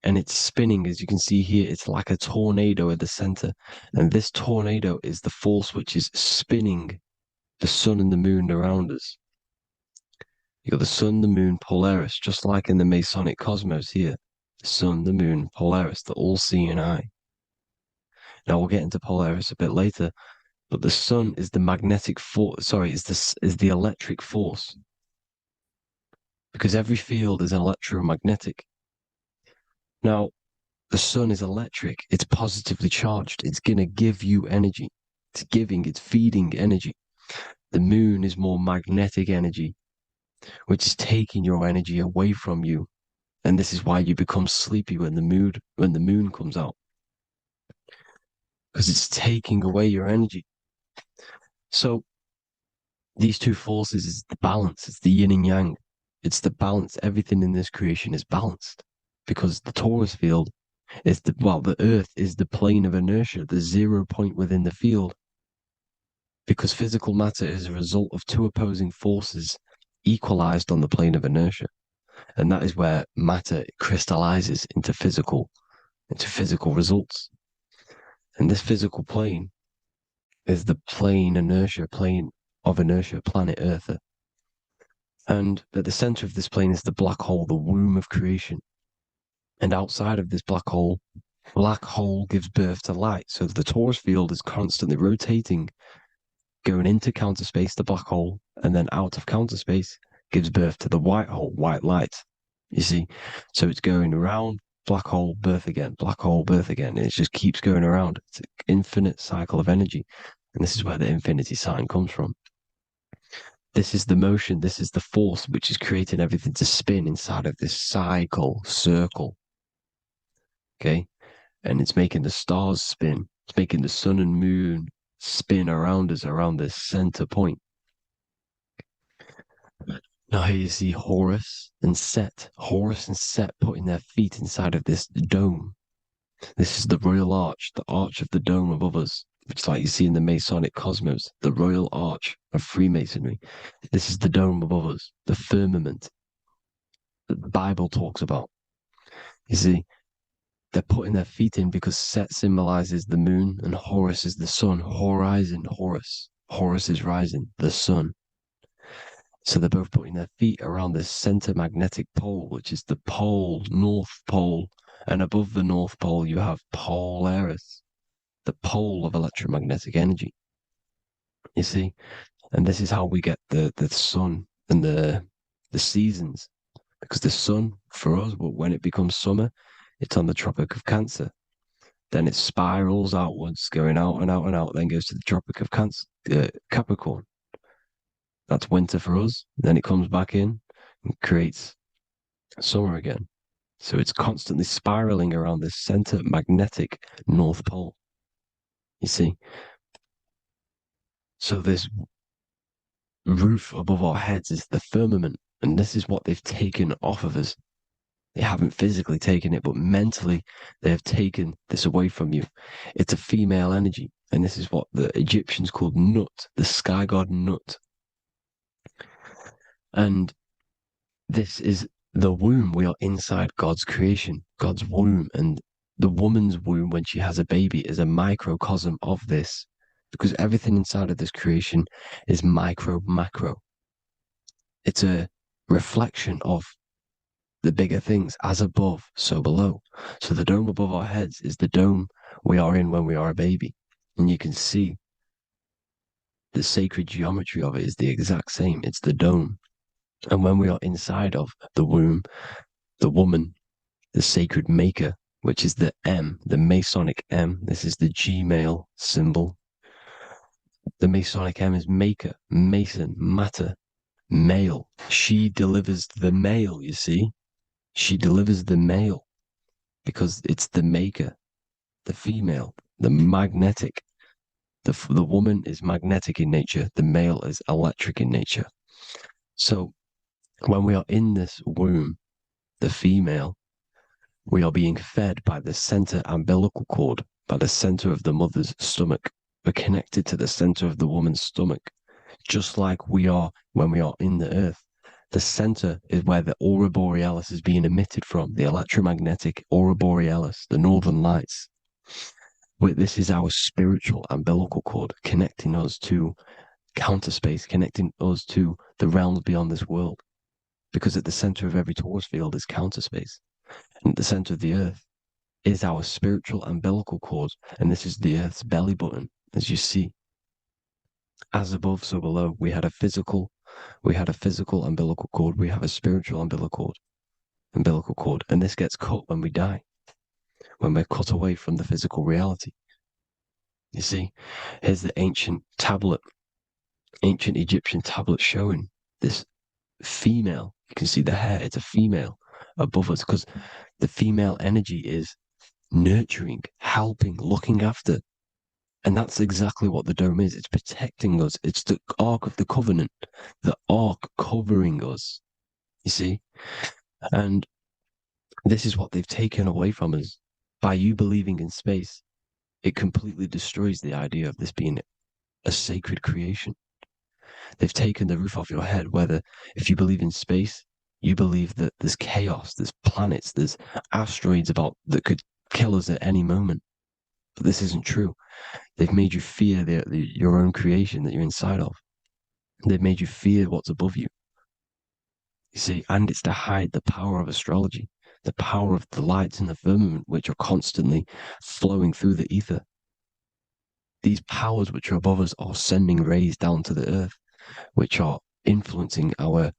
And it's spinning, as you can see here. It's like a tornado at the center. And this tornado is the force which is spinning the sun and the moon around us. You got the sun, the moon, Polaris, just like in the Masonic cosmos here. The sun, the moon, Polaris, the all-seeing eye. Now we'll get into Polaris a bit later, but the sun is the magnetic force. Sorry, is the electric force, because every field is electromagnetic. Now, the sun is electric. It's positively charged. It's gonna give you energy. It's feeding energy. The moon is more magnetic energy, which is taking your energy away from you. And this is why you become sleepy when the moon comes out. Because it's taking away your energy. So these two forces is the balance, it's the yin and yang. It's the balance. Everything in this creation is balanced. Because the torus field is the earth is the plane of inertia, the 0 point within the field. Because physical matter is a result of two opposing forces equalized on the plane of inertia. And that is where matter crystallizes into physical results. And this physical plane is the plane of inertia, planet Earth. And at the center of this plane is the black hole, the womb of creation. And outside of this black hole gives birth to light. So the torus field is constantly rotating, going into counter space, the black hole, and then out of counter space gives birth to the white hole, white light. You see? So it's going around, black hole, birth again, black hole, birth again. And it just keeps going around. It's an infinite cycle of energy. And this is where the infinity sign comes from. This is the motion, this is the force which is creating everything to spin inside of this circle. Okay? And it's making the stars spin. It's making the sun and moon spin around us, around this center point. Now here you see Horus and Set putting their feet inside of this dome. This is the royal arch, the arch of the dome above us, which like you see in the Masonic cosmos, the royal arch of Freemasonry. This is the dome above us, the firmament that the Bible talks about. You see, they're putting their feet in because Set symbolizes the moon and Horus is the sun. Horizon, Horus. Horus is rising, the sun. So they're both putting their feet around this center magnetic pole, which is the pole, North Pole. And above the North Pole, you have Polaris, the pole of electromagnetic energy. You see? And this is how we get the sun and the seasons. Because the sun, for us, when it becomes summer, it's on the Tropic of Cancer. Then it spirals outwards, going out and out and out, then goes to the Tropic of Capricorn. That's winter for us. Then it comes back in and creates summer again. So it's constantly spiraling around this center magnetic North Pole. You see? So this roof above our heads is the firmament, and this is what they've taken off of us. They haven't physically taken it, but mentally they have taken this away from you. It's a female energy, and this is what the Egyptians called Nut, the sky god Nut. And this is the womb. We are inside God's creation, God's womb. And the woman's womb, when she has a baby, is a microcosm of this, because everything inside of this creation is macro. It's a reflection of the bigger things, as above, so below. So the dome above our heads is the dome we are in when we are a baby. And you can see the sacred geometry of it is the exact same. It's the dome. And when we are inside of the womb, the woman, the sacred maker, which is the M, the Masonic M, this is the G-male symbol. The Masonic M is maker, mason, matter, male. She delivers the male, you see? She delivers the male because it's the maker, the female, the magnetic. The woman is magnetic in nature. The male is electric in nature. So when we are in this womb, the female, we are being fed by the center umbilical cord, by the center of the mother's stomach. We're connected to the center of the woman's stomach, just like we are when we are in the earth. The center is where the aurora borealis is being emitted from, the electromagnetic aurora borealis, the northern lights. This is our spiritual umbilical cord, connecting us to counter space, connecting us to the realms beyond this world. Because at the center of every torus field is counter space. And at the center of the earth is our spiritual umbilical cord, and this is the Earth's belly button, as you see. As above, so below. We had a physical umbilical cord. We have a spiritual umbilical cord, and this gets cut when we die, when we're cut away from the physical reality. You see, here's the ancient Egyptian tablet showing this female. You can see the hair, it's a female above us, because the female energy is nurturing, helping, looking after. And that's exactly what the dome is. It's protecting us. It's the Ark of the Covenant, the Ark covering us. You see? And this is what they've taken away from us. By you believing in space, it completely destroys the idea of this being a sacred creation. They've taken the roof off your head, whether if you believe in space, you believe that there's chaos, there's planets, there's asteroids about that could kill us at any moment. But this isn't true. They've made you fear your own creation that you're inside of. They've made you fear what's above you. You see, and it's to hide the power of astrology, the power of the lights in the firmament, which are constantly flowing through the ether. These powers which are above us are sending rays down to the earth, which are influencing our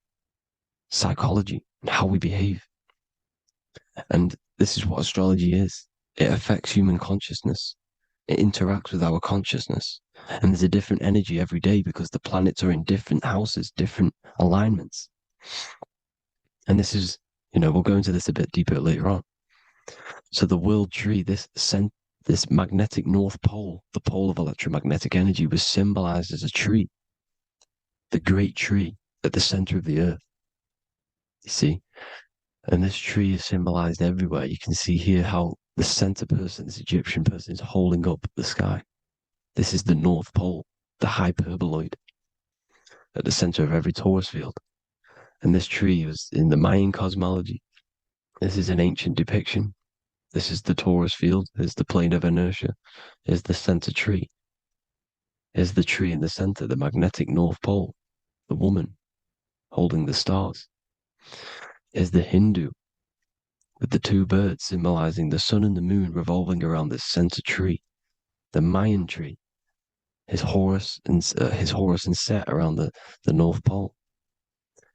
psychology and how we behave. And this is what astrology is. It affects human consciousness. It interacts with our consciousness. And there's a different energy every day because the planets are in different houses, different alignments. And this is, we'll go into this a bit deeper later on. So the world tree, this magnetic north pole, the pole of electromagnetic energy, was symbolized as a tree, the great tree at the center of the earth. You see? And this tree is symbolized everywhere. You can see here how the center person, this Egyptian person, is holding up the sky. This is the North Pole, the hyperboloid, at the center of every torus field. And this tree was in the Mayan cosmology. This is an ancient depiction. This is the torus field. Here's the plane of inertia. Here's the center tree. Here's the tree in the center, the magnetic North Pole, the woman holding the stars. Here's the Hindu with the two birds symbolizing the sun and the moon revolving around this center tree. The Mayan tree, his Horus and Set around the North Pole.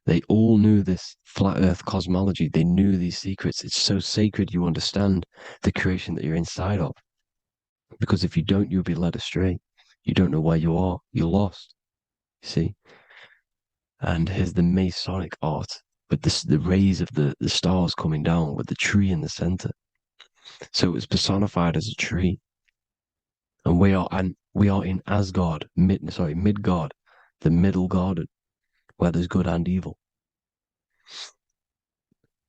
They all knew this flat earth cosmology. They knew these secrets. It's so sacred you understand the creation that you're inside of. Because if you don't, you'll be led astray. You don't know where you are. You're lost. You see? And here's the Masonic art with the rays of the stars coming down with the tree in the center. So it was personified as a tree. And we are in Asgard, Midgard, the middle garden, where there's good and evil.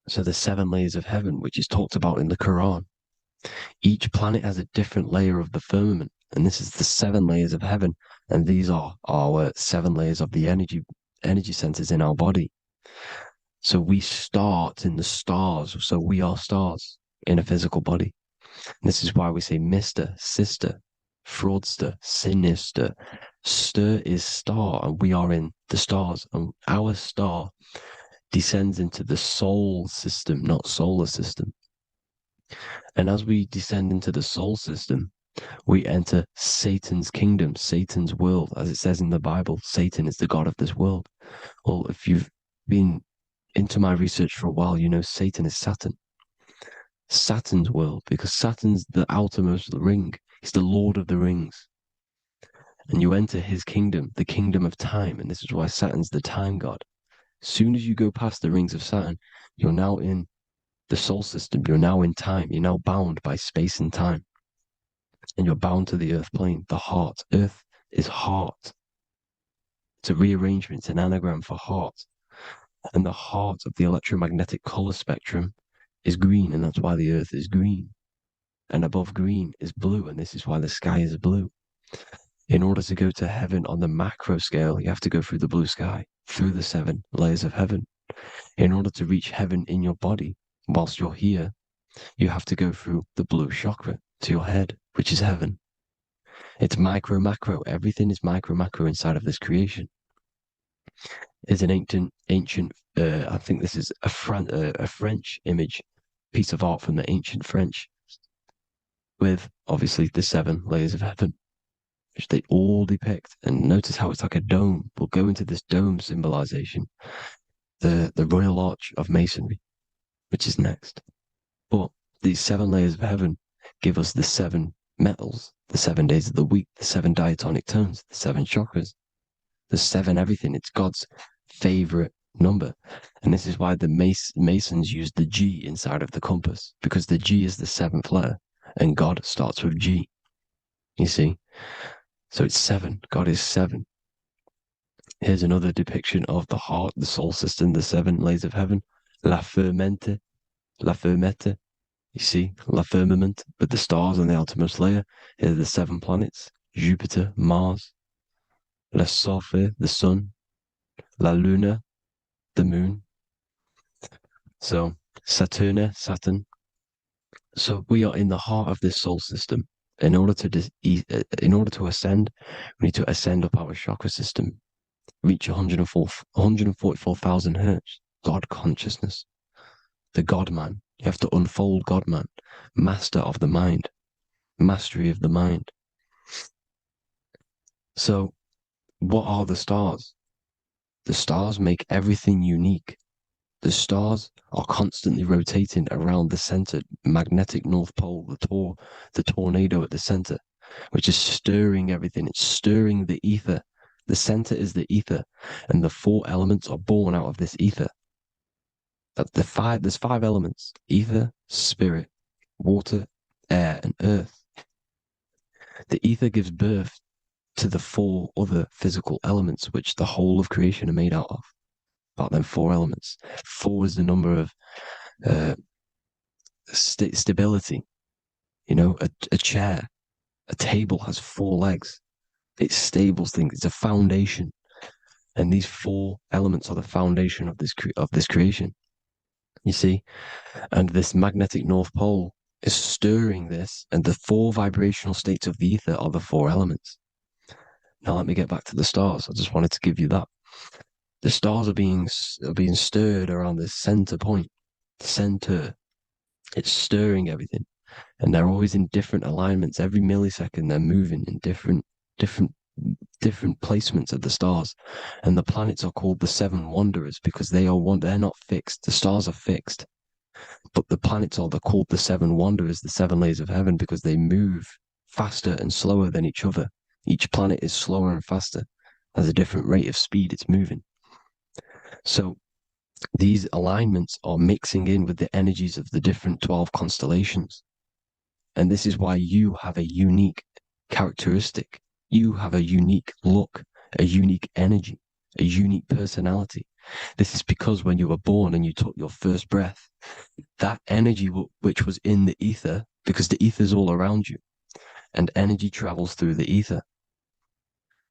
So the 7 layers of heaven, which is talked about in the Quran. Each planet has a different layer of the firmament, and this is the 7 layers of heaven, and these are our 7 layers of the energy centers in our body. So we start in the stars, so we are stars in a physical body. And this is why we say Mr., Sister, Fraudster, Sinister. Stir is star, and we are in the stars, and our star descends into the soul system, not solar system. And as we descend into the soul system, we enter Satan's kingdom, Satan's world. As it says in the Bible, Satan is the god of this world. Well, if you've been into my research for a while, you know Satan is Saturn. Saturn's world, because Saturn's the outermost ring. He's the Lord of the Rings. And you enter his kingdom, the kingdom of time. And this is why Saturn's the time god. As soon as you go past the rings of Saturn, you're now in the soul system. You're now in time. You're now bound by space and time. And you're bound to the earth plane, the heart. Earth is heart. It's a rearrangement, it's an anagram for heart. And the heart of the electromagnetic color spectrum is green, and that's why the earth is green. And above green is blue, and this is why the sky is blue. In order to go to heaven on the macro scale, you have to go through the blue sky, through the 7 layers of heaven. In order to reach heaven in your body, whilst you're here, you have to go through the blue chakra to your head, which is heaven. It's micro, macro. Everything is micro, macro inside of this creation. Is an ancient. I think this is a French image, piece of art from the ancient French. with obviously the 7 layers of heaven, which they all depict. And notice how it's like a dome. We'll go into this dome symbolization, the Royal Arch of Masonry, which is next. But these 7 layers of heaven give us the 7 metals, the 7 days of the week, the 7 diatonic tones, the 7 chakras, the 7 everything. It's God's favorite number. And this is why the Masons use the G inside of the compass, because the G is the 7th letter and God starts with G. You see? So it's 7. God is 7. Here's another depiction of the heart, the soul system, the 7 layers of heaven. La fermente, la fermette. You see, la firmament, with the stars on the outermost layer. Here are the 7 planets: Jupiter, Mars, la Sophie, the sun, la luna, the moon. So Saturn. So we are in the heart of this soul system. In order to ascend, we need to ascend up our chakra system, reach 144,000 hertz, God consciousness, the God man. You have to unfold God man, master of the mind, mastery of the mind. So what are the stars? The stars make everything unique. The stars are constantly rotating around the center, magnetic North Pole, the tornado at the center, which is stirring everything. It's stirring the ether. The center is the ether, and the 4 elements are born out of this ether. There's 5 elements: ether, spirit, water, air, and earth. The ether gives birth to the 4 other physical elements, which the whole of creation are made out of. About them 4 elements. 4 is the number of stability. You know, a chair, a table has 4 legs. It stables things. It's a foundation, and these 4 elements are the foundation of this creation. You see, and this magnetic North Pole is stirring this, and the 4 vibrational states of the ether are the 4 elements. Now let me get back to the stars. I just wanted to give you that. The stars are being stirred around this center point, center. It's stirring everything, and they're always in different alignments. Every millisecond, they're moving in different placements of the stars. And the planets are called the 7 wanderers because they're not fixed. The stars are fixed, but the planets are called the 7 wanderers, the 7 layers of heaven, because they move faster and slower than each other. Each planet is slower and faster, has a different rate of speed it's moving. So these alignments are mixing in with the energies of the different 12 constellations. And this is why you have a unique characteristic. You have a unique look, a unique energy, a unique personality. This is because when you were born and you took your first breath, that energy which was in the ether, because the ether is all around you, and energy travels through the ether.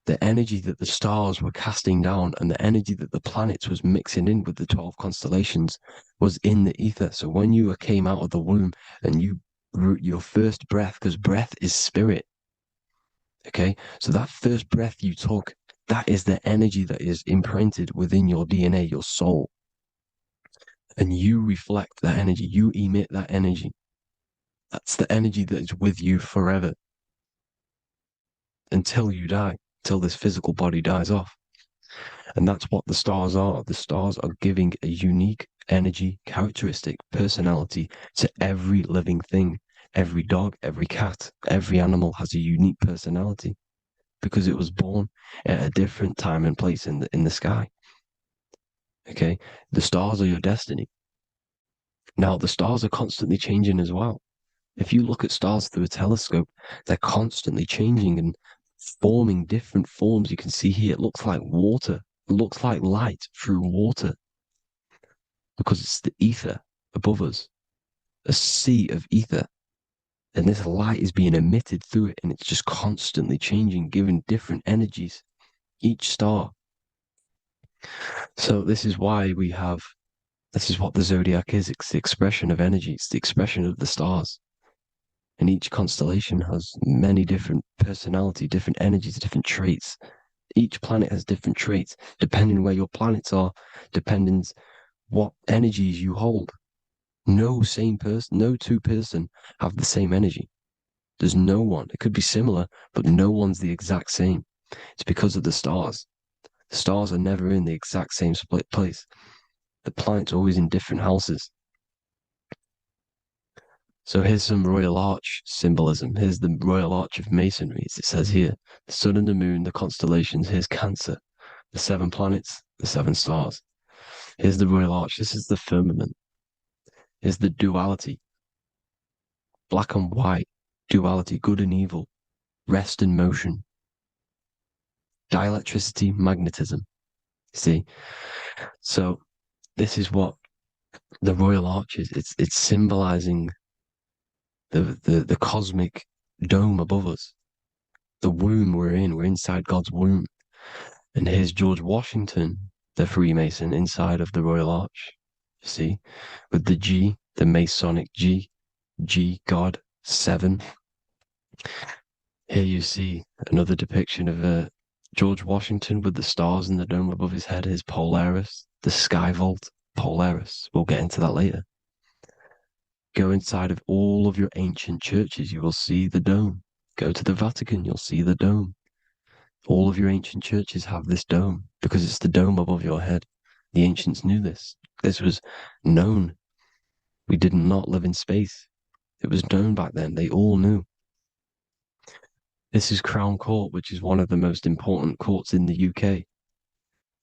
The energy that the stars were casting down and the energy that the planets was mixing in with the 12 constellations was in the ether. So when you came out of the womb and you your first breath, because breath is spirit, okay? So that first breath you took, that is the energy that is imprinted within your DNA, your soul. And you reflect that energy, you emit that energy. That's the energy that is with you forever until you die, till this physical body dies off. And that's what the stars are. The stars are giving a unique energy, characteristic, personality to every living thing. Every dog, every cat, every animal has a unique personality because it was born at a different time and place in the sky. Okay, the stars are your destiny. Now, the stars are constantly changing as well. If you look at stars through a telescope, they're constantly changing and forming different forms. You can see here, it looks like water. It looks like light through water because it's the ether above us, a sea of ether. And this light is being emitted through it, and it's just constantly changing, giving different energies, each star. So this is why this is what the zodiac is. It's the expression of energy. It's the expression of the stars. And each constellation has many different personality, different energies, different traits. Each planet has different traits, depending where your planets are, depending what energies you hold. No two person have the same energy. There's no one. It could be similar, but no one's the exact same. It's because of the stars. The stars are never in the exact same split place. The planet's always in different houses. So here's some Royal Arch symbolism. Here's the Royal Arch of Masonry, as it says here. The sun and the moon, the constellations. Here's Cancer, the 7 planets, the 7 stars. Here's the Royal Arch. This is the firmament. Here's the duality. Black and white, duality, good and evil, rest and motion, dielectricity, magnetism. See? So this is what the Royal Arch is. It's symbolizing the cosmic dome above us. The womb we're in. We're inside God's womb. And here's George Washington, the Freemason, inside of the Royal Arch. You see? With the G, the Masonic G, God, 7. Here you see another depiction of George Washington with the stars in the dome above his head, his Polaris, the sky vault, Polaris. We'll get into that later. Go inside of all of your ancient churches, you will see the dome. Go to the Vatican, you'll see the dome. All of your ancient churches have this dome because it's the dome above your head. The ancients knew this. This was known. We did not live in space. It was known back then. They all knew. This is Crown Court, which is one of the most important courts in the UK.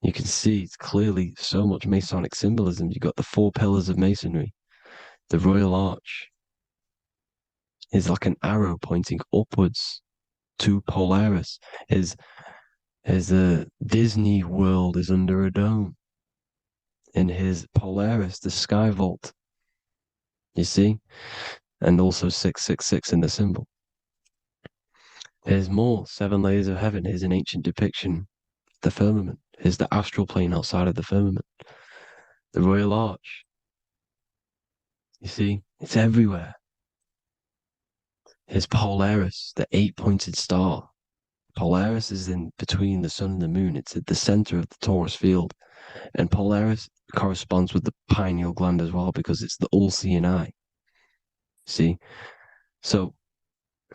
You can see it's clearly so much Masonic symbolism. You've got the 4 pillars of Masonry. The Royal Arch is like an arrow pointing upwards to Polaris. His Disney World is under a dome. In his Polaris, the sky vault. You see? And also 666 in the symbol. Here's more 7 layers of heaven. Here's an ancient depiction. The firmament. Here's the astral plane outside of the firmament. The Royal Arch. You see? It's everywhere. Here's Polaris, the 8-pointed star. Polaris is in between the sun and the moon. It's at the center of the Taurus field. And Polaris corresponds with the pineal gland as well because it's the all-seeing eye. See? So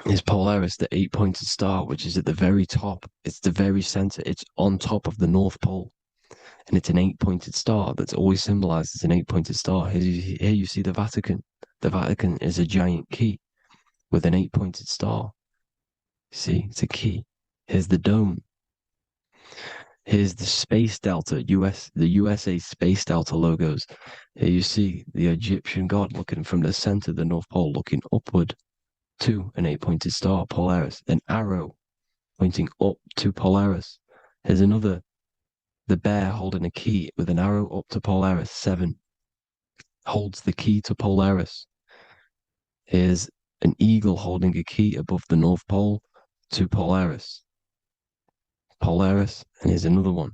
is Polaris, the 8-pointed star, which is at the very top. It's the very center. It's on top of the North Pole. And it's an 8-pointed star that's always symbolized as an 8-pointed star. Here you see the Vatican. The Vatican is a giant key with an 8-pointed star. See, it's a key. Here's the dome. Here's the Space Delta, the USA Space Delta logos. Here you see the Egyptian god looking from the center of the North Pole, looking upward to an 8-pointed star, Polaris. An arrow pointing up to Polaris. Here's another, the bear holding a key with an arrow up to Polaris, 7. Holds the key to Polaris. Here's an eagle holding a key above the North Pole to Polaris. Polaris, and here's another one.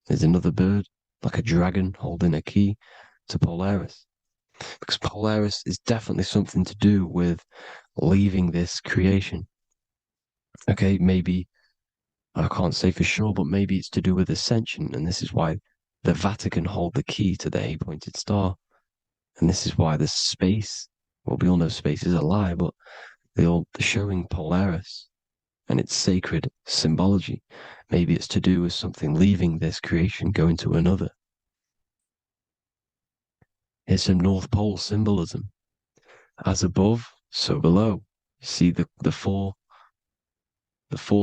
There's another bird, like a dragon, holding a key to Polaris. Because Polaris is definitely something to do with leaving this creation. Okay, maybe, I can't say for sure, but maybe it's to do with ascension, and this is why the Vatican hold the key to the 8-pointed star. And this is why the space, well, we all know space is a lie, but they're showing Polaris and its sacred symbology. Maybe it's to do with something leaving this creation, going to another. Here's some North Pole symbolism. As above, so below. See the four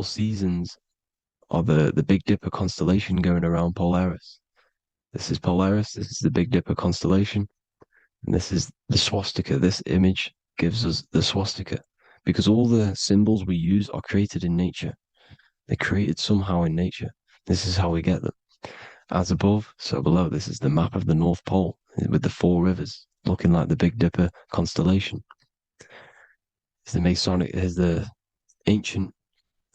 seasons of the Big Dipper constellation going around Polaris. This is Polaris, this is the Big Dipper constellation, and this is the swastika. This image gives us the swastika, because all the symbols we use are created in nature. They're created somehow in nature. This is how we get them. As above, so below. This is the map of the North Pole with the 4 rivers looking like the Big Dipper constellation. It's the Masonic, here's the ancient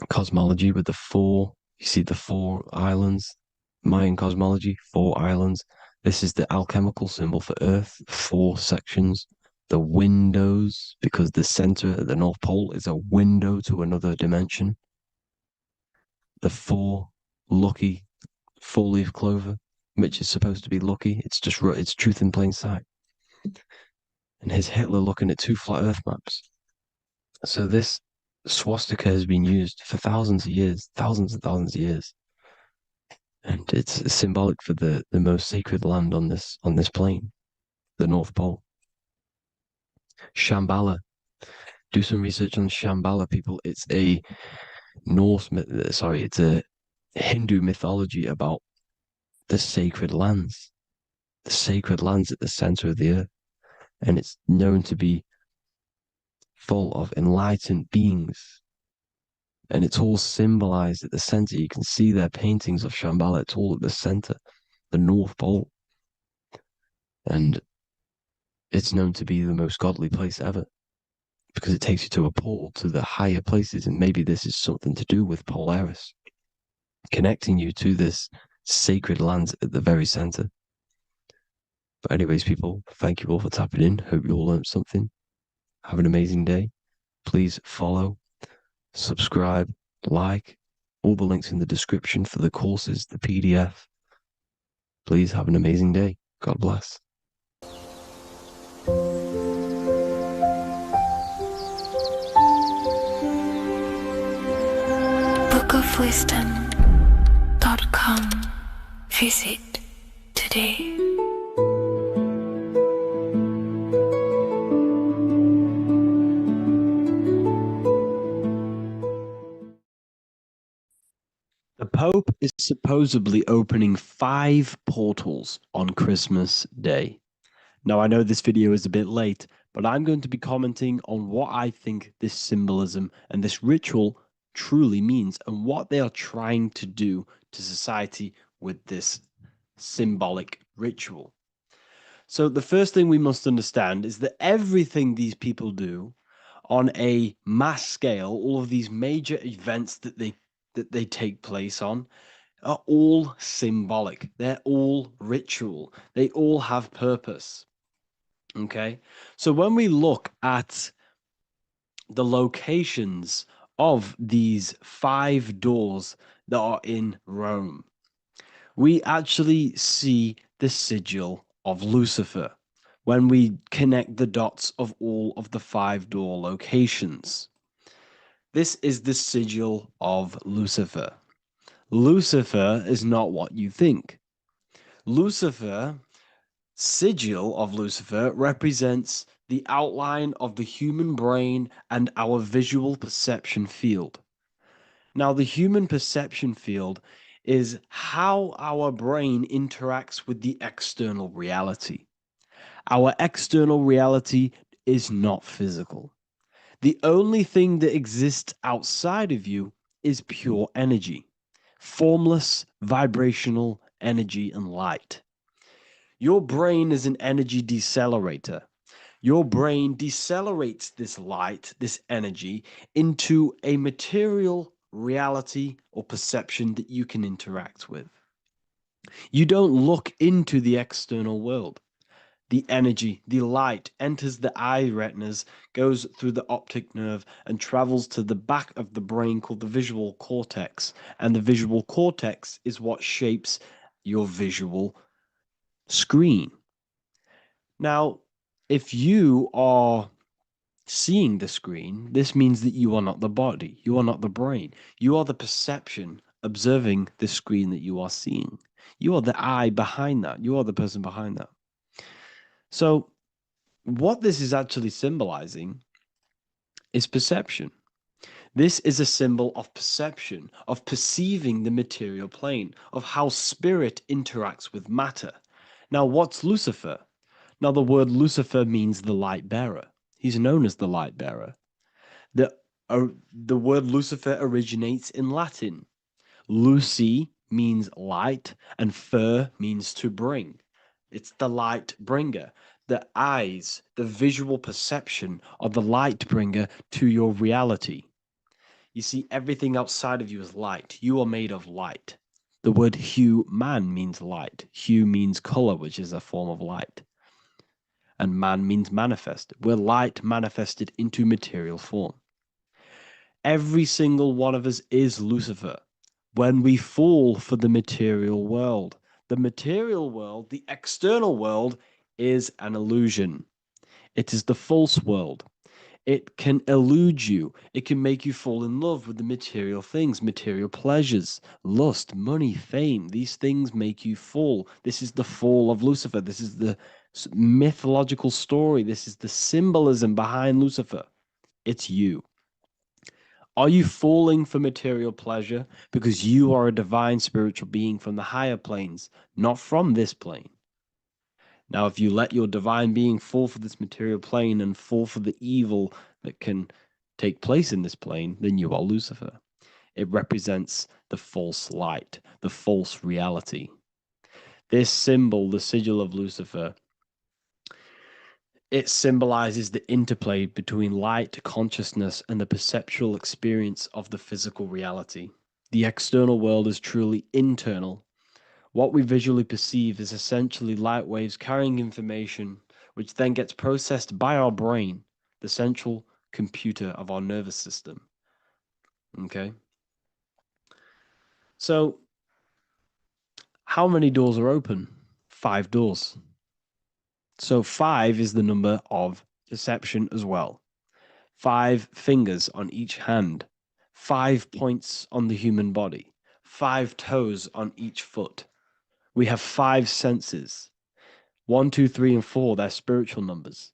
cosmology with the 4, you see the 4 islands, Mayan cosmology, 4 islands. This is the alchemical symbol for Earth, 4 sections. The windows, because the center of the North Pole is a window to another dimension. The 4 lucky 4-leaf clover, which is supposed to be lucky. It's just, it's truth in plain sight. And here's Hitler looking at 2 flat Earth maps. So this swastika has been used for thousands of years, thousands and thousands of years. And it's symbolic for the most sacred land on this plane, the North Pole. Shambhala. Do some research on Shambhala, people. It's a it's a Hindu mythology about the sacred lands at the center of the earth. And it's known to be full of enlightened beings. And it's all symbolized at the center. You can see their paintings of Shambhala. It's all at the center, the North Pole. And it's known to be the most godly place ever because it takes you to a portal to the higher places. And maybe this is something to do with Polaris, connecting you to this sacred land at the very center. But anyways, people, thank you all for tapping in. Hope you all learned something. Have an amazing day. Please follow, subscribe, like, all the links in the description for the courses, the PDF. Please have an amazing day. God bless. bookofwisdom.com. Visit today. The Pope is supposedly opening 5 portals on Christmas Day. Now, I know this video is a bit late, but I'm going to be commenting on what I think this symbolism and this ritual truly means and what they are trying to do to society with this symbolic ritual. So the first thing we must understand is that everything these people do on a mass scale, all of these major events that they take place on, are all symbolic. They're all ritual. They all have purpose. Okay? So when we look at the locations of these 5 doors that are in Rome, we actually see the sigil of Lucifer when we connect the dots of all of the 5 door locations. This is the sigil of Lucifer. Lucifer is not what you think. Sigil of Lucifer represents the outline of the human brain and our visual perception field. Now, the human perception field is how our brain interacts with the external reality. Our external reality is not physical. The only thing that exists outside of you is pure energy, formless, vibrational energy and light. Your brain is an energy decelerator. Your brain decelerates this light, this energy, into a material reality or perception that you can interact with. You don't look into the external world. The energy, the light enters the eye retinas, goes through the optic nerve, and travels to the back of the brain called the visual cortex. And the visual cortex is what shapes your visual screen. Now, if you are seeing the screen, this means that you are not the body, you are not the brain, you are the perception observing the screen that you are seeing. You are the eye behind that, you are the person behind that. So, what this is actually symbolizing is perception. This is a symbol of perception, of perceiving the material plane, of how spirit interacts with matter. Now, what's Lucifer? Now, the word Lucifer means the light bearer. He's known as the light bearer. The word Lucifer originates in Latin. Luci means light, and fer means to bring. It's the light bringer. The eyes, the visual perception of the light bringer to your reality. You see, everything outside of you is light. You are made of light. The word hue man means light. Hue means color, which is a form of light. And man means manifest. We're light manifested into material form. Every single one of us is Lucifer. When we fall for the material world, the external world, is an illusion. It is the false world. It can elude you. It can make you fall in love with the material things, material pleasures, lust, money, fame. These things make you fall. This is the fall of Lucifer. This is the mythological story. This is the symbolism behind Lucifer. It's you. Are you falling for material pleasure because you are a divine spiritual being from the higher planes, not from this plane? Now, if you let your divine being fall for this material plane and fall for the evil that can take place in this plane, then you are Lucifer. It represents the false light, the false reality. This symbol, the sigil of Lucifer, it symbolizes the interplay between light, consciousness, and the perceptual experience of the physical reality. The external world is truly internal. What we visually perceive is essentially light waves carrying information, which then gets processed by our brain, the central computer of our nervous system. Okay? So, how many doors are open? 5 doors. So, 5 is the number of perception as well. 5 fingers on each hand, 5 points on the human body, 5 toes on each foot. We have 5 senses. 1, 2, 3, and 4, they're spiritual numbers.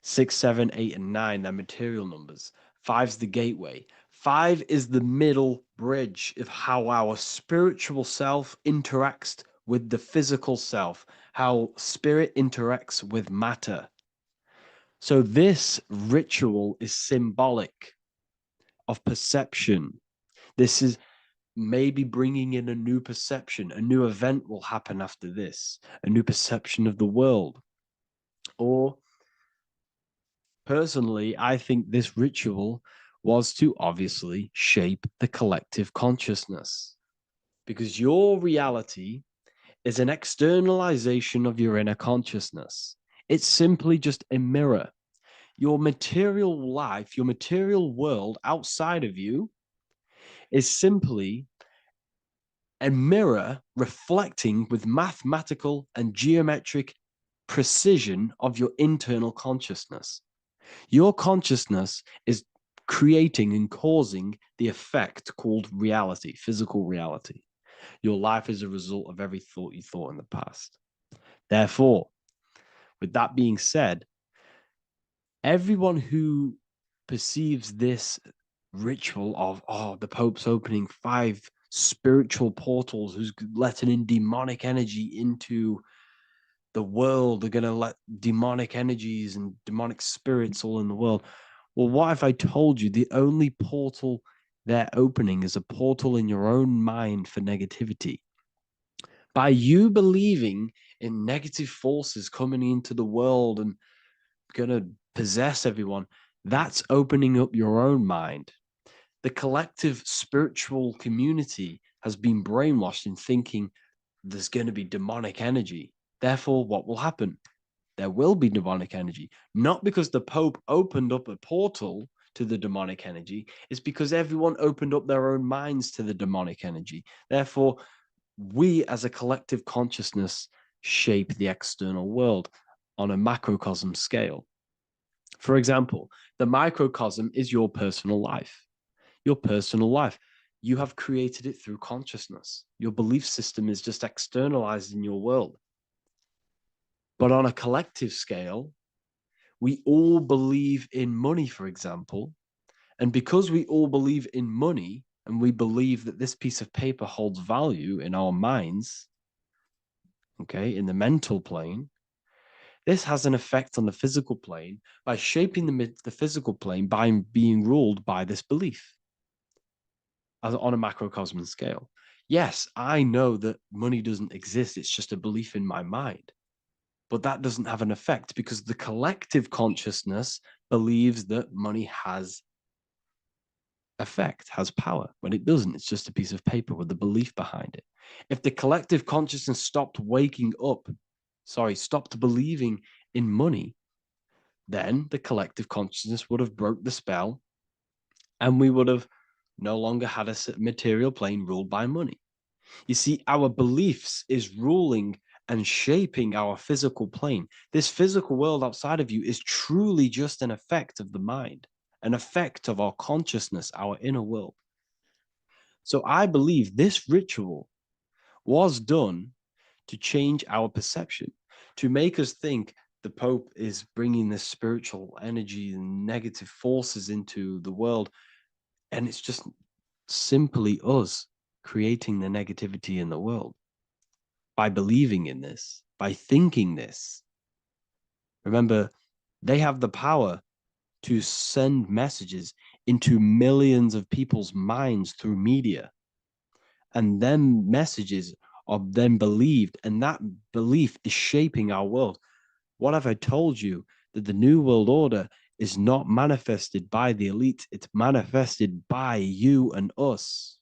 6, 7, 8, and 9, they're material numbers. 5's the gateway. 5 is the middle bridge of how our spiritual self interacts with the physical self, how spirit interacts with matter. So this ritual is symbolic of perception. This is maybe bringing in a new perception. A new event will happen after this, a new perception of the world. Or personally, I think this ritual was to obviously shape the collective consciousness, because your reality is an externalization of your inner consciousness. It's simply just a mirror. Your material life, your material world outside of you is simply a mirror reflecting with mathematical and geometric precision of your internal consciousness. Your consciousness is creating and causing the effect called reality, physical reality. Your life is a result of every thought you thought in the past. Therefore, with that being said, everyone who perceives this ritual of, oh, the Pope's opening 5 spiritual portals, who's letting in demonic energy into the world, they're going to let demonic energies and demonic spirits all in the world. Well, what if I told you the only portal they're opening is a portal in your own mind for negativity? By you believing in negative forces coming into the world and going to possess everyone, that's opening up your own mind. The collective spiritual community has been brainwashed in thinking there's going to be demonic energy. Therefore, what will happen? There will be demonic energy. Not because the Pope opened up a portal to the demonic energy, it's because everyone opened up their own minds to the demonic energy. Therefore, we as a collective consciousness shape the external world on a macrocosm scale. For example, the microcosm is your personal life. Your personal life. You have created it through consciousness. Your belief system is just externalized in your world. But on a collective scale, we all believe in money, for example. And because we all believe in money and we believe that this piece of paper holds value in our minds, okay, in the mental plane, this has an effect on the physical plane by shaping the physical plane by being ruled by this belief on a macrocosm scale. Yes, I know that money doesn't exist. It's just a belief in my mind. But that doesn't have an effect because the collective consciousness believes that money has effect, has power. When it doesn't, it's just a piece of paper with a belief behind it. If the collective consciousness stopped stopped believing in money, then the collective consciousness would have broke the spell and we would have no longer had a material plane ruled by money. You see, our beliefs is ruling and shaping our physical plane. This physical world outside of you is truly just an effect of the mind, an effect of our consciousness, our inner world. So I believe this ritual was done to change our perception, to make us think the Pope is bringing this spiritual energy and negative forces into the world. And it's just simply us creating the negativity in the world by believing in this, by thinking this. Remember, they have the power to send messages into millions of people's minds through media. And then messages are then believed, and that belief is shaping our world. What have I told you? That the New World Order is not manifested by the elite, it's manifested by you and us.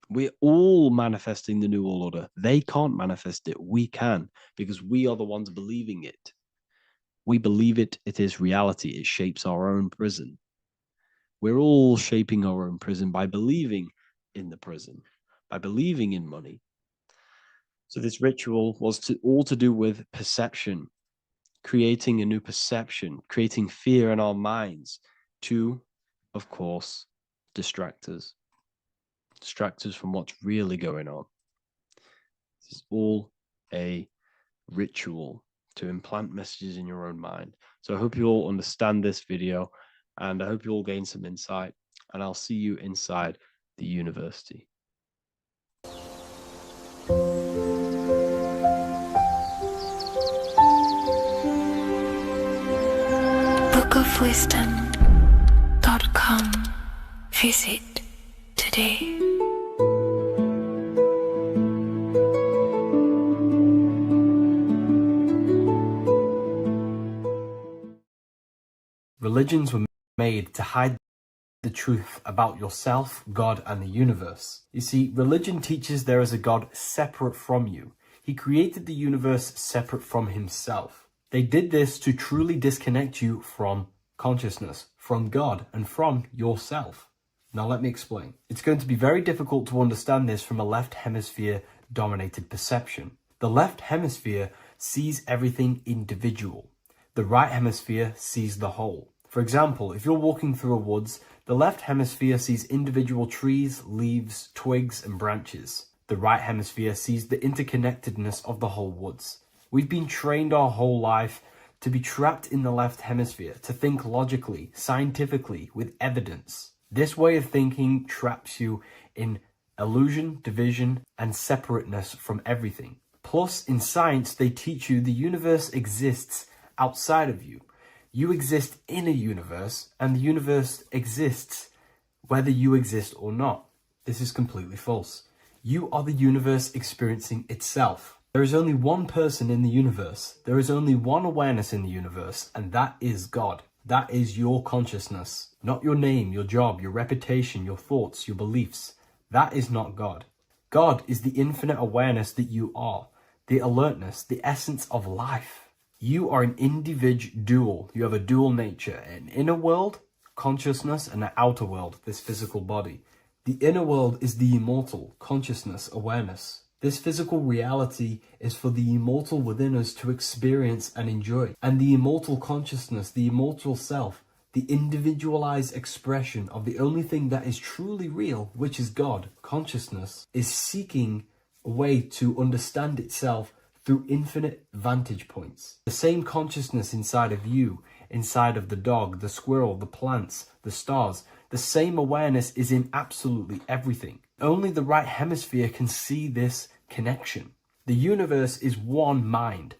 We're all manifesting the New World Order. They can't manifest it. We can, because we are the ones believing it. We believe it. It is reality. It shapes our own prison. We're all shaping our own prison by believing in the prison, by believing in money. So this ritual was all to do with perception, creating a new perception, creating fear in our minds to, of course, distract us from what's really going on. This is all a ritual to implant messages in your own mind. So I hope you all understand this video, and I hope you all gain some insight, and I'll see you inside the university. bookofwisdom.com. Visit today. Religions were made to hide the truth about yourself, God, and the universe. You see, religion teaches there is a God separate from you. He created the universe separate from himself. They did this to truly disconnect you from consciousness, from God, and from yourself. Now let me explain. It's going to be very difficult to understand this from a left hemisphere dominated perception. The left hemisphere sees everything individual. The right hemisphere sees the whole. For example, if you're walking through a woods, the left hemisphere sees individual trees, leaves, twigs, and branches. The right hemisphere sees the interconnectedness of the whole woods. We've been trained our whole life to be trapped in the left hemisphere, to think logically, scientifically, with evidence. This way of thinking traps you in illusion, division, and separateness from everything. Plus, in science, they teach you the universe exists outside of you. You exist in a universe, and the universe exists whether you exist or not. This is completely false. You are the universe experiencing itself. There is only one person in the universe. There is only one awareness in the universe, and that is God. That is your consciousness. Not your name, your job, your reputation, your thoughts, your beliefs. That is not God. God is the infinite awareness that you are, the alertness, the essence of life. You are an individual. You have a dual nature, an inner world, consciousness, and an outer world, this physical body. The inner world is the immortal, consciousness, awareness. This physical reality is for the immortal within us to experience and enjoy. And the immortal consciousness, the immortal self, the individualized expression of the only thing that is truly real, which is God, consciousness, is seeking a way to understand itself through infinite vantage points. The same consciousness inside of you, inside of the dog, the squirrel, the plants, the stars, the same awareness is in absolutely everything. Only the right hemisphere can see this connection. The universe is one mind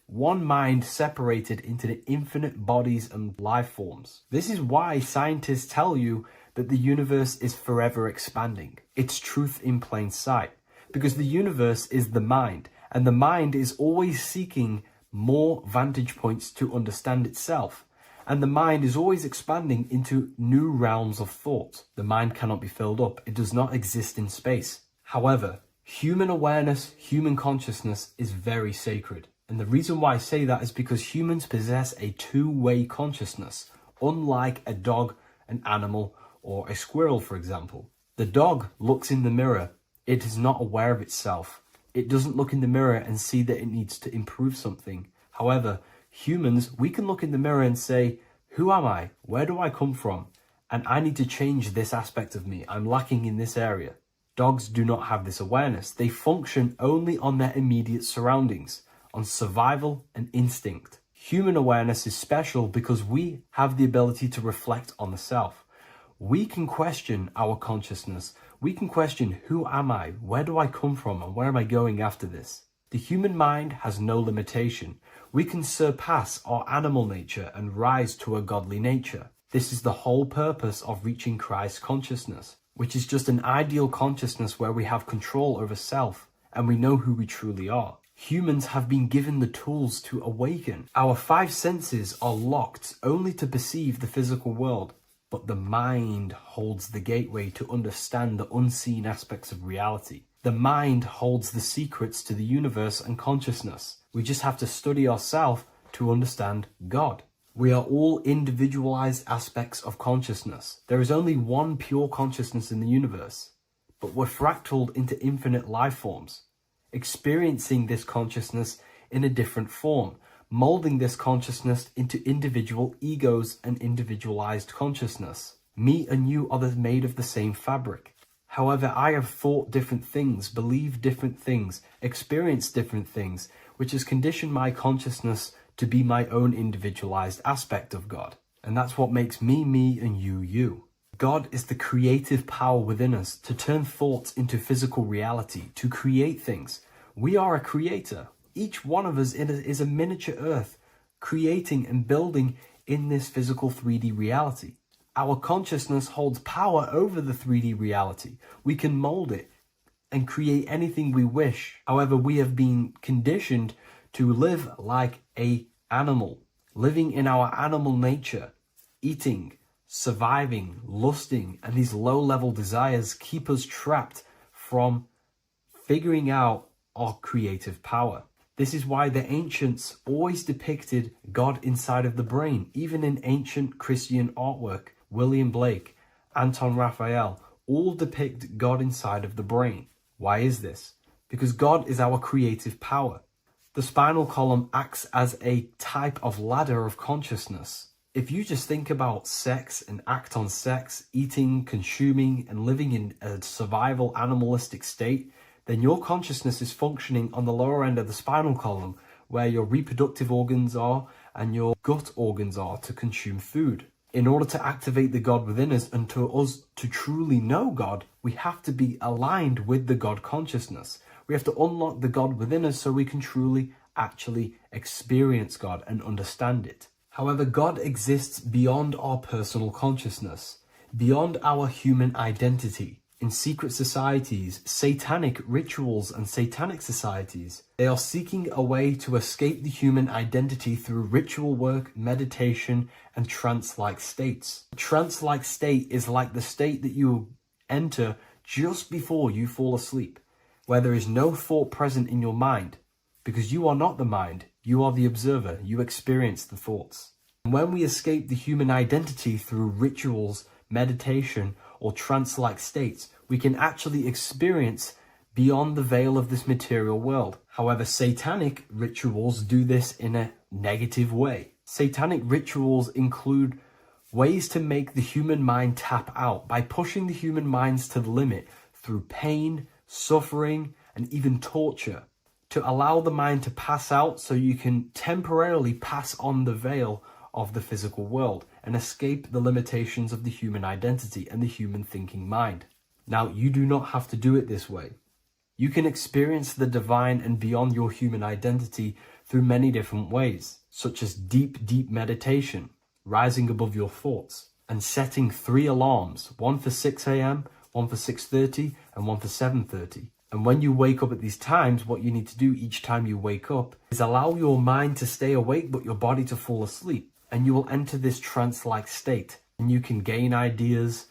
separated into the infinite bodies and life forms. This is why scientists tell you that the universe is forever expanding. It's truth in plain sight, because the universe is the mind. And the mind is always seeking more vantage points to understand itself. And the mind is always expanding into new realms of thought. The mind cannot be filled up. It does not exist in space. However, human awareness, human consciousness is very sacred. And the reason why I say that is because humans possess a two-way consciousness, unlike a dog, an animal, or a squirrel, for example. The dog looks in the mirror. It is not aware of itself. It doesn't look in the mirror and see that it needs to improve something. However, humans, we can look in the mirror and say, who am I? Where do I come from? And I need to change this aspect of me. I'm lacking in this area. Dogs do not have this awareness. They function only on their immediate surroundings, on survival and instinct. Human awareness is special because we have the ability to reflect on the self. We can question our consciousness. We can question, who am I? Where do I come from? And where am I going after this? The human mind has no limitation. We can surpass our animal nature and rise to a godly nature. This is the whole purpose of reaching Christ consciousness, which is just an ideal consciousness where we have control over self and we know who we truly are. Humans have been given the tools to awaken. Our five senses are locked only to perceive the physical world, but the mind holds the gateway to understand the unseen aspects of reality. The mind holds the secrets to the universe and consciousness. We just have to study ourselves to understand God. We are all individualized aspects of consciousness. There is only one pure consciousness in the universe, but we're fractaled into infinite life forms, experiencing this consciousness in a different form, molding this consciousness into individual egos and individualized consciousness. Me and you are made of the same fabric. However, I have thought different things, believed different things, experienced different things, which has conditioned my consciousness to be my own individualized aspect of God. And that's what makes me, me, and you, you. God is the creative power within us to turn thoughts into physical reality, to create things. We are a creator. Each one of us is a miniature earth, creating and building in this physical 3D reality. Our consciousness holds power over the 3D reality. We can mold it and create anything we wish. However, we have been conditioned to live like an animal, living in our animal nature, eating, surviving, lusting, and these low-level desires keep us trapped from figuring out our creative power. This is why the ancients always depicted God inside of the brain. Even in ancient Christian artwork, William Blake, Anton Raphael, all depict God inside of the brain. Why is this? Because God is our creative power. The spinal column acts as a type of ladder of consciousness. If you just think about sex and act on sex, eating, consuming, and living in a survival animalistic state, then your consciousness is functioning on the lower end of the spinal column, where your reproductive organs are and your gut organs are to consume food. In order to activate the God within us and to us to truly know God, we have to be aligned with the God consciousness. We have to unlock the God within us so we can truly actually experience God and understand it. However, God exists beyond our personal consciousness, beyond our human identity. In secret societies, satanic rituals and satanic societies, they are seeking a way to escape the human identity through ritual work, meditation, and trance-like states. A trance-like state is like the state that you enter just before you fall asleep, where there is no thought present in your mind, because you are not the mind, you are the observer, you experience the thoughts. And when we escape the human identity through rituals, meditation, or trance-like states, we can actually experience beyond the veil of this material world. However, satanic rituals do this in a negative way. Satanic rituals include ways to make the human mind tap out by pushing the human minds to the limit through pain, suffering, and even torture, to allow the mind to pass out so you can temporarily pass on the veil of the physical world and escape the limitations of the human identity and the human thinking mind. Now, you do not have to do it this way. You can experience the divine and beyond your human identity through many different ways, such as deep, deep meditation, rising above your thoughts, and setting 3 alarms, one for 6 a.m., one for 6:30, and one for 7:30. And when you wake up at these times, what you need to do each time you wake up is allow your mind to stay awake but your body to fall asleep. And you will enter this trance-like state. And you can gain ideas,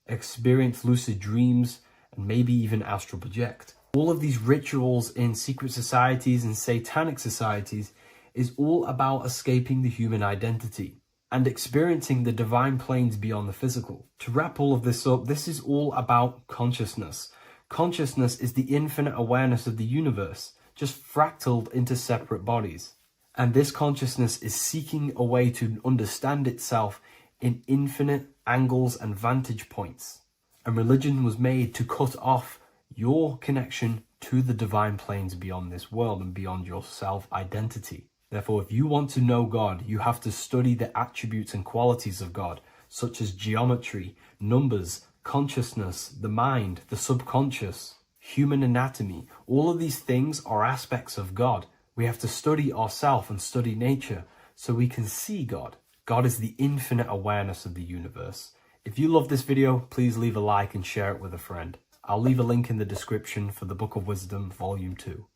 experience lucid dreams, and maybe even astral project. All of these rituals in secret societies and satanic societies is all about escaping the human identity and experiencing the divine planes beyond the physical. To wrap all of this up, this is all about consciousness. Consciousness is the infinite awareness of the universe, just fractaled into separate bodies. And this consciousness is seeking a way to understand itself in infinite angles and vantage points. And religion was made to cut off your connection to the divine planes beyond this world and beyond your self-identity. Therefore, if you want to know God, you have to study the attributes and qualities of God, such as geometry, numbers, consciousness, the mind, the subconscious, human anatomy. All of these things are aspects of God. We have to study ourselves and study nature so we can see God. God is the infinite awareness of the universe. If you love this video, please leave a like and share it with a friend. I'll leave a link in the description for the Book of Wisdom, Volume 2.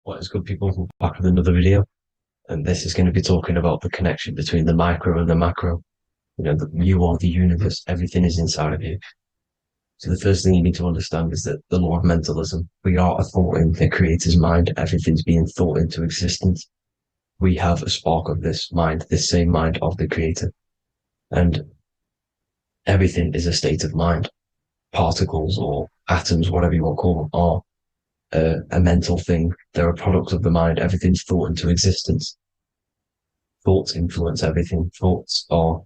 What is good, people? We're back with another video. And this is going to be talking about the connection between the micro and the macro. You know, you are the universe. Everything is inside of you. So the first thing you need to understand is that the law of mentalism, we are a thought in the creator's mind. Everything's being thought into existence. We have a spark of this mind, this same mind of the creator. And everything is a state of mind. Particles or atoms, whatever you want to call them, are a mental thing. They're a product of the mind. Everything's thought into existence. Thoughts influence everything. Thoughts are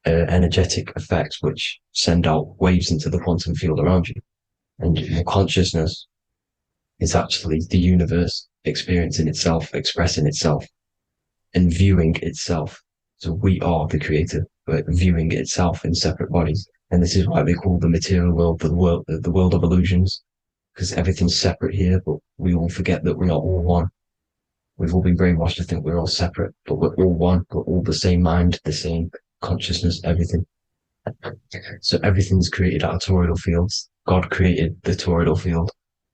energetic effects which send out waves into the quantum field around you. And your consciousness is actually the universe experiencing itself, expressing itself, and viewing itself. So we are the creator, but viewing itself in separate bodies. And this is why they call the material world the world of illusions, because everything's separate here, but we all forget that we are all one. We've all been brainwashed to think we're all separate, but we're all one. We're all the same mind, the same consciousness, everything. So everything's created out of toroidal fields. God created the toroidal field.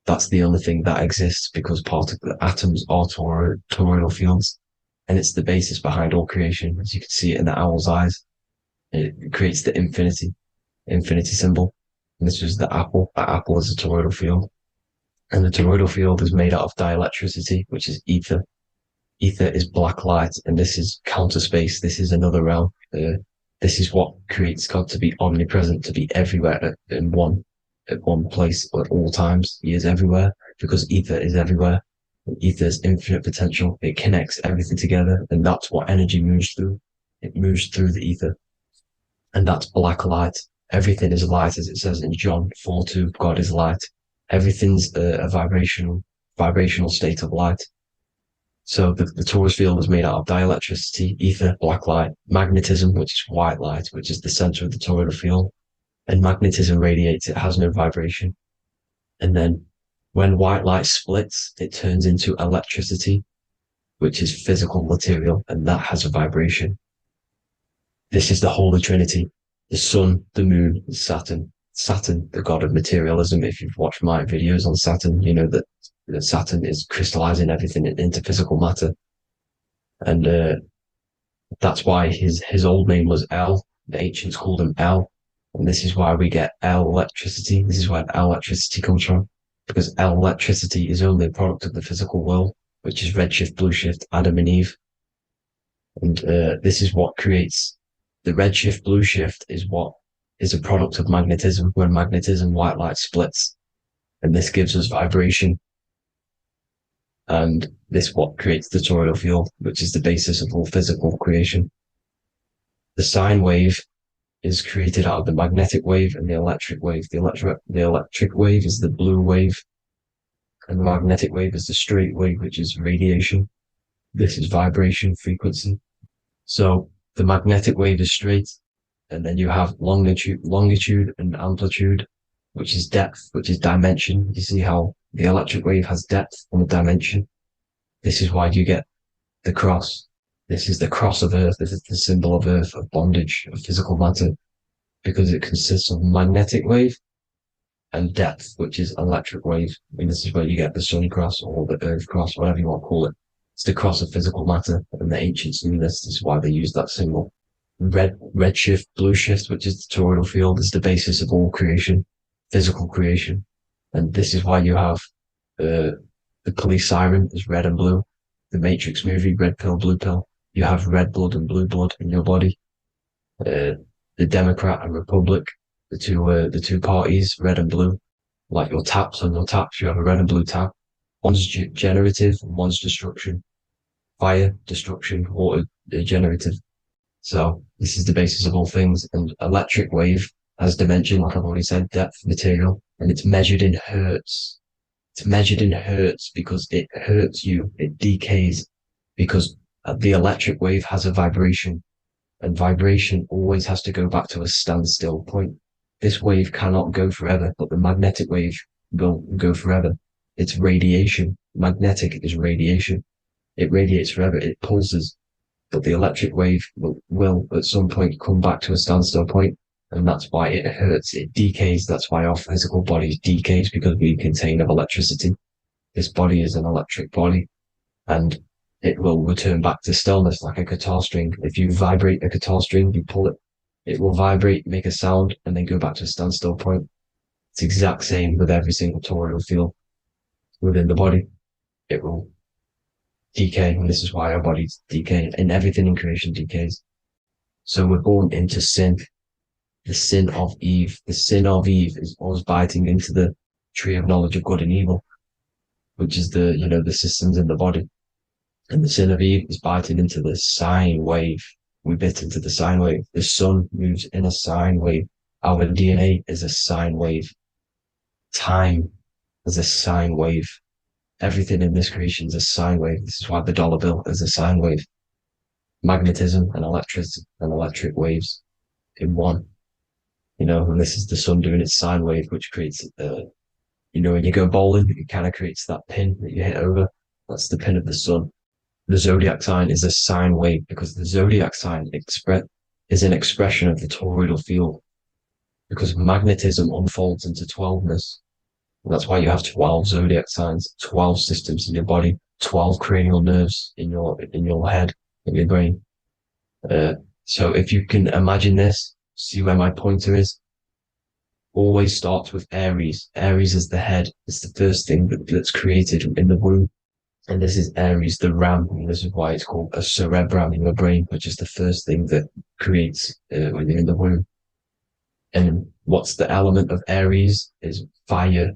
That's the only thing that exists because part of the atoms are toroidal fields. And it's the basis behind all creation. As you can see it in the owl's eyes, it creates the infinity symbol. And this was the apple. That apple is a toroidal field. And the toroidal field is made out of dielectricity, which is ether. Ether is black light, and this is counter space. This is another realm. This is what creates God to be omnipresent, to be everywhere at one place at all times. He is everywhere because ether is everywhere. Ether is infinite potential. It connects everything together, and that's what energy moves through. It moves through the ether, and that's black light. Everything is light, as it says in John 4:2. God is light. Everything's a vibrational state of light. So the torus field is made out of dielectricity, ether, black light, magnetism, which is white light, which is the center of the toroidal field. And magnetism radiates, it has no vibration. And then when white light splits, it turns into electricity, which is physical material, and that has a vibration. This is the Holy Trinity, the sun, the moon, and Saturn. Saturn, the god of materialism. If you've watched my videos on Saturn, you know that Saturn is crystallizing everything into physical matter. And that's why his old name was El. The ancients called him El. And this is why we get El electricity. This is where El electricity comes from. Because El electricity is only a product of the physical world, which is redshift, blueshift, Adam and Eve. And this is what creates the redshift, blueshift is what is a product of magnetism. When magnetism, white light splits, and this gives us vibration. And this what creates the toroidal field, which is the basis of all physical creation. The sine wave is created out of the magnetic wave and the electric wave. The electric wave is the blue wave, and the magnetic wave is the straight wave, which is radiation. This is vibration frequency. So the magnetic wave is straight, and then you have longitude and amplitude, which is depth, which is dimension. You see how the electric wave has depth and a dimension. This is why you get the cross. This is the cross of Earth. This is the symbol of Earth, of bondage, of physical matter, because it consists of magnetic wave and depth, which is electric wave. And this is where you get the sun cross or the Earth cross, whatever you want to call it. It's the cross of physical matter, and the ancients knew this. This is why they used that symbol. Red shift, blue shift, which is the toroidal field, is the basis of all creation, physical creation. And this is why you have the police siren is red and blue. The Matrix movie, red pill, blue pill. You have red blood and blue blood in your body. The Democrat and Republic, the two parties, red and blue. like your taps on your taps, you have a red and blue tap. One's generative, one's destruction. Fire, destruction, water, generative. So this is the basis of all things. And electric wave has dimension, like I've already said, depth, material, and it's measured in hertz. It's measured in hertz because it hurts you, it decays, because the electric wave has a vibration, and vibration always has to go back to a standstill point. This wave cannot go forever, but the magnetic wave will go forever. It's radiation. Magnetic is radiation. It radiates forever. It pulses, but the electric wave will at some point come back to a standstill point, and that's why it hurts. It decays. That's why our physical body decays, because we contain of electricity. This body is an electric body, and it will return back to stillness like a guitar string. If you vibrate a guitar string, you pull it, it will vibrate, make a sound, and then go back to a standstill point. It's the exact same with every single toroidal field within the body. It will decay, and this is why our bodies decay, and everything in creation decays. So we're born into sin, the sin of Eve. The sin of Eve is us biting into the tree of knowledge of good and evil, which is the systems in the body. And the sin of Eve is biting into the sine wave. We bit into the sine wave. The sun moves in a sine wave. Our DNA is a sine wave. Time is a sine wave. Everything in this creation is a sine wave. This is why the dollar bill is a sine wave. Magnetism and electricity and electric waves in one. And this is the sun doing its sine wave, which creates, when you go bowling, it kind of creates that pin that you hit over. That's the pin of the sun. The zodiac sign is a sine wave because the zodiac sign is an expression of the toroidal field, because magnetism unfolds into 12ness. And that's why you have 12 zodiac signs, 12 systems in your body, 12 cranial nerves in your head, in your brain. So if you can imagine this, see where my pointer is. Always starts with Aries. Aries is the head. It's the first thing that's created in the womb. And this is Aries, the ram. And this is why it's called a cerebrum in your brain, which is the first thing that creates when you're in the womb. And what's the element of Aries is fire.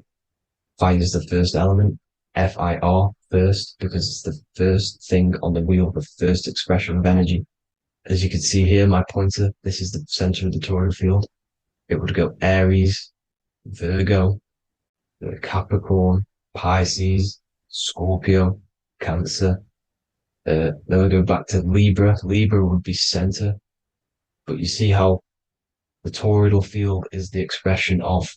Fire is the first element. Fire, first, because it's the first thing on the wheel, the first expression of energy. As you can see here, my pointer, this is the center of the toroidal field. It would go Aries, Virgo, Capricorn, Pisces, Scorpio, Cancer. Then we go back to Libra. Libra would be center. But you see how the toroidal field is the expression of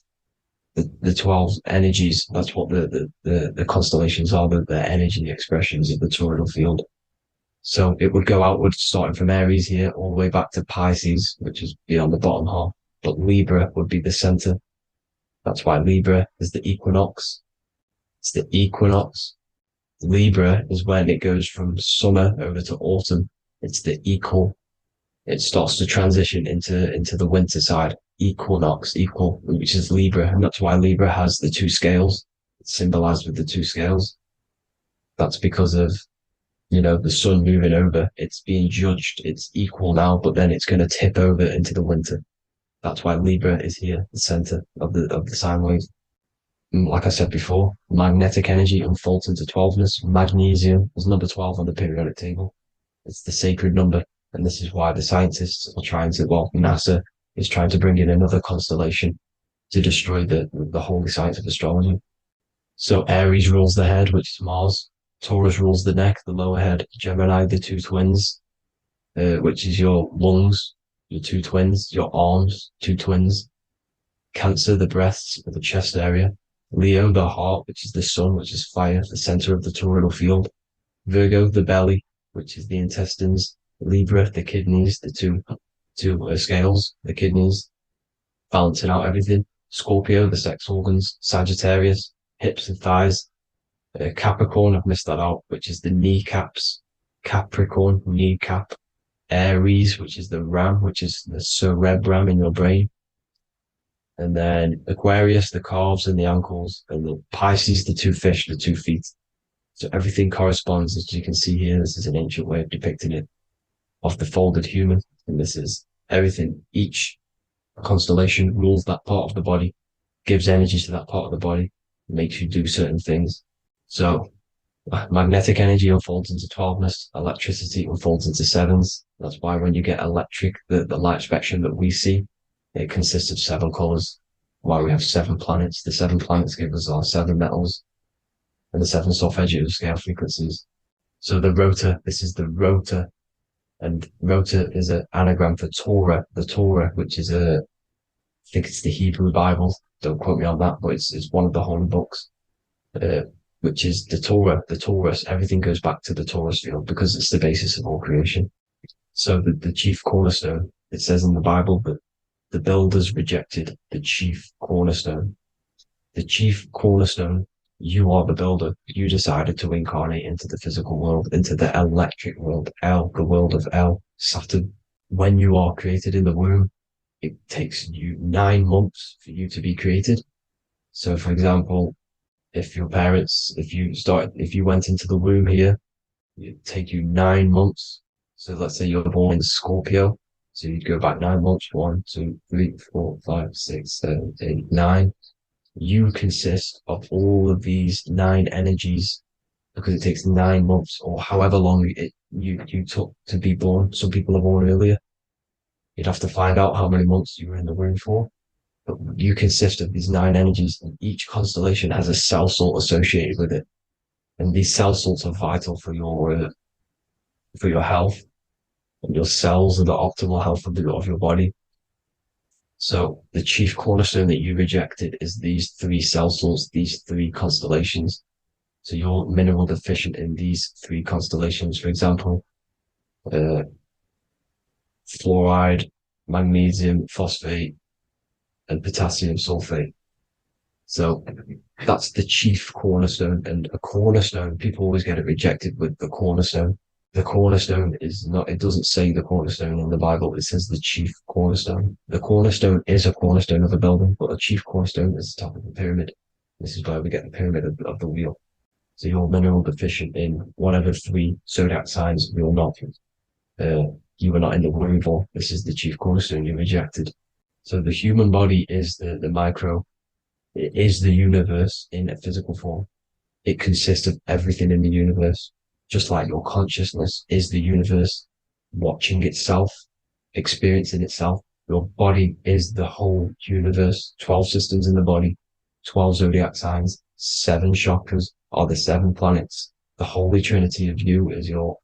the 12 energies. That's what the constellations are, the energy expressions of the toroidal field. So it would go outwards, starting from Aries here, all the way back to Pisces, which is beyond the bottom half. But Libra would be the center. That's why Libra is the equinox. It's the equinox. Libra is when it goes from summer over to autumn. It's the equal. It starts to transition into the winter side. Equinox, equal, which is Libra. And that's why Libra has the two scales. It's symbolized with the two scales. That's because of, the sun moving over. It's being judged. It's equal now, but then it's going to tip over into the winter. That's why Libra is here, the center of the sine wave. Like I said before, magnetic energy unfolds into 12ness. Magnesium is number 12 on the periodic table. It's the sacred number. And this is why the scientists are NASA is trying to bring in another constellation to destroy the holy science of astrology. So Aries rules the head, which is Mars. Taurus rules the neck, the lower head. Gemini, the two twins, which is your lungs, your two twins, your arms, two twins. Cancer, the breasts, the chest area. Leo, the heart, which is the sun, which is fire, the center of the toroidal field. Virgo, the belly, which is the intestines. Libra, the kidneys, the two scales, the kidneys, balancing out everything. Scorpio, the sex organs. Sagittarius, hips and thighs. Capricorn, I've missed that out, which is the kneecaps. Capricorn, kneecap. Aries, which is the ram, which is the cerebrum in your brain. And then Aquarius, the calves and the ankles. And the Pisces, the two fish, the 2 feet. So everything corresponds, as you can see here. This is an ancient way of depicting it, of the folded human. And this is everything. Each constellation rules that part of the body. gives energy to that part of the body, makes you do certain things. So magnetic energy unfolds into 12ness, electricity unfolds into sevens. That's why when you get electric, the light spectrum that we see, it consists of 7 colors. Why we have 7 planets. The 7 planets give us our 7 metals and the 7 solfeggio scale frequencies. So the rotor, this is the rotor, and rotor is an anagram for Torah, the Torah, which is I think it's the Hebrew Bible. Don't quote me on that, but it's one of the holy books. Which is the Torah, the Taurus. Everything goes back to the Taurus field because it's the basis of all creation. So the chief cornerstone, it says in the Bible that the builders rejected the chief cornerstone. The chief cornerstone, you are the builder. You decided to incarnate into the physical world, into the electric world, El, the world of El, Saturn. When you are created in the womb, it takes you 9 months for you to be created. So for example, if your parents, if you went into the womb here, it'd take you 9 months. So let's say you're born in Scorpio. So you'd go back 9 months, 1, 2, 3, 4, 5, 6, 7, 8, 9. You consist of all of these 9 energies because it takes 9 months or however long you took to be born. Some people are born earlier. You'd have to find out how many months you were in the womb for. But you consist of these 9 energies, and each constellation has a cell salt associated with it. And these cell salts are vital for your health, and your cells and the optimal health of your body. So the chief cornerstone that you rejected is these 3 cell salts, these 3 constellations. So you're mineral deficient in these 3 constellations. For example, fluoride, magnesium, phosphate, and potassium sulfate. So that's the chief cornerstone. And a cornerstone, people always get it rejected with the cornerstone. The cornerstone is not, it doesn't say the cornerstone in the Bible, it says the chief cornerstone. The cornerstone is a cornerstone of a building, but a chief cornerstone is the top of the pyramid. This is where we get the pyramid of the wheel. So you're mineral deficient in whatever 3 zodiac signs you're not. You were not in the womb for. This is the chief cornerstone you rejected. So the human body is the micro. It is the universe in a physical form. It consists of everything in the universe, just like your consciousness is the universe, watching itself, experiencing itself. Your body is the whole universe, 12 systems in the body, 12 zodiac signs, 7 chakras are the 7 planets. The Holy Trinity of you is your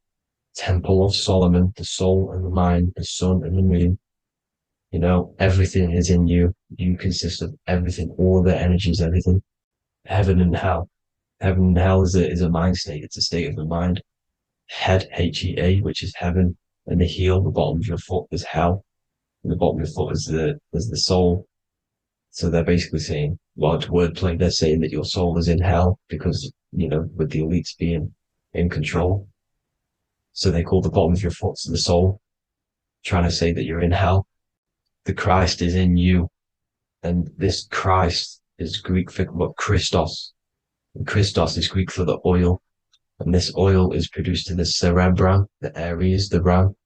Temple of Solomon, the soul and the mind, the sun and the moon. You know, everything is in you. You consist of everything, all the energies, everything. Heaven and hell. Heaven and hell is a mind state. It's a state of the mind. Head, H-E-A, which is heaven, and the heel, the bottom of your foot, is hell. And the bottom of your foot is the soul. So they're basically saying, well, it's wordplay. They're saying that your soul is in hell because, you know, with the elites being in control. So they call the bottom of your foot the soul, trying to say that you're in hell. The Christ is in you. And this Christ is Greek for what Christos. And Christos is Greek for the oil. And this oil is produced in the cerebrum, the Aries, the ram,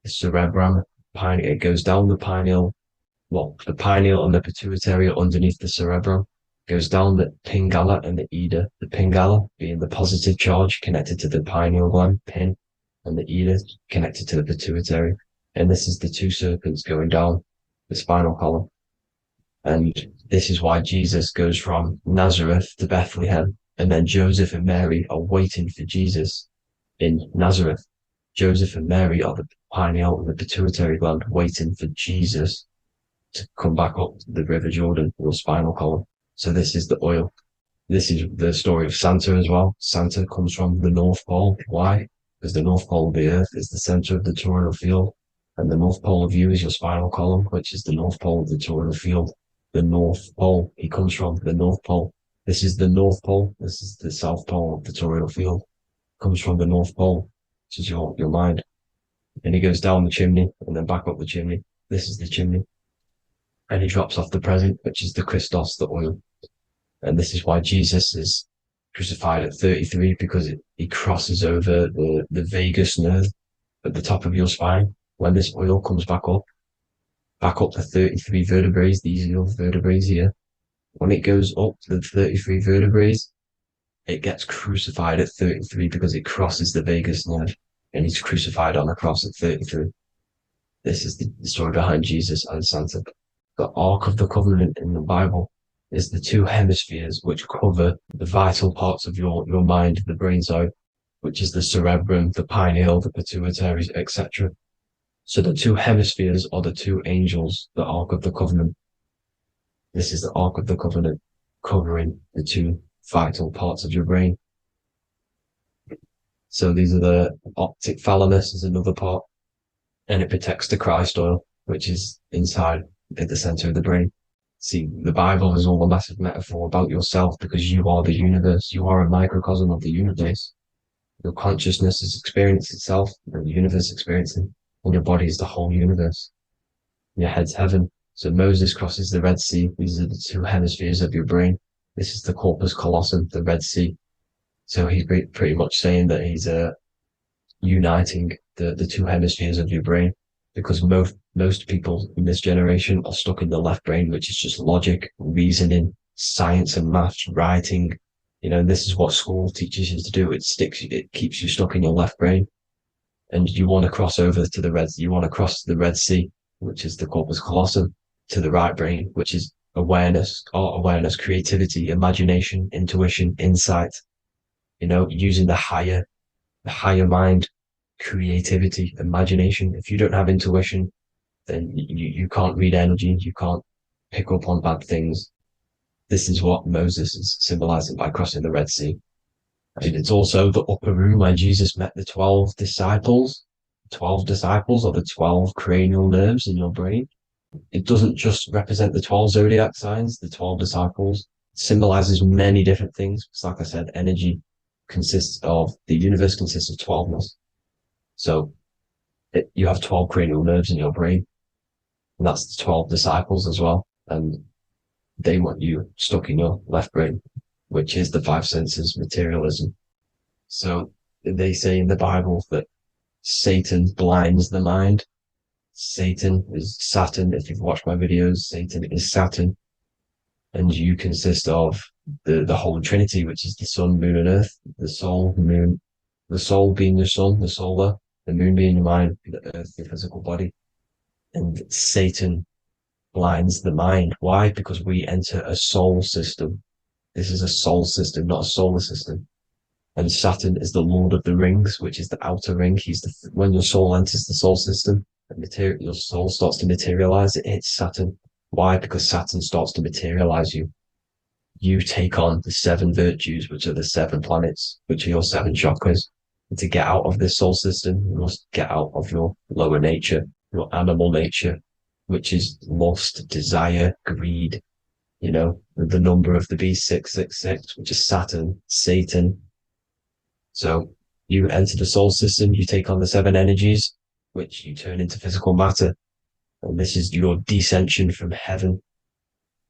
the cerebrum. It goes down the pineal. Well, the pineal and the pituitary are underneath the cerebrum. Goes down the pingala and the ida. The pingala being the positive charge connected to the pineal gland, pin, and the ida connected to the pituitary. And this is the 2 serpents going down the spinal column. And this is why Jesus goes from Nazareth to Bethlehem, and then Joseph and Mary are waiting for Jesus in Nazareth. Joseph and Mary are the pineal and the pituitary gland waiting for Jesus to come back up the River Jordan, your spinal column. So this is the oil. This is the story of Santa as well. Santa comes from the North Pole. Why? Because the North Pole of the Earth is the center of the toroidal field. And the North Pole of you is your spinal column, which is the North Pole of the toroidal field. The North Pole, he comes from the North Pole. This is the North Pole. This is the South Pole of the toroidal field. Comes from the North Pole, which is your mind. And he goes down the chimney and then back up the chimney. This is the chimney. And he drops off the present, which is the Christos, the oil. And this is why Jesus is crucified at 33, because he crosses over the vagus nerve at the top of your spine. When this oil comes back up to 33 vertebrae, these are your vertebrae here. When it goes up to the 33 vertebrae, it gets crucified at 33 because it crosses the vagus nerve, and he's crucified on a cross at 33. This is the story behind Jesus and Santa. The Ark of the Covenant in the Bible is the two hemispheres which cover the vital parts of your mind, the brain side, which is the cerebrum, the pineal, the pituitary, etc. So the two hemispheres are the two angels, the Ark of the Covenant. This is the Ark of the Covenant covering the two vital parts of your brain. So these are the optic thalamus is another part, and it protects the Christ oil, which is inside at the center of the brain. See, the Bible is all a massive metaphor about yourself because you are the universe. You are a microcosm of the universe. Your consciousness is experiencing itself, and the universe experiencing, and your body is the whole universe. Your head's heaven. So Moses crosses the Red Sea. These are the two hemispheres of your brain. This is the corpus callosum, the Red Sea. So he's pretty much saying that he's uniting the two hemispheres of your brain, because most people in this generation are stuck in the left brain, which is just logic, reasoning, science and maths, writing. This is what school teaches you to do. It keeps you stuck in your left brain. And you want to cross over to you want to cross the Red Sea, which is the corpus callosum, to the right brain, which is awareness, art awareness, creativity, imagination, intuition, insight, using the higher mind, creativity, imagination. If you don't have intuition, then you can't read energy, you can't pick up on bad things. This is what Moses is symbolizing by crossing the Red Sea. And it's also the upper room where Jesus met the 12 disciples. 12 disciples are the 12 cranial nerves in your brain. It doesn't just represent the 12 zodiac signs, the 12 disciples. It symbolizes many different things. It's like I said, the universe consists of 12ness. So you have 12 cranial nerves in your brain, and that's the 12 disciples as well. And they want you stuck in your left brain, which is the five senses, materialism. So they say in the Bible that Satan blinds the mind. Satan is Saturn. If you've watched my videos, Satan is Saturn. And you consist of the Holy Trinity, which is the sun, moon, and earth. The soul, moon, the soul being your sun, the solar, the moon being your mind, the earth, your physical body. And Satan blinds the mind. Why? Because we enter a soul system. This is a soul system, not a solar system. And Saturn is the Lord of the Rings, which is the outer ring. When your soul enters the soul system, your soul starts to materialize. It hits Saturn. Why? Because Saturn starts to materialize you. You take on the 7 virtues, which are the 7 planets, which are your 7 chakras. And to get out of this soul system, you must get out of your lower nature, your animal nature, which is lust, desire, greed. The number of the beast, 666, which is Saturn, Satan. So you enter the soul system, you take on the 7 energies, which you turn into physical matter. And this is your descension from heaven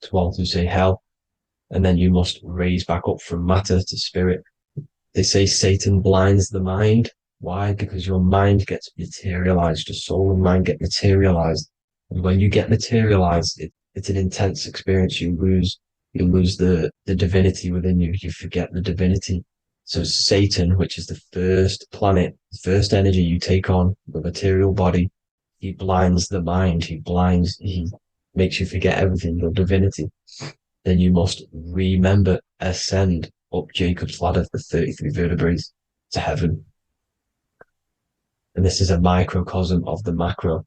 to what you say hell. And then you must raise back up from matter to spirit. They say Satan blinds the mind. Why? Because your mind gets materialized. Your soul and mind get materialized. And when you get materialized, it's an intense experience. You lose the divinity within you. You forget the divinity. So Satan, which is the first planet, the first energy you take on, the material body, he blinds the mind. He makes you forget everything, your divinity. Then you must ascend up Jacob's ladder, the 33 vertebrae, to heaven. And this is a microcosm of the macro,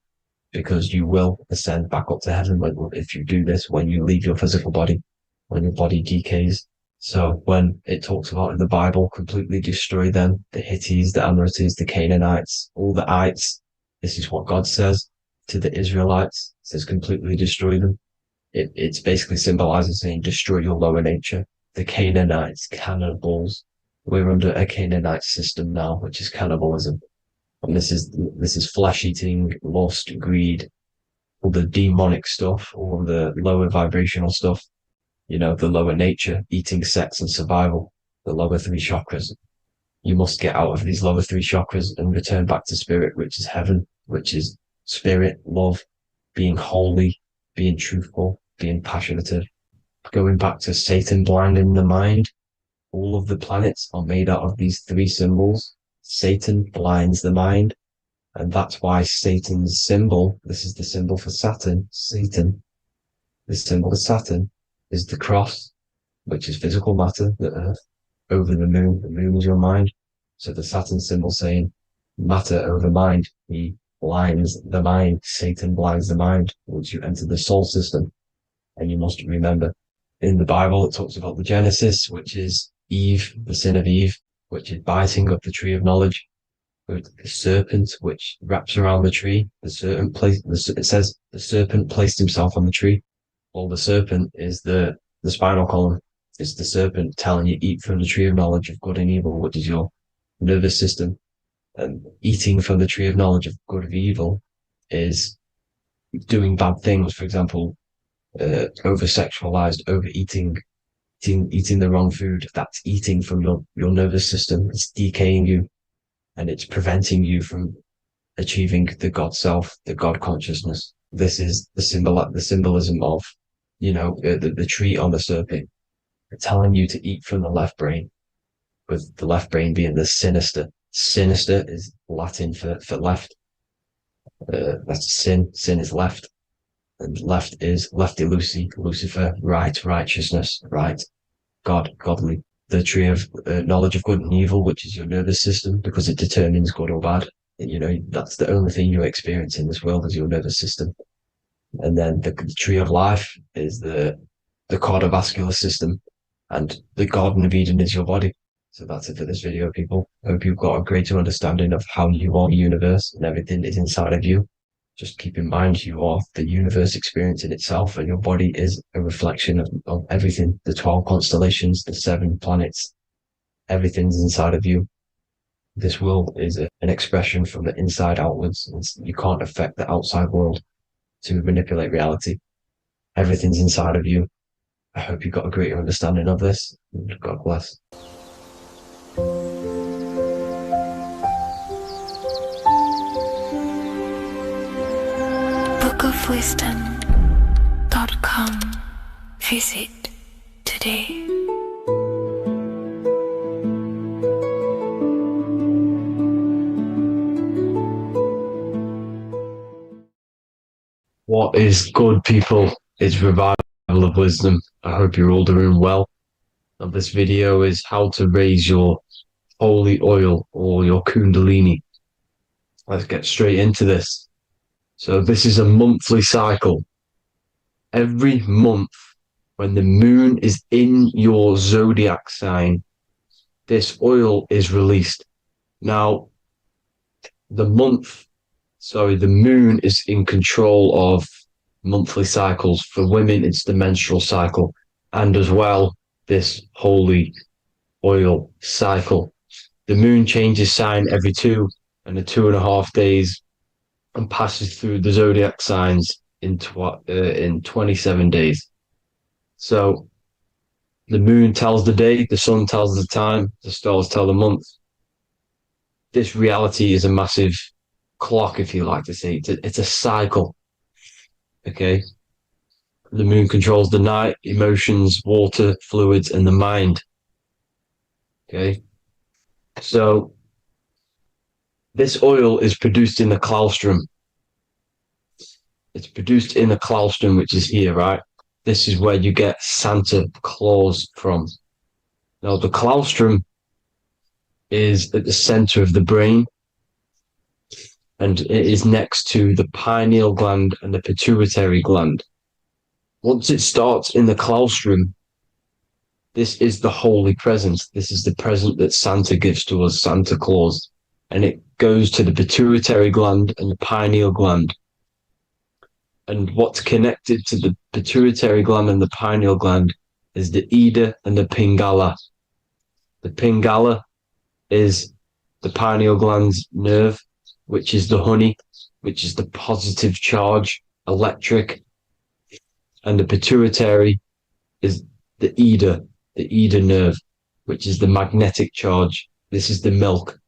because you will ascend back up to heaven if you do this, when you leave your physical body, when your body decays. So when it talks about in the Bible, completely destroy them, the Hittites, the Amorites, the Canaanites, all the ites. This is what God says to the Israelites. It says completely destroy them. It's basically symbolizing saying destroy your lower nature. The Canaanites, cannibals. We're under a Canaanite system now, which is cannibalism. And this is flesh eating, lust, greed, all the demonic stuff, all the lower vibrational stuff. The lower nature, eating, sex, and survival, the lower 3 chakras. You must get out of these lower 3 chakras and return back to spirit, which is heaven, which is spirit, love, being holy, being truthful, being passionate, going back to Satan blinding the mind. All of the planets are made out of these three symbols. Satan blinds the mind. And that's why Satan's symbol, this is the symbol for Saturn, Satan, the symbol for Saturn is the cross, which is physical matter, the earth, over the moon. The moon is your mind. So the Saturn symbol saying matter over mind. He blinds the mind. Satan blinds the mind once you enter the soul system. And you must remember, in the Bible, it talks about the Genesis, which is Eve, the sin of Eve, which is biting of the tree of knowledge. With the serpent, which wraps around the tree. It says the serpent placed himself on the tree. Well, the serpent is the spinal column. It's the serpent telling you eat from the tree of knowledge of good and evil, which is your nervous system. And eating from the tree of knowledge of good and evil is doing bad things. For example, over-sexualized, overeating, eating the wrong food. That's eating from your nervous system. It's decaying you. And it's preventing you from achieving the God self, the God consciousness. This is the symbolism of, the tree on the serpent, telling you to eat from the left brain, with the left brain being the sinister. Sinister is Latin for left. That's sin. Sin is left. And left is lefty Lucy, Lucifer, right, righteousness, right, God, godly. The tree of knowledge of good and evil, which is your nervous system, because it determines good or bad. That's the only thing you experience in this world is your nervous system. And then the tree of life is the cardiovascular system, and the Garden of Eden is your body. So that's it for this video, people. I hope you've got a greater understanding of how you are the universe and everything is inside of you. Just keep in mind you are the universe experience in itself, and your body is a reflection of everything. The 12 constellations, the 7 planets, everything's inside of you. This world is an expression from the inside outwards. You can't affect the outside world to manipulate reality. Everything's inside of you. I hope you got a greater understanding of this. God bless. bookofwisdom.com. Visit today. What is good, people? It's Revival of Wisdom. I hope you're all doing well. And this video is how to raise your holy oil or your kundalini. Let's get straight into this. So this is a monthly cycle. Every month, when the moon is in your zodiac sign, this oil is released. Now, the moon is in control of monthly cycles. For women, it's the menstrual cycle, and as well, this holy oil cycle. The moon changes sign every 2.5 days and passes through the zodiac signs in 27 days. So the moon tells the day, the sun tells the time, the stars tell the month. This reality is a massive clock, if you like to say. It's a cycle. Okay. The moon controls the night, emotions, water, fluids, and the mind. Okay. So this oil is produced in the claustrum. It's produced in the claustrum, which is here, right? This is where you get Santa Claus from. Now, the claustrum is at the center of the brain, and it is next to the pineal gland and the pituitary gland. Once it starts in the claustrum, this is the holy present. This is the present that Santa gives to us, Santa Claus. And it goes to the pituitary gland and the pineal gland. And what's connected to the pituitary gland and the pineal gland is the Ida and the Pingala. The Pingala is the pineal gland's nerve, which is the honey, which is the positive charge, electric. And the pituitary is the Ida nerve, which is the magnetic charge. This is the milk,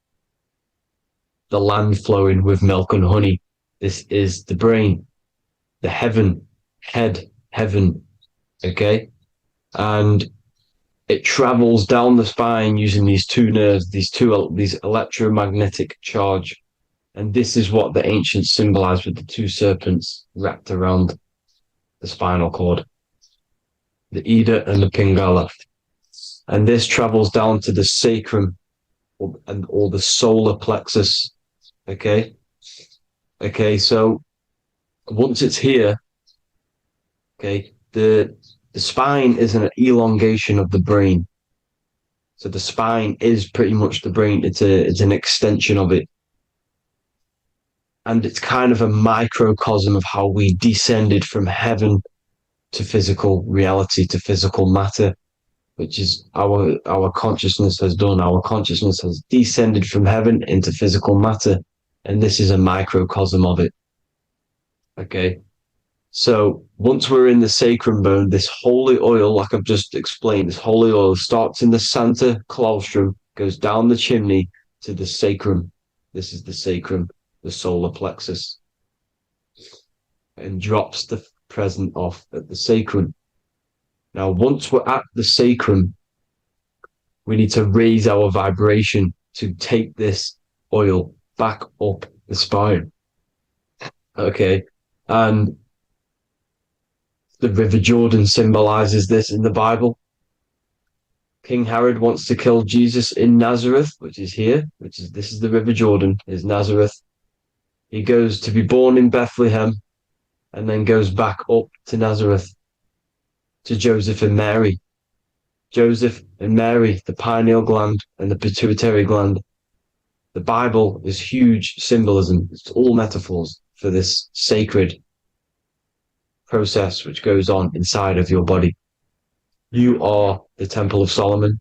the land flowing with milk and honey. This is the brain, the heaven, heaven, okay? and it travels down the spine using these two nerves, these electromagnetic charge. And this is what the ancients symbolized with the two serpents wrapped around the spinal cord, the Ida and the Pingala. And this travels down to the sacrum or the solar plexus. Okay. So once it's here, okay, the spine is an elongation of the brain. So the spine is pretty much the brain. It's an extension of it. And it's kind of a microcosm of how we descended from heaven to physical reality, to physical matter, which is our consciousness has done. Our consciousness has descended from heaven into physical matter. And this is a microcosm of it. Okay. So once we're in the sacrum bone, this holy oil, like I've just explained, this holy oil starts in the Santa Claustrum, goes down the chimney to the sacrum. This is the sacrum, the solar plexus, and drops the present off at the sacrum. Now, once we're at the sacrum, we need to raise our vibration to take this oil back up the spine. Okay. And the River Jordan symbolizes this in the Bible. King Herod wants to kill Jesus in Nazareth, which is here, this is the River Jordan, is Nazareth. He goes to be born in Bethlehem and then goes back up to Nazareth to Joseph and Mary. Joseph and Mary, the pineal gland and the pituitary gland. The Bible is huge symbolism. It's all metaphors for this sacred process which goes on inside of your body. You are the Temple of Solomon.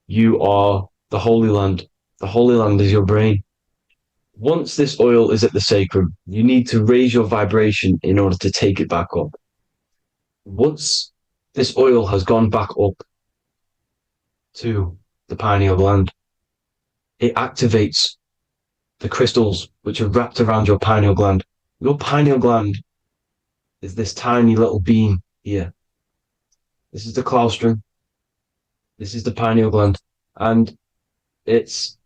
You are the Holy Land. The Holy Land is your brain. Once this oil is at the sacrum, you need to raise your vibration in order to take it back up. Once this oil has gone back up to the pineal gland, it activates the crystals which are wrapped around your pineal gland. Your pineal gland is this tiny little beam here. This is the claustrum. This is the pineal gland. And it's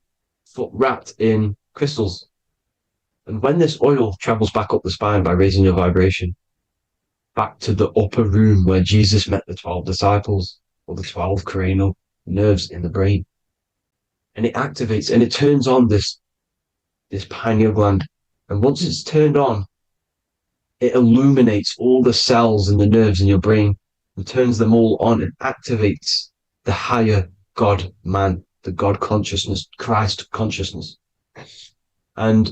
wrapped in crystals. And when this oil travels back up the spine by raising your vibration, back to the upper room where Jesus met the 12 disciples, or the 12 cranial nerves in the brain, and it activates and it turns on this pineal gland. And once it's turned on, it illuminates all the cells and the nerves in your brain and turns them all on and activates the higher God man, the God consciousness, Christ consciousness. And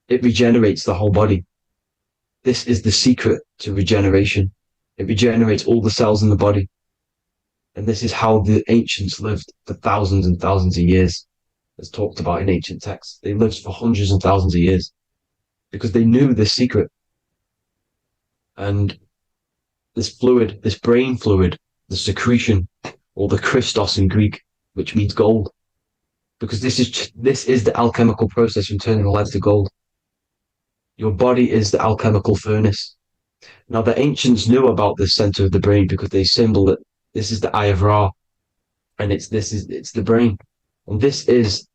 it regenerates the whole body. This is the secret to regeneration. It regenerates all the cells in the body. And this is how the ancients lived for thousands and thousands of years, as talked about in ancient texts. They lived for hundreds and thousands of years because they knew this secret. And this fluid, this brain fluid, the secretion, or the Christos in Greek, which means gold, because this is the alchemical process from turning lead to gold. Your body is the alchemical furnace. Now, the ancients knew about this center of the brain because they symbol it. This is the Eye of Ra, and it's the brain. And this is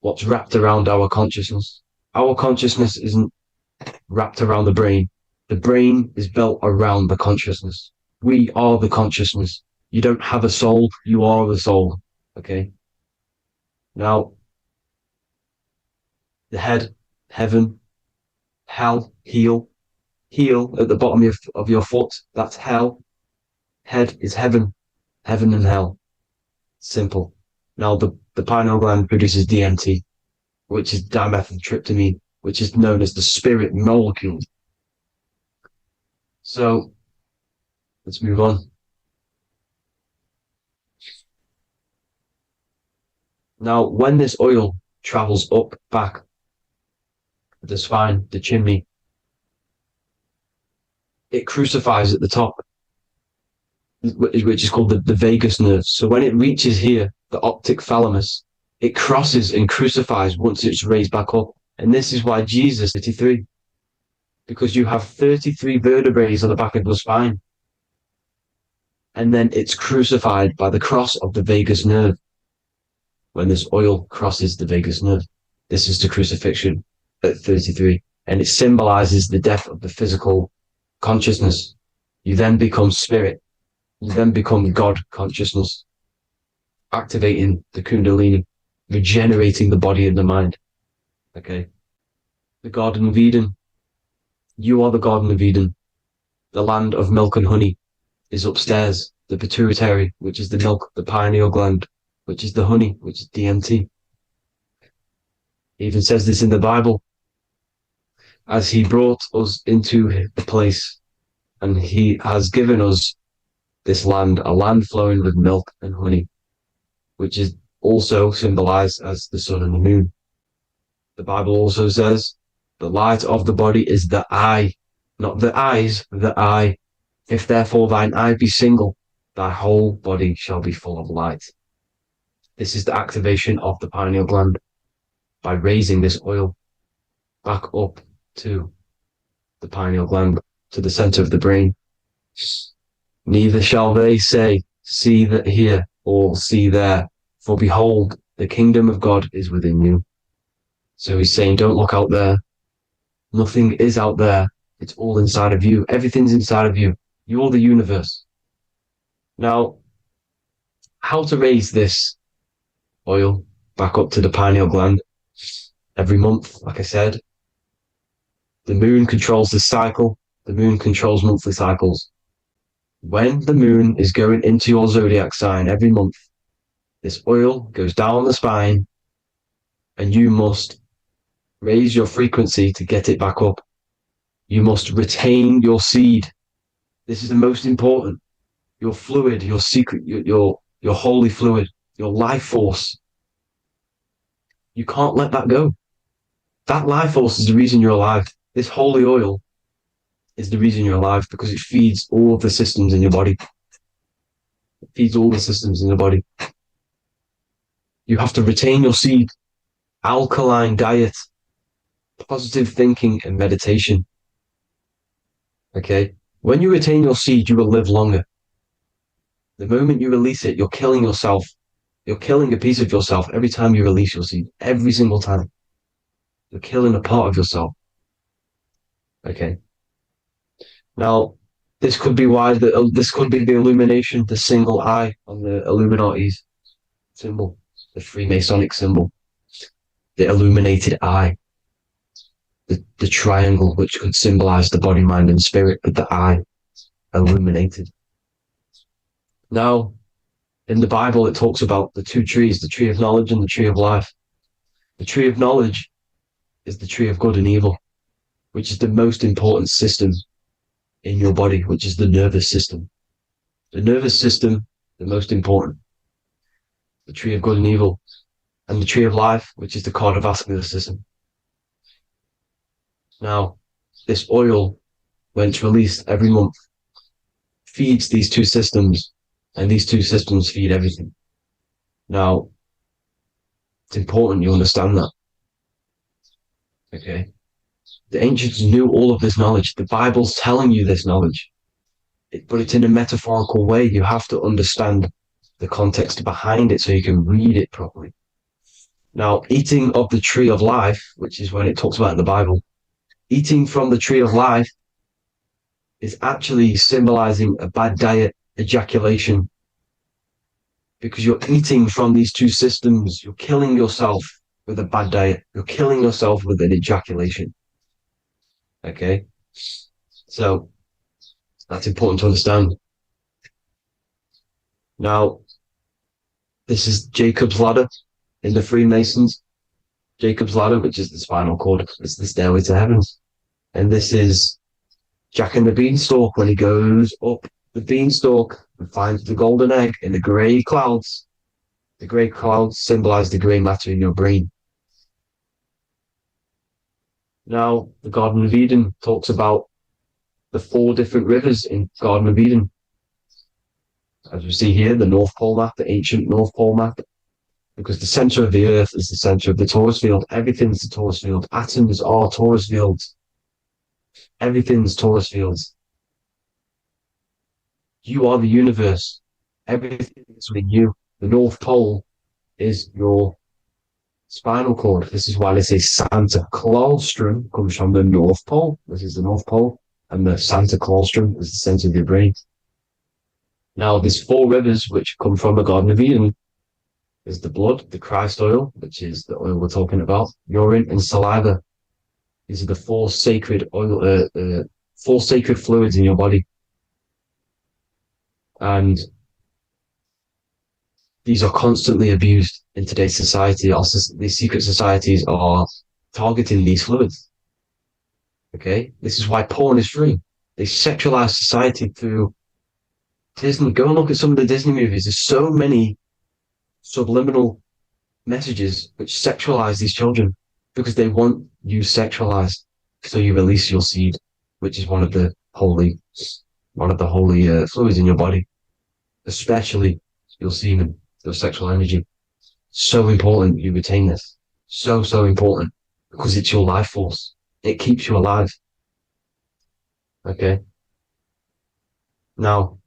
what's wrapped around our consciousness. Our consciousness isn't wrapped around the brain. The brain is built around the consciousness. We are the consciousness. You don't have a soul, you are the soul. Okay? Now, the head, heaven, hell, heel at the bottom of your foot, that's hell. Head is heaven and hell. Simple. Now, the pineal gland produces DMT, which is dimethyltryptamine, which is known as the spirit molecule. So, let's move on. Now, when this oil travels up, back, the spine, the chimney, it crucifies at the top, which is called the vagus nerve. So when it reaches here, the optic thalamus, it crosses and crucifies once it's raised back up. And this is why Jesus is 33, because you have 33 vertebrae on the back of the spine. and then it's crucified by the cross of the vagus nerve. When this oil crosses the vagus nerve, this is the crucifixion at 33, and it symbolizes the death of the physical consciousness. You then become spirit. You then become God consciousness, activating the Kundalini, regenerating the body and the mind. Okay. The Garden of Eden. You are the Garden of Eden. The land of milk and honey is upstairs. The pituitary, which is the milk, the pineal gland, which is the honey, which is DMT. It even says this in the Bible. As he brought us into the place, and he has given us this land, a land flowing with milk and honey, which is also symbolized as the sun and the moon. The Bible also says the light of the body is the eye, not the eyes, the eye. If therefore thine eye be single, thy whole body shall be full of light. This is the activation of the pineal gland by raising this oil back up to the pineal gland, to the center of the brain. Neither shall they say, see that here, or see there, for behold, the kingdom of God is within you. So he's saying, don't look out there. Nothing is out there. It's all inside of you. Everything's inside of you. You're the universe. Now, how to raise this oil back up to the pineal gland? Every month, like I said, the moon controls the cycle. The moon controls monthly cycles. When the moon is going into your zodiac sign every month, this oil goes down the spine, and you must raise your frequency to get it back up. You must retain your seed. This is the most important. Your fluid, your secret, your holy fluid, your life force. You can't let that go. That life force is the reason you're alive. This holy oil is the reason you're alive, because it feeds all of the systems in your body. It feeds all the systems in your body. You have to retain your seed. Alkaline diet, positive thinking, and meditation. Okay? When you retain your seed, you will live longer. The moment you release it, you're killing yourself. You're killing a piece of yourself every time you release your seed. Every single time. You're killing a part of yourself. Okay? Now, this could be why this could be the illumination, the single eye on the Illuminati's symbol, the Freemasonic symbol, the illuminated eye, the triangle, which could symbolize the body, mind, and spirit, but the eye illuminated. Now, in the Bible, it talks about the two trees, the tree of knowledge and the tree of life. The tree of knowledge is the tree of good and evil, which is the most important system in your body, which is the nervous system. The nervous system, the most important. The tree of good and evil. And the tree of life, which is the cardiovascular system. Now, this oil, when it's released every month, feeds these two systems, and these two systems feed everything. Now, it's important you understand that. Okay? The ancients knew all of this knowledge. The Bible's telling you this knowledge. But it's in a metaphorical way. You have to understand the context behind it so you can read it properly. Now, eating of the tree of life, which is when it talks about in the Bible, eating from the tree of life is actually symbolizing a bad diet, ejaculation. Because you're eating from these two systems, you're killing yourself with a bad diet. You're killing yourself with an ejaculation. Okay? So, that's important to understand. Now, this is Jacob's ladder in the Freemasons. Jacob's ladder, which is the spinal cord, it's the stairway to heaven. And this is Jack and the Beanstalk when he goes up the beanstalk and finds the golden egg in the grey clouds. The grey clouds symbolize the grey matter in your brain. Now, the Garden of Eden talks about the 4 different rivers in Garden of Eden. As we see here, the North Pole map, the ancient North Pole map, because the center of the earth is the center of the torus field. Everything's the torus field. Atoms are torus fields. Everything's torus fields. You are the universe. Everything is within you. The North Pole is your spinal cord. This is why they say Santa Claustrum comes from the North Pole. This is the North Pole. And the Santa Claustrum is the center of your brain. Now, there's 4 rivers which come from the Garden of Eden. There's the blood, the Christ oil, which is the oil we're talking about, urine, and saliva. These are the 4 sacred oil, 4 sacred fluids in your body. And these are constantly abused in today's society. Also, these secret societies are targeting these fluids. Okay? This is why porn is free. They sexualize society through Disney. Go and look at some of the Disney movies. There's so many subliminal messages which sexualize these children because they want you sexualized. So you release your seed, which is one of the holy fluids in your body, especially your semen, your sexual energy. So important you retain this. So important because it's your life force. It keeps you alive. Okay. Now,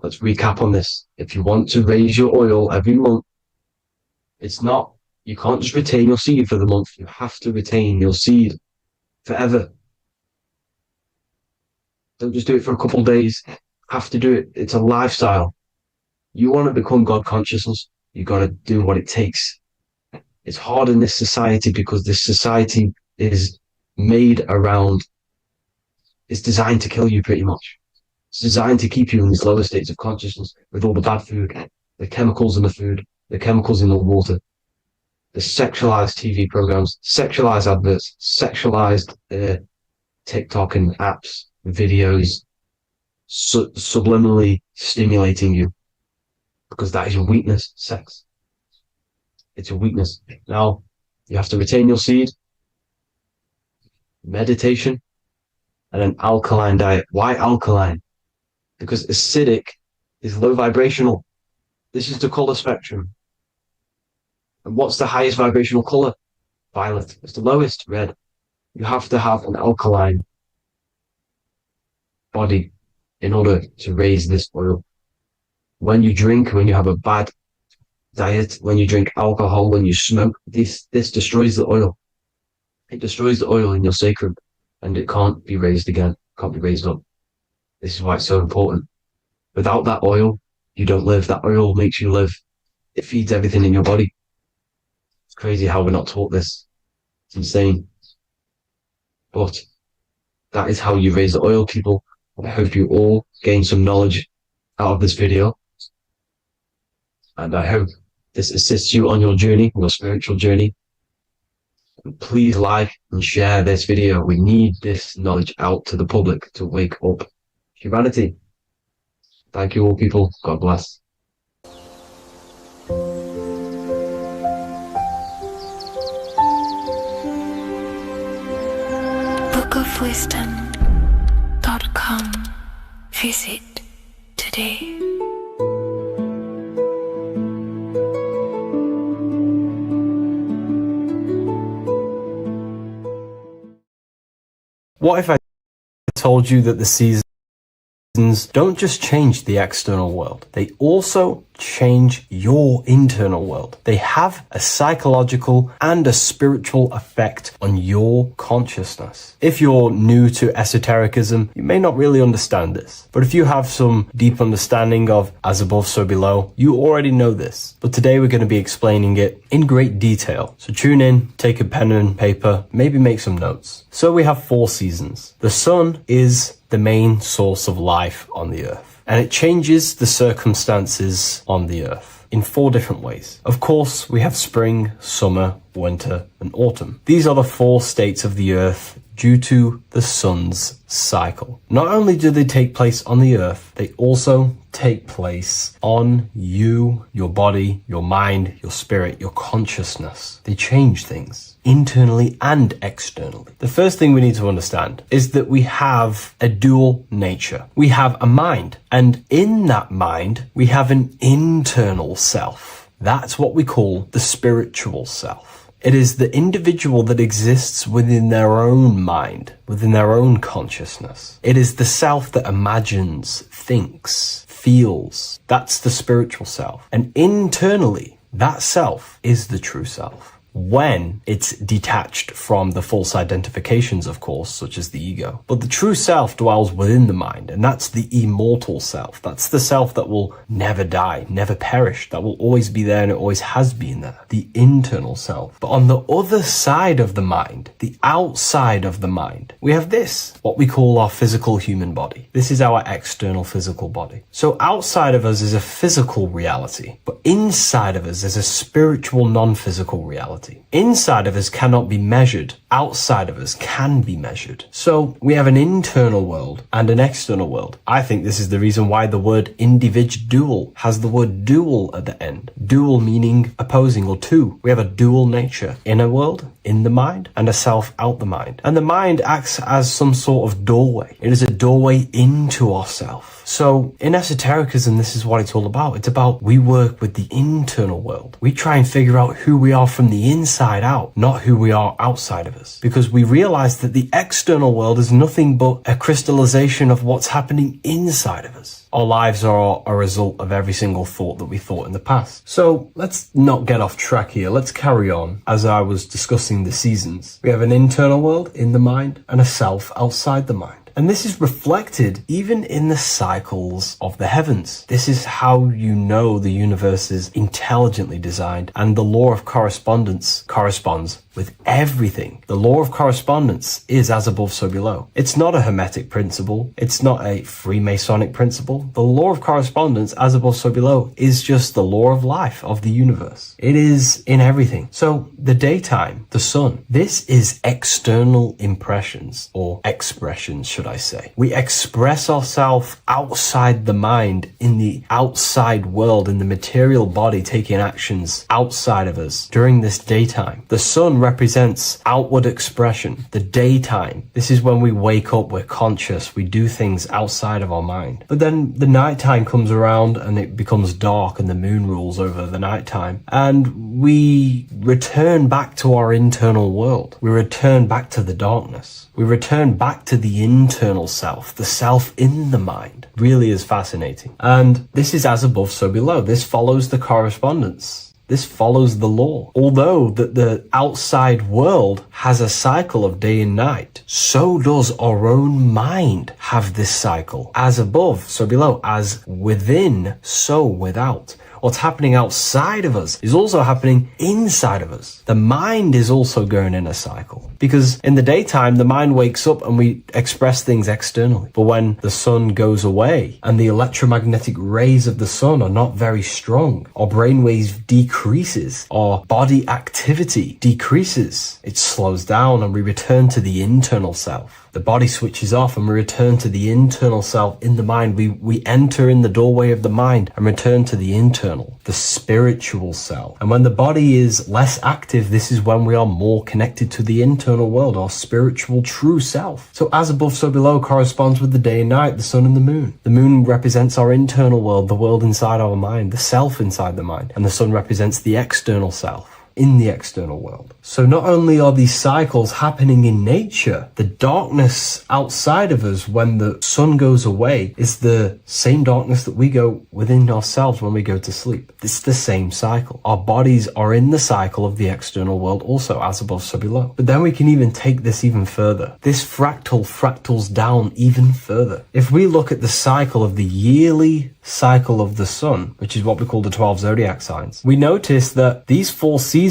let's recap on this. If you want to raise your oil every month, you can't just retain your seed for the month. You have to retain your seed forever. Don't just do it for a couple of days. You have to do it. It's a lifestyle. You want to become God consciousness, you got to do what it takes. It's hard in this society because this society is it's designed to kill you pretty much. It's designed to keep you in these lower states of consciousness with all the bad food, the chemicals in the food, the chemicals in the water, the sexualized TV programs, sexualized adverts, sexualized TikTok and apps, videos, subliminally stimulating you because that is your weakness, sex. It's your weakness. Now, you have to retain your seed, meditation, and an alkaline diet. Why alkaline? Because acidic is low vibrational. This is the color spectrum. And what's the highest vibrational color? Violet. It's the lowest, red. You have to have an alkaline body in order to raise this oil. When you drink, when you have a bad diet, when you drink alcohol, when you smoke, this destroys the oil. It destroys the oil in your sacrum and it can't be raised again, can't be raised up. This is why it's so important. Without that oil, you don't live. That oil makes you live. It feeds everything in your body. It's crazy how we're not taught this. It's insane. But that is how you raise the oil, people. I hope you all gain some knowledge out of this video. And I hope this assists you on your journey, your spiritual journey. And please like and share this video. We need this knowledge out to the public to wake up humanity. Thank you all, people. God bless. bookofwisdom.com. Visit today. What if I told you that the seasons don't just change the external world, they also change your internal world. They have a psychological and a spiritual effect on your consciousness. If you're new to esotericism, you may not really understand this. But if you have some deep understanding of as above, so below, you already know this. But today we're going to be explaining it in great detail. So tune in, take a pen and paper, maybe make some notes. So we have 4 seasons. The sun is the main source of life on the earth, and it changes the circumstances on the earth in 4 different ways. Of course, we have spring, summer, winter, and autumn. These are the 4 states of the earth due to the sun's cycle. Not only do they take place on the earth, they also take place on you, your body, your mind, your spirit, your consciousness. They change things internally and externally. The first thing we need to understand is that we have a dual nature. We have a mind, and in that mind, we have an internal self. That's what we call the spiritual self. It is the individual that exists within their own mind, within their own consciousness. It is the self that imagines, thinks, feels. That's the spiritual self. And internally, that self is the true self. When it's detached from the false identifications, of course, such as the ego. But the true self dwells within the mind, and that's the immortal self. That's the self that will never die, never perish, that will always be there and it always has been there. The internal self. But on the other side of the mind, the outside of the mind, we have this, what we call our physical human body. This is our external physical body. So outside of us is a physical reality, but inside of us is a spiritual non-physical reality. Inside of us cannot be measured. Outside of us can be measured. So we have an internal world and an external world. I think this is the reason why the word individual has the word dual at the end. Dual meaning opposing or two. We have a dual nature. Inner world, in the mind, and a self out the mind. And the mind acts as some sort of doorway. It is a doorway into ourself. So in esotericism, this is what it's all about. It's about we work with the internal world. We try and figure out who we are from the inside out, not who we are outside of us. Because we realize that the external world is nothing but a crystallization of what's happening inside of us. Our lives are a result of every single thought that we thought in the past. So let's not get off track here. Let's carry on. As I was discussing the seasons, we have an internal world in the mind and a self outside the mind. And this is reflected even in the cycles of the heavens. This is how you know the universe is intelligently designed, and the law of correspondence corresponds with everything. The law of correspondence is as above, so below. It's not a Hermetic principle. It's not a Freemasonic principle. The law of correspondence, as above, so below, is just the law of life of the universe. It is in everything. So the daytime, the sun, this is external impressions or expressions, should I say. We express ourselves outside the mind, in the outside world, in the material body, taking actions outside of us during this daytime. The sun represents outward expression, the daytime. This is when we wake up, we're conscious, we do things outside of our mind. But then the nighttime comes around and it becomes dark and the moon rules over the nighttime. And we return back to our internal world. We return back to the darkness. We return back to the internal self, the self in the mind. Really is fascinating. And this is as above, so below. This follows the correspondence. This follows the law. Although that the outside world has a cycle of day and night, so does our own mind have this cycle. As above, so below. As within, so without. What's happening outside of us is also happening inside of us. The mind is also going in a cycle. Because in the daytime, the mind wakes up and we express things externally. But when the sun goes away and the electromagnetic rays of the sun are not very strong, our brainwave decreases, our body activity decreases. It slows down and we return to the internal self. The body switches off and we return to the internal self in the mind. We enter in the doorway of the mind and return to the internal, the spiritual self. And when the body is less active, this is when we are more connected to the internal world, our spiritual true self. So as above, so below corresponds with the day and night, the sun and the moon. The moon represents our internal world, the world inside our mind, the self inside the mind. And the sun represents the external self in the external world. So not only are these cycles happening in nature, the darkness outside of us when the sun goes away is the same darkness that we go within ourselves when we go to sleep. It's the same cycle. Our bodies are in the cycle of the external world also, as above, so below. But then we can even take this even further. This fractals down even further. If we look at the cycle of the yearly cycle of the sun, which is what we call the 12 zodiac signs, we notice that these 4 seasons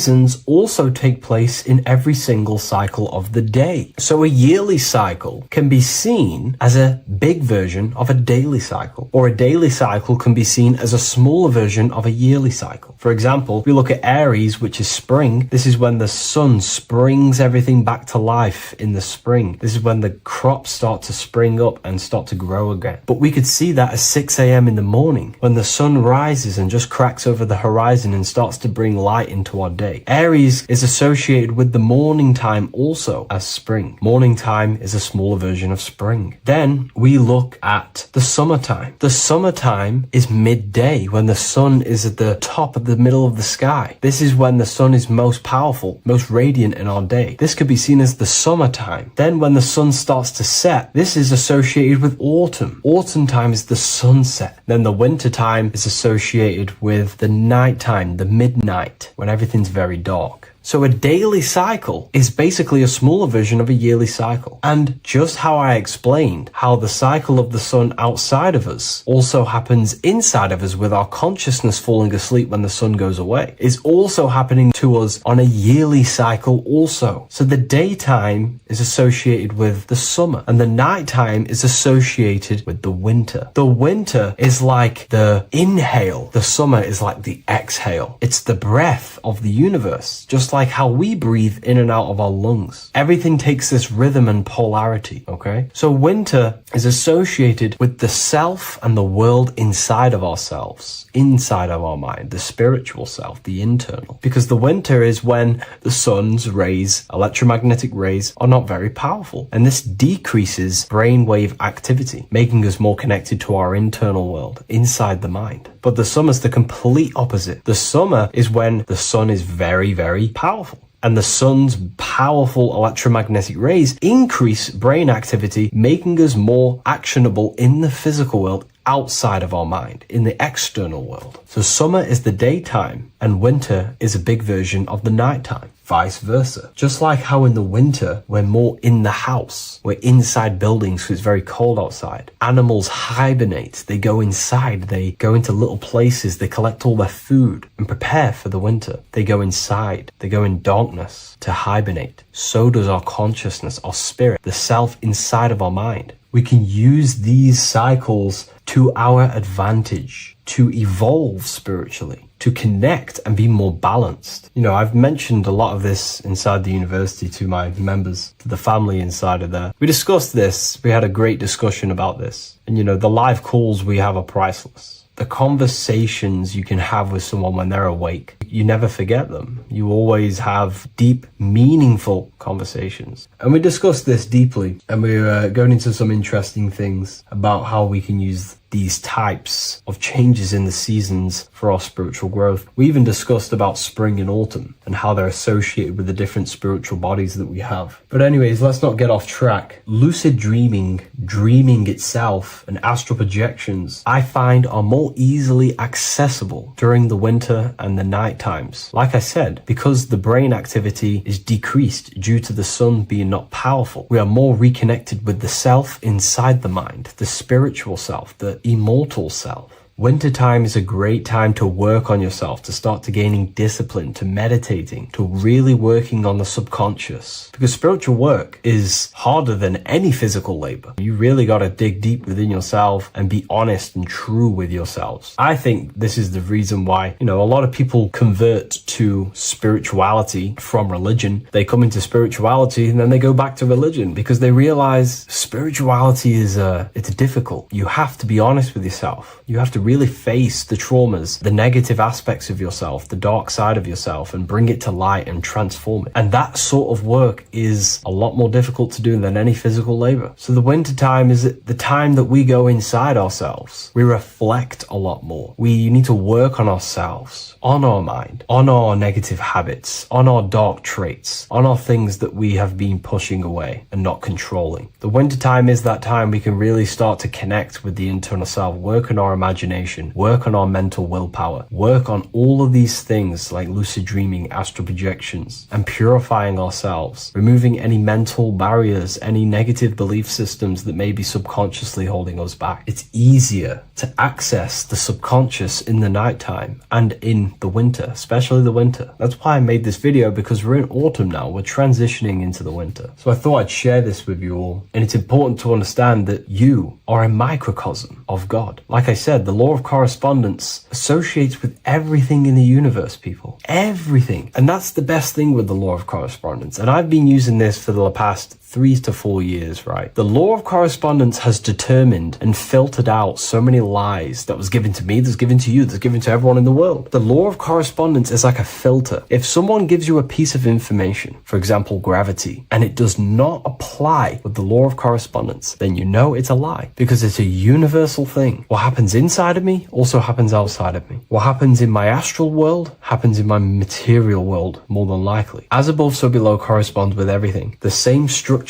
also take place in every single cycle of the day. So a yearly cycle can be seen as a big version of a daily cycle, or a daily cycle can be seen as a smaller version of a yearly cycle. For example, if we look at Aries, which is spring, this is when the sun springs everything back to life in the spring. This is when the crops start to spring up and start to grow again. But we could see that at 6 a.m. in the morning, when the sun rises and just cracks over the horizon and starts to bring light into our day. Aries is associated with the morning time also as spring. Morning time is a smaller version of spring. Then we look at the summertime. The summertime is midday, when the sun is at the top of the middle of the sky. This is when the sun is most powerful, most radiant in our day. This could be seen as the summertime. Then when the sun starts to set, this is associated with autumn. Autumn time is the sunset. Then the winter time is associated with the nighttime, the midnight, when everything's very dark. So a daily cycle is basically a smaller version of a yearly cycle. And just how I explained how the cycle of the sun outside of us also happens inside of us with our consciousness falling asleep when the sun goes away, is also happening to us on a yearly cycle also. So the daytime is associated with the summer and the nighttime is associated with the winter. The winter is like the inhale. The summer is like the exhale. It's the breath of the universe, just like how we breathe in and out of our lungs. Everything takes this rhythm and polarity, okay? So winter is associated with the self and the world inside of ourselves, inside of our mind, the spiritual self, the internal. Because the winter is when the sun's rays, electromagnetic rays, are not very powerful. And this decreases brainwave activity, making us more connected to our internal world, inside the mind. But the summer's the complete opposite. The summer is when the sun is very, very powerful. And the sun's powerful electromagnetic rays increase brain activity, making us more actionable in the physical world outside of our mind, in the external world. So summer is the daytime and winter is a big version of the nighttime. Vice versa. Just like how in the winter, we're more in the house. We're inside buildings because it's very cold outside. Animals hibernate. They go inside. They go into little places. They collect all their food and prepare for the winter. They go inside. They go in darkness to hibernate. So does our consciousness, our spirit, the self inside of our mind. We can use these cycles to our advantage, to evolve spiritually, to connect and be more balanced. You know, I've mentioned a lot of this inside the university to my members, to the family inside of there. We discussed this. We had a great discussion about this. And, you know, the live calls we have are priceless. The conversations you can have with someone when they're awake, you never forget them. You always have deep, meaningful conversations. And we discussed this deeply, and we were going into some interesting things about how we can use these types of changes in the seasons for our spiritual growth. We even discussed about spring and autumn and how they're associated with the different spiritual bodies that we have. But anyways, let's not get off track. Lucid dreaming, dreaming itself, and astral projections, I find are more easily accessible during the winter and the night times. Like I said, because the brain activity is decreased due to the sun being not powerful, we are more reconnected with the self inside the mind, the spiritual self, the immortal self. Wintertime is a great time to work on yourself, to start to gaining discipline, to meditating, to really working on the subconscious. Because spiritual work is harder than any physical labor. You really got to dig deep within yourself and be honest and true with yourselves. I think this is the reason why, you know, a lot of people convert to spirituality from religion. They come into spirituality and then they go back to religion because they realize spirituality is it's difficult. You have to be honest with yourself. You have to really face the traumas, the negative aspects of yourself, the dark side of yourself, and bring it to light and transform it. And that sort of work is a lot more difficult to do than any physical labor. So the winter time is the time that we go inside ourselves. We reflect a lot more. We need to work on ourselves, on our mind, on our negative habits, on our dark traits, on our things that we have been pushing away and not controlling. The winter time is that time we can really start to connect with the internal self, work on our imagination, work on our mental willpower, work on all of these things like lucid dreaming, astral projections, and purifying ourselves, removing any mental barriers, any negative belief systems that may be subconsciously holding us back. It's easier to access the subconscious in the nighttime and in the winter, especially the winter. That's why I made this video, because we're in autumn now. We're transitioning into the winter. So I thought I'd share this with you all. And it's important to understand that you are a microcosm of God. Like I said, the law of correspondence associates with everything in the universe, people. Everything. And that's the best thing with the law of correspondence. And I've been using this for the past 3 to 4 years, right? The law of correspondence has determined and filtered out so many lies that was given to me, that's given to you, that's given to everyone in the world. The law of correspondence is like a filter. If someone gives you a piece of information, for example, gravity, and it does not apply with the law of correspondence, then you know it's a lie, because it's a universal thing. What happens inside of me also happens outside of me. What happens in my astral world happens in my material world, more than likely. As above, so below corresponds with everything. The same structure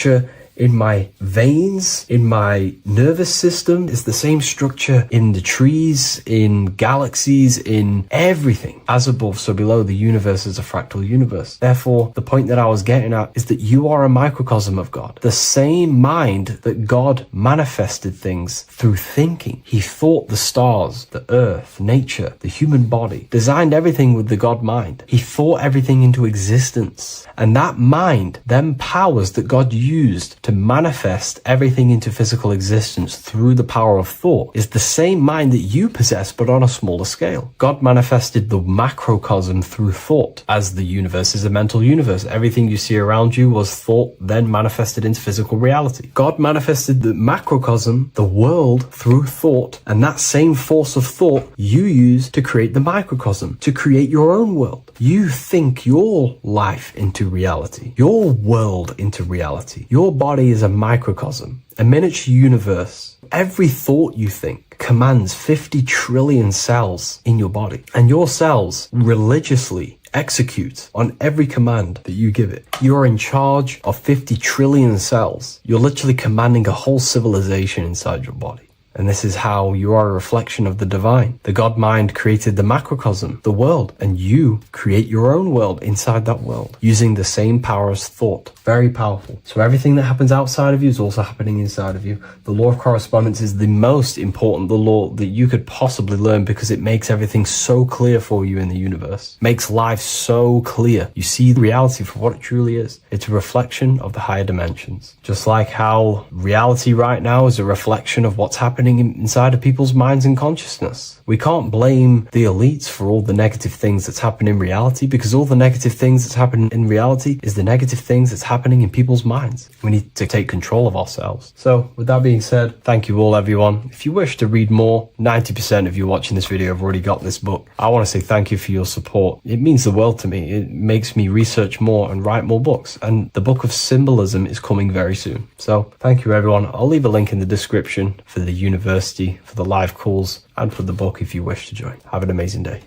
in my veins, in my nervous system, is the same structure in the trees, in galaxies, in everything. As above, so below, the universe is a fractal universe. Therefore, the point that I was getting at is that you are a microcosm of God. The same mind that God manifested things through thinking. He thought the stars, the earth, nature, the human body, designed everything with the God mind. He thought everything into existence. And that mind, them powers that God used to manifest everything into physical existence through the power of thought, is the same mind that you possess, but on a smaller scale. God manifested the macrocosm through thought, as the universe is a mental universe. Everything you see around you was thought, then manifested into physical reality. God manifested the macrocosm, the world, through thought, and that same force of thought you use to create the microcosm, to create your own world. You think your life into reality, your world into reality. Your body is a microcosm, a miniature universe. Every thought you think commands 50 trillion cells in your body, and your cells religiously execute on every command that you give it. You're in charge of 50 trillion cells. You're literally commanding a whole civilization inside your body. And this is how you are a reflection of the divine. The God mind created the macrocosm, the world, and you create your own world inside that world using the same power as thought. Very powerful. So everything that happens outside of you is also happening inside of you. The law of correspondence is the most important, the law that you could possibly learn, because it makes everything so clear for you in the universe. Makes life so clear. You see reality for what it truly is. It's a reflection of the higher dimensions. Just like how reality right now is a reflection of what's happening inside of people's minds and consciousness. We can't blame the elites for all the negative things that's happening in reality, because all the negative things that's happening in reality is the negative things that's happening in people's minds. We need to take control of ourselves. So with that being said, thank you all, everyone. If you wish to read more, 90% of you watching this video have already got this book. I want to say thank you for your support. It means the world to me. It makes me research more and write more books. And the book of symbolism is coming very soon. So thank you, everyone. I'll leave a link in the description for the university, for the live calls, and for the book if you wish to join. Have an amazing day.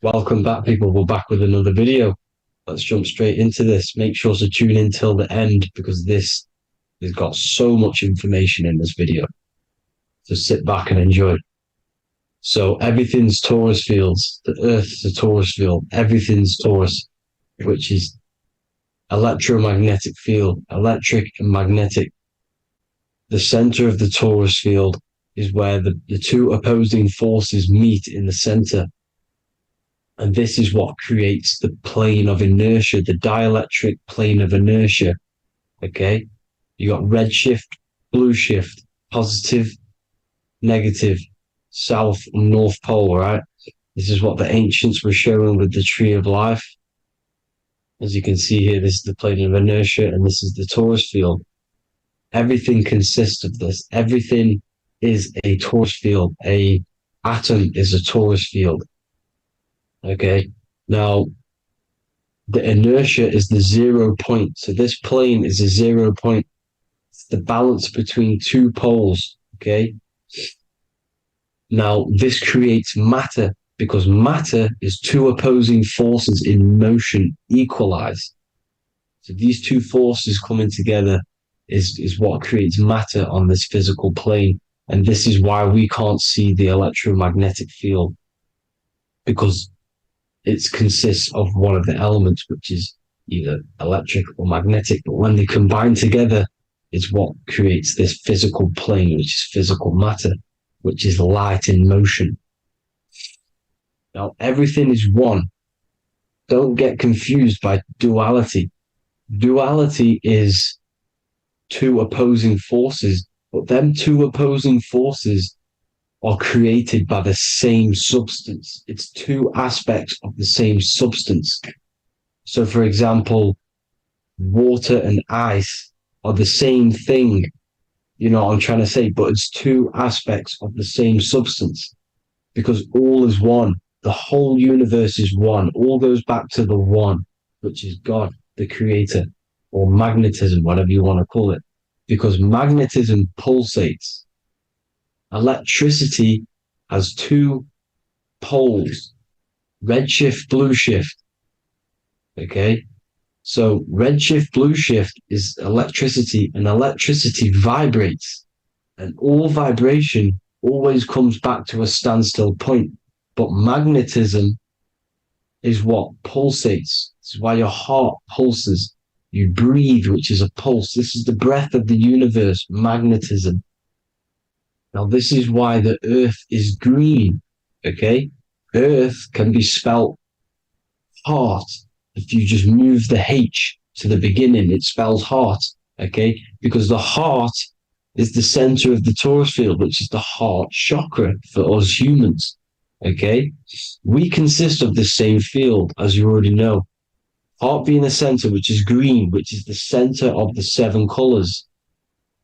Welcome back, people. We're back with another video. Let's jump straight into this. Make sure to tune in till the end, because this has got so much information in this video. So sit back and enjoy. So everything's torus fields. The Earth's a torus field. Everything's torus, which is electromagnetic field, electric and magnetic. The center of the torus field is where the two opposing forces meet in the center. And this is what creates the plane of inertia, the dielectric plane of inertia. Okay? You got red shift, blue shift, positive, negative, south and north pole, right? This is what the ancients were showing with the tree of life. As you can see here, this is the plane of inertia, and this is the torus field. Everything consists of this. Everything is a torus field. A atom is a torus field. Okay. Now, the inertia is the 0 point. So this plane is a 0 point. It's the balance between two poles. Okay. Now, this creates matter, because matter is two opposing forces in motion equalize. So these two forces coming together is what creates matter on this physical plane. And this is why we can't see the electromagnetic field, because it consists of one of the elements, which is either electric or magnetic. But when they combine together, it's what creates this physical plane, which is physical matter, which is light in motion. Now, everything is one. Don't get confused by duality. Duality is two opposing forces, but them two opposing forces are created by the same substance. It's two aspects of the same substance. So, for example, water and ice are the same thing, you know what I'm trying to say, but it's two aspects of the same substance because all is one. The whole universe is one. All goes back to the one, which is God, the creator, or magnetism, whatever you want to call it, because magnetism pulsates. Electricity has two poles, red shift, blue shift. Okay. So red shift, blue shift is electricity, and electricity vibrates, and all vibration always comes back to a standstill point. But magnetism is what pulsates. This is why your heart pulses. You breathe, which is a pulse. This is the breath of the universe, magnetism. Now, this is why the earth is green, okay? Earth can be spelt heart. If you just move the H to the beginning, it spells heart, okay? Because the heart is the center of the torus field, which is the heart chakra for us humans, okay? We consist of the same field, as you already know. Heart being the center, which is green, which is the center of the seven colors.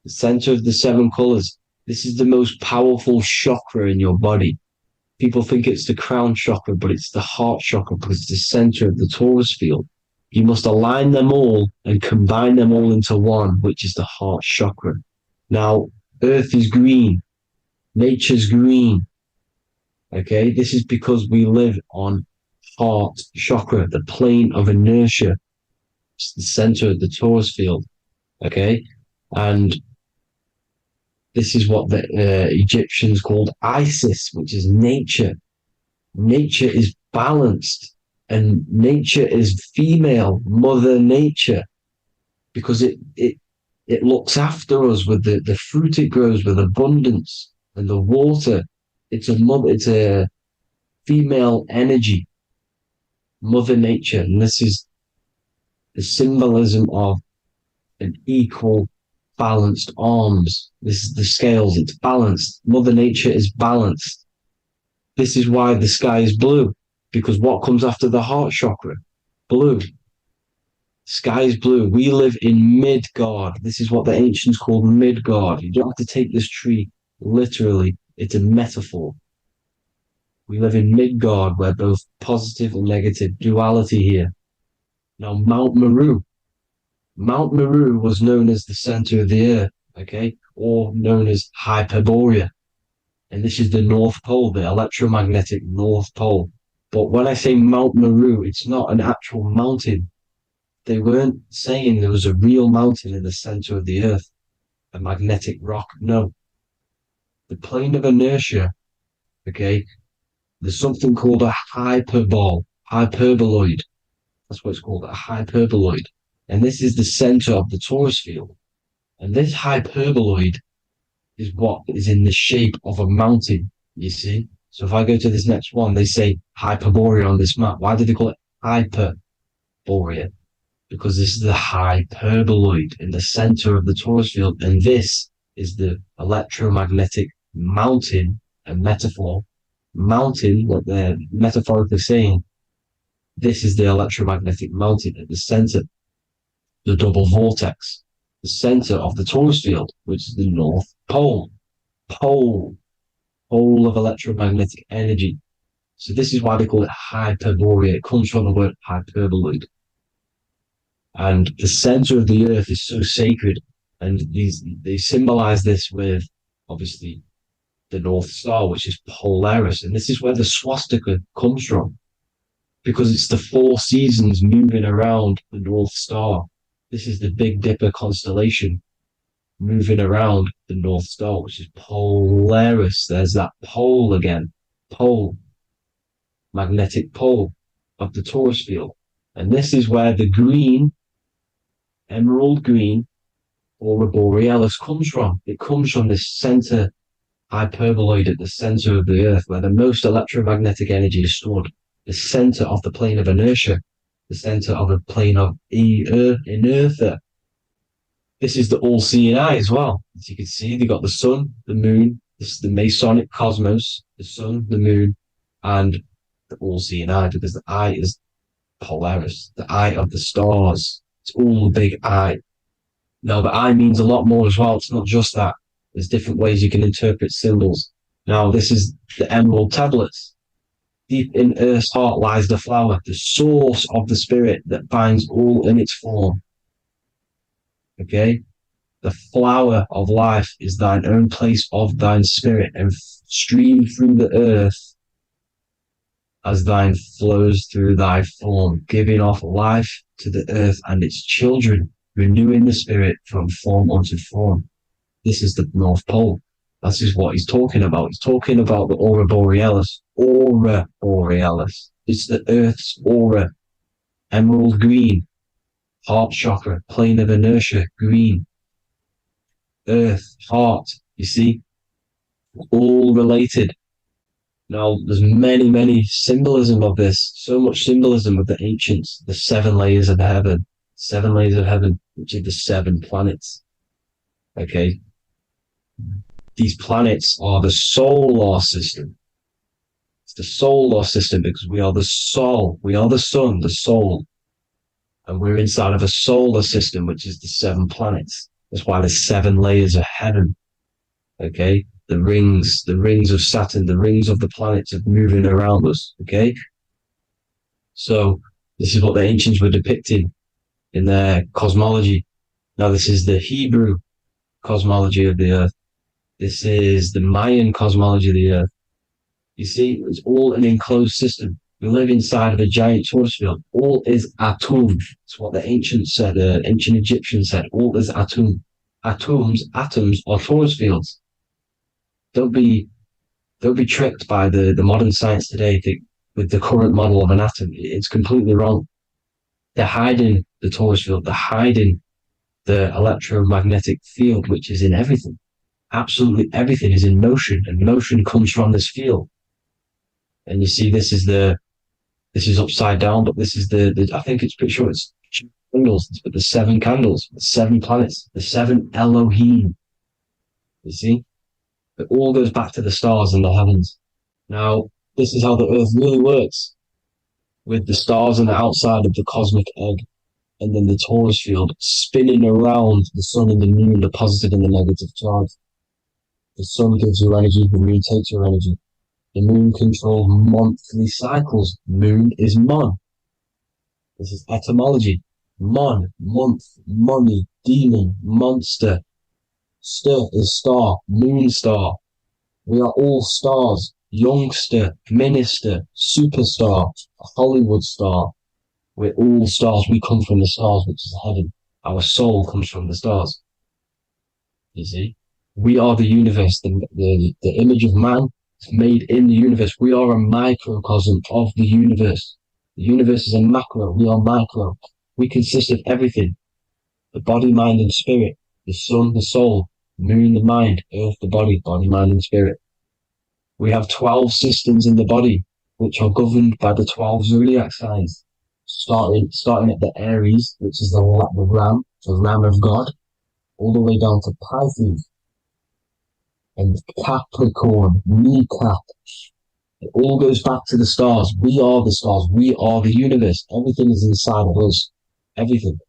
The center of the seven colors. This is the most powerful chakra in your body. People think it's the crown chakra, but it's the heart chakra because it's the center of the torus field. You must align them all and combine them all into one, which is the heart chakra. Now, earth is green. Nature's green. Okay, this is because we live on heart chakra, the plane of inertia. It's the center of the torus field. Okay, and this is what the Egyptians called Isis, which is nature. Nature is balanced, and nature is female, Mother Nature, because it looks after us with the fruit it grows with abundance, and the water. It's a female energy, Mother Nature, and this is the symbolism of an equal, balanced arms. This is the scales, it's balanced. Mother Nature is balanced. This is why the sky is blue, because what comes after the heart chakra? Blue. Sky is blue. We live in Midgard. This is what the ancients called Midgard. You don't have to take this tree literally. It's a metaphor. We live in Midgard, where both positive and negative duality here. Now, Mount Meru. Mount Meru was known as the center of the earth, okay, or known as Hyperborea. And this is the North Pole, the electromagnetic North Pole. But when I say Mount Meru, it's not an actual mountain. They weren't saying there was a real mountain in the center of the earth, a magnetic rock. No. The plane of inertia, okay, there's something called a hyperboloid. That's what it's called, a hyperboloid. And this is the center of the torus field. And this hyperboloid is what is in the shape of a mountain, you see? So if I go to this next one, they say Hyperborea on this map. Why do they call it Hyperborea? Because this is the hyperboloid in the center of the torus field. And this is the electromagnetic mountain, a metaphor. Mountain, what they're metaphorically saying, this is the electromagnetic mountain at the center, the double vortex, the center of the torus field, which is the North Pole. Pole of electromagnetic energy. So this is why they call it Hyperborea. It comes from the word hyperboloid. And the center of the earth is so sacred. And they symbolize this with, obviously, the North Star, which is Polaris. And this is where the swastika comes from, because it's the four seasons moving around the North Star. This is the Big Dipper constellation moving around the North Star, which is Polaris. There's that pole again. Pole. Magnetic pole of the torus field. And this is where the green, emerald green, aurora borealis comes from. It comes from this center hyperboloid at the center of the earth, where the most electromagnetic energy is stored. The center of the plane of inertia. The center of the plane of inertia. This is the all-seeing eye as well. As you can see, they've got the sun, the moon, This is the Masonic cosmos, the sun, the moon, and the all-seeing eye, because the eye is Polaris, the eye of the stars. It's all the big eye. Now, the eye means a lot more as well. It's not just that. There's different ways you can interpret symbols. Now, this is the emerald tablets. Deep in Earth's heart lies the flower, the source of the spirit that binds all in its form. Okay? The flower of life is thine own place of thine spirit, and stream through the earth as thine flows through thy form, giving off life to the earth and its children, renewing the spirit from form unto form. This is the North Pole. This is what he's talking about. He's talking about the aurora borealis. Aurora borealis. It's the Earth's aura. Emerald green. Heart chakra. Plane of inertia. Green. Earth. Heart. You see? All related. Now, there's many symbolism of this. So much symbolism of the ancients. The 7 layers of heaven. 7 layers of heaven, which are the 7 planets. Okay? These planets are the solar system. It's the solar system because we are the soul. We are the sun, the soul. And we're inside of a solar system, which is the 7 planets. That's why there's 7 layers of heaven. Okay? The rings of Saturn, the rings of the planets are moving around us. Okay? So this is what the ancients were depicting in their cosmology. Now this is the Hebrew cosmology of the earth. This is the Mayan cosmology of the earth. You see, it's all an enclosed system. We live inside of a giant torus field. All is atum. It's what the ancients said, ancient Egyptians said. All is atum. Atoms are torus fields. Don't be tricked by the modern science today with the current model of an atom. It's completely wrong. They're hiding the torus field. They're hiding the electromagnetic field, which is in everything. Absolutely everything is in motion, and motion comes from this field. And you see, this is upside down, but this is I think it's pretty sure it's candles, but the 7 candles, the 7 planets, the 7 Elohim. You see, it all goes back to the stars and the heavens. Now, this is how the earth really works, with the stars on the outside of the cosmic egg, and then the torus field spinning around the sun and the moon, the positive and the negative charge. The sun gives you energy, the moon takes your energy. The moon controls monthly cycles. Moon is mon. This is etymology. Mon, month, money, demon, monster. Stir is star, moon star. We are all stars. Youngster, minister, superstar, Hollywood star. We're all stars. We come from the stars, which is heaven. Our soul comes from the stars. You see? We are the universe, the image of man is made in the universe. We are a microcosm of the universe. The universe is a macro. We are micro. We consist of everything. The body, mind, and spirit. The sun, the soul. Moon, the mind. Earth, the body. Body, mind, and spirit. We have 12 systems in the body, which are governed by the 12 zodiac signs. Starting at the Aries, which is the ram of God, all the way down to Pisces. And Capricorn, kneecap. It all goes back to the stars. We are the stars. We are the universe. Everything is inside of us. Everything.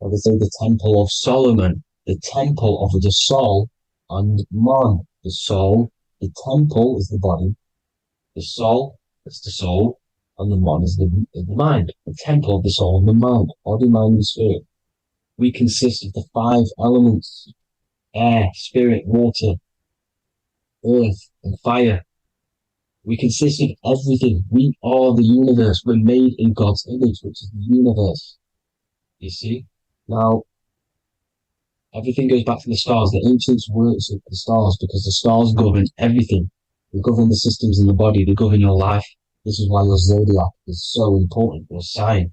Like they say, the Temple of Solomon, the Temple of the soul, and man. The soul, the temple is the body. The soul is the soul, and the man is the mind. The temple of the soul and the mind. Body, mind, and spirit. We consist of the 5 elements. Air, spirit, water, earth, and fire. We consist of everything. We are the universe. We're made in God's image, which is the universe. You see? Now, everything goes back to the stars. The ancients worship the stars because the stars govern everything. They govern the systems in the body. They govern your life. This is why your zodiac is so important, your sign.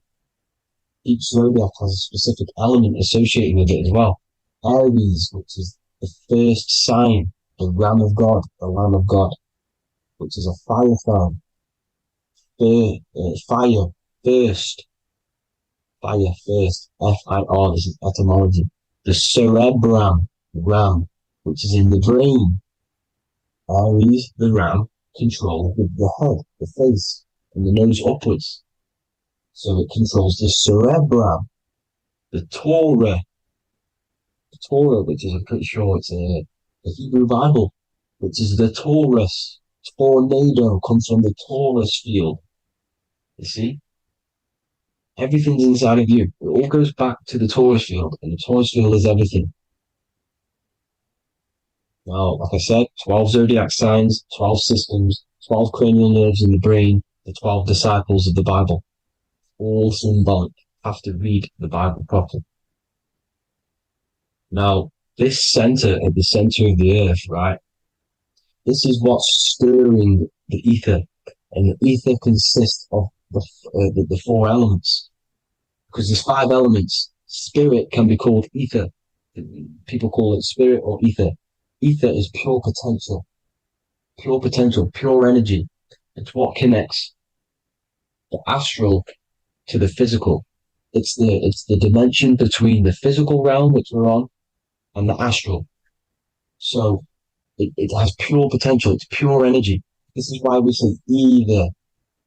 Each zodiac has a specific element associated with it as well. Aries, which is the first sign, the Ram of God, which is a fire sign. Fire, first, F-I-R, this is etymology. The cerebrum, ram, which is in the brain. Aries, the ram, control the head, the face, and the nose upwards. So it controls the cerebrum, the Torah, which is, I'm pretty sure it's the Hebrew Bible, which is the Taurus. Tornado comes from the Taurus field. You see? Everything's inside of you. It all goes back to the Taurus field, and the Taurus field is everything. Now, like I said, 12 zodiac signs, 12 systems, 12 cranial nerves in the brain, the 12 disciples of the Bible. All symbolic. Have to read the Bible properly. Now, this center, at the center of the earth, right? This is what's stirring the ether. And the ether consists of the four elements. Because there's 5 elements. Spirit can be called ether. People call it spirit or ether. Ether is pure potential, pure energy. It's what connects the astral to the physical. It's the dimension between the physical realm, which we're on, and the astral. So it has pure potential. It's pure energy. This is why we say either.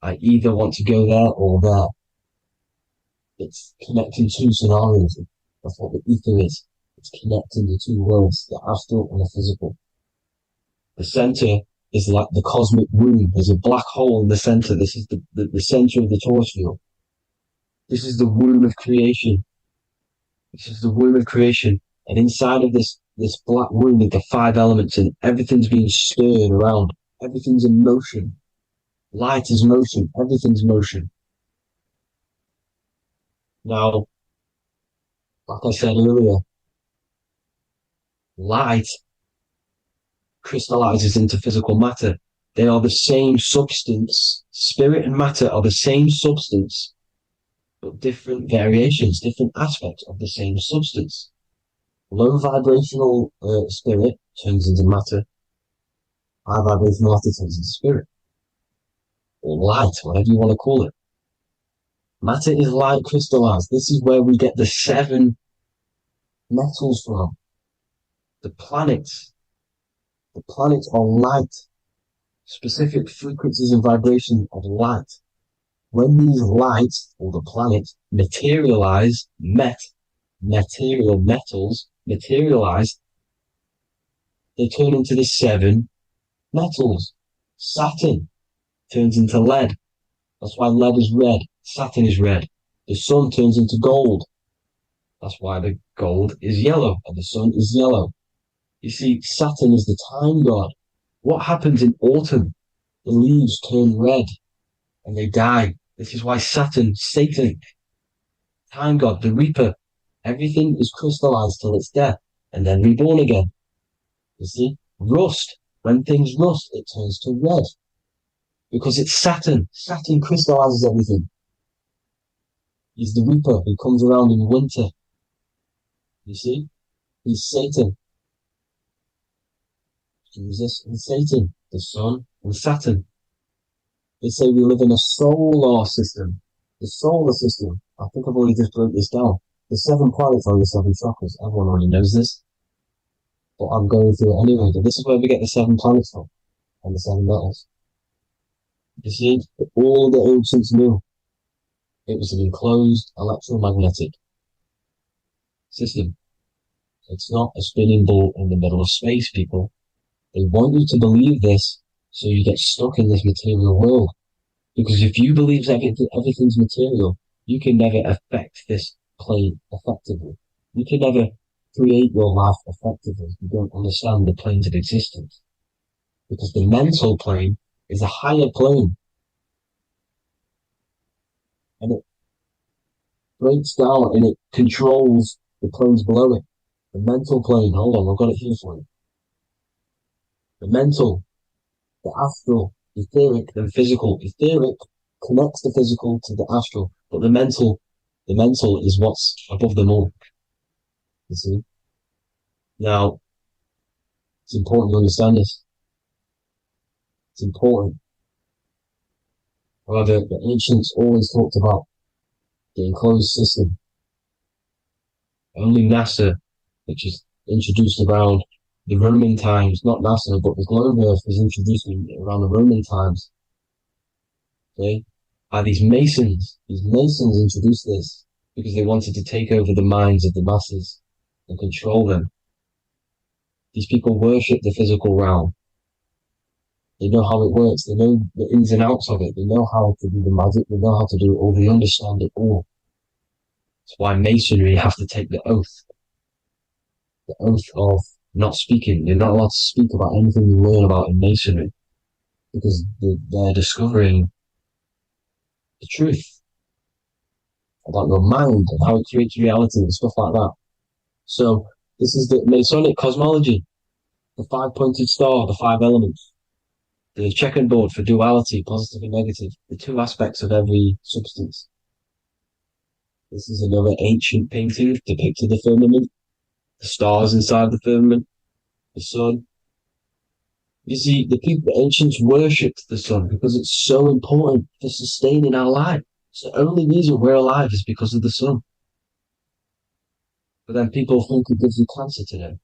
I either want to go there or there. It's connecting 2 scenarios. That's what the ether is. It's connecting the 2 worlds, the astral and the physical. The center is like the cosmic womb. There's a black hole in the center. This is the center of the Taurus field. This is the womb of creation. This is the womb of creation. And inside of this black womb with the 5 elements, and everything's being stirred around. Everything's in motion. Light is motion. Everything's motion. Now, like I said earlier, light crystallizes into physical matter. They are the same substance. Spirit and matter are the same substance, but different variations, different aspects of the same substance. Low vibrational spirit turns into matter. High vibrational matter turns into spirit. Or light, whatever you want to call it. Matter is light crystallized. This is where we get the 7 metals from. The planets. The planets are light. Specific frequencies and vibrations of light. When these lights, or the planets, materialize, material metals materialize, they turn into the 7 metals. Saturn turns into lead. That's why lead is red. Saturn is red. The sun turns into gold. That's why the gold is yellow and the sun is yellow. You see, Saturn is the time god. What happens in autumn? The leaves turn red and they die. This is why Saturn, Satan, time god, the reaper, everything is crystallized till it's death and then reborn again. You see, rust. When things rust, it turns to red. Because it's Saturn. Saturn crystallizes everything. He's the reaper who comes around in winter. You see? He's Satan. Jesus and Satan, the sun and Saturn. They say we live in a solar system. The solar system. I think I've already just broke this down. The 7 planets are the 7 chakras. Everyone already knows this. But I'm going through it anyway. But this is where we get the 7 planets from. And the 7 metals. You see, all the ancients knew it was an enclosed electromagnetic system. It's not a spinning ball in the middle of space, people. They want you to believe this so you get stuck in this material world. Because if you believe everything's material, you can never affect this plane effectively. You can never create your life effectively if you don't understand the planes of existence. Because the mental plane is a higher plane. And it breaks down and it controls the planes below it. The mental plane, hold on, I've got it here for you. The mental, the astral, etheric, then physical. Etheric connects the physical to the astral, but the mental is what's above them all. You see? Now, it's important to understand this. It's important. However, the ancients always talked about the enclosed system. Only NASA, which is introduced around the Roman times, not NASA, but the globe Earth was introduced around the Roman times. Okay, by these Masons. These Masons introduced this because they wanted to take over the minds of the masses and control them. These people worship the physical realm. They know how it works. They know the ins and outs of it. They know how to do the magic. They know how to do it all. They understand it all. That's why Masonry have to take the oath of not speaking. You're not allowed to speak about anything you learn about in Masonry because they're discovering the truth about your mind and how it creates reality and stuff like that. So this is the Masonic cosmology, the five-pointed star, the five elements, the checkerboard for duality, positive and negative, the two aspects of every substance. This is another ancient painting depicting the firmament, the stars inside the firmament, the sun. You see, the ancients worshipped the sun because it's so important for sustaining our life. It's the only reason we're alive is because of the sun. But then people think it gives you cancer today.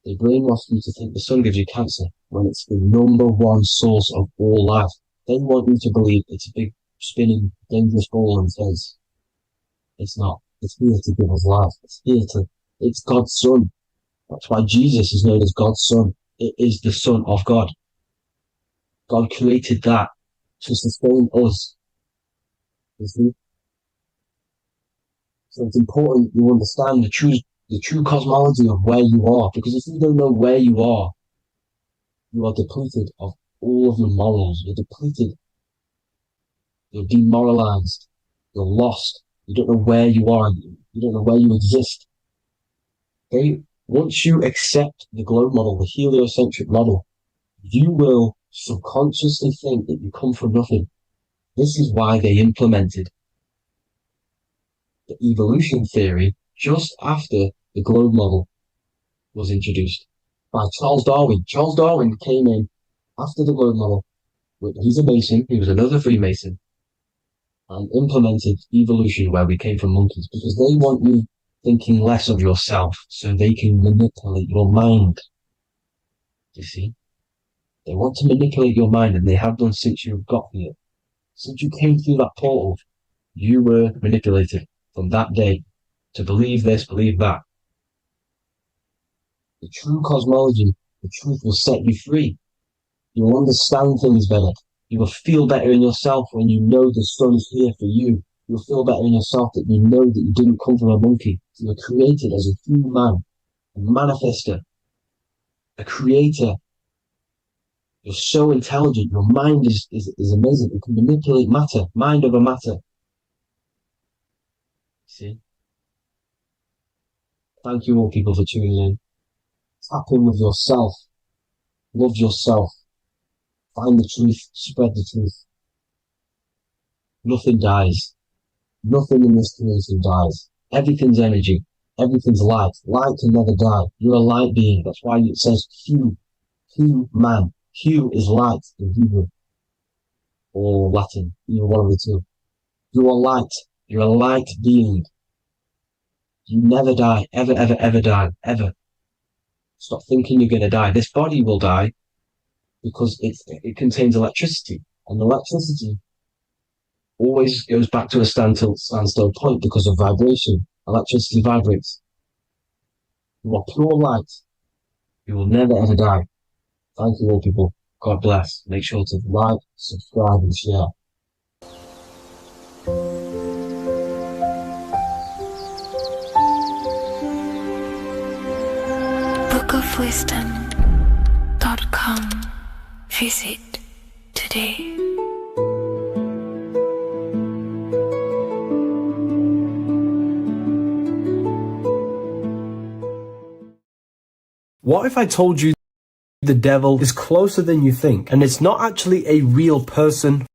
They brainwash you to think the sun gives you cancer when it's the number one source of all life. They want you to believe it's a big, spinning, dangerous ball in space. It's not. It's here to give us life. It's God's Son. That's why Jesus is known as God's Son. It is the Son of God. God created that to sustain us. You see? So it's important you understand the true cosmology of where you are, because if you don't know where you are depleted of all of your morals. You're depleted. You're demoralized. You're lost. You don't know where you are. You don't know where you exist. Okay? Once you accept the globe model, the heliocentric model, you will subconsciously think that you come from nothing. This is why they implemented the evolution theory just after the globe model was introduced by Charles Darwin. Charles Darwin came in after the globe model. He's a Mason. He was another Freemason, and implemented evolution where we came from monkeys because they want you thinking less of yourself so they can manipulate your mind. You see? They want to manipulate your mind, and they have done since you got here. Since you came through that portal, you were manipulated from that day to believe this, believe that. The true cosmology, the truth will set you free. You will understand things better. You will feel better in yourself when you know the sun is here for you. You'll feel better in yourself that you know that you didn't come from a monkey. You were created as a human, a manifester, a creator. You're so intelligent. Your mind is amazing. You can manipulate matter, mind over matter. See? Thank you all people for tuning in. Tap in with yourself. Love yourself. Find the truth. Spread the truth. Nothing dies. Nothing in this creation dies. Everything's energy. Everything's light. Light can never die. You're a light being. That's why it says Hu. Hu man. Hu is light in Hebrew or Latin. You're one of the two. You are light. You're a light being. You never die. Ever, ever, ever die. Ever. Stop thinking you're going to die. This body will die because it contains electricity. And electricity always goes back to a standstill point because of vibration. Electricity vibrates. You are pure light. You will never ever die. Thank you all people. God bless. Make sure to like, subscribe and share. bookofwisdom.com. Visit today. What if I told you the devil is closer than you think, and it's not actually a real person,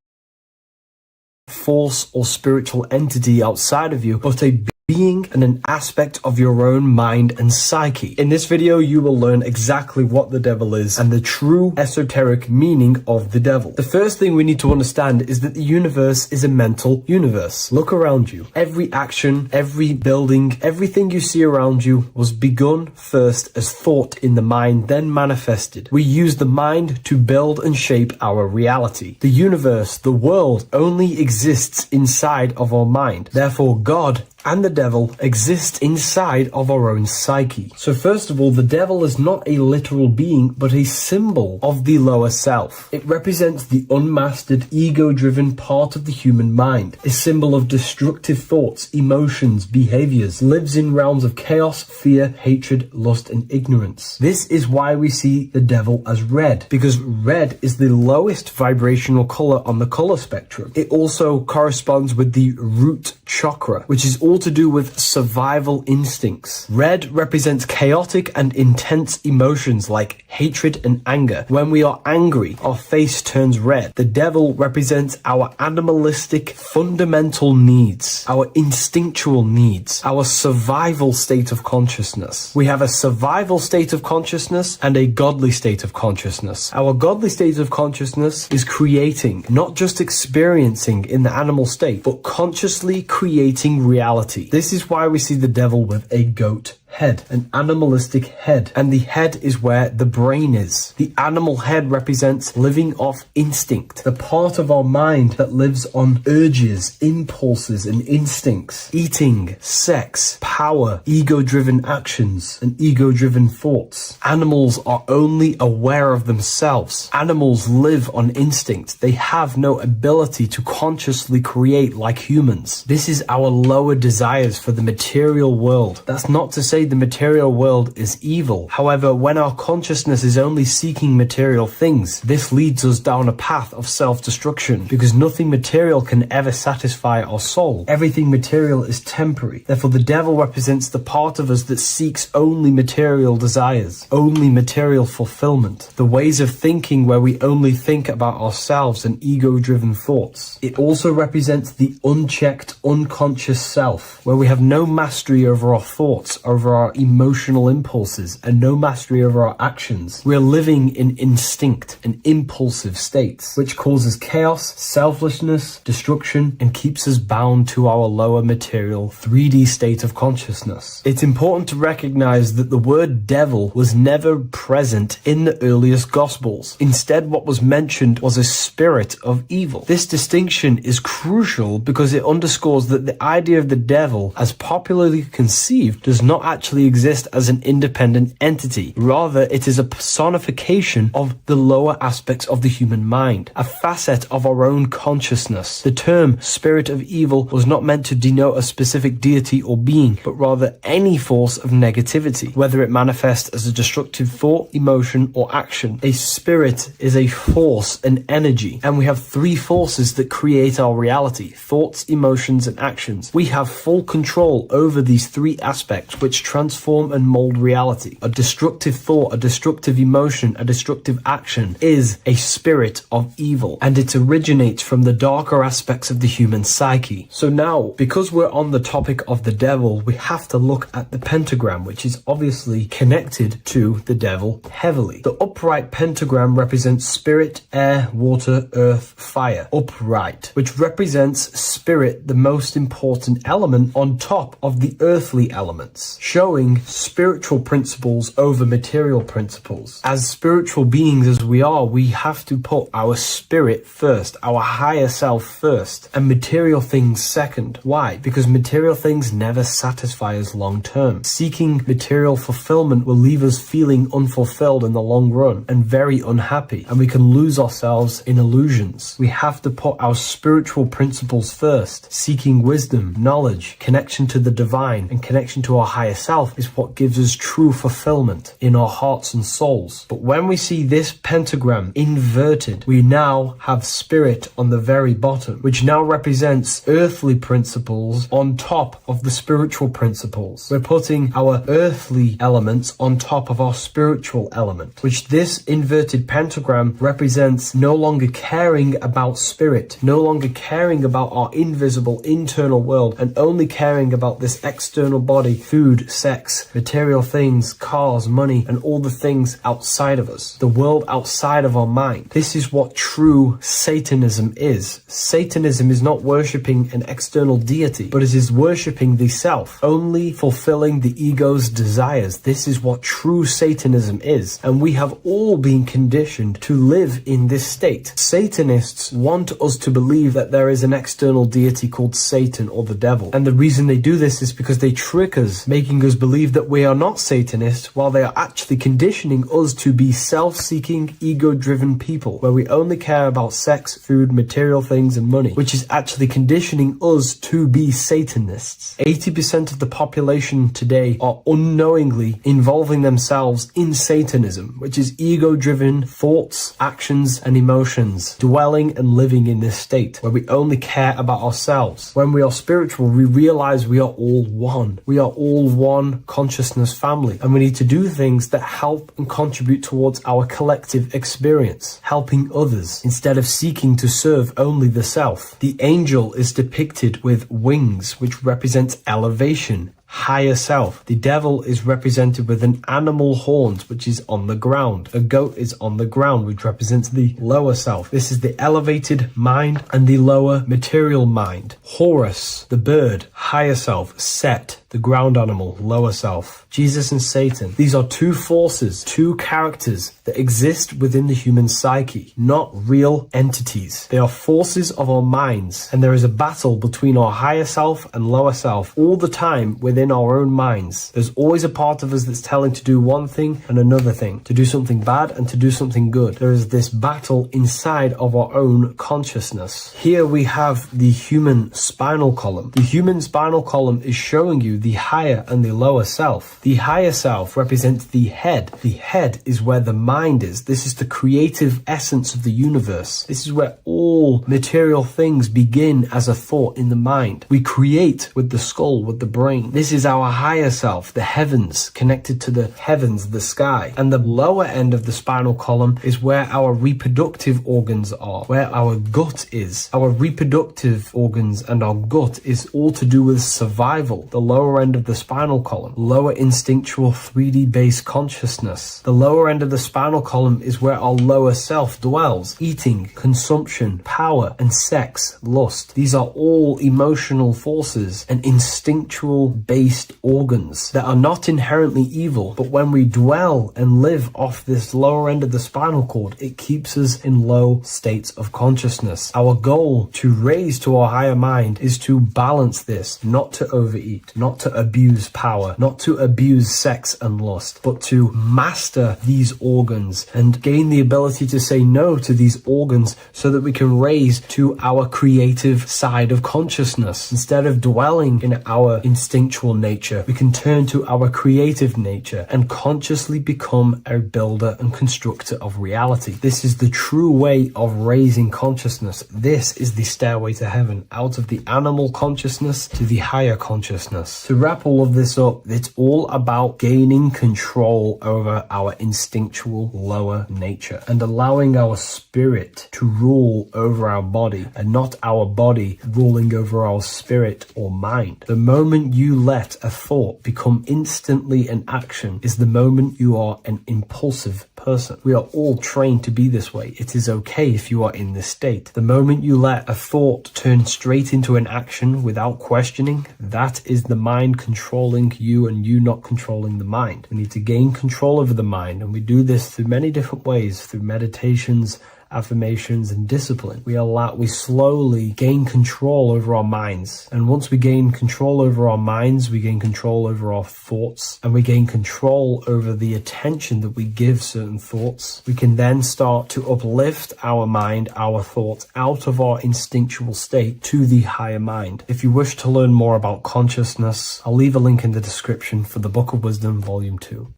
force, or spiritual entity outside of you, but a being and an aspect of your own mind and psyche. In this video, you will learn exactly what the devil is and the true esoteric meaning of the devil. The first thing we need to understand is that the universe is a mental universe. Look around you. Every action, every building, everything you see around you was begun first as thought in the mind, then manifested. We use the mind to build and shape our reality. The universe, the world, only exists inside of our mind. Therefore, God and the devil exist inside of our own psyche. So first of all, the devil is not a literal being, but a symbol of the lower self. It represents the unmastered, ego-driven part of the human mind, a symbol of destructive thoughts, emotions, behaviors, lives in realms of chaos, fear, hatred, lust, and ignorance. This is why we see the devil as red, because red is the lowest vibrational color on the color spectrum. It also corresponds with the root chakra, which is all to do with survival instincts. Red represents chaotic and intense emotions like hatred and anger. When we are angry, our face turns red. The devil represents our animalistic fundamental needs, our instinctual needs, our survival state of consciousness. We have a survival state of consciousness and a godly state of consciousness. Our godly state of consciousness is creating, not just experiencing in the animal state, but consciously creating reality. This is why we see the devil with a goat head, an animalistic head, and the head is where the brain is. The animal head represents living off instinct, the part of our mind that lives on urges, impulses, and instincts. Eating, sex, power, ego-driven actions, and ego-driven thoughts. Animals are only aware of themselves. Animals live on instinct. They have no ability to consciously create like humans. This is our lower desires for the material world. That's not to say the material world is evil. However, when our consciousness is only seeking material things, this leads us down a path of self-destruction, because nothing material can ever satisfy our soul. Everything material is temporary. Therefore, the devil represents the part of us that seeks only material desires, only material fulfillment, the ways of thinking where we only think about ourselves and ego-driven thoughts. It also represents the unchecked, unconscious self, where we have no mastery over our thoughts, over our emotional impulses, and no mastery over our actions. We are living in instinct and impulsive states, which causes chaos, selflessness, destruction, and keeps us bound to our lower material 3D state of consciousness. It's important to recognize that the word devil was never present in the earliest Gospels. Instead, what was mentioned was a spirit of evil. This distinction is crucial because it underscores that the idea of the devil, as popularly conceived, does not actually exist as an independent entity. Rather, it is a personification of the lower aspects of the human mind, a facet of our own consciousness. The term spirit of evil was not meant to denote a specific deity or being, but rather any force of negativity, whether it manifests as a destructive thought, emotion, or action. A spirit is a force, an energy, and we have three forces that create our reality: thoughts, emotions, and actions. We have full control over these three aspects, which transform and mold reality. A destructive thought, a destructive emotion, a destructive action is a spirit of evil, and it originates from the darker aspects of the human psyche. So now, because we're on the topic of the devil, we have to look at the pentagram, which is obviously connected to the devil heavily. The upright pentagram represents spirit, air, water, earth, fire. Upright, which represents spirit, the most important element on top of the earthly elements, showing spiritual principles over material principles. As spiritual beings as we are, we have to put our spirit first, our higher self first, and material things second. Why? Because material things never satisfy us long term. Seeking material fulfillment will leave us feeling unfulfilled in the long run and very unhappy, and we can lose ourselves in illusions. We have to put our spiritual principles first, seeking wisdom, knowledge, connection to the divine, and connection to our higher self itself is what gives us true fulfillment in our hearts and souls. But when we see this pentagram inverted, we now have spirit on the very bottom, which now represents earthly principles on top of the spiritual principles. We're putting our earthly elements on top of our spiritual element, which this inverted pentagram represents no longer caring about spirit, no longer caring about our invisible internal world, and only caring about this external body, food, sex, material things, cars, money, and all the things outside of us, the world outside of our mind. This is what true Satanism is. Satanism is not worshipping an external deity, but it is worshipping the self, only fulfilling the ego's desires. This is what true Satanism is, and we have all been conditioned to live in this state. Satanists want us to believe that there is an external deity called Satan or the devil, and the reason they do this is because they trick us, making us believe that we are not Satanists, while they are actually conditioning us to be self-seeking, ego-driven people, where we only care about sex, food, material things, and money, which is actually conditioning us to be Satanists. 80% of the population today are unknowingly involving themselves in Satanism, which is ego-driven thoughts, actions, and emotions, dwelling and living in this state where we only care about ourselves. When we are spiritual, we realize we are all one. We are all one consciousness family, and we need to do things that help and contribute towards our collective experience, helping others instead of seeking to serve only the self. The angel is depicted with wings, which represents elevation, higher self. The devil is represented with an animal horns, which is on the ground. A goat is on the ground, which represents the lower self. This is the elevated mind and the lower material mind. Horus, the bird, higher self. Set, the ground animal, lower self. Jesus and Satan. These are two forces, two characters that exist within the human psyche, not real entities. They are forces of our minds, and there is a battle between our higher self and lower self all the time within our own minds. There's always a part of us that's telling to do one thing and another thing, to do something bad and to do something good. There is this battle inside of our own consciousness. Here we have the human spinal column. The human spinal column is showing you the higher and the lower self. The higher self represents the head. The head is where the mind is. This is the creative essence of the universe. This is where all material things begin as a thought in the mind. We create with the skull, with the brain. This is our higher self, the heavens, connected to the heavens, the sky. And the lower end of the spinal column is where our reproductive organs are, where our gut is. Our reproductive organs and our gut is all to do with survival. The lower end of the spinal column, lower instinctual 3D based consciousness. The lower end of the spinal column is where our lower self dwells. Eating, consumption, power, and sex, lust. These are all emotional forces and instinctual based organs that are not inherently evil, but when we dwell and live off this lower end of the spinal cord, it keeps us in low states of consciousness. Our goal to raise to our higher mind is to balance this, not to overeat, not to abuse power, not to abuse sex and lust, but to master these organs and gain the ability to say no to these organs so that we can raise to our creative side of consciousness. Instead of dwelling in our instinctual nature, we can turn to our creative nature and consciously become a builder and constructor of reality. This is the true way of raising consciousness. This is the stairway to heaven, out of the animal consciousness to the higher consciousness. To wrap all of this up, it's all about gaining control over our instinctual lower nature and allowing our spirit to rule over our body and not our body ruling over our spirit or mind. The moment you let a thought become instantly an action is the moment you are an impulsive person. We are all trained to be this way. It is okay if you are in this state. The moment you let a thought turn straight into an action without questioning, that is the mind controlling you and you not controlling the mind. We need to gain control over the mind, and we do this through many different ways, through meditations, affirmations, and discipline. We slowly gain control over our minds. And once we gain control over our minds, we gain control over our thoughts, and we gain control over the attention that we give certain thoughts. We can then start to uplift our mind, our thoughts, out of our instinctual state to the higher mind. If you wish to learn more about consciousness, I'll leave a link in the description for the Book of Wisdom, Volume 2.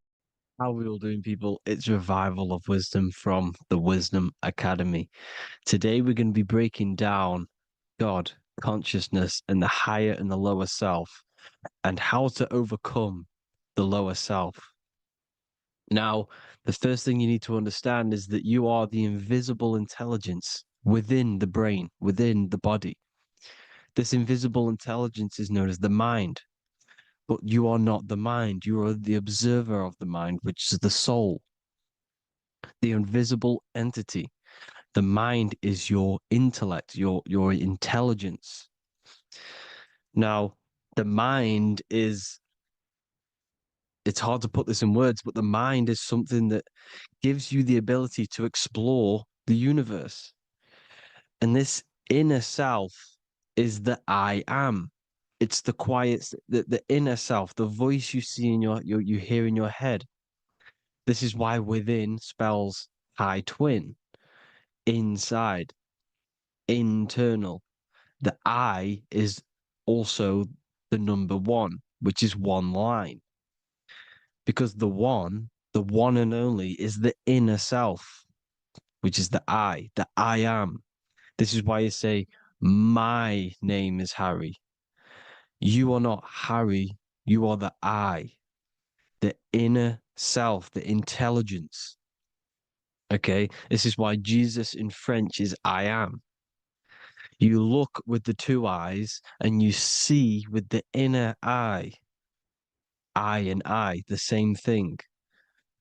How are we all doing, people? It's Revival of Wisdom from the Wisdom Academy. Today we're going to be breaking down God, consciousness, and the higher and the lower self, and how to overcome the lower self. Now, the first thing you need to understand is that you are the invisible intelligence within the brain, within the body. This invisible intelligence is known as the mind. But you are not the mind. You are the observer of the mind, which is the soul, the invisible entity. The mind is your intellect, your intelligence. Now, the mind is, it's hard to put this in words, but the mind is something that gives you the ability to explore the universe. And this inner self is the I am. It's the quiet, the inner self, the voice you see in you hear in your head. This is why within spells high twin, inside, internal. The I is also the number one, which is one line. Because the one and only, is the inner self, which is the I am. This is why you say, my name is Harry. You are not Harry, you are the I, the inner self, the intelligence. Okay, this is why Jesus in French is I am. You look with the two eyes and you see with the inner eye. I and I, the same thing.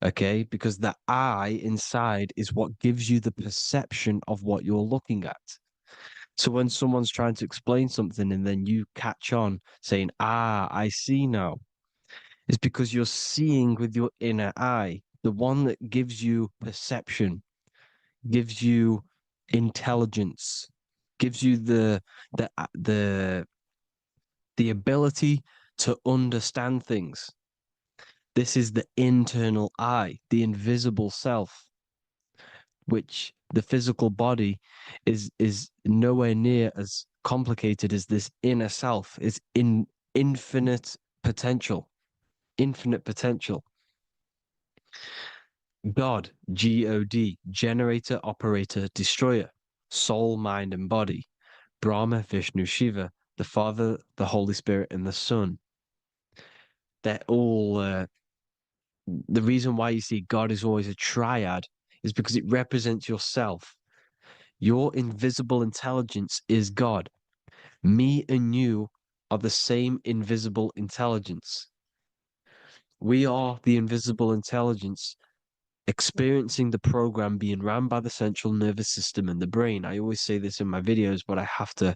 Okay, because the I inside is what gives you the perception of what you're looking at. So when someone's trying to explain something and then you catch on saying, I see now, it's because you're seeing with your inner eye, the one that gives you perception, gives you intelligence, gives you the ability to understand things. This is the internal eye, the invisible self, which the physical body is nowhere near as complicated as this inner self. Is in infinite potential, infinite potential. God, God, generator, operator, destroyer, soul, mind, and body. Brahma, Vishnu, Shiva, the Father, the Holy Spirit, and the Son. They're all, the reason why you see God is always a triad is because it represents yourself. Your invisible intelligence is God. Me and you are the same invisible intelligence. We are the invisible intelligence experiencing the program being ran by the central nervous system and the brain. I always say this in my videos, but I have to,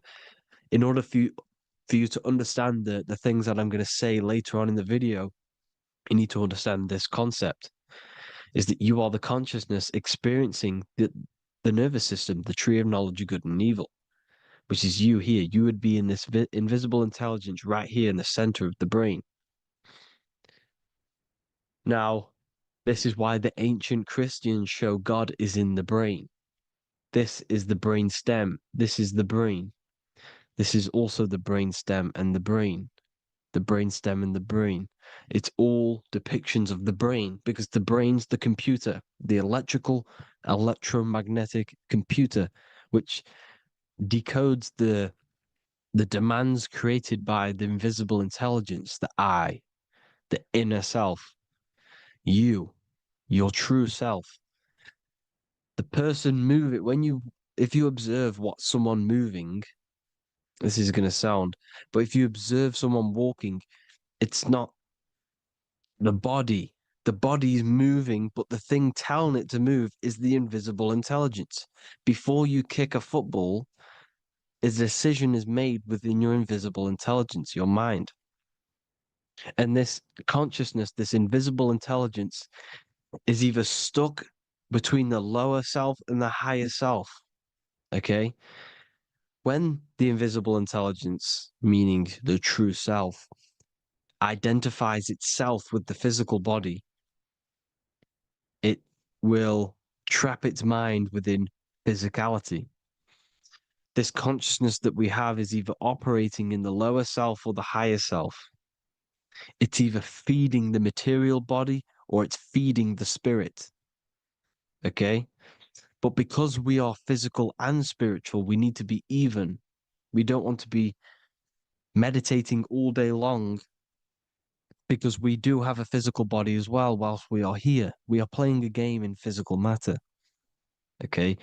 in order for you to understand the things that I'm going to say later on in the video, you need to understand this concept, is that you are the consciousness experiencing the nervous system, the tree of knowledge of good and evil, which is you here. You would be in this invisible intelligence right here in the center of the brain. Now, this is why the ancient Christians show God is in the brain. This is the brain stem. This is the brain. This is also the brain stem and the brain. The brain stem and the brain. It's all depictions of the brain because the brain's the computer, the electromagnetic computer, which decodes the demands created by the invisible intelligence, the I, the inner self, you, your true self. The person moving, if you observe what someone moving, this is going to sound, but if you observe someone walking, it's not the body. The body is moving, but the thing telling it to move is the invisible intelligence. Before you kick a football, a decision is made within your invisible intelligence, your mind. And this consciousness, this invisible intelligence, is either stuck between the lower self and the higher self. Okay? When the invisible intelligence, meaning the true self, identifies itself with the physical body, it will trap its mind within physicality. This consciousness that we have is either operating in the lower self or the higher self. It's either feeding the material body or it's feeding the spirit. Okay? But because we are physical and spiritual, we need to be even. We don't want to be meditating all day long because we do have a physical body as well whilst we are here. We are playing a game in physical matter. Okay?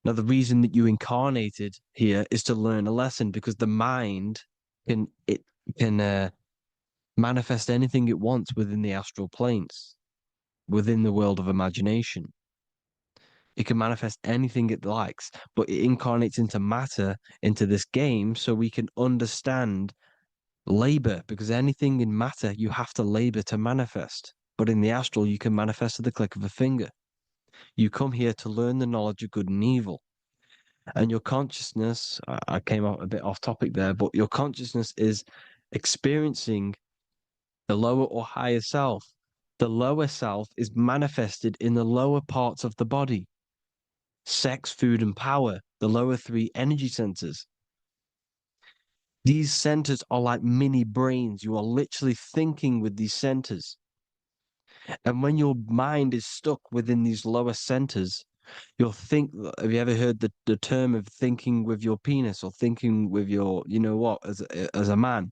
Now, the reason that you incarnated here is to learn a lesson because the mind can manifest anything it wants within the astral planes, within the world of imagination. It can manifest anything it likes, but it incarnates into matter, into this game, so we can understand labor, because anything in matter you have to labor to manifest. But in the astral, you can manifest at the click of a finger. You come here to learn the knowledge of good and evil. And your consciousness, I came out a bit off topic there, but your consciousness is experiencing the lower or higher self. The lower self is manifested in the lower parts of the body. Sex, food, and power, the lower three energy centers. These centers are like mini brains. You are literally thinking with these centers. And when your mind is stuck within these lower centers, you'll think. Have you ever heard the term of thinking with your penis or thinking with your, you know what, as a man?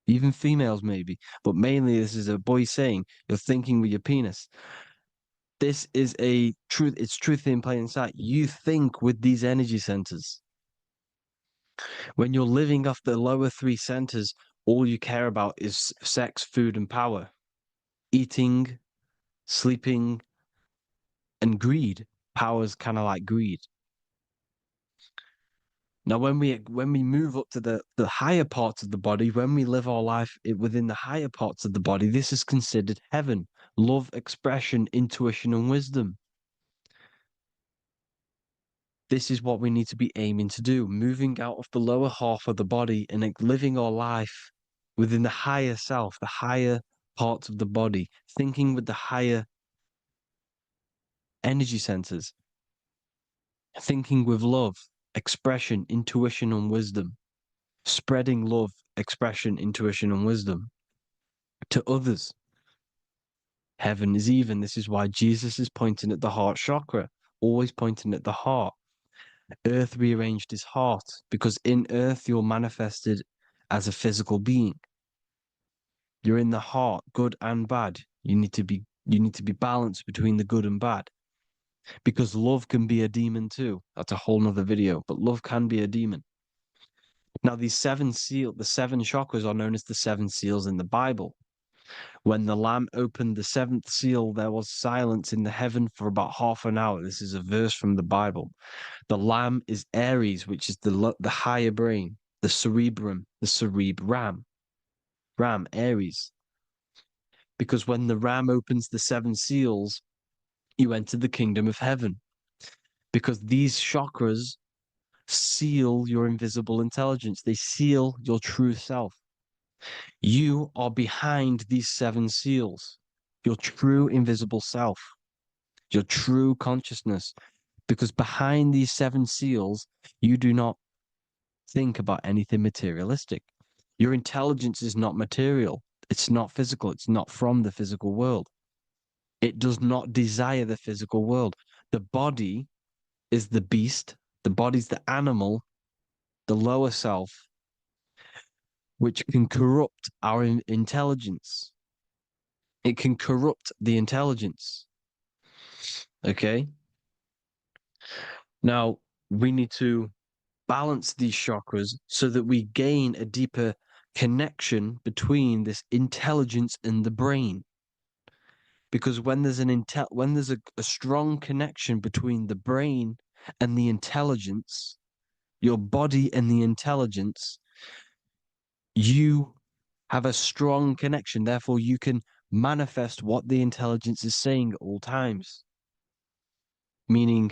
Even females maybe, but mainly this is a boy saying you're thinking with your penis. This is a truth. It's truth in plain sight. You think with these energy centers. When you're living off the lower three centers, all you care about is sex, food, and power, eating, sleeping, and greed. Power's kind of like greed. Now, when we move up to the higher parts of the body, when we live our life within the higher parts of the body, this is considered heaven, love, expression, intuition, and wisdom. This is what we need to be aiming to do, moving out of the lower half of the body and living our life within the higher self, the higher parts of the body, thinking with the higher energy centers, thinking with love, expression, intuition, and wisdom, spreading love, expression, intuition, and wisdom to others. Heaven is even. This is why Jesus is pointing at the heart chakra, always pointing at the heart. Earth rearranged his heart because in earth you're manifested as a physical being. You're in the heart, good and bad. You need to be balanced between the good and bad. Because love can be a demon too. That's a whole nother video, but love can be a demon. Now, the seven chakras are known as the seven seals in the Bible. When the Lamb opened the seventh seal, there was silence in the heaven for about half an hour. This is a verse from the Bible. The Lamb is Aries, which is the higher brain, the cerebrum, the cerebram. Ram, Aries. Because when the Ram opens the seven seals, you enter the kingdom of heaven. Because these chakras seal your invisible intelligence. They seal your true self. You are behind these seven seals, your true invisible self, your true consciousness. Because behind these seven seals, you do not think about anything materialistic. Your intelligence is not material. It's not physical. It's not from the physical world. It does not desire the physical world. The body is the beast. The body's the animal, the lower self, which can corrupt our intelligence. It can corrupt the intelligence. Okay? Now, we need to balance these chakras so that we gain a deeper connection between this intelligence and the brain. Because when there's a strong connection between the brain and the intelligence, your body and the intelligence, you have a strong connection. Therefore, you can manifest what the intelligence is saying at all times. Meaning,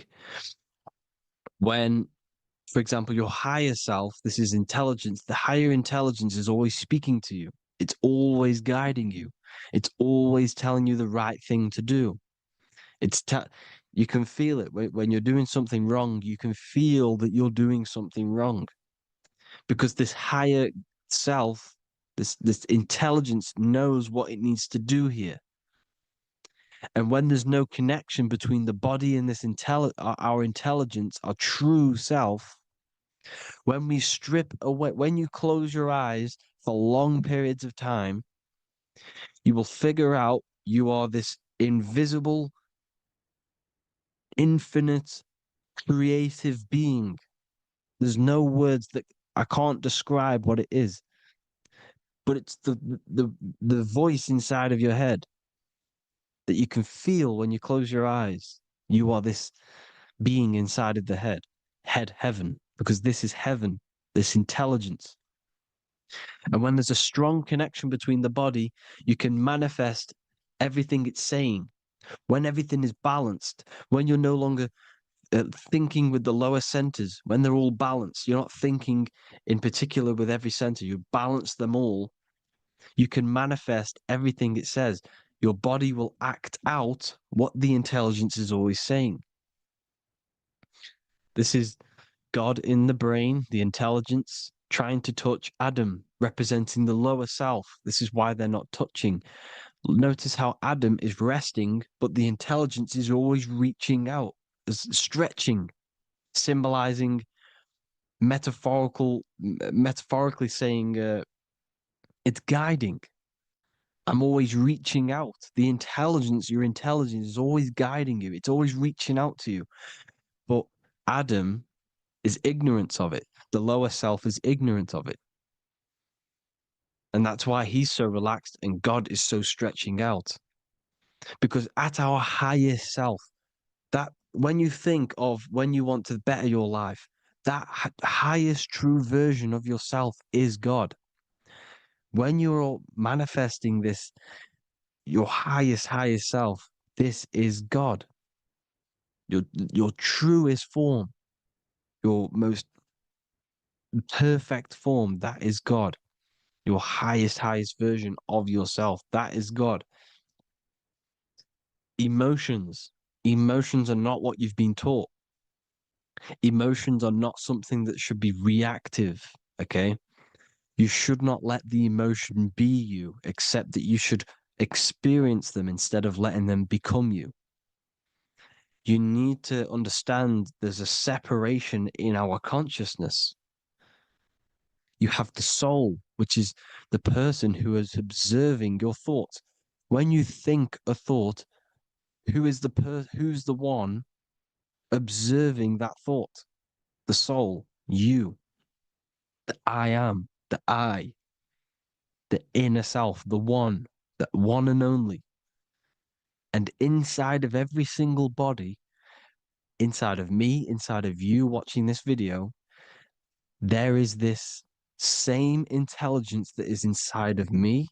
when, for example, your higher self, this is intelligence, the higher intelligence is always speaking to you. It's always guiding you. It's always telling you the right thing to do. You can feel it when you're doing something wrong. You can feel that you're doing something wrong because this higher self, this intelligence knows what it needs to do here. And when there's no connection between the body and this our intelligence, our true self, when we strip away, when you close your eyes for long periods of time, you will figure out you are this invisible, infinite, creative being. There's no words that I can't describe what it is, but it's the voice inside of your head that you can feel when you close your eyes. You are this being inside of the heaven, because this is heaven, this intelligence. And when there's a strong connection between the body, you can manifest everything it's saying. When everything is balanced, when you're no longer thinking with the lower centers, when they're all balanced, you're not thinking in particular with every center, you balance them all, you can manifest everything it says. Your body will act out what the intelligence is always saying. This is God in the brain, the intelligence, trying to touch Adam, representing the lower self. This is why they're not touching. Notice how Adam is resting, but the intelligence is always reaching out, stretching, symbolizing metaphorically saying it's guiding. I'm always reaching out. The intelligence, your intelligence is always guiding you. It's always reaching out to you. But Adam is ignorance of it. The lower self is ignorant of it. And that's why he's so relaxed and God is so stretching out. Because at our highest self, that when you think of when you want to better your life, that highest true version of yourself is God. When you're manifesting this, your highest self, this is God. Your truest form, your most perfect form, that is God. Your highest version of yourself, that is God. Emotions. Emotions are not what you've been taught. Emotions are not something that should be reactive, okay? You should not let the emotion be you, except that you should experience them instead of letting them become you. You need to understand there's a separation in our consciousness. You have the soul, which is the person who is observing your thoughts. When you think a thought, who's the one observing that thought? The soul, you, the I am, the I, the inner self, the one and only. And inside of every single body, inside of me, inside of you watching this video, there is this same intelligence that is inside of me,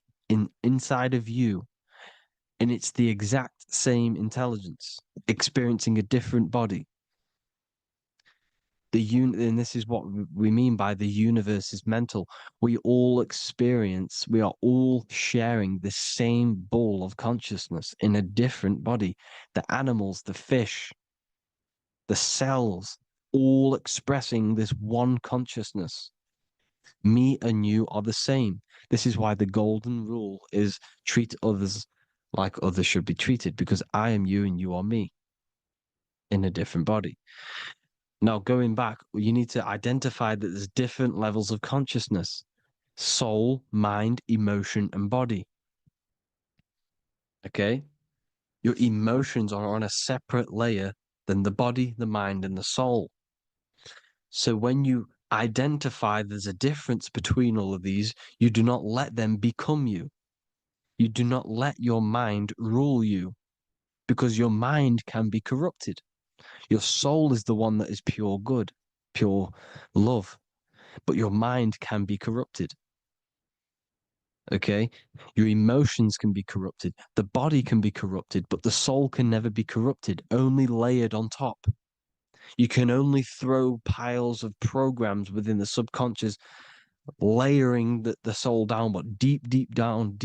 inside of you. And it's the exact same experiencing a different body. And this is what we mean by the universe is mental. We are all sharing the same ball of consciousness in a different body. The animals, the fish, the cells, all expressing this one consciousness. Me and you are the same. This is why the golden rule is treat others like others should be treated, because I am you and you are me in a different body. Now, going back, you need to identify that there's different levels of consciousness: soul, mind, emotion, and body. Okay? Your emotions are on a separate layer than the body, the mind, and the soul. So when you identify there's a difference between all of these, you do not let them become you. You do not let your mind rule you, because your mind can be corrupted. Your soul is the one that is pure good, pure love, but your mind can be corrupted. Okay, your emotions can be corrupted, the body can be corrupted, but the soul can never be corrupted, only layered on top. You can only throw piles of programs within the subconscious, layering the soul down, but deep, deep down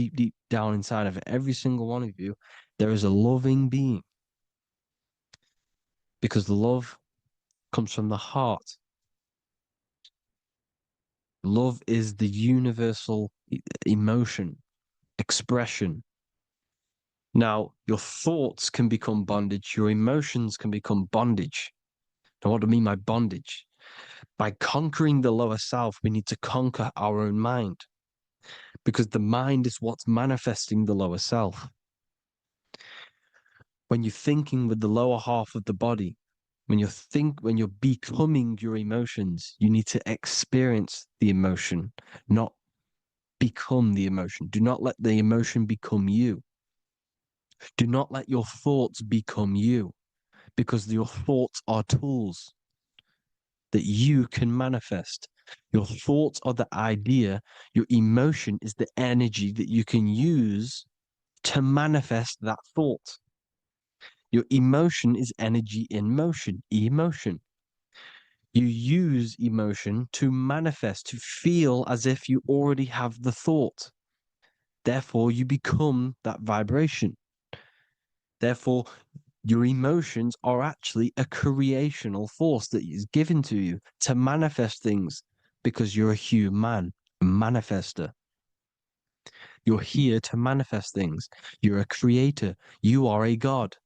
inside of every single one of you, there is a loving being. Because the love comes from the heart. Love is the universal emotion, expression. Now, your thoughts can become bondage, your emotions can become bondage. Now, what do I mean by bondage? By conquering the lower self, we need to conquer our own mind, because the mind is what's manifesting the lower self. When you're thinking with the lower half of the body, when you're becoming your emotions, you need to experience the emotion, not become the emotion. Do not let the emotion become you. Do not let your thoughts become you, because your thoughts are tools that you can manifest. Your thoughts are the idea. Your emotion is the energy that you can use to manifest that thought. Your emotion is energy in motion, emotion. You use emotion to manifest, to feel as if you already have the thought. Therefore, you become that vibration. Therefore, your emotions are actually a creational force that is given to you to manifest things, because you're a human, a manifester. You're here to manifest things. You're a creator. You are a god.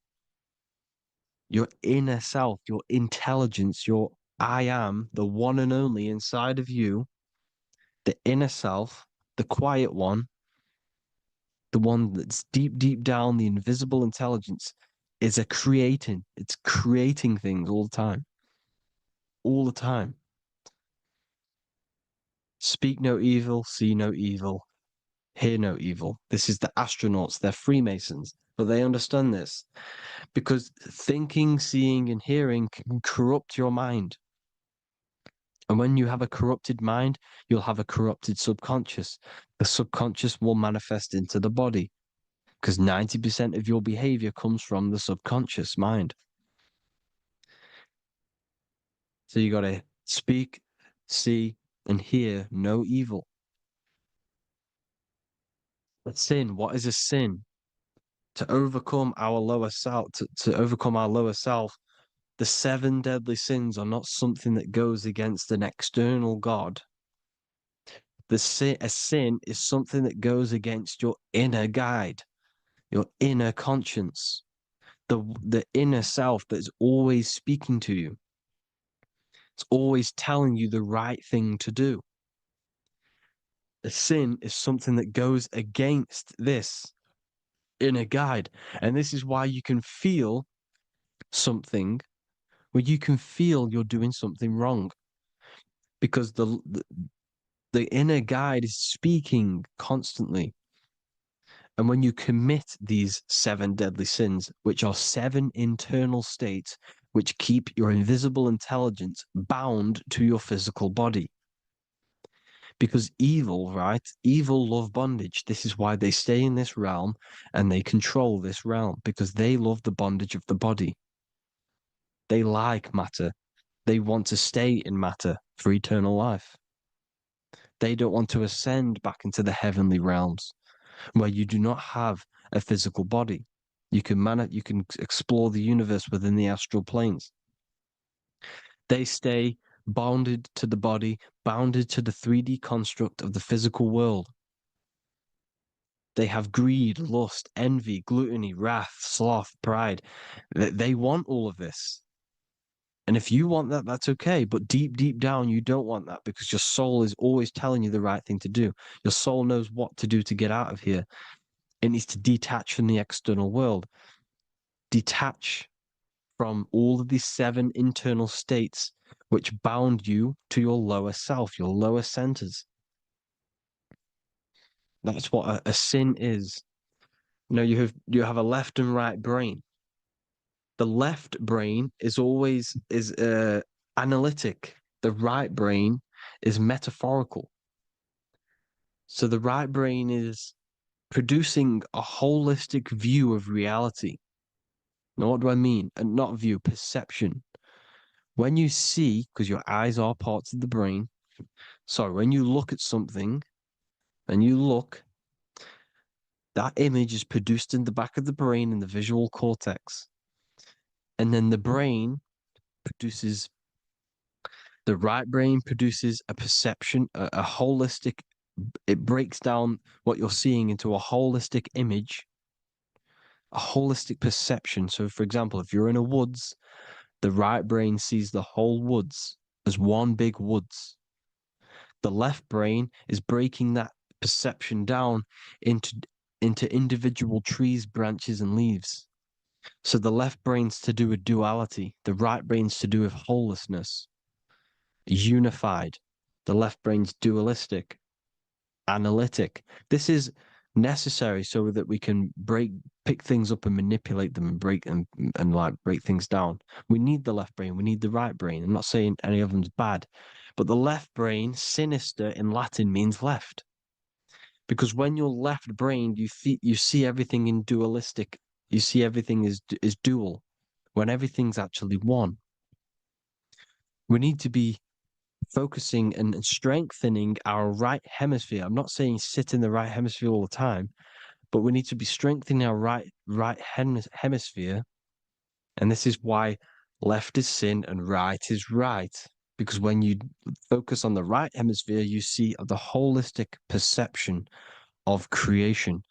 Your inner self, your intelligence, your I am, the one and only inside of you, the inner self, the quiet one, the one that's deep, deep down, the invisible intelligence, is it's creating things all the time. All the time. Speak no evil, see no evil, hear no evil. This is the astronauts, they're Freemasons, but they understand this, because thinking, seeing, and hearing can corrupt your mind. And when you have a corrupted mind, you'll have a corrupted subconscious. The subconscious will manifest into the body, because 90% of your behavior comes from the subconscious mind. So you got to speak, see, and hear no evil. But sin, what is a sin? To overcome our lower self, to overcome our lower self, the 7 deadly sins are not something that goes against an external God. A sin is something that goes against your inner guide, your inner conscience, the inner self that is always speaking to you. It's always telling you the right thing to do. A sin is something that goes against this inner guide. And this is why you can feel something where you can feel you're doing something wrong, because the inner guide is speaking constantly. And when you commit these 7 deadly sins, which are 7 internal states which keep your invisible intelligence bound to your physical body. Because evil, right? Evil love bondage. This is why they stay in this realm and they control this realm, because they love the bondage of the body. They like matter. They want to stay in matter for eternal life. They don't want to ascend back into the heavenly realms where you do not have a physical body. You can explore the universe within the astral planes. They stay bounded to the body, bounded to the 3D construct of the physical world. They have greed, lust, envy, gluttony, wrath, sloth, pride. They want all of this. And if you want that, that's okay. But deep, deep down, you don't want that, because your soul is always telling you the right thing to do. Your soul knows what to do to get out of here. It needs to detach from the external world. Detach from all of these 7 internal states which bound you to your lower self, your lower centers. That's what a sin is. You know, you have a left and right brain. The left brain is always analytic. The right brain is metaphorical. So the right brain is producing a holistic view of reality. Now, what do I mean? And not view, perception. When you see, because your eyes are parts of the brain, sorry, when you look at something and you look, that image is produced in the back of the brain in the visual cortex. And then the right brain produces a perception, a holistic, it breaks down what you're seeing into a holistic image, a holistic perception. So, for example, if you're in a woods, the right brain sees the whole woods as one big woods. The left brain is breaking that perception down into individual trees, branches, and leaves. So the left brain's to do with duality, the right brain's to do with wholeness, unified. The left brain's dualistic, analytic. This is necessary so that we can pick things up and manipulate them and break things down. We need the left brain, we need the right brain. I'm not saying any of them's bad, but the left brain, sinister in Latin, means left. Because when you're left brained, you see everything in dualistic. You see everything is dual, when everything's actually one. We need to be focusing and strengthening our right hemisphere. I'm not saying sit in the right hemisphere all the time, but we need to be strengthening our hemisphere. And this is why left is sin and right is right. Because when you focus on the right hemisphere, you see the holistic perception of creation.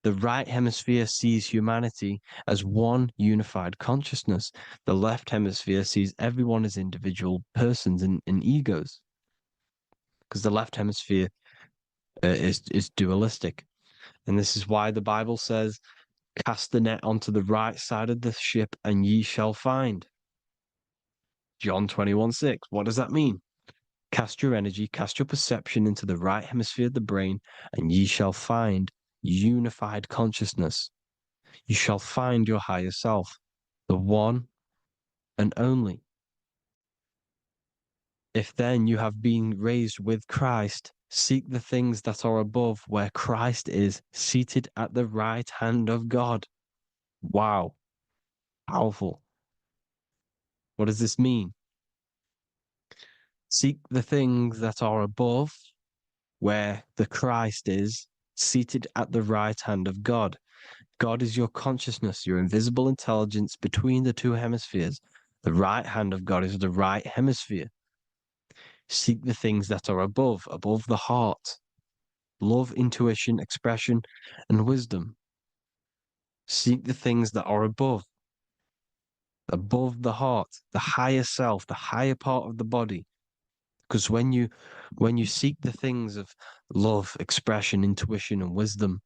The right hemisphere sees humanity as one unified consciousness. The left hemisphere sees everyone as individual persons and egos. Because the left hemisphere is dualistic. And this is why the Bible says, cast the net onto the right side of the ship and ye shall find. John 21:6. What does that mean? Cast your energy, cast your perception into the right hemisphere of the brain, and ye shall find unified consciousness. You shall find your higher self, the one and only. If then you have been raised with Christ, seek the things that are above, where Christ is seated at the right hand of God. Wow. Powerful. What does this mean? Seek the things that are above, where the Christ is seated at the right hand of God. God is your consciousness, your invisible intelligence between the two hemispheres. The right hand of God is the right hemisphere. Seek the things that are above the heart. Love, intuition, expression, and wisdom. Seek the things that are above the heart, the higher self, the higher part of the body. Because when you seek the things of love, expression, intuition, and wisdom,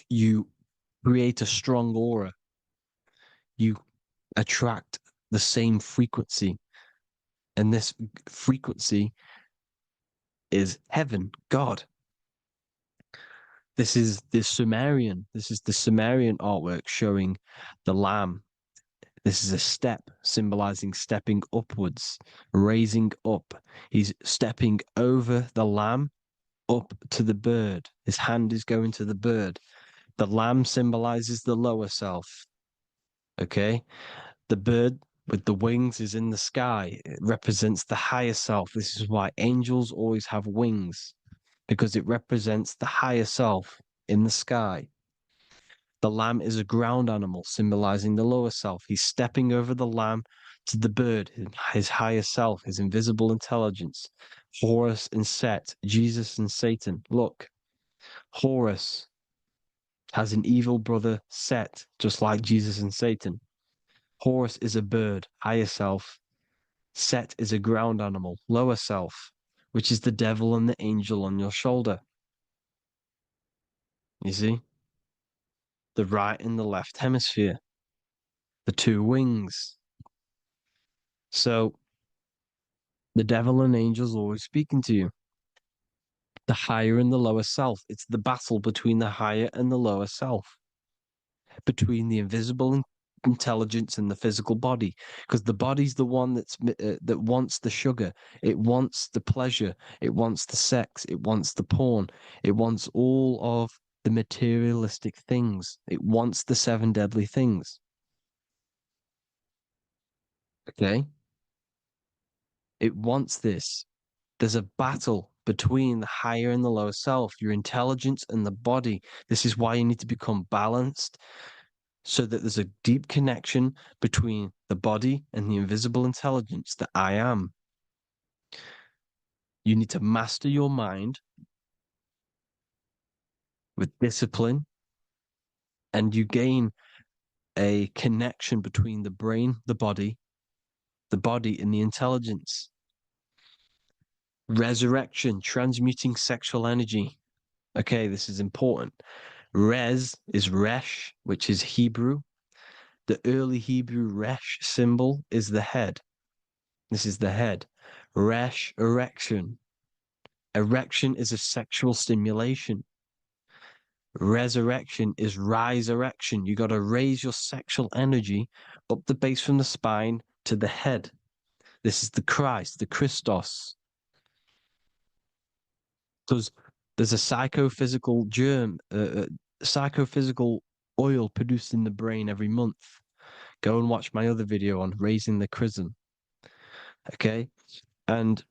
you create a strong aura. You attract the same frequency. And this frequency is heaven, God. This is the Sumerian artwork showing the lamb. This is a step symbolizing stepping upwards, raising up. He's stepping over the lamb up to the bird. His hand is going to the bird. The lamb symbolizes the lower self. Okay? The bird with the wings is in the sky. It represents the higher self. This is why angels always have wings, because it represents the higher self in the sky. The lamb is a ground animal, symbolizing the lower self. He's stepping over the lamb to the bird, his higher self, his invisible intelligence. Horus and Set, Jesus and Satan. Look, Horus has an evil brother, Set, just like Jesus and Satan. Horus is a bird, higher self. Set is a ground animal, lower self, which is the devil and the angel on your shoulder. You see? The right and the left hemisphere, the two wings. So the devil and angels always speaking to you. The higher and the lower self. It's the battle between the higher and the lower self, between the invisible intelligence in the physical body, because the body's the one that wants the sugar, it wants the pleasure, it wants the sex, it wants the porn, it wants all of the materialistic things, it wants the 7 deadly things. Okay, it wants this. There's a battle between the higher and the lower self, your intelligence and the body. This is why you need to become balanced, so that there's a deep connection between the body and the invisible intelligence that I am. You need to master your mind with discipline, and you gain a connection between the brain, the body and the intelligence. Resurrection, transmuting sexual energy. Okay, this is important. Res is resh, which is Hebrew. The early Hebrew resh symbol is the head. This is the head. Resh, erection. Erection is a sexual stimulation. Resurrection is rise erection. You got to raise your sexual energy up the base from the spine to the head. This is the Christ, the Christos. Because there's a psychophysical psychophysical oil produced in the brain every month. Go and watch my other video on raising the chrism. Okay? And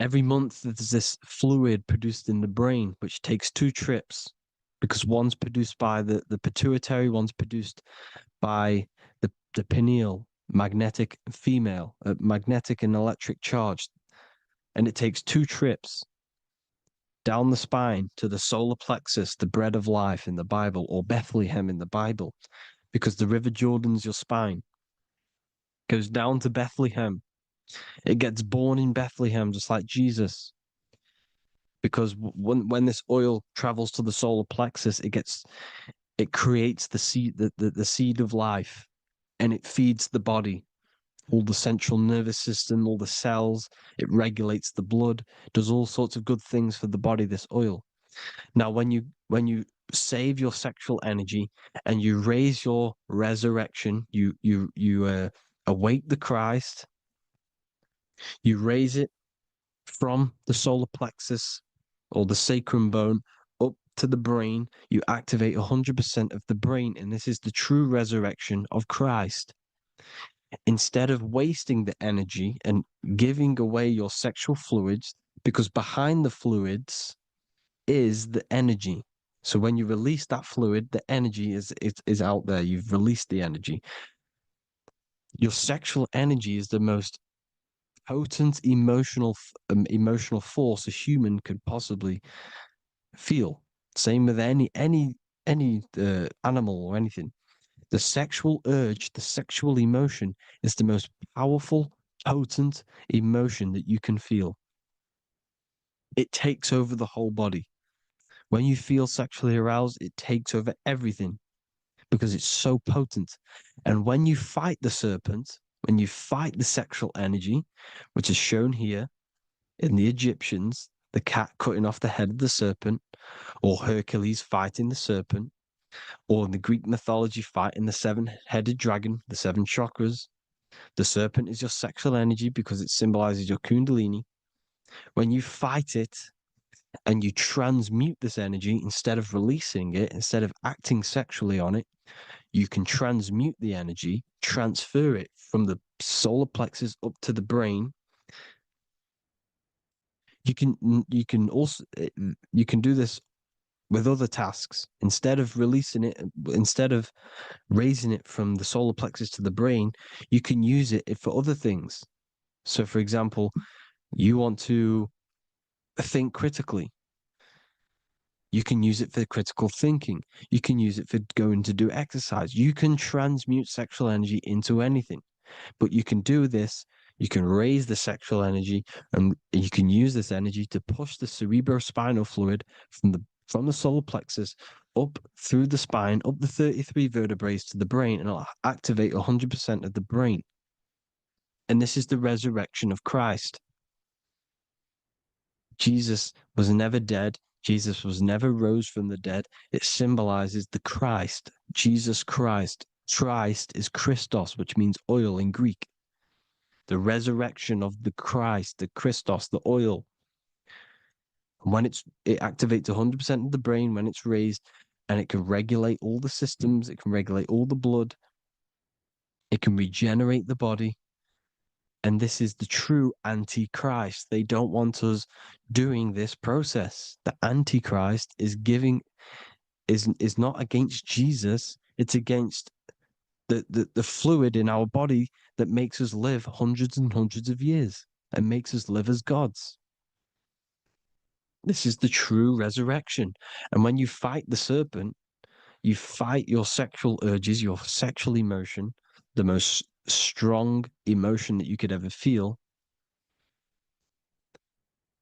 every month there's this fluid produced in the brain, which takes 2 trips, because one's produced by the pituitary, one's produced by the pineal, magnetic female, magnetic and electric charge. And it takes 2 trips down the spine to the solar plexus, the bread of life in the Bible, or Bethlehem in the Bible, because the River Jordan's your spine. Goes down to Bethlehem. It gets born in Bethlehem, just like Jesus. Because when this oil travels to the solar plexus, it creates the seed, the seed of life, and it feeds the body, all the central nervous system, all the cells. It regulates the blood, does all sorts of good things for the body, this oil. Now, when you save your sexual energy and you raise your resurrection, you awake the Christ, you raise it from the solar plexus or the sacrum bone up to the brain, you activate 100% of the brain, and this is the true resurrection of Christ. Instead of wasting the energy and giving away your sexual fluids, because behind the fluids is the energy. So when you release that fluid, the energy is out there. You've released the energy. Your sexual energy is the most potent emotional force a human could possibly feel. Same with any animal or anything. The sexual urge, the sexual emotion is the most powerful, potent emotion that you can feel. It takes over the whole body. When you feel sexually aroused, it takes over everything because it's so potent. And when you fight the serpent, when you fight the sexual energy, which is shown here in the Egyptians, the cat cutting off the head of the serpent, or Hercules fighting the serpent, or in the Greek mythology fighting the 7-headed dragon, the 7 chakras. The serpent is your sexual energy because it symbolizes your kundalini. When you fight it and you transmute this energy, instead of releasing it, instead of acting sexually on it, you can transmute the energy, transfer it from the solar plexus up to the brain. You can also do this with other tasks. Instead of releasing it, instead of raising it from the solar plexus to the brain, you can use it for other things. So, for example, you want to think critically. You can use it for critical thinking. You can use it for going to do exercise. You can transmute sexual energy into anything. But you can do this, you can raise the sexual energy, and you can use this energy to push the cerebrospinal fluid from the solar plexus up through the spine, up the 33 vertebrae to the brain, and it'll activate 100% of the brain. And this is the resurrection of Christ. Jesus was never dead. Jesus was never rose from the dead. It symbolizes the Christ, Jesus Christ, Christ is Christos, which means oil in Greek. The resurrection of the Christ, the Christos, the oil. And when it activates 100% of the brain when it's raised, and it can regulate all the systems, it can regulate all the blood, it can regenerate the body. And this is the true antichrist. They don't want us doing this process. The antichrist is not against Jesus, it's against the fluid in our body that makes us live hundreds and hundreds of years and makes us live as gods. This is the true resurrection. And when you fight the serpent, you fight your sexual urges, your sexual emotion, the most strong emotion that you could ever feel.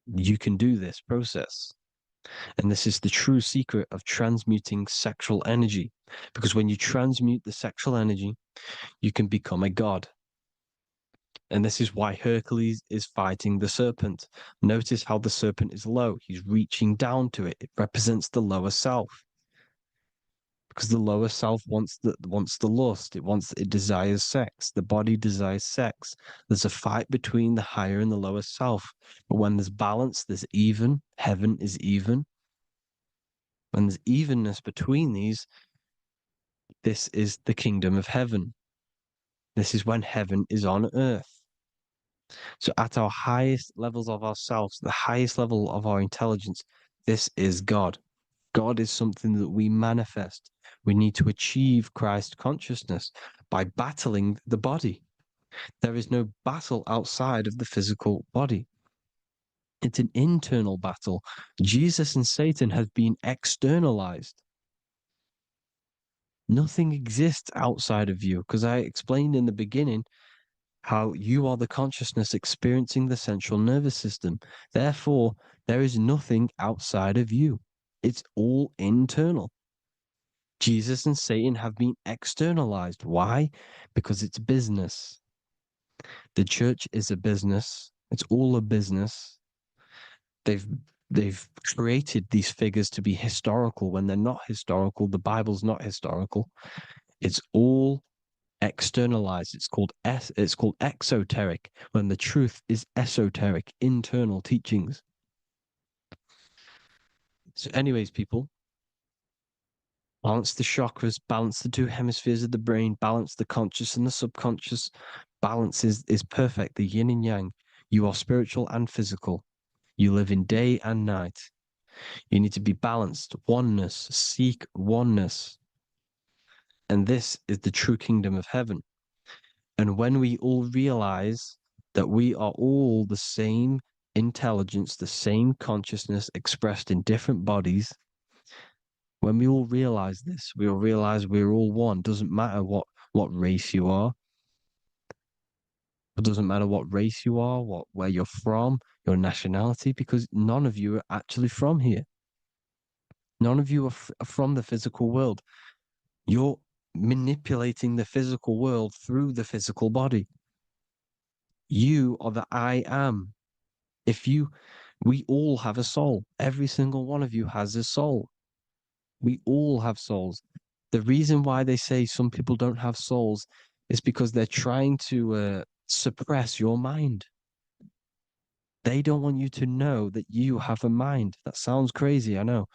You can do this process. And this is the true secret of transmuting sexual energy. Because when you transmute the sexual energy, you can become a god. And this is why Hercules is fighting the serpent. Notice how the serpent is low. He's reaching down to it. It represents the lower self. Because the lower self wants the lust. It desires sex. The body desires sex. There's a fight between the higher and the lower self. But when there's balance, there's even. Heaven is even. When there's evenness between these, this is the kingdom of heaven. This is when heaven is on earth. So at our highest levels of ourselves, the highest level of our intelligence, this is God. God is something that we manifest. We need to achieve Christ consciousness by battling the body. There is no battle outside of the physical body. It's an internal battle. Jesus and Satan have been externalized. Nothing exists outside of you, because I explained in the beginning how you are the consciousness experiencing the central nervous system. Therefore, there is nothing outside of you. It's all internal. Jesus and Satan have been externalized. Why? Because it's business. The church is a business. It's all a business. They've created these figures to be historical when they're not historical. The Bible's not historical. It's all externalized. It's called exoteric, when the truth is esoteric, internal teachings. So, anyways, people, balance the chakras, balance the two hemispheres of the brain, balance the conscious and the subconscious. Balance is perfect, the yin and yang. You are spiritual and physical. You live in day and night. You need to be balanced. Oneness. Seek oneness. And this is the true kingdom of heaven. And when we all realize that we are all the same intelligence, the same consciousness expressed in different bodies, when we all realize this, we all realize we're all one. Doesn't matter what race you are. It doesn't matter what race you are, where you're from, your nationality, because none of you are actually from here. None of you are from the physical world. You're manipulating the physical world through the physical body. You are the I am. We all have a soul. Every single one of you has a soul. We all have souls. The reason why they say some people don't have souls is because they're trying to suppress your mind. They don't want you to know that you have a mind. That sounds crazy, I know.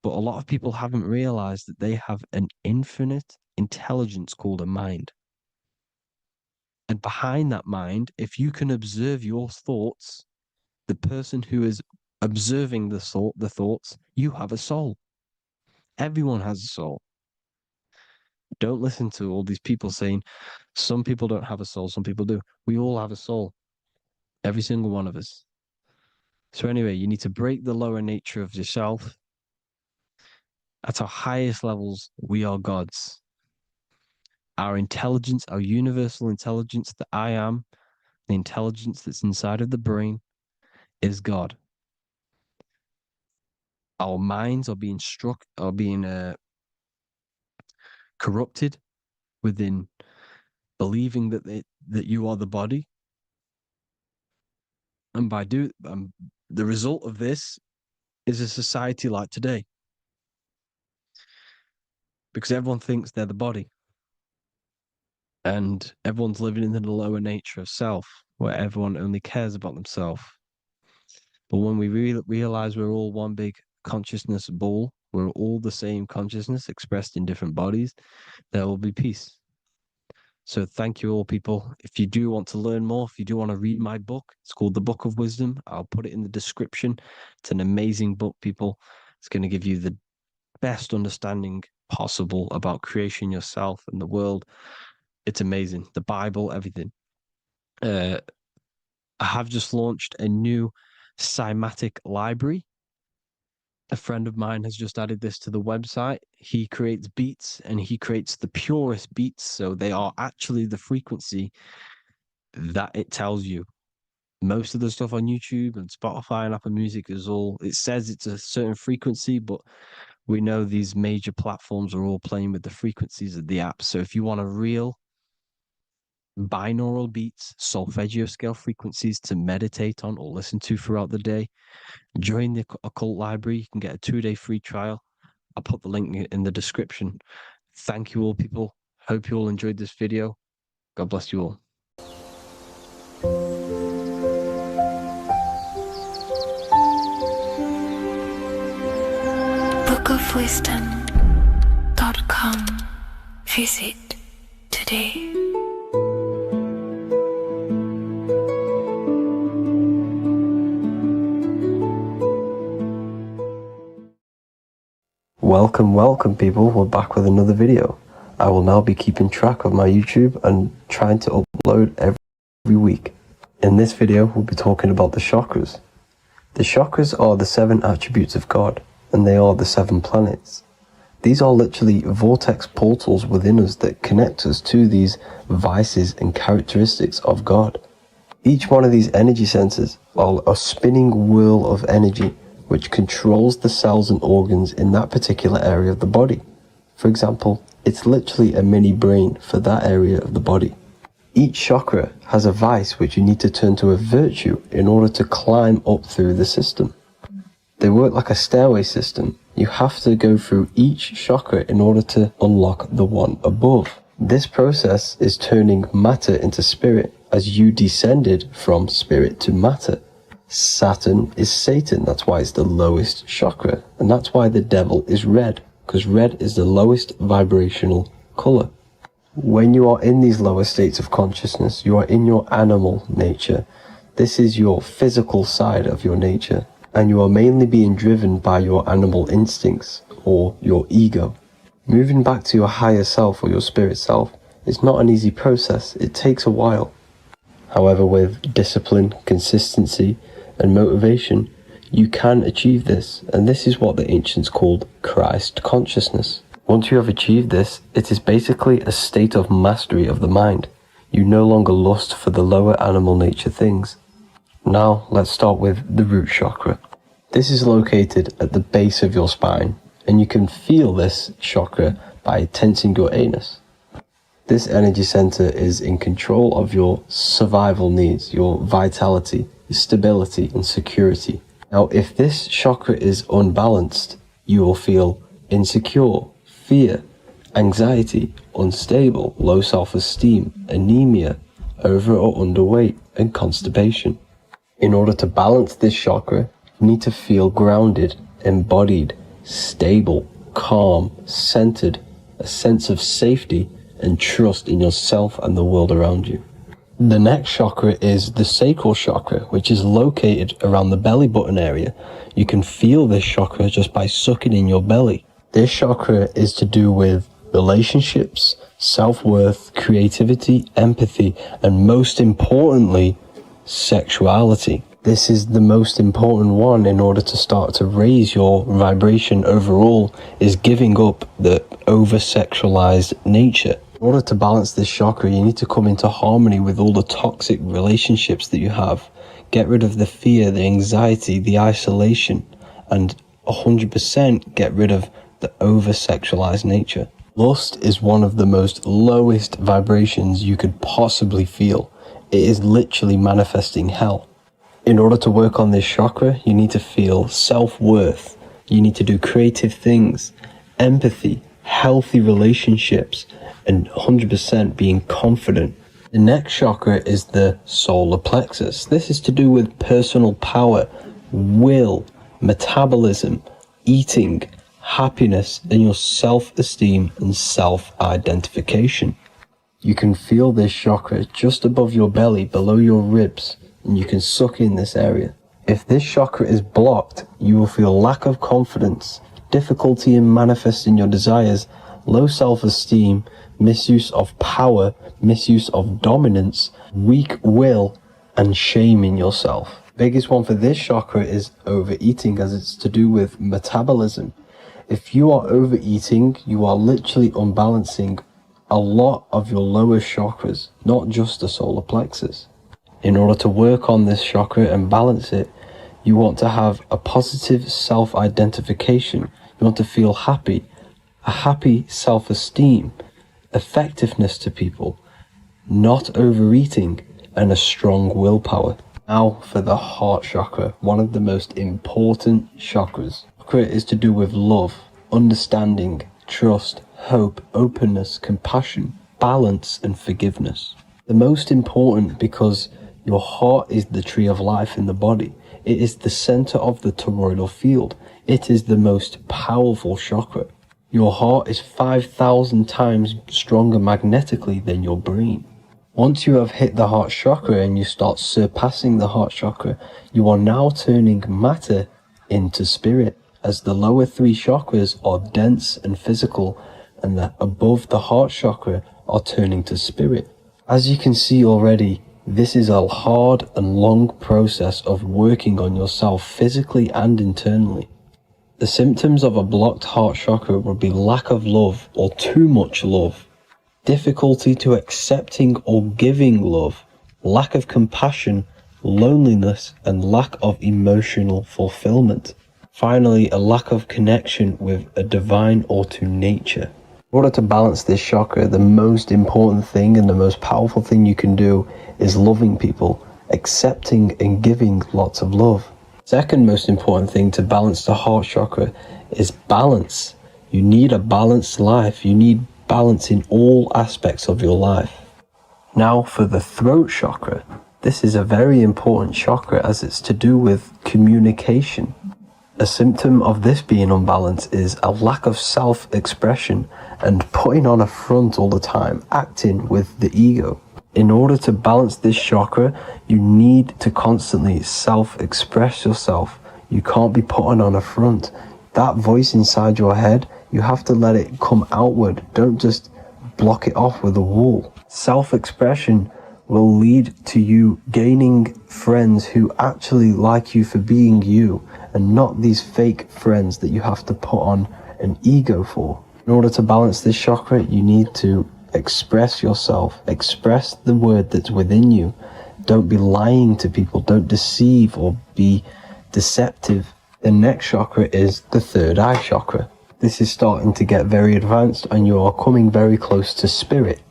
But a lot of people haven't realized that they have an infinite intelligence called a mind. And behind that mind, if you can observe your thoughts, the person who is observing the thoughts, you have a soul. Everyone has a soul. Don't listen to all these people saying some people don't have a soul, some people do. We all have a soul. Every single one of us. So anyway, you need to break the lower nature of yourself. At our highest levels, we are gods. Our intelligence, our universal intelligence, the I am, the intelligence that's inside of the brain, is God. Our minds are being corrupted within believing that you are the body, and the result of this is a society like today, because everyone thinks they're the body. And everyone's living in the lower nature of self, where everyone only cares about themselves. But when we realize we're all one big consciousness ball, we're all the same consciousness expressed in different bodies, there will be peace. So thank you all, people. If you do want to learn more, if you do want to read my book, it's called The Book of Wisdom. I'll put it in the description. It's an amazing book, people. It's going to give you the best understanding possible about creation, yourself, and the world. It's amazing. The Bible, everything. I have just launched a new cymatic library. A friend of mine has just added this to the website. He creates beats and he creates the purest beats. So they are actually the frequency that it tells you. Most of the stuff on YouTube and Spotify and Apple Music is all, it says it's a certain frequency, but we know these major platforms are all playing with the frequencies of the apps. So if you want a real binaural beats, solfeggio scale frequencies to meditate on or listen to throughout the day, join the Occult Library. You can get a 2-day free trial. I'll put the link in the description. Thank you all, people. Hope you all enjoyed this video. God bless you all. bookofwisdom.com. Visit today. Welcome people, we're back with another video. I will now be keeping track of my YouTube and trying to upload every week. In this video, we'll be talking about the chakras. The chakras are the 7 attributes of God, and they are the 7 planets. These are literally vortex portals within us that connect us to these vices and characteristics of God. Each one of these energy centers are a spinning wheel of energy which controls the cells and organs in that particular area of the body. For example, it's literally a mini brain for that area of the body. Each chakra has a vice which you need to turn to a virtue in order to climb up through the system. They work like a stairway system. You have to go through each chakra in order to unlock the one above. This process is turning matter into spirit as you descended from spirit to matter. Saturn is Satan, that's why it's the lowest chakra, and that's why the devil is red, because red is the lowest vibrational color. When you are in these lower states of consciousness, you are in your animal nature. This is your physical side of your nature, and you are mainly being driven by your animal instincts, or your ego. Moving back to your higher self or your spirit self is not an easy process, it takes a while. However, with discipline, consistency, and motivation, you can achieve this, and this is what the ancients called Christ consciousness. Once you have achieved this, it is basically a state of mastery of the mind. You no longer lust for the lower animal nature things. Now, let's start with the root chakra. This is located at the base of your spine, and you can feel this chakra by tensing your anus. This energy center is in control of your survival needs, your vitality, stability, and security. Now, if this chakra is unbalanced, you will feel insecure, fear, anxiety, unstable, low self-esteem, anemia, over or underweight, and constipation. In order to balance this chakra, you need to feel grounded, embodied, stable, calm, centered, a sense of safety, and trust in yourself and the world around you. The next chakra is the sacral chakra, which is located around the belly button area. You can feel this chakra just by sucking in your belly. This chakra is to do with relationships, self-worth, creativity, empathy, and most importantly, sexuality. This is the most important one in order to start to raise your vibration overall, is giving up the over-sexualized nature. In order to balance this chakra, you need to come into harmony with all the toxic relationships that you have. Get rid of the fear, the anxiety, the isolation, and 100% get rid of the over-sexualized nature. Lust is one of the most lowest vibrations you could possibly feel. It is literally manifesting hell. In order to work on this chakra, you need to feel self-worth. You need to do creative things, empathy, healthy relationships, and 100% being confident. The next chakra is the solar plexus. This is to do with personal power, will, metabolism, eating, happiness, and your self-esteem and self-identification. You can feel this chakra just above your belly, below your ribs, and you can suck in this area. If this chakra is blocked, you will feel lack of confidence, difficulty in manifesting your desires, low self-esteem, misuse of power, misuse of dominance, weak will, and shame in yourself. Biggest one for this chakra is overeating, as it's to do with metabolism. If you are overeating, you are literally unbalancing a lot of your lower chakras, not just the solar plexus. In order to work on this chakra and balance it, you want to have a positive self-identification. You want to feel happy, a happy self-esteem, effectiveness to people, not overeating, and a strong willpower. Now for the heart chakra, one of the most important chakras. Chakra is to do with love, understanding, trust, hope, openness, compassion, balance, and forgiveness. The most important because your heart is the tree of life in the body. It is the center of the toroidal field. It is the most powerful chakra. Your heart is 5,000 times stronger magnetically than your brain. Once you have hit the heart chakra and you start surpassing the heart chakra, you are now turning matter into spirit, as the lower three chakras are dense and physical, and the above the heart chakra are turning to spirit. As you can see already, this is a hard and long process of working on yourself physically and internally. The symptoms of a blocked heart chakra would be lack of love or too much love, difficulty to accepting or giving love, lack of compassion, loneliness, and lack of emotional fulfillment. Finally, a lack of connection with a divine or to nature. In order to balance this chakra, the most important thing and the most powerful thing you can do is loving people, accepting and giving lots of love. Second most important thing to balance the heart chakra is balance. You need a balanced life. You need balance in all aspects of your life. Now for the throat chakra. This is a very important chakra as it's to do with communication. A symptom of this being unbalanced is a lack of self-expression and putting on a front all the time, acting with the ego. In order to balance this chakra, you need to constantly self-express yourself. You can't be putting on a front. That voice inside your head, you have to let it come outward. Don't just block it off with a wall. Self-expression will lead to you gaining friends who actually like you for being you, and not these fake friends that you have to put on an ego for. In order to balance this chakra, you need to express yourself, express the word that's within you. Don't be lying to people, don't deceive or be deceptive. The next chakra is the third eye chakra. This is starting to get very advanced and you are coming very close to spirit.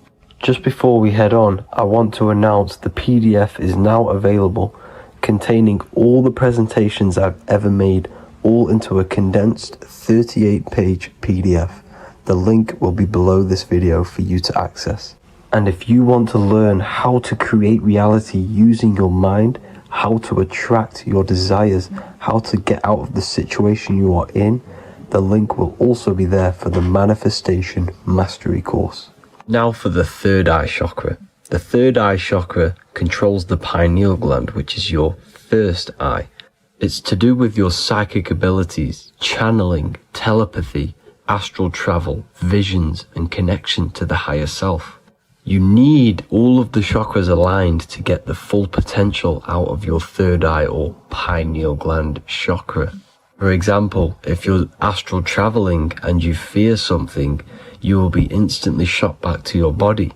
Just before we head on, I want to announce the PDF is now available, containing all the presentations I've ever made, all into a condensed 38-page PDF. The link will be below this video for you to access. And if you want to learn how to create reality using your mind, how to attract your desires, how to get out of the situation you are in, the link will also be there for the Manifestation Mastery course. Now for the third eye chakra. The third eye chakra controls the pineal gland, which is your first eye. It's to do with your psychic abilities, channeling, telepathy, astral travel, visions, and connection to the higher self. You need all of the chakras aligned to get the full potential out of your third eye or pineal gland chakra. For example, if you're astral traveling and you fear something, you will be instantly shot back to your body.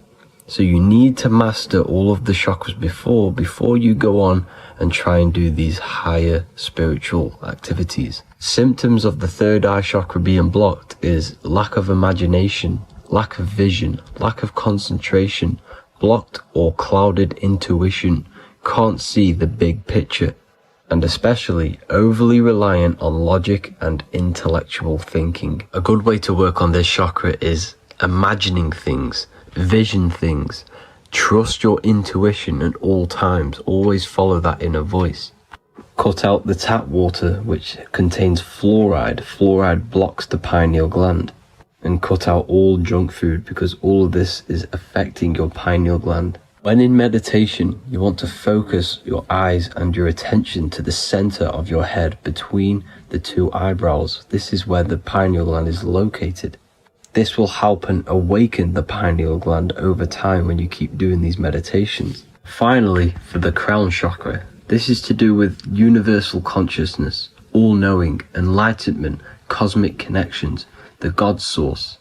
So you need to master all of the chakras before you go on and try and do these higher spiritual activities. Symptoms of the third eye chakra being blocked is lack of imagination, lack of vision, lack of concentration, blocked or clouded intuition, can't see the big picture. and especially overly reliant on logic and intellectual thinking. A good way to work on this chakra is imagining things, vision things. Trust your intuition at all times. Always follow that inner voice. Cut out the tap water which contains fluoride. Fluoride blocks the pineal gland. And cut out all junk food because all of this is affecting your pineal gland. When in meditation, you want to focus your eyes and your attention to the center of your head between the two eyebrows. This is where the pineal gland is located. This will help and awaken the pineal gland over time when you keep doing these meditations. Finally, for the crown chakra, this is to do with universal consciousness, all-knowing, enlightenment, cosmic connections, the God source.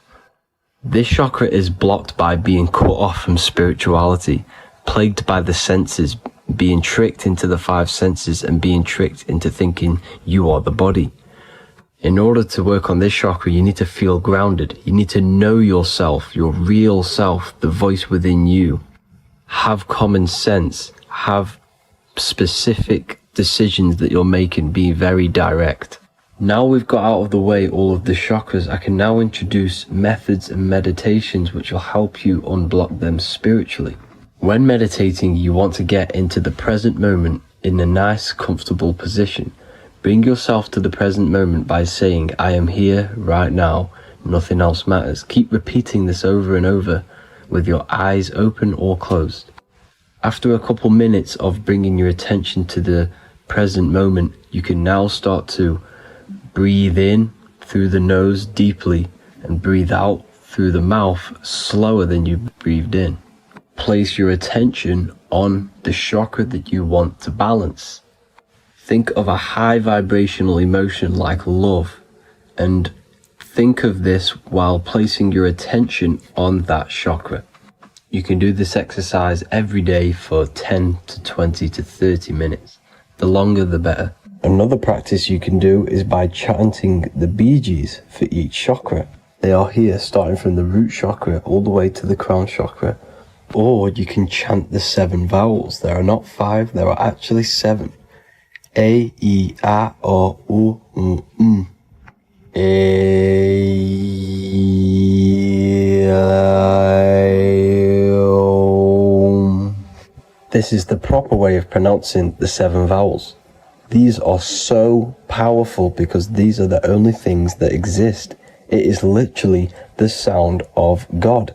This chakra is blocked by being cut off from spirituality, plagued by the senses, being tricked into the five senses and being tricked into thinking you are the body. In order to work on this chakra, you need to feel grounded. You need to know yourself, your real self, the voice within you. Have common sense, have specific decisions that you're making, be very direct. Now we've got out of the way all of the chakras, I can now introduce methods and meditations which will help you unblock them spiritually. When meditating, you want to get into the present moment in a nice, comfortable position. Bring yourself to the present moment by saying, I am here right now, nothing else matters. Keep repeating this over and over with your eyes open or closed. After a couple minutes of bringing your attention to the present moment, you can now start to breathe in through the nose deeply and breathe out through the mouth slower than you breathed in. Place your attention on the chakra that you want to balance. Think of a high vibrational emotion like love, and think of this while placing your attention on that chakra. You can do this exercise every day for 10 to 20 to 30 minutes. The longer the better. Another practice you can do is by chanting the Bee Gees for each chakra. They are here starting from the root chakra all the way to the crown chakra. Or you can chant the 7 vowels. There are not 5, there are actually 7. A, E, A, O, U, M. A, O. This is the proper way of pronouncing the 7 vowels. These are so powerful because these are the only things that exist. It is literally the sound of God.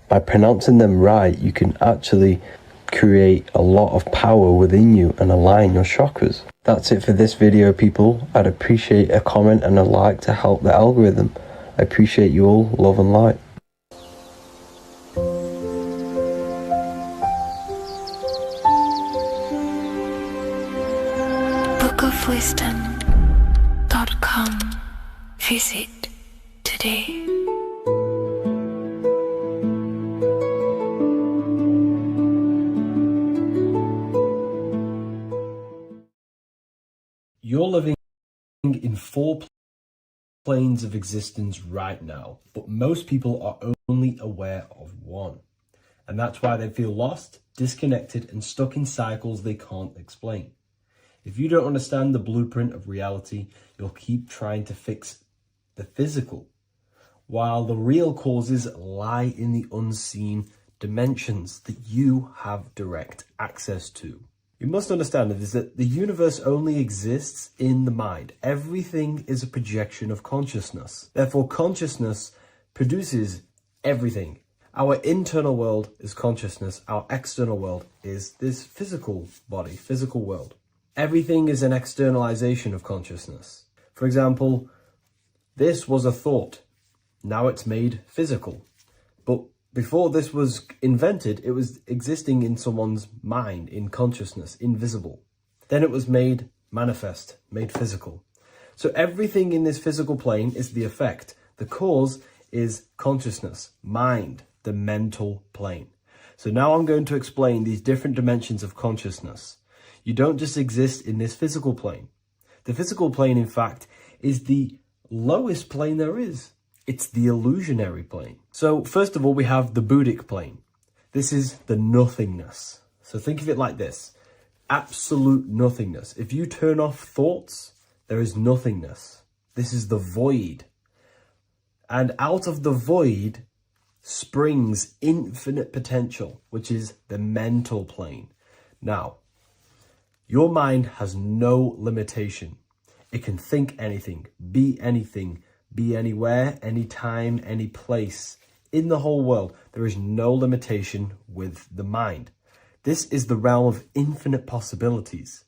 By pronouncing them right, you can actually create a lot of power within you and align your chakras. That's it for this video, people. I'd appreciate a comment and a like to help the algorithm. I appreciate you all. Love and light. bookofwisdom.com. Visit today. You're living in 4 planes of existence right now, but most people are only aware of one. And that's why they feel lost, disconnected, and stuck in cycles they can't explain. If you don't understand the blueprint of reality, you'll keep trying to fix the physical, while the real causes lie in the unseen dimensions that you have direct access to. You must understand that the universe only exists in the mind. Everything is a projection of consciousness. Therefore, consciousness produces everything. Our internal world is consciousness. Our external world is this physical body, physical world. Everything is an externalization of consciousness. For example, this was a thought. Now it's made physical. But before this was invented, it was existing in someone's mind, in consciousness, invisible. Then it was made manifest, made physical. So everything in this physical plane is the effect. The cause is consciousness, mind, the mental plane. So now I'm going to explain these different dimensions of consciousness. You don't just exist in this physical plane. The physical plane, in fact, is the lowest plane there is. It's the illusionary plane. So first of all, we have the Buddhic plane. This is the nothingness. So think of it like this. absolute nothingness. If you turn off thoughts, there is nothingness. This is the void. And out of the void springs infinite potential, which is the mental plane. Now, your mind has no limitation. It can think anything, be anywhere, anytime, any place. In the whole world, there is no limitation with the mind. This is the realm of infinite possibilities.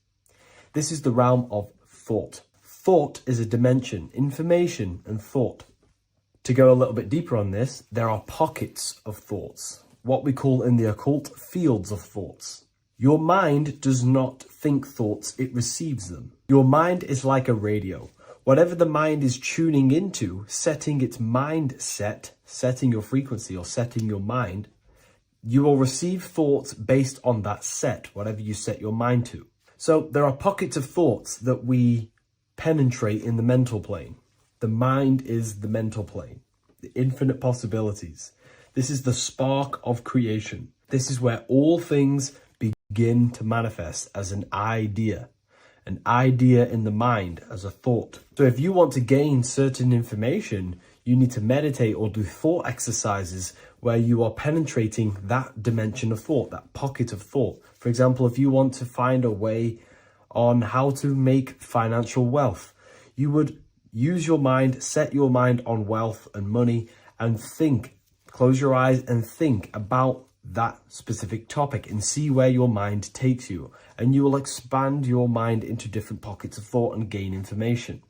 This is the realm of thought. Thought is a dimension, information and thought. To go a little bit deeper on this, there are pockets of thoughts, what we call in the occult fields of thoughts. Your mind does not think thoughts, it receives them. Your mind is like a radio. Whatever the mind is tuning into, setting its mindset, setting your frequency or setting your mind, you will receive thoughts based on that set, whatever you set your mind to. So there are pockets of thoughts that we penetrate in the mental plane. The mind is the mental plane, the infinite possibilities. This is the spark of creation. This is where all things begin to manifest as an idea in the mind as a thought. So if you want to gain certain information, you need to meditate or do thought exercises where you are penetrating that dimension of thought, that pocket of thought. For example, if you want to find a way on how to make financial wealth, you would use your mind, set your mind on wealth and money, and think, close your eyes and think about that specific topic and see where your mind takes you. And you will expand your mind into different pockets of thought and gain information.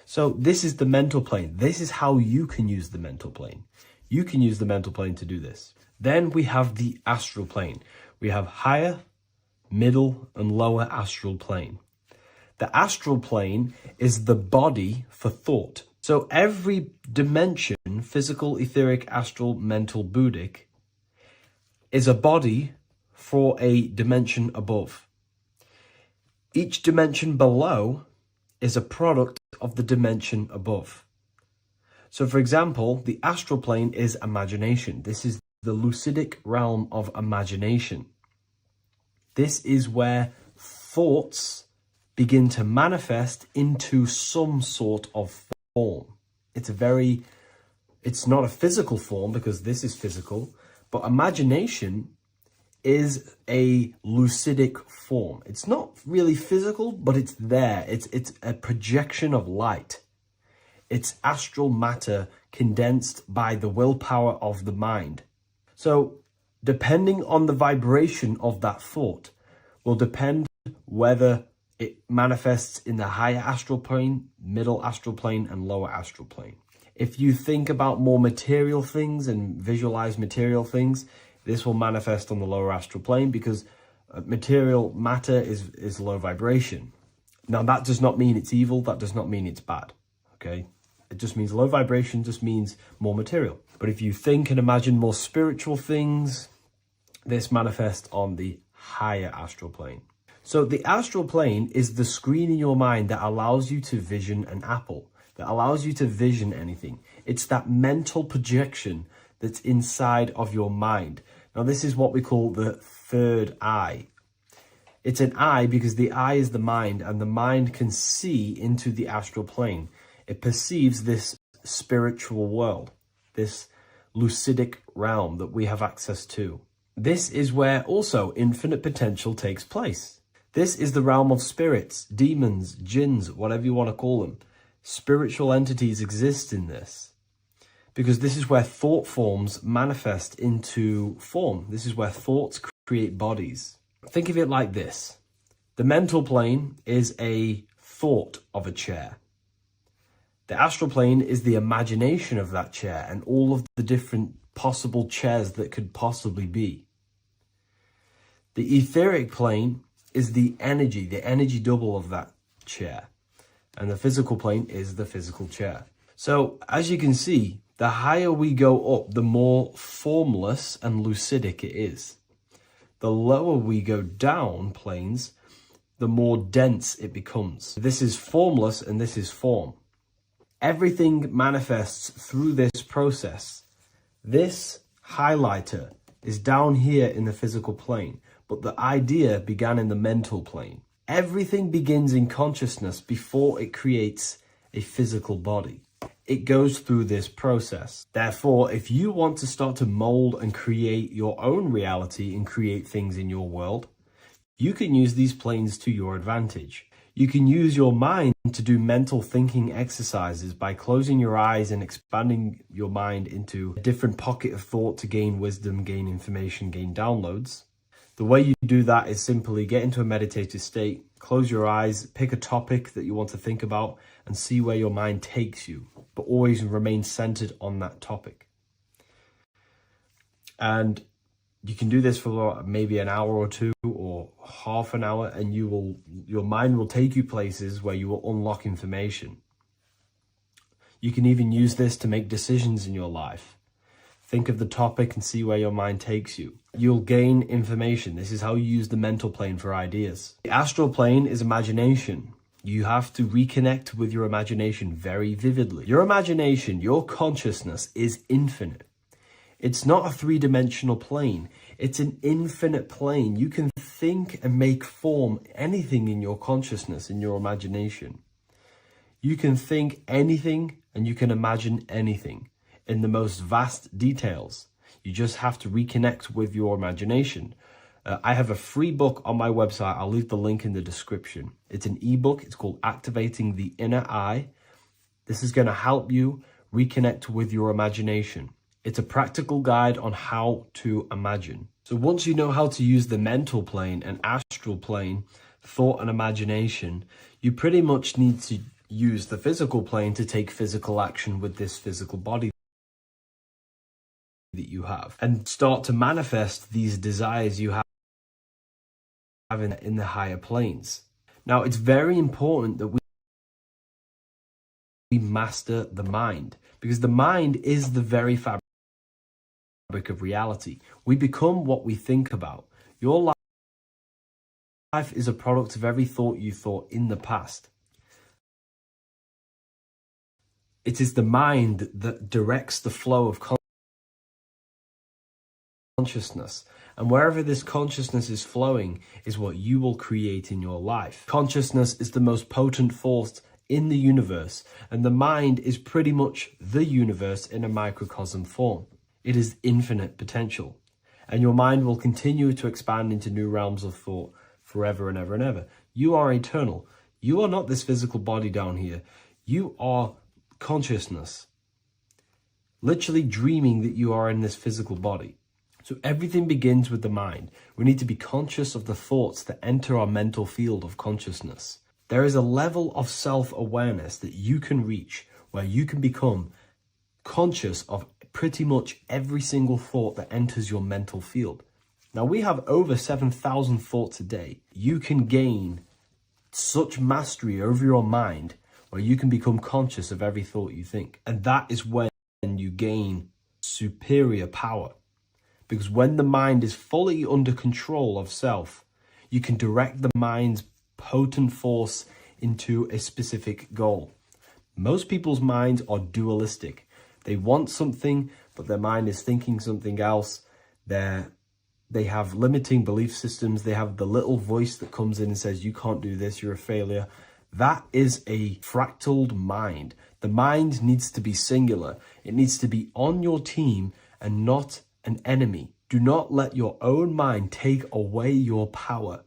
So this is the mental plane. This is how you can use the mental plane. You can use the mental plane to do this. Then we have the astral plane. We have higher, middle, and lower astral plane. The astral plane is the body for thought. So every dimension, physical, etheric, astral, mental, Buddhic, is a body for a dimension above. Each dimension below is a product of the dimension above. So for example, the astral plane is imagination. This is the lucidic realm of imagination. This is where thoughts begin to manifest into some sort of form. It's not a physical form because this is physical, but imagination is a lucidic form. It's not really physical, but it's there. It's a projection of light. It's astral matter condensed by the willpower of the mind. So depending on the vibration of that thought will depend whether it manifests in the higher astral plane, middle astral plane, and lower astral plane. If you think about more material things and visualize material things, this will manifest on the lower astral plane because material matter is low vibration. Now, that does not mean it's evil. That does not mean it's bad. Okay? It just means low vibration just means more material. But if you think and imagine more spiritual things, this manifests on the higher astral plane. So the astral plane is the screen in your mind that allows you to vision an apple, that allows you to vision anything. It's that mental projection that's inside of your mind. Now, this is what we call the third eye. It's an eye because the eye is the mind, and the mind can see into the astral plane. It perceives this spiritual world, this lucidic realm that we have access to. This is where also infinite potential takes place. This is the realm of spirits, demons, jinns, whatever you want to call them. Spiritual entities exist in this because this is where thought forms manifest into form. This is where thoughts create bodies. Think of it like this. The mental plane is a thought of a chair. The astral plane is the imagination of that chair and all of the different possible chairs that could possibly be. The etheric plane is the energy double of that chair. And the physical plane is the physical chair. So as you can see, the higher we go up, the more formless and lucidic it is. The lower we go down planes, the more dense it becomes. This is formless and this is form. Everything manifests through this process. This highlighter is down here in the physical plane, but the idea began in the mental plane. Everything begins in consciousness before it creates a physical body. It goes through this process. Therefore, if you want to start to mold and create your own reality and create things in your world, you can use these planes to your advantage. You can use your mind to do mental thinking exercises by closing your eyes and expanding your mind into a different pocket of thought to gain wisdom, gain information, gain downloads. The way you do that is simply get into a meditative state, close your eyes, pick a topic that you want to think about, and see where your mind takes you, but always remain centered on that topic. And you can do this for maybe an hour or two or half an hour, and your mind will take you places where you will unlock information. You can even use this to make decisions in your life. Think of the topic and see where your mind takes you. You'll gain information. This is how you use the mental plane for ideas. The astral plane is imagination. You have to reconnect with your imagination very vividly. Your imagination, your consciousness is infinite. It's not a three-dimensional plane. It's an infinite plane. You can think and make form anything in your consciousness, in your imagination. You can think anything and you can imagine anything in the most vast details. You just have to reconnect with your imagination. I have a free book on my website. I'll leave the link in the description. It's an ebook. It's called Activating the Inner Eye. This is going to help you reconnect with your imagination. It's a practical guide on how to imagine. So once you know how to use the mental plane and astral plane, thought and imagination, you pretty much need to use the physical plane to take physical action with this physical body that you have and start to manifest these desires you have in the higher planes. Now, it's very important that we master the mind, because the mind is the very fabric of reality. We become what we think about. Your life is a product of every thought you thought in the past. It is the mind that directs the flow of consciousness, and wherever this consciousness is flowing is what you will create in your life. Consciousness is the most potent force in the universe, and the mind is pretty much the universe in a microcosm form. It is infinite potential, and your mind will continue to expand into new realms of thought forever and ever and ever. You are eternal. You are not this physical body down here. You are consciousness, literally dreaming that you are in this physical body. So everything begins with the mind. We need to be conscious of the thoughts that enter our mental field of consciousness. There is a level of self-awareness that you can reach where you can become conscious of pretty much every single thought that enters your mental field. Now, we have over 7,000 thoughts a day. You can gain such mastery over your mind where you can become conscious of every thought you think. And that is when you gain superior power. Because when the mind is fully under control of self, you can direct the mind's potent force into a specific goal. Most people's minds are dualistic. They want something, but their mind is thinking something else. They have limiting belief systems. They have the little voice that comes in and says, you can't do this, you're a failure. That is a fractaled mind. The mind needs to be singular. It needs to be on your team and not an enemy. Do not let your own mind take away your power.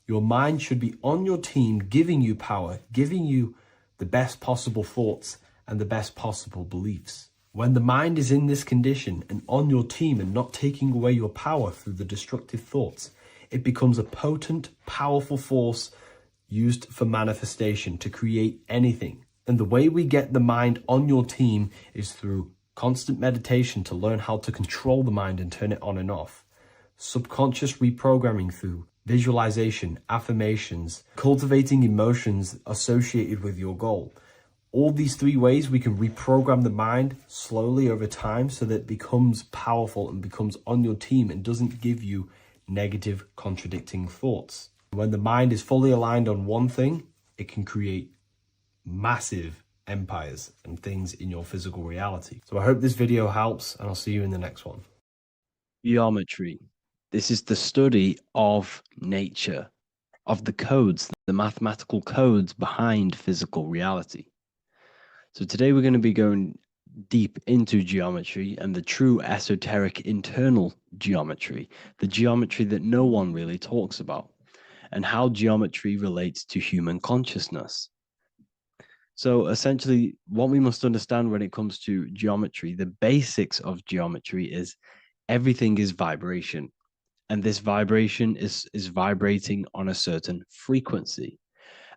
Your mind should be on your team, giving you power, giving you the best possible thoughts and the best possible beliefs. When the mind is in this condition and on your team and not taking away your power through the destructive thoughts, it becomes a potent, powerful force used for manifestation to create anything. And the way we get the mind on your team is through constant meditation to learn how to control the mind and turn it on and off. Subconscious reprogramming through visualization, affirmations, cultivating emotions associated with your goal. All these three ways we can reprogram the mind slowly over time so that it becomes powerful and becomes on your team and doesn't give you negative contradicting thoughts. When the mind is fully aligned on one thing, it can create massive empires and things in your physical reality. So I hope this video helps, and I'll see you in the next one. Geometry. This is the study of nature, of the codes, the mathematical codes behind physical reality. So today we're going to be going deep into geometry and the true esoteric internal geometry, the geometry that no one really talks about, and how geometry relates to human consciousness. So essentially, what we must understand when it comes to geometry, the basics of geometry is everything is vibration. And this vibration is vibrating on a certain frequency.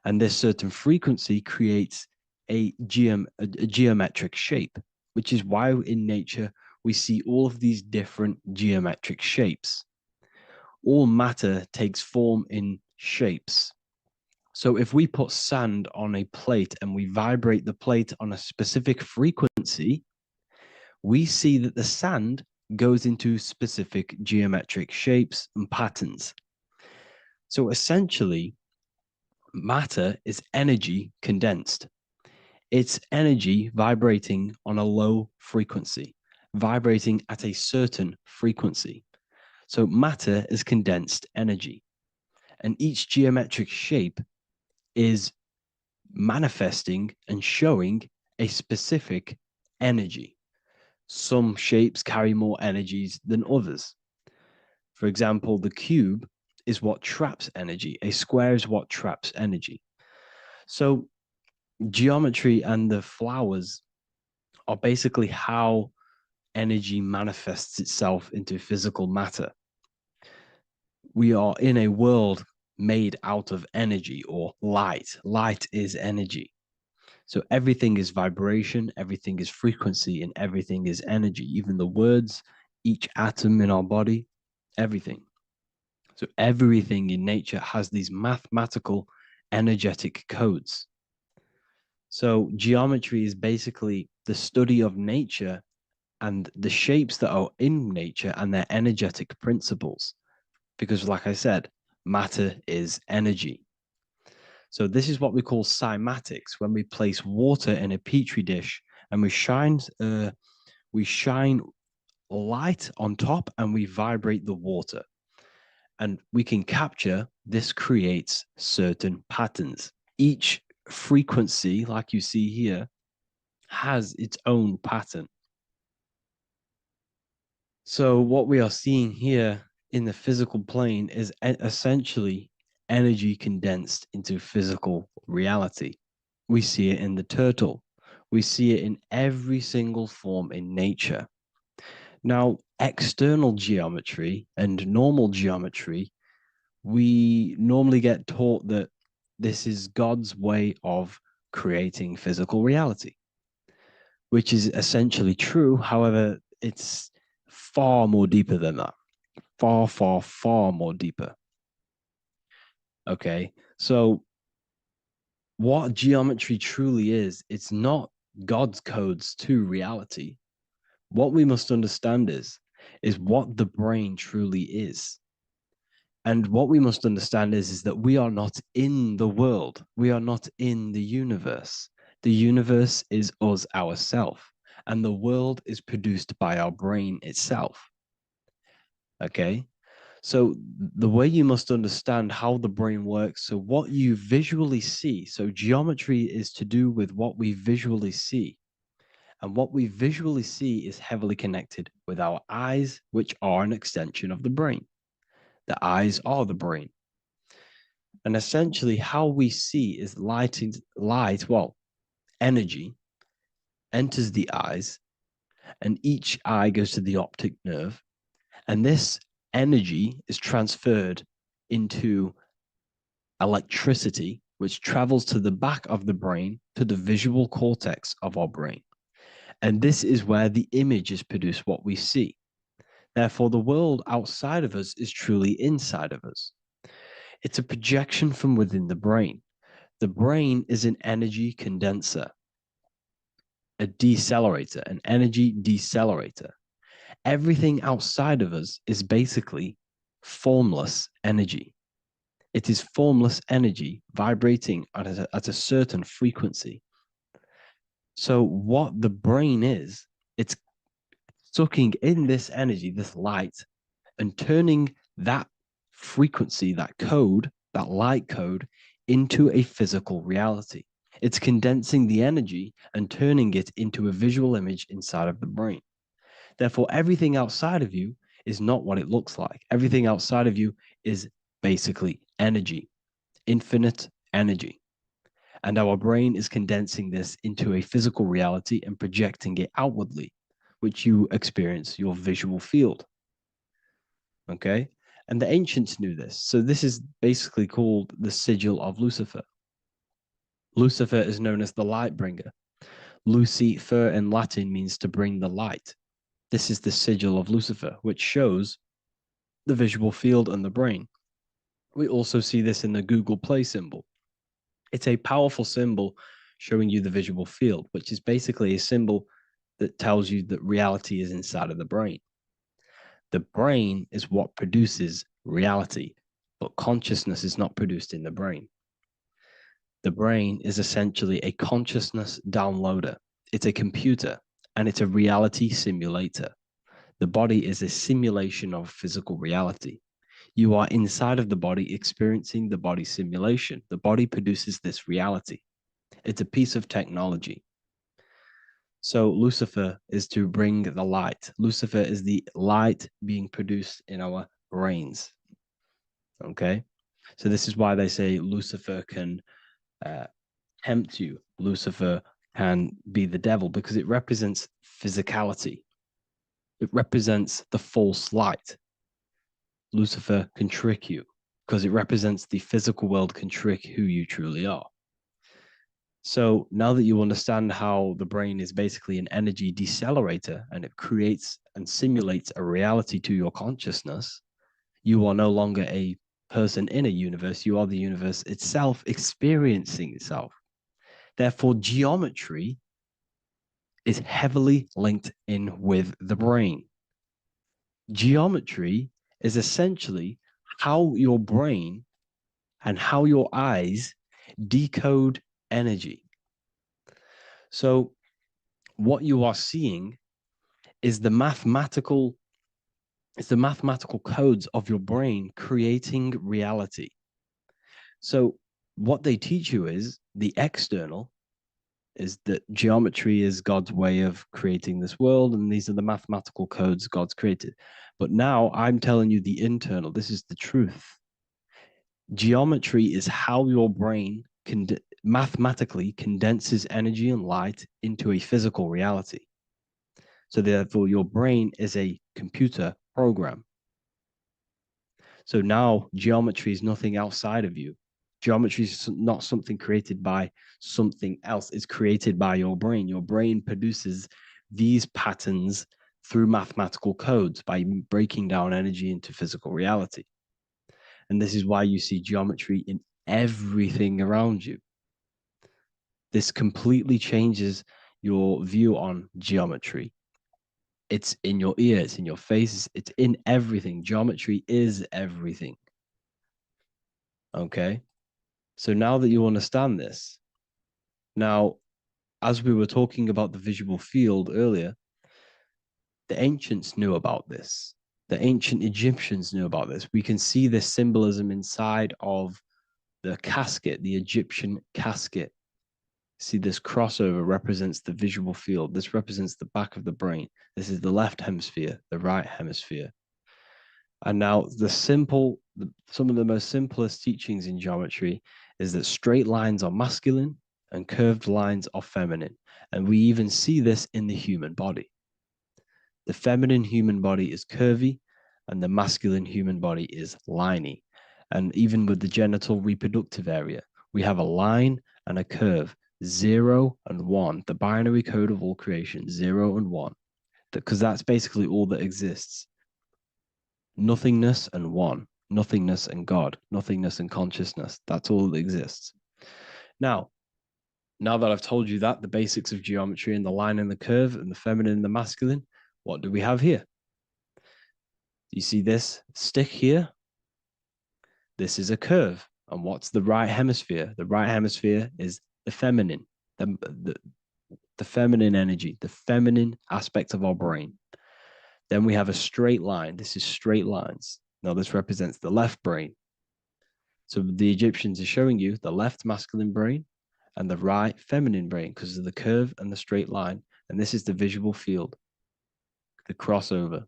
And this certain frequency creates a geometric shape, which is why in nature we see all of these different geometric shapes. All matter takes form in shapes. So if we put sand on a plate and we vibrate the plate on a specific frequency, we see that the sand goes into specific geometric shapes and patterns. So essentially, matter is energy condensed. It's energy vibrating on a low frequency, vibrating at a certain frequency. So matter is condensed energy. And each geometric shape is manifesting and showing a specific energy. Some shapes carry more energies than others. For example, the cube is what traps energy. A square is what traps energy. So geometry and the flowers are basically how energy manifests itself into physical matter. We are in a world made out of energy or light. Light is energy. So everything is vibration, everything is frequency, and everything is energy. Even the words, each atom in our body, everything. So everything in nature has these mathematical energetic codes. So geometry is basically the study of nature and the shapes that are in nature and their energetic principles. Because, like I said, matter is energy. So this is what we call cymatics. When we place water in a petri dish and we shine light on top and we vibrate the water, and we can capture. This creates certain patterns. Each frequency, like you see here, has its own pattern. So what we are seeing here in the physical plane is essentially energy condensed into physical reality. We see it in the turtle. We see it in every single form in nature. Now, external geometry and normal geometry, we normally get taught that this is God's way of creating physical reality, which is essentially true. However, it's far more deeper than that. Far, far, far more deeper. Okay, so what geometry truly is, it's not God's codes to reality. What we must understand is what the brain truly is. And what we must understand is that we are not in the world. We are not in the universe. The universe is us ourselves. And the world is produced by our brain itself. Okay? So the way you must understand how the brain works, so what you visually see, so geometry is to do with what we visually see. And what we visually see is heavily connected with our eyes, which are an extension of the brain. The eyes are the brain. And essentially how we see is energy enters the eyes, and each eye goes to the optic nerve. And this energy is transferred into electricity, which travels to the back of the brain, to the visual cortex of our brain. And this is where the image is produced, what we see. Therefore, the world outside of us is truly inside of us. It's a projection from within the brain. The brain is an energy condenser, a decelerator, an energy decelerator. Everything outside of us is basically formless energy. It is formless energy vibrating at a certain frequency. So what the brain is, it's sucking in this energy, this light, and turning that frequency, that code, that light code, into a physical reality. It's condensing the energy and turning it into a visual image inside of the brain. Therefore, everything outside of you is not what it looks like. Everything outside of you is basically energy, infinite energy. And our brain is condensing this into a physical reality and projecting it outwardly, which you experience your visual field. Okay? And the ancients knew this. So this is basically called the sigil of Lucifer. Lucifer is known as the light bringer. Lucifer in Latin means to bring the light. This is the sigil of Lucifer, which shows the visual field and the brain. We also see this in the Google Play symbol. It's a powerful symbol showing you the visual field, which is basically a symbol that tells you that reality is inside of the brain. The brain is what produces reality, but consciousness is not produced in the brain. The brain is essentially a consciousness downloader. It's a computer and it's a reality simulator. The body is a simulation of physical reality. You are inside of the body experiencing the body simulation. The body produces this reality. It's a piece of technology. So Lucifer is to bring the light. Lucifer is the light being produced in our brains. Okay? So this is why they say Lucifer can tempt you. Lucifer can be the devil because it represents physicality. It represents the false light. Lucifer can trick you because it represents the physical world can trick who you truly are. So now that you understand how the brain is basically an energy decelerator and it creates and simulates a reality to your consciousness, you are no longer a person in a universe. You are the universe itself experiencing itself. Therefore, geometry is heavily linked in with the brain. Geometry is essentially how your brain and how your eyes decode energy. So what you are seeing is the mathematical codes of your brain creating reality. So what they teach you is the external is that geometry is God's way of creating this world, and these are the mathematical codes God's created. But now I'm telling you the internal. This is the truth. Geometry is how your brain mathematically condenses energy and light into a physical reality. So therefore, your brain is a computer program. So now geometry is nothing outside of you. Geometry is not something created by something else. It's created by your brain. Your brain produces these patterns through mathematical codes by breaking down energy into physical reality. And this is why you see geometry in everything around you. This completely changes your view on geometry. It's in your ear, it's in your face, it's in everything. Geometry is everything. Okay? So now that you understand this, now, as we were talking about the visual field earlier, the ancients knew about this. The ancient Egyptians knew about this. We can see this symbolism inside of the casket, the Egyptian casket. See, this crossover represents the visual field. This represents the back of the brain. This is the left hemisphere, the right hemisphere. And now some of the most simplest teachings in geometry is that straight lines are masculine and curved lines are feminine. And we even see this in the human body. The feminine human body is curvy and the masculine human body is liney. And even with the genital reproductive area, we have a line and a curve, 0 and 1, the binary code of all creation, 0 and 1, because that's basically all that exists. Nothingness and one, nothingness and God, nothingness and consciousness. That's all that exists. Now that I've told you that, the basics of geometry and the line and the curve and the feminine and the masculine, what do we have here? You see this stick here? This is a curve. And what's the right hemisphere? The right hemisphere is the feminine, the feminine energy, the feminine aspect of our brain. Then we have a straight line. This is straight lines. Now, this represents the left brain. So the Egyptians are showing you the left masculine brain and the right feminine brain because of the curve and the straight line. And this is the visual field, the crossover.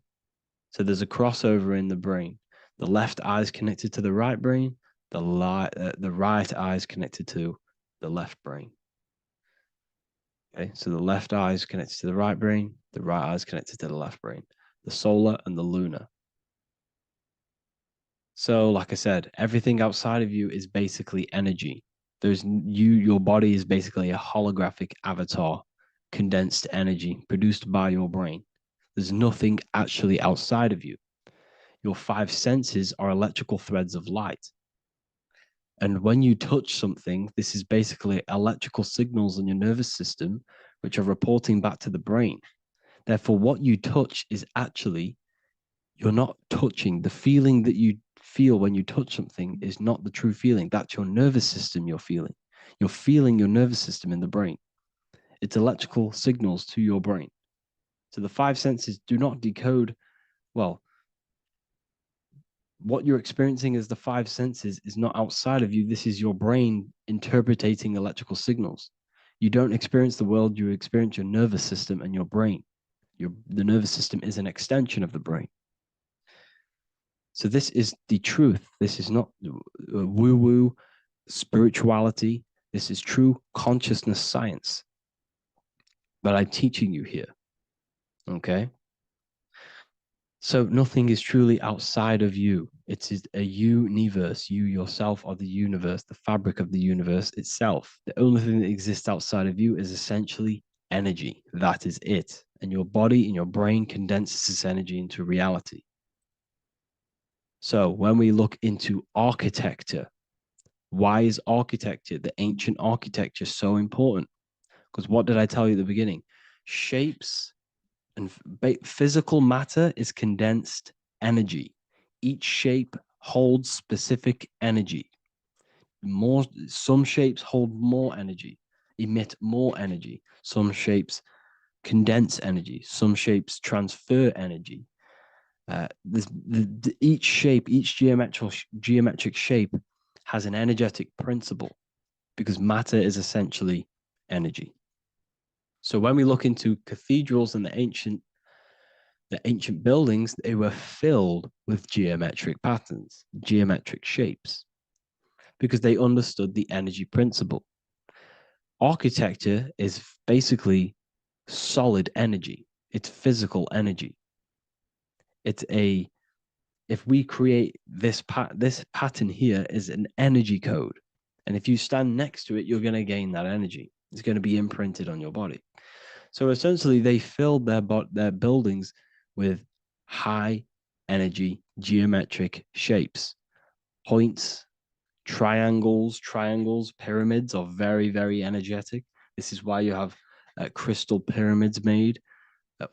So there's a crossover in the brain. The left eye is connected to the right brain. The right eye is connected to the left brain. Okay, so the left eye is connected to the right brain. The right eye is connected to the left brain. The solar and the lunar. So, like I said, everything outside of you is basically energy. Your body is basically a holographic avatar, condensed energy produced by your brain. There's nothing actually outside of you. Your five senses are electrical threads of light. And when you touch something, this is basically electrical signals in your nervous system, which are reporting back to the brain. Therefore, what you touch is actually, you're not touching. The feeling that you feel when you touch something is not the true feeling. That's your nervous system you're feeling. You're feeling your nervous system in the brain. It's electrical signals to your brain. So the five senses do not decode, well, what you're experiencing as the five senses is not outside of you. This is your brain interpreting electrical signals. You don't experience the world, you experience your nervous system and your brain. The nervous system is an extension of the brain. So this is the truth. This is not woo-woo spirituality. This is true consciousness science that I'm teaching you here. Okay? So nothing is truly outside of you. It is a universe. You yourself are the universe, the fabric of the universe itself. The only thing that exists outside of you is essentially energy. That is it. And your body and your brain condenses this energy into reality. So when we look into architecture, why is architecture, the ancient architecture, so important? Because what did I tell you at the beginning? Shapes and physical matter is condensed energy. Each shape holds specific energy. Some shapes hold more energy, emit more energy. Some shapes condense energy. Some shapes transfer energy. Each shape, each geometric shape has an energetic principle because matter is essentially energy. So when we look into cathedrals and the ancient buildings, they were filled with geometric patterns, geometric shapes, because they understood the energy principle. Architecture is basically solid energy. It's physical energy. If we create this pattern here is an energy code. And if you stand next to it, you're going to gain that energy. It's going to be imprinted on your body. So essentially, they filled their buildings with high energy geometric shapes, points, triangles, pyramids are very, very energetic. This is why you have crystal pyramids made,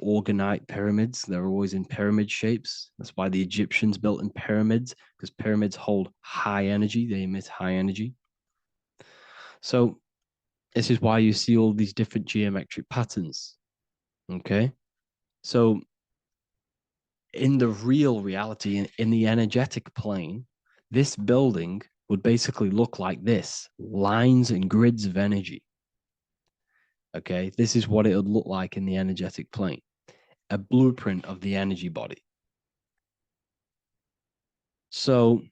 organite pyramids. They're always in pyramid shapes. That's why the Egyptians built in pyramids, because pyramids hold high energy. They emit high energy. So this is why you see all these different geometric patterns. Okay. So in the real reality, in the energetic plane, this building would basically look like this: lines and grids of energy. Okay. This is what it would look like in the energetic plane, a blueprint of the energy body. So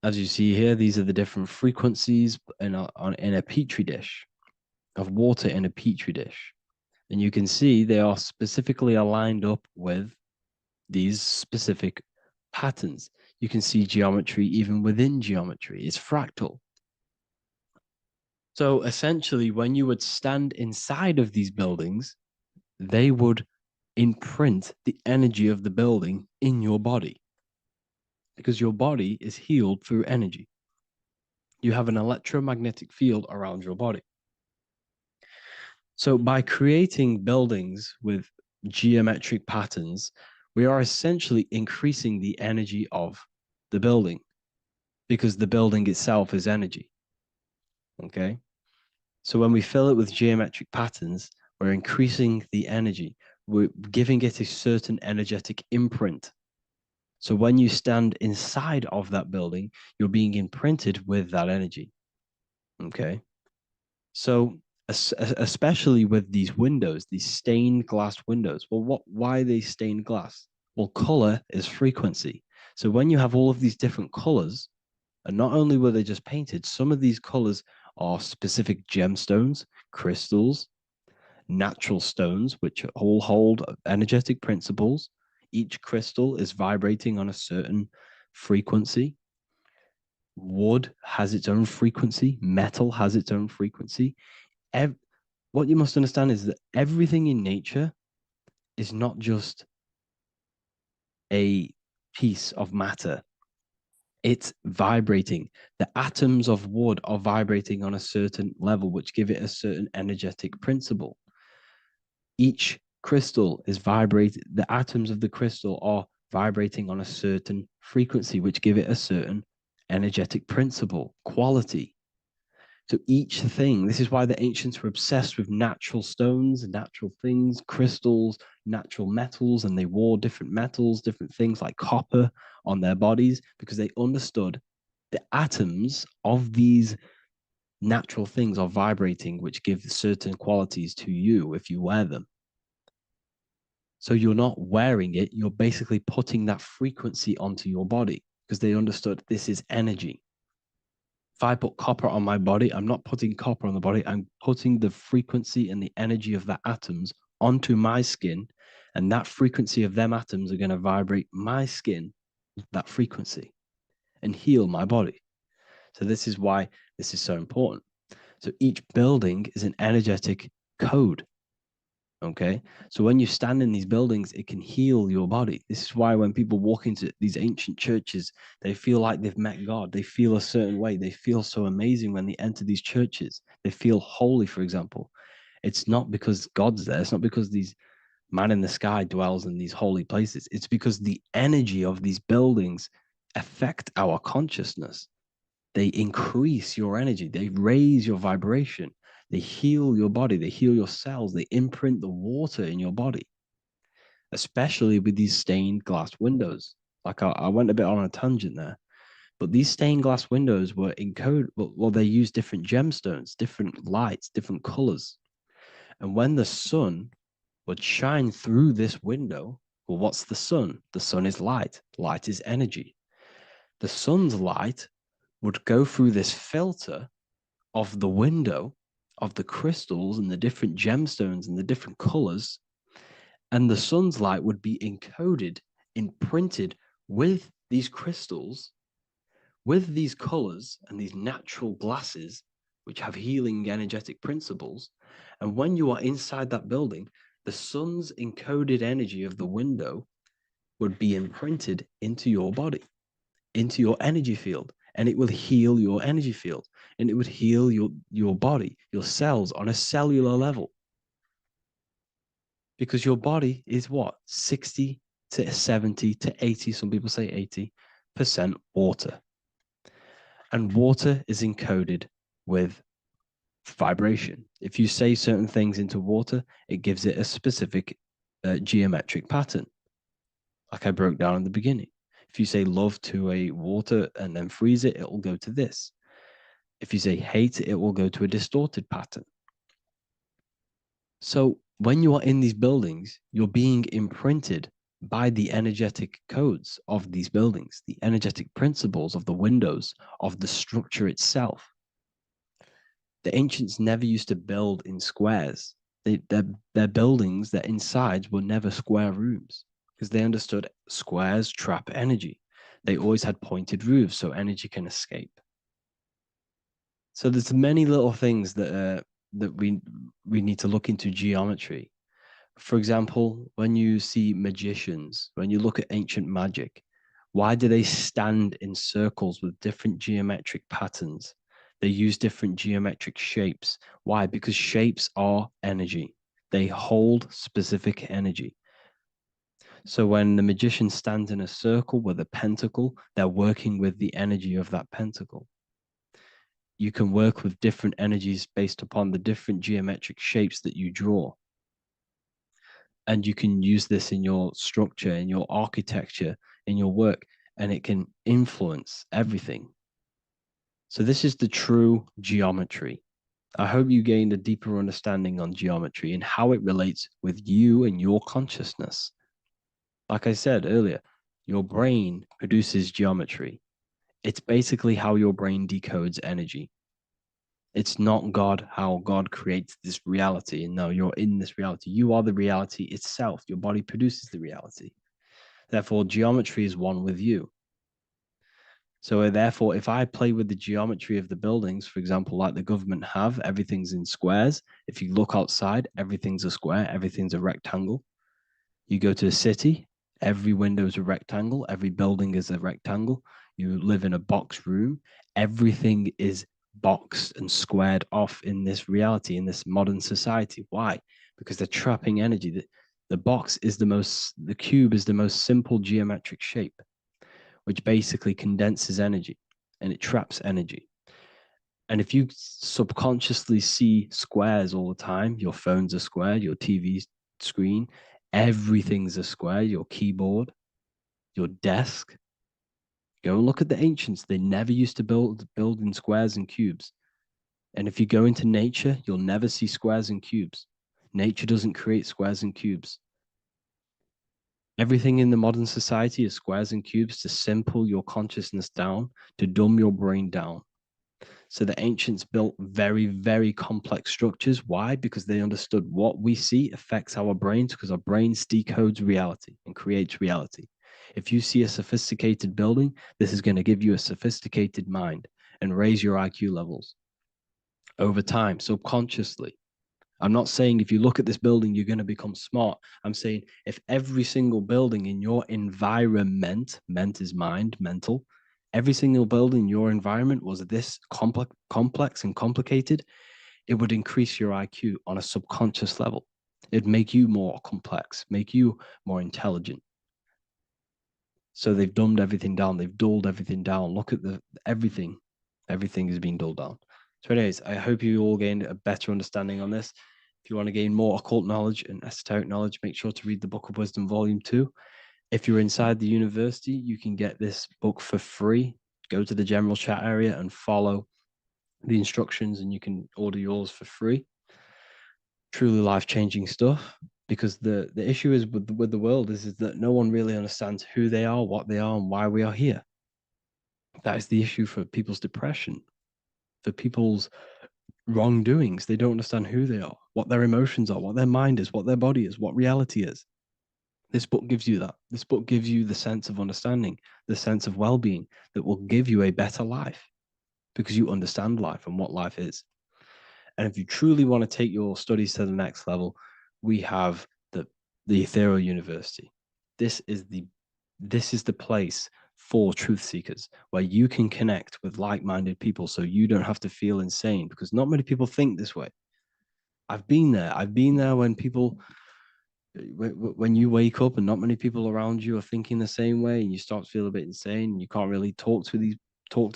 as you see here, these are the different frequencies in a petri dish, of water in a petri dish. And you can see they are specifically aligned up with these specific patterns. You can see geometry even within geometry. It's fractal. So essentially, when you would stand inside of these buildings, they would imprint the energy of the building in your body, because your body is healed through energy. You have an electromagnetic field around your body. So by creating buildings with geometric patterns, we are essentially increasing the energy of the building, because the building itself is energy. Okay. So when we fill it with geometric patterns, we're increasing the energy. We're giving it a certain energetic imprint. So when you stand inside of that building, you're being imprinted with that energy. Okay. So especially with these windows, these stained glass windows. Well, why are they stained glass? Well, color is frequency. So when you have all of these different colors, and not only were they just painted, some of these colors are specific gemstones, crystals, natural stones, which all hold energetic principles. Each crystal is vibrating on a certain frequency. Wood has its own frequency, metal has its own frequency. What you must understand is that everything in nature is not just a piece of matter, it's vibrating. The atoms of wood are vibrating on a certain level, which give it a certain energetic principle. Each crystal is vibrating, the atoms of the crystal are vibrating on a certain frequency, which give it a certain energetic principle, quality. So each thing, this is why the ancients were obsessed with natural stones, natural things, crystals, natural metals, and they wore different metals, different things like copper on their bodies, because they understood the atoms of these natural things are vibrating, which give certain qualities to you if you wear them. So you're not wearing it, you're basically putting that frequency onto your body because they understood this is energy. If I put copper on my body, I'm not putting copper on the body, I'm putting the frequency and the energy of the atoms onto my skin. And that frequency of them atoms are going to vibrate my skin, that frequency, and heal my body. So this is why this is so important. So each building is an energetic code. Okay. So when you stand in these buildings, it can heal your body. This is why when people walk into these ancient churches, they feel like they've met God. They feel a certain way. They feel so amazing when they enter these churches. They feel holy, for example. It's not because God's there. It's not because these man in the sky dwells in these holy places. It's because the energy of these buildings affect our consciousness. They increase your energy. They raise your vibration. They heal your body. They heal your cells. They imprint the water in your body, especially with these stained glass windows. Like I went a bit on a tangent there, but these stained glass windows were encoded. Well, they use different gemstones, different lights, different colors. And when the sun would shine through this window, well, what's the sun? The sun is light. Light is energy. The sun's light would go through this filter of the window of the crystals and the different gemstones and the different colors, and the sun's light would be encoded, imprinted with these crystals, with these colors and these natural glasses, which have healing energetic principles. And when you are inside that building, the sun's encoded energy of the window would be imprinted into your body, into your energy field, and it will heal your energy field, and it would heal your body, your cells on a cellular level. Because your body is what? 60 to 70 to 80, some people say 80% water. And water is encoded with vibration. If you say certain things into water, it gives it a specific geometric pattern, like I broke down in the beginning. If you say love to a water and then freeze it, it will go to this. If you say hate, it will go to a distorted pattern. So when you are in these buildings, you're being imprinted by the energetic codes of these buildings, the energetic principles of the windows, of the structure itself. The ancients never used to build in squares. Their buildings, their insides were never square rooms because they understood squares trap energy. They always had pointed roofs so energy can escape. So there's many little things that we need to look into geometry. For example, when you see magicians, when you look at ancient magic, why do they stand in circles with different geometric patterns? They use different geometric shapes. Why? Because shapes are energy. They hold specific energy. So when the magician stands in a circle with a pentacle, they're working with the energy of that pentacle. You can work with different energies based upon the different geometric shapes that you draw. And you can use this in your structure, in your architecture, in your work, and it can influence everything. So this is the true geometry. I hope you gained a deeper understanding on geometry and how it relates with you and your consciousness. Like I said earlier, your brain produces geometry. It's basically how your brain decodes energy. It's not God, how God creates this reality. And no, you're in this reality. You are the reality itself. Your body produces the reality. Therefore, geometry is one with you. So therefore, if I play with the geometry of the buildings, for example, like the government have, everything's in squares. If you look outside, everything's a square, everything's a rectangle. You go to a city, every window is a rectangle, every building is a rectangle. You live in a box room, everything is boxed and squared off in this reality, in this modern society. Why? Because they're trapping energy. The box is the cube is the most simple geometric shape, which basically condenses energy and it traps energy. And if you subconsciously see squares all the time, your phone's a square, your TV screen, everything's a square, your keyboard, your desk. Go and look at the ancients. They never used to build in squares and cubes. And if you go into nature, you'll never see squares and cubes. Nature doesn't create squares and cubes. Everything in the modern society is squares and cubes to simple your consciousness down, to dumb your brain down. So the ancients built very, very complex structures. Why? Because they understood what we see affects our brains, because our brains decodes reality and creates reality. If you see a sophisticated building, this is going to give you a sophisticated mind and raise your IQ levels over time, subconsciously. I'm not saying if you look at this building, you're going to become smart. I'm saying if every single building in your environment, ment is mind, mental, every single building in your environment was this complex and complicated, it would increase your IQ on a subconscious level. It'd make you more complex, make you more intelligent. So they've dumbed everything down. They've dulled everything down. Look at everything. Everything is being dulled down. So anyways, I hope you all gained a better understanding on this. If you want to gain more occult knowledge and esoteric knowledge, make sure to read the Book of Wisdom, Volume 2. If you're inside the university, you can get this book for free. Go to the general chat area and follow the instructions and you can order yours for free. Truly life-changing stuff. Because the issue is with the world is that no one really understands who they are, what they are, and why we are here. That is the issue for people's depression, for people's wrongdoings. They don't understand who they are, what their emotions are, what their mind is, what their body is, what reality is. This book gives you that. This book gives you the sense of understanding, the sense of well-being that will give you a better life because you understand life and what life is. And if you truly want to take your studies to the next level, we have the Ethereal University. This is the place for truth seekers where you can connect with like-minded people so you don't have to feel insane, because not many people think this way. I've been there when you wake up and not many people around you are thinking the same way and you start to feel a bit insane and you can't really talk to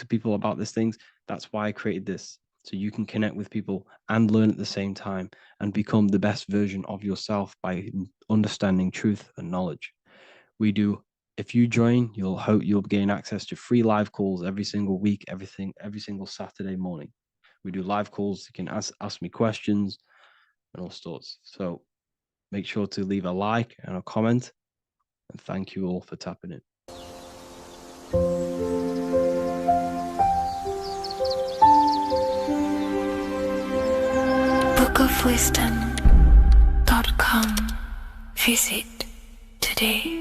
people about these things. That's why I created this, so you can connect with people and learn at the same time and become the best version of yourself by understanding truth and knowledge. If you join, you'll gain access to free live calls every single week, every single Saturday morning. We do live calls. You can ask me questions and all sorts. So make sure to leave a like and a comment. And thank you all for tapping in. bookofwisdom.com. Visit today.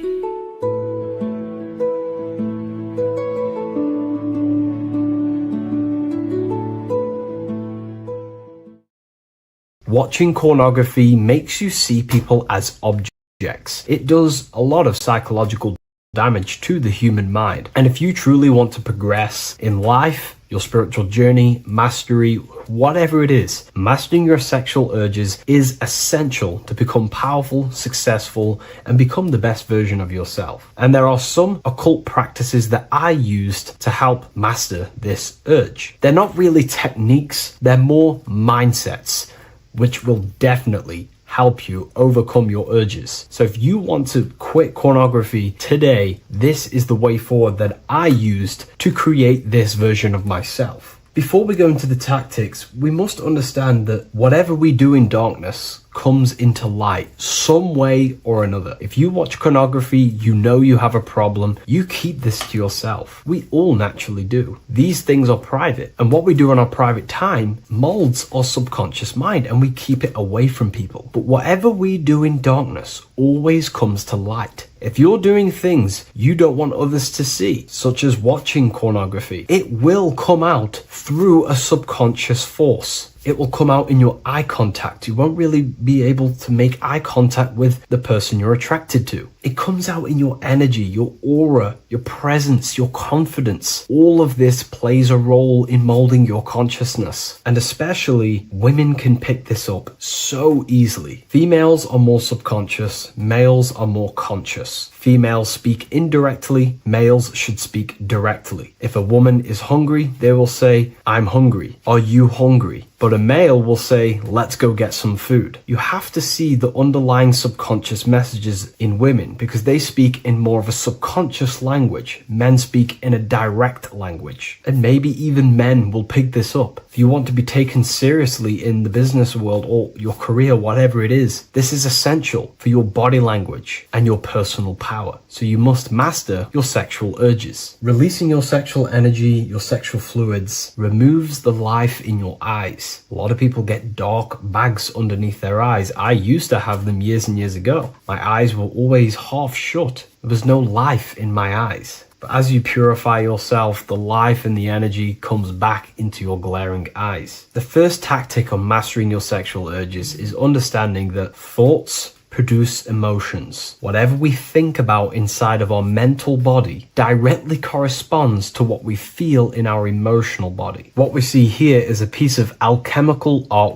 Watching pornography makes you see people as objects. It does a lot of psychological damage to the human mind. And if you truly want to progress in life, your spiritual journey, mastery, whatever it is, mastering your sexual urges is essential to become powerful, successful, and become the best version of yourself. And there are some occult practices that I used to help master this urge. They're not really techniques, they're more mindsets, which will definitely help you overcome your urges. So if you want to quit pornography today, this is the way forward that I used to create this version of myself. Before we go into the tactics, we must understand that whatever we do in darkness comes into light some way or another. If you watch pornography, you know you have a problem, you keep this to yourself. We all naturally do. These things are private, and what we do in our private time molds our subconscious mind, and we keep it away from people. But whatever we do in darkness always comes to light. If you're doing things you don't want others to see, such as watching pornography, it will come out through a subconscious force. It will come out in your eye contact. You won't really be able to make eye contact with the person you're attracted to. It comes out in your energy, your aura, your presence, your confidence. All of this plays a role in molding your consciousness. And especially women can pick this up so easily. Females are more subconscious, males are more conscious. Females speak indirectly, males should speak directly. If a woman is hungry, they will say, "I'm hungry." "Are you hungry?" But a male will say, "Let's go get some food." You have to see the underlying subconscious messages in women because they speak in more of a subconscious language. Men speak in a direct language. And maybe even men will pick this up. If you want to be taken seriously in the business world or your career, whatever it is, this is essential for your body language and your personal power. So you must master your sexual urges. Releasing your sexual energy, your sexual fluids, removes the life in your eyes. A lot of people get dark bags underneath their eyes. I used to have them years and years ago. My eyes were always half shut. There was no life in my eyes. But as you purify yourself, the life and the energy comes back into your glaring eyes. The first tactic on mastering your sexual urges is understanding that thoughts produce emotions. Whatever we think about inside of our mental body directly corresponds to what we feel in our emotional body. What we see here is a piece of alchemical art